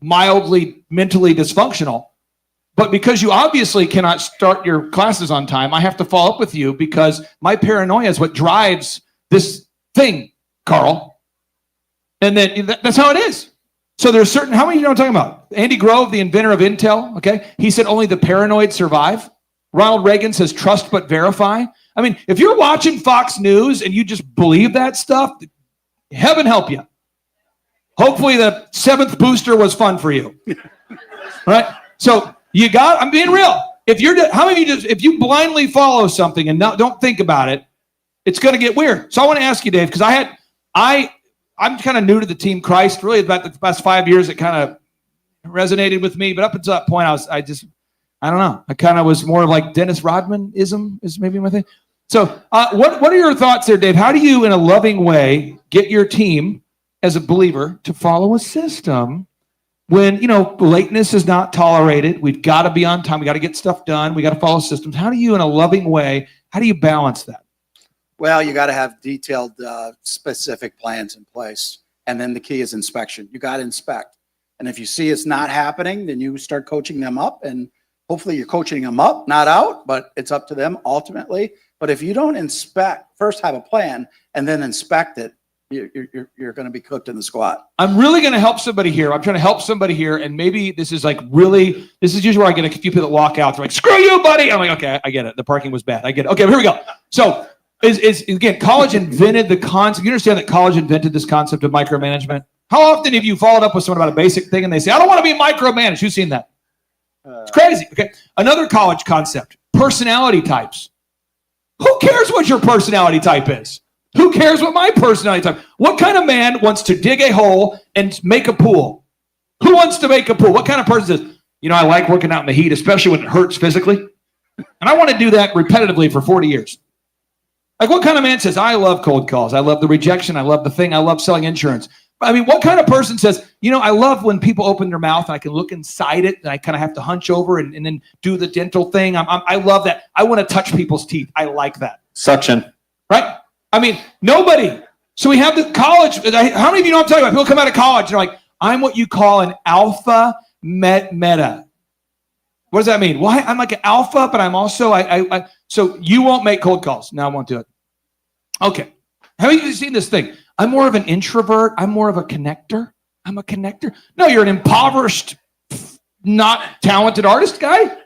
mildly mentally dysfunctional. But because you obviously cannot start your classes on time, I have to follow up with you because my paranoia is what drives this thing, Carl. And then that's how it is. So there's how many you know what I'm talking about? Andy Grove, the inventor of Intel, okay? He said only the paranoid survive. Ronald Reagan says trust but verify. I mean, if you're watching Fox News and you just believe that stuff, heaven help you. Hopefully the 7th booster was fun for you. Right? So I'm being real. If you blindly follow something and don't think about it, it's going to get weird. So I want to ask you, Dave, because I'm kind of new to the Team Christ. Really, about the past 5 years, it kind of resonated with me. But up until that point, I don't know. I kind of was more like Dennis Rodman-ism is maybe my thing. So what are your thoughts there, Dave? How do you, in a loving way, get your team as a believer to follow a system when, lateness is not tolerated? We've got to be on time. We got to get stuff done. We got to follow systems. How do you, in a loving way, how do you balance that? Well, you got to have detailed, specific plans in place. And then the key is inspection. You got to inspect. And if you see it's not happening, then you start coaching them up. And hopefully you're coaching them up, not out, but it's up to them ultimately. But if you don't inspect, first have a plan and then inspect it, you're going to be cooked in the squat. I'm really going to help somebody here. I'm trying to help somebody here. And maybe this is usually where I get a few people that walk out. They're like, screw you, buddy. I'm like, okay, I get it. The parking was bad. I get it. Okay, here we go. So again, college invented the concept. You understand that college invented this concept of micromanagement? How often have you followed up with someone about a basic thing and they say, I don't want to be micromanaged? Who's seen that? It's crazy. Okay. Another college concept, personality types. Who cares what your personality type is? Who cares what my personality type? What kind of man wants to dig a hole and make a pool? Who wants to make a pool? What kind of person says, I like working out in the heat, especially when it hurts physically? And I want to do that repetitively for 40 years. Like, what kind of man says, I love cold calls. I love the rejection. I love the thing. I love selling insurance. I mean, what kind of person says, I love when people open their mouth and I can look inside it and I kind of have to hunch over and then do the dental thing. I love that. I want to touch people's teeth. I like that. Suction. Right? I mean, nobody. So we have the college. How many of you know what I'm talking about? People come out of college and they're like, I'm what you call an alpha meta. What does that mean? Well, I'm like an alpha, but I'm also, so you won't make cold calls. No, I won't do it. Okay. Have you seen this thing? I'm more of an introvert. I'm more of a connector. I'm a connector. No, you're an impoverished, not talented artist guy.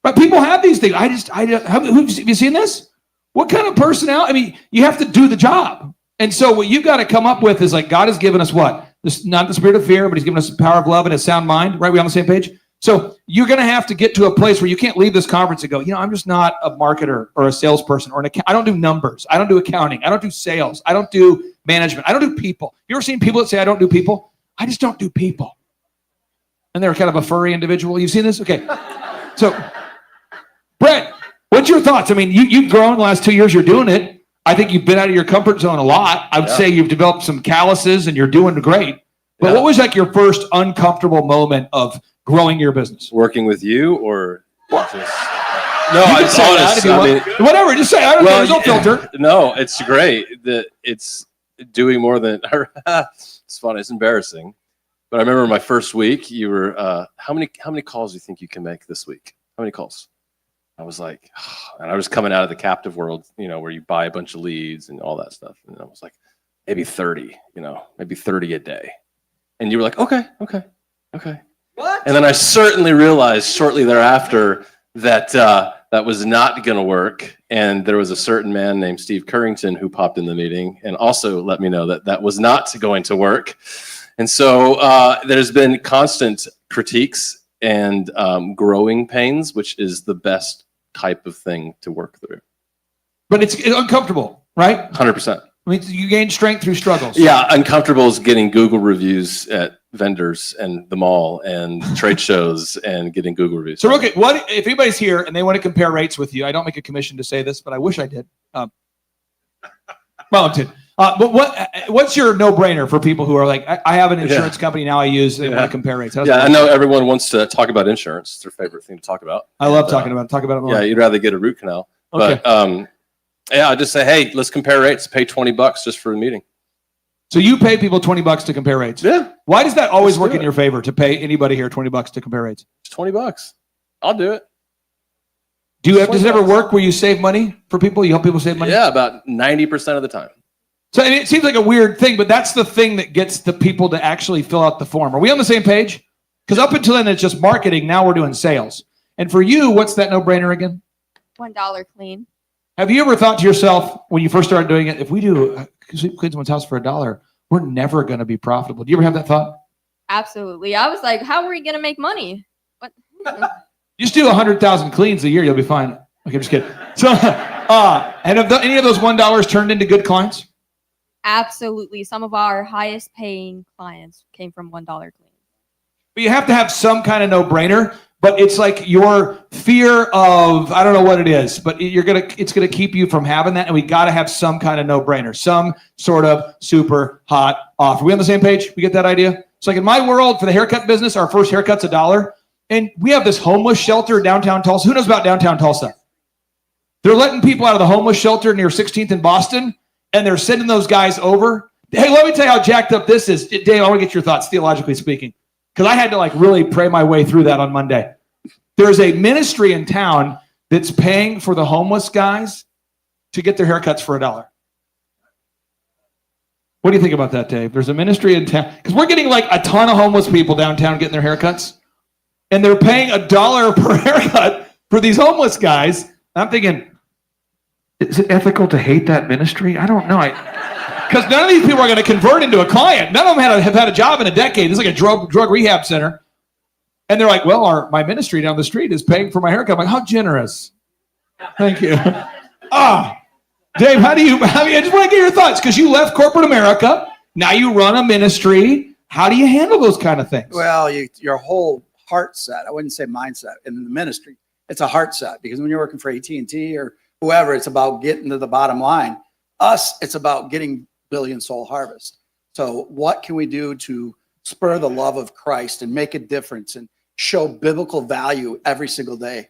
But people have these things. Have you seen this? What kind of personality? I mean, you have to do the job. And so what you've got to come up with is like, God has given us what? This, not the spirit of fear, but he's given us the power of love and a sound mind. Right? We on the same page? So you're going to have to get to a place where you can't leave this conference and go, I'm just not a marketer or a salesperson or I don't do numbers. I don't do accounting. I don't do sales. I don't do management. I don't do people. You ever seen people that say, I don't do people? I just don't do people. And they're kind of a furry individual. You've seen this? Okay. So, Brett, what's your thoughts? I mean, you've grown the last 2 years. You're doing it. I think you've been out of your comfort zone a lot. I would say you've developed some calluses and you're doing great. But what was like your first uncomfortable moment of growing your business? Working with you or just... No, I'm honest. Whatever, just say. I don't know. There's no filter. No, it's great that it's doing more than... It's fun. It's embarrassing. But I remember my first week, you were, how many calls do you think you can make this week? How many calls? I was like, and I was coming out of the captive world, where you buy a bunch of leads and all that stuff. And I was like, maybe 30, maybe 30 a day. And you were like, okay. What? And then I certainly realized shortly thereafter that that was not going to work. And there was a certain man named Steve Currington who popped in the meeting and also let me know that that was not going to work. And so there's been constant critiques and growing pains, which is the best type of thing to work through. But it's uncomfortable, right? 100%. I mean, you gain strength through struggles. Yeah, uncomfortable is getting Google reviews at vendors and the mall and trade shows and getting Google reviews. So, okay, what if anybody's here and they want to compare rates with you? I don't make a commission to say this, but I wish I did. Well, I'm kidding. But what's your no-brainer for people who are like, I have an insurance company now I use, they want to compare rates? I know everyone wants to talk about insurance. It's their favorite thing to talk about. I love talking about it. Talk about it more. Yeah, you'd rather get a root canal. Okay. But I just say, hey, let's compare rates. Pay $20 just for the meeting. So you pay people $20 to compare rates? Yeah. Why does that always work in your favor to pay anybody here $20 to compare rates? It's $20. I'll do it. Does it ever work where you save money for people? You help people save money? Yeah, about 90% of the time. So and it seems like a weird thing, but that's the thing that gets the people to actually fill out the form. Are we on the same page? Because up until then, it's just marketing. Now we're doing sales. And for you, what's that no-brainer again? $1 clean. Have you ever thought to yourself when you first started doing it, if we do clean someone's house for $1, we're never going to be profitable? Do you ever have that thought? Absolutely. I was like, how are we going to make money? What? Just do 100,000 cleans a year. You'll be fine. Okay, just kidding. So, and have any of those $1 turned into good clients? Absolutely. Some of our highest paying clients came from $1 clean. But you have to have some kind of no-brainer. But it's like your fear of, I don't know what it is, but it's gonna keep you from having that. And we got to have some kind of no-brainer, some sort of super hot offer. We on the same page? We get that idea? It's like in my world, for the haircut business, our first haircut's $1. And we have this homeless shelter downtown Tulsa. Who knows about downtown Tulsa? They're letting people out of the homeless shelter near 16th in Boston, and they're sending those guys over. Hey, let me tell you how jacked up this is. Dave, I want to get your thoughts, theologically speaking. Because I had to really pray my way through that on Monday. There's a ministry in town that's paying for the homeless guys to get their haircuts for $1. What do you think about that, Dave? There's a ministry in town. Because we're getting a ton of homeless people downtown getting their haircuts. And they're paying $1 per haircut for these homeless guys. I'm thinking, is it ethical to hate that ministry? I don't know. Because none of these people are going to convert into a client. None of them have had a job in a decade. It's like a drug rehab center. And they're like, well, my ministry down the street is paying for my haircut. I'm like, how generous. Thank you. Dave, I just want to get your thoughts because you left corporate America. Now you run a ministry. How do you handle those kind of things? Well, your whole heart set, I wouldn't say mindset in the ministry. It's a heart set because when you're working for AT&T or whoever, it's about getting to the bottom line. Us, it's about getting billion soul harvest. So what can we do to spur the love of Christ and make a difference and show biblical value every single day?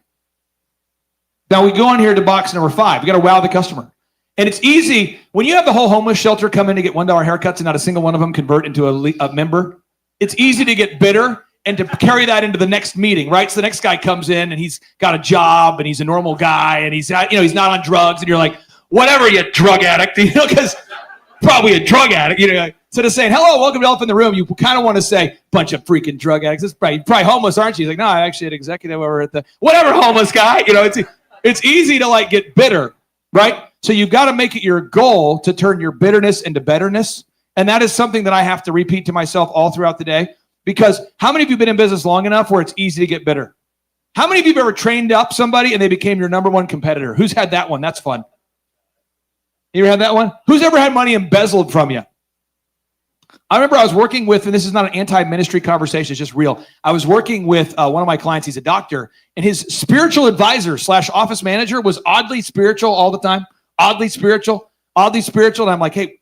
Now we go on here to box number 5. We got to wow the customer. And it's easy when you have the whole homeless shelter come in to get $1 haircuts and not a single one of them convert into a member. It's easy to get bitter and to carry that into the next meeting, right? So the next guy comes in and he's got a job and he's a normal guy and he's not on drugs and you're like, whatever, you drug addict, because probably a drug addict, Instead of saying, hello, welcome to Elephant in the Room, you kind of want to say, bunch of freaking drug addicts. It's probably homeless, aren't you? He's like, no, I actually had an executive over at the whatever homeless guy. It's easy to get bitter, right? So you've got to make it your goal to turn your bitterness into betterness. And that is something that I have to repeat to myself all throughout the day. Because how many of you have been in business long enough where it's easy to get bitter? How many of you have ever trained up somebody and they became your number one competitor? Who's had that one? That's fun. You ever had that one? Who's ever had money embezzled from you? I remember I was working with, and this is not an anti-ministry conversation, it's just real. I was working with one of my clients, he's a doctor, and his spiritual advisor / office manager was oddly spiritual all the time. Oddly spiritual. And I'm like, hey,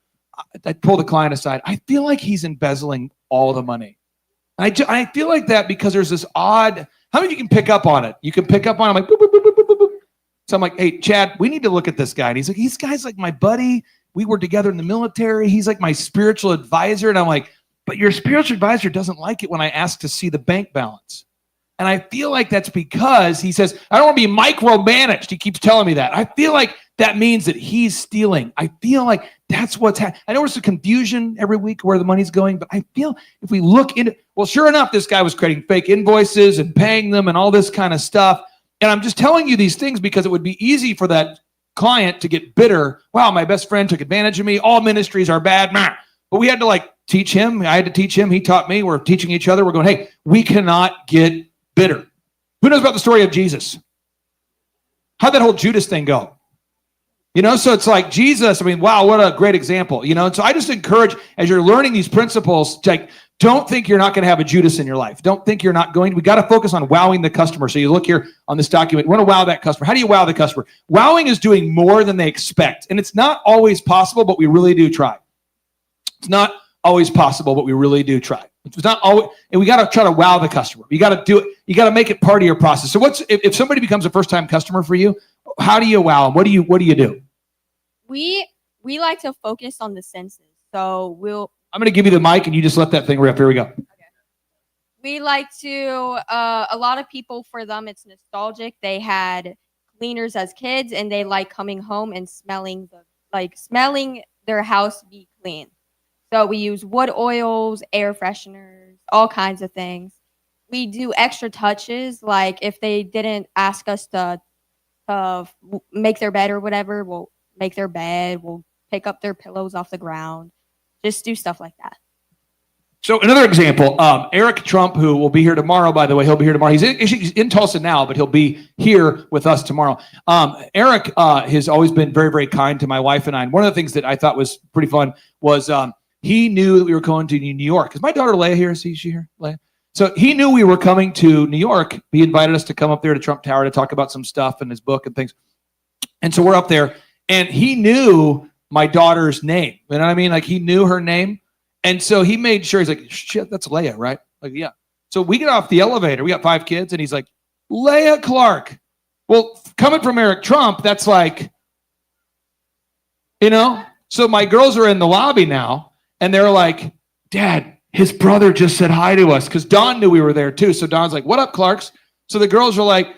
I pulled the client aside. I feel like he's embezzling all the money. I feel like that because there's this odd, how many of you can pick up on it? You can pick up on it. I'm like, boop, boop, boop, boop, boop, boop. So I'm like, hey, Chad, we need to look at this guy. And he's like, this guy's like my buddy. We were together in the military. He's like my spiritual advisor. And I'm like, but your spiritual advisor doesn't like it when I ask to see the bank balance. And I feel like that's because he says, I don't want to be micromanaged. He keeps telling me that. I feel like that means that he's stealing. I feel like that's what's happening. I know there's a confusion every week where the money's going, but I feel if we look into, well, sure enough, this guy was creating fake invoices and paying them and all this kind of stuff. And I'm just telling you these things because it would be easy for that client to get bitter. Wow, my best friend took advantage of me. All ministries are bad. But we had to teach him. I had to teach him. He taught me. We're teaching each other. We're going, hey, we cannot get bitter. Who knows about the story of Jesus? How'd that whole Judas thing go? So it's like Jesus, wow, what a great example. And so I just encourage, as you're learning these principles, don't think you're not going to have a Judas in your life. Don't think you're not going. We got to focus on wowing the customer. So you look here on this document. We want to wow that customer. How do you wow the customer? Wowing is doing more than they expect. And it's not always possible, but we really do try. It's not always possible, but we really do try. It's not always, and we got to try to wow the customer. You got to do it. You got to make it part of your process. So if somebody becomes a first-time customer for you, how do you wow them? What do you do? We like to focus on the senses. So I'm going to give you the mic and you just let that thing rip. Here we go. Okay. We like to, a lot of people, for them, it's nostalgic. They had cleaners as kids and they like coming home and smelling their house be clean. So we use wood oils, air fresheners, all kinds of things. We do extra touches. Like if they didn't ask us to make their bed or whatever, we'll make their bed. We'll pick up their pillows off the ground. Just do stuff like that. So another example, Eric Trump, who will be here tomorrow, by the way, he'll be here tomorrow. He's in Tulsa now, but he'll be here with us tomorrow. Eric has always been very, very kind to my wife and I. And one of the things that I thought was pretty fun was he knew that we were going to New York. Is my daughter Leia here? Is she here, Leia? So he knew we were coming to New York. He invited us to come up there to Trump Tower to talk about some stuff in his book and things. And so we're up there. And he knew my daughter's name. You know what I mean? Like he knew her name. And so he made sure, he's like, shit, that's Leia, right? Like, yeah. So we get off the elevator. We got 5 kids. And he's like, Leia Clark. Well, coming from Eric Trump, that's like, So my girls are in the lobby now. And they're like, Dad, his brother just said hi to us. Because Dawn knew we were there too. So Dawn's like, what up, Clarks? So the girls were like,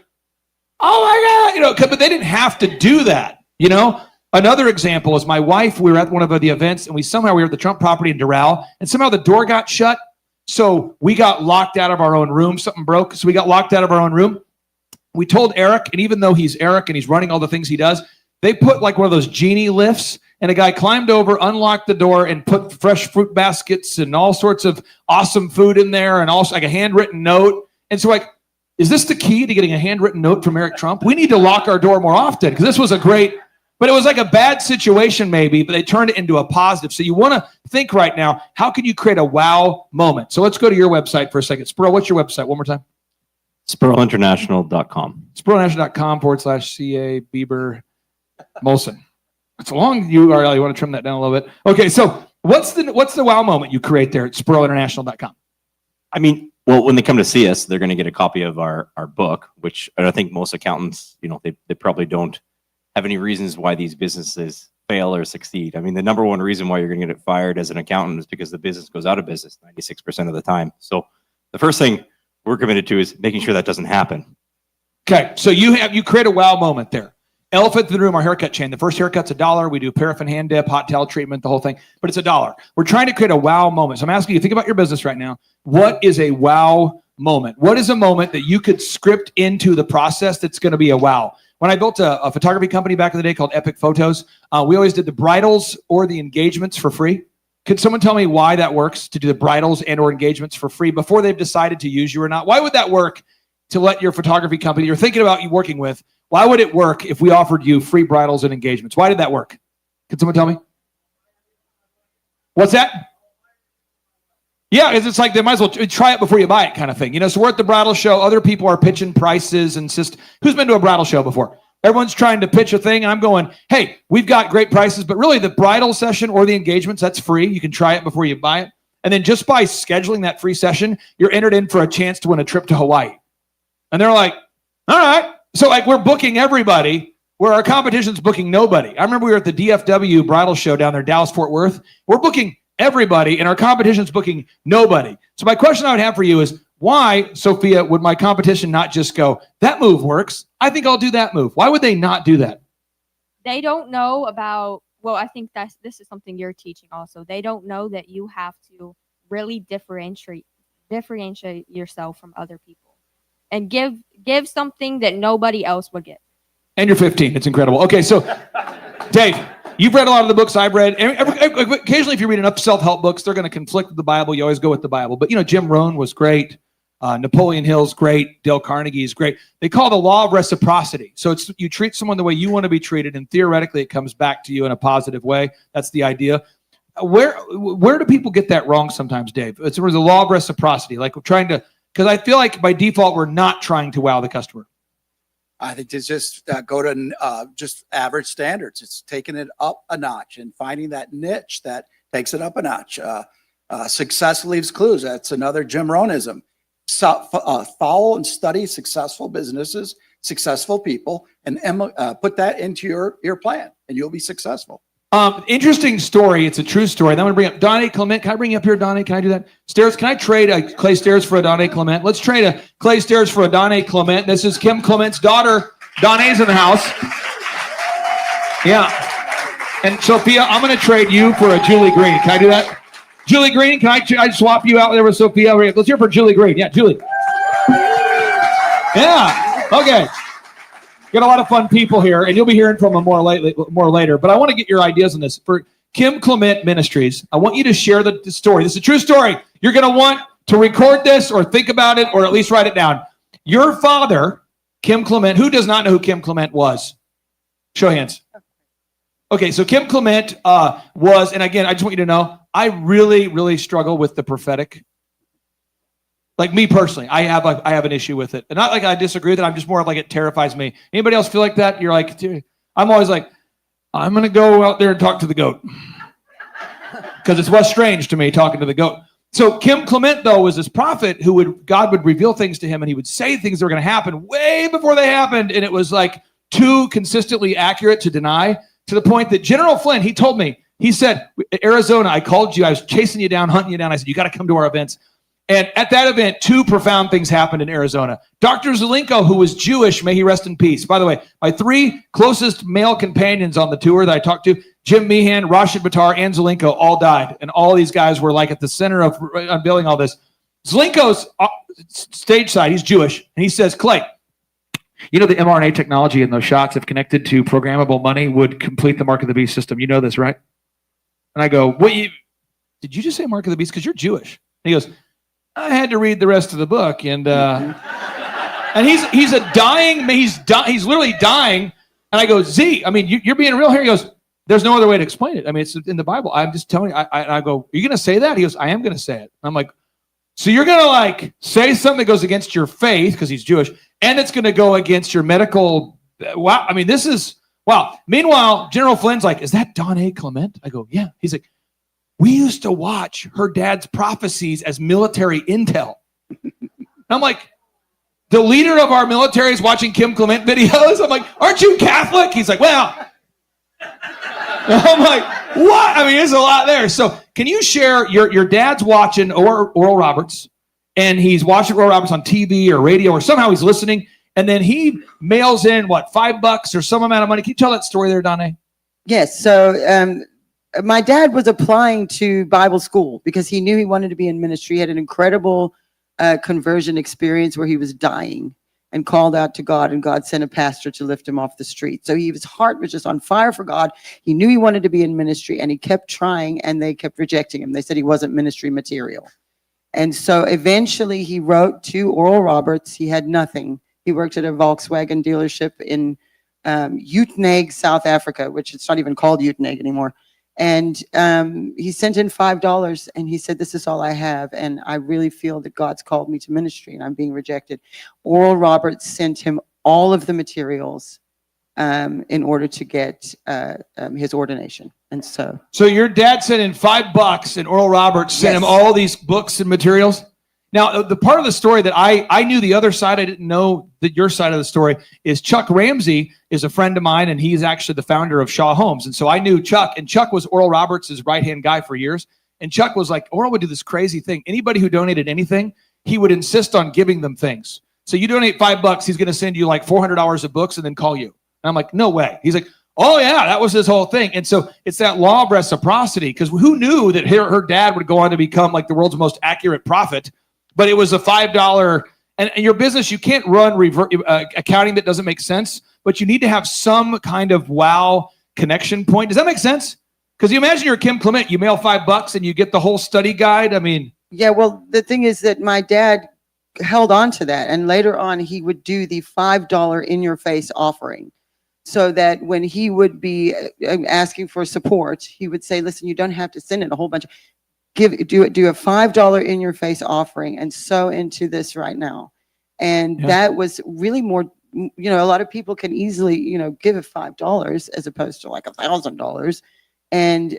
oh my God. But they didn't have to do that. Another example is my wife, we were at one of the events and we were at the Trump property in Doral and somehow the door got shut. So we got locked out of our own room. Something broke. So we got locked out of our own room. We told Eric, and even though he's Eric and he's running all the things he does, they put like one of those genie lifts and a guy climbed over, unlocked the door and put fresh fruit baskets and all sorts of awesome food in there and also like a handwritten note. And so is this the key to getting a handwritten note from Eric Trump? We need to lock our door more often because this was a great But it was like a bad situation maybe, but they turned it into a positive. So you want to think right now, how can you create a wow moment? So let's go to your website for a second. Spurl, what's your website? One more time. SpurlInternational.com. SpurlInternational.com/CA Bieber Molson. It's a long URL. You want to trim that down a little bit. Okay, so what's the wow moment you create there at SpurlInternational.com? I mean, well, when they come to see us, they're going to get a copy of our book, which I think most accountants, they probably don't have any reasons why these businesses fail or succeed. I mean, the number one reason why you're going to get fired as an accountant is because the business goes out of business 96% of the time. So the first thing we're committed to is making sure that doesn't happen. Okay, so you create a wow moment there. Elephant in the room, our haircut chain. The first haircut's $1. We do paraffin hand dip, hot towel treatment, the whole thing, but it's $1. We're trying to create a wow moment. So I'm asking you, think about your business right now. What is a wow moment? What is a moment that you could script into the process that's going to be a wow? When I built a photography company back in the day called Epic Photos, we always did the bridals or the engagements for free. Could someone tell me why that works, to do the bridals and or engagements for free before they've decided to use you or not? Why would that work to let your photography company you're thinking about you working with, why would it work if we offered you free bridals and engagements? Why did that work? Could someone tell me? What's that? Yeah, it's like they might as well try it before you buy it kind of thing. So we're at the bridal show. Other people are pitching prices and who's been to a bridal show before? Everyone's trying to pitch a thing. And I'm going, hey, we've got great prices, but really the bridal session or the engagements, that's free. You can try it before you buy it. And then just by scheduling that free session, you're entered in for a chance to win a trip to Hawaii. And they're like, all right. So like we're booking everybody where our competition's booking nobody. I remember we were at the DFW bridal show down there, Dallas, Fort Worth. We're booking everybody and our competition's booking nobody. So my question I would have for you is, why, Sophia, would my competition not just go, that move works, I think I'll do that move? Why would they not do that? They don't know about, well, I think this is something you're teaching also. They don't know that you have to really differentiate yourself from other people and give something that nobody else would get. And you're 15. It's incredible. Okay, so Dave, you've read a lot of the books I've read. Occasionally, if you read enough self-help books, they're going to conflict with the Bible. You always go with the Bible. But, Jim Rohn was great. Napoleon Hill's great. Dale Carnegie is great. They call it the law of reciprocity. So it's you treat someone the way you want to be treated, and theoretically, it comes back to you in a positive way. That's the idea. Where do people get that wrong sometimes, Dave? It's the law of reciprocity. Like we're trying to, because I feel like by default, we're not trying to wow the customer. I think it's just go to just average standards. It's taking it up a notch and finding that niche that takes it up a notch. Success leaves clues. That's another Jim Rohnism. Follow and study successful businesses, successful people, and put that into your plan, and you'll be successful. Interesting story. It's a true story. Then I'm going to bring up Donnie Clement. Can I bring you up here, Donnie? Can I do that? Stairs, can I trade a Clay Stairs for a Donnie Clement? Let's trade a Clay Stairs for a Donnie Clement. This is Kim Clement's daughter. Donnie's in the house. Yeah. And Sophia, I'm going to trade you for a Julie Green. Can I do that? Julie Green, can I swap you out there with Sophia? Let's hear for Julie Green. Yeah, Julie. Yeah. Okay. Got a lot of fun people here, and you'll be hearing from them more later. But I want to get your ideas on this. For Kim Clement Ministries, I want you to share the story. This is a true story. You're going to want to record this or think about it or at least write it down. Your father, Kim Clement, who does not know who Kim Clement was? Show hands. Okay, so Kim Clement was, and again, I just want you to know, I really, really struggle with the prophetic. Like me personally, I have an issue with it. And not like I disagree with it. I'm just more like it terrifies me. Anybody else feel like that? You're like, dude, I'm always like, I'm going to go out there and talk to the goat. Because it's less strange to me talking to the goat. So Kim Clement, though, was this prophet God would reveal things to him and he would say things that were going to happen way before they happened. And it was like too consistently accurate to deny, to the point that General Flynn, he told me, he said, Arizona, I called you. I was chasing you down, hunting you down. I said, you got to come to our events. And at that event, two profound things happened in Arizona. Dr. Zelenko, who was Jewish, may he rest in peace. By the way, my three closest male companions on the tour that I talked to, Jim Meehan, Rashid Buttar, and Zelenko, all died. And all these guys were like at the center of unveiling all this. Zelenko's stage side, he's Jewish. And he says, Clay, you know the mRNA technology in those shots, if connected to programmable money, would complete the Mark of the Beast system. You know this, right? And I go, did you just say Mark of the Beast? Because you're Jewish. And he goes, I had to read the rest of the book, and he's literally dying. And I go, Z, I mean, you're being real here. He goes, there's no other way to explain it. I mean, it's in the Bible. I'm just telling you. I go, are you going to say that? He goes, I am going to say it. I'm like, so you're going to like say something that goes against your faith because he's Jewish, and it's going to go against your medical. Wow. I mean, this is, wow. Meanwhile, General Flynn's like, is that Don A. Clement? I go, yeah. He's like, we used to watch her dad's prophecies as military intel. I'm like, the leader of our military is watching Kim Clement videos. I'm like, aren't you Catholic? He's like, well. I'm like, what? I mean, there's a lot there. So can you share, your dad's watching Oral Roberts, and he's watching Oral Roberts on TV or radio, or somehow he's listening, and then he mails in, what, $5 or some amount of money. Can you tell that story there, Donna? Yes. So my dad was applying to Bible school because he knew he wanted to be in ministry. He had an incredible conversion experience where he was dying and called out to God, and God sent a pastor to lift him off the street. So his heart was just on fire for God. He knew he wanted to be in ministry, and he kept trying, and they kept rejecting him. They said he wasn't ministry material. And so eventually he wrote to Oral Roberts. He had nothing. He worked at a Volkswagen dealership in Uitenhage, South Africa, which it's not even called Uitenhage anymore. And he sent in $5, and he said, this is all I have. And I really feel that God's called me to ministry, and I'm being rejected. Oral Roberts sent him all of the materials in order to get his ordination. And so your dad sent in $5, and Oral Roberts sent him all these books and materials. Now, the part of the story that I knew the other side, I didn't know that your side of the story is Chuck Ramsey is a friend of mine, and he's actually the founder of Shaw Homes. And so I knew Chuck, and Chuck was Oral Roberts' right-hand guy for years. And Chuck was like, Oral would do this crazy thing. Anybody who donated anything, he would insist on giving them things. So you donate $5, he's going to send you like $400 of books and then call you. And I'm like, no way. He's like, oh yeah, that was his whole thing. And so it's that law of reciprocity, because who knew that her dad would go on to become like the world's most accurate prophet? But it was a $5, and your business, you can't run accounting that doesn't make sense, but you need to have some kind of wow connection point. Does that make sense? Because you imagine you're Kim Clement, you mail $5 and you get the whole study guide. I mean. Yeah, well, the thing is that my dad held on to that, and later on he would do the $5 in your face offering, so that when he would be asking for support, he would say, listen, you don't have to send in a whole bunch of, do a $5 in your face offering and sow into this right now. And that was really more, a lot of people can easily, give it $5 as opposed to like $1,000. And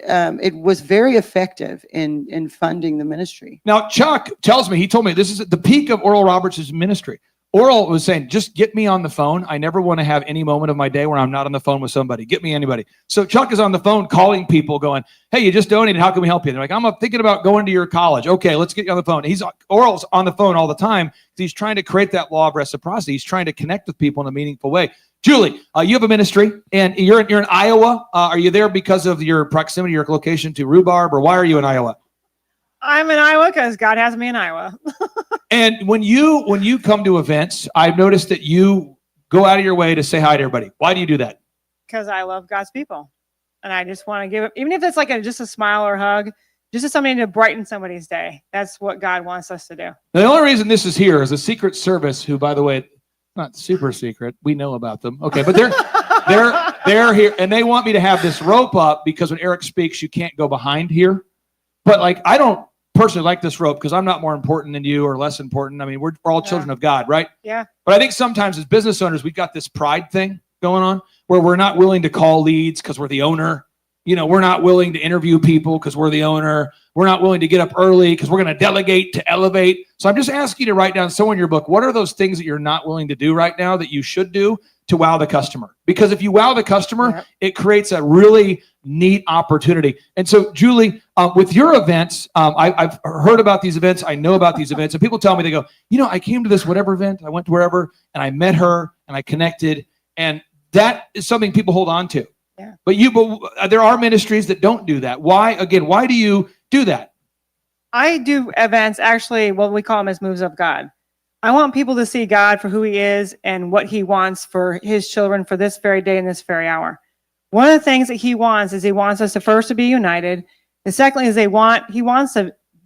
it was very effective in funding the ministry. Now, Chuck tells me, he told me this is at the peak of Oral Roberts' ministry. Oral was saying, just get me on the phone. I never want to have any moment of my day where I'm not on the phone with somebody. Get me anybody. So Chuck is on the phone calling people going, hey, you just donated. How can we help you? They're like, I'm thinking about going to your college. Okay, let's get you on the phone. Oral's on the phone all the time. He's trying to create that law of reciprocity. He's trying to connect with people in a meaningful way. Julie, you have a ministry, and you're in Iowa. Are you there because of your proximity, your location to Rhubarb, or why are you in Iowa? I'm in Iowa because God has me in Iowa. And when you come to events, I've noticed that you go out of your way to say hi to everybody. Why do you do that? Because I love God's people, and I just want to give it, even if it's like just a smile or a hug, just as something to brighten somebody's day. That's what God wants us to do. Now, the only reason this is here is a Secret Service, who, by the way, not super secret. We know about them. Okay, but they're here, and they want me to have this rope up because when Eric speaks, you can't go behind here. But like, I don't personally like this rope because I'm not more important than you or less important. I mean, we're all children of God, right? Yeah. But I think sometimes as business owners, we've got this pride thing going on where we're not willing to call leads because we're the owner. We're not willing to interview people because we're the owner. We're not willing to get up early because we're going to delegate to elevate. So I'm just asking you to write down somewhere in your book, what are those things that you're not willing to do right now that you should do to wow the customer? Because if you wow the customer, it creates a really neat opportunity. And so, Julie, with your events, I've heard about these events. I know about these events. And people tell me, they go, I came to this whatever event. I went to wherever, and I met her, and I connected. And that is something people hold on to. Yeah. But there are ministries that don't do that. Why do you do that? I do events, actually, what we call them as moves of God. I want people to see God for who he is and what he wants for his children for this very day and this very hour. One of the things that he wants is he wants us to first to be united. And secondly is he wants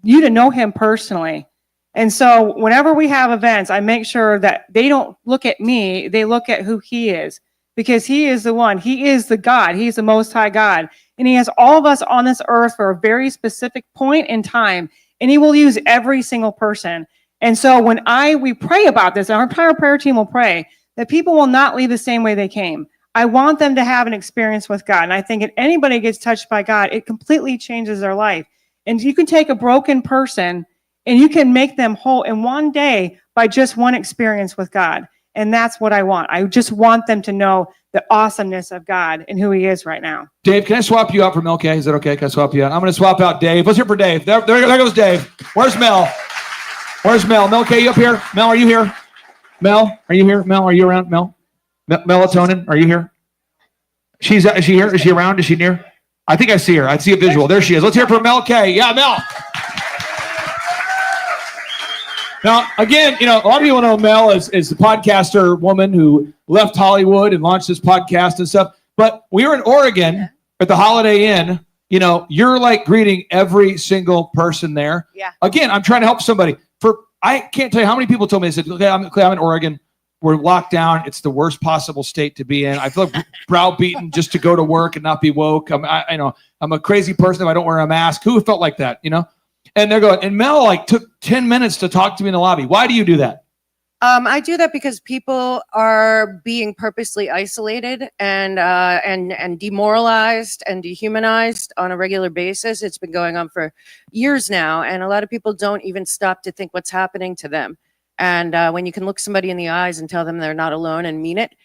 you to know him personally. And so whenever we have events, I make sure that they don't look at me, they look at who he is. because he is the one. He is the God. He's the most high God. And he has all of us on this earth for a very specific point in time. And he will use every single person. And so when we pray about this, our entire prayer team will pray that people will not leave the same way they came. I want them to have an experience with God. And I think if anybody gets touched by God, it completely changes their life. And you can take a broken person and you can make them whole in one day by just one experience with God. And that's what I want. I just want them to know the awesomeness of God and who he is right now. Dave, can I swap you out for Mel K? Is that okay? Can I swap you out? I'm going to swap out Dave. Let's hear for Dave. There goes Dave. Where's Mel? Where's Mel? Mel K, you up here? Mel, are you here? Mel, are you here? Mel, are you around? Mel? Melatonin, are you here? Is she here? Is she around? Is she near? I think I see her. I see a visual. There she is. Let's hear for Mel K. Yeah, Mel. Now, again, a lot of people know Mel as the podcaster woman who left Hollywood and launched this podcast and stuff. But we were in Oregon at the Holiday Inn. You're like greeting every single person there. Yeah. Again, I'm trying to help somebody. I can't tell you how many people told me, they said, okay, I'm in Oregon. We're locked down. It's the worst possible state to be in. I feel like browbeaten just to go to work and not be woke. I'm a crazy person if I don't wear a mask. Who felt like that, And they're going, and Mel took 10 minutes to talk to me in the lobby. Why do you do that? I do that because people are being purposely isolated and demoralized and dehumanized on a regular basis. It's been going on for years now, and a lot of people don't even stop to think what's happening to them. And when you can look somebody in the eyes and tell them they're not alone and mean it,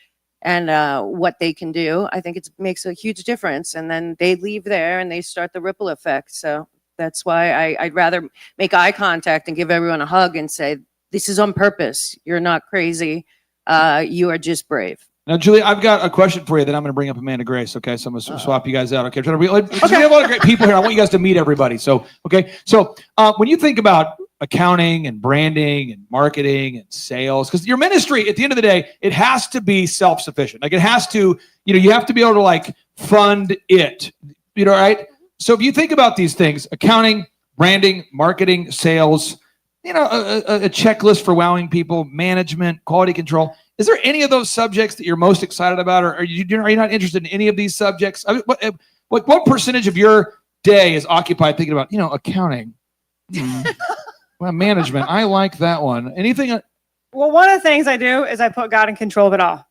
and what they can do, I think it makes a huge difference. And then they leave there and they start the ripple effect. So that's why I'd rather make eye contact and give everyone a hug and say, this is on purpose. You're not crazy. You are just brave. Now, Julie, I've got a question for you that I'm going to bring up Amanda Grace. Okay, so I'm going to swap you guys out. Okay, we have a lot of great people here. I want you guys to meet everybody. So, okay, so when you think about accounting and branding and marketing and sales, because your ministry, at the end of the day, it has to be self-sufficient. Like it has to, you have to be able to fund it. Right? So if you think about these things, accounting, branding, marketing, sales, a checklist for wowing people, management, quality control. Is there any of those subjects that you're most excited about, or are you not interested in any of these subjects? I mean, what percentage of your day is occupied thinking about, accounting, well, management? I like that one. Anything? Well, one of the things I do is I put God in control of it all,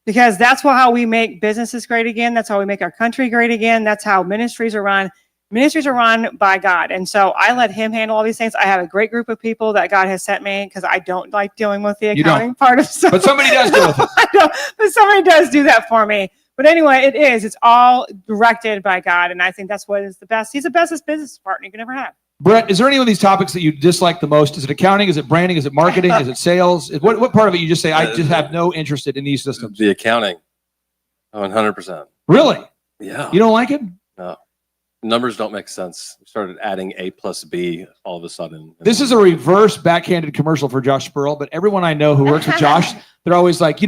because that's how we make businesses great again. That's how we make our country great again. That's how ministries are run. Ministries are run by God. And so I let him handle all these things. I have a great group of people that God has sent me, because I don't like dealing with the accounting part of stuff. But somebody does deal with it. But somebody does do that for me. But anyway, it's all directed by God. And I think that's what is the best. He's the bestest business partner you can ever have. Brett, is there any of these topics that you dislike the most? Is it accounting? Is it branding? Is it marketing? Is it sales? What part of it you just say, I just have no interest in these systems? The accounting. 100%. Really? Yeah. You don't like it? No. Numbers don't make sense. We started adding A plus B all of a sudden. This is a reverse backhanded commercial for Josh Spurl, but everyone I know who works with Josh, they're always like,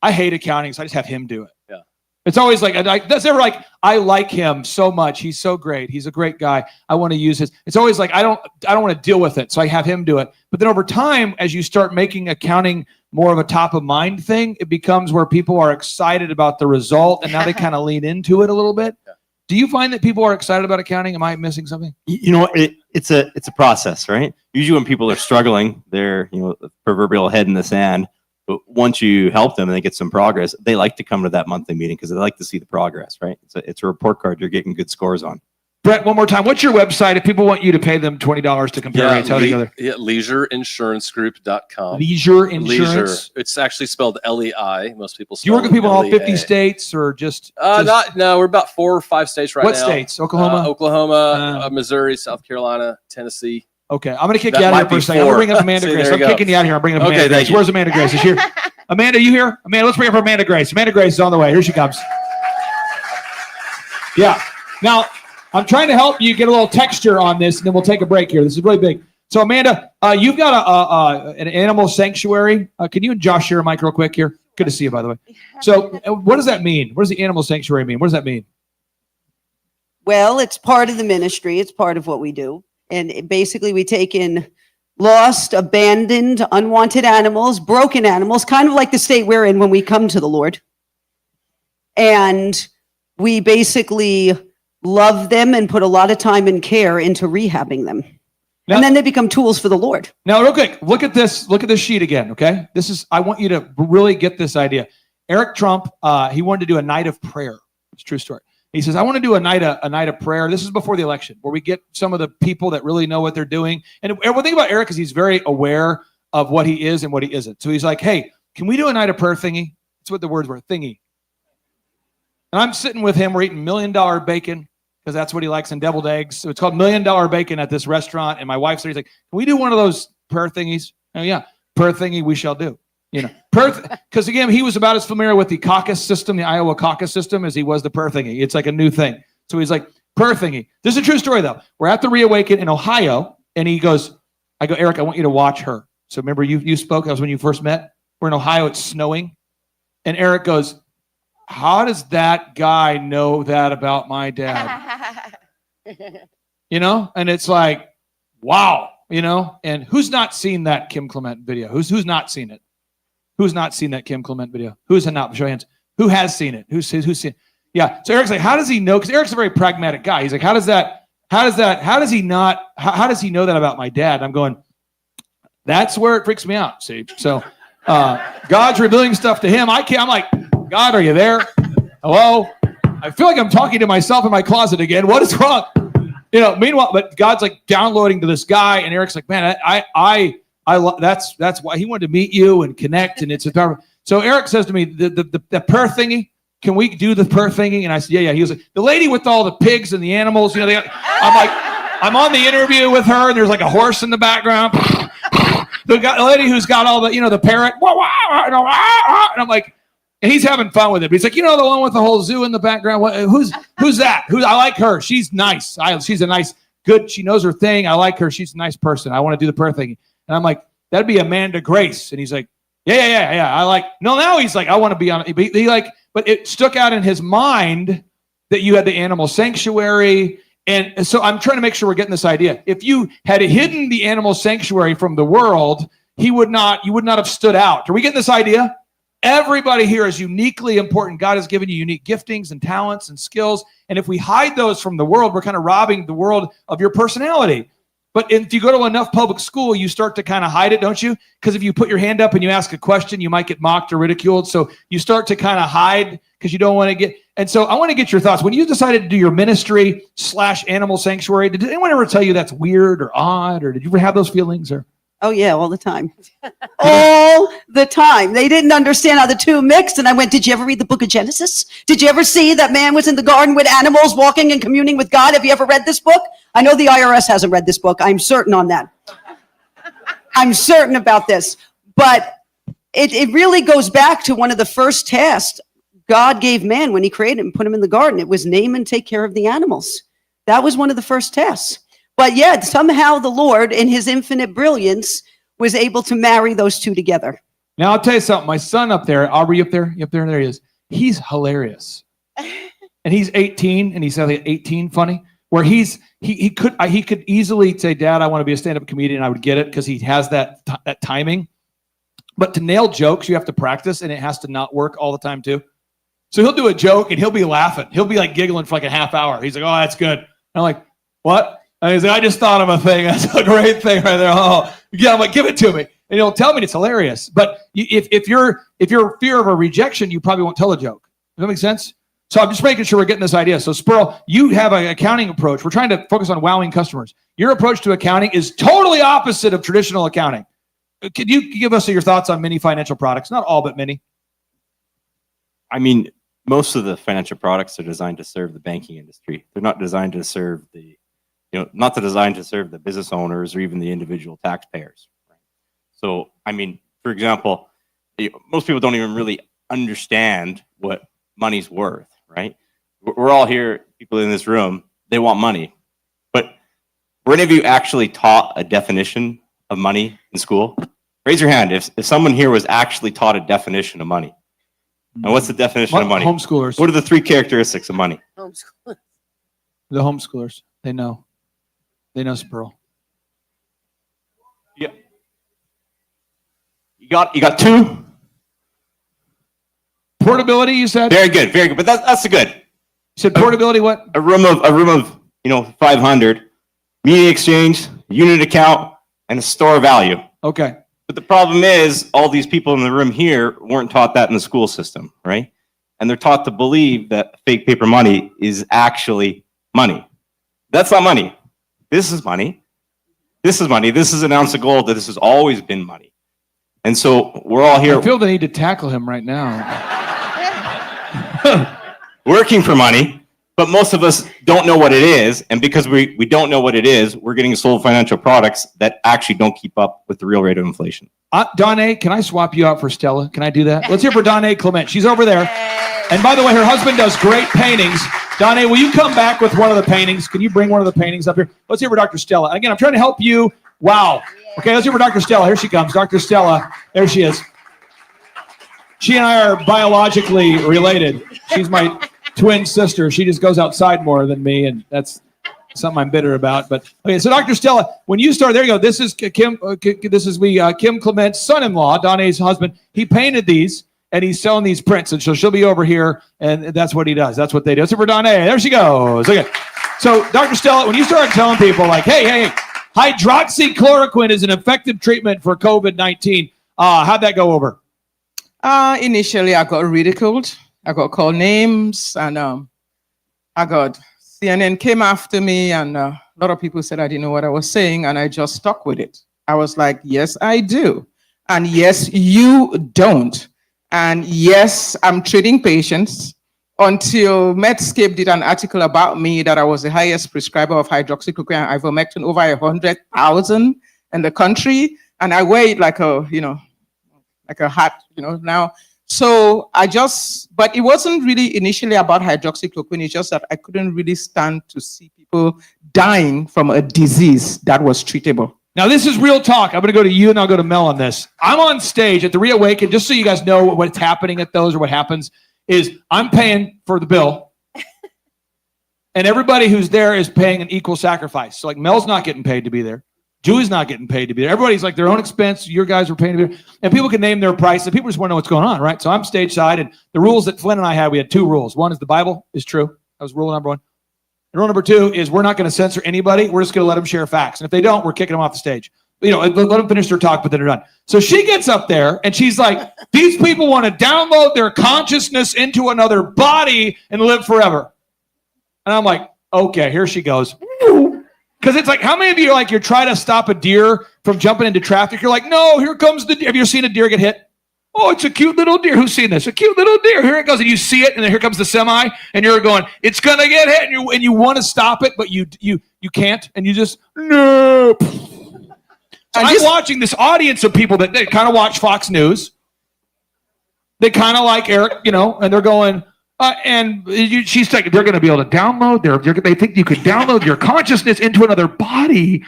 I hate accounting, so I just have him do it. Yeah. It's always that's never like, I like him so much. He's so great. He's a great guy. I want to use his. It's always like, I don't want to deal with it, so I have him do it. But then over time, as you start making accounting more of a top of mind thing, it becomes where people are excited about the result, and now they kind of lean into it a little bit. Yeah. Do you find that people are excited about accounting? Am I missing something? It's a process, right? Usually when people are struggling, they're the proverbial head in the sand. But once you help them and they get some progress, they like to come to that monthly meeting because they like to see the progress, right? It's a report card you're getting good scores on. Brett, one more time. What's your website if people want you to pay them $20 to compare and tell each other? Yeah, leisureinsurancegroup.com. Leisure Insurance? Leisure. It's actually spelled LEI. Most people spell Do you work with people in all LEA. 50 states or just? No, we're about 4 or 5 states right now. What states? Oklahoma? Oklahoma, Missouri, South Carolina, Tennessee. Okay, I'm going to kick you out of here for a second. I'm going to bring up Amanda Grace. I'm kicking you out of here. I'm bringing up Amanda Grace. Where's Amanda Grace? Is she here? Amanda, you here? Amanda, let's bring up Amanda Grace. Amanda Grace is on the way. Here she comes. Yeah. Now, I'm trying to help you get a little texture on this, and then we'll take a break here. This is really big. So, Amanda, you've got an animal sanctuary. Can you and Josh share a mic real quick here? Good to see you, by the way. So, what does that mean? What does the animal sanctuary mean? What does that mean? Well, it's part of the ministry. It's part of what we do. And basically, we take in lost, abandoned, unwanted animals, broken animals, kind of like the state we're in when we come to the Lord. And we basically love them and put a lot of time and care into rehabbing them. And then they become tools for the Lord. Now, real quick, look at this sheet again, okay? I want you to really get this idea. Eric Trump, he wanted to do a night of prayer. It's a true story. He says, I want to do a night of prayer. This is before the election, where we get some of the people that really know what they're doing. And one thing about Eric is he's very aware of what he is and what he isn't. So he's like, hey, can we do a night of prayer thingy? That's what the words were, thingy. And I'm sitting with him. We're eating $1 million bacon because that's what he likes, and deviled eggs. So it's called $1 million bacon at this restaurant. And my wife said, he's like, can we do one of those prayer thingies? Oh, yeah, prayer thingy we shall do. You know, because again, he was about as familiar with the caucus system, the Iowa caucus system, as he was the prayer thingy. It's like a new thing. So he's like, prayer thingy. This is a true story, though. We're at the Reawaken in Ohio, and he goes, I go, Eric, I want you to watch her. So remember, you spoke. That was when you first met. We're in Ohio. It's snowing. And Eric goes, how does that guy know that about my dad? You know? And it's like, wow. You know? And who's not seen that Kim Clement video? Who's not seen it? Who's not seen that Kim Clement video? Who's not? Show your hands. Who has seen it? Who's seen it? Yeah. So Eric's like, how does he know? Because Eric's a very pragmatic guy. He's like, how does he know that about my dad? I'm going, that's where it freaks me out. See? So God's revealing stuff to him. I'm like, God, are you there? Hello? I feel like I'm talking to myself in my closet again. What is wrong? You know, meanwhile, but God's like downloading to this guy, and Eric's like, man, that's why he wanted to meet you and connect, and it's a powerful. So Eric says to me, the prayer thingy, can we do the prayer thingy? And I said, yeah. He was like, the lady with all the pigs and the animals, you know, I'm like, I'm on the interview with her, and there's like a horse in the background. The lady who's got all the, you know, the parrot, and I'm like, and he's having fun with it. But he's like, you know, the one with the whole zoo in the background. Who's that? I like her. She's nice. She's a nice, good. She knows her thing. I like her. She's a nice person. I want to do the prayer thingy. And I'm like, that'd be Amanda Grace. And he's like, yeah. I like, no, now he's like, I want to be on it. But it stuck out in his mind that you had the animal sanctuary. And so I'm trying to make sure we're getting this idea. If you had hidden the animal sanctuary from the world, you would not have stood out. Are we getting this idea? Everybody here is uniquely important. God has given you unique giftings and talents and skills. And if we hide those from the world, we're kind of robbing the world of your personality. But if you go to enough public school, you start to kind of hide it, don't you? Because if you put your hand up and you ask a question, you might get mocked or ridiculed. So you start to kind of hide because you don't want to get. And so I want to get your thoughts. When you decided to do your ministry / animal sanctuary, did anyone ever tell you that's weird or odd? Or did you ever have those feelings? Or Oh, yeah, all the time. All the time. They didn't understand how the two mixed. And I went, did you ever read the book of Genesis? Did you ever see that man was in the garden with animals walking and communing with God? Have you ever read this book? I know the IRS hasn't read this book. I'm certain on that. I'm certain about this. But it really goes back to one of the first tasks God gave man when he created him and put him in the garden. It was name and take care of the animals. That was one of the first tasks. But yet, somehow the Lord, in his infinite brilliance, was able to marry those two together. Now, I'll tell you something. My son up there, Aubrey up there, there he is. He's hilarious. And he's 18, and he's like 18 funny, where he could easily say, Dad, I want to be a stand-up comedian. I would get it because he has that timing. But to nail jokes, you have to practice, and it has to not work all the time, too. So he'll do a joke, and he'll be laughing. He'll be like giggling for like a half hour. He's like, oh, that's good. And I'm like, what? And he's like, I just thought of a thing. That's a great thing right there. Oh, yeah. I'm like, give it to me. And he'll tell me it's hilarious. But if you're fear of a rejection, you probably won't tell a joke. Does that make sense? So I'm just making sure we're getting this idea. So Sperl, you have an accounting approach. We're trying to focus on wowing customers. Your approach to accounting is totally opposite of traditional accounting. Could you give us your thoughts on many financial products? Not all, but many. I mean, most of the financial products are designed to serve the banking industry. They're not designed to serve not designed to serve the business owners or even the individual taxpayers. Right? So, I mean, for example, most people don't even really understand what money's worth, right? We're all here, people in this room, they want money. But were any of you actually taught a definition of money in school? Raise your hand if someone here was actually taught a definition of money. And what's the definition of money? Homeschoolers. What are the 3 characteristics of money? Homeschoolers. The homeschoolers. They know. They know Sperl. Yeah. You got 2? portability, you said? Very good, very good. But that's the good. You said portability, what? A room of 500, media exchange, unit account, and a store of value. Okay. But the problem is all these people in the room here weren't taught that in the school system, right? And they're taught to believe that fake paper money is actually money. That's not money. This is money. This is money. This is an ounce of gold that this has always been money. And so we're all here. I feel the need to tackle him right now. Working for money, but most of us don't know what it is. And because we don't know what it is, we're getting sold financial products that actually don't keep up with the real rate of inflation. Donna, can I swap you out for Stella? Can I do that? Let's hear for Donna Clement. She's over there. And by the way, her husband does great paintings. Donna, will you come back with one of the paintings? Can you bring one of the paintings up here? Let's hear for Dr. Stella. Again, I'm trying to help you. Wow. Okay, let's hear for Dr. Stella. Here she comes. Dr. Stella. There she is. She and I are biologically related. She's my twin sister. She just goes outside more than me, and that's something I'm bitter about. But okay, so Dr. Stella, when you start, there you go. This is Kim. Kim Clement's son-in-law, Donna's husband. He painted these, and he's selling these prints, and so she'll be over here, and that's what he does. That's what they do. So for Donna, there she goes. Okay. So Dr. Stella, when you start telling people like, hey, hydroxychloroquine is an effective treatment for COVID-19, how'd that go over? Initially, I got ridiculed. I got called names, and CNN came after me, and a lot of people said I didn't know what I was saying, and I just stuck with it. I was like, yes, I do. And yes, you don't. And yes, I'm treating patients until Medscape did an article about me that I was the highest prescriber of hydroxychloroquine and ivermectin, over 100,000 in the country. And I wear it like a hat, now. So but it wasn't really initially about hydroxychloroquine. It's just that I couldn't really stand to see people dying from a disease that was treatable. Now, this is real talk. I'm going to go to you and I'll go to Mel on this. I'm on stage at the Reawaken, just so you guys know what's happening at those or what happens is I'm paying for the bill. And everybody who's there is paying an equal sacrifice. So like Mel's not getting paid to be there. Julie's not getting paid to be there. Everybody's like their own expense. Your guys are paying to be there. And people can name their price. And people just want to know what's going on, right? So I'm stage side. And the rules that Flynn and I had, we had two rules. One is the Bible is true. That was rule number one. And rule number two is we're not going to censor anybody. We're just going to let them share facts. And if they don't, we're kicking them off the stage. Let them finish their talk, but then they're done. So she gets up there and she's like, these people want to download their consciousness into another body and live forever. And I'm like, okay, here she goes. Because it's like, how many of you are like, you're trying to stop a deer from jumping into traffic? You're like, no, here comes the deer. Have you ever seen a deer get hit? Oh, it's a cute little deer. Who's seen this? A cute little deer. Here it goes. And you see it, and then here comes the semi, and you're going, it's going to get hit. And you want to stop it, but you can't. And you just, no. So I'm watching this audience of people that they kind of watch Fox News. They kind of like Eric, and they're going, she's like, they're going to be able to download they think you can download your consciousness into another body.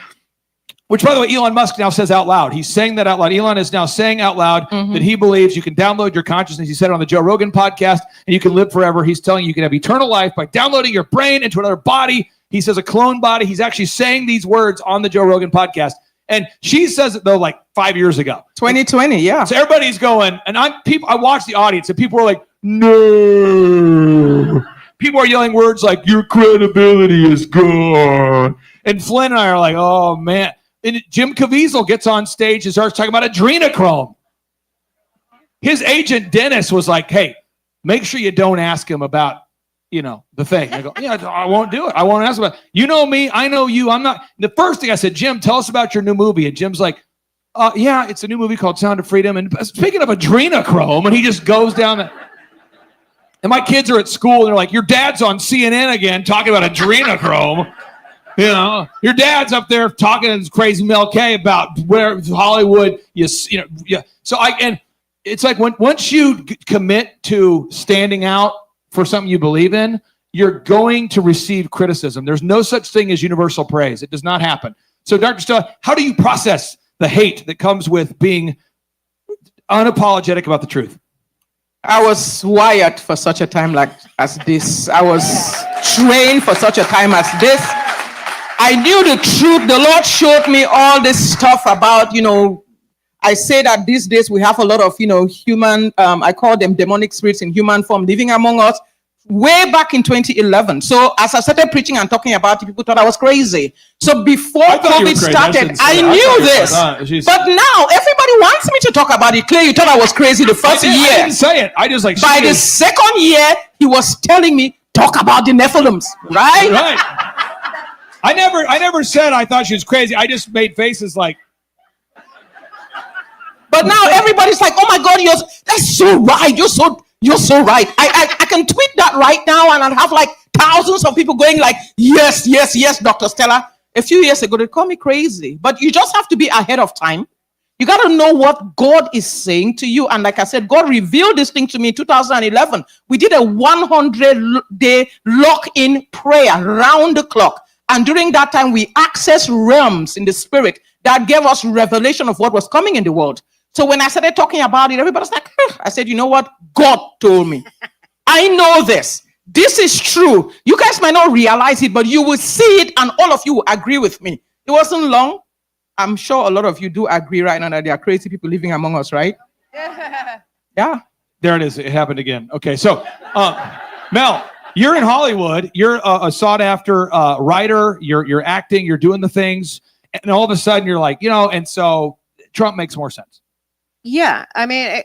Which, by the way, Elon Musk now says out loud. He's saying that out loud. Elon is now saying out loud that he believes you can download your consciousness. He said it on the Joe Rogan podcast, and you can live forever. He's telling you can have eternal life by downloading your brain into another body. He says a clone body. He's actually saying these words on the Joe Rogan podcast. And she says it, though, like 5 years ago. 2020, yeah. So everybody's going, and I watch the audience, and people are like, no. People are yelling words like, your credibility is gone. And Flynn and I are like, oh, man. And Jim Caviezel gets on stage and starts talking about adrenochrome. His agent, Dennis, was like, hey, make sure you don't ask him about, the thing. I go, yeah, I won't do it. I won't ask about it. You know me. I know you. I'm not. The first thing I said, Jim, tell us about your new movie. And Jim's like, yeah, it's a new movie called Sound of Freedom. And speaking of adrenochrome, and he just goes down the... And my kids are at school, and they're like, your dad's on CNN again talking about adrenochrome. Your dad's up there talking to this crazy Mel K about where Hollywood, So and it's like once you commit to standing out for something you believe in, you're going to receive criticism. There's no such thing as universal praise. It does not happen. So, Dr. Stella, how do you process the hate that comes with being unapologetic about the truth? I was wired for such a time as this. I was trained for such a time as this. I knew the truth. The Lord showed me all this stuff about, I say that these days we have a lot of, human, I call them demonic spirits in human form living among us. Way back in 2011. So as I started preaching and talking about it, people thought I was crazy. So before I thought you were COVID crazy. started, I I knew thought you- this. But now everybody wants me to talk about it. Clay, you thought I was crazy the first year. I didn't say it. I just like. By the second year, he was telling me, talk about the Nephilims, right? Right. I never said I thought she was crazy. I just made faces like. But now everybody's like, oh my God, that's so right. You're so right. I can tweet that right now and I'll have like thousands of people going like, yes, yes, yes, Dr. Stella. A few years ago, they called me crazy. But you just have to be ahead of time. You got to know what God is saying to you. And like I said, God revealed this thing to me in 2011. We did a 100-day lock-in prayer round the clock. And during that time, we accessed realms in the spirit that gave us revelation of what was coming in the world. So when I started talking about it, everybody's like, I said, you know what? God told me. I know this. This is true. You guys might not realize it, but you will see it and all of you will agree with me. It wasn't long. I'm sure a lot of you do agree right now that there are crazy people living among us, right? Yeah. There it is. It happened again. Okay, so Mel, you're in Hollywood. You're a sought-after writer. You're acting. You're doing the things, and all of a sudden you're like, and so Trump makes more sense. Yeah, I mean,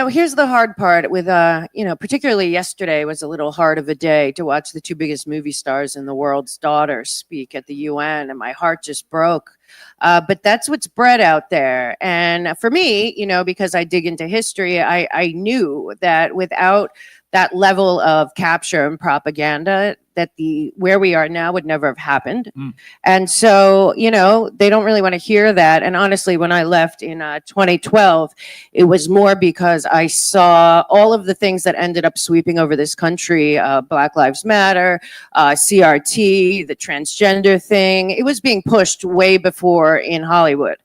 here's the hard part with, particularly yesterday was a little hard of a day to watch the two biggest movie stars in the world's daughters speak at the UN, and my heart just broke. But that's what's bred out there. And for me, because I dig into history, I knew that without that level of capture and propaganda, that where we are now would never have happened. And so, they don't really want to hear that. And honestly, when I left in 2012, it was more because I saw all of the things that ended up sweeping over this country, Black Lives Matter, CRT, the transgender thing. It was being pushed way before in Hollywood,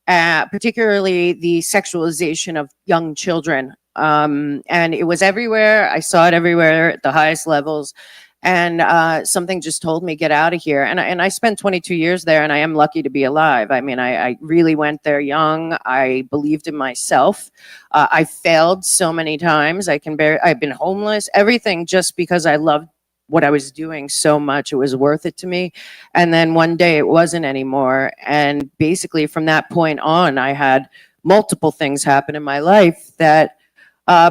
particularly the sexualization of young children. And it was everywhere. I saw it everywhere at the highest levels. And something just told me, get out of here. And I spent 22 years there, and I am lucky to be alive. I mean, I really went there young. I believed in myself. I failed so many times. I've been homeless, everything, just because I loved what I was doing so much. It was worth it to me. And then one day it wasn't anymore. And basically from that point on, I had multiple things happen in my life that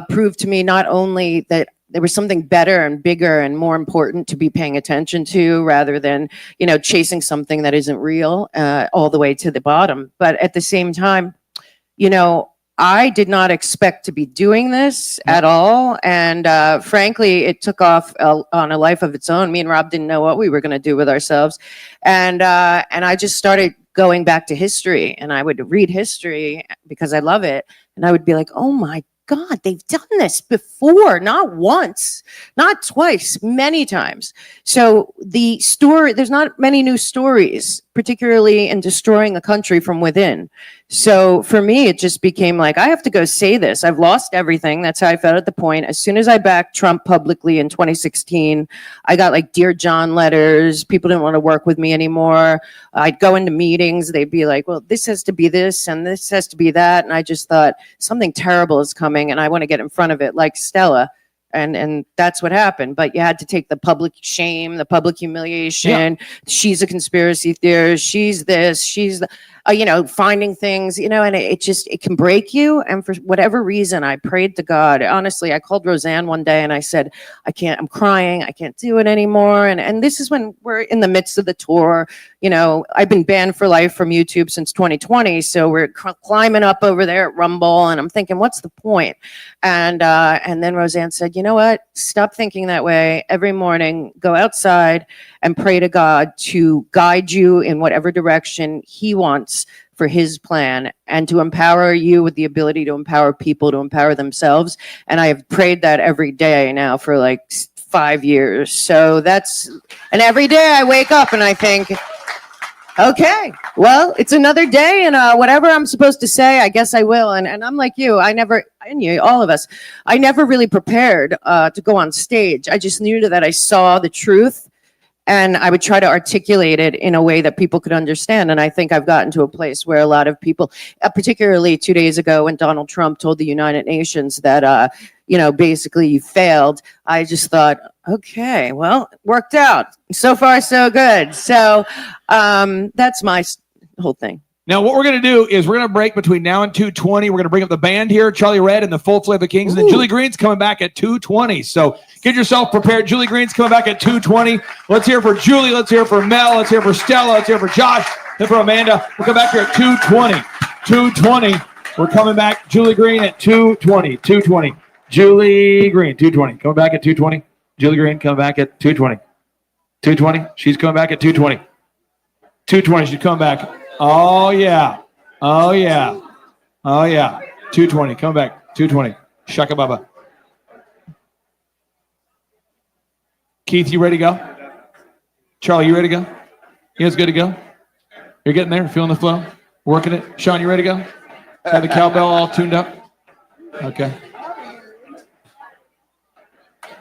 proved to me not only that there was something better and bigger and more important to be paying attention to rather than, chasing something that isn't real all the way to the bottom. But at the same time, I did not expect to be doing this at all. And frankly, it took off on a life of its own. Me and Rob didn't know what we were going to do with ourselves. And I just started going back to history, and I would read history because I love it. And I would be like, oh my God, they've done this before, not once, not twice, many times. So there's not many new stories, particularly in destroying a country from within. So for me, it just became like, I have to go say this. I've lost everything. That's how I felt at the point. As soon as I backed Trump publicly in 2016, I got like Dear John letters. People didn't want to work with me anymore. I'd go into meetings. They'd be like, well, this has to be this and this has to be that. And I just thought something terrible is coming and I want to get in front of it, like Stella. And that's what happened. But you had to take the public shame, the public humiliation. Yeah. She's a conspiracy theorist. She's this, she's the, finding things, and it can break you. And for whatever reason, I prayed to God. Honestly, I called Roseanne one day and I said, I'm crying. I can't do it anymore. And this is when we're in the midst of the tour. I've been banned for life from YouTube since 2020. So we're climbing up over there at Rumble and I'm thinking, what's the point? And then Roseanne said, you know what? Stop thinking that way. Every morning, go outside and pray to God to guide you in whatever direction he wants for his plan and to empower you with the ability to empower people to empower themselves. And I have prayed that every day now for like 5 years. So and every day I wake up and I think, okay, well, it's another day and whatever I'm supposed to say, I guess I will. And I'm like you, all of us, I never really prepared to go on stage. I just knew that I saw the truth And I would try to articulate it in a way that people could understand. And I think I've gotten to a place where a lot of people, particularly 2 days ago when Donald Trump told the United Nations that, basically you failed, I just thought, okay, well, worked out. So far, so good. So that's my whole thing. Now, what we're going to do is we're going to break between now and 2:20. We're going to bring up the band here, Charlie Red and the Full Flavor Kings, and then Julie Green's coming back at 2:20. So get yourself prepared. Julie Green's coming back at 2:20. Let's hear for Julie. Let's hear for Mel. Let's hear for Stella. Let's hear for Josh. Then for Amanda. We'll come back here at 2:20. 2:20. We're coming back. Julie Green at 2:20. 2:20. Julie Green, 2:20. Coming back at 2:20. Julie Green coming back at 2:20. 2:20. She's coming back at 2:20. 2:20. She's coming back. Oh, yeah. Oh, yeah. Oh, yeah. 2:20. Come back. 2:20. Shaka Baba. Keith, you ready to go? Charlie, you ready to go? You guys good to go? You're getting there? Feeling the flow? Working it? Sean, you ready to go? Have the cowbell all tuned up? Okay.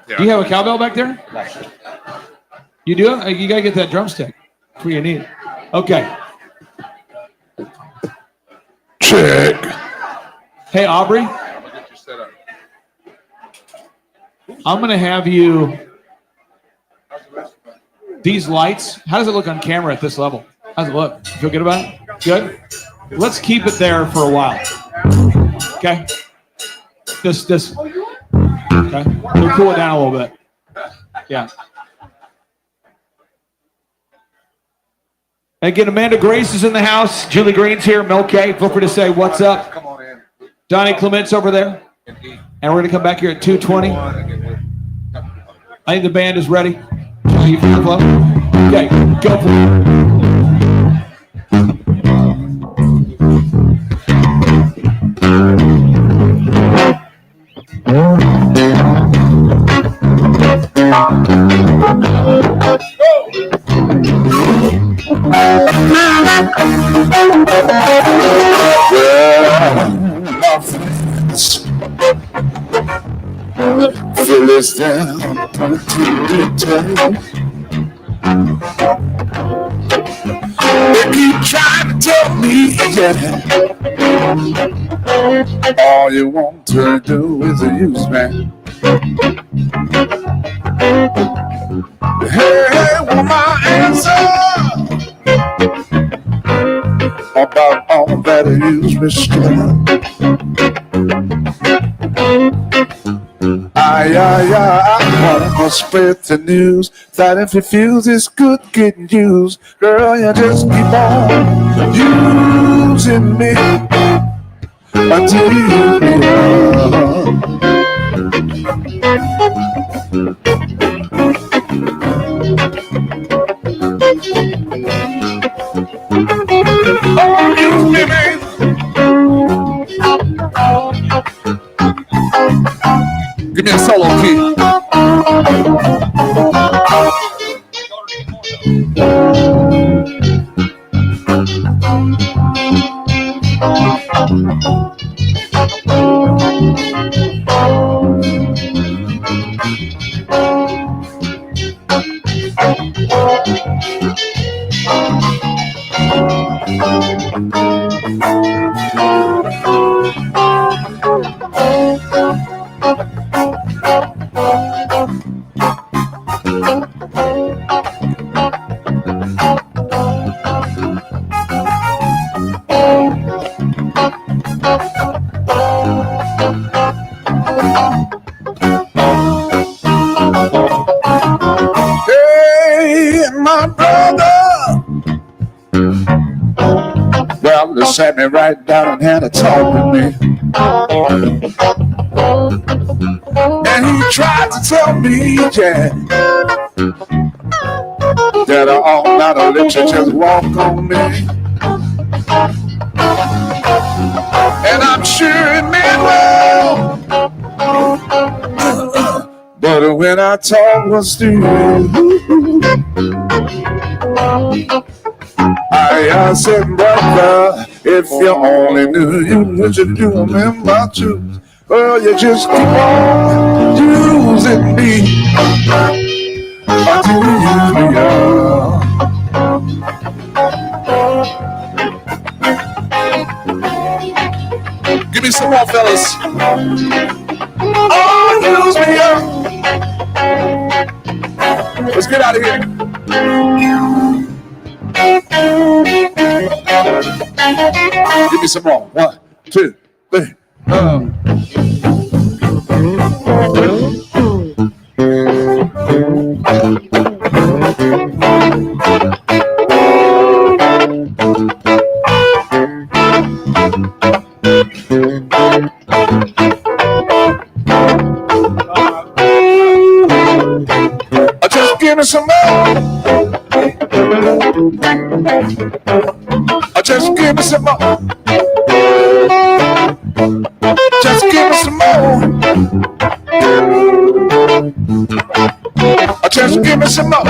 Do you have a cowbell back there? You do? You got to get that drumstick. That's what you need. Okay. Check. Hey, Aubrey. I'm going to have you. These lights, how does it look on camera at this level? How's it look? You feel good about it? Good? Let's keep it there for a while. Okay? This. Okay? We'll cool it down a little bit. Yeah. Again, Amanda Grace is in the house. Julie Green's here. Mel K. Feel free to say what's up. Come on in. Donnie Clement's over there. And we're going to come back here at 2:20. I think the band is ready. You feel the flow? Okay, go for it. Phyllis down to the town. They keep trying to tell me, yeah, all you want to do is use me. Hey, want my answer about all that you use me strong. I wanna spread the news that if it feels it's good getting used, girl, you just keep on using me until you belong. Oh, use me, baby. Give me a solo key. Sat me right down and had a talk with me. And he tried to tell me, yeah, that I ought not to let you just walk on me. And I'm sure it meant well, but when I talk was to you, I said, brother, if you only knew you what you do about you, well, you just keep on using me until you use me up. Give me some more, fellas. Oh, use me up. Let's get out of here. Give me some more. 1, 2, 3. Just give me some more. Just give me some more. Just give me some more. Just give me some more.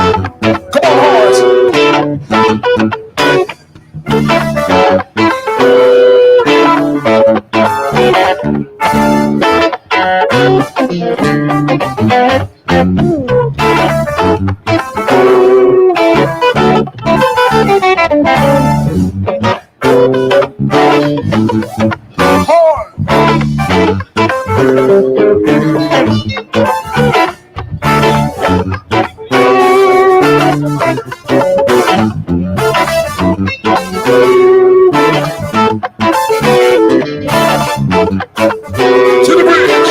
Come on, boys. To the bridge.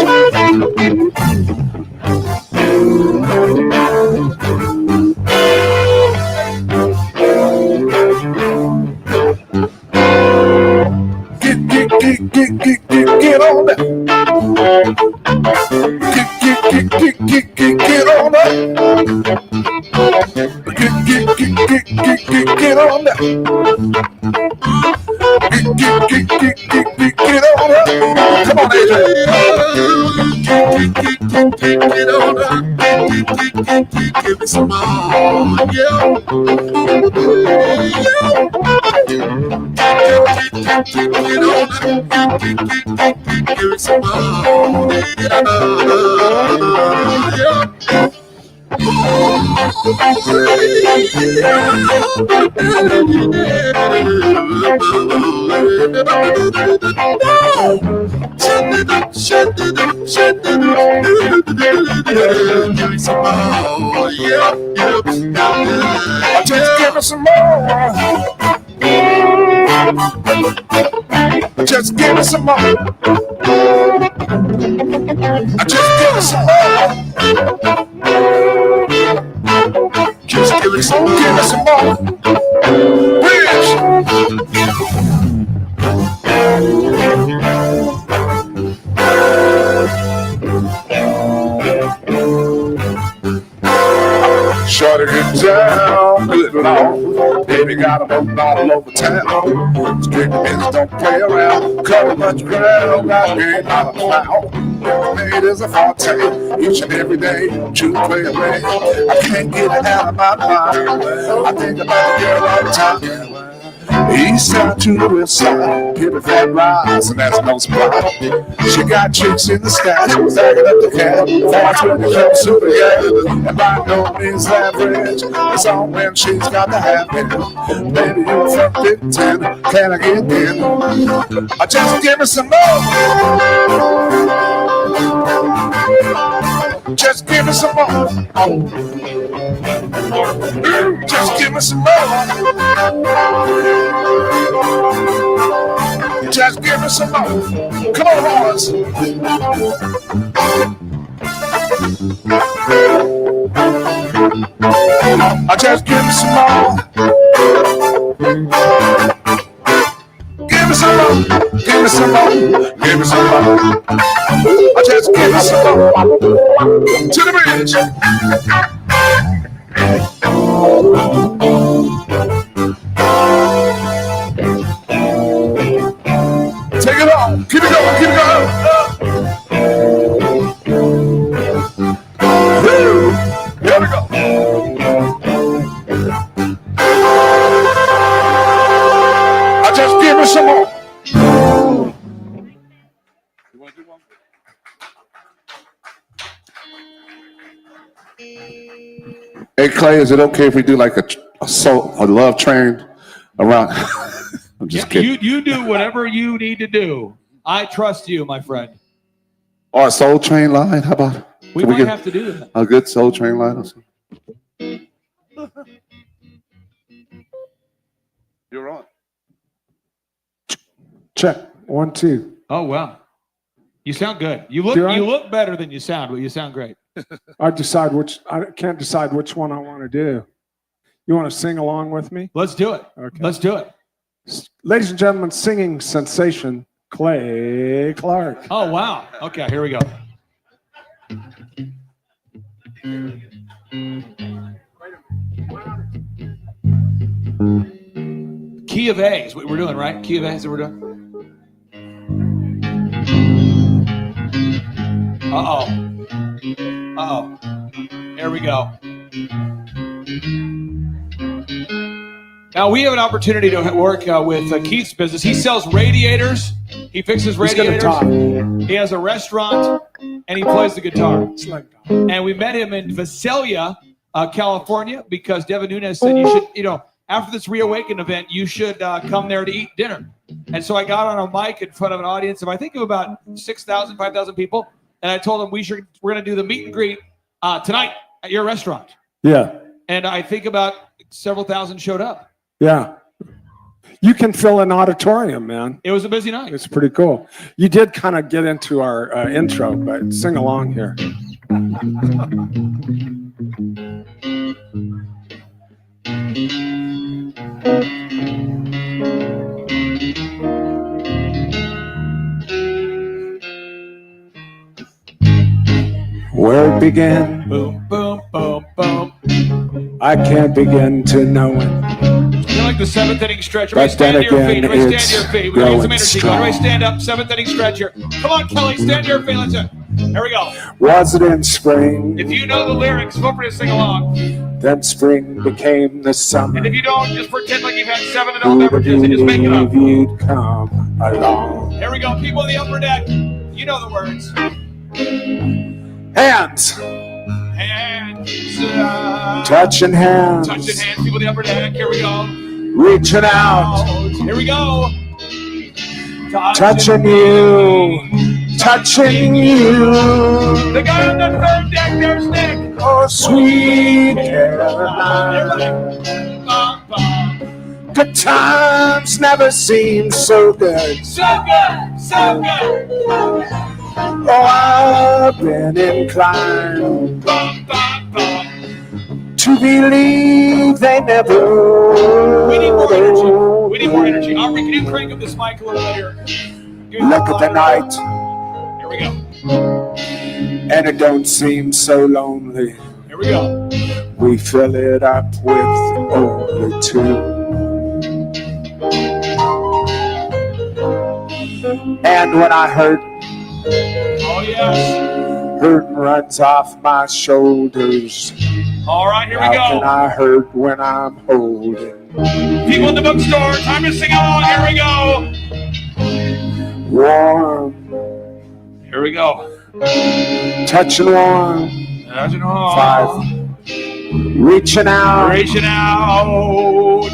Get on that. Get on that. Get on that. Get on that. Come on, AJ. Get on that. Give me some more. Yeah. Get on that. Give me some more. Yeah. Just give me some more. Just give me some more. Just give me some more. Just give me some more. Bridge. Shorty get down, good Lord. Baby got them all over town. Street business don't play around. Cover much ground, got me out of cloud. Made is a forte, each and every day. True play away. I can't get it out of my mind. I think about the girl all the time. East side to the west side, hippie fat rise, and that's no surprise. She got chicks in the sky, backing up the cab, fast with the club super yeah. And by no means average, it's on when she's got the habit. Baby, you from 15, can I get in? Just give me some more. Just give me some more. Just give me some more. Just give me some more. Come on, boys. Just give me some more. Give me some more. Give me some more. Give me some more. Just give me some more. To the bridge. Take it on. Keep it going. Keep it going. Woo. Here we go. Just give me some more. Hey Clay, is it okay if we do like a love train around? I'm just kidding. You do whatever you need to do. I trust you, my friend. Or a soul train line? How about? We can might get have to do that. a good soul train line or something? You're on. Check. 1, 2. Oh wow, you sound good. You Do I? look better than you sound, but you sound great. I can't decide which one I want to do. You want to sing along with me? Let's do it. Okay. Let's do it. Ladies and gentlemen, singing sensation, Clay Clark. Oh wow. Okay, here we go. Key of A is what we're doing, right? Key of A is what we're doing. Uh-oh. There we go. Now we have an opportunity to work with Keith's business. He sells radiators. He fixes radiators. He has a restaurant, and he plays the guitar. And we met him in Visalia, California, because Devin Nunes said you should, after this Reawaken event, you should come there to eat dinner. And so I got on a mic in front of an audience of, I think, of about 6,000, 5,000 people. And I told them we're going to do the meet and greet tonight at your restaurant. Yeah. And I think about several thousand showed up. Yeah. You can fill an auditorium, man. It was a busy night. It's pretty cool. You did kind of get into our intro, but sing along here. Where it began, Boom, boom, boom, boom. I can't begin to know it. You're like the seventh inning stretch. But Everybody stand to then your feet. again, Everybody it's stand to your feet. We need some growing energy. strong. Everybody stand up. Seventh inning stretch here. Come on, Kelly. Stand to your feet. Let's do it. Here we go. Was it in spring? If you know the lyrics, feel free to sing along. Then spring became the summer. And if you don't, just pretend like you've had 7 adult beverages and just make it up. You'd come along. Here we go. People on the upper deck. You know the words. Hands. Hands. Touching hands. Touching hands. People on the upper deck. Here we go. Reaching out. Here we go. Touching you. Touching you. The guy on the third deck, there's Nick. Oh, sweet Caroline. Good times never seem so good. So good. So good. Oh, I've been inclined to believe they never. We need more energy. We need more energy. Aubrey, can you crank up this mic a little bit here? Look at the night, Here we go. and it don't seem so lonely. Here we go. We fill it up with only 2. And when I hurt, Oh, yes. burden runs off my shoulders. All right, here we How can go. I hurt when I'm holding? People in the bookstore, time to sing along. Here we go. Warm, Here we go. touching warm. Touching on. 5. Reaching out. Reaching out.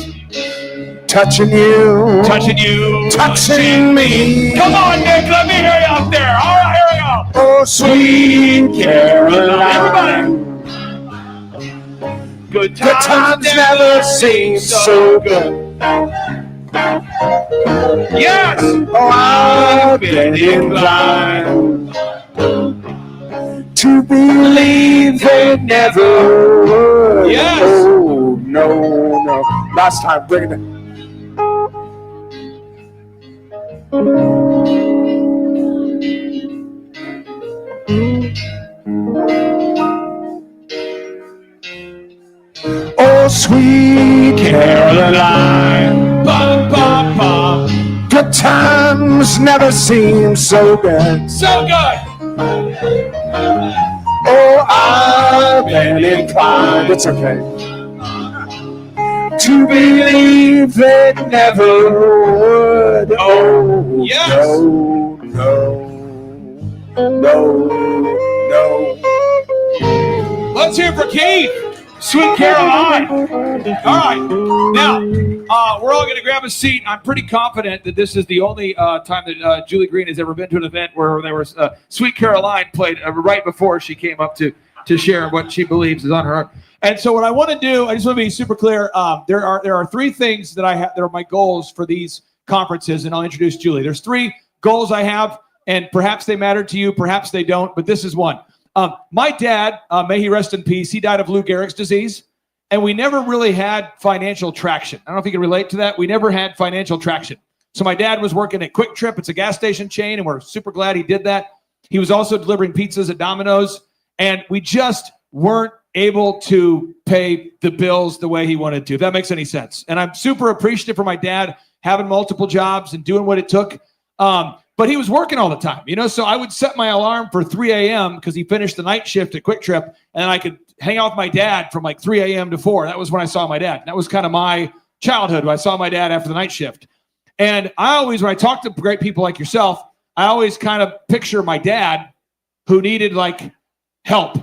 Touching you. Touching you. Touching me. Come on, Nick. Let me hear you out there. All right, here we go. Oh, sweet Caroline. Everybody. Good Good times never seem so good. Yes. Oh, I've been inclined to believe they never would. Yes. Oh, no. Last time, bring it in. Oh, sweet Caroline. Ba, ba, ba. Good times never seem so good. So good. Oh, I've been inclined. It's okay. To believe they never would. Oh, Yes. no. Let's Let's hear it for Keith. Sweet Caroline. All right. Now, we're all going to grab a seat. I'm pretty confident that this is the only time that Julie Green has ever been to an event where there was Sweet Caroline played right before she came up to share what she believes is on her heart. And so what I want to do, I just want to be super clear. There are three things that I have that are my goals for these conferences, and I'll introduce Julie. There's three goals I have, and perhaps they matter to you, perhaps they don't, but this is one. My dad, may he rest in peace, he died of Lou Gehrig's disease, and we never really had financial traction. I don't know if you can relate to that. We never had financial traction. So my dad was working at Quick Trip. It's a gas station chain, and we're super glad he did that. He was also delivering pizzas at Domino's, and we just weren't able to pay the bills the way he wanted to, if that makes any sense. And I'm super appreciative for my dad having multiple jobs and doing what it took. But he was working all the time, you know, so I would set my alarm for 3 a.m. because he finished the night shift at Quick Trip, and I could hang out with my dad from like 3 a.m. to 4. That was when I saw my dad. That was kind of my childhood when I saw my dad after the night shift. And I always, when I talk to great people like yourself, I always kind of picture my dad who needed like help,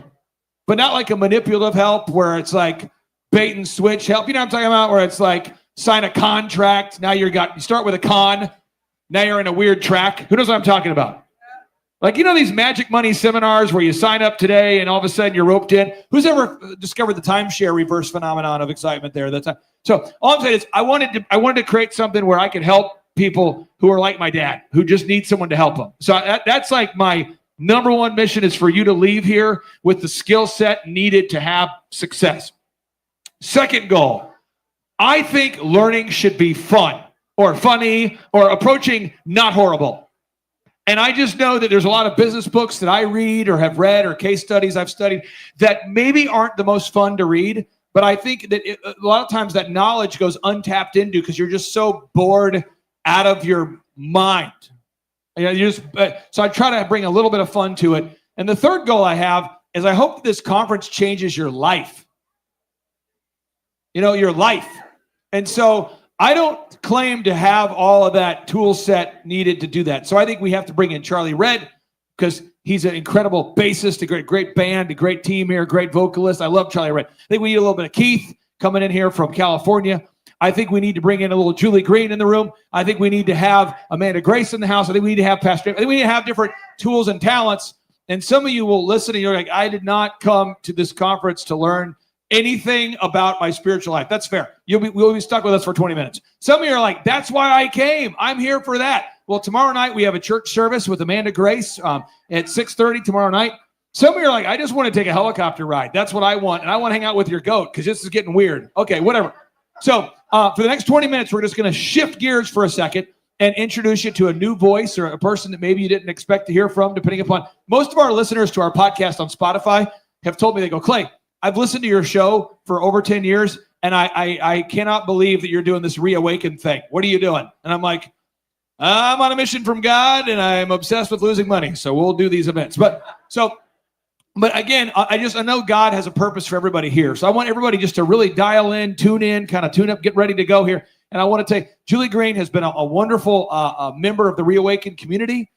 but not like a manipulative help where it's like bait and switch help. You know what I'm talking about? Where it's like sign a contract. Now you start with a con. Now you're in a weird track. Who knows what I'm talking about? Like, you know, these magic money seminars where you sign up today and all of a sudden you're roped in. Who's ever discovered the timeshare reverse phenomenon of excitement there? So all I'm saying is I wanted to create something where I could help people who are like my dad, who just need someone to help them. So that's like my number one mission, is for you to leave here with the skill set needed to have success. Second goal, I think learning should be fun or funny or approaching not horrible. And I just know that there's a lot of business books that I read or have read or case studies I've studied that maybe aren't the most fun to read, but I think that a lot of times that knowledge goes untapped into because you're just so bored out of your mind. You know, so I try to bring a little bit of fun to it. And the third goal I have is I hope this conference changes your life. You know, your life. And so I don't claim to have all of that tool set needed to do that. So I think we have to bring in Charlie Redd because he's an incredible bassist, a great band, a great team here, great vocalist. I love Charlie Redd. I think we need a little bit of Keith coming in here from California. I think we need to bring in a little Julie Green in the room. I think we need to have Amanda Grace in the house. I think we need to have Pastor. I think we need to have different tools and talents. And some of you will listen and you're like, I did not come to this conference to learn anything about my spiritual life. That's fair. We'll be stuck with us for 20 minutes. Some of you are like, that's why I came. I'm here for that. Well, tomorrow night we have a church service with Amanda Grace at 6:30 tomorrow night. Some of you are like, I just want to take a helicopter ride. That's what I want. And I want to hang out with your goat because this is getting weird. Okay, whatever. So for the next 20 minutes, we're just going to shift gears for a second and introduce you to a new voice or a person that maybe you didn't expect to hear from, depending upon. Most of our listeners to our podcast on Spotify have told me, they go, Clay, I've listened to your show for over 10 years, and I cannot believe that you're doing this reawaken thing. What are you doing? And I'm like, I'm on a mission from God, and I'm obsessed with losing money, so we'll do these events. But again, I know God has a purpose for everybody here. So I want everybody just to really dial in, kind of tune up, get ready to go here. And I want to tell you, Julie Green has been a wonderful member of the Reawaken community.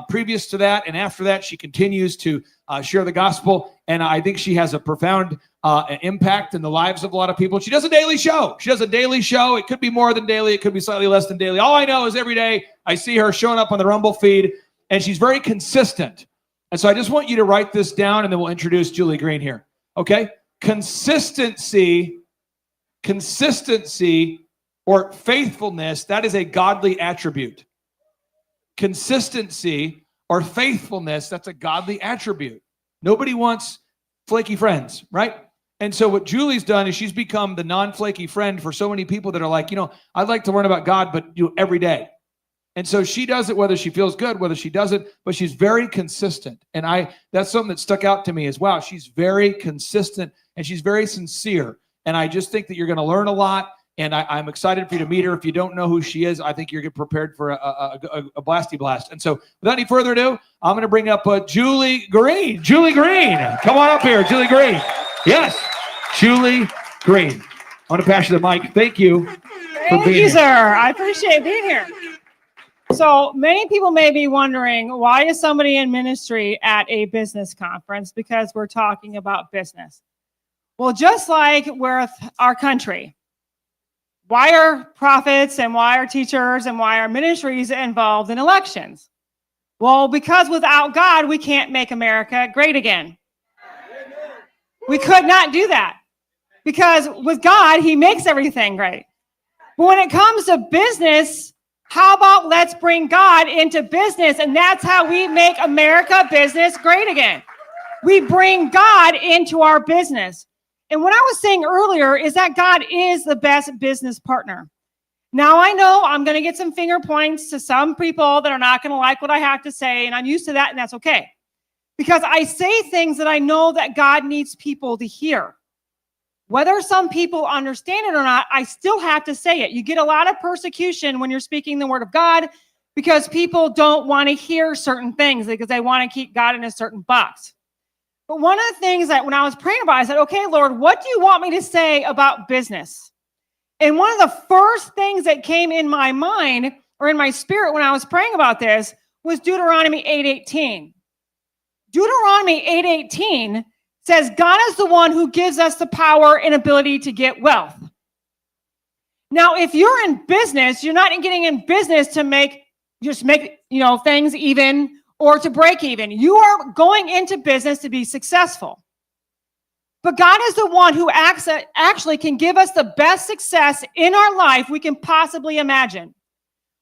Previous to that and after that, she continues to share the gospel. And I think she has a profound impact in the lives of a lot of people. She does a daily show. It could be more than daily. It could be slightly less than daily. All I know is every day I see her showing up on the Rumble feed, and she's very consistent. And so I just want you to write this down, and then we'll introduce Julie Green here. Okay? Consistency or faithfulness, that is a godly attribute. Consistency or faithfulness, that's a godly attribute. Nobody wants flaky friends, right? And so what Julie's done is she's become the non-flaky friend for so many people that are like, I'd like to learn about God, but every day. And so she does it whether she feels good, whether she doesn't, but she's very consistent. And that's something that stuck out to me as well. She's very consistent and she's very sincere. And I just think that you're going to learn a lot. And I'm excited for you to meet her. If you don't know who she is, I think you're getting prepared for a blasty blast. And so without any further ado, I'm going to bring up Julie Green. Julie Green. Come on up here, Julie Green. Yes, Julie Green. I want to pass you the mic. Thank you for being here. Thank you, sir. I appreciate being here. So many people may be wondering, why is somebody in ministry at a business conference? Because we're talking about business. Well, just like with our country, why are prophets and why are teachers and why are ministries involved in elections? Well, because without God, we can't make America great again. We could not do that. Because with God, he makes everything great. But when it comes to business, how about let's bring God into business? And that's how we make America business great again. We bring God into our business. And what I was saying earlier is that God is the best business partner. Now, I know I'm going to get some finger points to some people that are not going to like what I have to say, and I'm used to that, and that's okay. Because I say things that I know that God needs people to hear. Whether some people understand it or not, I still have to say it. You get a lot of persecution when you're speaking the word of God because people don't want to hear certain things because they want to keep God in a certain box. But one of the things that when I was praying about, I said, okay, Lord, what do you want me to say about business? And one of the first things that came in my mind or in my spirit when I was praying about this was Deuteronomy 8:18. Deuteronomy 8:18 says God is the one who gives us the power and ability to get wealth. Now, if you're in business, you're not getting in business to make things even or to break even. You are going into business to be successful. But God is the one who actually can give us the best success in our life we can possibly imagine.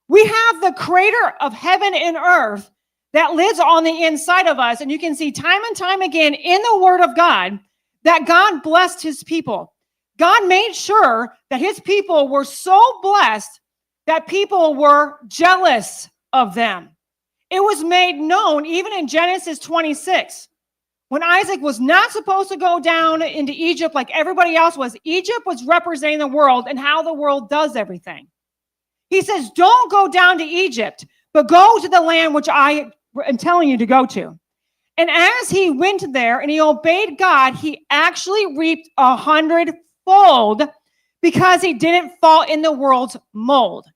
We have the creator of heaven and earth that lives on the inside of us. And you can see time and time again in the word of God that God blessed his people. God made sure that his people were so blessed that people were jealous of them. It was made known even in Genesis 26. When Isaac was not supposed to go down into Egypt like everybody else was, Egypt was representing the world and how the world does everything. He says, don't go down to Egypt, but go to the land which I am telling you to go to. And as he went there and he obeyed God, he actually reaped 100-fold because he didn't fall in the world's mold.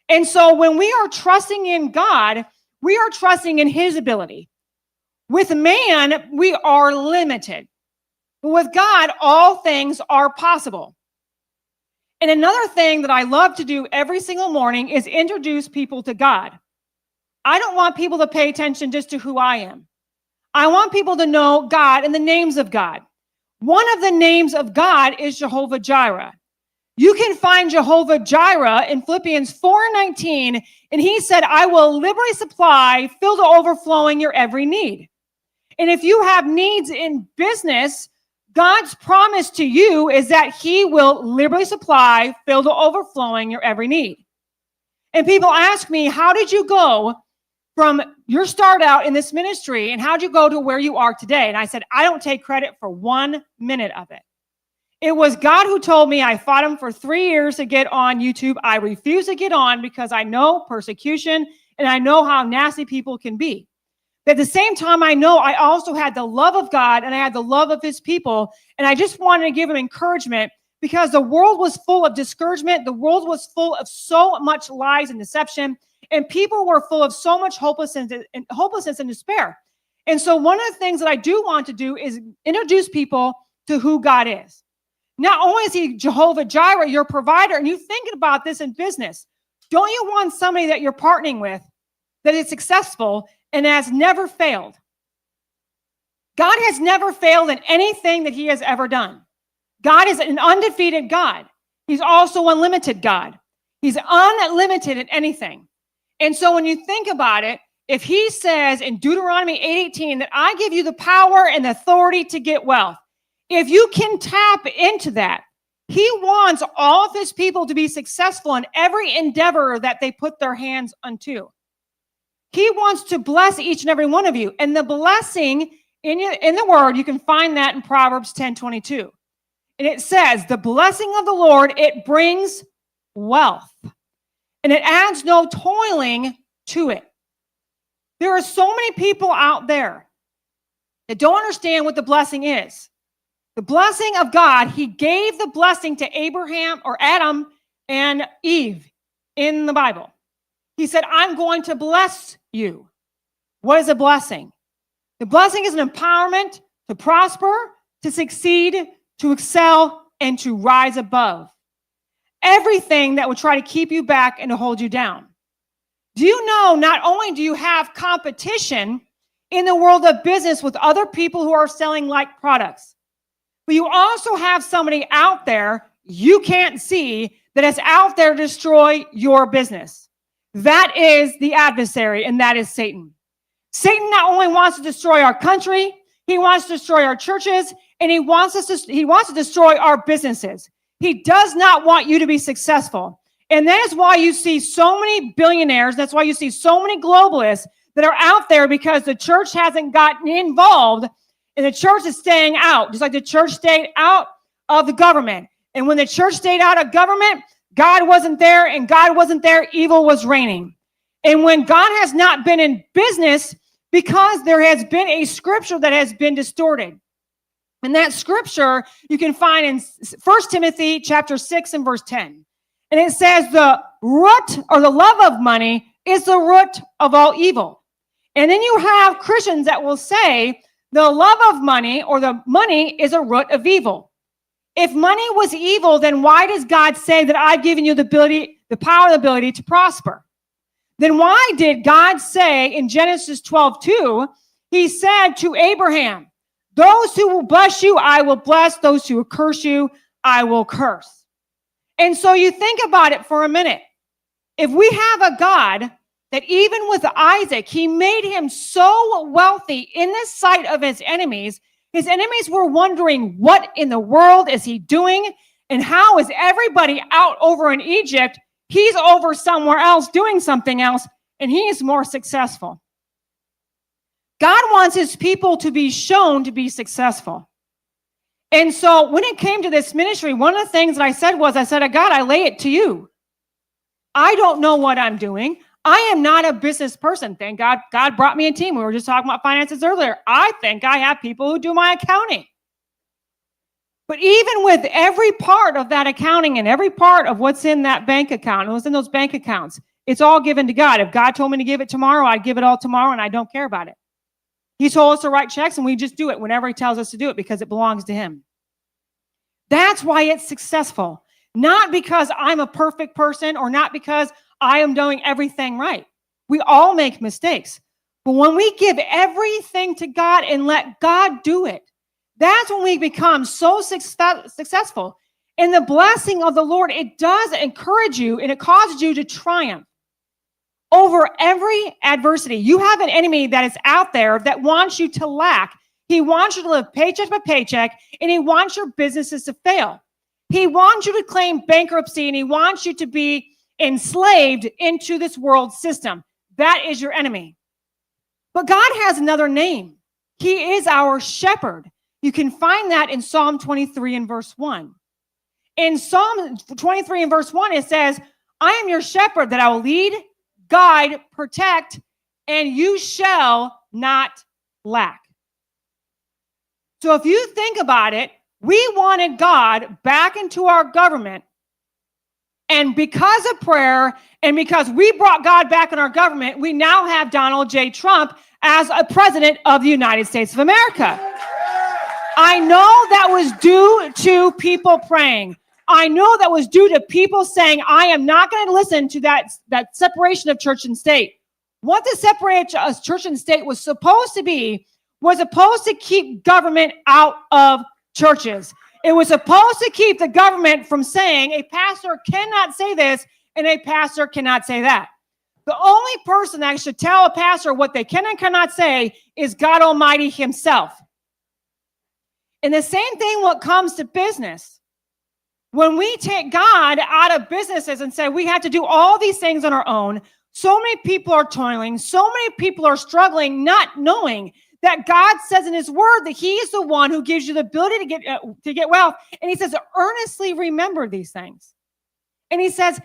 And so when we are trusting in God, we are trusting in his ability. With man, we are limited. But with God, all things are possible. And another thing that I love to do every single morning is introduce people to God. I don't want people to pay attention just to who I am. I want people to know God and the names of God. One of the names of God is Jehovah Jireh. You can find Jehovah Jireh in Philippians 4:19, and he said, I will liberally supply, fill to overflowing your every need. And if you have needs in business, God's promise to you is that he will liberally supply, fill to overflowing your every need. And people ask me, how did you go from your start out in this ministry and how'd you go to where you are today? And I said, I don't take credit for 1 minute of it. It was God who told me. I fought him for 3 years to get on YouTube. I refused to get on because I know persecution and I know how nasty people can be. But at the same time, I know I also had the love of God and I had the love of his people. And I just wanted to give him encouragement because the world was full of discouragement. The world was full of so much lies and deception. And people were full of so much hopelessness and despair. And so one of the things that I do want to do is introduce people to who God is. Not only is he Jehovah Jireh, your provider, and you thinking about this in business, don't you want somebody that you're partnering with that is successful and has never failed? God has never failed in anything that he has ever done. God is an undefeated God. He's also unlimited God. He's unlimited in anything. And so when you think about it, if he says in Deuteronomy 8:18 that I give you the power and the authority to get wealth, if you can tap into that, he wants all of his people to be successful in every endeavor that they put their hands unto. He wants to bless each and every one of you. And the blessing in the word, you can find that in Proverbs 10:22. And it says, the blessing of the Lord, it brings wealth. And it adds no toiling to it. There are so many people out there that don't understand what the blessing is. The blessing of God, he gave the blessing to Abraham or Adam and Eve in the Bible. He said, I'm going to bless you. What is a blessing? The blessing is an empowerment to prosper, to succeed, to excel, and to rise above everything that would try to keep you back and to hold you down. Do you know, not only do you have competition in the world of business with other people who are selling like products, but you also have somebody out there you can't see that is out there to destroy your business. That is the adversary, and that is Satan. Satan not only wants to destroy our country, he wants to destroy our churches, and he wants to destroy our businesses. He does not want you to be successful. And that is why you see so many billionaires. That's why you see so many globalists that are out there, because the church hasn't gotten involved and the church is staying out, just like the church stayed out of the government. And when the church stayed out of government, God wasn't there, and God wasn't there, evil was reigning. And when God has not been in business, because there has been a scripture that has been distorted. And that scripture you can find in 1 Timothy chapter 6 and verse 10. And it says the root or the love of money is the root of all evil. And then you have Christians that will say the love of money or the money is a root of evil. If money was evil, then why does God say that I've given you the power and the ability to prosper? Then why did God say in Genesis 12:2, he said to Abraham, those who will bless you, I will bless. Those who will curse you, I will curse. And so you think about it for a minute. If we have a God that even with Isaac, he made him so wealthy in the sight of his enemies were wondering, what in the world is he doing? And how is everybody out over in Egypt? He's over somewhere else doing something else, and he is more successful. God wants his people to be shown to be successful. And so when it came to this ministry, one of the things that I said, God, I lay it to you. I don't know what I'm doing. I am not a business person. Thank God, God brought me a team. We were just talking about finances earlier. I think I have people who do my accounting. But even with every part of that accounting and every part of what's in that bank account, and what's in those bank accounts, it's all given to God. If God told me to give it tomorrow, I'd give it all tomorrow, and I don't care about it. He told us to write checks, and we just do it whenever he tells us to do it because it belongs to him. That's why it's successful. Not because I'm a perfect person or not because I am doing everything right. We all make mistakes. But when we give everything to God and let God do it, that's when we become so successful. And the blessing of the Lord, it does encourage you and it causes you to triumph over every adversity. You have an enemy that is out there that wants you to lack. He wants you to live paycheck by paycheck, and he wants your businesses to fail. He wants you to claim bankruptcy, and he wants you to be enslaved into this world system. That is your enemy. But God has another name. He is our shepherd. You can find that in Psalm 23 and verse 1. In Psalm 23 and verse 1, it says, I am your shepherd that I will lead, guide, protect, and you shall not lack. So if you think about it, we wanted God back into our government. And because of prayer and because we brought God back in our government, we now have Donald J. Trump as a president of the United States of America. I know that was due to people praying. I know that was due to people saying, I am not going to listen to that separation of church and state. What the separation of church and state was supposed to be was supposed to keep government out of churches. It was supposed to keep the government from saying a pastor cannot say this and a pastor cannot say that. The only person that should tell a pastor what they can and cannot say is God Almighty himself. And the same thing when it comes to business. When we take God out of businesses and say we have to do all these things on our own, so many people are toiling, so many people are struggling, not knowing that God says in his word that he is the one who gives you the ability to get wealth. And he says, earnestly remember these things. And he says,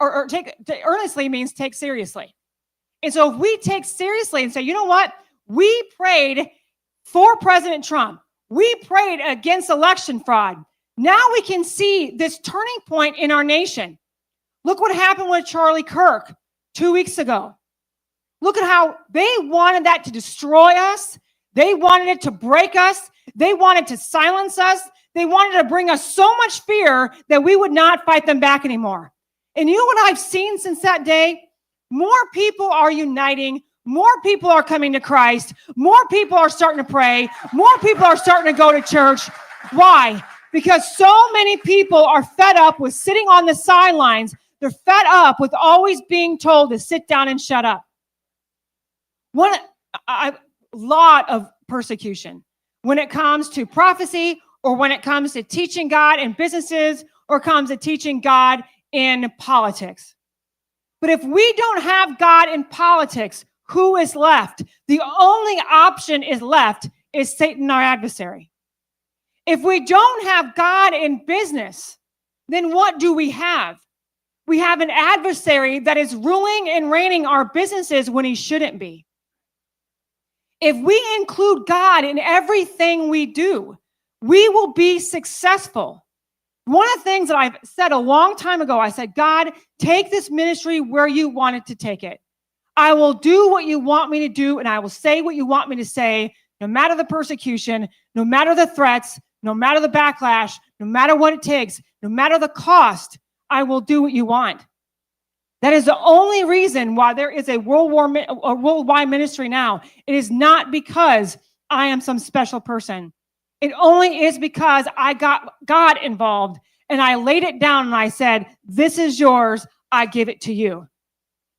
earnestly means take seriously. And so if we take seriously and say, you know what? We prayed for President Trump. We prayed against election fraud. Now we can see this turning point in our nation. Look what happened with Charlie Kirk. 2 weeks ago. Look at how they wanted that to destroy us. They wanted it to break us. They wanted to silence us. They wanted to bring us so much fear that we would not fight them back anymore. And you know what I've seen since that day? More people are uniting. More people are coming to Christ. More people are starting to pray. More people are starting to go to church. Why? Because so many people are fed up with sitting on the sidelines. They're fed up with always being told to sit down and shut up. A lot of persecution when it comes to prophecy, or when it comes to teaching God in businesses, or comes to teaching God in politics. But if we don't have God in politics, who is left? The only option is left is Satan, our adversary. If we don't have God in business, then what do we have? We have an adversary that is ruling and reigning our businesses when he shouldn't be. If we include God in everything we do, we will be successful. One of the things that I've said a long time ago, I said, God, take this ministry where you wanted to take it. I will do what you want me to do, and I will say what you want me to say, no matter the persecution, no matter the threats, no matter the backlash, no matter what it takes, no matter the cost, I will do what you want. That is the only reason why there is a worldwide ministry now. It is not because I am some special person. It only is because I got God involved, and I laid it down and I said, this is yours, I give it to you.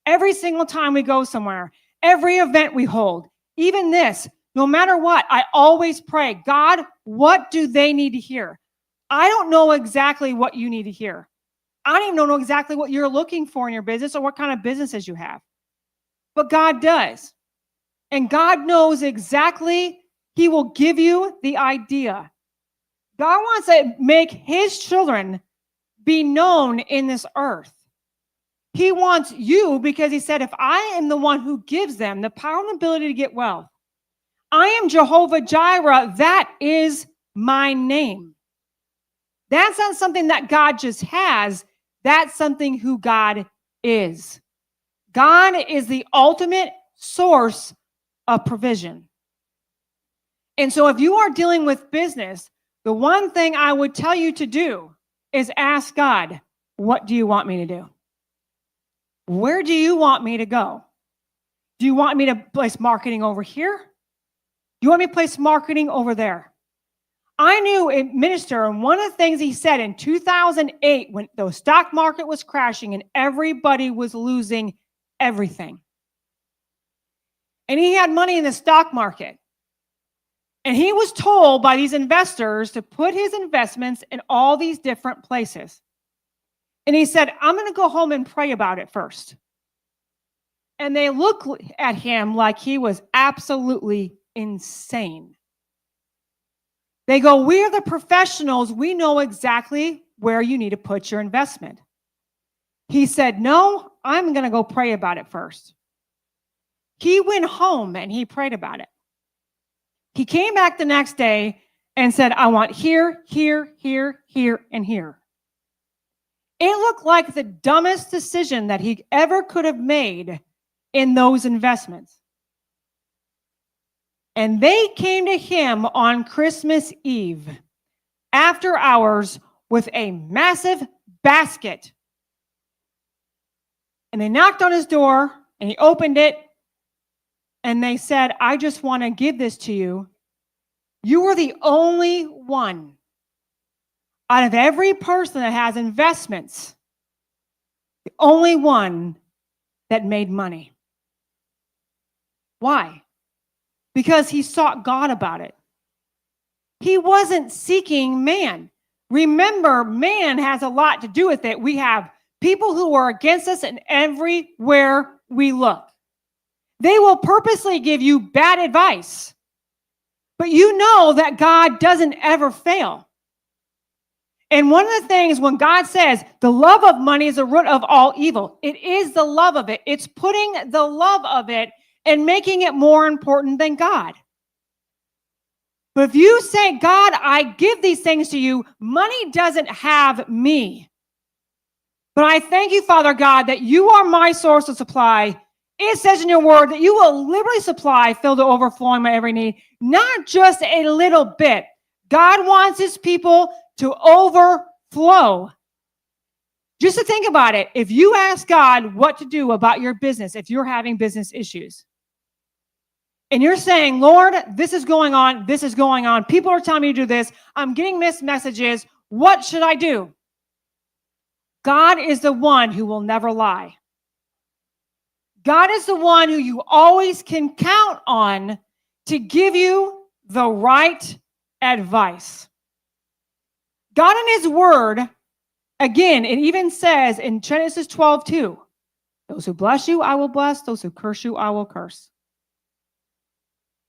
Every single time we go somewhere, every event we hold, even this, no matter what, I always pray, God, what do they need to hear? I don't know exactly what you need to hear. I don't even know exactly what you're looking for in your business or what kind of businesses you have. But God does. And God knows exactly. He will give you the idea. God wants to make his children be known in this earth. He wants you because he said, if I am the one who gives them the power and ability to get wealth, I am Jehovah Jireh. That is my name. That's not something that God just has. That's something who God is. God is the ultimate source of provision. And so if you are dealing with business, the one thing I would tell you to do is ask God, what do you want me to do? Where do you want me to go? Do you want me to place marketing over here? Do you want me to place marketing over there? I knew a minister, and one of the things he said in 2008, when the stock market was crashing and everybody was losing everything. And he had money in the stock market. And he was told by these investors to put his investments in all these different places. And he said, I'm going to go home and pray about it first. And they looked at him like he was absolutely insane. They go, we're the professionals. We know exactly where you need to put your investment. He said, no, I'm going to go pray about it first. He went home and he prayed about it. He came back the next day and said, I want here, here, here, here, and here. It looked like the dumbest decision that he ever could have made in those investments. And they came to him on Christmas Eve after hours with a massive basket. And they knocked on his door and he opened it. And they said, I just want to give this to you. You are the only one out of every person that has investments, the only one that made money. Why? Because he sought God about it. He wasn't seeking man. Remember, man has a lot to do with it. We have people who are against us and everywhere we look. They will purposely give you bad advice. But you know that God doesn't ever fail. And one of the things when God says the love of money is the root of all evil, it is the love of it. It's putting the love of it and making it more important than God. But if you say, God, I give these things to you, money doesn't have me. But I thank you, Father God, that you are my source of supply. It says in your word that you will liberally supply, fill to overflowing my every need, not just a little bit. God wants his people to overflow. Just to think about it, if you ask God what to do about your business, if you're having business issues, and you're saying, Lord, this is going on, people are telling me to do this, I'm getting missed messages, what should I do? God is the one who will never lie. God is the one who you always can count on to give you the right advice. God in his word, again, it even says in Genesis 12:2, those who bless you, I will bless. Those who curse you, I will curse.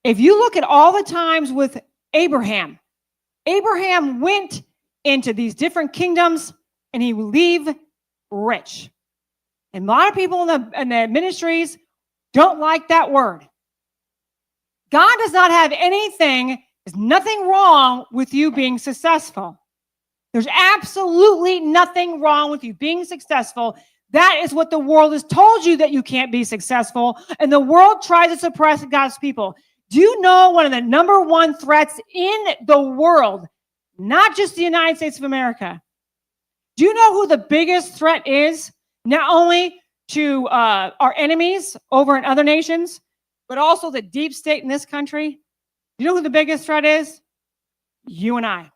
If you look at all the times with Abraham, Abraham went into these different kingdoms and he would leave rich. And a lot of people in the ministries don't like that word. God does not have anything, there's nothing wrong with you being successful. There's absolutely nothing wrong with you being successful. That is what the world has told you, that you can't be successful. And the world tries to suppress God's people. Do you know one of the number one threats in the world, not just the United States of America? Do you know who the biggest threat is? Not only to our enemies over in other nations, but also the deep state in this country. You know who the biggest threat is? You and I.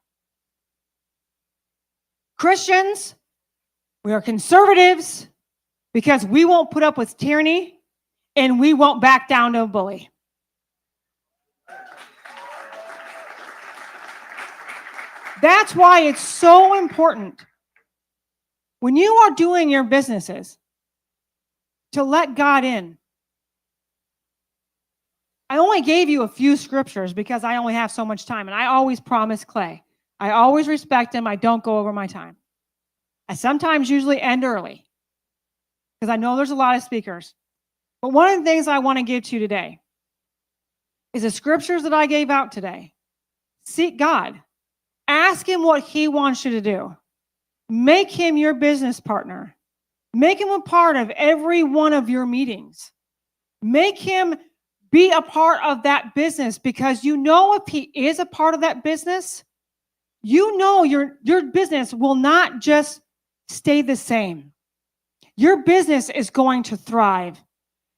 Christians, we are conservatives because we won't put up with tyranny and we won't back down to a bully. That's why it's so important when you are doing your businesses to let God in. I only gave you a few scriptures because I only have so much time, and I always promise Clay. I always respect him. I don't go over my time. I sometimes usually end early because I know there's a lot of speakers. But one of the things I want to give to you today is the scriptures that I gave out today. Seek God. Ask him what he wants you to do. Make him your business partner. Make him a part of every one of your meetings. Make him be a part of that business, because you know if he is a part of that business, you know your business will not just stay the same. Your business is going to thrive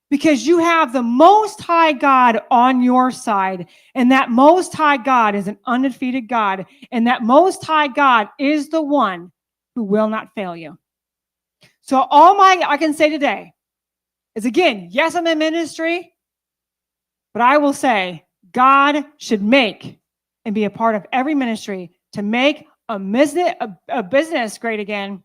because you have the Most High God on your side, and that Most High God is an undefeated God, and that Most High God is the one who will not fail you. So I can say today is, again, yes, I'm in ministry, but I will say God should make and be a part of every ministry to make a business great again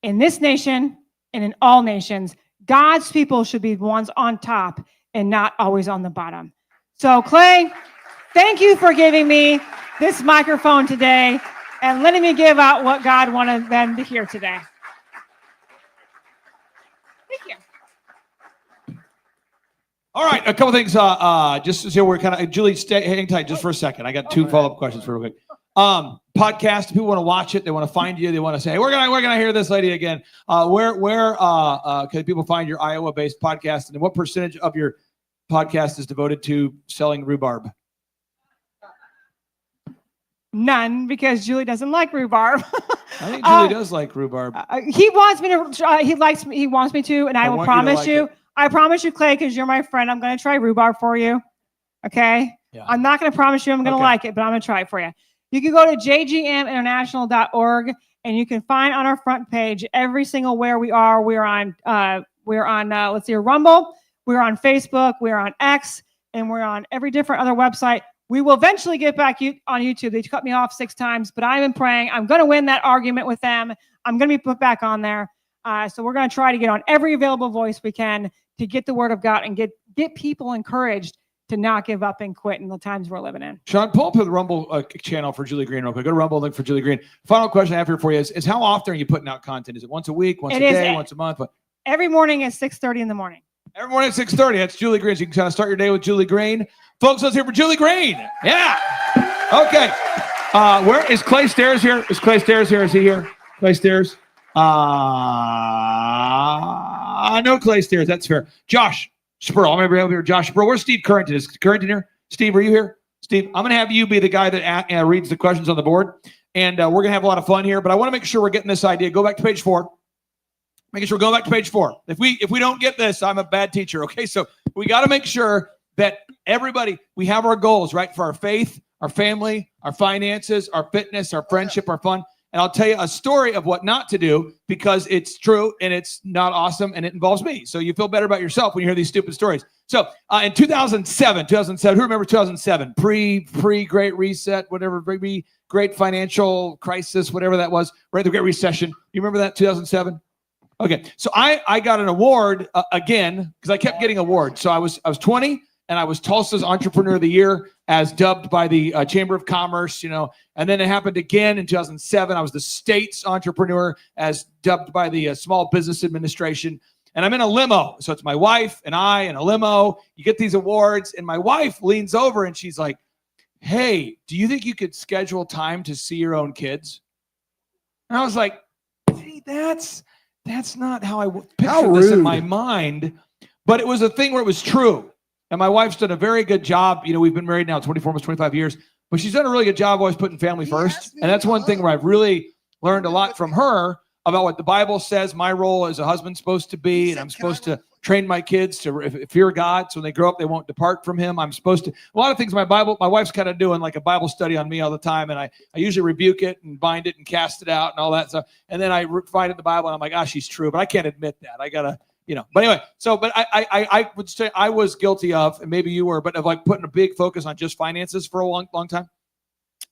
in this nation and in all nations. God's people should be the ones on top and not always on the bottom. So Clay, thank you for giving me this microphone today and letting me give out what God wanted them to hear today. Thank you. All right, a couple things. Just so we're kind of, Julie, hang tight just for a second. I got two follow-up questions for real quick. Podcast. People want to watch it. They want to find you. They want to say, hey, we're gonna hear this lady again. Where can people find your Iowa-based podcast, and what percentage of your podcast is devoted to selling rhubarb? None, because Julie doesn't like rhubarb. I think Julie does like rhubarb. He wants me to. He wants me to, and I will promise you. I promise you, Clay, because you're my friend, I'm going to try rhubarb for you. Okay? Yeah. I'm not going to promise you I'm going to like it, but I'm going to try it for you. You can go to jgminternational.org, and you can find on our front page every single where we are. We're on let's see, Rumble. We're on Facebook. We're on X, and we're on every different other website. We will eventually get back on YouTube. They cut me off 6 times, but I've been praying. I'm going to win that argument with them. I'm going to be put back on there. So we're going to try to get on every available voice we can to get the word of God and get people encouraged to not give up and quit in the times we're living in. Sean, pull up the Rumble channel for Julie Green real quick. Go to Rumble, look for Julie Green. Final question I have here for you is how often are you putting out content? Is it once a week, once a day, once a month? Every morning at 6:30 in the morning. Every morning at 6:30. That's Julie Green. So you can kind of start your day with Julie Green. Folks, let's hear for Julie Green. Yeah. Okay. Where is Clay Stairs here? Is Clay Stairs here? Is he here? Clay Stairs. No Clay Stairs. That's fair. Josh Spurl. I'm going to here. Josh Spurl. Where's Steve Currington? Is Currington here? Steve, are you here? Steve, I'm going to have you be the guy that reads the questions on the board. And we're going to have a lot of fun here. But I want to make sure we're getting this idea. Go back to page 4. Making sure we go back to page 4. If we don't get this, I'm a bad teacher. Okay, so we got to make sure that everybody, we have our goals, right? For our faith, our family, our finances, our fitness, our friendship, our fun. And I'll tell you a story of what not to do because it's true and it's not awesome and it involves me. So you feel better about yourself when you hear these stupid stories. So in 2007, who remembers 2007? Pre-Great Reset, whatever, pre-Great Financial Crisis, whatever that was, right? The Great Recession. You remember that, 2007? Okay, so I got an award again because I kept getting awards. So I was 20 and I was Tulsa's Entrepreneur of the Year as dubbed by the Chamber of Commerce, and then it happened again in 2007. I was the state's entrepreneur as dubbed by the Small Business Administration. And I'm in a limo. So it's my wife and I in a limo. You get these awards and my wife leans over and she's like, hey, do you think you could schedule time to see your own kids? And I was like, hey, that's not how I pictured this in my mind. But it was a thing where it was true. And my wife's done a very good job. We've been married now 24, almost 25 years. But she's done a really good job always putting family first. And that's one thing where I've really learned a lot from her about what the Bible says my role as a husband's supposed to be. And I'm supposed to train my kids to fear God. So when they grow up, they won't depart from him. I'm supposed to. A lot of things my wife's kind of doing like a Bible study on me all the time. And I usually rebuke it and bind it and cast it out and all that stuff. And then I find it in the Bible and I'm like, ah, she's true. But I can't admit that. I got to. But anyway, but I would say I was guilty of, and maybe you were, but of like putting a big focus on just finances for a long time.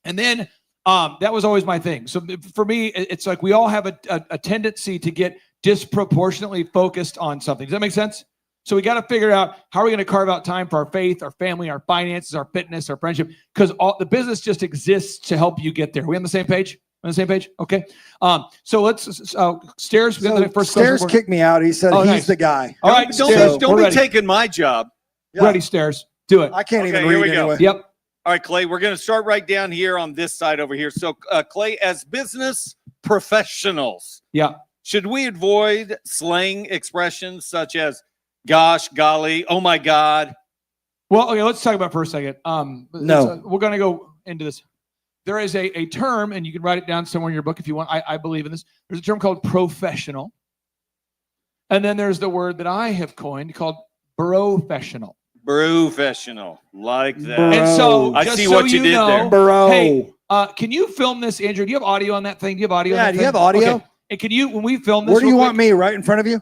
And then that was always my thing. So for me, it's like we all have a tendency to get disproportionately focused on something. Does that make sense? So we got to figure out how are we going to carve out time for our faith, our family, our finances, our fitness, our friendship, because the business just exists to help you get there. Are we on the same page? On the same page? Okay. So let's Stairs. We got the first Stairs question. kicked me out. He said he's nice. the guy. All right, don't be taking my job. Ready, Stairs. Do it. I can't even here read we go. anyway. Yep. All right, Clay, we're going to start right down here on this side over here. So, Clay, as business professionals, should we avoid slang expressions such as gosh, golly, oh my God? Well, okay, let's talk about it for a second. No. We're going to go into this. There is a term, and you can write it down somewhere in your book if you want. I believe in this. There's a term called professional. And then there's the word that I have coined called professional. Professional. Like that. And so, I see what you did there. Bro. Hey, can you film this, Andrew? Do you have audio on that thing? Do you have audio on that do you thing? have audio? Okay. And can you, when we film this, Where do you want me? Right in front of you?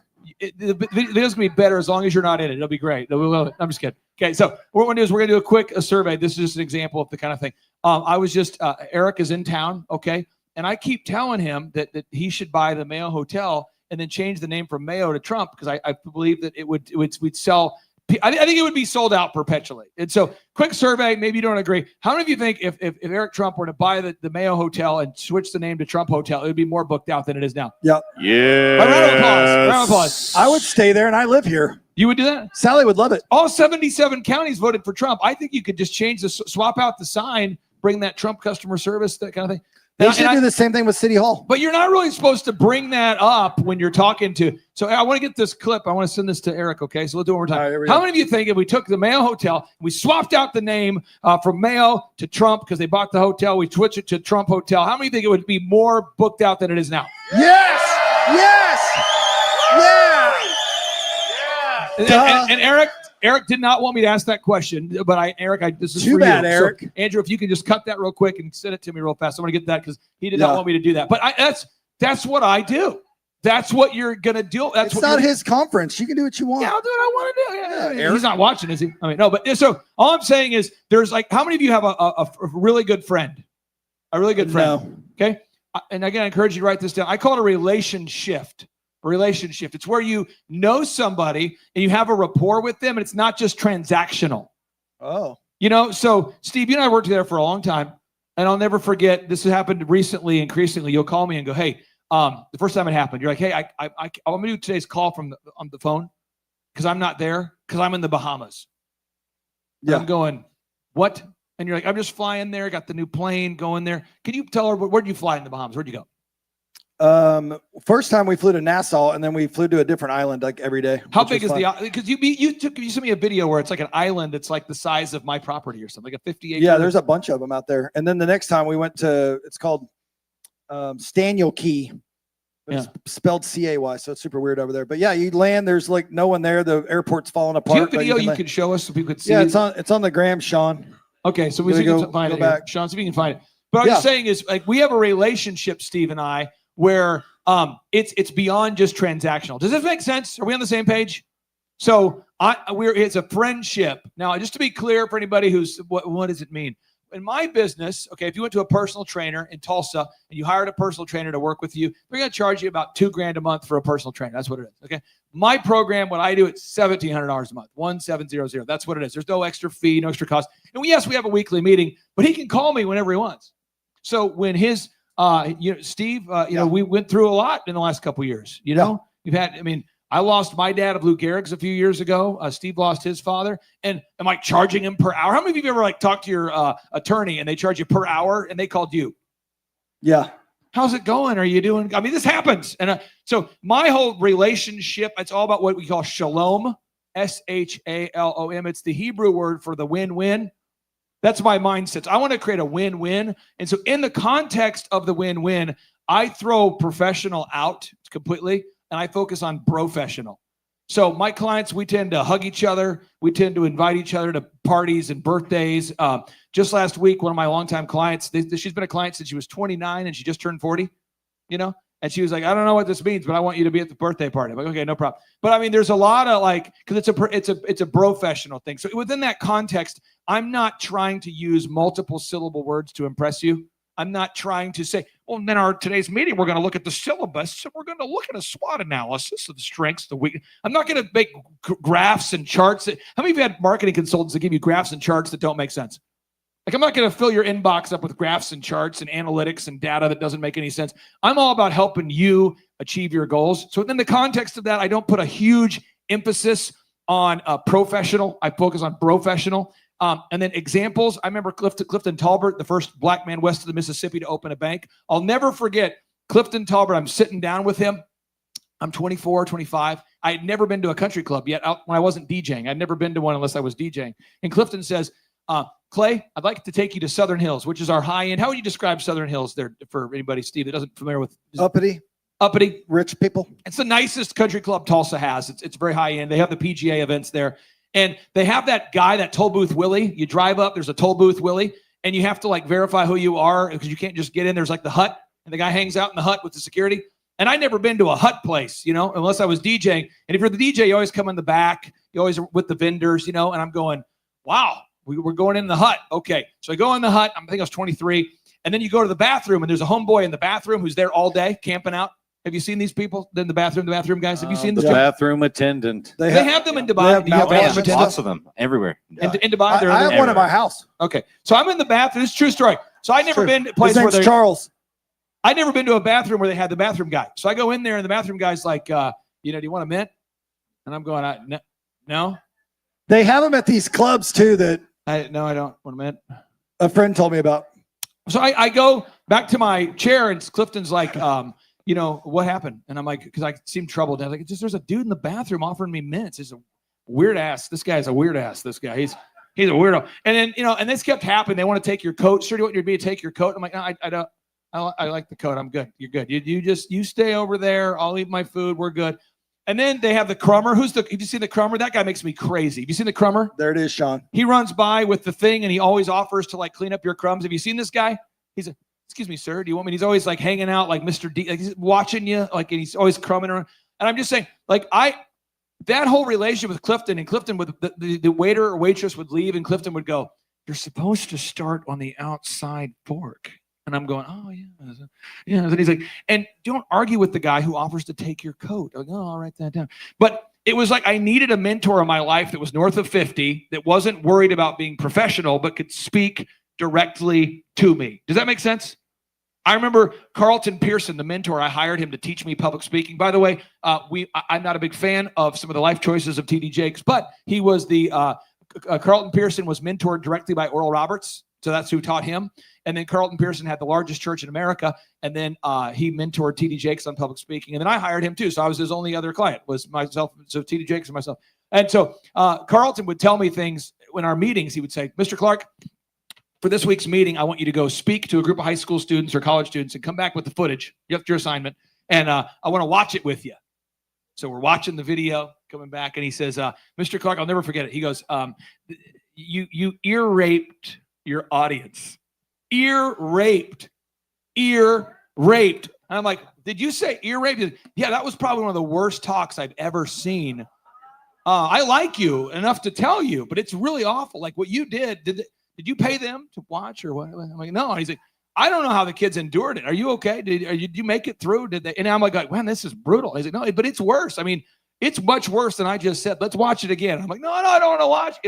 The video's gonna be better as long as you're not in it. It'll be great. I'm just kidding. Okay, so what we're gonna do is we're gonna do a quick survey. This is just an example of the kind of thing. I was just Eric is in town, okay, and I keep telling him that he should buy the Mayo Hotel and then change the name from Mayo to Trump because I believe that we'd sell. I think it would be sold out perpetually. And so, quick survey. Maybe you don't agree. How many of you think if Eric Trump were to buy the Mayo Hotel and switch the name to Trump Hotel, it would be more booked out than it is now? Yep. Yeah. Round of applause. Round of applause. I would stay there, and I live here. You would do that? Sally would love it. All 77 counties voted for Trump. I think you could just swap out the sign, bring that Trump customer service, that kind of thing. They should do the same thing with City Hall. But you're not really supposed to bring that up when you're talking to. So I want to get this clip. I want to send this to Eric. Okay, so we'll do it one more time. Right, How many of you think if we took the Mayo Hotel, and we swapped out the name from Mayo to Trump because they bought the hotel, we switched it to Trump Hotel? How many think it would be more booked out than it is now? Yes. Yes. Yeah. And Eric did not want me to ask that question, but Eric, this is Too for bad, you. Eric. So, Andrew, if you can just cut that real quick and send it to me real fast. I'm going to get that because he did not want me to do that. But that's what I do. That's what you're going to do. It's not his conference. You can do what you want. Yeah, I'll do what I want to do. Yeah, he's not watching, is he? I mean, no. But so all I'm saying is, there's like, how many of you have a really good friend? A really good friend. No. Okay. And again, I encourage you to write this down. I call it a relationship. A relationship. It's where you know somebody and you have a rapport with them, and it's not just transactional. Oh. So Steve, you and I worked together for a long time, and I'll never forget. This has happened recently. Increasingly, you'll call me and go, "Hey, the first time it happened, you're like, hey, I'm gonna do today's call on the phone because I'm not there because I'm in the Bahamas." Yeah. I'm going, what? And you're like, I'm just flying there. Got the new plane going there. Can you tell her where'd you fly in the Bahamas? Where'd you go? First time we flew to Nassau, and then we flew to a different island like every day. How which big was is fun. the? Because you sent me a video where it's like an island that's like the size of my property or something, like a 50 acre. Yeah, there's a bunch of them out there. And then the next time we went to, it's called Staniel Key. It's spelled C-A-Y, so it's super weird over there. But yeah, you land, there's like no one there. The airport's falling apart. Do you have but video you land. could show us so people could see? Yeah, it? it's on the gram, Sean. Okay, so we There you can go, find go it. Here. back. Sean, see if you can find it. But what I'm saying is, like, we have a relationship, Steve and I, where it's beyond just transactional. Does this make sense? Are we on the same page? So it's a friendship. Now, just to be clear for anybody who's what does it mean? In my business, okay, if you went to a personal trainer in Tulsa and you hired a personal trainer to work with you, we're going to charge you about $2,000 a month for a personal trainer. That's what it is. Okay. My program, what I do, it's $1,700 a month, 1,700. That's what it is. There's no extra fee, no extra cost. And yes, we have a weekly meeting, but he can call me whenever he wants. So when his, Steve, we went through a lot in the last couple of years. You've had, I lost my dad of Lou Gehrig's a few years ago. Steve lost his father. And am I charging him per hour? How many of you have ever talked to your attorney and they charge you per hour and they called you? Yeah. How's it going? Are you doing? This happens. And so my whole relationship, it's all about what we call shalom, S-H-A-L-O-M. It's the Hebrew word for the win-win. That's my mindset. I want to create a win-win. And so in the context of the win-win, I throw professional out completely. And I focus on professional. So my clients, we tend to hug each other. We tend to invite each other to parties and birthdays. Just last week, one of my longtime clients, she's been a client since she was 29 and she just turned 40, and she was like, I don't know what this means, but I want you to be at the birthday party. I'm like, okay, no problem. But there's a lot of because it's a professional thing. So within that context, I'm not trying to use multiple syllable words to impress you. I'm not trying to say, well, in today's meeting, we're going to look at the syllabus. So we're going to look at a SWOT analysis of the strengths, the weakness. I'm not going to make graphs and charts. How many of you had marketing consultants that give you graphs and charts that don't make sense? I'm not going to fill your inbox up with graphs and charts and analytics and data that doesn't make any sense. I'm all about helping you achieve your goals. So within the context of that, I don't put a huge emphasis on professional. I focus on professional. And then examples, I remember Clifton Talbert, the first black man west of the Mississippi to open a bank. I'll never forget Clifton Talbert. I'm sitting down with him. I'm 24, 25. I had never been to a country club yet when I wasn't DJing. I'd never been to one unless I was DJing. And Clifton says, Clay, I'd like to take you to Southern Hills, which is our high end. How would you describe Southern Hills there for anybody, Steve, that doesn't familiar with? Uppity, rich people. It's the nicest country club Tulsa has. It's very high end. They have the PGA events there. And they have that guy, that toll booth Willie. You drive up, there's a toll booth Willie, and you have to verify who you are because you can't just get in. There's the hut, and the guy hangs out in the hut with the security. And I never been to a hut place, unless I was DJing. And if you're the DJ, you always come in the back. You always are with the vendors, and I'm going, wow, we're going in the hut. Okay. So I go in the hut. I think I was 23. And then you go to the bathroom, and there's a homeboy in the bathroom who's there all day camping out. Have you seen these people in the bathroom guys? Have you seen the this? bathroom attendant? They have them in Dubai. Lots of them everywhere. In Dubai, I have one at my house. Okay, so I'm in the bathroom. This is a true story. So I never been to a place where Charles. I never been to a bathroom where they had the bathroom guy. So I go in there, and the bathroom guy's like, do you want a mint? And I'm going, no. They have them at these clubs too. No, I don't want a mint. A friend told me about. So I go back to my chair, and Clifton's like, what happened? And I'm like, because I seemed troubled. I was like, there's a dude in the bathroom offering me mints. He's a weird ass. This guy's a weird ass. This guy, he's a weirdo. And then, and this kept happening. They want to take your coat. Sir, do you want me to take your coat? I'm like, no, I don't. I like the coat. I'm good. You're good. You stay over there. I'll eat my food. We're good. And then they have the crummer. Have you seen the crummer? That guy makes me crazy. Have you seen the crummer? There it is, Sean. He runs by with the thing, and he always offers to clean up your crumbs. Have you seen this guy? He's excuse me, sir, do you want me? He's always hanging out like Mr. D, he's watching you, and he's always crumbing around. And I'm just saying, that whole relationship with Clifton, and Clifton with the waiter or waitress would leave, and Clifton would go, you're supposed to start on the outside fork. And I'm going, oh yeah. Yeah. And he's like, and don't argue with the guy who offers to take your coat. I'm like, oh, I'll write that down. But it was I needed a mentor in my life that was north of 50, that wasn't worried about being professional, but could speak directly to me. Does that make sense? I remember Carlton Pearson, the mentor, I hired him to teach me public speaking. By the way, I'm not a big fan of some of the life choices of T.D. Jakes, but he was Carlton Pearson was mentored directly by Oral Roberts. So that's who taught him. And then Carlton Pearson had the largest church in America. And then he mentored T.D. Jakes on public speaking. And then I hired him too. So I was his only other client, was myself. So T.D. Jakes and myself. And so Carlton would tell me things in our meetings. He would say, Mr. Clark, for this week's meeting, I want you to go speak to a group of high school students or college students and come back with the footage. You have your assignment. And I want to watch it with you. So we're watching the video, coming back, and he says, Mr. Clark, I'll never forget it. He goes, you ear raped your audience. Ear raped. And I'm like, did you say ear raped? Yeah, that was probably one of the worst talks I've ever seen. I like you enough to tell you, but it's really awful. Like what you did you pay them to watch or what? I'm like, no. And he's like, I don't know how the kids endured it. Are you okay? Did you make it through? Did they? And I'm like, man, this is brutal. He's like, no, but it's worse. I mean, it's much worse than I just said. Let's watch it again. I'm like, no, I don't want to watch.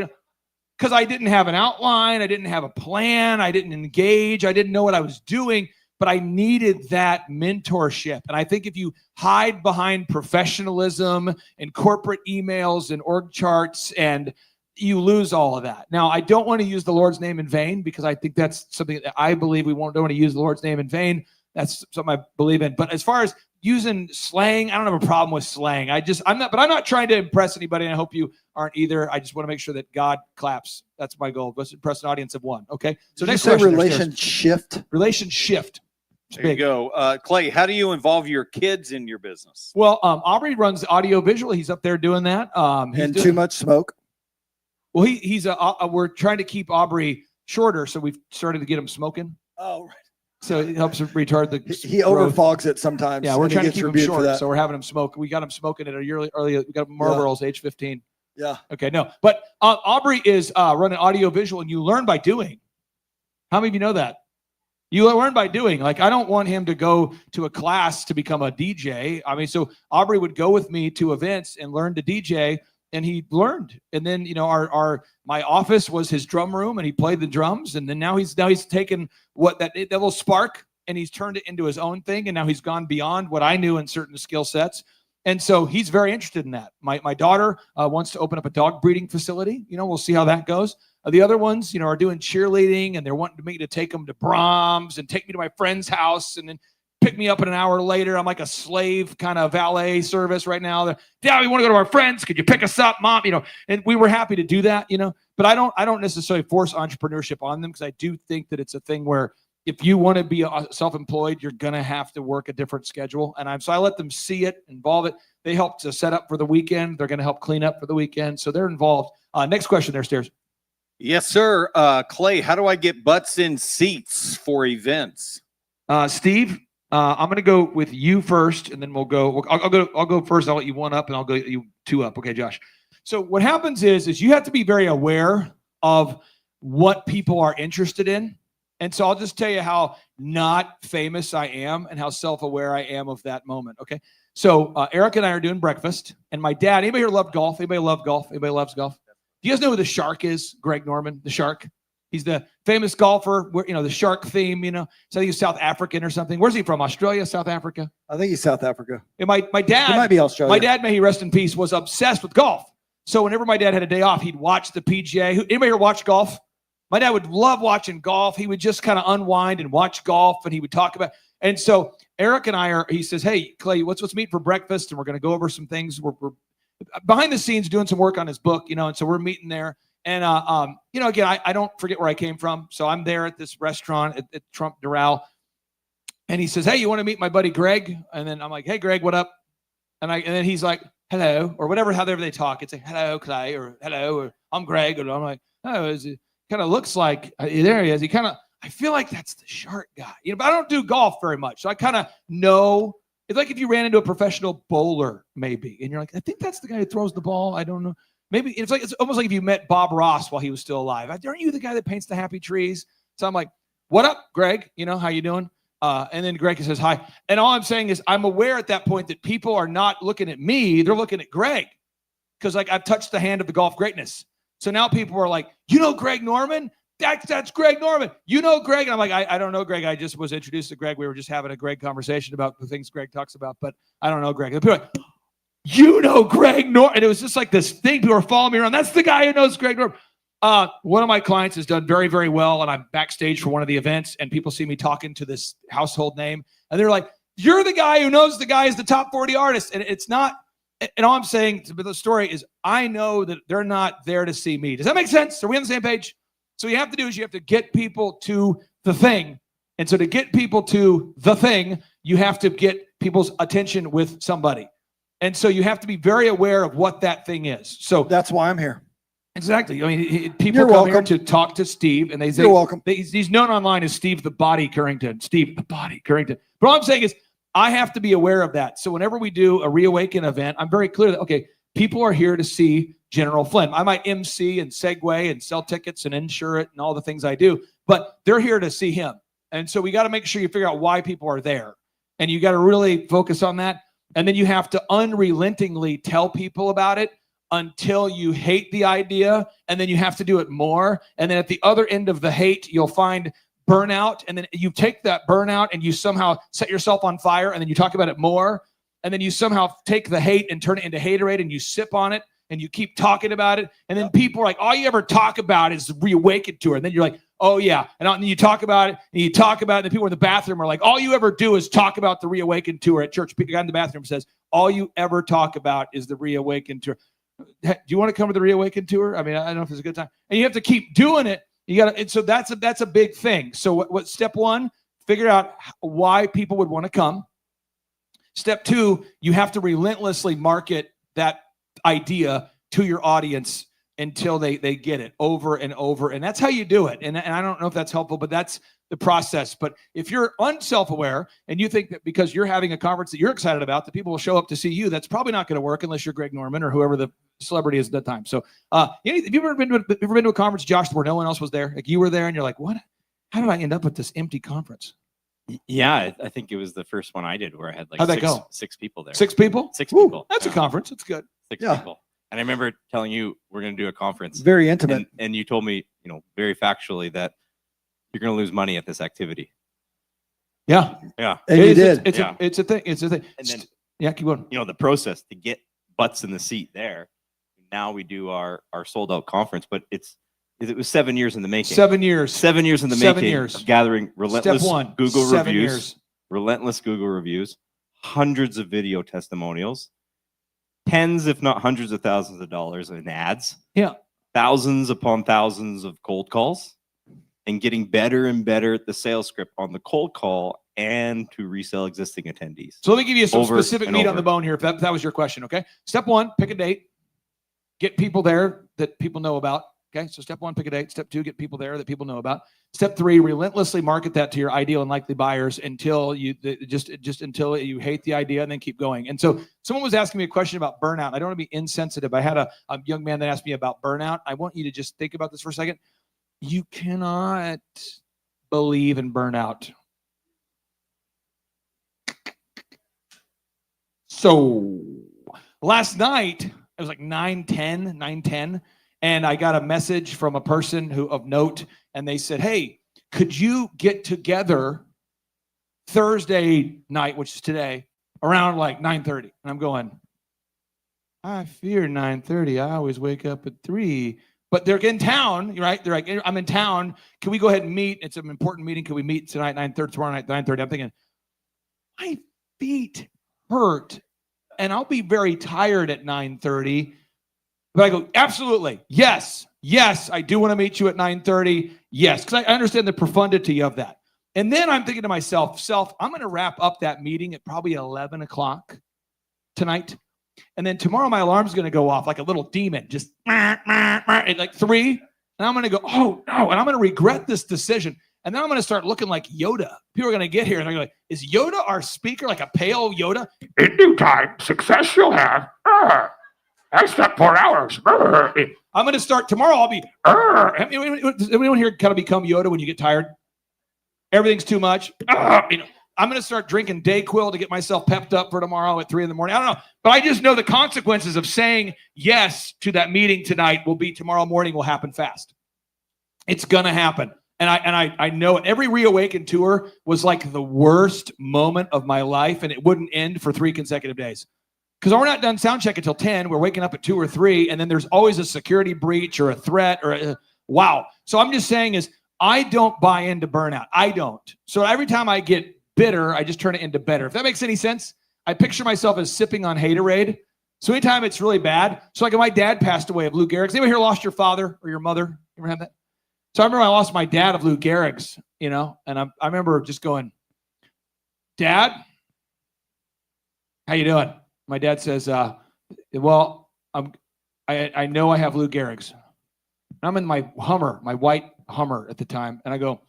Because I didn't have an outline. I didn't have a plan. I didn't engage. I didn't know what I was doing. But I needed that mentorship. And I think if you hide behind professionalism and corporate emails and org charts, and you lose all of that. Now, I don't want to use the Lord's name in vain, because I think that's something that I believe don't want to use the Lord's name in vain. That's something I believe in. But as far as using slang, I don't have a problem with slang. I'm not trying to impress anybody, and I hope you aren't either. I just want to make sure that God claps. That's my goal. Let's impress an audience of one. Okay. So Did next you say question. relationship? Relationship. There you go. Clay, how do you involve your kids in your business? Well, Aubrey runs audio visual. He's up there doing that. And too much smoke? Well, we're trying to keep Aubrey shorter, so we've started to get him smoking. Oh, right. So it helps retard the He overfogs it sometimes. Yeah, we're and he trying to gets keep him rebuked for short, that. so we're having him smoke. We got him smoking at a yearly early. We got Marlboro's age 15. Yeah. Okay, no, but Aubrey is running audio visual, and you learn by doing. How many of you know that? You learn by doing. Like, I don't want him to go to a class to become a DJ. I mean, so Aubrey would go with me to events and learn to DJ, and he learned. And then, my office was his drum room, and he played the drums. And then now he's taken that little spark, and he's turned it into his own thing. And now he's gone beyond what I knew in certain skill sets. And so he's very interested in that. My daughter wants to open up a dog breeding facility. We'll see how that goes. The other ones, are doing cheerleading, and they're wanting me to take them to Brahms and take me to my friend's house and then pick me up an hour later. I'm like a slave kind of valet service right now. Dad, we want to go to our friends. Could you pick us up, Mom? And we were happy to do that, but I don't necessarily force entrepreneurship on them, because I do think that it's a thing where if you want to be self-employed, you're going to have to work a different schedule. And so I let them see it, involve it. They help to set up for the weekend. They're going to help clean up for the weekend. So they're involved. Next question there, Stairs. Yes, sir. Clay, how do I get butts in seats for events? Steve, I'm going to go with you first, and then we'll go. I'll go first. I'll let you one up, and I'll go you two up. Okay, Josh. So what happens is you have to be very aware of what people are interested in. And so I'll just tell you how not famous I am and how self-aware I am of that moment. Okay. So Eric and I are doing breakfast, and my dad. Anybody here love golf? Anybody love golf? Anybody loves golf? Do you guys know who the Shark is? Greg Norman, the Shark. He's the famous golfer. The Shark theme. So I think he's South African or something. Where's he from? Australia, South Africa? I think he's South Africa. And my dad. He might be Australia. My dad, may he rest in peace, was obsessed with golf. So whenever my dad had a day off, he'd watch the PGA. Anybody here watch golf? My dad would love watching golf. He would just kind of unwind and watch golf, and he would talk about. And so Eric and I he says, hey, Clay, let's meet for breakfast, and we're going to go over some things. We're behind the scenes doing some work on his book, and so we're meeting there. And, again, I don't forget where I came from. So I'm there at this restaurant at Trump Doral. And he says, hey, you want to meet my buddy Greg? And then I'm like, hey, Greg, what up? And then he's like, hello, or whatever, however they talk. It's like, hello, Clay, or hello, or I'm Greg. And I'm like, oh, it kind of looks like, there he is. I feel like that's the Shark guy. But I don't do golf very much. So I kind of know. It's like if you ran into a professional bowler, maybe, and you're like, I think that's the guy who throws the ball. I don't know. Maybe it's almost like if you met Bob Ross while he was still alive. Aren't you the guy that paints the happy trees? So I'm like, what up, Greg? How you doing? And then Greg says hi. And all I'm saying is I'm aware at that point that people are not looking at me. They're looking at Greg, because I've touched the hand of the golf greatness. So now people are like, Greg Norman? That's Greg Norman. Greg? And I'm like, I don't know Greg. I just was introduced to Greg. We were just having a Greg conversation about the things Greg talks about, but I don't know Greg. And people are like, Greg Norman. And it was just like this thing. People were following me around. That's the guy who knows Greg Norman. One of my clients has done very, very well, and I'm backstage for one of the events, and people see me talking to this household name, and they're like, "You're the guy who knows the guy is the top 40 artist," and it's not. And all I'm saying to the story is, I know that they're not there to see me. Does that make sense? Are we on the same page? So what you have to do is you have to get people to the thing, and so to get people to the thing, you have to get people's attention with somebody, and so you have to be very aware of what that thing is. So that's why I'm here. Exactly. I mean, people You're come welcome. here to talk to Steve, and they say, You're welcome. He's known online as Steve the Body Currington. Steve the Body Currington. But all I'm saying is, I have to be aware of that. So whenever we do a Reawaken event, I'm very clear that, okay, people are here to see General Flynn. I might MC and segue and sell tickets and insure it and all the things I do, but they're here to see him. And so we got to make sure you figure out why people are there. And you got to really focus on that. And then you have to unrelentingly tell people about it until you hate the idea. And then you have to do it more. And then at the other end of the hate, you'll find burnout. And then you take that burnout and you somehow set yourself on fire. And then you talk about it more. And then you somehow take the hate and turn it into haterade, and you sip on it and you keep talking about it. And then people are like, all you ever talk about is Reawaken Tour. And then you're like, oh yeah. And then you talk about it and you talk about it. And the people in the bathroom are like, all you ever do is talk about the Reawaken Tour at church. The guy in the bathroom says, all you ever talk about is the Reawaken Tour. Do you want to come to the Reawaken Tour? I mean, I don't know if it's a good time. And you have to keep doing it. You got to, and so that's a big thing. So what step one, figure out why people would want to come. Step two, you have to relentlessly market that idea to your audience until they get it over and over. And that's how you do it. And I don't know if that's helpful, but that's the process. But if you're unself-aware and you think that because you're having a conference that you're excited about, that people will show up to see you, that's probably not going to work unless you're Greg Norman or whoever the celebrity is at that time. So have you ever been to a conference, Josh, where no one else was there? Like you were there and you're like, what? How did I end up at this empty conference? Yeah, I think it was the first one I did where I had like How'd that go? 6 people there. 6 people? 6 people. That's a conference. That's good. 6 people. And I remember telling you we're going to do a conference. Very intimate. And you told me, very factually that you're going to lose money at this activity. Yeah. Yeah. And you did. It's a thing. It's a thing. And then, yeah, keep going. the process to get butts in the seat there. Now we do our sold out conference, but it was 7 years in the making. 7 years. 7 years in the 7 making. years. Of gathering relentless Step one, Google 7 reviews. years. Relentless Google reviews. Hundreds of video testimonials. Tens, if not hundreds of thousands of dollars in ads. Yeah. Thousands upon thousands of cold calls. And getting better and better at the sales script on the cold call and to resell existing attendees. So let me give you some Over specific and meat on over. the bone here, if that was your question, okay? Step one, pick a date. Get people there that people know about, okay? So step one, pick a date. Step two, get people there that people know about. Step three, relentlessly market that to your ideal and likely buyers until you until you hate the idea, and then keep going. And so someone was asking me a question about burnout. I don't want to be insensitive. I had a young man that asked me about burnout. I want you to just think about this for a second. You cannot believe in burnout. So last night, it was like 9:10, and I got a message from a person of note, and they said, hey, could you get together Thursday night, which is today, around like 9:30? And I'm going, I fear 9:30. I always wake up at 3. But they're in town, right? They're like, I'm in town. Can we go ahead and meet? It's an important meeting. Can we meet tonight, 9:30, tomorrow night, 9:30? I'm thinking, my feet hurt, and I'll be very tired at 9:30. But I go, absolutely. Yes, I do want to meet you at 9:30. Yes, because I understand the profundity of that. And then I'm thinking to myself, I'm going to wrap up that meeting at probably 11 o'clock tonight. And then tomorrow my alarm's going to go off like a little demon, just at like 3. And I'm going to go, oh no. And I'm going to regret this decision. And then I'm going to start looking like Yoda. People are going to get here and they're going to be like, is Yoda our speaker, like a pale Yoda? In due time, success you'll have. I slept 4 hours. I'm going to start tomorrow. I'll be, does anyone here kind of become Yoda when you get tired? Everything's too much. I'm going to start drinking DayQuil to get myself pepped up for tomorrow at 3 in the morning. I don't know. But I just know the consequences of saying yes to that meeting tonight will be tomorrow morning will happen fast. It's going to happen. And I know it. Every Reawaken tour was like the worst moment of my life, and it wouldn't end for 3 consecutive days. Because we're not done sound check until 10. We're waking up at 2 or 3, and then there's always a security breach or a threat or Wow. So I'm just saying is I don't buy into burnout. I don't. So every time I get bitter, I just turn it into better. If that makes any sense, I picture myself as sipping on haterade. So anytime it's really bad, so like my dad passed away of Lou Gehrig's. Anybody here lost your father or your mother? You ever had that? So I remember I lost my dad of Lou Gehrig's, you know, and I remember just going, Dad, how you doing? My dad says, well, I know I have Lou Gehrig's. I'm in my Hummer, my white Hummer at the time, and I go,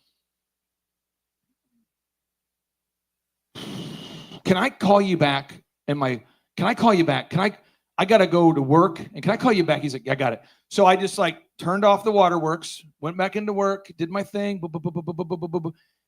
can I call you back? Can I call you back? I got to go to work, and can I call you back? He's like, I got it. So I just like turned off the waterworks, went back into work, did my thing,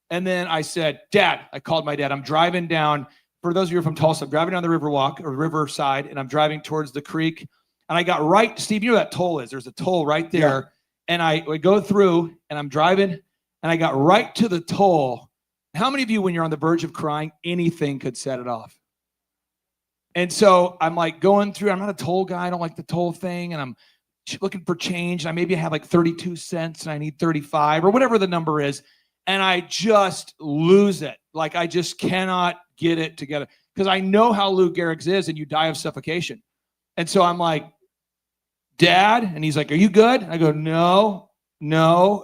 and then I said, Dad, I called my dad. I'm driving down, for those of you from Tulsa, I'm driving down the Riverwalk or Riverside, and I'm driving towards the creek. And I got right, Steve, you know what that toll is. There's a toll right there. Yeah. And I would go through, and I'm driving, and I got right to the toll. How many of you, when you're on the verge of crying, anything could set it off? And so I'm like going through, I'm not a toll guy. I don't like the toll thing. And I'm looking for change. And I maybe have like 32 cents and I need 35 or whatever the number is. And I just lose it. Like I just cannot get it together because I know how Lou Gehrig's is and you die of suffocation. And so I'm like, Dad? And he's like, are you good? And I go, no.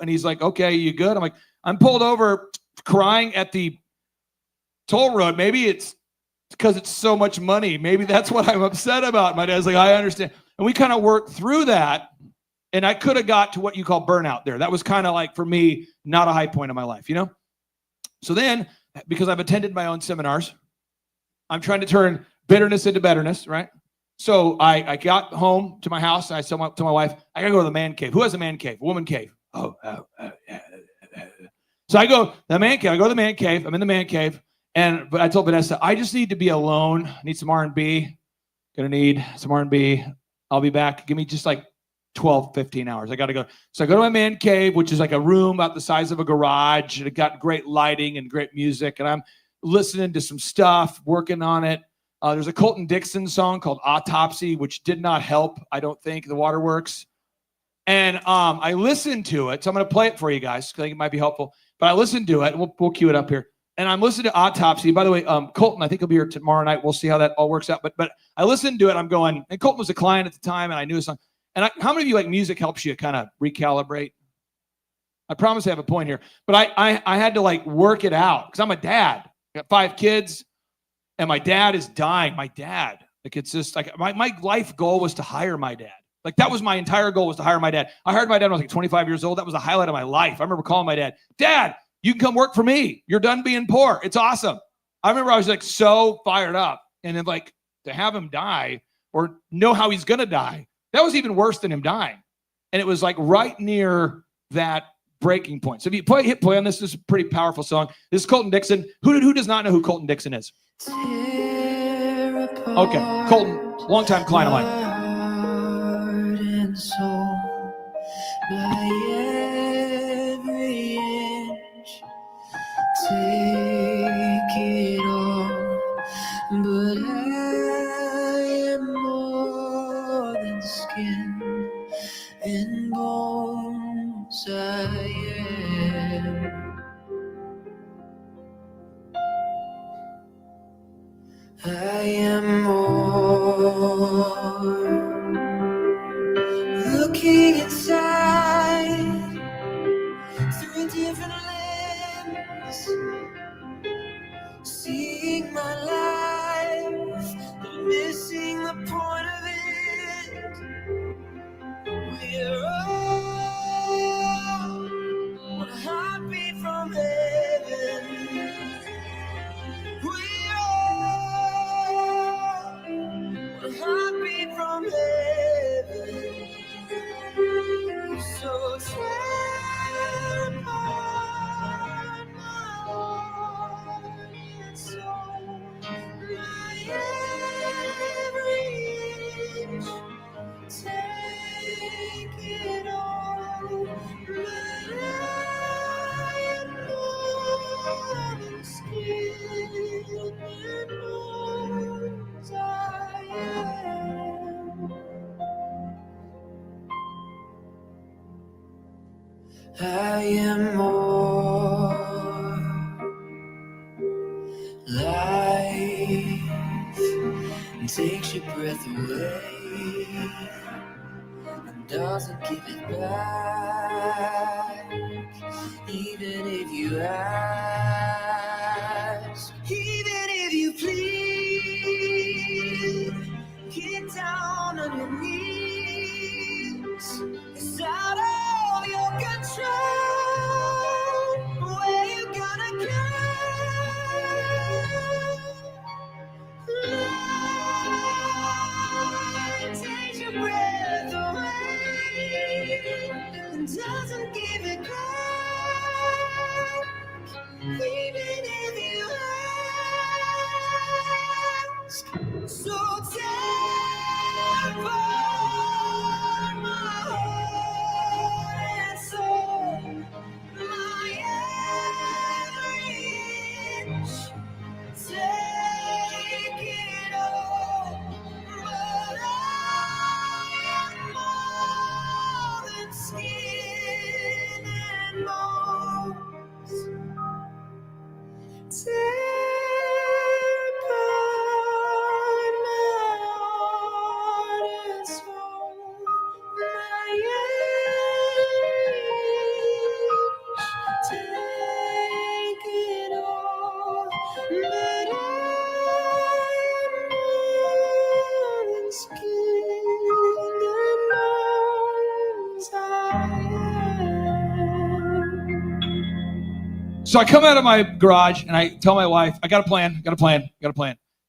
And he's like, okay, you good? I'm like, I'm pulled over crying at the toll road. Maybe it's because it's so much money. Maybe that's what I'm upset about. My dad's like, I understand. And we kind of worked through that. And I could have got to what you call burnout there. That was kind of like, for me, not a high point of my life, you know? So then, because I've attended my own seminars, I'm trying to turn bitterness into betterness, right? So I got home to my house and I said to my wife, I got to go to the man cave. Who has a man cave? A woman cave. So I go to the man cave. I go to the man cave. I'm in the man cave. But I told Vanessa, I just need to be alone. I need some R&B. Gonna need some R&B. I'll be back. Give me just like 12, 15 hours. I got to go. So I go to my man cave, which is like a room about the size of a garage. And it got great lighting and great music. And I'm listening to some stuff, working on it. There's a Colton Dixon song called Autopsy, which did not help, I don't think, the Waterworks. And I listened to it. So I'm going to play it for you guys because I think it might be helpful. But I listened to it. We'll cue it up here. And I'm listening to Autopsy. By the way, Colton, I think he'll be here tomorrow night. We'll see how that all works out. But I listened to it. I'm going, and Colton was a client at the time, and I knew a song. And how many of you like music helps you kind of recalibrate? I promise I have a point here. But I had to like work it out because I'm a dad. I got 5 kids, and my dad is dying. My dad. Like it's just like my life goal was to hire my dad. Like that was my entire goal, was to hire my dad. I hired my dad when I was like 25 years old. That was the highlight of my life. I remember calling my dad, Dad, you can come work for me. You're done being poor. It's awesome. I remember I was like so fired up. And then like to have him die or know how he's going to die, that was even worse than him dying. And it was like right near that breaking point. So if you hit play on this, this is a pretty powerful song. This is Colton Dixon. Who does not know who Colton Dixon is? Okay, Colton, longtime client of mine. Take it all, but I am more than skin and bones. I am more. Looking inside through a different lens, seeing my life, but missing the point of it. We're all one heartbeat from heaven. We are one heartbeat from heaven. So tear apart my heart and soul, my every inch. Take it all, but I am more than skin and bones. I am. I am more. Life takes your breath away and doesn't give it back, even if you ask, even if you plead, get down on your knees. It's out of your control. Where you gonna go? Life takes your breath away and doesn't give it back, even if you ask. So tear apart my heart and soul, my every inch. Take it all, but I am more than skin and bones. Tear apart my heart and soul, my every inch. Take it all, but I am more than skin and bones. I am. So I come out of my garage and I tell my wife, I got a plan.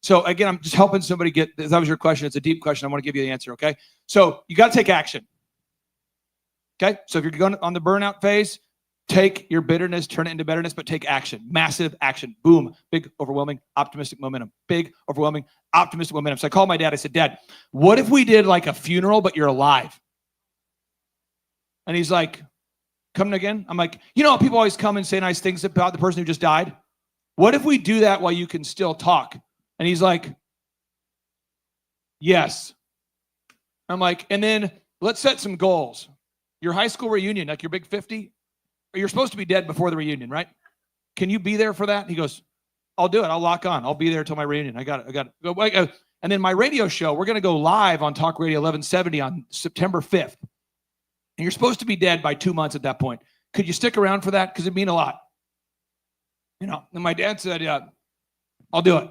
So again, I'm just helping somebody get, if that was your question, it's a deep question. I want to give you the answer, okay? So you got to take action. Okay? So if you're going on the burnout phase, take your bitterness, turn it into betterness, but take action. Massive action. Boom. Big, overwhelming, optimistic momentum. Big, overwhelming, optimistic momentum. So I called my dad. I said, Dad, what if we did like a funeral, but you're alive? And he's like, coming again? I'm like, you know, people always come and say nice things about the person who just died. What if we do that while you can still talk? And he's like, yes. I'm like, and then let's set some goals. Your high school reunion, like your big 50, you're supposed to be dead before the reunion, right? Can you be there for that? He goes, I'll do it. I'll lock on. I'll be there till my reunion. I got it. And then my radio show, we're going to go live on Talk Radio 1170 on September 5th. And you're supposed to be dead by 2 months at that point. Could you stick around for that? Because it'd mean a lot. You know, and my dad said, yeah, I'll do it.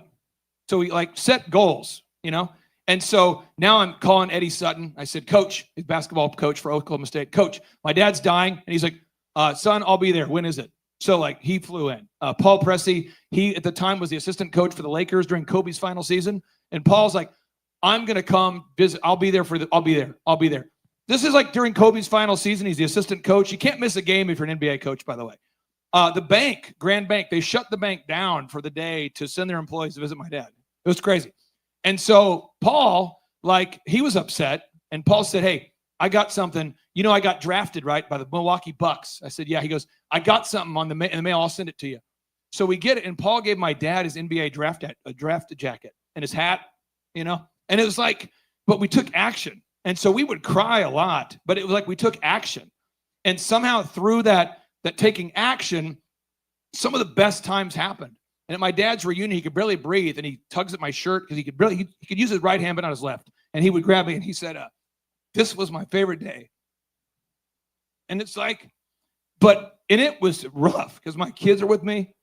So we like set goals, you know? And so now I'm calling Eddie Sutton. I said, Coach, his basketball coach for Oklahoma State. Coach, my dad's dying. And he's like, son, I'll be there. When is it? So like he flew in. Paul Pressey, he at the time was the assistant coach for the Lakers during Kobe's final season. And Paul's like, I'm going to come visit. I'll be there. I'll be there. This is like during Kobe's final season. He's the assistant coach. You can't miss a game if you're an NBA coach, by the way. The bank, Grand Bank, they shut the bank down for the day to send their employees to visit my dad. It was crazy. And so Paul, like, he was upset. And Paul said, hey, I got something. You know, I got drafted, right, by the Milwaukee Bucks. I said, yeah. He goes, I got something in the mail. I'll send it to you. So we get it. And Paul gave my dad his NBA draft jacket and his hat, you know. And it was like, but we took action. And so we would cry a lot, but it was like we took action. And somehow through that taking action, some of the best times happened. And at my dad's reunion, he could barely breathe, and he tugs at my shirt because he could use his right hand, but not his left. And he would grab me, and he said, this was my favorite day. And it's like, and it was rough because my kids are with me,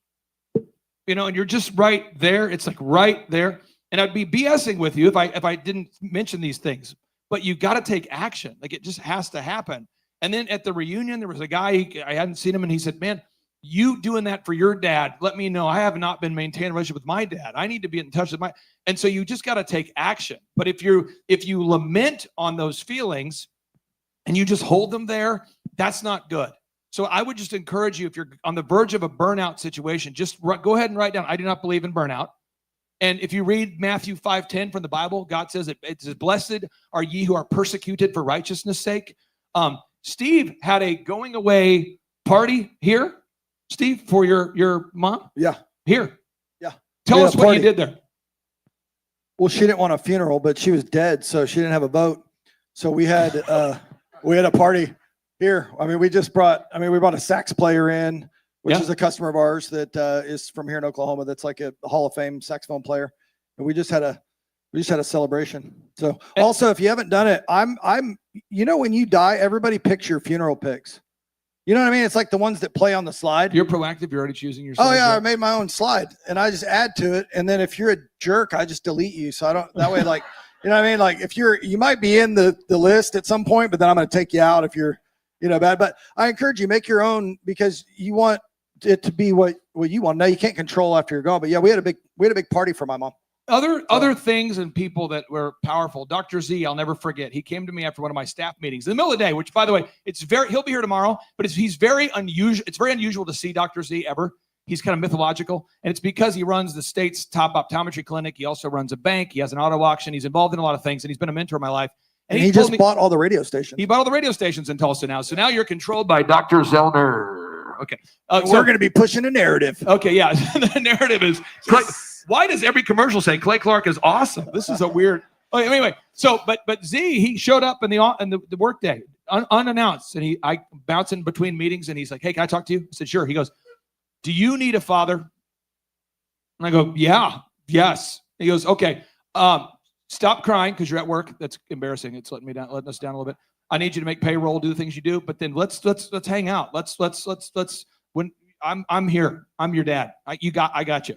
you know, and you're just right there. It's like right there. And I'd be BSing with you if I didn't mention these things. But you got to take action. Like, it just has to happen. And then at the reunion, there was a guy, I hadn't seen him, and he said, man, you doing that for your dad, let me know. I have not been maintaining a relationship with my dad. I need to be in touch with and so you just got to take action. But if you lament on those feelings and you just hold them there, that's not good. So I would just encourage you, if you're on the verge of a burnout situation, just go ahead and write down, I do not believe in burnout. And if you read Matthew 5:10 from the Bible, God says it says, blessed are ye who are persecuted for righteousness' sake. Steve had a going away party here, Steve, for your mom? Yeah. Here. Yeah. Tell us what you did there. Well, she didn't want a funeral, but she was dead, so she didn't have a boat. So we had a party Here, I mean, we brought a sax player in, which Yeah. is a customer of ours that is from here in Oklahoma. That's like a Hall of Fame saxophone player, and we just had a celebration. So also, if you haven't done it, when you die, everybody picks your funeral pics. You know what I mean? It's like the ones that play on the slide. You're proactive. You're already choosing your. Oh yeah, I made my own slide, and I just add to it. And then if you're a jerk, I just delete you. So I don't. That way, like, you know what I mean? Like if you might be in the list at some point, but then I'm going to take you out if you're, bad. But I encourage you, make your own, because you want it to be what you want. No, you can't control after you're gone. But yeah, we had a big party for my mom. Other things and people that were powerful. Dr. Z, I'll never forget. He came to me after one of my staff meetings in the middle of the day, which, by the way, he'll be here tomorrow, but he's very unusual. It's very unusual to see Dr. Z ever. He's kind of mythological, and it's because he runs the state's top optometry clinic. He also runs a bank. He has an auto auction. He's involved in a lot of things, and he's been a mentor in my life. And he just bought all the radio stations. He bought all the radio stations in Tulsa now. So now you're controlled by Dr. Zellner. Okay. So we're going to be pushing a narrative. Okay, yeah. The narrative is, why does every commercial say Clay Clark is awesome? This is a weird. Okay, anyway, so but Z, he showed up in the work day unannounced, and I bouncing between meetings, and he's like, "Hey, can I talk to you?" I said, "Sure." He goes, "Do you need a father?" And I go, "Yeah, yes." He goes, "Okay, stop crying because you're at work. That's embarrassing. It's letting us down a little bit. I need you to make payroll, do the things you do, but then let's hang out. Let's when I'm here, I'm your dad. I got you."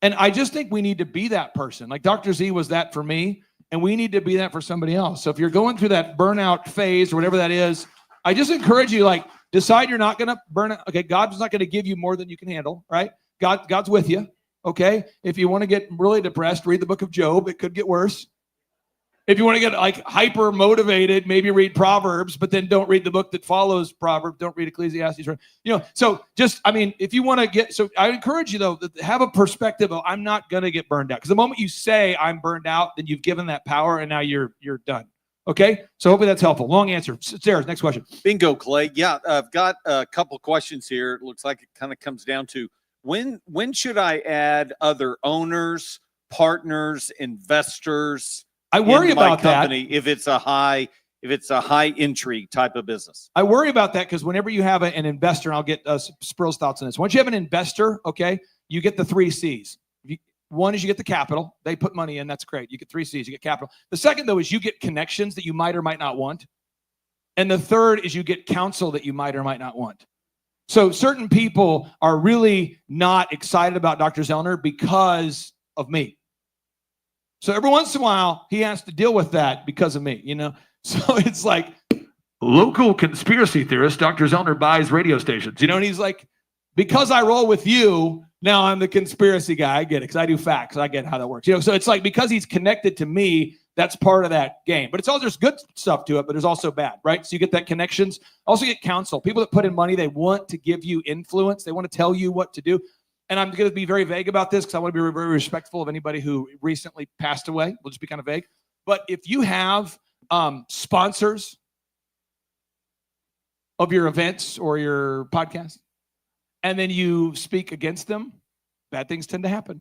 And I just think we need to be that person. Like Dr. Z was that for me, and we need to be that for somebody else. So if you're going through that burnout phase or whatever that is, I just encourage you, like, decide you're not going to burn out. Okay, God's not going to give you more than you can handle, right? God's with you, okay? If you want to get really depressed, read the book of Job. It could get worse. If you want to get like hyper motivated, maybe read Proverbs, but then don't read the book that follows Proverbs. Don't read Ecclesiastes. So just, I mean, if you want to get, so I encourage you though, to have a perspective of I'm not going to get burned out. Because the moment you say I'm burned out, then you've given that power and now you're done. Okay. So hopefully that's helpful. Long answer. Sarah, next question. Bingo, Clay. Yeah. I've got a couple questions here. It looks like it kind of comes down to when should I add other owners, partners, investors? I worry about that if it's a high entry type of business. I worry about that because whenever you have an investor, and I'll get Spruill's thoughts on this. Once you have an investor, okay, you get the 3 C's. One is you get the capital. They put money in. That's great. You get 3 C's. You get capital. The second, though, is you get connections that you might or might not want. And the third is you get counsel that you might or might not want. So certain people are really not excited about Dr. Zellner because of me. So every once in a while, he has to deal with that because of me, So it's like, local conspiracy theorist, Dr. Zellner buys radio stations, and he's like, because I roll with you, now I'm the conspiracy guy. I get it, because I do facts. I get how that works. So it's like, because he's connected to me, that's part of that game. But it's all, there's good stuff to it, but there's also bad, right? So you get that connections. Also get counsel. People that put in money, they want to give you influence. They want to tell you what to do. And I'm going to be very vague about this because I want to be very respectful of anybody who recently passed away. We'll just be kind of vague. But if you have sponsors of your events or your podcast, and then you speak against them, bad things tend to happen.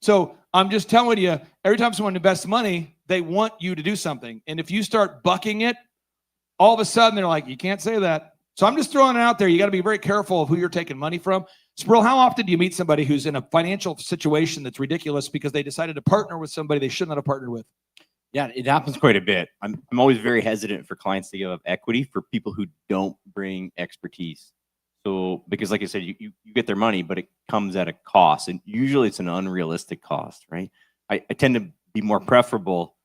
So I'm just telling you, every time someone invests money, they want you to do something. And if you start bucking it, all of a sudden they're like, you can't say that. So I'm just throwing it out there. You got to be very careful of who you're taking money from. Sprill, how often do you meet somebody who's in a financial situation that's ridiculous because they decided to partner with somebody they should not have partnered with? Yeah, it happens quite a bit. I'm always very hesitant for clients to give up equity for people who don't bring expertise. So, because like I said, you get their money, but it comes at a cost. And usually it's an unrealistic cost, right? I tend to be more preferable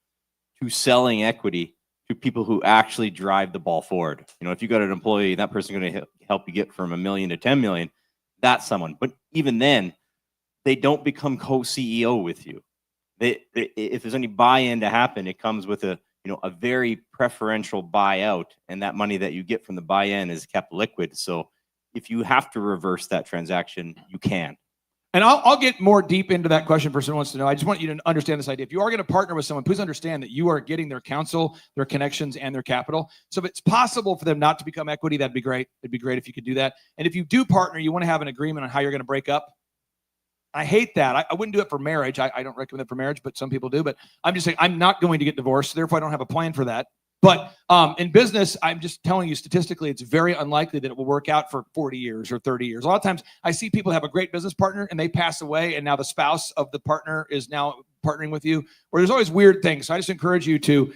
to selling equity to people who actually drive the ball forward. If you got an employee, that person's going to help you get from $1 million to 10 million. That's someone. But even then, they don't become co-CEO with you. If there's any buy-in to happen, it comes with a very preferential buyout, and that money that you get from the buy-in is kept liquid. So if you have to reverse that transaction, you can. And I'll get more deep into that question for someone who wants to know. I just want you to understand this idea. If you are going to partner with someone, please understand that you are getting their counsel, their connections, and their capital. So if it's possible for them not to become equity, that'd be great. It'd be great if you could do that. And if you do partner, you want to have an agreement on how you're going to break up. I hate that. I wouldn't do it for marriage. I don't recommend it for marriage, but some people do. But I'm just saying I'm not going to get divorced. So therefore, I don't have a plan for that. But in business, I'm just telling you statistically, it's very unlikely that it will work out for 40 years or 30 years. A lot of times I see people have a great business partner and they pass away and now the spouse of the partner is now partnering with you, or there's always weird things. So I just encourage you to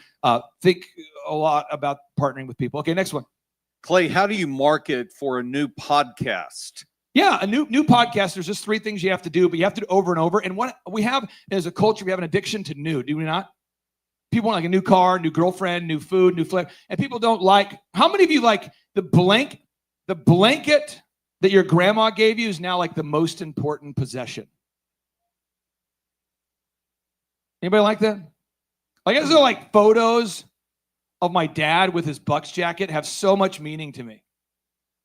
think a lot about partnering with people. Okay, next one. Clay, how do you market for a new podcast? Yeah, a new podcast, there's just 3 things you have to do, but you have to do over and over. And what we have as a culture, we have an addiction to new, do we not? People want like a new car, new girlfriend, new food, new flavor. And people don't like, how many of you like the blanket that your grandma gave you is now like the most important possession? Anybody like that? Like, I guess they're like photos of my dad with his Bucks jacket have so much meaning to me.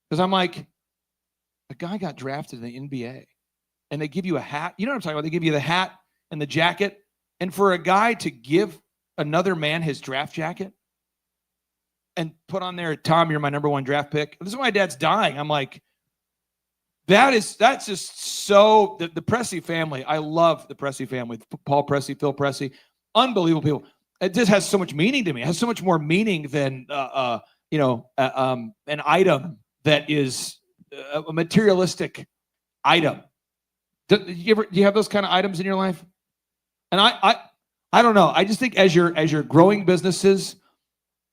Because I'm like, a guy got drafted in the NBA and they give you a hat. You know what I'm talking about? They give you the hat and the jacket. And for a guy to give another man his draft jacket and put on there, Tom, you're my number 1 draft pick. This is when my dad's dying. I'm like, that's just so, the Pressey family. I love the Pressey family. Paul Pressey, Phil Pressey, unbelievable people. It just has so much meaning to me. It has so much more meaning than, an item that is a materialistic item. Do you have those kind of items in your life? And I don't know. I just think as you're growing businesses,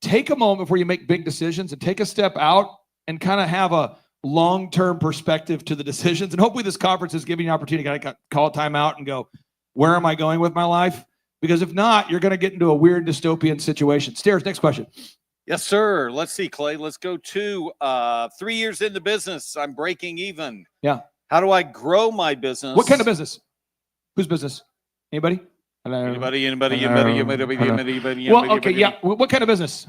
take a moment before you make big decisions and take a step out and kind of have a long-term perspective to the decisions. And hopefully this conference is giving you an opportunity to kind of call a time out and go, where am I going with my life? Because if not, you're going to get into a weird dystopian situation. Stairs, next question. Yes, sir. Let's see, Clay. Let's go to 3 years in the business. I'm breaking even. Yeah. How do I grow my business? What kind of business? Whose business? Anybody? Hello? Anybody? Well, okay, yeah. What kind of business?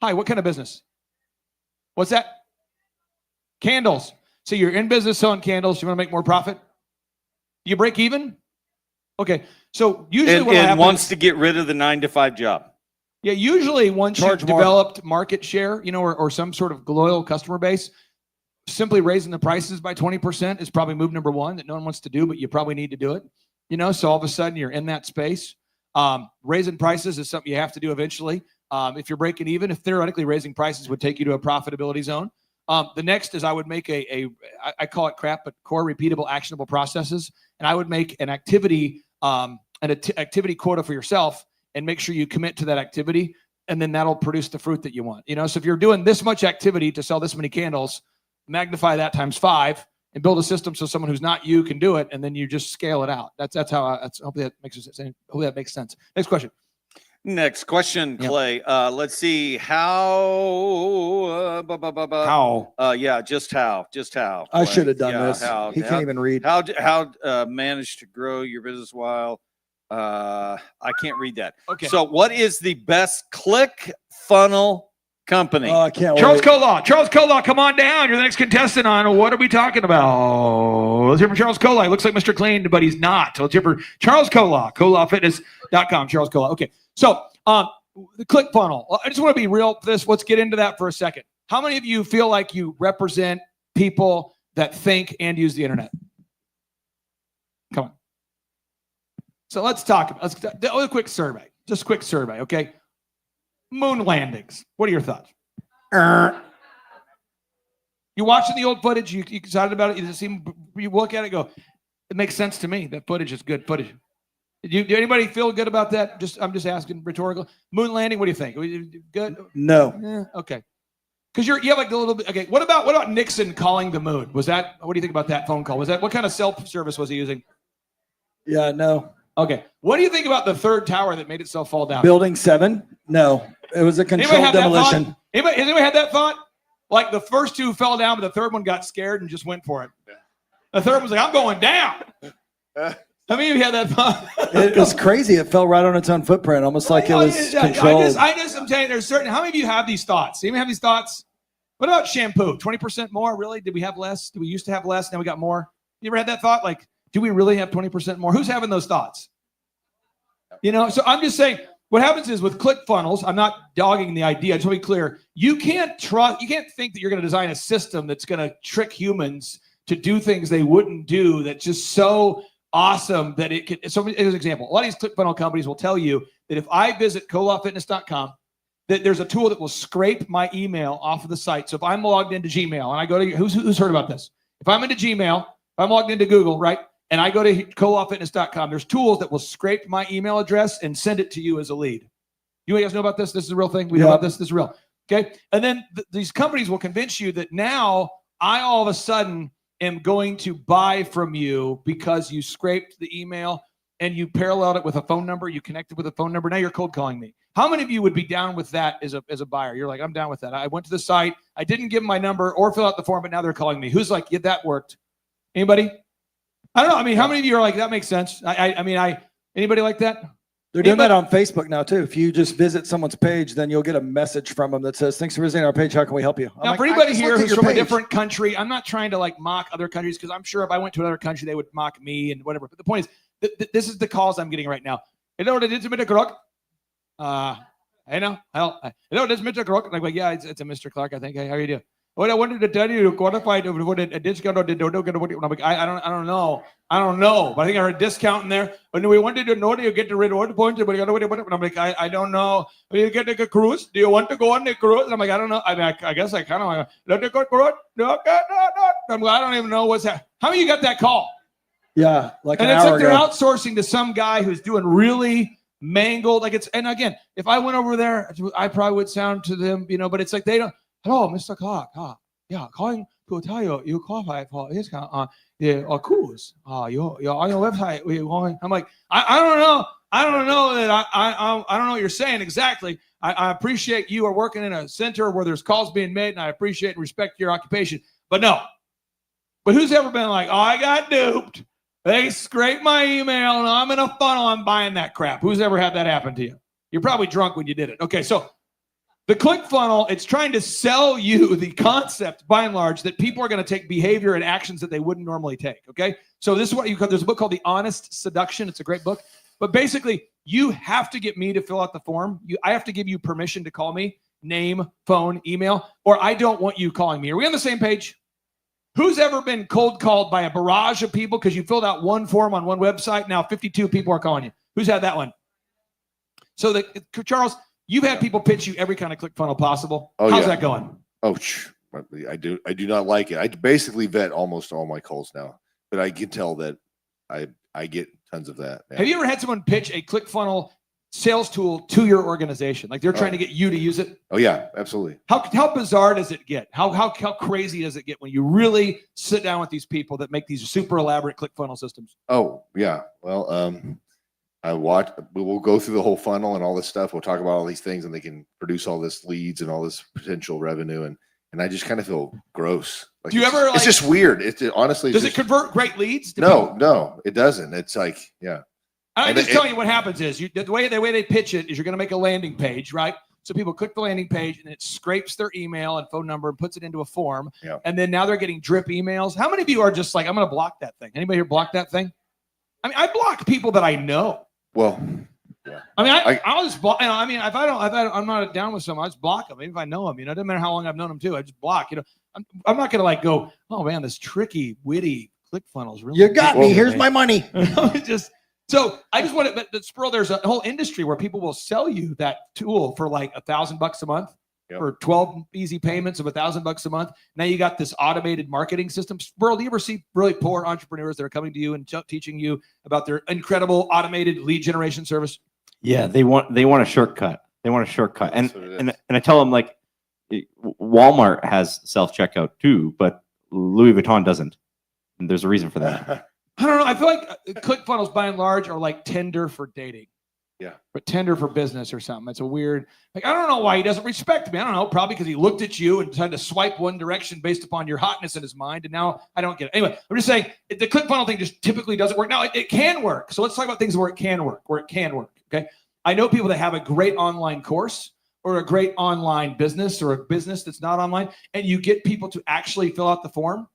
Hi, what kind of business? What's that? Candles. So you're in business selling candles. You want to make more profit? You break even? Okay. So usually what happens, wants to get rid of the 9-to-5 job. Yeah, usually once you've developed market share, or some sort of loyal customer base, simply raising the prices by 20% is probably move number 1 that no one wants to do, but you probably need to do it. So all of a sudden you're in that space. Raising prices is something you have to do eventually. If you're breaking even, if theoretically raising prices would take you to a profitability zone. The next is I would make I call it crap, but core repeatable actionable processes. And I would make an activity quota for yourself and make sure you commit to that activity. And then that'll produce the fruit that you want. So if you're doing this much activity to sell this many candles, magnify that times 5 and build a system so someone who's not you can do it. And then you just scale it out. That's how hopefully that makes sense. Hopefully that makes sense. Next question. Next question, Clay. Let's see How? Just how. I Clay. should have done this. He How can't even read. How manage to grow your business while I can't read that. Okay. So what is the best click funnel company? Oh, I can't Charles wait. Kolaw. Charles Kolaw, come on down. You're the next contestant on What Are We Talking About? Let's hear from Charles Kolaw. He looks like Mr. Clean, but he's not. So let's hear from Charles Kolaw, KolawFitness.com. Charles Kolaw. Okay. So the click funnel. I just want to be real for this. Let's get into that for a second. How many of you feel like you represent people that think and use the internet? Come on. So let's talk about a quick survey. Just a quick survey, okay? Moon landings. What are your thoughts? You watching the old footage? You excited about it? You look at it, go, it makes sense to me. That footage is good footage. Do anybody feel good about that? I'm just asking rhetorical. Moon landing. What do you think? Good. No. Yeah, okay. Because you have like a little bit. Okay. What about Nixon calling the moon? Was that? What do you think about that phone call? What kind of self-service was he using? Yeah. No. Okay. What do you think about the third tower that made itself fall down? Building 7? No. It was a controlled demolition. Has anybody had that thought? Like the first 2 fell down, but the third one got scared and just went for it. The third one was like, I'm going down. How many of you had that thought? It was crazy. It fell right on its own footprint, almost like it was controlled. I'm telling you, there's certain. How many of you have these thoughts? Do you even have these thoughts? What about shampoo? 20% more? Really? Did we have less? Did we used to have less? Now we got more? You ever had that thought? Like, do we really have 20% more? Who's having those thoughts? So I'm just saying, what happens is with ClickFunnels, I'm not dogging the idea. Just to be clear, you can't think that you're going to design a system that's going to trick humans to do things they wouldn't do. That's just so awesome that it could. So as an example, a lot of these ClickFunnels companies will tell you that if I visit KolawFitness.com that there's a tool that will scrape my email off of the site. So if I'm logged into Gmail and I go to, who's heard about this? If I'm into Gmail, if I'm logged into Google, right? And I go to colawfitness.com, there's tools that will scrape my email address and send it to you as a lead. You guys know about this? This is a real thing. We know about this. This is real. Okay. And then these companies will convince you that now I all of a sudden am going to buy from you because you scraped the email and you paralleled it with a phone number. You connected with a phone number. Now you're cold calling me. How many of you would be down with that as a buyer? You're like, I'm down with that. I went to the site. I didn't give them my number or fill out the form, but now they're calling me. Who's like, yeah, that worked? Anybody? I don't know. I mean, how many of you are like, that makes sense? Anybody like that? They're doing that on Facebook now too. If you just visit someone's page, then you'll get a message from them that says, "Thanks for visiting our page. How can we help you?" Now, for anybody here who's from a different country, I'm not trying to like mock other countries because I'm sure if I went to another country, they would mock me and whatever. But the point is, this is the calls I'm getting right now. Hello, this is Mr. Clark. Hey, no, hello, this is Mr. Clark. Like, yeah, it's a Mr. Clark, I think. Hey, how are you doing? What I wanted to tell you, qualified for a discount or I'm like, I don't know. But I think I heard discount in there. But we wanted to know that you get the reward points. But I'm like, I don't know. You get like a cruise? Do you want to go on the cruise? And I'm like, I don't know. I mean, I guess I kind of want to let it go cruise. No. I'm like, I don't even know what's that. How many of you got that call? Yeah, like and an it's hour like they're ago. outsourcing to some guy who's doing really mangled. Like and again, if I went over there, I probably would sound to them, but it's like they don't. Hello, Mr. Clark. Yeah, calling to tell you you qualify for discount on the cruise. You're on your website. We're going. I'm like, I don't know. I don't know that I don't know what you're saying exactly. I appreciate you are working in a center where there's calls being made, and I appreciate and respect your occupation. But no. But who's ever been like, oh, I got duped. They scraped my email, and I'm in a funnel. I'm buying that crap. Who's ever had that happen to you? You're probably drunk when you did it. Okay, so the ClickFunnels, it's trying to sell you the concept, by and large, that people are going to take behavior and actions that they wouldn't normally take, okay? So this is what there's a book called The Honest Seduction. It's a great book. But basically, you have to get me to fill out the form. I have to give you permission to call me, name, phone, email, or I don't want you calling me. Are we on the same page? Who's ever been cold called by a barrage of people because you filled out one form on one website? Now 52 people are calling you. Who's had that one? So Charles, you've had people pitch you every kind of ClickFunnels possible. Oh, How's yeah. that going? Oh, I do not like it. I basically vet almost all my calls now, but I can tell that I get tons of that. Man. Have you ever had someone pitch a ClickFunnels sales tool to your organization? Like they're trying to get you to use it? Oh yeah, absolutely. How bizarre does it get? How crazy does it get when you really sit down with these people that make these super elaborate ClickFunnels systems? Oh yeah. Well, we'll go through the whole funnel and all this stuff. We'll talk about all these things, and they can produce all this leads and all this potential revenue, and I just kind of feel gross. Like Do you ever? It's just weird. Honestly. Does it convert great leads? No, it doesn't. It's like I'm just telling you what happens is the way they pitch it is you're going to make a landing page, right? So people click the landing page and it scrapes their email and phone number and puts it into a form. Yeah. And then now they're getting drip emails. How many of you are just like, I'm going to block that thing? Anybody here block that thing? I mean, I block people that I know. Well, I mean, I'll just block. I mean, if I'm not down with someone, I just block them. Even if I know them, it doesn't matter how long I've known them too. I just block. I'm not going to like go, oh man, this tricky, witty ClickFunnels really. You got me. Here's my money. So I just want to, but Sproul, there's a whole industry where people will sell you that tool for like $1,000 a month for 12 easy payments of $1,000 a month. Now you got this automated marketing system. Sproul, do you ever see really poor entrepreneurs that are coming to you and teaching you about their incredible automated lead generation service? Yeah, they want a shortcut. They want a shortcut. And I tell them like Walmart has self-checkout too, but Louis Vuitton doesn't. And there's a reason for that. I don't know. I feel like ClickFunnels by and large are like Tinder for dating. Yeah. But Tinder for business or something. It's a weird, like, I don't know why he doesn't respect me. I don't know. Probably because he looked at you and decided to swipe one direction based upon your hotness in his mind. And now I don't get it. Anyway, I'm just saying the ClickFunnels thing just typically doesn't work. Now it can work. So let's talk about things where it can work, Okay. I know people that have a great online course or a great online business or a business that's not online, and you get people to actually fill out the form.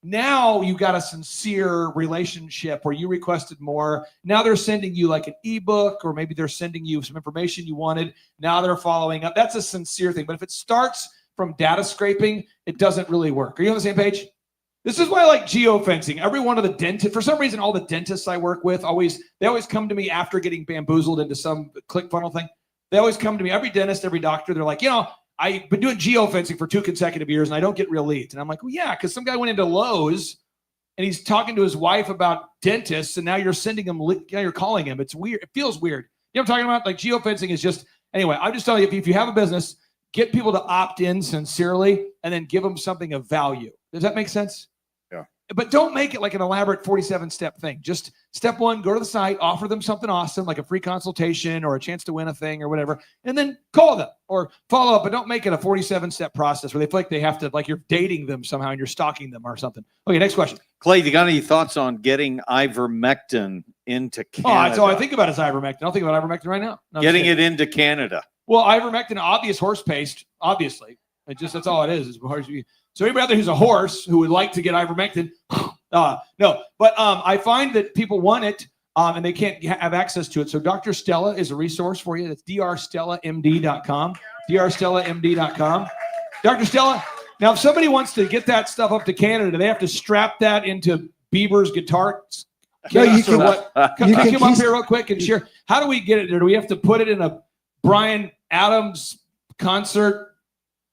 Now you got a sincere relationship where you requested more. Now they're sending you like an ebook, or maybe they're sending you some information you wanted. Now they're following up. That's a sincere thing. But if it starts from data scraping, it doesn't really work. Are you on the same page? This is why I like geofencing. Every one of the dentists, for some reason, all the dentists I work with, they always come to me after getting bamboozled into some ClickFunnels thing. They always come to me, every dentist, every doctor, they're like, I've been doing geofencing for 2 consecutive years and I don't get real leads. And I'm like, well, yeah, because some guy went into Lowe's and he's talking to his wife about dentists, and now you're sending him, you're calling him. It's weird. It feels weird. You know what I'm talking about? Like geofencing is just, anyway, I'm just telling you, if you have a business, get people to opt in sincerely and then give them something of value. Does that make sense? Yeah. But don't make it like an elaborate 47-step thing. Just step one, go to the site, offer them something awesome, like a free consultation or a chance to win a thing or whatever, and then call them or follow up. But don't make it a 47-step process where they feel like they have to, like you're dating them somehow and you're stalking them or something. Okay, next question. Clay, you got any thoughts on getting ivermectin into Canada? Oh, that's all I think about is ivermectin. I'll think about ivermectin right now. No, getting it into Canada. Well, ivermectin, obvious horse paste, obviously. That's all it is. So anybody out there who's a horse who would like to get ivermectin, no. But I find that people want it and they can't have access to it. So Dr. Stella is a resource for you. That's drstellamd.com. drstellamd.com. Dr. Stella, now if somebody wants to get that stuff up to Canada, they have to strap that into Bieber's guitar. No, you can. Come up here real quick and share. How do we get it there? Do we have to put it in a Bryan Adams concert?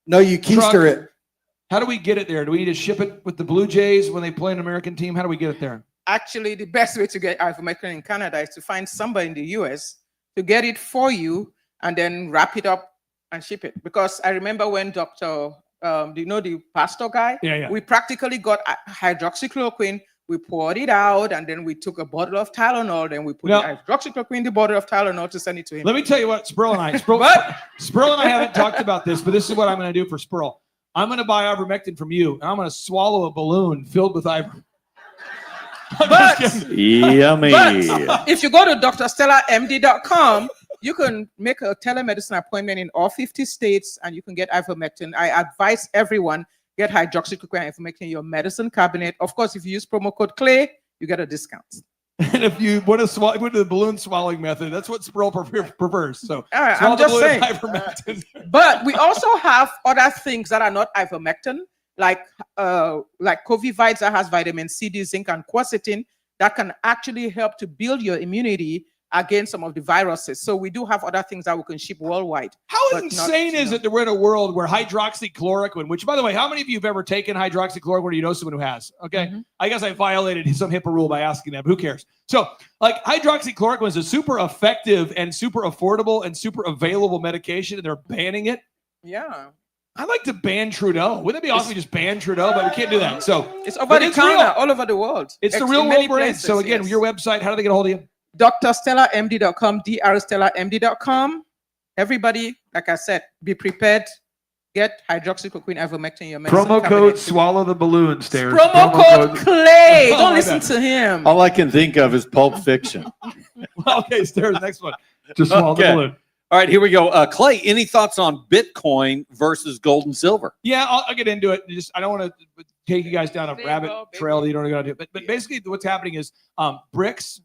No, you keister it. How do we get it there? Do we need to ship it with the Blue Jays when they play an American team? How do we get it there? Actually, the best way to get ivermectin in Canada is to find somebody in the US to get it for you and then wrap it up and ship it. Because I remember when Dr. Do you know the pastor guy? Yeah. We practically got hydroxychloroquine. We poured it out, and then we took a bottle of Tylenol, then we put the hydroxychloroquine in the bottle of Tylenol to send it to him. Let me tell you what, Spurl and I haven't talked about this, but this is what I'm going to do for Spurl. I'm going to buy ivermectin from you, and I'm going to swallow a balloon filled with ivermectin. Yummy. But if you go to drstellamd.com, you can make a telemedicine appointment in all 50 states, and you can get ivermectin. I advise everyone, get hydroxychloroquine and ivermectin in your medicine cabinet. Of course, if you use promo code CLAY, you get a discount. And if you want to go to the balloon swallowing method, that's what Spurl prefers. So all right, swallow I'm just saying. ivermectin. But we also have other things that are not ivermectin, like Covivides that has vitamin C, D, zinc, and quercetin that can actually help to build your immunity against some of the viruses. So we do have other things that we can ship worldwide. How insane is it that we're in a world where hydroxychloroquine, which, by the way, how many of you have ever taken hydroxychloroquine or you know someone who has? Okay. I guess I violated some HIPAA rule by asking that, but who cares? So, like, hydroxychloroquine is a super effective and super affordable and super available medication, and they're banning it. Yeah. I'd like to ban Trudeau. Wouldn't it be awesome to just ban Trudeau? But we can't do that. So it's over the counter all over the world. It's the real world brand. So again, your website, how do they get a hold of you? drstellamd.com, drstellamd.com. Everybody, like I said, be prepared. Get hydroxychloroquine, ivermectin in your medicine Promo cabinet. code swallow the balloon stairs. Promo code CLAY. Don't listen to him. All I can think of is Pulp Fiction. Okay, stairs. Next one. Just swallow the balloon. All right, here we go. Clay, any thoughts on Bitcoin versus gold and silver? Yeah, I'll get into it. I don't want to take you guys down a rabbit trail that you don't know how to do. But basically, what's happening is BRICS,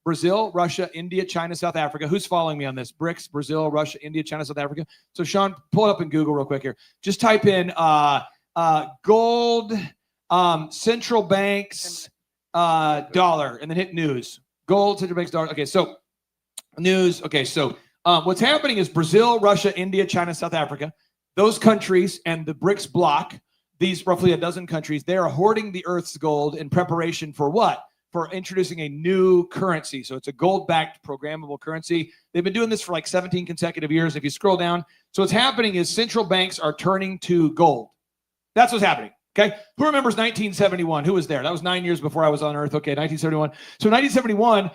Brazil, Russia, India, China, South Africa. Who's following me on this? BRICS, Brazil, Russia, India, China, South Africa. So Sean, pull it up in Google real quick here. Just type in gold, central banks, dollar, and then hit news. Gold, central banks, dollar. Okay, so news. Okay, so what's happening is Brazil, Russia, India, China, South Africa, those countries and the BRICS bloc, these roughly a dozen countries, they are hoarding the Earth's gold in preparation for what? For introducing a new currency. So it's a gold-backed programmable currency. They've been doing this for like 17 consecutive years. If you scroll down, so what's happening is central banks are turning to gold. That's what's happening. Okay. Who remembers 1971? Who was there? That was 9 years before I was on Earth. Okay. 1971. So 1971,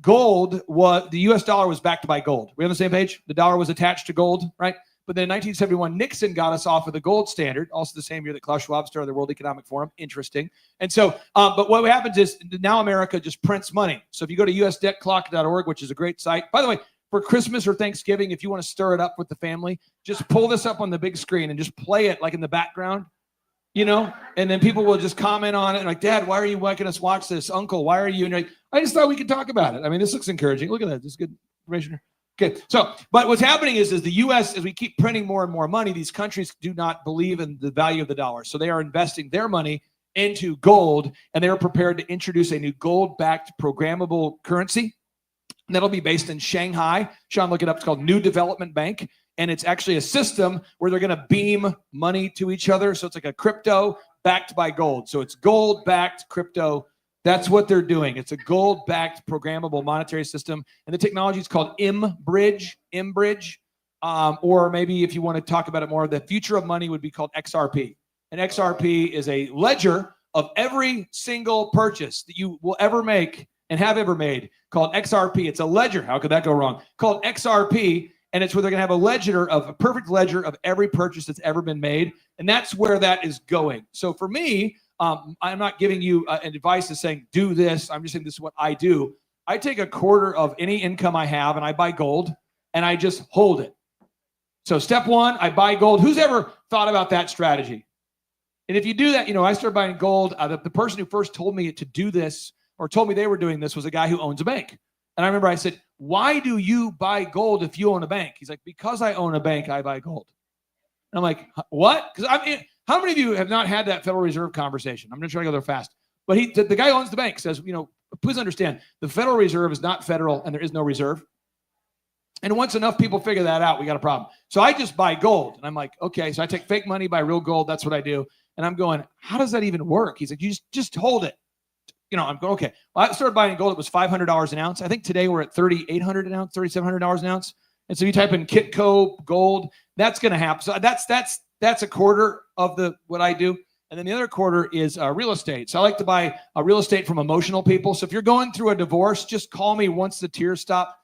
gold was, the US dollar was backed by gold. We on the same page? The dollar was attached to gold, right? But then in 1971, Nixon got us off of the gold standard, also the same year that Klaus Schwab started the World Economic Forum. Interesting. And so, but what happens is now America just prints money. So if you go to usdebtclock.org, which is a great site, by the way, for Christmas or Thanksgiving, if you want to stir it up with the family, just pull this up on the big screen and just play it like in the background, you know, and then people will just comment on it and like, Dad, why are you making us watch this? Uncle, why are you? And you're like, I just thought we could talk about it. I mean, this looks encouraging. Look at that. This is good information. Okay, so, but what's happening is the U.S., as we keep printing more and more money, these countries do not believe in the value of the dollar. So they are investing their money into gold, and they're prepared to introduce a new gold-backed programmable currency. And that'll be based in Shanghai. Sean, look it up. It's called New Development Bank. And it's actually a system where they're going to beam money to each other. So it's like a crypto backed by gold. So it's gold backed crypto. That's what they're doing. It's a gold backed programmable monetary system. And the technology is called Imbridge. Or maybe if you want to talk about it more, the future of money would be called XRP. And XRP is a ledger of every single purchase that you will ever make and have ever made, called XRP. It's a ledger. How could that go wrong? Called XRP. And it's where they're going to have a perfect ledger of every purchase that's ever been made. And that's where that is going. So for me, I'm not giving you an advice of saying, do this. I'm just saying this is what I do. I take a quarter of any income I have and I buy gold and I just hold it. So step one, I buy gold. Who's ever thought about that strategy? And if you do that, I started buying gold. The person who first told me to do this or told me they were doing this was a guy who owns a bank. And I remember I said, why do you buy gold if you own a bank? He's like, because I own a bank, I buy gold. And I'm like, what? Because how many of you have not had that Federal Reserve conversation? I'm going to try to go there fast. But the guy who owns the bank says, please understand, the Federal Reserve is not federal and there is no reserve. And once enough people figure that out, we got a problem. So I just buy gold. And I'm like, okay, so I take fake money, buy real gold. That's what I do. And I'm going, how does that even work? He's like, you just hold it. I'm going, okay. Well, I started buying gold. It was $500 an ounce. I think today we're at $3,800 an ounce, $3,700 an ounce. And so if you type in Kitco gold, that's going to happen. So that's a quarter of what I do. And then the other quarter is real estate. So I like to buy real estate from emotional people. So if you're going through a divorce, just call me once the tears stop,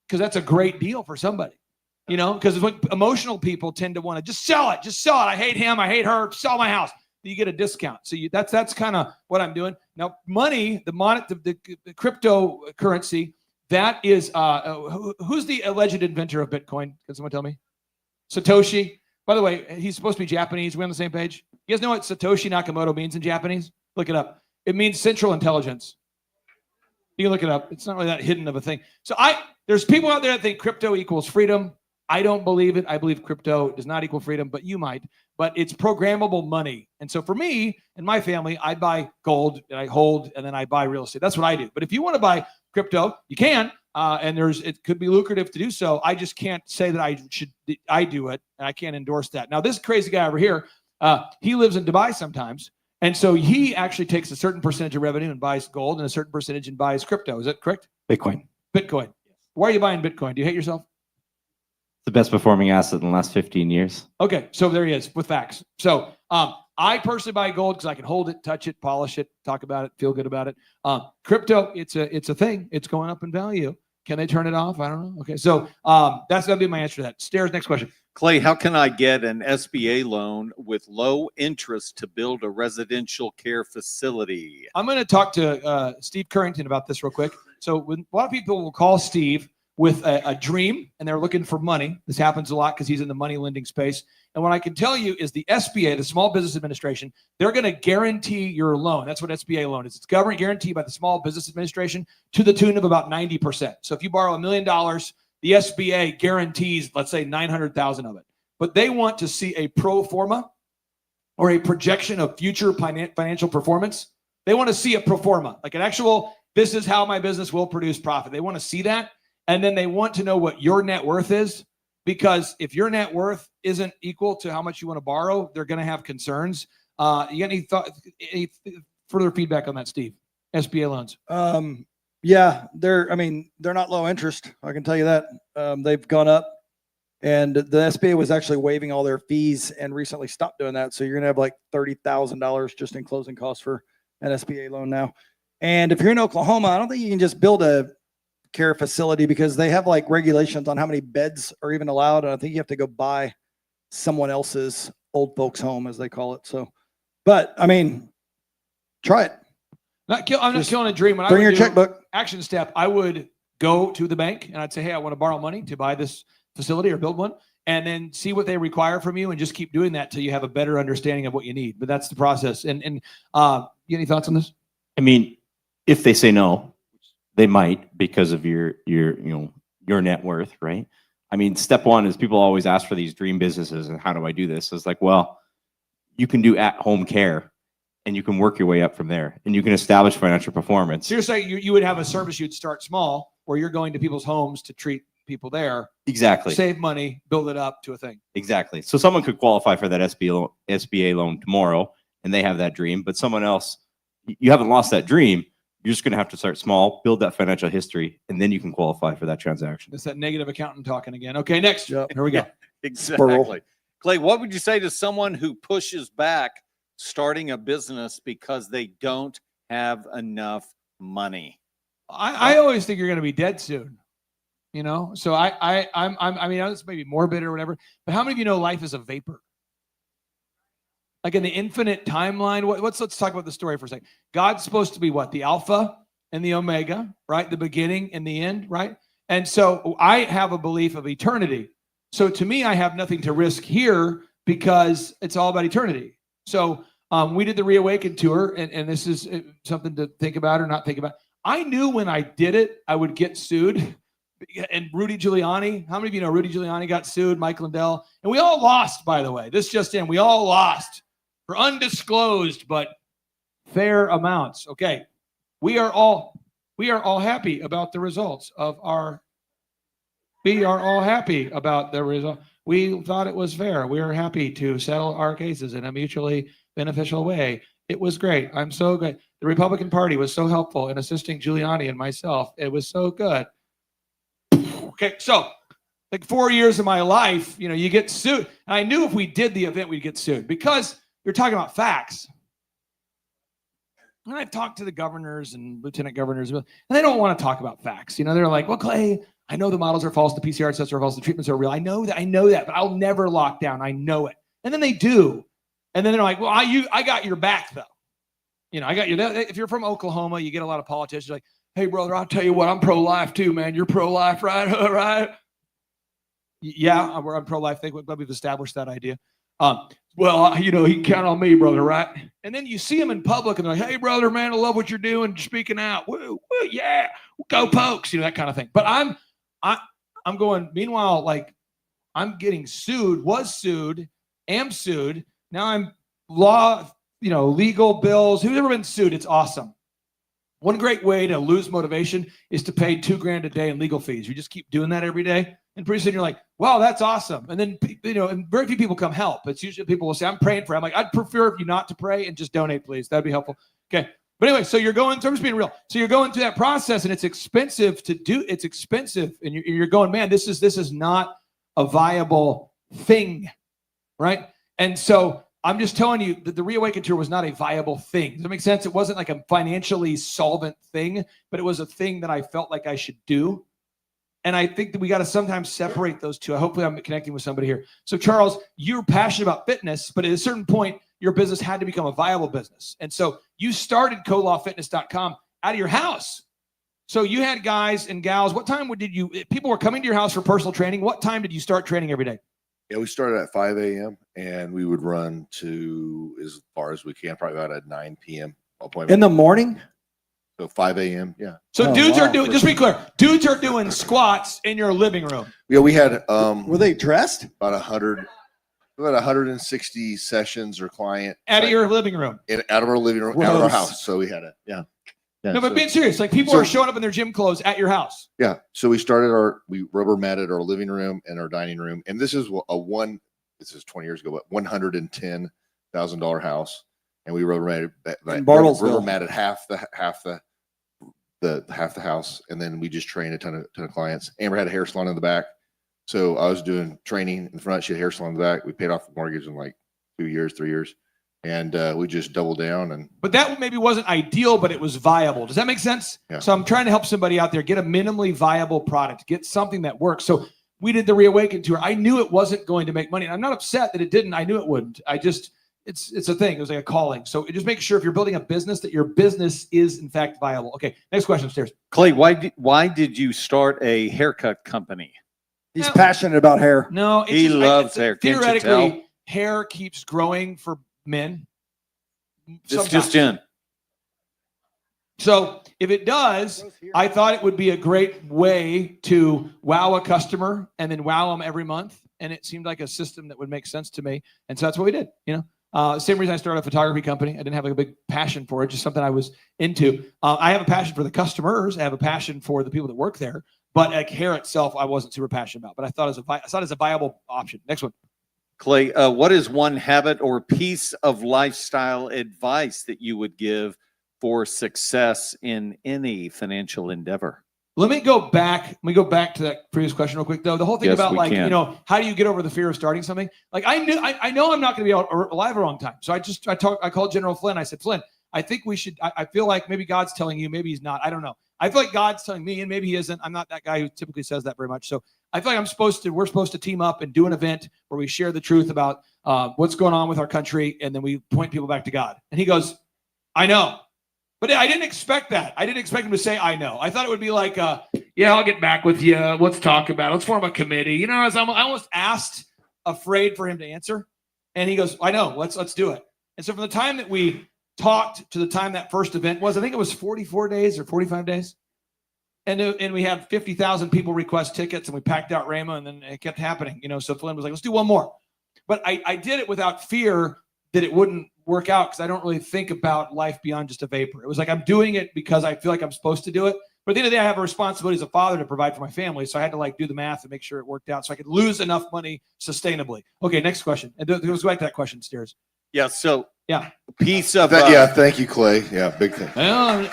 because that's a great deal for somebody. Because emotional people tend to want to just sell it. I hate him. I hate her. Sell my house. You get a discount. So that's kind of what I'm doing. Now, money, the cryptocurrency, that is, who's the alleged inventor of Bitcoin? Can someone tell me? Satoshi. By the way, he's supposed to be Japanese. We're on the same page. You guys know what Satoshi Nakamoto means in Japanese? Look it up. It means central intelligence. You can look it up. It's not really that hidden of a thing. So there's people out there that think crypto equals freedom. I don't believe it. I believe crypto does not equal freedom, but you might. But it's programmable money. And so for me and my family, I buy gold and I hold, and then I buy real estate. That's what I do. But if you want to buy crypto, you can. And it could be lucrative to do so. I just can't say that I do it, and I can't endorse that. Now, this crazy guy over here, he lives in Dubai sometimes. And so he actually takes a certain percentage of revenue and buys gold and a certain percentage and buys crypto. Is that correct? Bitcoin. Why are you buying Bitcoin? Do you hate yourself? The best performing asset in the last 15 years. Okay, so there he is with facts. So I personally buy gold because I can hold it, touch it, polish it, talk about it, feel good about it. Crypto, it's a thing. It's going up in value. Can they turn it off? I don't know. Okay, so that'll be my answer to that. Stairs, next question. Clay, how can I get an SBA loan with low interest to build a residential care facility? I'm going to talk to Steve Currington about this real quick. So a lot of people will call Steve with a dream and they're looking for money. This happens a lot because he's in the money lending space. And what I can tell you is the SBA, the Small Business Administration, they're going to guarantee your loan. That's what SBA loan is. It's government guaranteed by the Small Business Administration to the tune of about 90%. So if you borrow $1 million, the SBA guarantees, let's say, 900,000 of it. But they want to see a pro forma or a projection of future financial performance. They want to see a pro forma, like an actual, this is how my business will produce profit. They want to see that. And then they want to know what your net worth is, because if your net worth isn't equal to how much you want to borrow, they're going to have concerns. You got any further feedback on that, Steve? SBA loans. Yeah, they're not low interest. I can tell you that. They've gone up, and the SBA was actually waiving all their fees and recently stopped doing that. So you're going to have like $30,000 just in closing costs for an SBA loan now. And if you're in Oklahoma, I don't think you can just build a care facility because they have like regulations on how many beds are even allowed. And I think you have to go buy someone else's old folks home, as they call it. So, but try it. I'm not killing a dream. Bring your checkbook. Action step. I would go to the bank and I'd say, hey, I want to borrow money to buy this facility or build one, and then see what they require from you and just keep doing that till you have a better understanding of what you need. But that's the process. And you any thoughts on this? If they say no, they might, because of your net worth, right? Step one is people always ask for these dream businesses and how do I do this? It's like, well, you can do at-home care and you can work your way up from there and you can establish financial performance. So you're saying you would have a service, you'd start small, where you're going to people's homes to treat people there. Exactly. Save money, build it up to a thing. Exactly. So someone could qualify for that SBA loan tomorrow, and they have that dream. But someone else, you haven't lost that dream. You're just going to have to start small, build that financial history, and then you can qualify for that transaction. It's that negative accountant talking again. Okay, next. Here we go. Exactly. Clay, what would you say to someone who pushes back starting a business because they don't have enough money? I always think you're going to be dead soon. You know, so I mean, this may be morbid or whatever, but how many of you know life is a vapor? Like in the infinite timeline, let's talk about the story for a second. God's supposed to be what? The Alpha and the Omega, right? The beginning and the end, right? And so I have a belief of eternity. So to me, I have nothing to risk here because it's all about eternity. So we did the Reawaken tour, and this is something to think about or not think about. I knew when I did it, I would get sued. And Rudy Giuliani, how many of you know Rudy Giuliani got sued, Mike Lindell? And we all lost, by the way. This just in, we all lost for undisclosed but fair amounts. Okay, we are all happy about the results of our. We are all happy about the result. We thought it was fair. We are happy to settle our cases in a mutually beneficial way. It was great. I'm so good. The Republican Party was so helpful in assisting Giuliani and myself. It was so good. Okay, so like 4 years of my life, you know, you get sued. And I knew if we did the event, we'd get sued because you're talking about facts. And I've talked to the governors and lieutenant governors, and they don't want to talk about facts. You know, they're like, well, Clay, I know the models are false, the PCR tests are false, the treatments are real. I know that, but I'll never lock down. I know it. And then they do. And then they're like, well, I got your back, though. You know, I got you. If you're from Oklahoma, you get a lot of politicians like, hey, brother, I'll tell you what, I'm pro-life too, man. You're pro-life, right? Right? Yeah, I'm pro-life. I think we've established that idea. Well, you know, he can count on me, brother, right? And then you see them in public, and they're like, hey, brother, man, I love what you're doing, speaking out. Woo, woo, yeah, go Pokes, you know, that kind of thing. But I'm going, meanwhile, like, I'm getting sued, was sued, am sued. Now I'm legal bills. Who's ever been sued? It's awesome. One great way to lose motivation is to pay $2,000 a day in legal fees. You just keep doing that every day. And pretty soon you're like, wow, that's awesome. And then, you know, and very few people come help. It's usually people will say, I'm praying for you. I'm like, I'd prefer you not to pray and just donate, please. That'd be helpful. Okay. But anyway, so you're going, so I'm just being real. So you're going through that process and it's expensive to do. It's expensive. And you're going, man, this is not a viable thing. Right. And so I'm just telling you that the Reawaken tour was not a viable thing. Does that make sense? It wasn't like a financially solvent thing, but it was a thing that I felt like I should do. And I think that we got to sometimes separate those two. Hopefully I'm connecting with somebody here. So Charles, you're passionate about fitness, but at a certain point, your business had to become a viable business. And so you started colawfitness.com out of your house. So you had guys and gals. What time people were coming to your house for personal training. What time did you start training every day? Yeah, we started at 5 a.m. and we would run to as far as we can, probably about a 9 p.m. appointment. In the morning? So 5 a.m. Yeah. So dudes are doing, just to be clear, dudes are doing squats in your living room. Yeah, we had were they dressed? About 160 sessions or client out of your living room. Out of our living room, out of our house. So we had it. Yeah. No, but being serious, like people are showing up in their gym clothes at your house. Yeah. So we rubber matted our living room and our dining room. And this is this is 20 years ago, but $110,000 house. And we rubber matted half the house. And then we just trained a ton of clients. Amber had a hair salon in the back. So I was doing training in the front. She had a hair salon in the back. We paid off the mortgage in like 3 years. And we just doubled down. But that maybe wasn't ideal, but it was viable. Does that make sense? Yeah. So I'm trying to help somebody out there get a minimally viable product, get something that works. So we did the Reawaken tour. I knew it wasn't going to make money. And I'm not upset that it didn't. I knew it wouldn't. It's a thing. It was like a calling. So just make sure if you're building a business that your business is in fact viable. Okay, next question upstairs. Clay, why did you start a haircut company? He's passionate about hair. No, he loves hair. Theoretically, hair keeps growing for men. It's just in. So if it does, I thought it would be a great way to wow a customer and then wow them every month. And it seemed like a system that would make sense to me. And so that's what we did. You know, Same reason I started a photography company. I didn't have like a big passion for it, just something I was into. I have a passion for the customers. I have a passion for the people that work there. But like hair itself, I wasn't super passionate about. But I thought it was a viable option. Next one. Clay, what is one habit or piece of lifestyle advice that you would give for success in any financial endeavor? Let me go back to that previous question real quick, though. The whole thing Yes, about we like, can. how do you get over the fear of starting something? Like I know I'm not going to be alive a long time. So I called General Flynn. I said, Flynn, I think we should, I feel like maybe God's telling you, maybe he's not. I don't know. I feel like God's telling me, and maybe he isn't. I'm not that guy who typically says that very much. So I feel like we're supposed to team up and do an event where we share the truth about what's going on with our country. And then we point people back to God. And he goes, I know. But I didn't expect that. I didn't expect him to say, I know. I thought it would be like, yeah, I'll get back with you. Let's talk about it. Let's form a committee. I almost asked, afraid for him to answer. And he goes, I know, let's do it. And so from the time that we talked to the time that first event was, I think it was 44 days or 45 days. And we had 50,000 people request tickets, and we packed out Rhema, and then it kept happening. So Flynn was like, let's do one more. But I did it without fear that it wouldn't work out, because I don't really think about life beyond just a vapor. It was like I'm doing it because I feel like I'm supposed to do it. But at the end of the day, I have a responsibility as a father to provide for my family. So I had to like do the math and make sure it worked out so I could lose enough money sustainably. Okay, next question. And let's go back to that question, Steers. Yeah, so yeah, piece of yeah, thank you, Clay. Yeah, big thing. Well,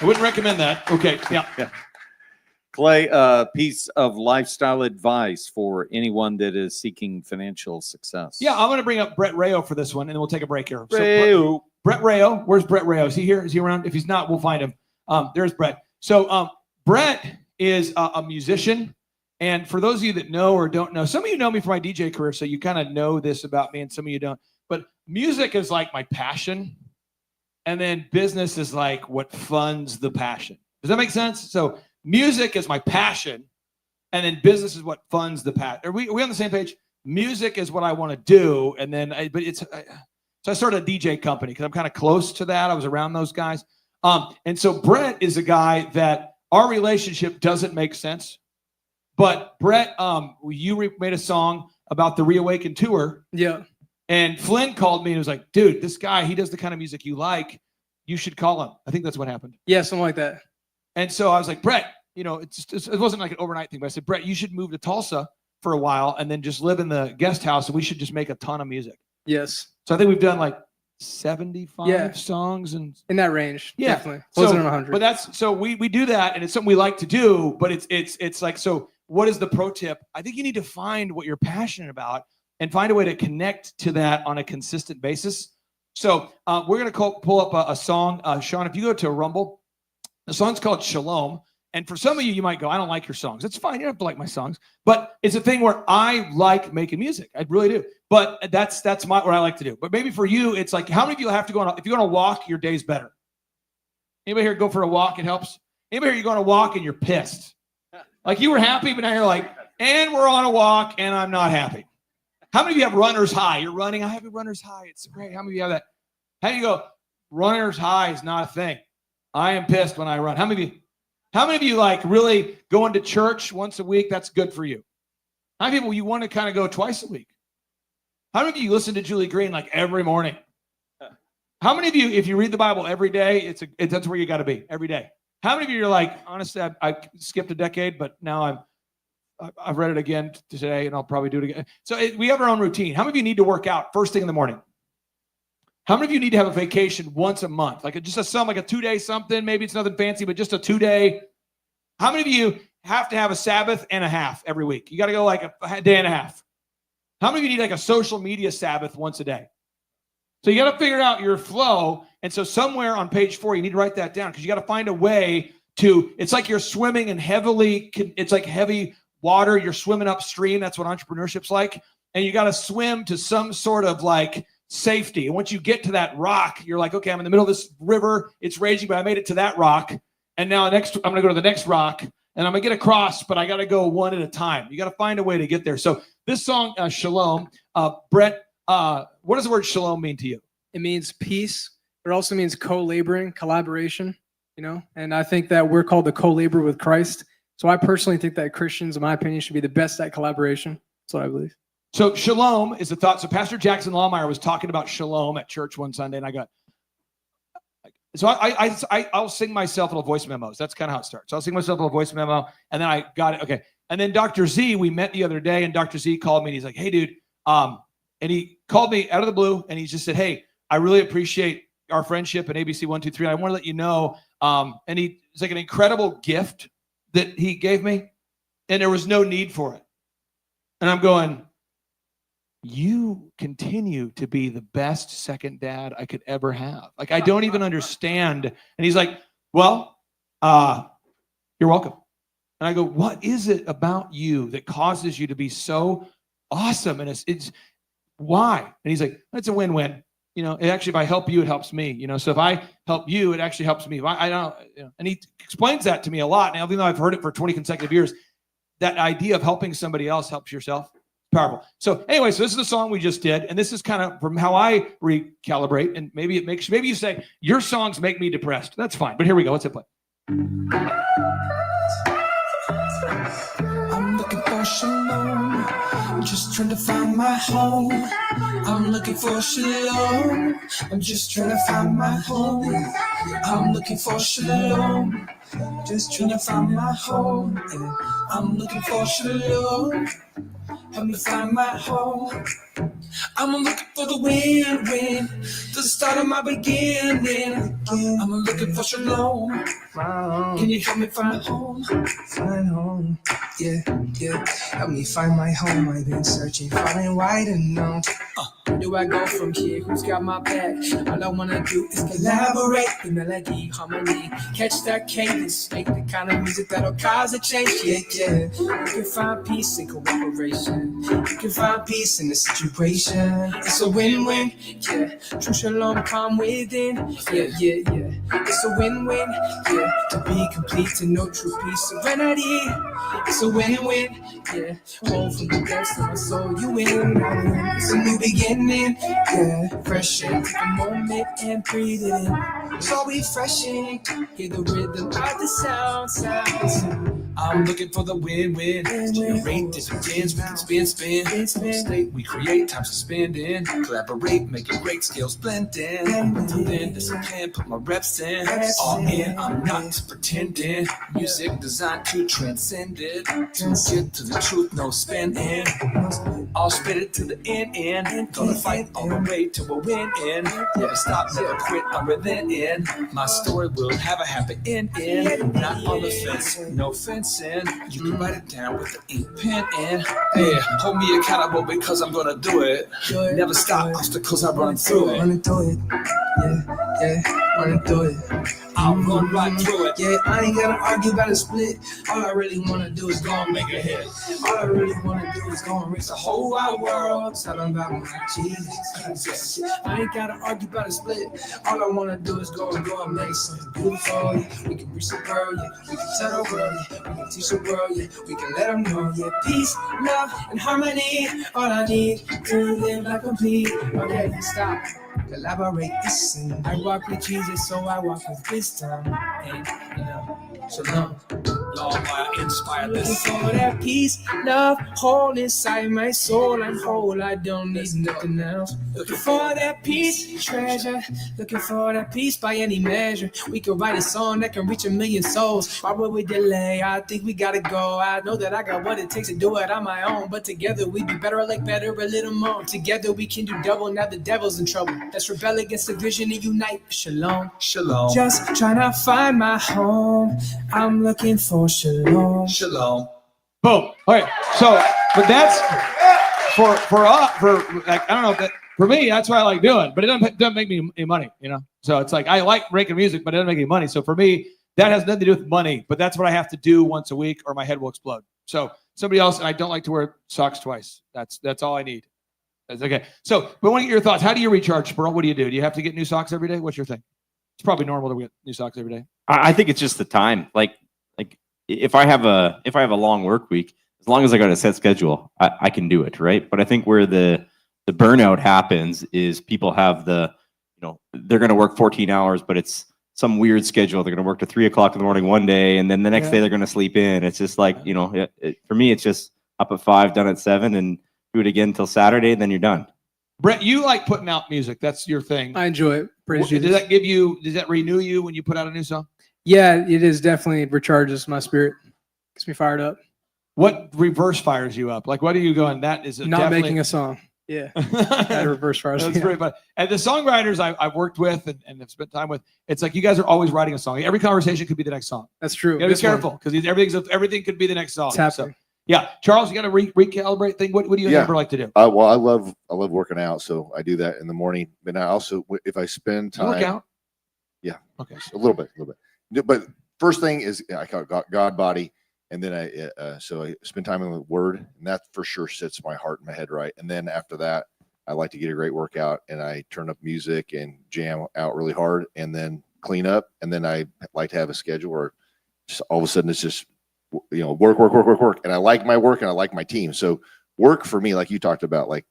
I wouldn't recommend that. Okay, yeah. Clay, piece of lifestyle advice for anyone that is seeking financial success. Yeah, I'm going to bring up Brett Rayo for this one, and then we'll take a break here. Rayo. So Brett Rayo, where's Brett Rayo? Is he here? Is he around? If he's not, we'll find him. There's Brett. So Brett is a musician, and for those of you that know or don't know, some of you know me from my DJ career, so you kind of know this about me, and some of you don't. But music is like my passion, and then business is like what funds the passion. Does that make sense? So music is my passion, and then business is what funds the passion. Are we on the same page? Music is what I want to do, and then so I started a DJ company because I'm kind of close to that. I was around those guys, and so Brett is a guy that our relationship doesn't make sense. But Brett, you made a song about the Reawaken tour. Yeah. And Flynn called me and was like, dude, this guy, he does the kind of music you like. You should call him. I think that's what happened. Yeah, something like that. And so I was like, Brett, it wasn't like an overnight thing, but I said, Brett, you should move to Tulsa for a while and then just live in the guest house, and we should just make a ton of music. Yes. So I think we've done like 75 songs and in that range. Yeah. Definitely. Closer to 100. But that's so we do that, and it's something we like to do, but it's like, so what is the pro tip? I think you need to find what you're passionate about and find a way to connect to that on a consistent basis. So we're going to pull up a song. Sean, if you go to Rumble, the song's called Shalom. And for some of you, you might go, I don't like your songs. It's fine. You don't have to like my songs. But it's a thing where I like making music. I really do. But that's what I like to do. But maybe for you, it's like, how many of you have to go on, if you go on a walk, your day's better? Anybody here go for a walk? It helps. Anybody here, you go on a walk and you're pissed? Like you were happy, but now you're like, and we're on a walk and I'm not happy. How many of you have runner's high? You're running. I have a runner's high. It's great. How many of you have that? How do you go? Runner's high is not a thing. I am pissed when I run. How many of you like really going to church once a week? That's good for you. How many people you want to kind of go twice a week? How many of you listen to Julie Green like every morning? How many of you, if you read the Bible every day, that's where you got to be every day? How many of you are like, honestly, I skipped a decade, but now I've read it again today, and I'll probably do it again. So we have our own routine. How many of you need to work out first thing in the morning? How many of you need to have a vacation once a month? Like just a 2-day something. Maybe it's nothing fancy, but just a 2-day. How many of you have to have a Sabbath and a half every week? You got to go like a day and a half. How many of you need like a social media Sabbath once a day? So you got to figure out your flow. And so somewhere on page 4, you need to write that down, because you got to find a way to, it's like you're swimming in it's like heavy water. You're swimming upstream. That's what entrepreneurship's like. And you got to swim to some sort of like safety. And once you get to that rock, you're like, okay, I'm in the middle of this river. It's raging, but I made it to that rock. And now I'm going to go to the next rock, and I'm going to get across, but I got to go one at a time. You got to find a way to get there. So this song, Shalom, Brett, what does the word shalom mean to you? It means peace. It also means co-laboring, collaboration, and I think that we're called to co-labor with Christ. So I personally think that Christians, in my opinion, should be the best at collaboration. That's what I believe. So shalom is a thought. So Pastor Jackson Lawmeyer was talking about shalom at church one Sunday, and I got, so I'll sing myself little voice memos. That's kind of how it starts. So I'll sing myself a little voice memo, and then I got it. Okay. And then Dr. Z, we met the other day, and Dr. Z called me, and he's like, hey, dude. And he called me out of the blue, and he just said, hey, I really appreciate our friendship at ABC 123. I want to let you know. And it's like an incredible gift that he gave me, and there was no need for it. And I'm going, you continue to be the best second dad I could ever have. Like, I don't even understand. And he's like, well, you're welcome. And I go, what is it about you that causes you to be so awesome? And it's why? And he's like, it's a win-win. You know, if I help you, it helps me. You know, so if I help you, it actually helps me. If I don't, you know, and he explains that to me a lot. Now, even though I've heard it for 20 consecutive years, that idea of helping somebody else helps yourself. Powerful. So anyway, so this is the song we just did, and this is kind of from how I recalibrate, and maybe you say your songs make me depressed. That's fine, but here we go. Let's hit play. I'm looking for shalom. I'm just trying to find my home. I'm looking for shalom. I'm just trying to find my home. I'm looking for shalom. Just trying to find my home. I'm looking for shalom. Help me find my home. I'm looking for the win-win, the start of my beginning. I'm looking for shalom. Can you help me find home? Find home. Yeah, yeah. Help me find my home. I've been searching far and wide and known. Where do I go from here? Who's got my back? All I wanna do is collaborate. The melody, harmony, catch that cadence, make the kind of music that'll cause a change. Yeah, yeah. You can find peace in cooperation. You can find peace in the situation. It's a win-win. Yeah, true shalom come within. Yeah, yeah, yeah. It's a win-win. Yeah, to be complete, to know true peace, serenity. It's a win-win. Yeah, home from the depths of my soul, you win. It's a new beginning. Yeah, fresh air. Take a moment and breathe it in. So refreshing. Hear the rhythm of the sound. I'm looking for the win-win. Generate dividends, we can spin. State we create, time to spend in. Collaborate, make it great, skills blend in. Until then, discipline, put my reps in. All in, I'm not pretending. Music designed to transcend it. To get to the truth, no spending. I'll spit it to the end. Gonna fight all the way to a win-in. Never stop, never quit, I'm relenting. My story will have a happy ending. Not on the fence, no fencing. You can write it down with the ink pen in. Hey, hold me accountable because I'm gonna do it. Never stop, obstacles I run through it. Running through it. Yeah, running through it. I'll run right through it. Yeah, I ain't gotta argue about a split. All I really wanna do is go and make a hit. All I really wanna do is go and reach the whole wide world. Tell them about my Jesus. I ain't gotta argue about a split. All I wanna do is go and make something beautiful. Yeah, we can reach the world, yeah. We can tell the world, yeah. We can teach the world, yeah. We can let them know, yeah. Peace, love, and harmony. All I need to live like complete. Okay, stop. Collaborate, listen. I walk with Jesus, so I walk with wisdom. And, you know, shalom. Lord, I inspire this. Looking for that peace, love, whole inside my soul. I'm whole, I don't need nothing else. Looking for that peace, treasure. Looking for that peace by any measure. We could write a song that can reach 1 million souls. Why would we delay? I think we gotta go. I know that I got what it takes to do it on my own. But together we do better, like better, a little more. Together we can do double, now the devil's in trouble. Let's rebel against division and unite. Shalom, shalom. Just trying to find my home. I'm looking for shalom. Shalom. Boom. All right. So, but that's for like, I don't know, that for me, that's what I like doing, but it doesn't make me any money, you know? So it's like, I like making music, but it doesn't make any money. So for me, that has nothing to do with money, but that's what I have to do once a week or my head will explode. So somebody else, and I don't like to wear socks twice. That's all I need. That's okay. So, but I want to get your thoughts. How do you recharge, Sperl? What do? Do you have to get new socks every day? What's your thing? It's probably normal to get new socks every day. I think it's just the time. Like if I have a long work week, as long as I got a set schedule, I can do it, right? But I think where the burnout happens is people have they're going to work 14 hours, but it's some weird schedule. They're going to work to 3 o'clock in the morning one day, and then the next day they're going to sleep in. It's just like, for me, it's just up at 5, done at 7, and do it again till Saturday, then you're done. Brett, you like putting out music. That's your thing. I enjoy it. Praise Does Jesus. does that renew you when you put out a new song? Yeah, it is definitely recharges my spirit. Gets me fired up. What reverse fires you up? Like, what are you going? That is Not making a song. Yeah. That reverse fires That's me pretty up. fun. And the songwriters I've worked with and have spent time with, it's like you guys are always writing a song. Every conversation could be the next song. That's true. You gotta be This one. careful because everything could be the next song. It's happening. Yeah, Charles, you got to recalibrate thing. What do you ever like to do? Well, I love working out, so I do that in the morning. But I also, if I spend You work time, out? yeah, Okay, a little bit. But first thing is I call it God body, and then I spend time in the Word, and that for sure sets my heart and my head right. And then after that, I like to get a great workout, and I turn up music and jam out really hard, and then clean up, and then I like to have a schedule where just all of a sudden it's just work, and I like my work and I like my team. So work for me, like you talked about, like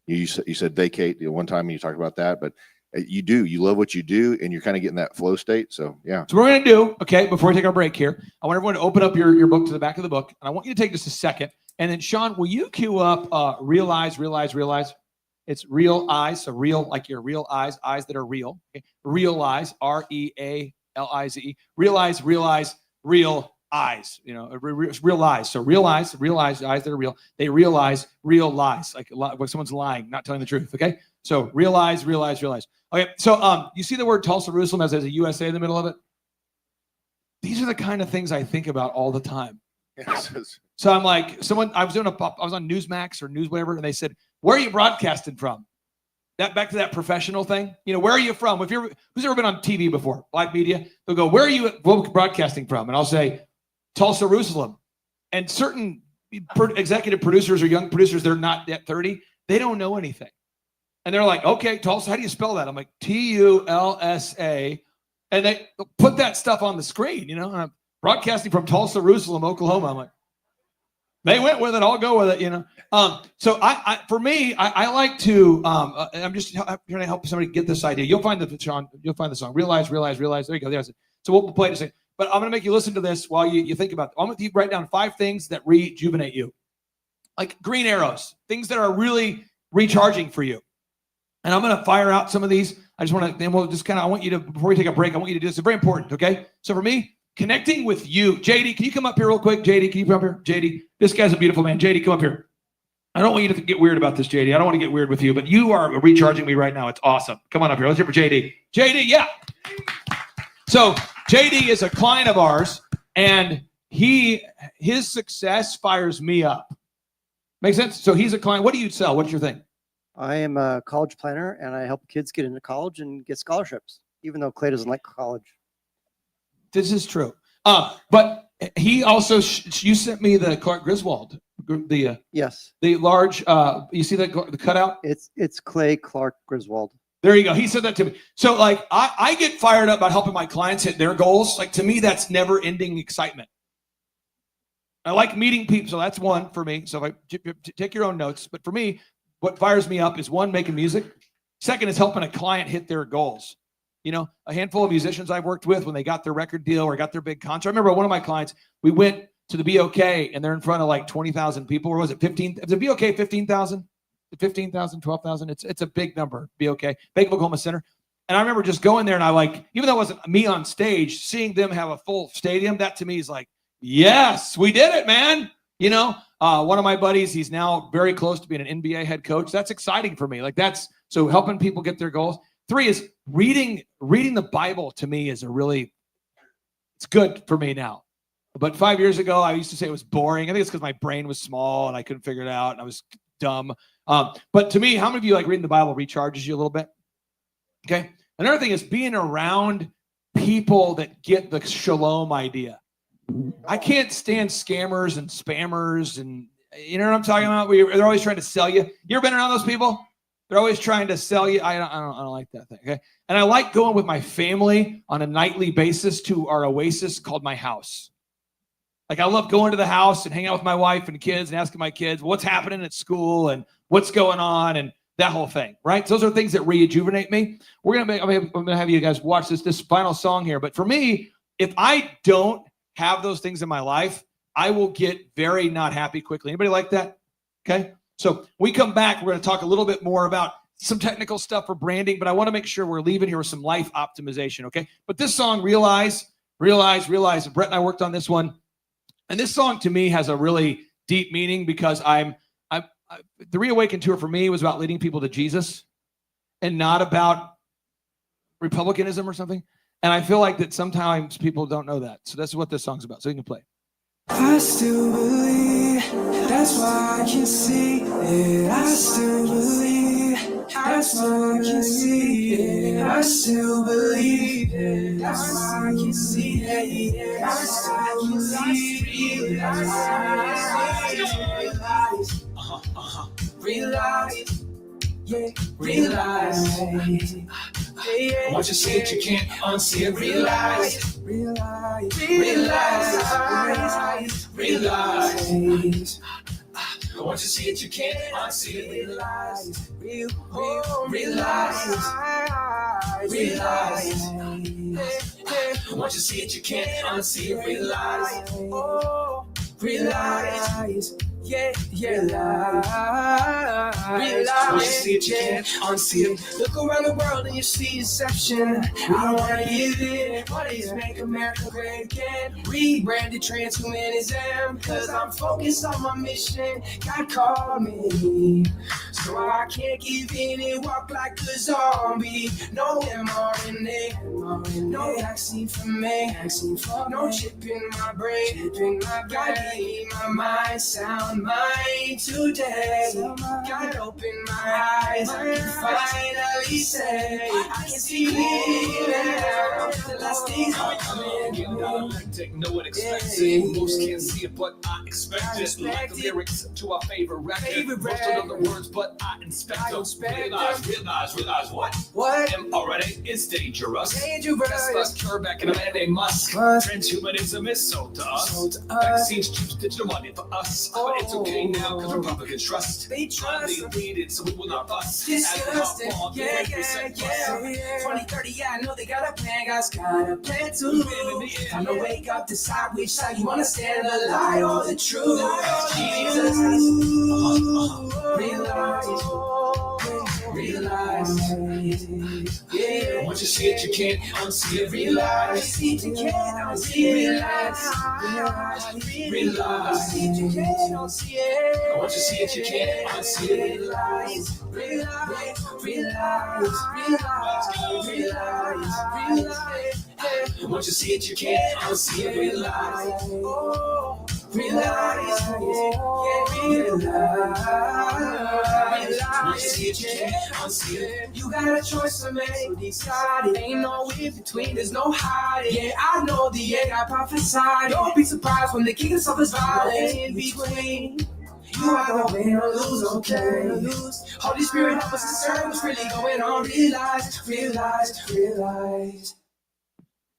you said vacate one time and you talked about that, but you love what you do and you're kind of getting that flow state. So yeah. So what we're going to do, okay, before we take our break here, I want everyone to open up your book to the back of the book, and I want you to take just a second. And then Sean, will you cue up realize? It's real eyes, so real, like your real eyes that are real. Okay? Realize, REALIZE. Realize, real eyes, real lies. So realize eyes that are real. They realize real lies, like someone's lying, not telling the truth. Okay, so realize. Okay, so you see the word Tulsa, Jerusalem as a USA in the middle of it. These are the kind of things I think about all the time. So I'm like, I was on Newsmax or News whatever, and they said, "Where are you broadcasting from?" Back to that professional thing. Where are you from? Who's ever been on TV before, live media? They'll go, "Where are you broadcasting from?" And I'll say, Tulsa, Jerusalem. And certain executive producers or young producers, they're not yet 30, they don't know anything. And they're like, okay, Tulsa, how do you spell that? I'm like, TULSA. And they put that stuff on the screen, and I'm broadcasting from Tulsa, Jerusalem, Oklahoma. I'm like, they went with it, I'll go with it, So for me, I like to, I'm just trying to help somebody get this idea. You'll find the song. Realize. There you go. There's it. So we'll play it a second. But I'm going to make you listen to this while you think about it. I'm going to write down 5 things that rejuvenate you. Like green arrows, things that are really recharging for you. And I'm going to fire out some of these. I want you to, before we take a break, I want you to do this. It's very important, okay? So for me, connecting with you. JD, can you come up here real quick? JD, can you come up here? JD, this guy's a beautiful man. JD, come up here. I don't want you to get weird about this, JD. I don't want to get weird with you, but you are recharging me right now. It's awesome. Come on up here. Let's hear for JD. JD, yeah. So JD is a client of ours, and his success fires me up. Make sense? So he's a client. What do you sell? What's your thing? I am a college planner, and I help kids get into college and get scholarships, even though Clay doesn't like college. This is true. But he also, you sent me the Clark Griswold. Yes. The large, you see the cutout? It's Clay Clark Griswold. There you go. He said that to me. So like, I get fired up about helping my clients hit their goals. Like to me, that's never ending excitement. I like meeting people. So that's one for me. So if I take your own notes, but for me, what fires me up is one, making music. Second is helping a client hit their goals. A handful of musicians I've worked with when they got their record deal or got their big concert. I remember one of my clients, we went to the BOK and they're in front of like 20,000 people. Or was it 15? Was it BOK 15,000? 15,000, 12,000. It's a big number, BOK, Bank of Oklahoma Center. And I remember just going there and even though it wasn't me on stage, seeing them have a full stadium, that to me is like, yes, we did it, man. One of my buddies, he's now very close to being an NBA head coach. That's exciting for me. So helping people get their goals. 3 is reading the Bible to me is it's good for me now. But 5 years ago, I used to say it was boring. I think it's because my brain was small and I couldn't figure it out and I was dumb. But to me, how many of you like reading the Bible recharges you a little bit? Okay. Another thing is being around people that get the shalom idea. I can't stand scammers and spammers and you know what I'm talking about? They're always trying to sell you. You ever been around those people? They're always trying to sell you. I don't like that thing. Okay. And I like going with my family on a nightly basis to our oasis called my house. Like I love going to the house and hanging out with my wife and kids and asking my kids what's happening at school and what's going on and that whole thing, right? So those are things that rejuvenate me. I'm gonna have you guys watch this final song here. But for me, if I don't have those things in my life, I will get very not happy quickly. Anybody like that? Okay. So we come back, we're going to talk a little bit more about some technical stuff for branding, but I want to make sure we're leaving here with some life optimization, okay? But this song, Realize, Brett and I worked on this one. And this song to me has a really deep meaning because the Reawaken tour for me was about leading people to Jesus and not about republicanism or something. And I feel like that sometimes people don't know that. So that's what this song's about. So you can play. I still believe, that's why I can see it. I still believe, that's why I can see it. I still believe it, that's why I can see it. I still believe, realize, yeah, realize. Once you see it, you can't unsee it. Realize, realize. Once you see it, you can't unsee it. Realize, realize. Once you see it, you can't unsee it. Realize, yeah, realize. Once you see it, you can't unsee it. Look around the world and you see deception. I don't want to give it. What is make America great again? Rebranded transhumanism. Cause I'm focused on my mission. God called me. So I can't give in and walk like a zombie. No mRNA. No vaccine for me. No chip in my brain. God gave my mind sound mind today. God open my eyes. I can finally say I can see it now. The last days are coming. You know, know what expected. Most can't see it, but I expect it. Like the lyrics to our favorite record. Most of the words, but I inspect them. Realize what? mRNA is dangerous. That's less cure back in a man named Musk. Transhumanism is sold to us. Vaccines choose digital money for us. But it's okay now because Republicans trust. They lead it, so we will not bust. Disgusting, yeah. 2030, yeah, I know they got a plan. Guys got a plan too. Time to wake up, decide which side you wanna stand, the lie or the truth. Jesus, realize, yeah. Once you see it, you can't unsee it. Realize, you can't unsee it. Realize, you can't unsee it. Once you see it, you can't unsee it. Realize. Once you see it, you can't unsee it. Realize. Once you see it, you can't unsee it. You got a choice to make, so decide it. Ain't no in between, there's no hiding. Yeah, I know the end, I prophesied. Don't be surprised when the king suffers violence. In between, you either win or lose, okay? Holy Spirit, help us discern what's really going on. Realize.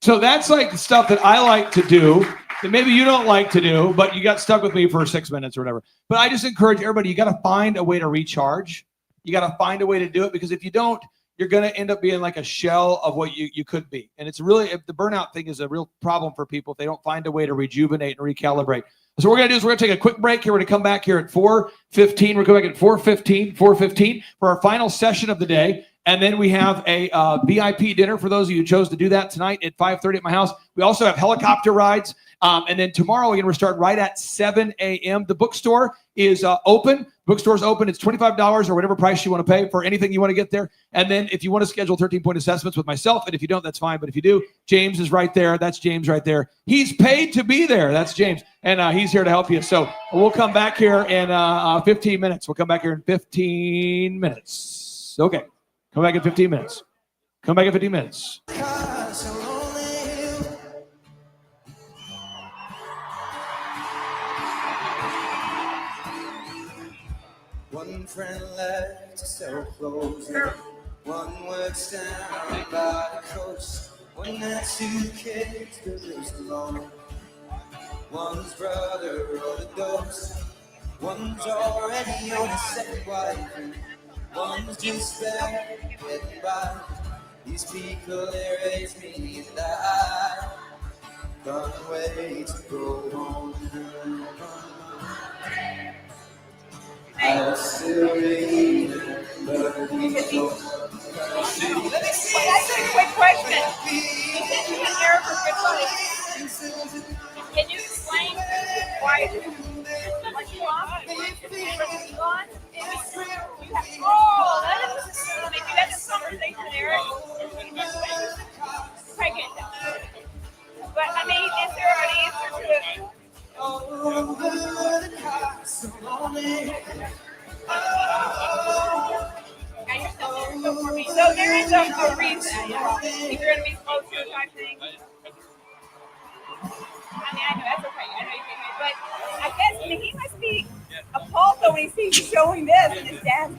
So that's like the stuff that I like to do that maybe you don't like to do, but you got stuck with me for 6 minutes or whatever. But I just encourage everybody, you got to find a way to recharge. You got to find a way to do it, because if you don't, you're going to end up being like a shell of what you could be. And it's really, the burnout thing is a real problem for people if they don't find a way to rejuvenate and recalibrate. So what we're going to do is we're going to take a quick break here. We're going to come back here at 4:15. We're going back at 4:15 for our final session of the day. And then we have a VIP dinner for those of you who chose to do that tonight at 5:30 at my house. We also have helicopter rides. And then tomorrow we're going to start right at 7 a.m. The bookstore is open. Bookstore's open. It's $25 or whatever price you want to pay for anything you want to get there. And then if you want to schedule 13-point assessments with myself, and if you don't, that's fine. But if you do, James is right there. That's James right there. He's paid to be there. That's James. And he's here to help you. So we'll come back here in 15 minutes. We'll come back here in 15 minutes. Okay. Come back in 15 minutes. Come back in 15 minutes. One friend left to sell clothes. One works down by the coast. One had 2 kids that lives alone. One's brother overdosed. One's already on his second wife. One's just there getting by. These people, they raise me and I can't wait to go home. Let me see. That's a quick question. Since you and Eric are good buddies, can you explain why what you want? You want? Oh, that is. Did you have this conversation, Eric? Pregnant. But I mean, is there an answer to it? Okay, you're still for me. So there is a reason. If you're going to be close to a type thing. I mean, I know that's okay. I know you think it, but I guess he must be appalled though when he sees you showing this and his dad.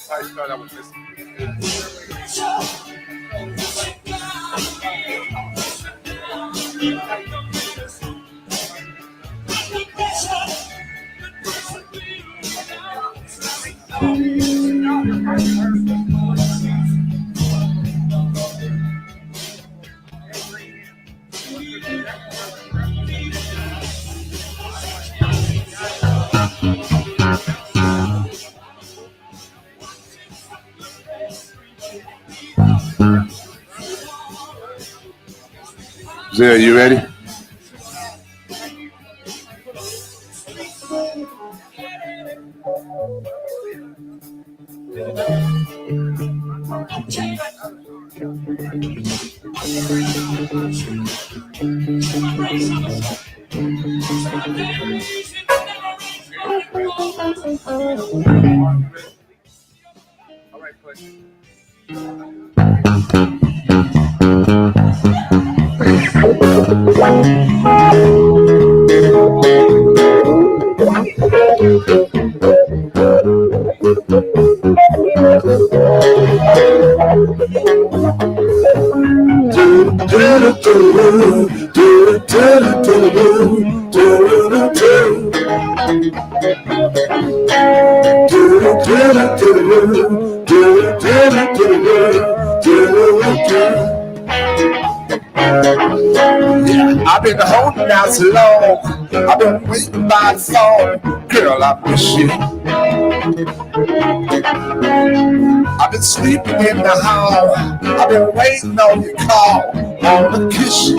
I thought I was Zia, you ready? I've been holding out so long. I've been waiting by the phone. Girl, I miss you. I've been sleeping in the hall. I've been waiting on your call. Wanna kiss you.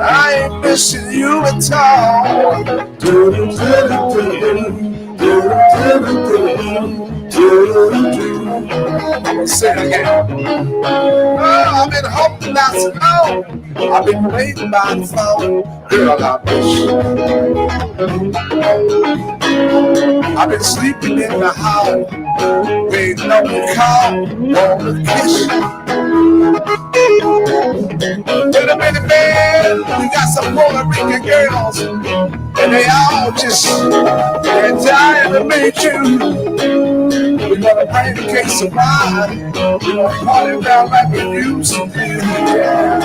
I ain't missing you at all. I'm gonna say it again. Oh, I've been hoping not to know. I've been waiting by the phone. Girl, I miss you. I've been sleeping in the hall, waiting on the call. Wanna kiss you. Wait a minute, man. We got some Puerto Rican girls, and they all just they're dying to meet you. We're gonna bring a case of wine. We're gonna party down like we used to do. Yeah.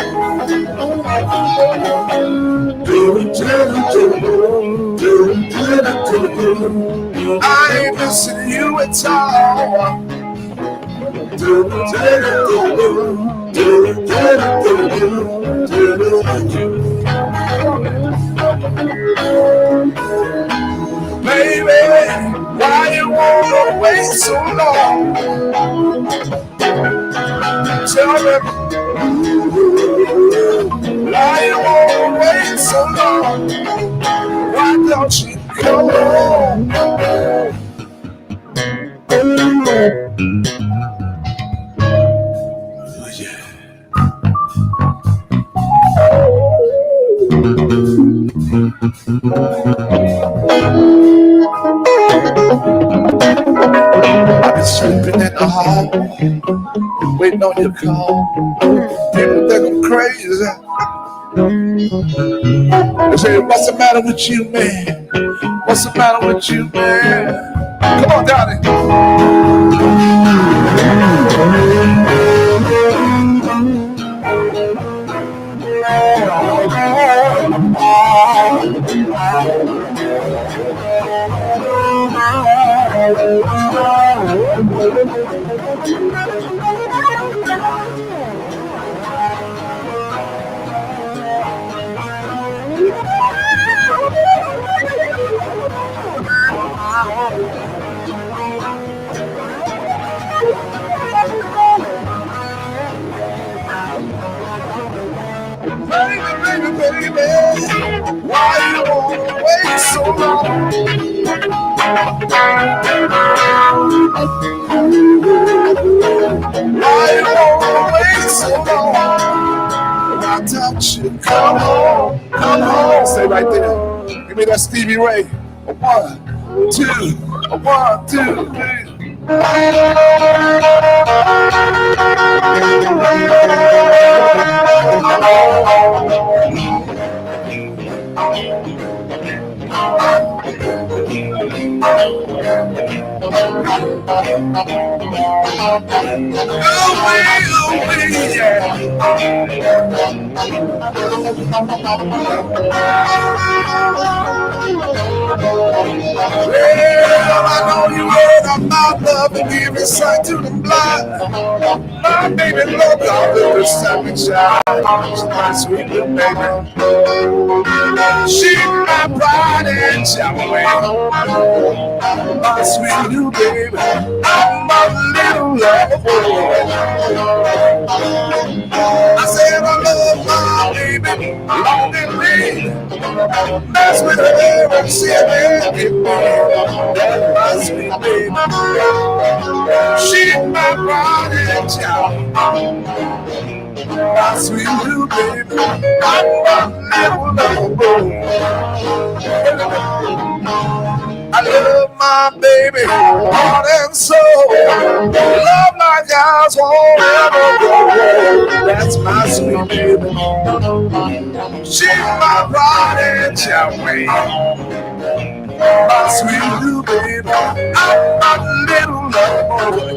I ain't missing you at all. Baby, why you wanna wait so long? Tell me, why you wanna wait so long? Why don't you come on? the hall, waiting on your call. People think I'm crazy. They say, what's the matter with you, man? What's the matter with you, man? Come on, Donnie. Baby, why you wanna wait so long? Why you wanna wait so long? Why don't you come home? Come home. Stay right there. Give me that Stevie Ray. A 1, 2, a 1, 2, 3. Well, I know you heard about love and give your sight to the blind. My baby love y'all with her savage child. She's my sweet little baby. She's my pride and joy. My sweet little baby. I'm a little lover boy. I said I love my baby long and lean. Mess with her and see her get me. That's my sweet baby. She's my pride and joy. My sweet little baby. I'm a little lover boy. I love my baby, heart and soul. Love like ours won't ever go. That's my sweet baby. She's my pride and joy. My sweet little baby, I'm a little love boy.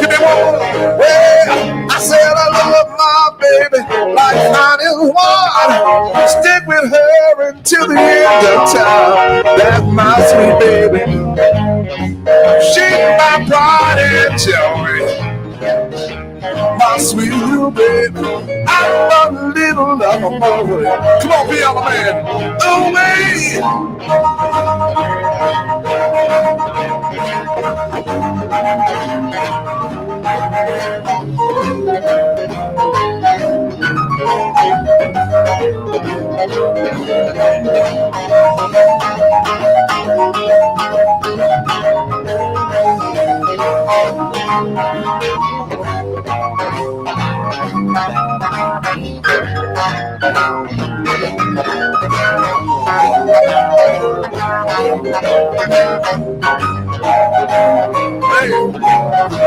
Give me one. Well, I said I love my baby like mine is one. Stick with her until the end of time. That's my sweet baby. She's my pride and joy. My sweet little baby. I'm a little lover boy. Come on, be on the man. Oh, man.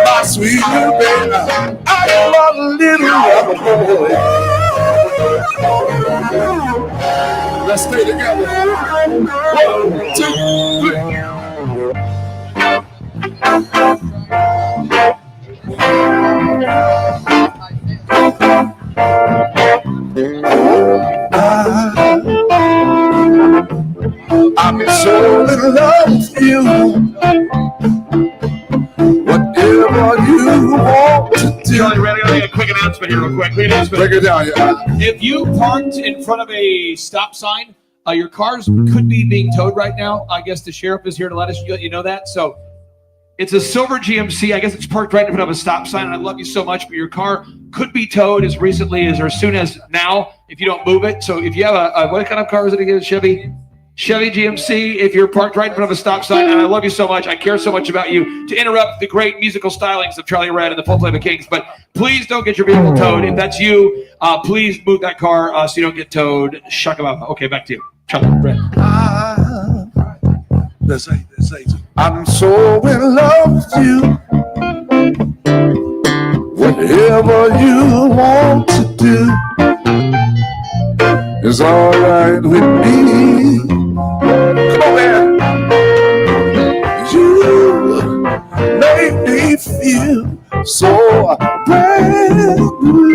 My sweet little baby, I'm a little lover boy. Let's stay together. 1, 2, 3. I'm so in love with you. Whatever you want to do, announcement here real quick. Quick announcement. Break it down, yeah. If you parked in front of a stop sign, your cars could be being towed right now. I guess the sheriff is here to let you know that. So it's a silver GMC. I guess it's parked right in front of a stop sign. And I love you so much, but your car could be towed as recently as or as soon as now if you don't move it. So if you have a what kind of car is it again? Chevy GMC, if you're parked right in front of a stop sign, and I love you so much, I care so much about you, to interrupt the great musical stylings of Charlie Red and the Full Flame of Kings, but please don't get your vehicle towed. If that's you, please move that car so you don't get towed. Shakababa. Okay, back to you. Charlie Red. I'm so in love with you. Whatever you want to do is all right with me. Come on, man. You make me feel so brand new.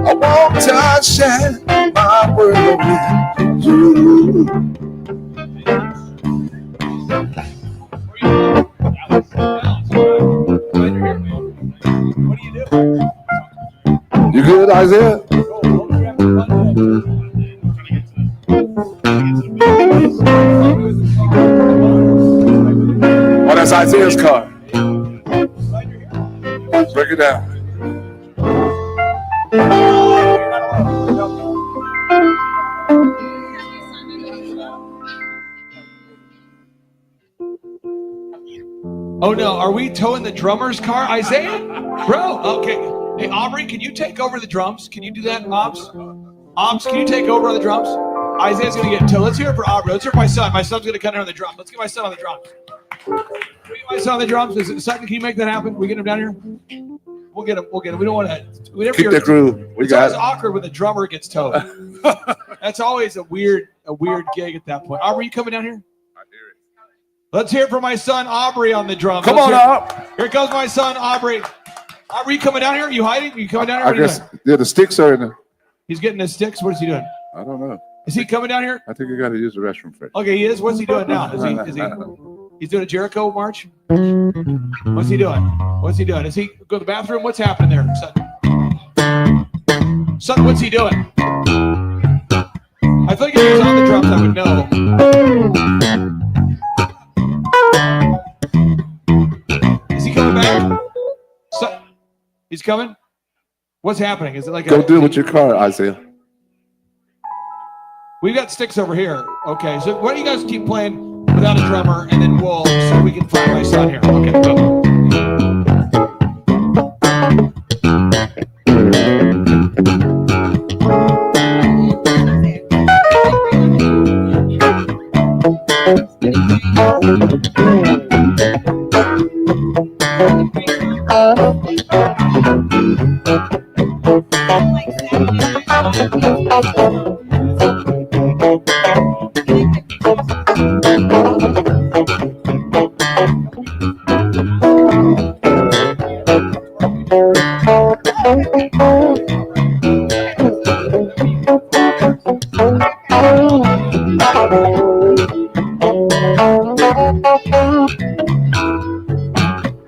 I want to share my world with you. You good, Isaiah? Oh, that's Isaiah's car. Break it down. Oh no, are we towing the drummer's car, Isaiah? Bro, okay. Hey, Aubrey, can you take over the drums? Can you do that, Obs? Obs, can you take over on the drums? Isaiah's gonna get towed. Let's hear it for Aubrey. Let's hear it for my son. My son's gonna cut in on the drum. Let's get my son on the drums. Can we get my son on the drums? Sutton, can you make that happen? We get him down here? We'll get him. We'll get him. We don't want to. Keep that groove. It's always awkward when the drummer gets towed. That's always a weird gig at that point. Aubrey, you coming down here? Let's hear it for my son, Aubrey, on the drums. Come on up. Here comes my son, Aubrey. Aubrey, you coming down here? Are you hiding? Are you coming down here? I guess, yeah, the sticks are in there. He's getting his sticks. What is he doing? I don't know. Is he coming down here? I think I got to use the restroom first. Okay, he is. What's he doing now? Is he he's doing a Jericho march? What's he doing? What's he doing? Is he go to the bathroom? What's happening there, son? Son, what's he doing? I think if he was on the drums, I would know. Is he coming back? Son, he's coming? What's happening? Is it like Go do it with your car, Isaiah. We've got sticks over here. Okay, so why don't you guys keep playing without a drummer, and then we'll so we can find my son here. Okay, go.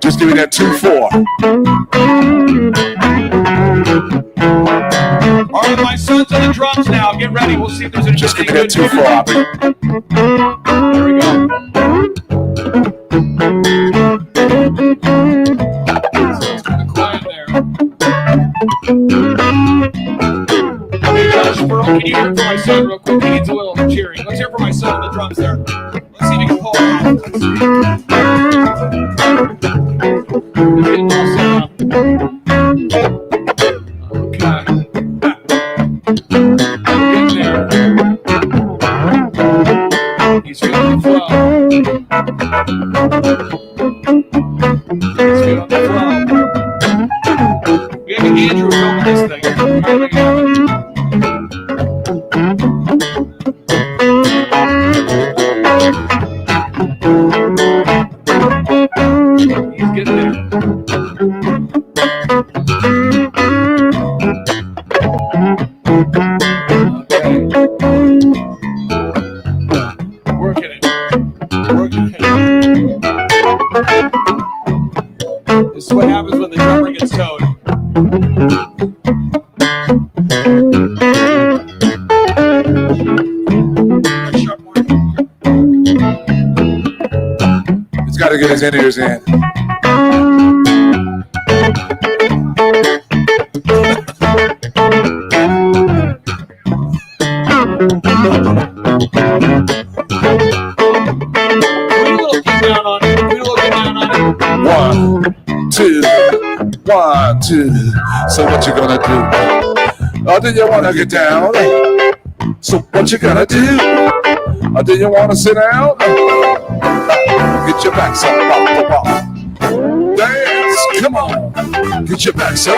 Just give me that 2-4. All right, my son's on the drums now. Get ready. We'll see if there's any. Just give me that 2-4. There we go. It's kind of quiet there. Hey, Josh, can you hear it for my son real quick? He needs a little cheering. Let's hear it for my son on the drums there. Let's see if he can pull it off. Okay. Get there. He's feeling the flow. He's feeling the flow. We have Andrew filming this thing. All right, make it happen. He's getting there. Okay. Working it. Working it. what happens when the drummer gets towed. He's got to get his in-ears in. One, two, 1, 2. So what you gonna do? Oh, do you wanna get down? So what you gonna do? Or do you wanna sit down? Get your back up off the wall. Dance, come on. Get your back up.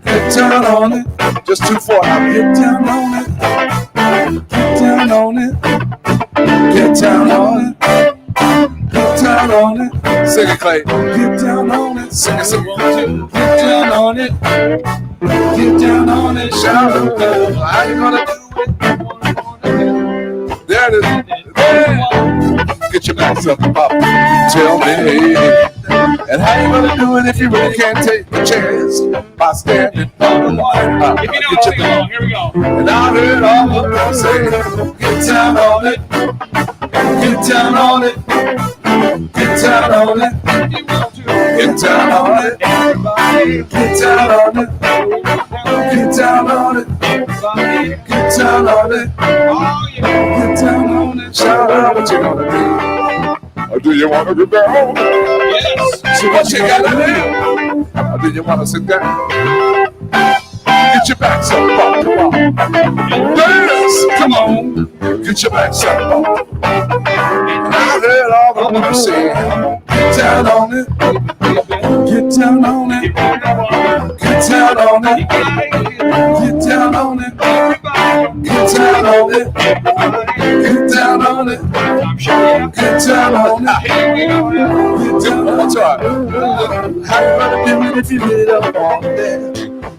Get down on it. Just 2, 4. Now get down on it. Get down on it. Get down on it. Get down on it. Sing it, Clay. Get down on it. Sing it, sing it. Get down on it. Get down on it. Shout it. How you gonna do it? There it is. There. Get your backs up, up. Tell me. And how you gonna do it if you really can't take the chance by standing on the line? If you know how to go along, here we go. And I heard all of them say, get down on it. Get down on it. Get down on it. Get down on it. Get down on it. Get down on it. Get down on it. Get down on it. Shout out what you gonna do. Or do you wanna get down? Yes. So what you gotta do? Or do you wanna sit down? Get your backs up off the wall. Dance, come on. Get your backs up off. And I heard all the people say, get down on it. Get down on it. Get down on it. Get down on it. Get down on it. Get down on it. Get down on it. Get down on it. How you gonna do it if you get up on there?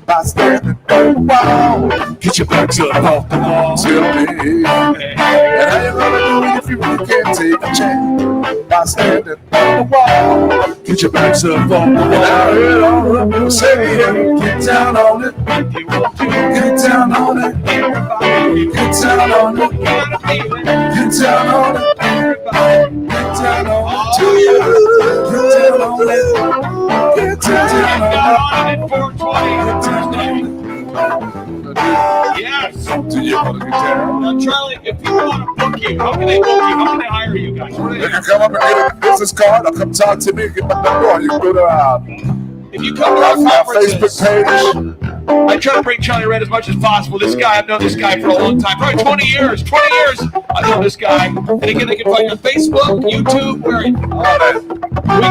By standing on the wall. Get your backs up off the wall. Tell me. And how you gonna do it if you really can't take a chance? By standing on the wall. Get your backs up off the wall. And I heard all of them say, get down on it. Get down on it. Get down on it. Get down on it. Get down on it. To you. Get down on it. Get down on it. 420. Yes. Do you want to get down? Now, Charlie, if people want to book you, how can they book you? How can they hire you guys? You can come up and get a business card or come talk to me and get my number, or you can go to if you come to our conferences, Facebook page. I try to bring Charlie Red as much as possible. This guy, I've known this guy for a long time, probably 20 years. 20 years I've known this guy. And again, they can find you on Facebook, YouTube, where we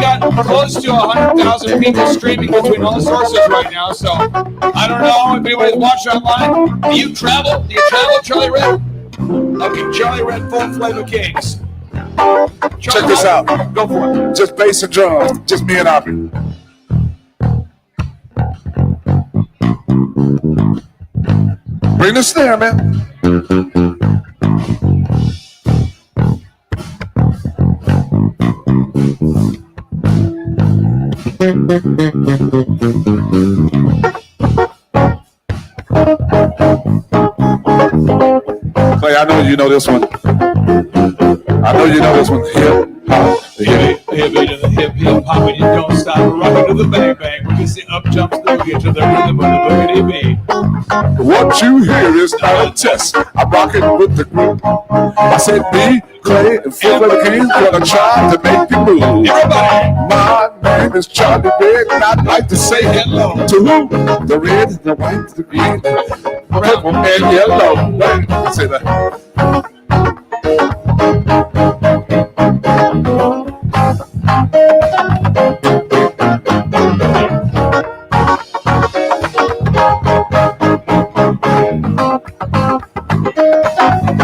got close to 100,000 people streaming between all the sources right now. So I don't know if anybody's watching online. Do you travel? Do you travel, Charlie Red? Okay, Charlie Red, full flavor cakes. Check this out. Go for it. Just bass and drums. Just me and Aubrey. Bring the snare, man. Clay, I know you know this one. I know you know this one. Hip hop. Hip hop, and you don't stop rocking to the bang bang. We can see up jumps the boogie to the rhythm of the boogity beat. What you hear is not a test. I'm rocking with the group. I said B, Clay, and Phil the Kings gonna try to make you move. Everybody. My name is Charlie Red, and I'd like to say hello to who? The red, the white, the green, the purple, and yellow. Right? Say that.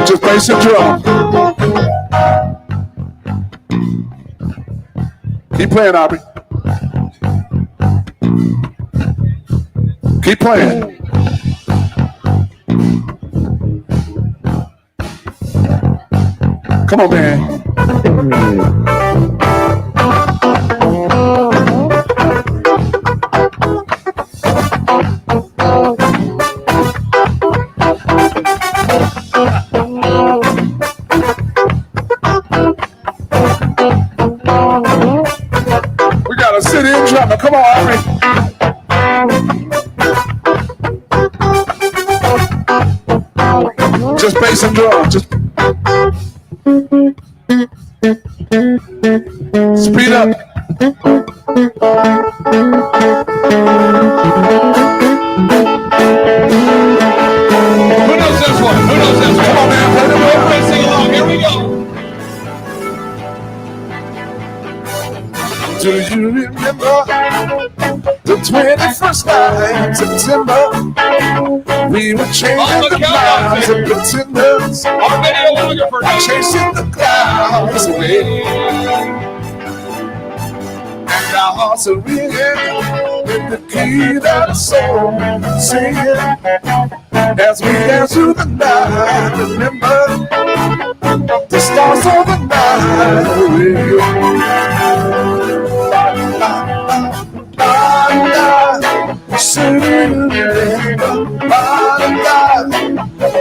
Just bass and drum. Keep playing, Aubrey. Keep playing. Come on, man. Speed up. Who knows this one? Who knows this one? Come on, man. Everybody sing along. Here we go. Do you remember the 21st night of September? We were changing the minds of pretenders, chasing the clouds away. And our hearts are ringing with the key that our soul singing as we dance through the night. Remember the stars of the night away.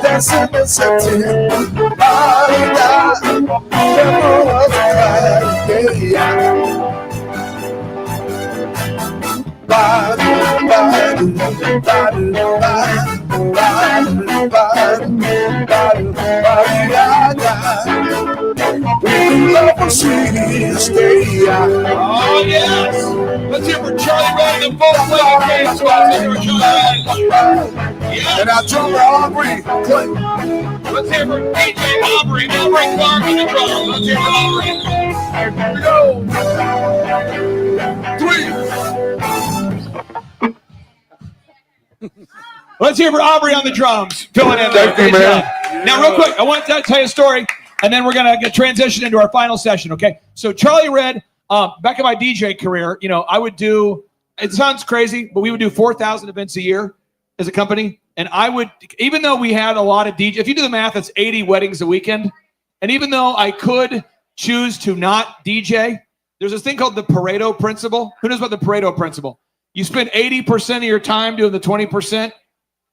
Dancing in September, never was a love will see us stay. Oh, yes. Let's hear for Charlie Red and the full play. Let's hear for Charlie Red. Yes. And our drummer, Aubrey. Let's hear for DJ Aubrey Clark on the drums. Let's hear for Aubrey. Here we go. 3. Let's hear for Aubrey on the drums. Filling in there. Thank you, man. Now, real quick, I want to tell you a story, and then we're going to transition into our final session, okay? So Charlie Red, back in my DJ career, you know, I would do, it sounds crazy, but we would do 4,000 events a year as a company. And I would, even though we had a lot of DJ, if you do the math, it's 80 weddings a weekend. And even though I could choose to not DJ, there's this thing called the Pareto principle. Who knows about the Pareto principle? You spend 80% of your time doing the 20%.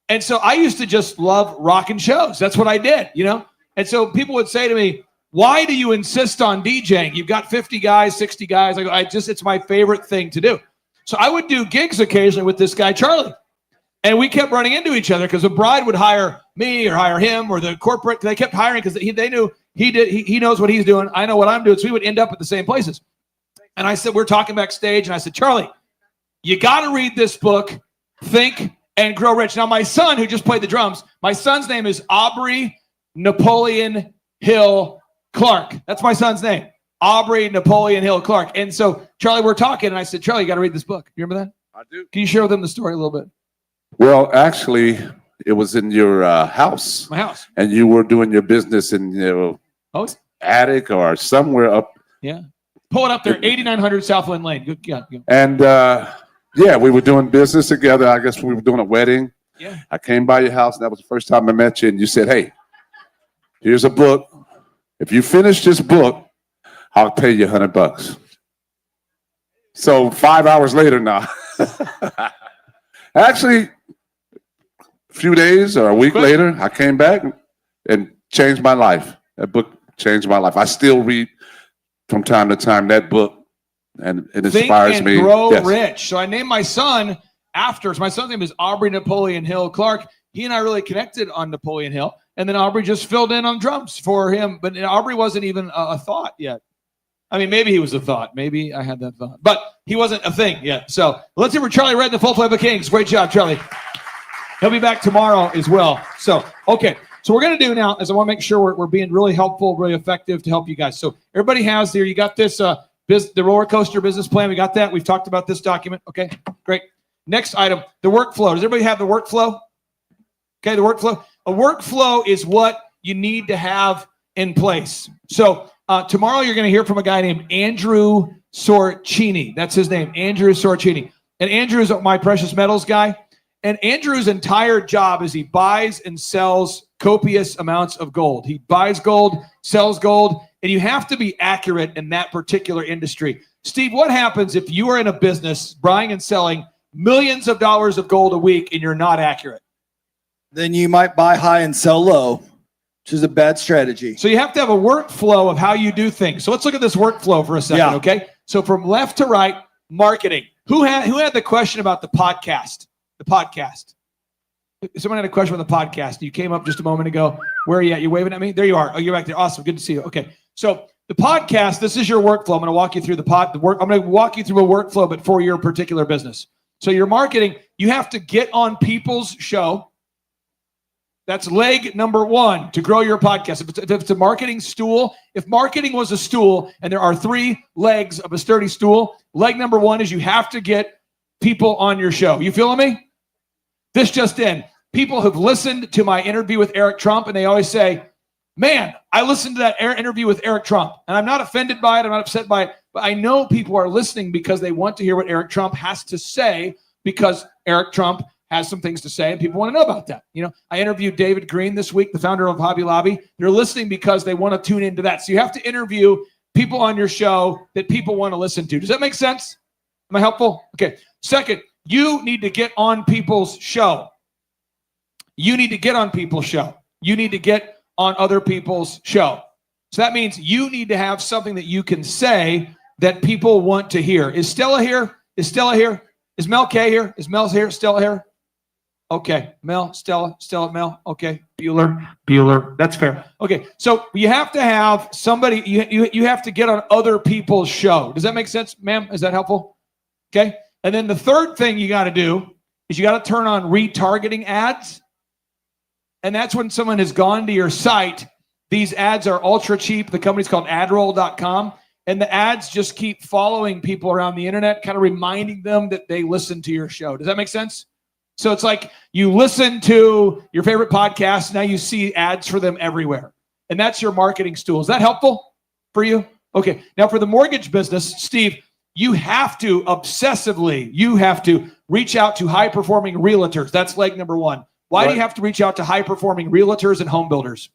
And so I used to just love rocking shows. That's what I did, you know? And so people would say to me, why do you insist on DJing? You've got 50 guys, 60 guys. I go, it's my favorite thing to do. So I would do gigs occasionally with this guy, Charlie. And we kept running into each other because the bride would hire me or hire him or the corporate. They kept hiring because they knew he knows what he's doing. I know what I'm doing. So we would end up at the same places. And I said, we're talking backstage. And I said, Charlie, you got to read this book, Think and Grow Rich. Now, my son, who just played the drums, my son's name is Aubrey Napoleon Hill Clark. That's my son's name, Aubrey Napoleon Hill Clark. And so, Charlie, we're talking, and I said, Charlie, you got to read this book. You remember that? I do. Can you share with them the story a little bit? Well, actually, it was in your house. My house. And you were doing your business in your attic or somewhere up. Yeah. Pull it up there, 8900 Southland Lane. Good. Yeah. And yeah, we were doing business together. I guess we were doing a wedding. Yeah. I came by your house, and that was the first time I met you. And you said, hey, here's a book. If you finish this book, I'll pay you $100. So 5 hours later now, actually, a few days or a week later, I came back and changed my life. That book changed my life. I still read from time to time that book, and it inspires Think me. and Grow Yes. Rich. So I named my son after. So my son's name is Aubrey Napoleon Hill Clark. He and I really connected on Napoleon Hill. And then Aubrey just filled in on drums for him. But Aubrey wasn't even a thought yet. I mean, maybe he was a thought. Maybe I had that thought. But he wasn't a thing yet. So let's hear for Charlie Red and the Full Playbook Kings. Great job, Charlie. He'll be back tomorrow as well. So, okay. So we're going to do now is I want to make sure we're being really helpful, really effective to help you guys. So everybody has there. You got this, the roller coaster business plan. We got that. We've talked about this document. Okay, great. Next item, the workflow. Does everybody have the workflow? Okay, the workflow. A workflow is what you need to have in place. So tomorrow you're going to hear from a guy named Andrew Sorcini. That's his name, Andrew Sorcini. And Andrew is my precious metals guy. And Andrew's entire job is he buys and sells copious amounts of gold. He buys gold, sells gold, and you have to be accurate in that particular industry. Steve, what happens if you are in a business buying and selling millions of dollars of gold a week and you're not accurate? Then you might buy high and sell low, which is a bad strategy. So you have to have a workflow of how you do things. So let's look at this workflow for a second, okay? So from left to right, marketing. Who had the question about the podcast? The podcast. Someone had a question on the podcast. You came up just a moment ago. Where are you at? You waving at me? There you are. Oh, you're back there. Awesome. Good to see you. Okay. So the podcast, this is your workflow. I'm going to walk you through I'm going to walk you through a workflow, but for your particular business. So your marketing, you have to get on people's show. That's leg number one to grow your podcast. If it's a marketing stool, if marketing was a stool and there are 3 legs of a sturdy stool, leg number one is you have to get people on your show. You feeling me? This just in. People have listened to my interview with Eric Trump, and they always say, man, I listened to that interview with Eric Trump, and I'm not offended by it. I'm not upset by it. But I know people are listening because they want to hear what Eric Trump has to say, because Eric Trump has some things to say, and people want to know about that. You know, I interviewed David Green this week, the founder of Hobby Lobby. They're listening because they want to tune into that. So you have to interview people on your show that people want to listen to. Does that make sense? Am I helpful? Okay. Second, you need to get on people's show. You need to get on people's show. You need to get on other people's show. So that means you need to have something that you can say that people want to hear. Is Stella here? Is Stella here? Is Mel K here? Is Mel here? Stella here? Okay. Mel, Stella, Mel. Okay. Bueller. That's fair. Okay. So you have to have somebody, you have to get on other people's show. Does that make sense, ma'am? Is that helpful? Okay. And then the third thing you got to do is you got to turn on retargeting ads. And that's when someone has gone to your site. These ads are ultra cheap. The company's called adroll.com. And the ads just keep following people around the internet, kind of reminding them that they listen to your show. Does that make sense? So it's like you listen to your favorite podcast. Now you see ads for them everywhere. And that's your marketing stool. Is that helpful for you? Okay. Now for the mortgage business, Steve, you have to reach out to high-performing realtors. That's leg number one. Why do you have to reach out to high-performing realtors and home builders?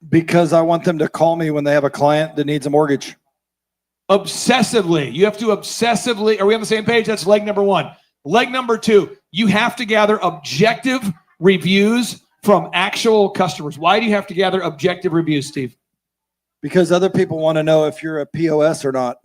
Because I want them to call me when they have a client that needs a mortgage. Obsessively. You have to obsessively. Are we on the same page? That's leg number one. Leg number two, you have to gather objective reviews from actual customers. Why do you have to gather objective reviews, Steve? Because other people want to know if you're a POS or not.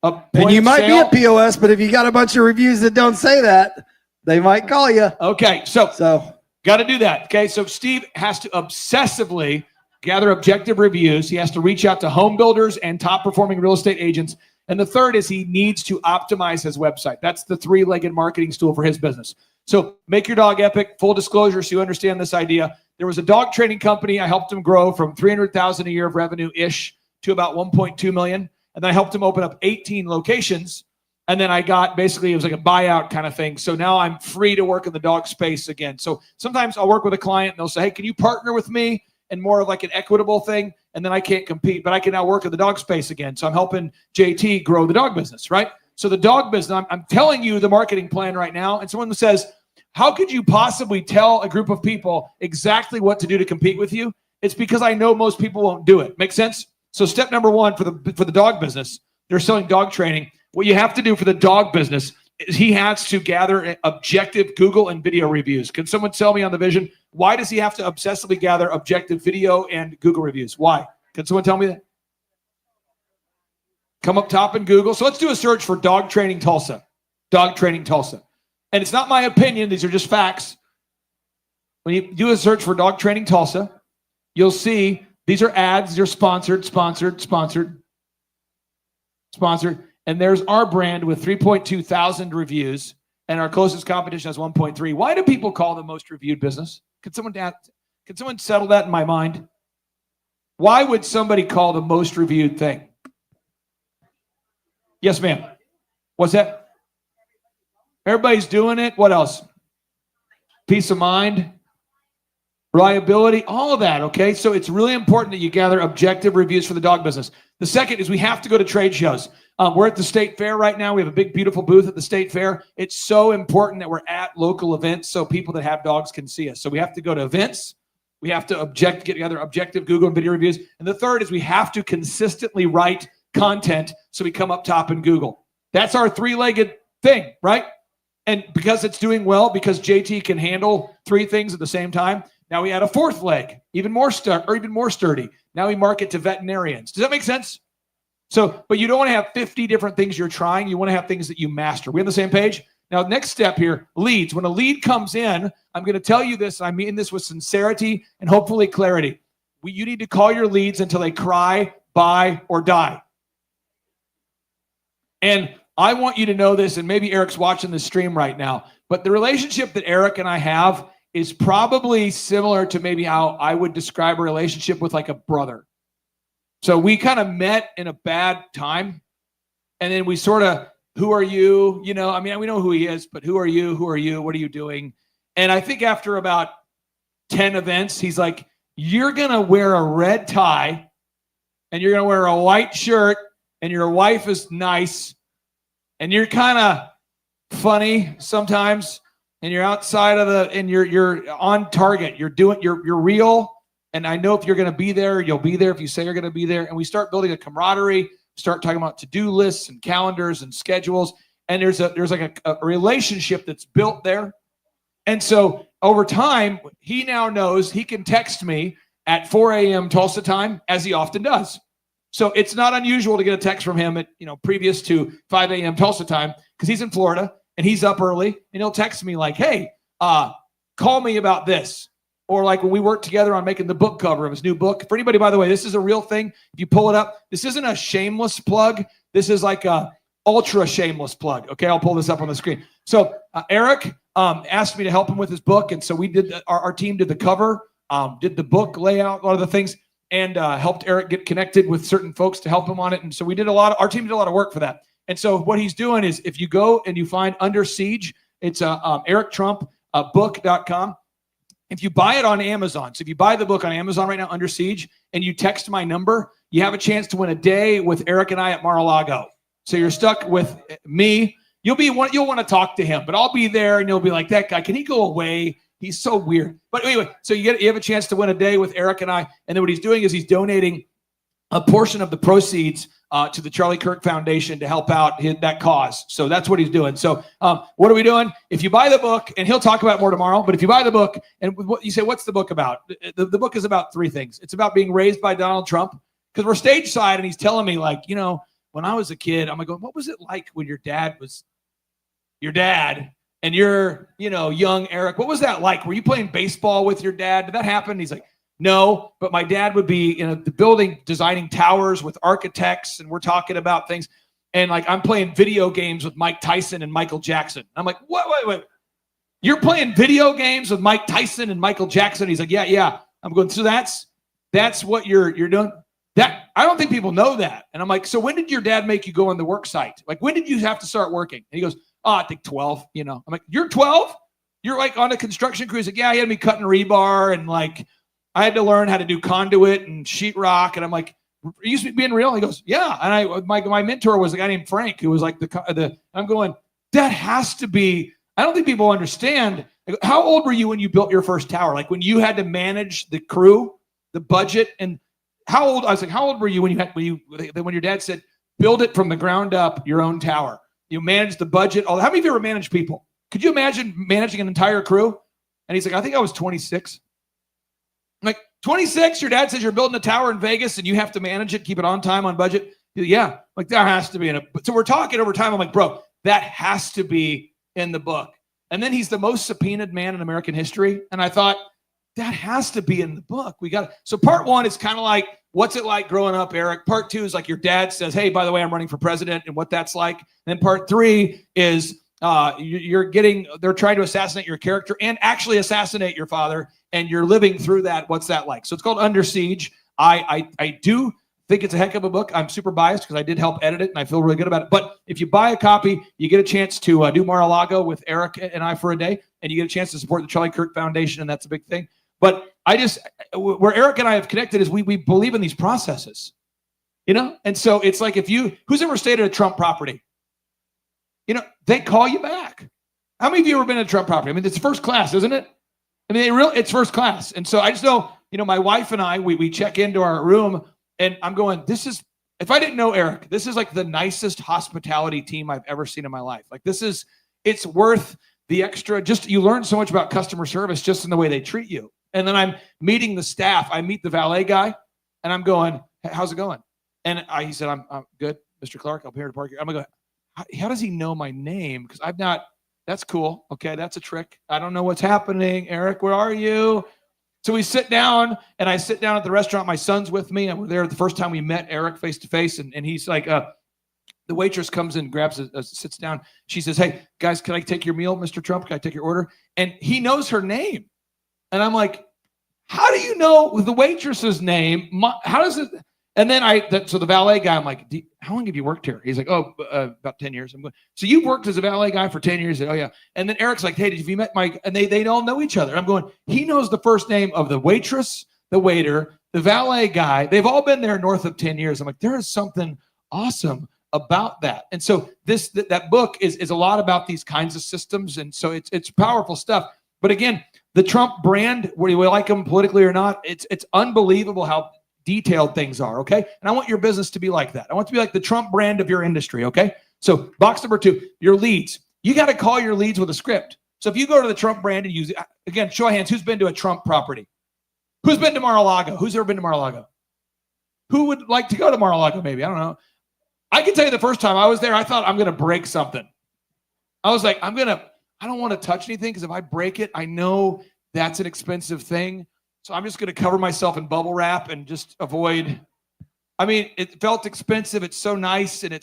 And you might be a POS, but if you got a bunch of reviews that don't say that, they might call you. Okay, so got to do that. Okay, so Steve has to obsessively gather objective reviews. He has to reach out to home builders and top performing real estate agents. And the third is he needs to optimize his website. That's the 3-legged marketing stool for his business. So make your dog epic. Full disclosure, so you understand this idea. There was a dog training company. I helped him grow from $300,000 a year of revenue-ish to about $1.2 million. And then I helped him open up 18 locations. And then I got basically, it was like a buyout kind of thing. So now I'm free to work in the dog space again. So sometimes I'll work with a client and they'll say, hey, can you partner with me? And more of like an equitable thing. And then I can't compete, but I can now work in the dog space again. So I'm helping JT grow the dog business, right? So the dog business, I'm telling you the marketing plan right now. And someone says, how could you possibly tell a group of people exactly what to do to compete with you? It's because I know most people won't do it. Make sense? So step number one for the dog business, they're selling dog training. What you have to do for the dog business is he has to gather objective Google and video reviews. Can someone tell me on the vision, why does he have to obsessively gather objective video and Google reviews? Why? Can someone tell me that? Come up top in Google. So let's do a search for dog training Tulsa. Dog training Tulsa. And it's not my opinion. These are just facts. When you do a search for dog training Tulsa, you'll see these are ads. They're sponsored. And there's our brand with 3.2 thousand reviews. And our closest competition has 1.3. Why do people call the most reviewed business? Can someone settle that in my mind? Why would somebody call the most reviewed thing? Yes, ma'am. What's that? Everybody's doing it. What else? Peace of mind, reliability, all of that, okay? So it's really important that you gather objective reviews for the dog business. The second is we have to go to trade shows. We're at the state fair right now. We have a big, beautiful booth at the state fair. It's so important that we're at local events so people that have dogs can see us. So we have to go to events. We have to get together objective Google and video reviews. And the third is we have to consistently write content so we come up top in Google. That's our 3-legged thing, right? And because it's doing well, because JT can handle 3 things at the same time, now we add a 4th leg, even more sturdy. Now we market to veterinarians. Does that make sense? So, but you don't want to have 50 different things you're trying. You want to have things that you master. We on the same page? Now, next step here, leads. When a lead comes in, I'm going to tell you this. I mean this with sincerity and hopefully clarity. You need to call your leads until they cry, buy, or die. And I want you to know this, and maybe Eric's watching the stream right now, but the relationship that Eric and I have is probably similar to maybe how I would describe a relationship with like a brother. So we kind of met in a bad time, and then we sort of, who are you? You know, I mean, we know who he is, but who are you? Who are you? What are you doing? And I think after about 10 events, he's like, you're going to wear a red tie, and you're going to wear a white shirt, and your wife is nice, and you're kind of funny sometimes, and you're outside of the, and you're on target. You're real. And I know if you're going to be there, you'll be there if you say you're going to be there. And we start building a camaraderie, start talking about to-do lists and calendars and schedules. And there's like a relationship that's built there. And so over time, he now knows he can text me at 4 a.m. Tulsa time, as he often does. So it's not unusual to get a text from him at, previous to 5 a.m. Tulsa time, because he's in Florida and he's up early, and he'll text me like, hey, call me about this. Or like when we worked together on making the book cover of his new book. For anybody, by the way, this is a real thing. If you pull it up, this isn't a shameless plug. This is like a ultra shameless plug. Okay, I'll pull this up on the screen. So Eric asked me to help him with his book. And so we did, our team did the cover, did the book layout, a lot of the things, and helped Eric get connected with certain folks to help him on it. And so our team did a lot of work for that. And so what he's doing is, if you go and you find Under Siege, it's erictrump.book.com. If you buy it on Amazon, so if you buy the book on Amazon right now, Under Siege, and you text my number, you have a chance to win a day with Eric and I at Mar-a-Lago. So you're stuck with me. You'll want to talk to him, but I'll be there, and you'll be like, that guy, can he go away? He's so weird. But anyway, so you have a chance to win a day with Eric and I. And then what he's doing is he's donating a portion of the proceeds to the Charlie Kirk Foundation to help out that cause. So that's what he's doing. So what are we doing? If you buy the book, and he'll talk about it more tomorrow, but if you buy the book, and you say, what's the book about? The book is about three things. It's about being raised by Donald Trump, because we're stage side, and he's telling me like, when I was a kid, I'm like, what was it like when your dad was your dad and you're, young Eric? What was that like? Were you playing baseball with your dad? Did that happen? He's like, no, but my dad would be in the building designing towers with architects, and we're talking about things. And like, I'm playing video games with Mike Tyson and Michael Jackson. I'm like, wait. You're playing video games with Mike Tyson and Michael Jackson? He's like, yeah. I'm going, so that's what you're doing? That, I don't think people know that. And I'm like, so when did your dad make you go on the work site? Like, when did you have to start working? And he goes, I think 12, I'm like, you're 12? You're like on a construction crew? He's like, yeah, he had me cutting rebar, and like, I had to learn how to do conduit and sheetrock. And I'm like, are you being real? He goes, yeah. And my mentor was a guy named Frank, who was like I'm going, that has to be, I don't think people understand. How old were you when you built your first tower? Like when you had to manage the crew, the budget, and I was like, how old were you when your dad said, build it from the ground up, your own tower? You manage the budget. How many of you ever managed people? Could you imagine managing an entire crew? And he's like, I think I was 26. I'm like, 26? Your dad says you're building a tower in Vegas and you have to manage it, keep it on time, on budget? Yeah. Like, that has to be in it. So we're talking over time. I'm like, bro, that has to be in the book. And then he's the most subpoenaed man in American history. And I thought, that has to be in the book. So part one is kind of like, what's it like growing up, Eric? Part two is like your dad says, hey, by the way, I'm running for president, and what that's like. And then part three is they're trying to assassinate your character and actually assassinate your father, and you're living through that. What's that like? So it's called Under Siege. I do think it's a heck of a book. I'm super biased because I did help edit it, and I feel really good about it. But if you buy a copy, you get a chance to do Mar-a-Lago with Eric and I for a day, and you get a chance to support the Charlie Kirk Foundation, and that's a big thing. But where Eric and I have connected is we believe in these processes, And so it's like, who's ever stayed at a Trump property? They call you back. How many of you have ever been at a Trump property? I mean, it's first class, isn't it? I mean, it's first class. And so I just know, my wife and I, we check into our room, and I'm going, if I didn't know Eric, this is like the nicest hospitality team I've ever seen in my life. Like, it's worth the extra, you learn so much about customer service just in the way they treat you. And then I'm meeting the staff. I meet the valet guy, and I'm going, how's it going? And he said, I'm good, Mr. Clark. I'm here to park here. I'm going to go, how does he know my name? Because I've not That's cool. Okay, that's a trick. I don't know what's happening. Eric, where are you? So we sit down, and I sit down at the restaurant. My son's with me, and we're there the first time we met Eric face to face, and he's like, the waitress comes in, grabs, sits down. She says, "Hey, guys, can I take your meal, Mr. Trump? Can I take your order?" And he knows her name. And I'm like, how do you know the waitress's name? How does it? And then so the valet guy, I'm like, how long have you worked here? He's like, oh, about 10 years. I'm going, so you've worked as a valet guy for 10 years? Oh, yeah. And then Eric's like, hey, have you met Mike? And they all know each other. I'm going, he knows the first name of the waitress, the waiter, the valet guy. They've all been there north of 10 years. I'm like, there is something awesome about that. And so that book is a lot about these kinds of systems. And so it's powerful stuff. But again, the Trump brand, whether we like them politically or not, it's unbelievable how detailed things are, okay? And I want your business to be like that. I want it to be like the Trump brand of your industry, okay? So box number 2, your leads. You got to call your leads with a script. So if you go to the Trump brand and use it, again, show of hands, who's been to a Trump property? Who's been to Mar-a-Lago? Who's ever been to Mar-a-Lago? Who would like to go to Mar-a-Lago maybe? I don't know. I can tell you the first time I was there, I thought I'm going to break something. I was like, I don't want to touch anything because if I break it, I know that's an expensive thing. So I'm just going to cover myself in bubble wrap and just avoid. I mean, it felt expensive. It's so nice. And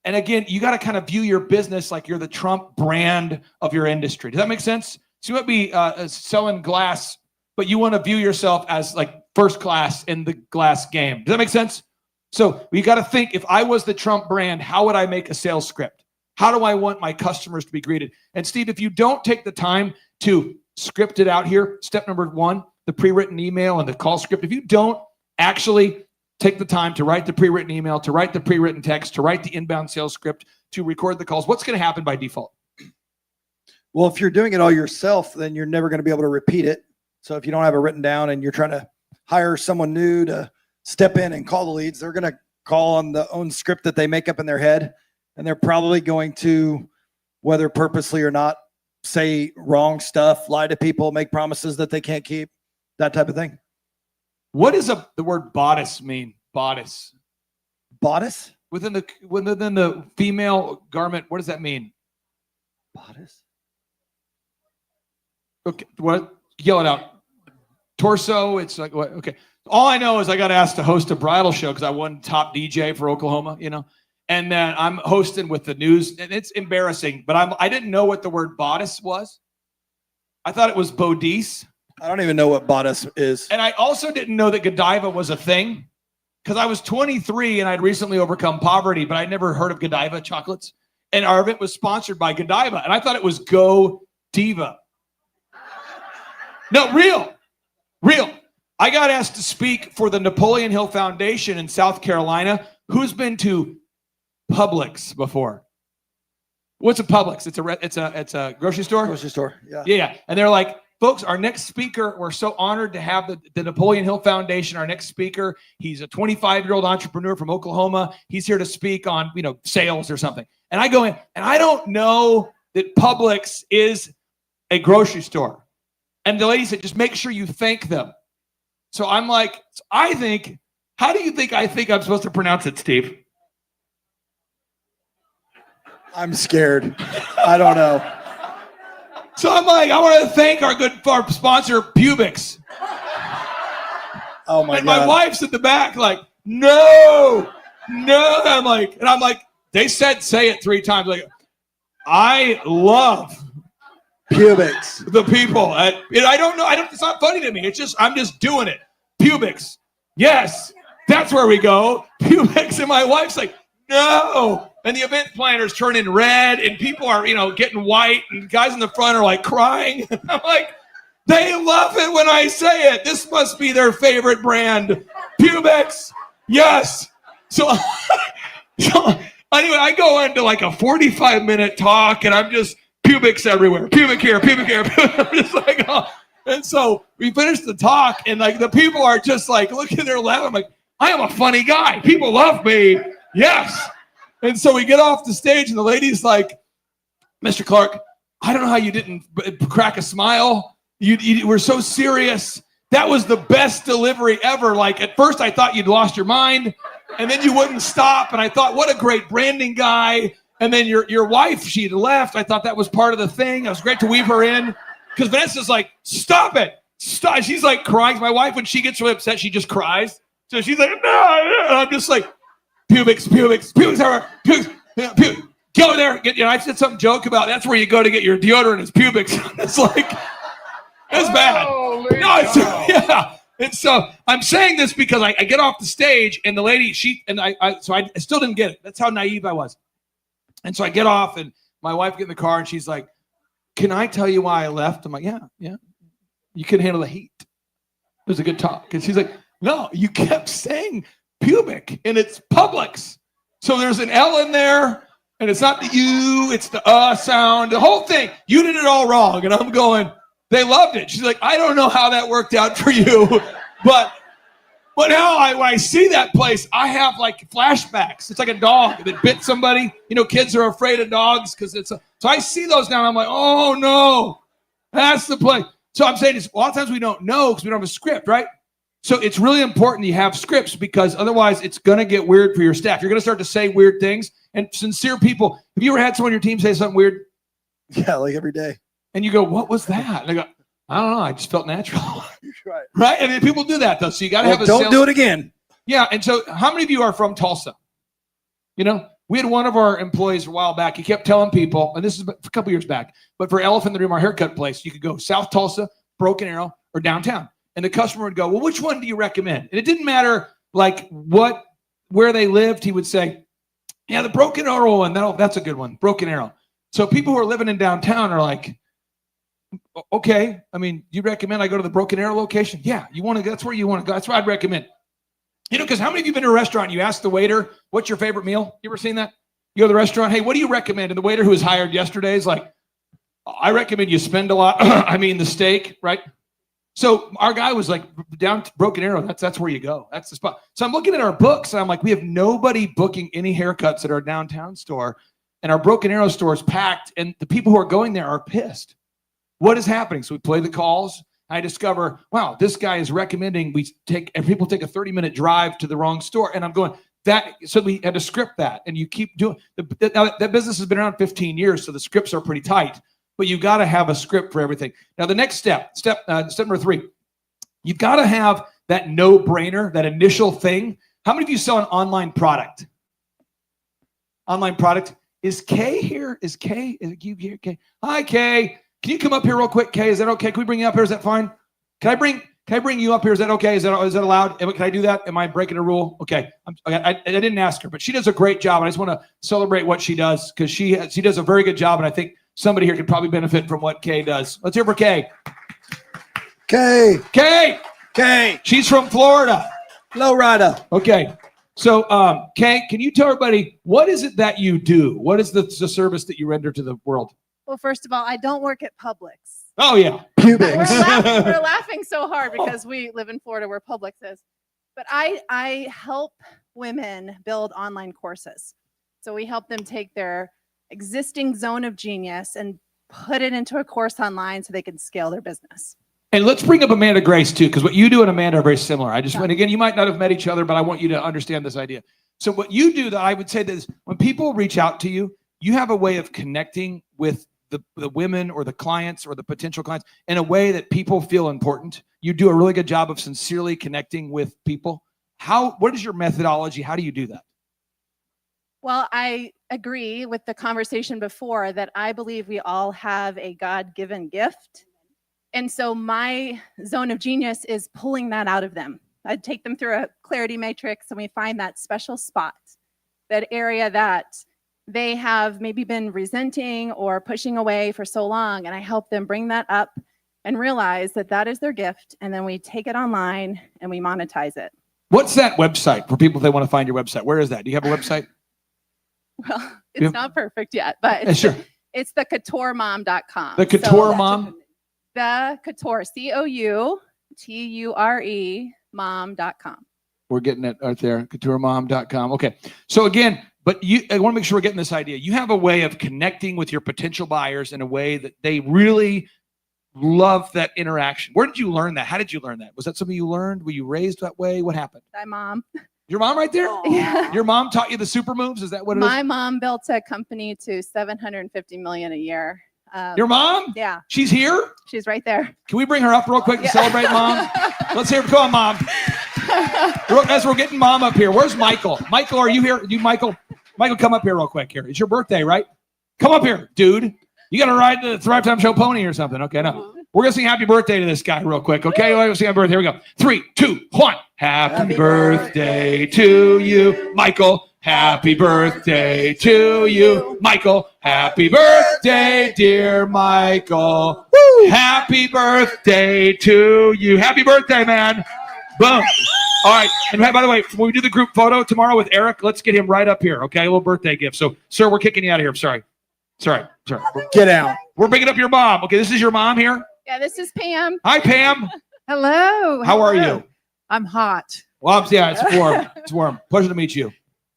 and again, you got to kind of view your business like you're the Trump brand of your industry. Does that make sense? So you might be selling glass, but you want to view yourself as like first class in the glass game. Does that make sense? So you got to think, if I was the Trump brand, how would I make a sales script? How do I want my customers to be greeted? And Steve, if you don't take the time to script it out here, step number 1, the pre-written email and the call script. If you don't actually take the time to write the pre-written email, to write the pre-written text, to write the inbound sales script, to record the calls, what's going to happen by default? Well, if you're doing it all yourself, then you're never going to be able to repeat it. So if you don't have it written down and you're trying to hire someone new to step in and call the leads, they're going to call on the own script that they make up in their head. And they're probably going to, whether purposely or not, say wrong stuff, lie to people, make promises that they can't keep, that type of thing. What does the word bodice mean? Bodice. Bodice? Within the female garment, what does that mean? Bodice? Okay, what? Yell it out. Torso, it's like what? Okay. All I know is I got asked to host a bridal show because I won top DJ for Oklahoma, and then I'm hosting with the news, and it's embarrassing, but I didn't know what the word bodice was. I thought it was bodice. I don't even know what bodice is. And I also didn't know that Godiva was a thing because I was 23 and I'd recently overcome poverty, but I'd never heard of Godiva chocolates. And our event was sponsored by Godiva, and I thought it was Go Diva. No, real. I got asked to speak for the Napoleon Hill Foundation in South Carolina. Who's been to Publix before? What's a Publix? It's a grocery store? Grocery store, yeah. Yeah. And they're like, folks, our next speaker, we're so honored to have the Napoleon Hill Foundation. Our next speaker, he's a 25-year-old entrepreneur from Oklahoma. He's here to speak on, sales or something. And I go in, and I don't know that Publix is a grocery store. And the lady said, just make sure you thank them. So I'm like, how do you think I think I'm supposed to pronounce it, Steve? I'm scared. I don't know. So I'm like, I want to thank our sponsor, Pubix. Oh my God. And my wife's in the back like, no. I'm like, they said, say it 3 times. Like, I love Pubix. The people. I don't know. It's not funny to me. I'm just doing it. Pubix. Yes. That's where we go. Pubix. And my wife's like, no. And the event planner's turning red and people are, getting white and guys in the front are like crying. I'm like, they love it when I say it. This must be their favorite brand. Pubix. Yes. So anyway, I go into like a 45-minute talk and I'm just Pubix everywhere. Pubic here, pubic here. I'm just like, oh. And so we finished the talk and like the people are just like, look at their laughing. I'm like, I am a funny guy. People love me. Yes. And so we get off the stage and the lady's like, Mr. Clark, I don't know how you didn't crack a smile. You were so serious. That was the best delivery ever. Like at first I thought you'd lost your mind and then you wouldn't stop. And I thought, what a great branding guy. And then your wife, she had left. I thought that was part of the thing. It was great to weave her in because Vanessa's like, stop it. Stop. She's like crying. My wife, when she gets really upset, she just cries. So she's like, no. And I'm just like, pubics, go there. I said some joke about that's where you go to get your deodorant is pubics. It's like, that's bad. No, yeah. And so I'm saying this because I get off the stage and the lady, I still didn't get it. That's how naive I was. And so I get off and my wife get in the car and she's like, can I tell you why I left? I'm like, yeah. You couldn't handle the heat. It was a good talk. And she's like, no, you kept saying pubic and it's Publix. So there's an L in there and it's not the U, it's the sound, the whole thing. You did it all wrong. And I'm going, they loved it. She's like, I don't know how that worked out for you, but now I see that place, I have like flashbacks. It's like a dog that bit somebody. Kids are afraid of dogs because so I see those now and I'm like, oh no, that's the place. So I'm saying a lot of times we don't know because we don't have a script, right? So it's really important you have scripts because otherwise it's going to get weird for your staff. You're going to start to say weird things. And sincere people, have you ever had someone on your team say something weird? Yeah, like every day. And you go, what was that? And I go, I don't know. I just felt natural. Right. Right? I mean, people do that though. So you got to have a don't do it again. Yeah. And so how many of you are from Tulsa? We had one of our employees a while back. He kept telling people, and this is a couple years back, but for Elephant in the Room, our haircut place, you could go South Tulsa, Broken Arrow, or downtown. And the customer would go, well, which one do you recommend? And it didn't matter like where they lived. He would say, yeah, the Broken Arrow one, that's a good one, Broken Arrow. So people who are living in downtown are like, okay, I mean, you recommend I go to the Broken Arrow location? Yeah, that's where you want to go. That's what I'd recommend. Because how many of you have been to a restaurant and you ask the waiter, what's your favorite meal? You ever seen that? You go to the restaurant, hey, what do you recommend? And the waiter who was hired yesterday is like, I recommend you spend a lot. I mean, the steak, right? So our guy was like, down to Broken Arrow, that's where you go. That's the spot. So I'm looking at our books and I'm like, we have nobody booking any haircuts at our downtown store. And our Broken Arrow store is packed. And the people who are going there are pissed. What is happening? So we play the calls. I discover, wow, this guy is recommending people take a 30-minute drive to the wrong store. And I'm going, so we had to script that. And you keep doing, that business has been around 15 years, so the scripts are pretty tight. But you've got to have a script for everything. Now, the next step number 3, you've got to have that no-brainer, that initial thing. How many of you sell an online product? Online product. Is Kay here? Is you here, Kay? Hi, Kay. Can you come up here real quick, Kay? Is that okay? Can we bring you up here? Is that fine? Can I bring you up here? Is that okay? Is that allowed? Can I do that? Am I breaking a rule? Okay. I didn't ask her, but she does a great job. And I just want to celebrate what she does because she does a very good job. And I think somebody here could probably benefit from what Kay does. Let's hear for Kay. Kay. She's from Florida. Florida. Okay. So, Kay, can you tell everybody, what is it that you do? What is the service that you render to the world? Well, first of all, I don't work at Publix. Oh, yeah. We're laughing so hard because we live in Florida where Publix is. But I help women build online courses. So we help them take their existing zone of genius and put it into a course online so they can scale their business. And let's bring up Amanda Grace, too, because what you do and Amanda are very similar. And again, you might not have met each other, but I want you to understand this idea. So what you do that I would say that is when people reach out to you, you have a way of connecting with the women or the clients or the potential clients in a way that people feel important. You do a really good job of sincerely connecting with people. What is your methodology? How do you do that? Well, I agree with the conversation before that I believe we all have a God-given gift. And so my zone of genius is pulling that out of them. I take them through a clarity matrix and we find that special spot, that area that they have maybe been resenting or pushing away for so long. And I help them bring that up and realize that that is their gift. And then we take it online and we monetize it. What's that website for people if they want to find your website? Where is that? Do you have a website? Well, it's not perfect yet, but sure. It's the couturemom.com. The Couture Mom? The Couture, COUTURE mom.com. We're getting it right there, couturemom.com. Okay. So again, but I want to make sure we're getting this idea. You have a way of connecting with your potential buyers in a way that they really love that interaction. Where did you learn that? How did you learn that? Was that something you learned? Were you raised that way? What happened? My mom. Your mom right there? Yeah. Your mom taught you the super moves? Is that what it is? My mom built a company to 750 million a year. Your mom? Yeah. She's here? She's right there. Can we bring her up real quick to Yeah. celebrate mom? Let's hear it. Come on, mom. As we're getting mom up here, where's Michael? Michael, are you here? Michael, come up here real quick here. It's your birthday, right? Come up here, dude. You got to ride the Thrive Time Show pony or something. Okay, no. We're going to sing happy birthday to this guy real quick. Okay, we're going to sing happy birthday. Here we go. 3, 2, 1. Happy birthday to you, Michael. Happy birthday to you, Michael. Happy birthday, dear Michael. Woo! Happy birthday to you. Happy birthday, man. Boom. All right. And by the way, when we do the group photo tomorrow with Eric, let's get him right up here. Okay, a little birthday gift. So, sir, we're kicking you out of here. I'm sorry. Sorry. Get out. We're bringing up your mom. Okay, this is your mom here. Yeah, this is Pam. Hi, Pam. Hello. How are you? I'm hot. Well, yeah, it's warm. It's warm. Pleasure to meet you.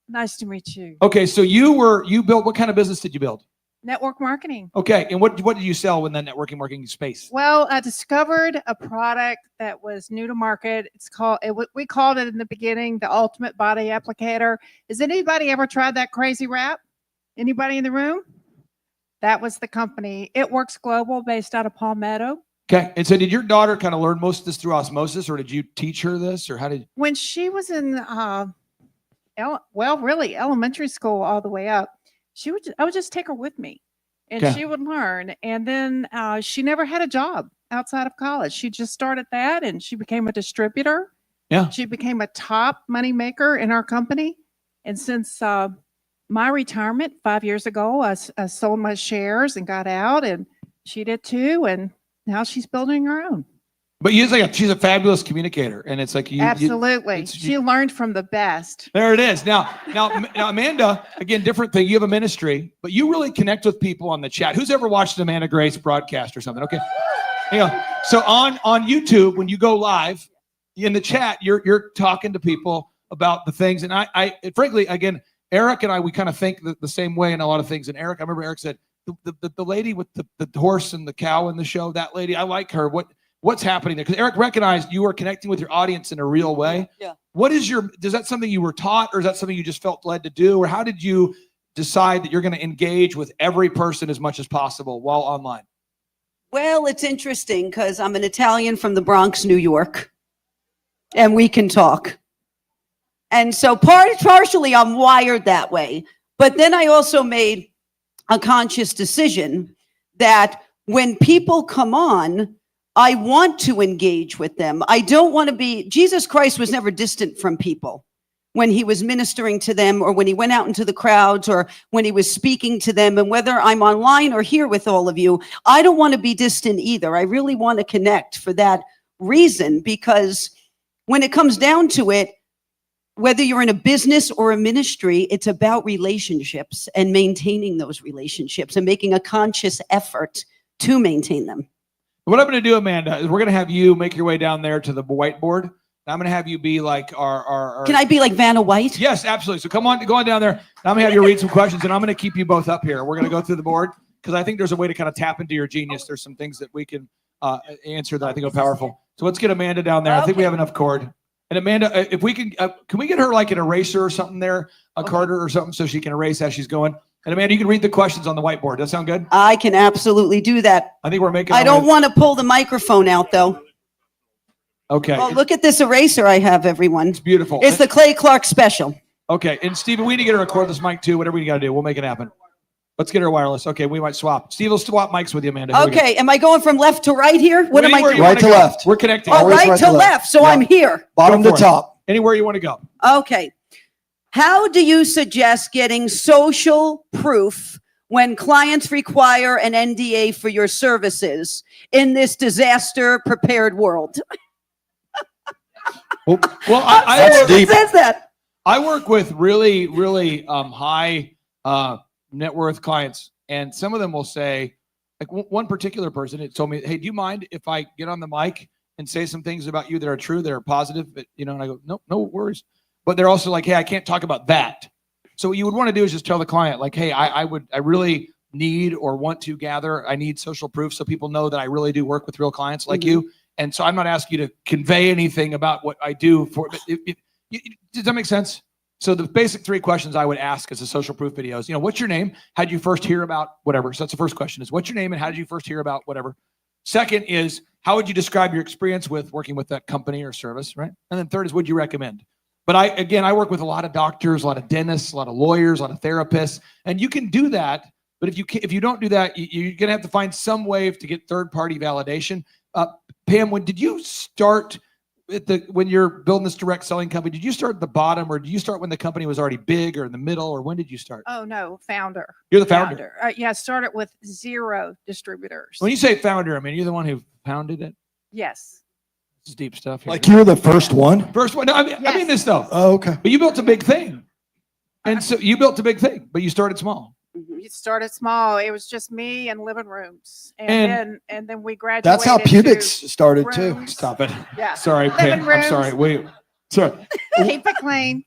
Nice to meet you. Okay, so you built, what kind of business did you build? Network marketing. Okay, and what did you sell in that networking marketing space? Well, I discovered a product that was new to market. We called it in the beginning the ultimate body applicator. Has anybody ever tried that crazy wrap? Anybody in the room? That was the company. It Works Global, based out of Palmetto. Okay, and so did your daughter kind of learn most of this through osmosis, or did you teach her this, or how did? When she was in, really elementary school all the way up, I would just take her with me, and Okay. she would learn. And then she never had a job outside of college. She just started that, and she became a distributor. Yeah. She became a top money maker in our company. And since my retirement 5 years ago, I sold my shares and got out, and she did too. And now she's building her own. But she's a fabulous communicator, and it's like Absolutely. She learned from the best. There it is. Now, Amanda, again, different thing. You have a ministry, but you really connect with people on the chat. Who's ever watched an Amanda Grace broadcast or something? Okay. So on YouTube, when you go live in the chat, you're talking to people about the things. And I frankly, again, Eric and I, we kind of think the same way in a lot of things. And Eric, I remember Eric said, the lady with the horse and the cow in the show, that lady, I like her. What's happening there? Because Eric recognized you were connecting with your audience in a real way. Yeah. Is that something you were taught, or is that something you just felt led to do? Or how did you decide that you're going to engage with every person as much as possible while online? Well, it's interesting because I'm an Italian from the Bronx, New York, and we can talk. And so partially I'm wired that way. But then I also made a conscious decision that when people come on, I want to engage with them. I don't want to be, Jesus Christ was never distant from people when he was ministering to them, or when he went out into the crowds, or when he was speaking to them. And whether I'm online or here with all of you, I don't want to be distant either. I really want to connect for that reason, because when it comes down to it, whether you're in a business or a ministry, it's about relationships and maintaining those relationships and making a conscious effort to maintain them. What I'm going to do, Amanda, is we're going to have you make your way down there to the whiteboard. I'm going to have you be like our Can I be like Vanna White? Yes, absolutely. So go on down there. I'm going to have you read some questions, and I'm going to keep you both up here. We're going to go through the board because I think there's a way to kind of tap into your genius. There's some things that we can answer that I think are powerful. So let's get Amanda down there. I think we have enough cord. And Amanda, if we can we get her like an eraser or something there, a Carter or something, so she can erase as she's going? And Amanda, you can read the questions on the whiteboard. Does that sound good? I can absolutely do that. I think we're making. I don't want to pull the microphone out though. Okay. Oh, look at this eraser I have, everyone. It's beautiful. It's the Clay Clark special. Okay. And Steven, we need to get her a cordless mic too. Whatever we got to do, we'll make it happen. Let's get her wireless. Okay, we might swap. Steve will swap mics with you, Amanda. Here Okay, am I going from left to right here? What am I doing? Right to left. We're connecting. Oh, right to left, so I'm here. Bottom to top. Anywhere you want to go. Okay. How do you suggest getting social proof when clients require an NDA for your services in this disaster prepared world? Well, It says that. I work with really, really high net worth clients, and some of them will say, like one particular person, it told me, "Hey, do you mind if I get on the mic and say some things about you that are true, that are positive?" But, and I go, no worries. But they're also like, "Hey, I can't talk about that." So what you would want to do is just tell the client, like, "Hey, I really need or want to gather. I need social proof so people know that I really do work with real clients like you. And so I'm not asking you to convey anything about what I do for. Does that make sense? So the basic 3 questions I would ask as a social proof videos, what's your name? How did you first hear about whatever? So that's the first question is what's your name and how did you first hear about whatever? Second is how would you describe your experience with working with that company or service, right? And then third is would you recommend? But I work with a lot of doctors, a lot of dentists, a lot of lawyers, a lot of therapists, and you can do that. But if you don't do that, you're going to have to find some way to get third-party validation. Pam, when did you start when you're building this direct selling company? Did you start at the bottom, or did you start when the company was already big, or in the middle, or when did you start? Oh no, founder. You're the founder. Yeah, I started with 0 distributors. When you say founder, I mean you're the one who founded it. Yes. This is deep stuff here. Like you were the first one? First one. No, I mean this though. Oh, okay. But you built a big thing, and so you built a big thing, but you started small. It started small. It was just me and living rooms, and then we graduated. That's how Pubics started too. rooms. Stop it. Yeah. Sorry, Living Pam. I'm sorry. rooms. Wait. Sorry. Keep it clean.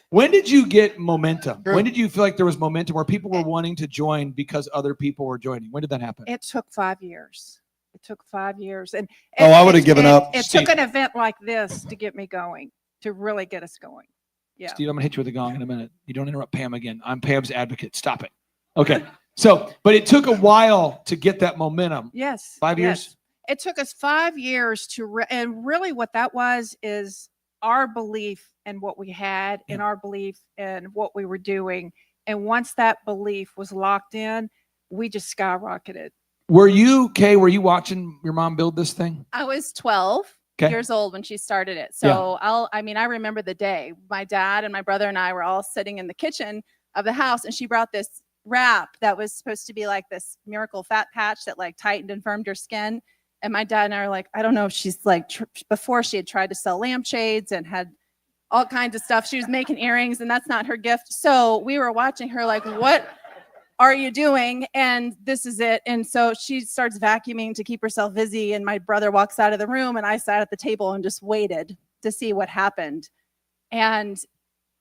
When did you get momentum? When did you feel like there was momentum where people were wanting to join because other people were joining? When did that happen? It took 5 years. It took 5 years, and I would have given up. It took an event like this to get me going, to really get us going. Yeah. Steve, I'm gonna hit you with a gong in a minute. You don't interrupt Pam again. I'm Pam's advocate. Stop it. Okay. So, but it took a while to get that momentum. Yes. 5 years. Yes. It took us 5 years to, and really what that was is our belief in what we had, and our belief in what we were doing. And once that belief was locked in, we just skyrocketed. Were you watching your mom build this thing? I was 12 Okay. years old when she started it. So I remember the day my dad and my brother and I were all sitting in the kitchen of the house, and she brought this wrap that was supposed to be like this miracle fat patch that like tightened and firmed your skin. And my dad and I are like, I don't know if she's like, before she had tried to sell lampshades and had all kinds of stuff. She was making earrings, and that's not her gift. So we were watching her like, what are you doing? And this is it. And so she starts vacuuming to keep herself busy. And my brother walks out of the room, and I sat at the table and just waited to see what happened. And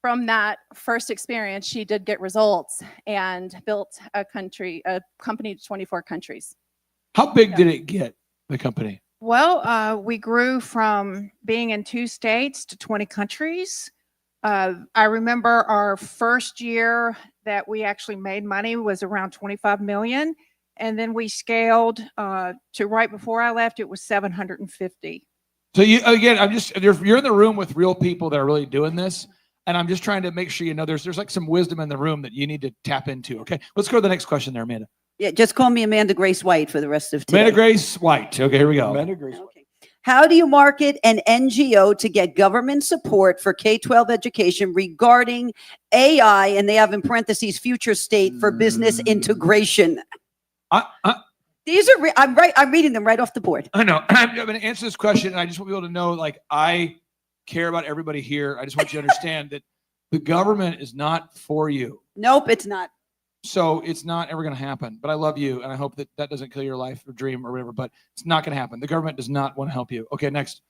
from that first experience, she did get results and built a company to 24 countries. How big did it get, the company? Well, we grew from being in 2 states to 20 countries. I remember our first year that we actually made money was around 25 million. And then we scaled to right before I left, it was 750. So you're in the room with real people that are really doing this. And I'm just trying to make sure there's like some wisdom in the room that you need to tap into. Okay, let's go to the next question there, Amanda. Yeah, just call me Amanda Grace White for the rest of today. Amanda Grace White. Okay, here we go. Amanda Grace White. How do you market an NGO to get government support for K-12 education regarding AI, and they have in parentheses future state for business integration? These are I'm reading them right off the board. I know. I'm going to answer this question, and I just want people to know, like, I care about everybody here. I just want you to understand that the government is not for you. Nope, it's not. So it's not ever going to happen. But I love you, and I hope that doesn't kill your life or dream or whatever. But it's not going to happen. The government does not want to help you. Okay, next.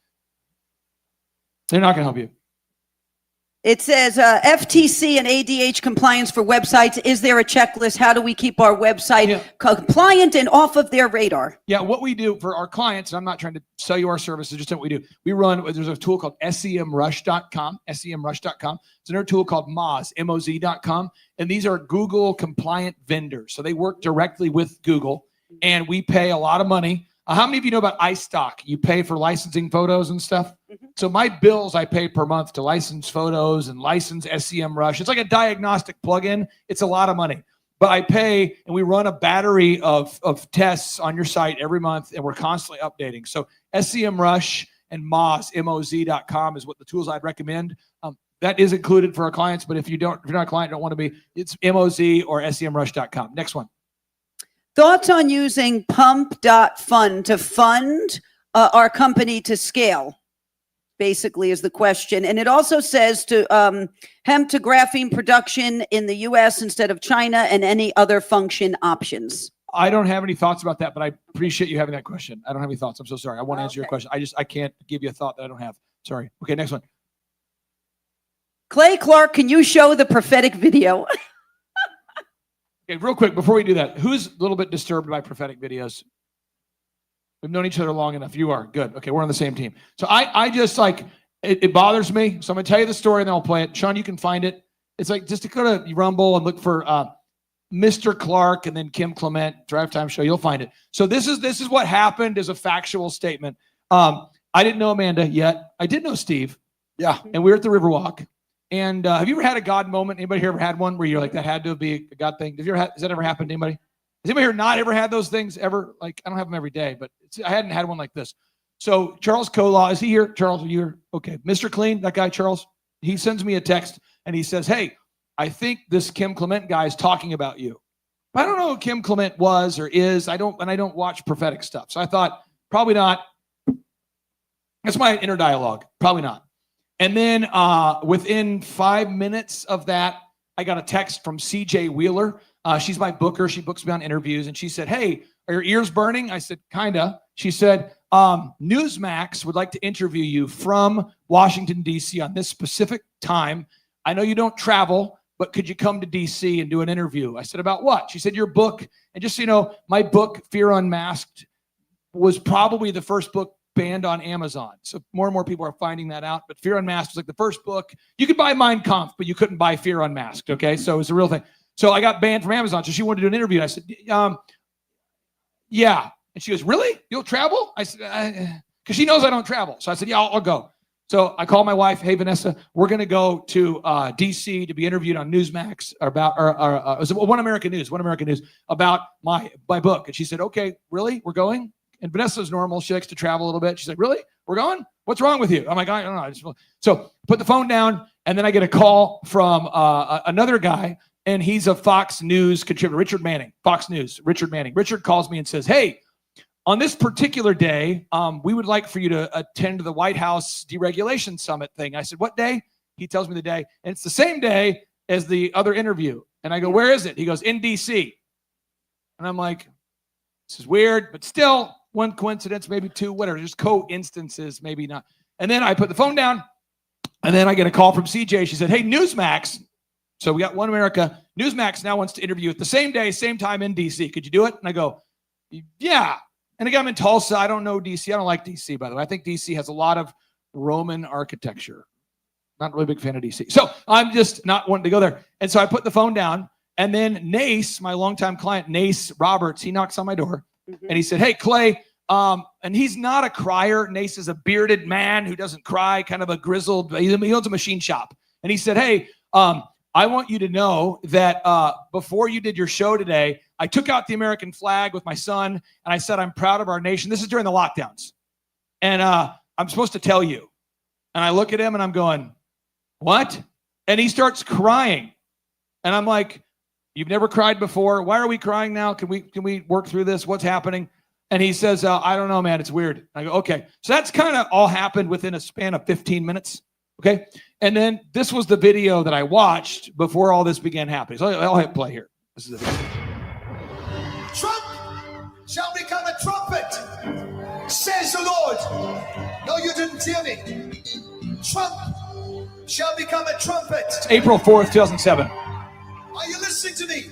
They're not going to help you. It says FTC and ADH compliance for websites. Is there a checklist? How do we keep our website compliant and off of their radar? Yeah, what we do for our clients, and I'm not trying to sell you our services, just what we do. There's a tool called semrush.com, semrush.com. There's another tool called Moz, moz.com. And these are Google compliant vendors. So they work directly with Google, and we pay a lot of money. How many of you know about iStock? You pay for licensing photos and stuff. So my bills I pay per month to license photos and license SEMrush. It's like a diagnostic plugin. It's a lot of money. But I pay, and we run a battery of tests on your site every month, and we're constantly updating. So SEMrush and Moz, moz.com is what the tools I'd recommend. That is included for our clients, but if you're not a client, don't want to be, it's moz or semrush.com. Next one. Thoughts on using pump.fund to fund our company to scale, basically, is the question. And it also says to hemp to graphene production in the U.S. instead of China, and any other function options. I don't have any thoughts about that, but I appreciate you having that question. I don't have any thoughts. I'm so sorry. I want to answer your question. I can't give you a thought that I don't have. Sorry. Okay, next one. Clay Clark, can you show the prophetic video? Okay, real quick, before we do that, who's a little bit disturbed by prophetic videos? We've known each other long enough. You are. Good. Okay, we're on the same team. So I just like, It bothers me. So I'm going to tell you the story and then I'll play it. Sean, you can find it. It's like just to go to Rumble and look for Mr. Clark and then Kim Clement Drive Time Show. You'll find it. So this is what happened as a factual statement. I didn't know Amanda yet. I did know Steve. Yeah. And we were at the Riverwalk. And have you ever had a God moment? Anybody here ever had one where you're like, that had to be a God thing? Has that ever happened to anybody? Has anybody here not ever had those things ever? Like, I don't have them every day, but I hadn't had one like this. So Charles Kolaw, is he here? Charles, are you here? Okay. Mr. Clean, that guy, Charles, he sends me a text and he says, hey, I think this Kim Clement guy is talking about you. But I don't know who Kim Clement was or is. I don't watch prophetic stuff. So I thought, probably not. That's my inner dialogue. Probably not. And then within 5 minutes of that, I got a text from CJ Wheeler. She's my booker. She books me on interviews. And she said, hey, are your ears burning? I said, kinda. She said, Newsmax would like to interview you from Washington, D.C. on this specific time. I know you don't travel, but could you come to D.C. and do an interview? I said, about what? She said, your book. And just so you know, my book, Fear Unmasked, was probably the first book banned on Amazon. So more and more people are finding that out. But Fear Unmasked was like the first book. You could buy Mein Kampf, but you couldn't buy Fear Unmasked. Okay. So it was a real thing. So I got banned from Amazon. So she wanted to do an interview. And I said, yeah. And she goes, really? You'll travel? I said, because she knows I don't travel. So I said, yeah, I'll go. So I called my wife. Hey, Vanessa, we're going to go to DC to be interviewed on Newsmax about, it was One American News about my book. And she said, okay, really? We're going? And Vanessa's normal. She likes to travel a little bit. She's like, really? We're going? What's wrong with you? I'm like, I don't know. So put the phone down, and then I get a call from another guy, and he's a Fox News contributor, Richard Manning, Fox News, Richard Manning. Richard calls me and says, hey, on this particular day, we would like for you to attend the White House deregulation summit thing. I said, what day? He tells me the day, and it's the same day as the other interview. And I go, where is it? He goes, in DC. And I'm like, this is weird, but still, one coincidence, maybe two, whatever, just co-instances, maybe not. And then I put the phone down, and then I get a call from CJ. She said, hey, Newsmax. So we got One America. Newsmax now wants to interview at the same day, same time in DC. Could you do it? And I go, yeah. And again, I'm in Tulsa. I don't know DC. I don't like DC, by the way. I think DC has a lot of Roman architecture. Not really a big fan of DC. So I'm just not wanting to go there. And so I put the phone down, and then Nace, my longtime client, Nace Roberts, he knocks on my door. And he said, hey, Clay, and he's not a crier. Nace is a bearded man who doesn't cry, kind of a grizzled, he owns a machine shop. And he said, hey, I want you to know that before you did your show today, I took out the American flag with my son, and I said, I'm proud of our nation. This is during the lockdowns. And I'm supposed to tell you. And I look at him, and I'm going, what? And he starts crying. And I'm like, you've never cried before. Why are we crying now? Can we work through this? What's happening? And he says, I don't know, man. It's weird. I go, okay. So that's kind of all happened within a span of 15 minutes. Okay. And then this was the video that I watched before all this began happening. So I'll hit play here. This is the video. Trump shall become a trumpet, says the Lord. No, you didn't hear me. Trump shall become a trumpet. It's April 4th, 2007. Are you listening to me?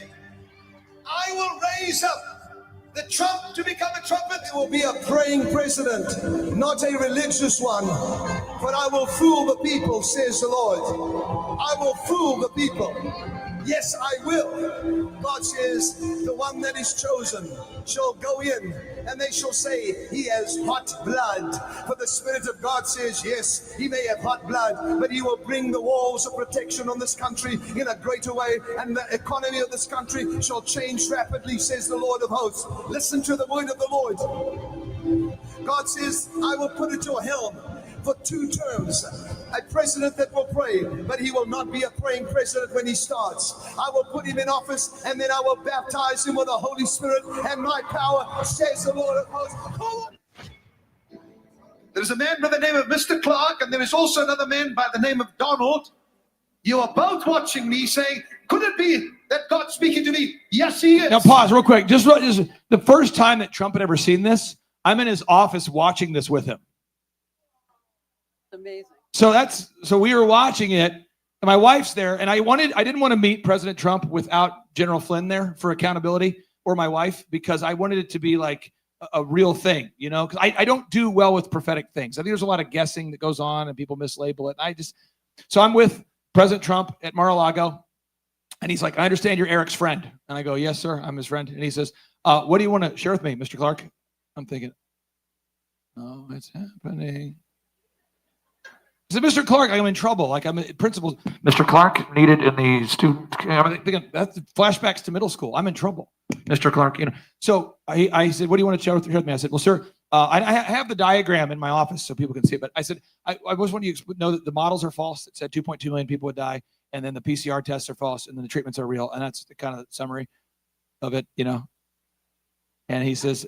I will raise up the Trump to become a trumpet. It will be a praying president, not a religious one. But I will fool the people, says the Lord. I will fool the people. Yes, I will. God says, the one that is chosen shall go in, and they shall say, he has hot blood. For the Spirit of God says, yes, he may have hot blood, but he will bring the walls of protection on this country in a greater way, and the economy of this country shall change rapidly, says the Lord of hosts. Listen to the word of the Lord. God says, I will put it to a helm for 2 terms. A president that will pray, but he will not be a praying president when he starts. I will put him in office, and then I will baptize him with the Holy Spirit and my power, says the Lord of hosts. There's a man by the name of Mr. Clark, and there is also another man by the name of Donald. You are both watching me saying, could it be that God's speaking to me? Yes, he is. Now pause real quick. Just the first time that Trump had ever seen this, I'm in his office watching this with him. Amazing. So we were watching it, and my wife's there, and I didn't want to meet President Trump without General Flynn there for accountability, or my wife, because I wanted it to be like a real thing, you know, because I don't do well with prophetic things. I think there's a lot of guessing that goes on and people mislabel it. So I'm with President Trump at Mar-a-Lago, and he's like, I understand you're Eric's friend. And I go, yes, sir, I'm his friend. And he says, what do you want to share with me, Mr. Clark? I'm thinking, oh, it's happening. I said, Mr. Clark, I'm in trouble. Like, I'm a principal. Mr. Clark needed in the student. I'm thinking, that's flashbacks to middle school. I'm in trouble, Mr. Clark. You know. So I said, what do you want to share with me? I said, well, sir, I have the diagram in my office so people can see it. But I said, I was wanting you to know that the models are false. It said 2.2 million people would die, and then the PCR tests are false, and then the treatments are real. And that's the kind of summary of it, you know. And he says,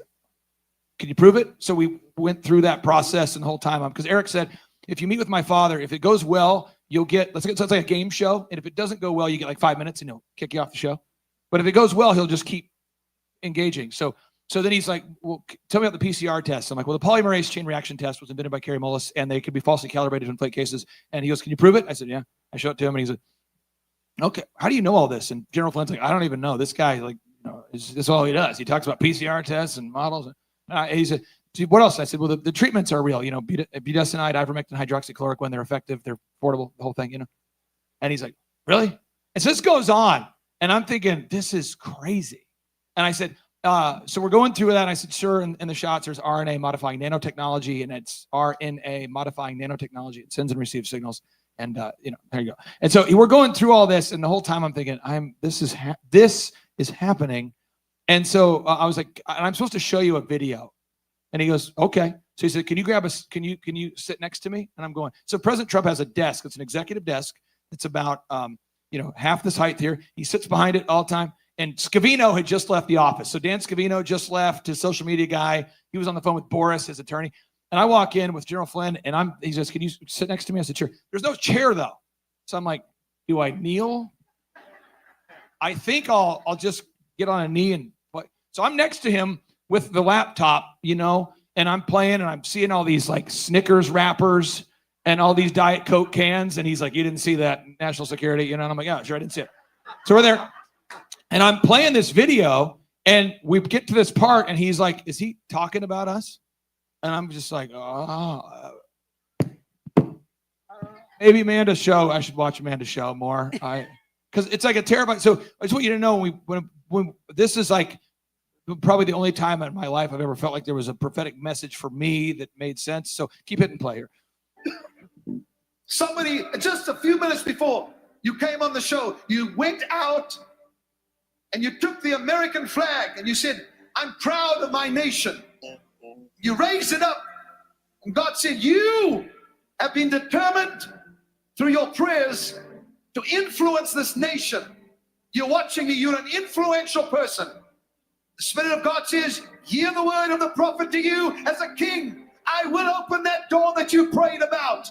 can you prove it? So we went through that process, and the whole time, because Eric said, if you meet with my father, if it goes well, you'll get, so it's like a game show. And if it doesn't go well, you get like 5 minutes and he'll kick you off the show. But if it goes well, he'll just keep engaging. So then he's like, well, tell me about the PCR test. I'm like, well, the polymerase chain reaction test was invented by Carrie Mullis, and they could be falsely calibrated to inflate cases. And he goes, can you prove it? I said, yeah. I showed it to him, and he's like, okay, how do you know all this? And General Flynn's like, I don't even know. This guy, like, you know, is all he does. He talks about PCR tests and models. He said, what else? I said, well, the treatments are real, you know, budesonide, ivermectin, hydroxychloroquine, they're effective, they're affordable, the whole thing, you know. And he's like, really? And so this goes on, and I'm thinking, this is crazy. And I said, so we're going through that. And I said, sure, in the shots, there's RNA modifying nanotechnology, and it's RNA modifying nanotechnology. It sends and receives signals, and you know, there you go. And so we're going through all this, and the whole time I'm thinking, this is happening. And so I was like, I'm supposed to show you a video. And he goes, okay. So he said, can you sit next to me? And I'm going, so President Trump has a desk. It's an executive desk. It's about, half this height here. He sits behind it all the time. And Scavino had just left the office. So Dan Scavino just left, his social media guy. He was on the phone with Boris, his attorney. And I walk in with General Flynn, and he says, can you sit next to me? I said, sure. There's no chair though. So I'm like, do I kneel? I think I'll just get on a knee and play. So I'm next to him with the laptop, you know, and I'm playing, and I'm seeing all these like Snickers wrappers and all these Diet Coke cans. And he's like, you didn't see that, national security, you know? And I'm like, yeah, sure, I didn't see it. So we're there, and I'm playing this video, and we get to this part, and he's like, is he talking about us? And I'm just like, maybe Amanda's show. I should watch Amanda's show more. Because it's like a terrifying. So I just want you to know, when this is like, probably the only time in my life I've ever felt like there was a prophetic message for me that made sense. So keep hitting play here. Somebody, just a few minutes before you came on the show, you went out and you took the American flag and you said, I'm proud of my nation. You raised it up, and God said, you have been determined through your prayers to influence this nation. You're watching me, you're an influential person. The Spirit of God says, hear the word of the prophet to you as a king. I will open that door that you prayed about.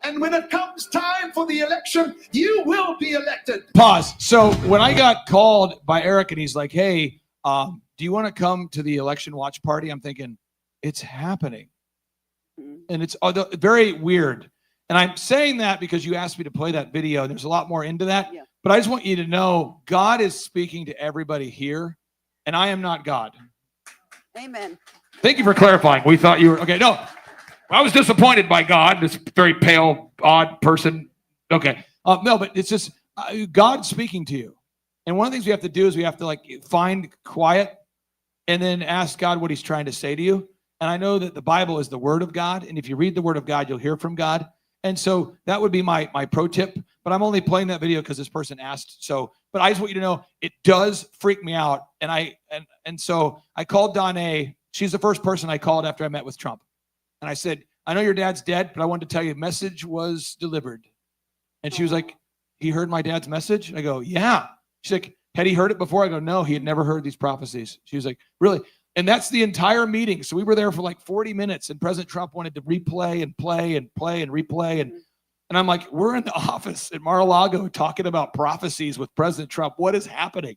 And when it comes time for the election, you will be elected. Pause. So when I got called by Eric, and he's like, hey, do you want to come to the election watch party? I'm thinking, it's happening. And it's very weird. And I'm saying that because you asked me to play that video. There's a lot more into that. Yeah. But I just want you to know, God is speaking to everybody here. And I am not God. Amen. Thank you for clarifying. We thought you were, okay, no. I was disappointed by God, this very pale, odd person. Okay. No, but it's just God speaking to you. And one of the things we have to do is we have to like find quiet and then ask God what he's trying to say to you. And I know that the Bible is the word of God. And if you read the word of God, you'll hear from God. And so that would be my pro tip. But I'm only playing that video because this person asked. So, but I just want you to know it does freak me out. And so I called Donna. She's the first person I called after I met with Trump. And I said, I know your dad's dead, but I wanted to tell you, message was delivered. And she was like, he heard my dad's message? I go, yeah. She's like, had he heard it before? I go, no, he had never heard these prophecies. She was like, really? And that's the entire meeting. So we were there for like 40 minutes, and President Trump wanted to replay and play and play and replay. And I'm like, we're in the office at Mar-a-Lago talking about prophecies with President Trump. What is happening?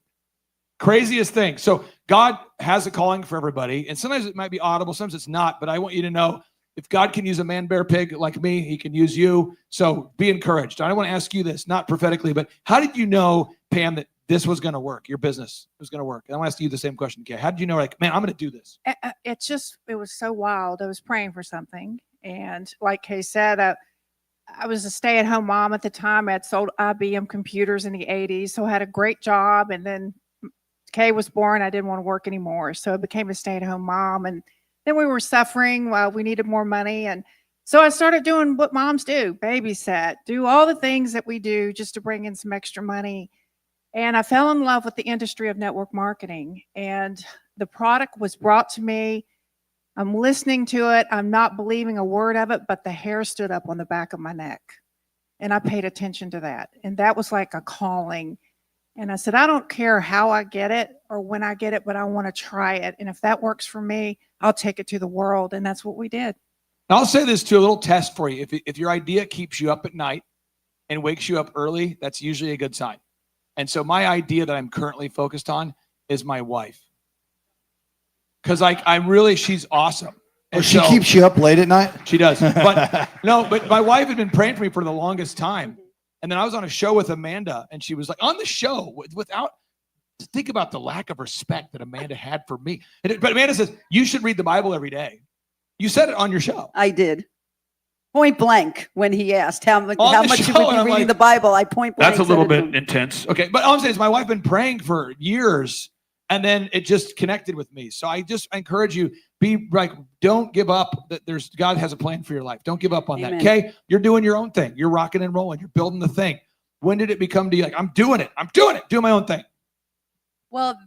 Craziest thing. So God has a calling for everybody. And sometimes it might be audible, sometimes it's not. But I want you to know, if God can use a man, bear, pig like me, he can use you. So be encouraged. I want to ask you this, not prophetically, but how did you know, Pam, that this was going to work. Your business was going to work. And I want to ask you the same question, Kay. How did you know, like, man, I'm going to do this? It was so wild. I was praying for something. And like Kay said, I was a stay-at-home mom at the time. I had sold IBM computers in the 80s, so I had a great job. And then Kay was born. I didn't want to work anymore, so I became a stay-at-home mom. And then we were suffering while we needed more money. And so I started doing what moms do, babysit, do all the things that we do just to bring in some extra money. And I fell in love with the industry of network marketing. And the product was brought to me. I'm listening to it. I'm not believing a word of it, but the hair stood up on the back of my neck. And I paid attention to that. And that was like a calling. And I said, I don't care how I get it or when I get it, but I want to try it. And if that works for me, I'll take it to the world. And that's what we did. I'll say this too, a little test for you. If your idea keeps you up at night and wakes you up early, that's usually a good sign. And so my idea that I'm currently focused on is my wife. Because she's awesome. And she keeps you up late at night? She does. But but my wife had been praying for me for the longest time. And then I was on a show with Amanda, and she was like, on the show, without, think about the lack of respect that Amanda had for me. But Amanda says, you should read the Bible every day. You said it on your show. I did. Point blank when he asked how much you show, would be reading the Bible. I point blank. That's a little said it. bit intense. Okay. But all I'm saying is my wife been praying for years, and then it just connected with me. So I encourage you, be like, don't give up. That God has a plan for your life. Don't give up on that. Okay. You're doing your own thing. You're rocking and rolling. You're building the thing. When did it become to you like, I'm doing it, doing my own thing? Well,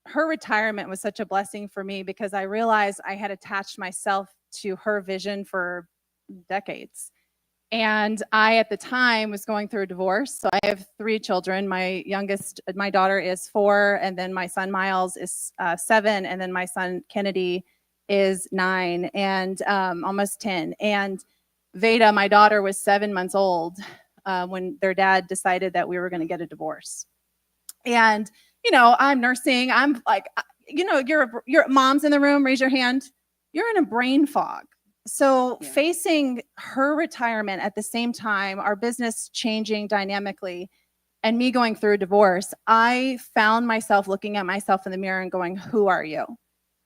her retirement was such a blessing for me because I realized I had attached myself to her vision for decades. And I, at the time, was going through a divorce. So I have 3 children. My daughter is 4, and then my son Miles is 7, and then my son Kennedy is 9 and almost 10. And Veda, my daughter, was 7 months old when their dad decided that we were going to get a divorce. And I'm nursing. I'm like, your moms in the room, raise your hand. You're in a brain fog. So facing her retirement at the same time, our business changing dynamically, and me going through a divorce, I found myself looking at myself in the mirror and going, who are you?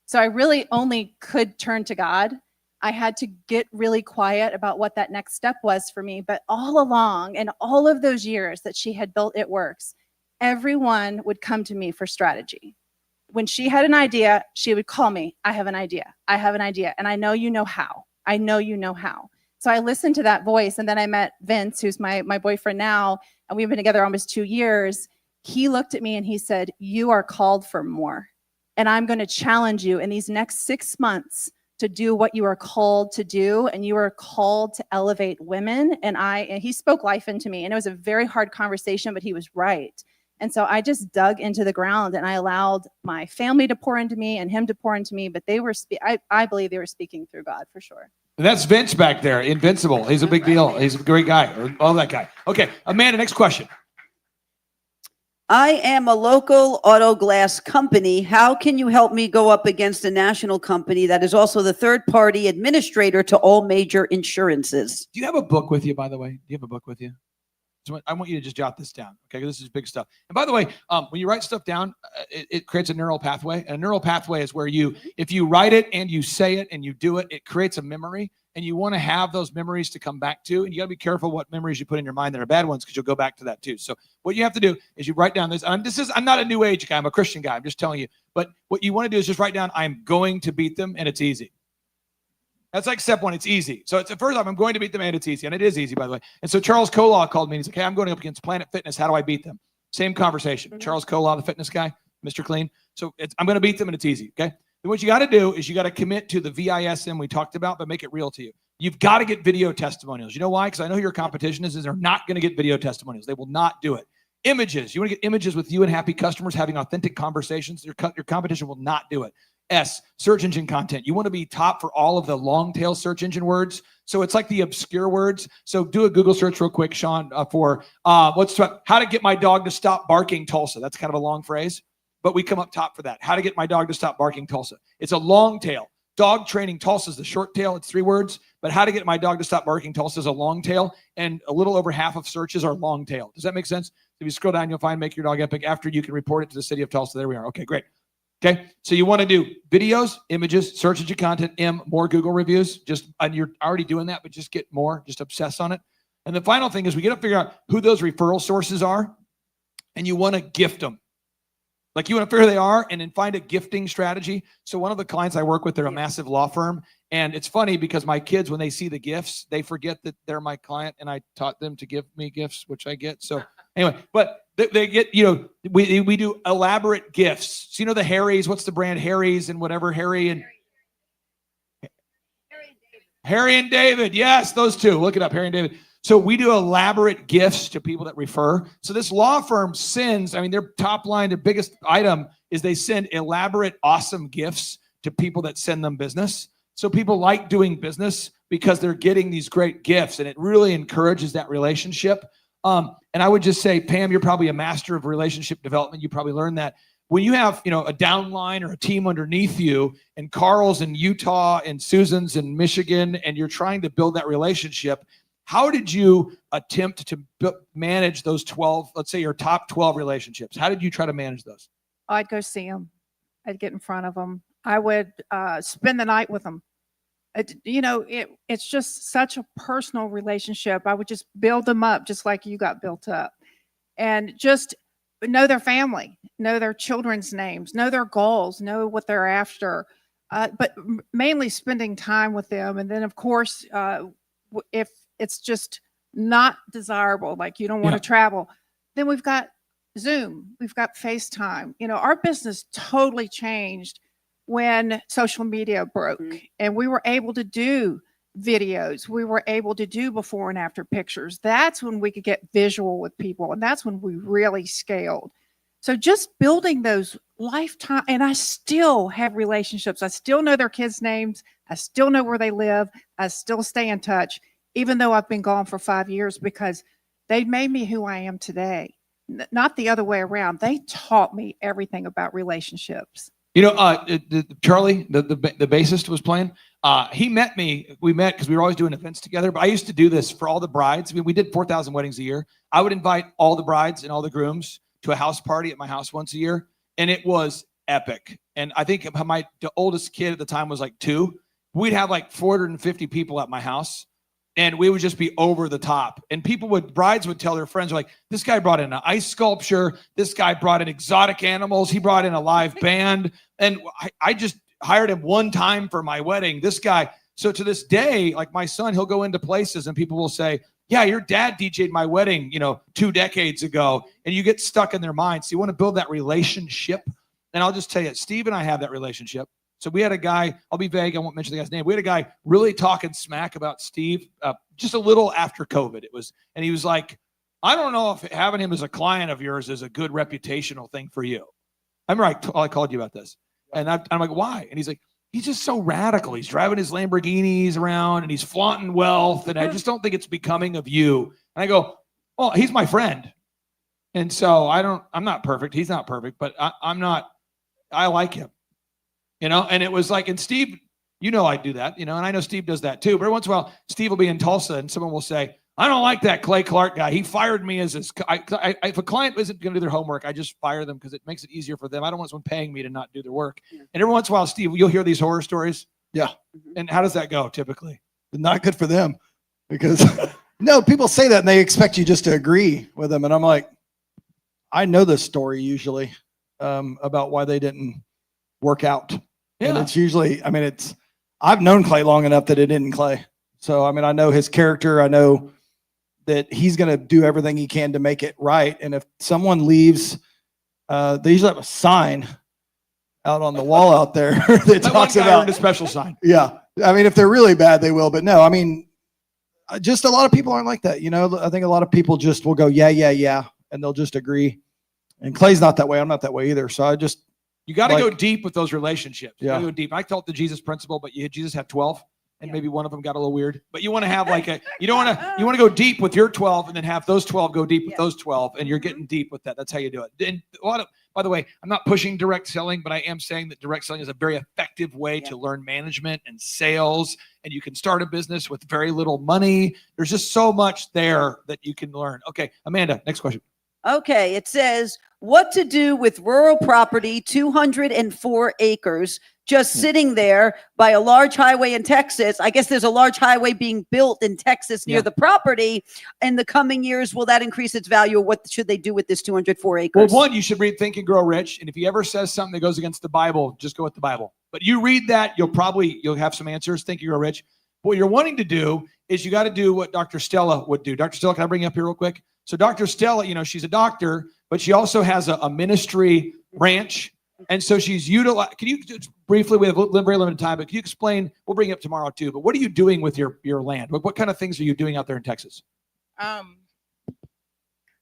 So I really only could turn to God. I had to get really quiet about what that next step was for me. But all along, in all of those years that she had built It Works, everyone would come to me for strategy. When she had an idea, she would call me. I have an idea. I have an idea. And I know you know how. I know you know how. So I listened to that voice. And then I met Vince, who's my boyfriend now. And we've been together almost 2 years. He looked at me and he said, you are called for more. And I'm going to challenge you in these next 6 months to do what you are called to do. And you are called to elevate women. And he spoke life into me. And it was a very hard conversation, but he was right. And so I just dug into the ground and I allowed my family to pour into me and him to pour into me. But they were, I believe they were speaking through God for sure. That's Vince back there, Invincible. He's a big deal. He's a great guy. All that guy. Okay, Amanda, next question. I am a local auto glass company. How can you help me go up against a national company that is also the third-party administrator to all major insurances? Do you have a book with you, by the way? Do you have a book with you? So I want you to just jot this down, okay? This is big stuff. And by the way, when you write stuff down, it creates a neural pathway. And a neural pathway is where if you write it and you say it and you do it, it creates a memory. And you want to have those memories to come back to. And you got to be careful what memories you put in your mind that are bad ones because you'll go back to that too. So what you have to do is you write down this. I'm not a new age guy. I'm a Christian guy. I'm just telling you. But what you want to do is just write down, I'm going to beat them, and it's easy. That's like step 1. It's easy. So it's first off, I'm going to beat them, and it's easy. And it is easy, by the way. And so Charles Kolaw called me and he's like, hey, I'm going up against Planet Fitness. How do I beat them? Same conversation. Charles Kolaw, the fitness guy, Mr. Clean. So I'm going to beat them, and it's easy. Okay. Then what you got to do is you got to commit to the VISM we talked about, but make it real to you. You've got to get video testimonials. You know why? Because I know who your competition is they're not going to get video testimonials. They will not do it. Images. You want to get images with you and happy customers having authentic conversations. Your competition will not do it. Search engine content. You want to be top for all of the long tail search engine words. So it's like the obscure words. So do a Google search real quick, Sean, for how to get my dog to stop barking Tulsa. That's kind of a long phrase, but we come up top for that. How to get my dog to stop barking Tulsa. It's a long tail. Dog training Tulsa is the short tail. It's 3 words. But how to get my dog to stop barking Tulsa is a long tail. And a little over half of searches are long tail. Does that make sense? If you scroll down, you'll find Make Your Dog Epic after you can report it to the city of Tulsa. There we are. Okay, great. Okay, so you want to do videos, images, search engine content, more Google reviews. And you're already doing that, but just get more, just obsess on it. And the final thing is we got to figure out who those referral sources are, and you want to gift them. Like you want to figure who they are and then find a gifting strategy. So one of the clients I work with, they're a massive law firm. And it's funny because my kids, when they see the gifts, they forget that they're my client and I taught them to give me gifts, which I get. So anyway, but they get, we do elaborate gifts. So, the Harry's, what's the brand? Harry's and whatever, Harry and David. Yes, those two. Look it up, Harry and David. So we do elaborate gifts to people that refer. So this law firm sends, their top line, their biggest item is they send elaborate, awesome gifts to people that send them business. So people like doing business because they're getting these great gifts, and it really encourages that relationship. And I would just say, Pam, you're probably a master of relationship development. You probably learned that. When you have, a downline or a team underneath you, and Carl's in Utah and Susan's in Michigan, and you're trying to build that relationship, how did you attempt to manage those 12, let's say your top 12 relationships? How did you try to manage those? I'd go see them. I'd get in front of them. I would spend the night with them. It's just such a personal relationship. I would just build them up just like you got built up. And just know their family, know their children's names, know their goals, know what they're after. But mainly spending time with them. And then, of course, if it's just not desirable, like you don't want to travel, then we've got Zoom, we've got FaceTime. Our business totally changed when social media broke, and we were able to do videos. We were able to do before and after pictures. That's when we could get visual with people, and that's when we really scaled. So just building those lifetime, and I still have relationships. I still know their kids' names. I still know where they live. I still stay in touch, even though I've been gone for 5 years, because they made me who I am today. Not the other way around. They taught me everything about relationships. Charlie, the bassist was playing. He met me. We met because we were always doing events together. But I used to do this for all the brides. We did 4,000 weddings a year. I would invite all the brides and all the grooms to a house party at my house once a year, and it was epic. And I think the oldest kid at the time was like 2. We'd have like 450 people at my house, and we would just be over the top. And brides would tell their friends, like, this guy brought in an ice sculpture. This guy brought in exotic animals. He brought in a live band. And I just hired him one time for my wedding. This guy. So to this day, like my son, he'll go into places and people will say, yeah, your dad DJ'd my wedding, 2 decades ago. And you get stuck in their minds. So you want to build that relationship. And I'll just tell you, Steve and I have that relationship. So we had a guy, I'll be vague, I won't mention the guy's name. We had a guy really talking smack about Steve just a little after COVID. And he was like, I don't know if having him as a client of yours is a good reputational thing for you. I remember I called you about this. And I'm like, why? And he's like, he's just so radical. He's driving his Lamborghinis around and he's flaunting wealth. And I just don't think it's becoming of you. And I go, well, he's my friend. And so I'm not perfect. He's not perfect, but I like him. And it was like, and Steve, I do that, and I know Steve does that too. But every once in a while, Steve will be in Tulsa and someone will say, I don't like that Clay Clark guy. He fired me as his, if a client isn't going to do their homework, I just fire them because it makes it easier for them. I don't want someone paying me to not do their work. Yeah. And every once in a while, Steve, you'll hear these horror stories. Yeah. And how does that go typically? Not good for them because no, people say that and they expect you just to agree with them. And I'm like, I know this story usually about why they didn't work out. Yeah. And it's usually, I've known Clay long enough that it didn't Clay. So, I know his character. I know that he's going to do everything he can to make it right. And if someone leaves, they usually have a sign out on the wall out there that talks about a special sign. Yeah. If they're really bad, they will. But no, just a lot of people aren't like that. I think a lot of people just will go, yeah. And they'll just agree. And Clay's not that way. I'm not that way either. So you got to go deep with those relationships. You Yeah. gotta go deep. I called the Jesus principle, but Jesus had 12, and maybe one of them got a little weird. But you want to have you want to go deep with your 12, and then have those 12 go deep with those 12, and you're getting deep with that. That's how you do it. And by the way, I'm not pushing direct selling, but I am saying that direct selling is a very effective way to learn management and sales, and you can start a business with very little money. There's just so much there that you can learn. Okay, Amanda, next question. Okay, it says what to do with rural property, 204 acres, just sitting there by a large highway in Texas. I guess there's a large highway being built in Texas near Yeah. the property. In the coming years, will that increase its value? Or what should they do with this 204 Well, acres? one, you should read Think and Grow Rich. And if he ever says something that goes against the Bible, just go with the Bible. But you read that, you'll have some answers. Think and Grow Rich. What you're wanting to do is you got to do what Dr. Stella would do. Dr. Stella, can I bring you up here real quick? So Dr. Stella, she's a doctor, but she also has a ministry branch. And so she's utilized. Can you just briefly, we have very limited time, but can you explain, we'll bring it up tomorrow too, but what are you doing with your land? What kind of things are you doing out there in Texas? I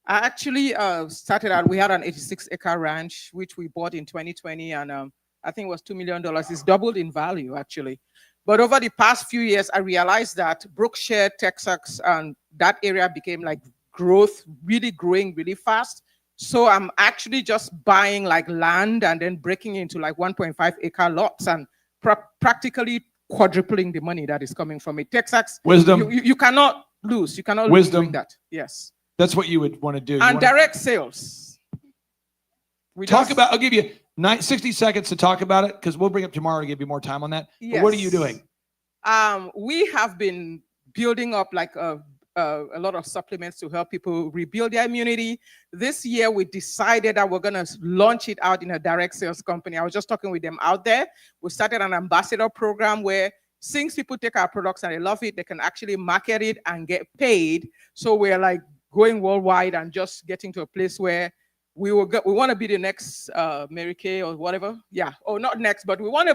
actually started out, we had an 86-acre ranch, which we bought in 2020, and I think it was $2 million. It's doubled in value, actually. But over the past few years, I realized that Brookshire, Texas, and that area became like really growing really fast. So I'm actually just buying like land and then breaking into like 1.5-acre lots and practically quadrupling the money that is coming from it. Texas, Wisdom. you cannot lose. You cannot lose Wisdom. doing that. Yes. That's what you would want to do. And direct sales. I'll give you 60 seconds to talk about it because we'll bring it up tomorrow to give you more time on that. But what are you doing? We have been building up like a lot of supplements to help people rebuild their immunity. This year, we decided that we're going to launch it out in a direct sales company. I was just talking with them out there. We started an ambassador program where since people take our products and they love it, they can actually market it and get paid. So we're like going worldwide and just getting to a place where we want to be the next Mary Kay or whatever. Yeah. Oh, not next, but we want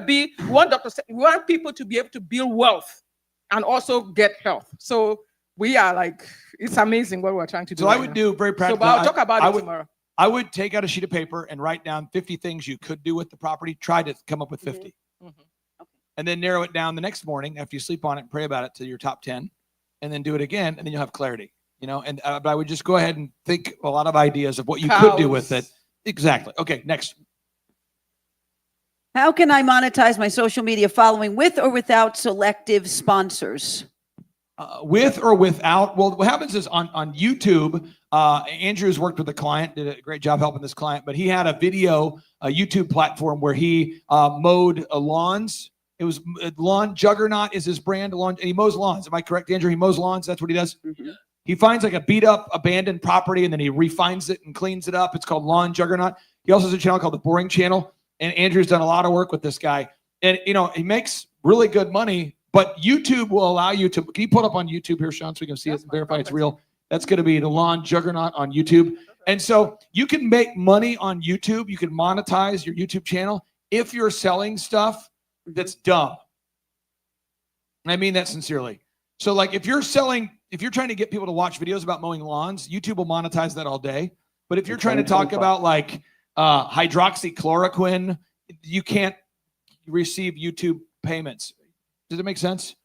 people to be able to build wealth and also get health. So we are like, it's amazing what we're trying to do. So I would do very practical. So, but I'll talk about it tomorrow. I would take out a sheet of paper and write down 50 things you could do with the property. Try to come up with 50. And then narrow it down the next morning after you sleep on it and pray about it to your top 10, and then do it again, and then you'll have clarity. But I would just go ahead and think a lot of ideas of what you could do with it. Exactly. Okay, next. How can I monetize my social media following with or without selective sponsors? With or without. Well, what happens is on YouTube, Andrew's worked with a client, did a great job helping this client, but he had a YouTube platform where he mowed lawns. It was Lawn Juggernaut is his brand, and he mows lawns. Am I correct, Andrew? He mows lawns. That's what he does. He finds like a beat up, abandoned property, and then he refines it and cleans it up. It's called Lawn Juggernaut. He also has a channel called The Boring Channel, and Andrew's done a lot of work with this guy. And he makes really good money. But YouTube will allow you to, can you put up on YouTube here, Sean, so we can see it and verify it's real? That's going to be the Lawn Juggernaut on YouTube. And so you can make money on YouTube. You can monetize your YouTube channel if you're selling stuff that's dumb. And I mean that sincerely. So like if you're trying to get people to watch videos about mowing lawns, YouTube will monetize that all day. But if you're trying to talk about like hydroxychloroquine, you can't receive YouTube payments. Does it make sense?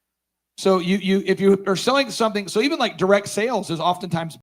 So if you are selling something, so even like direct sales is oftentimes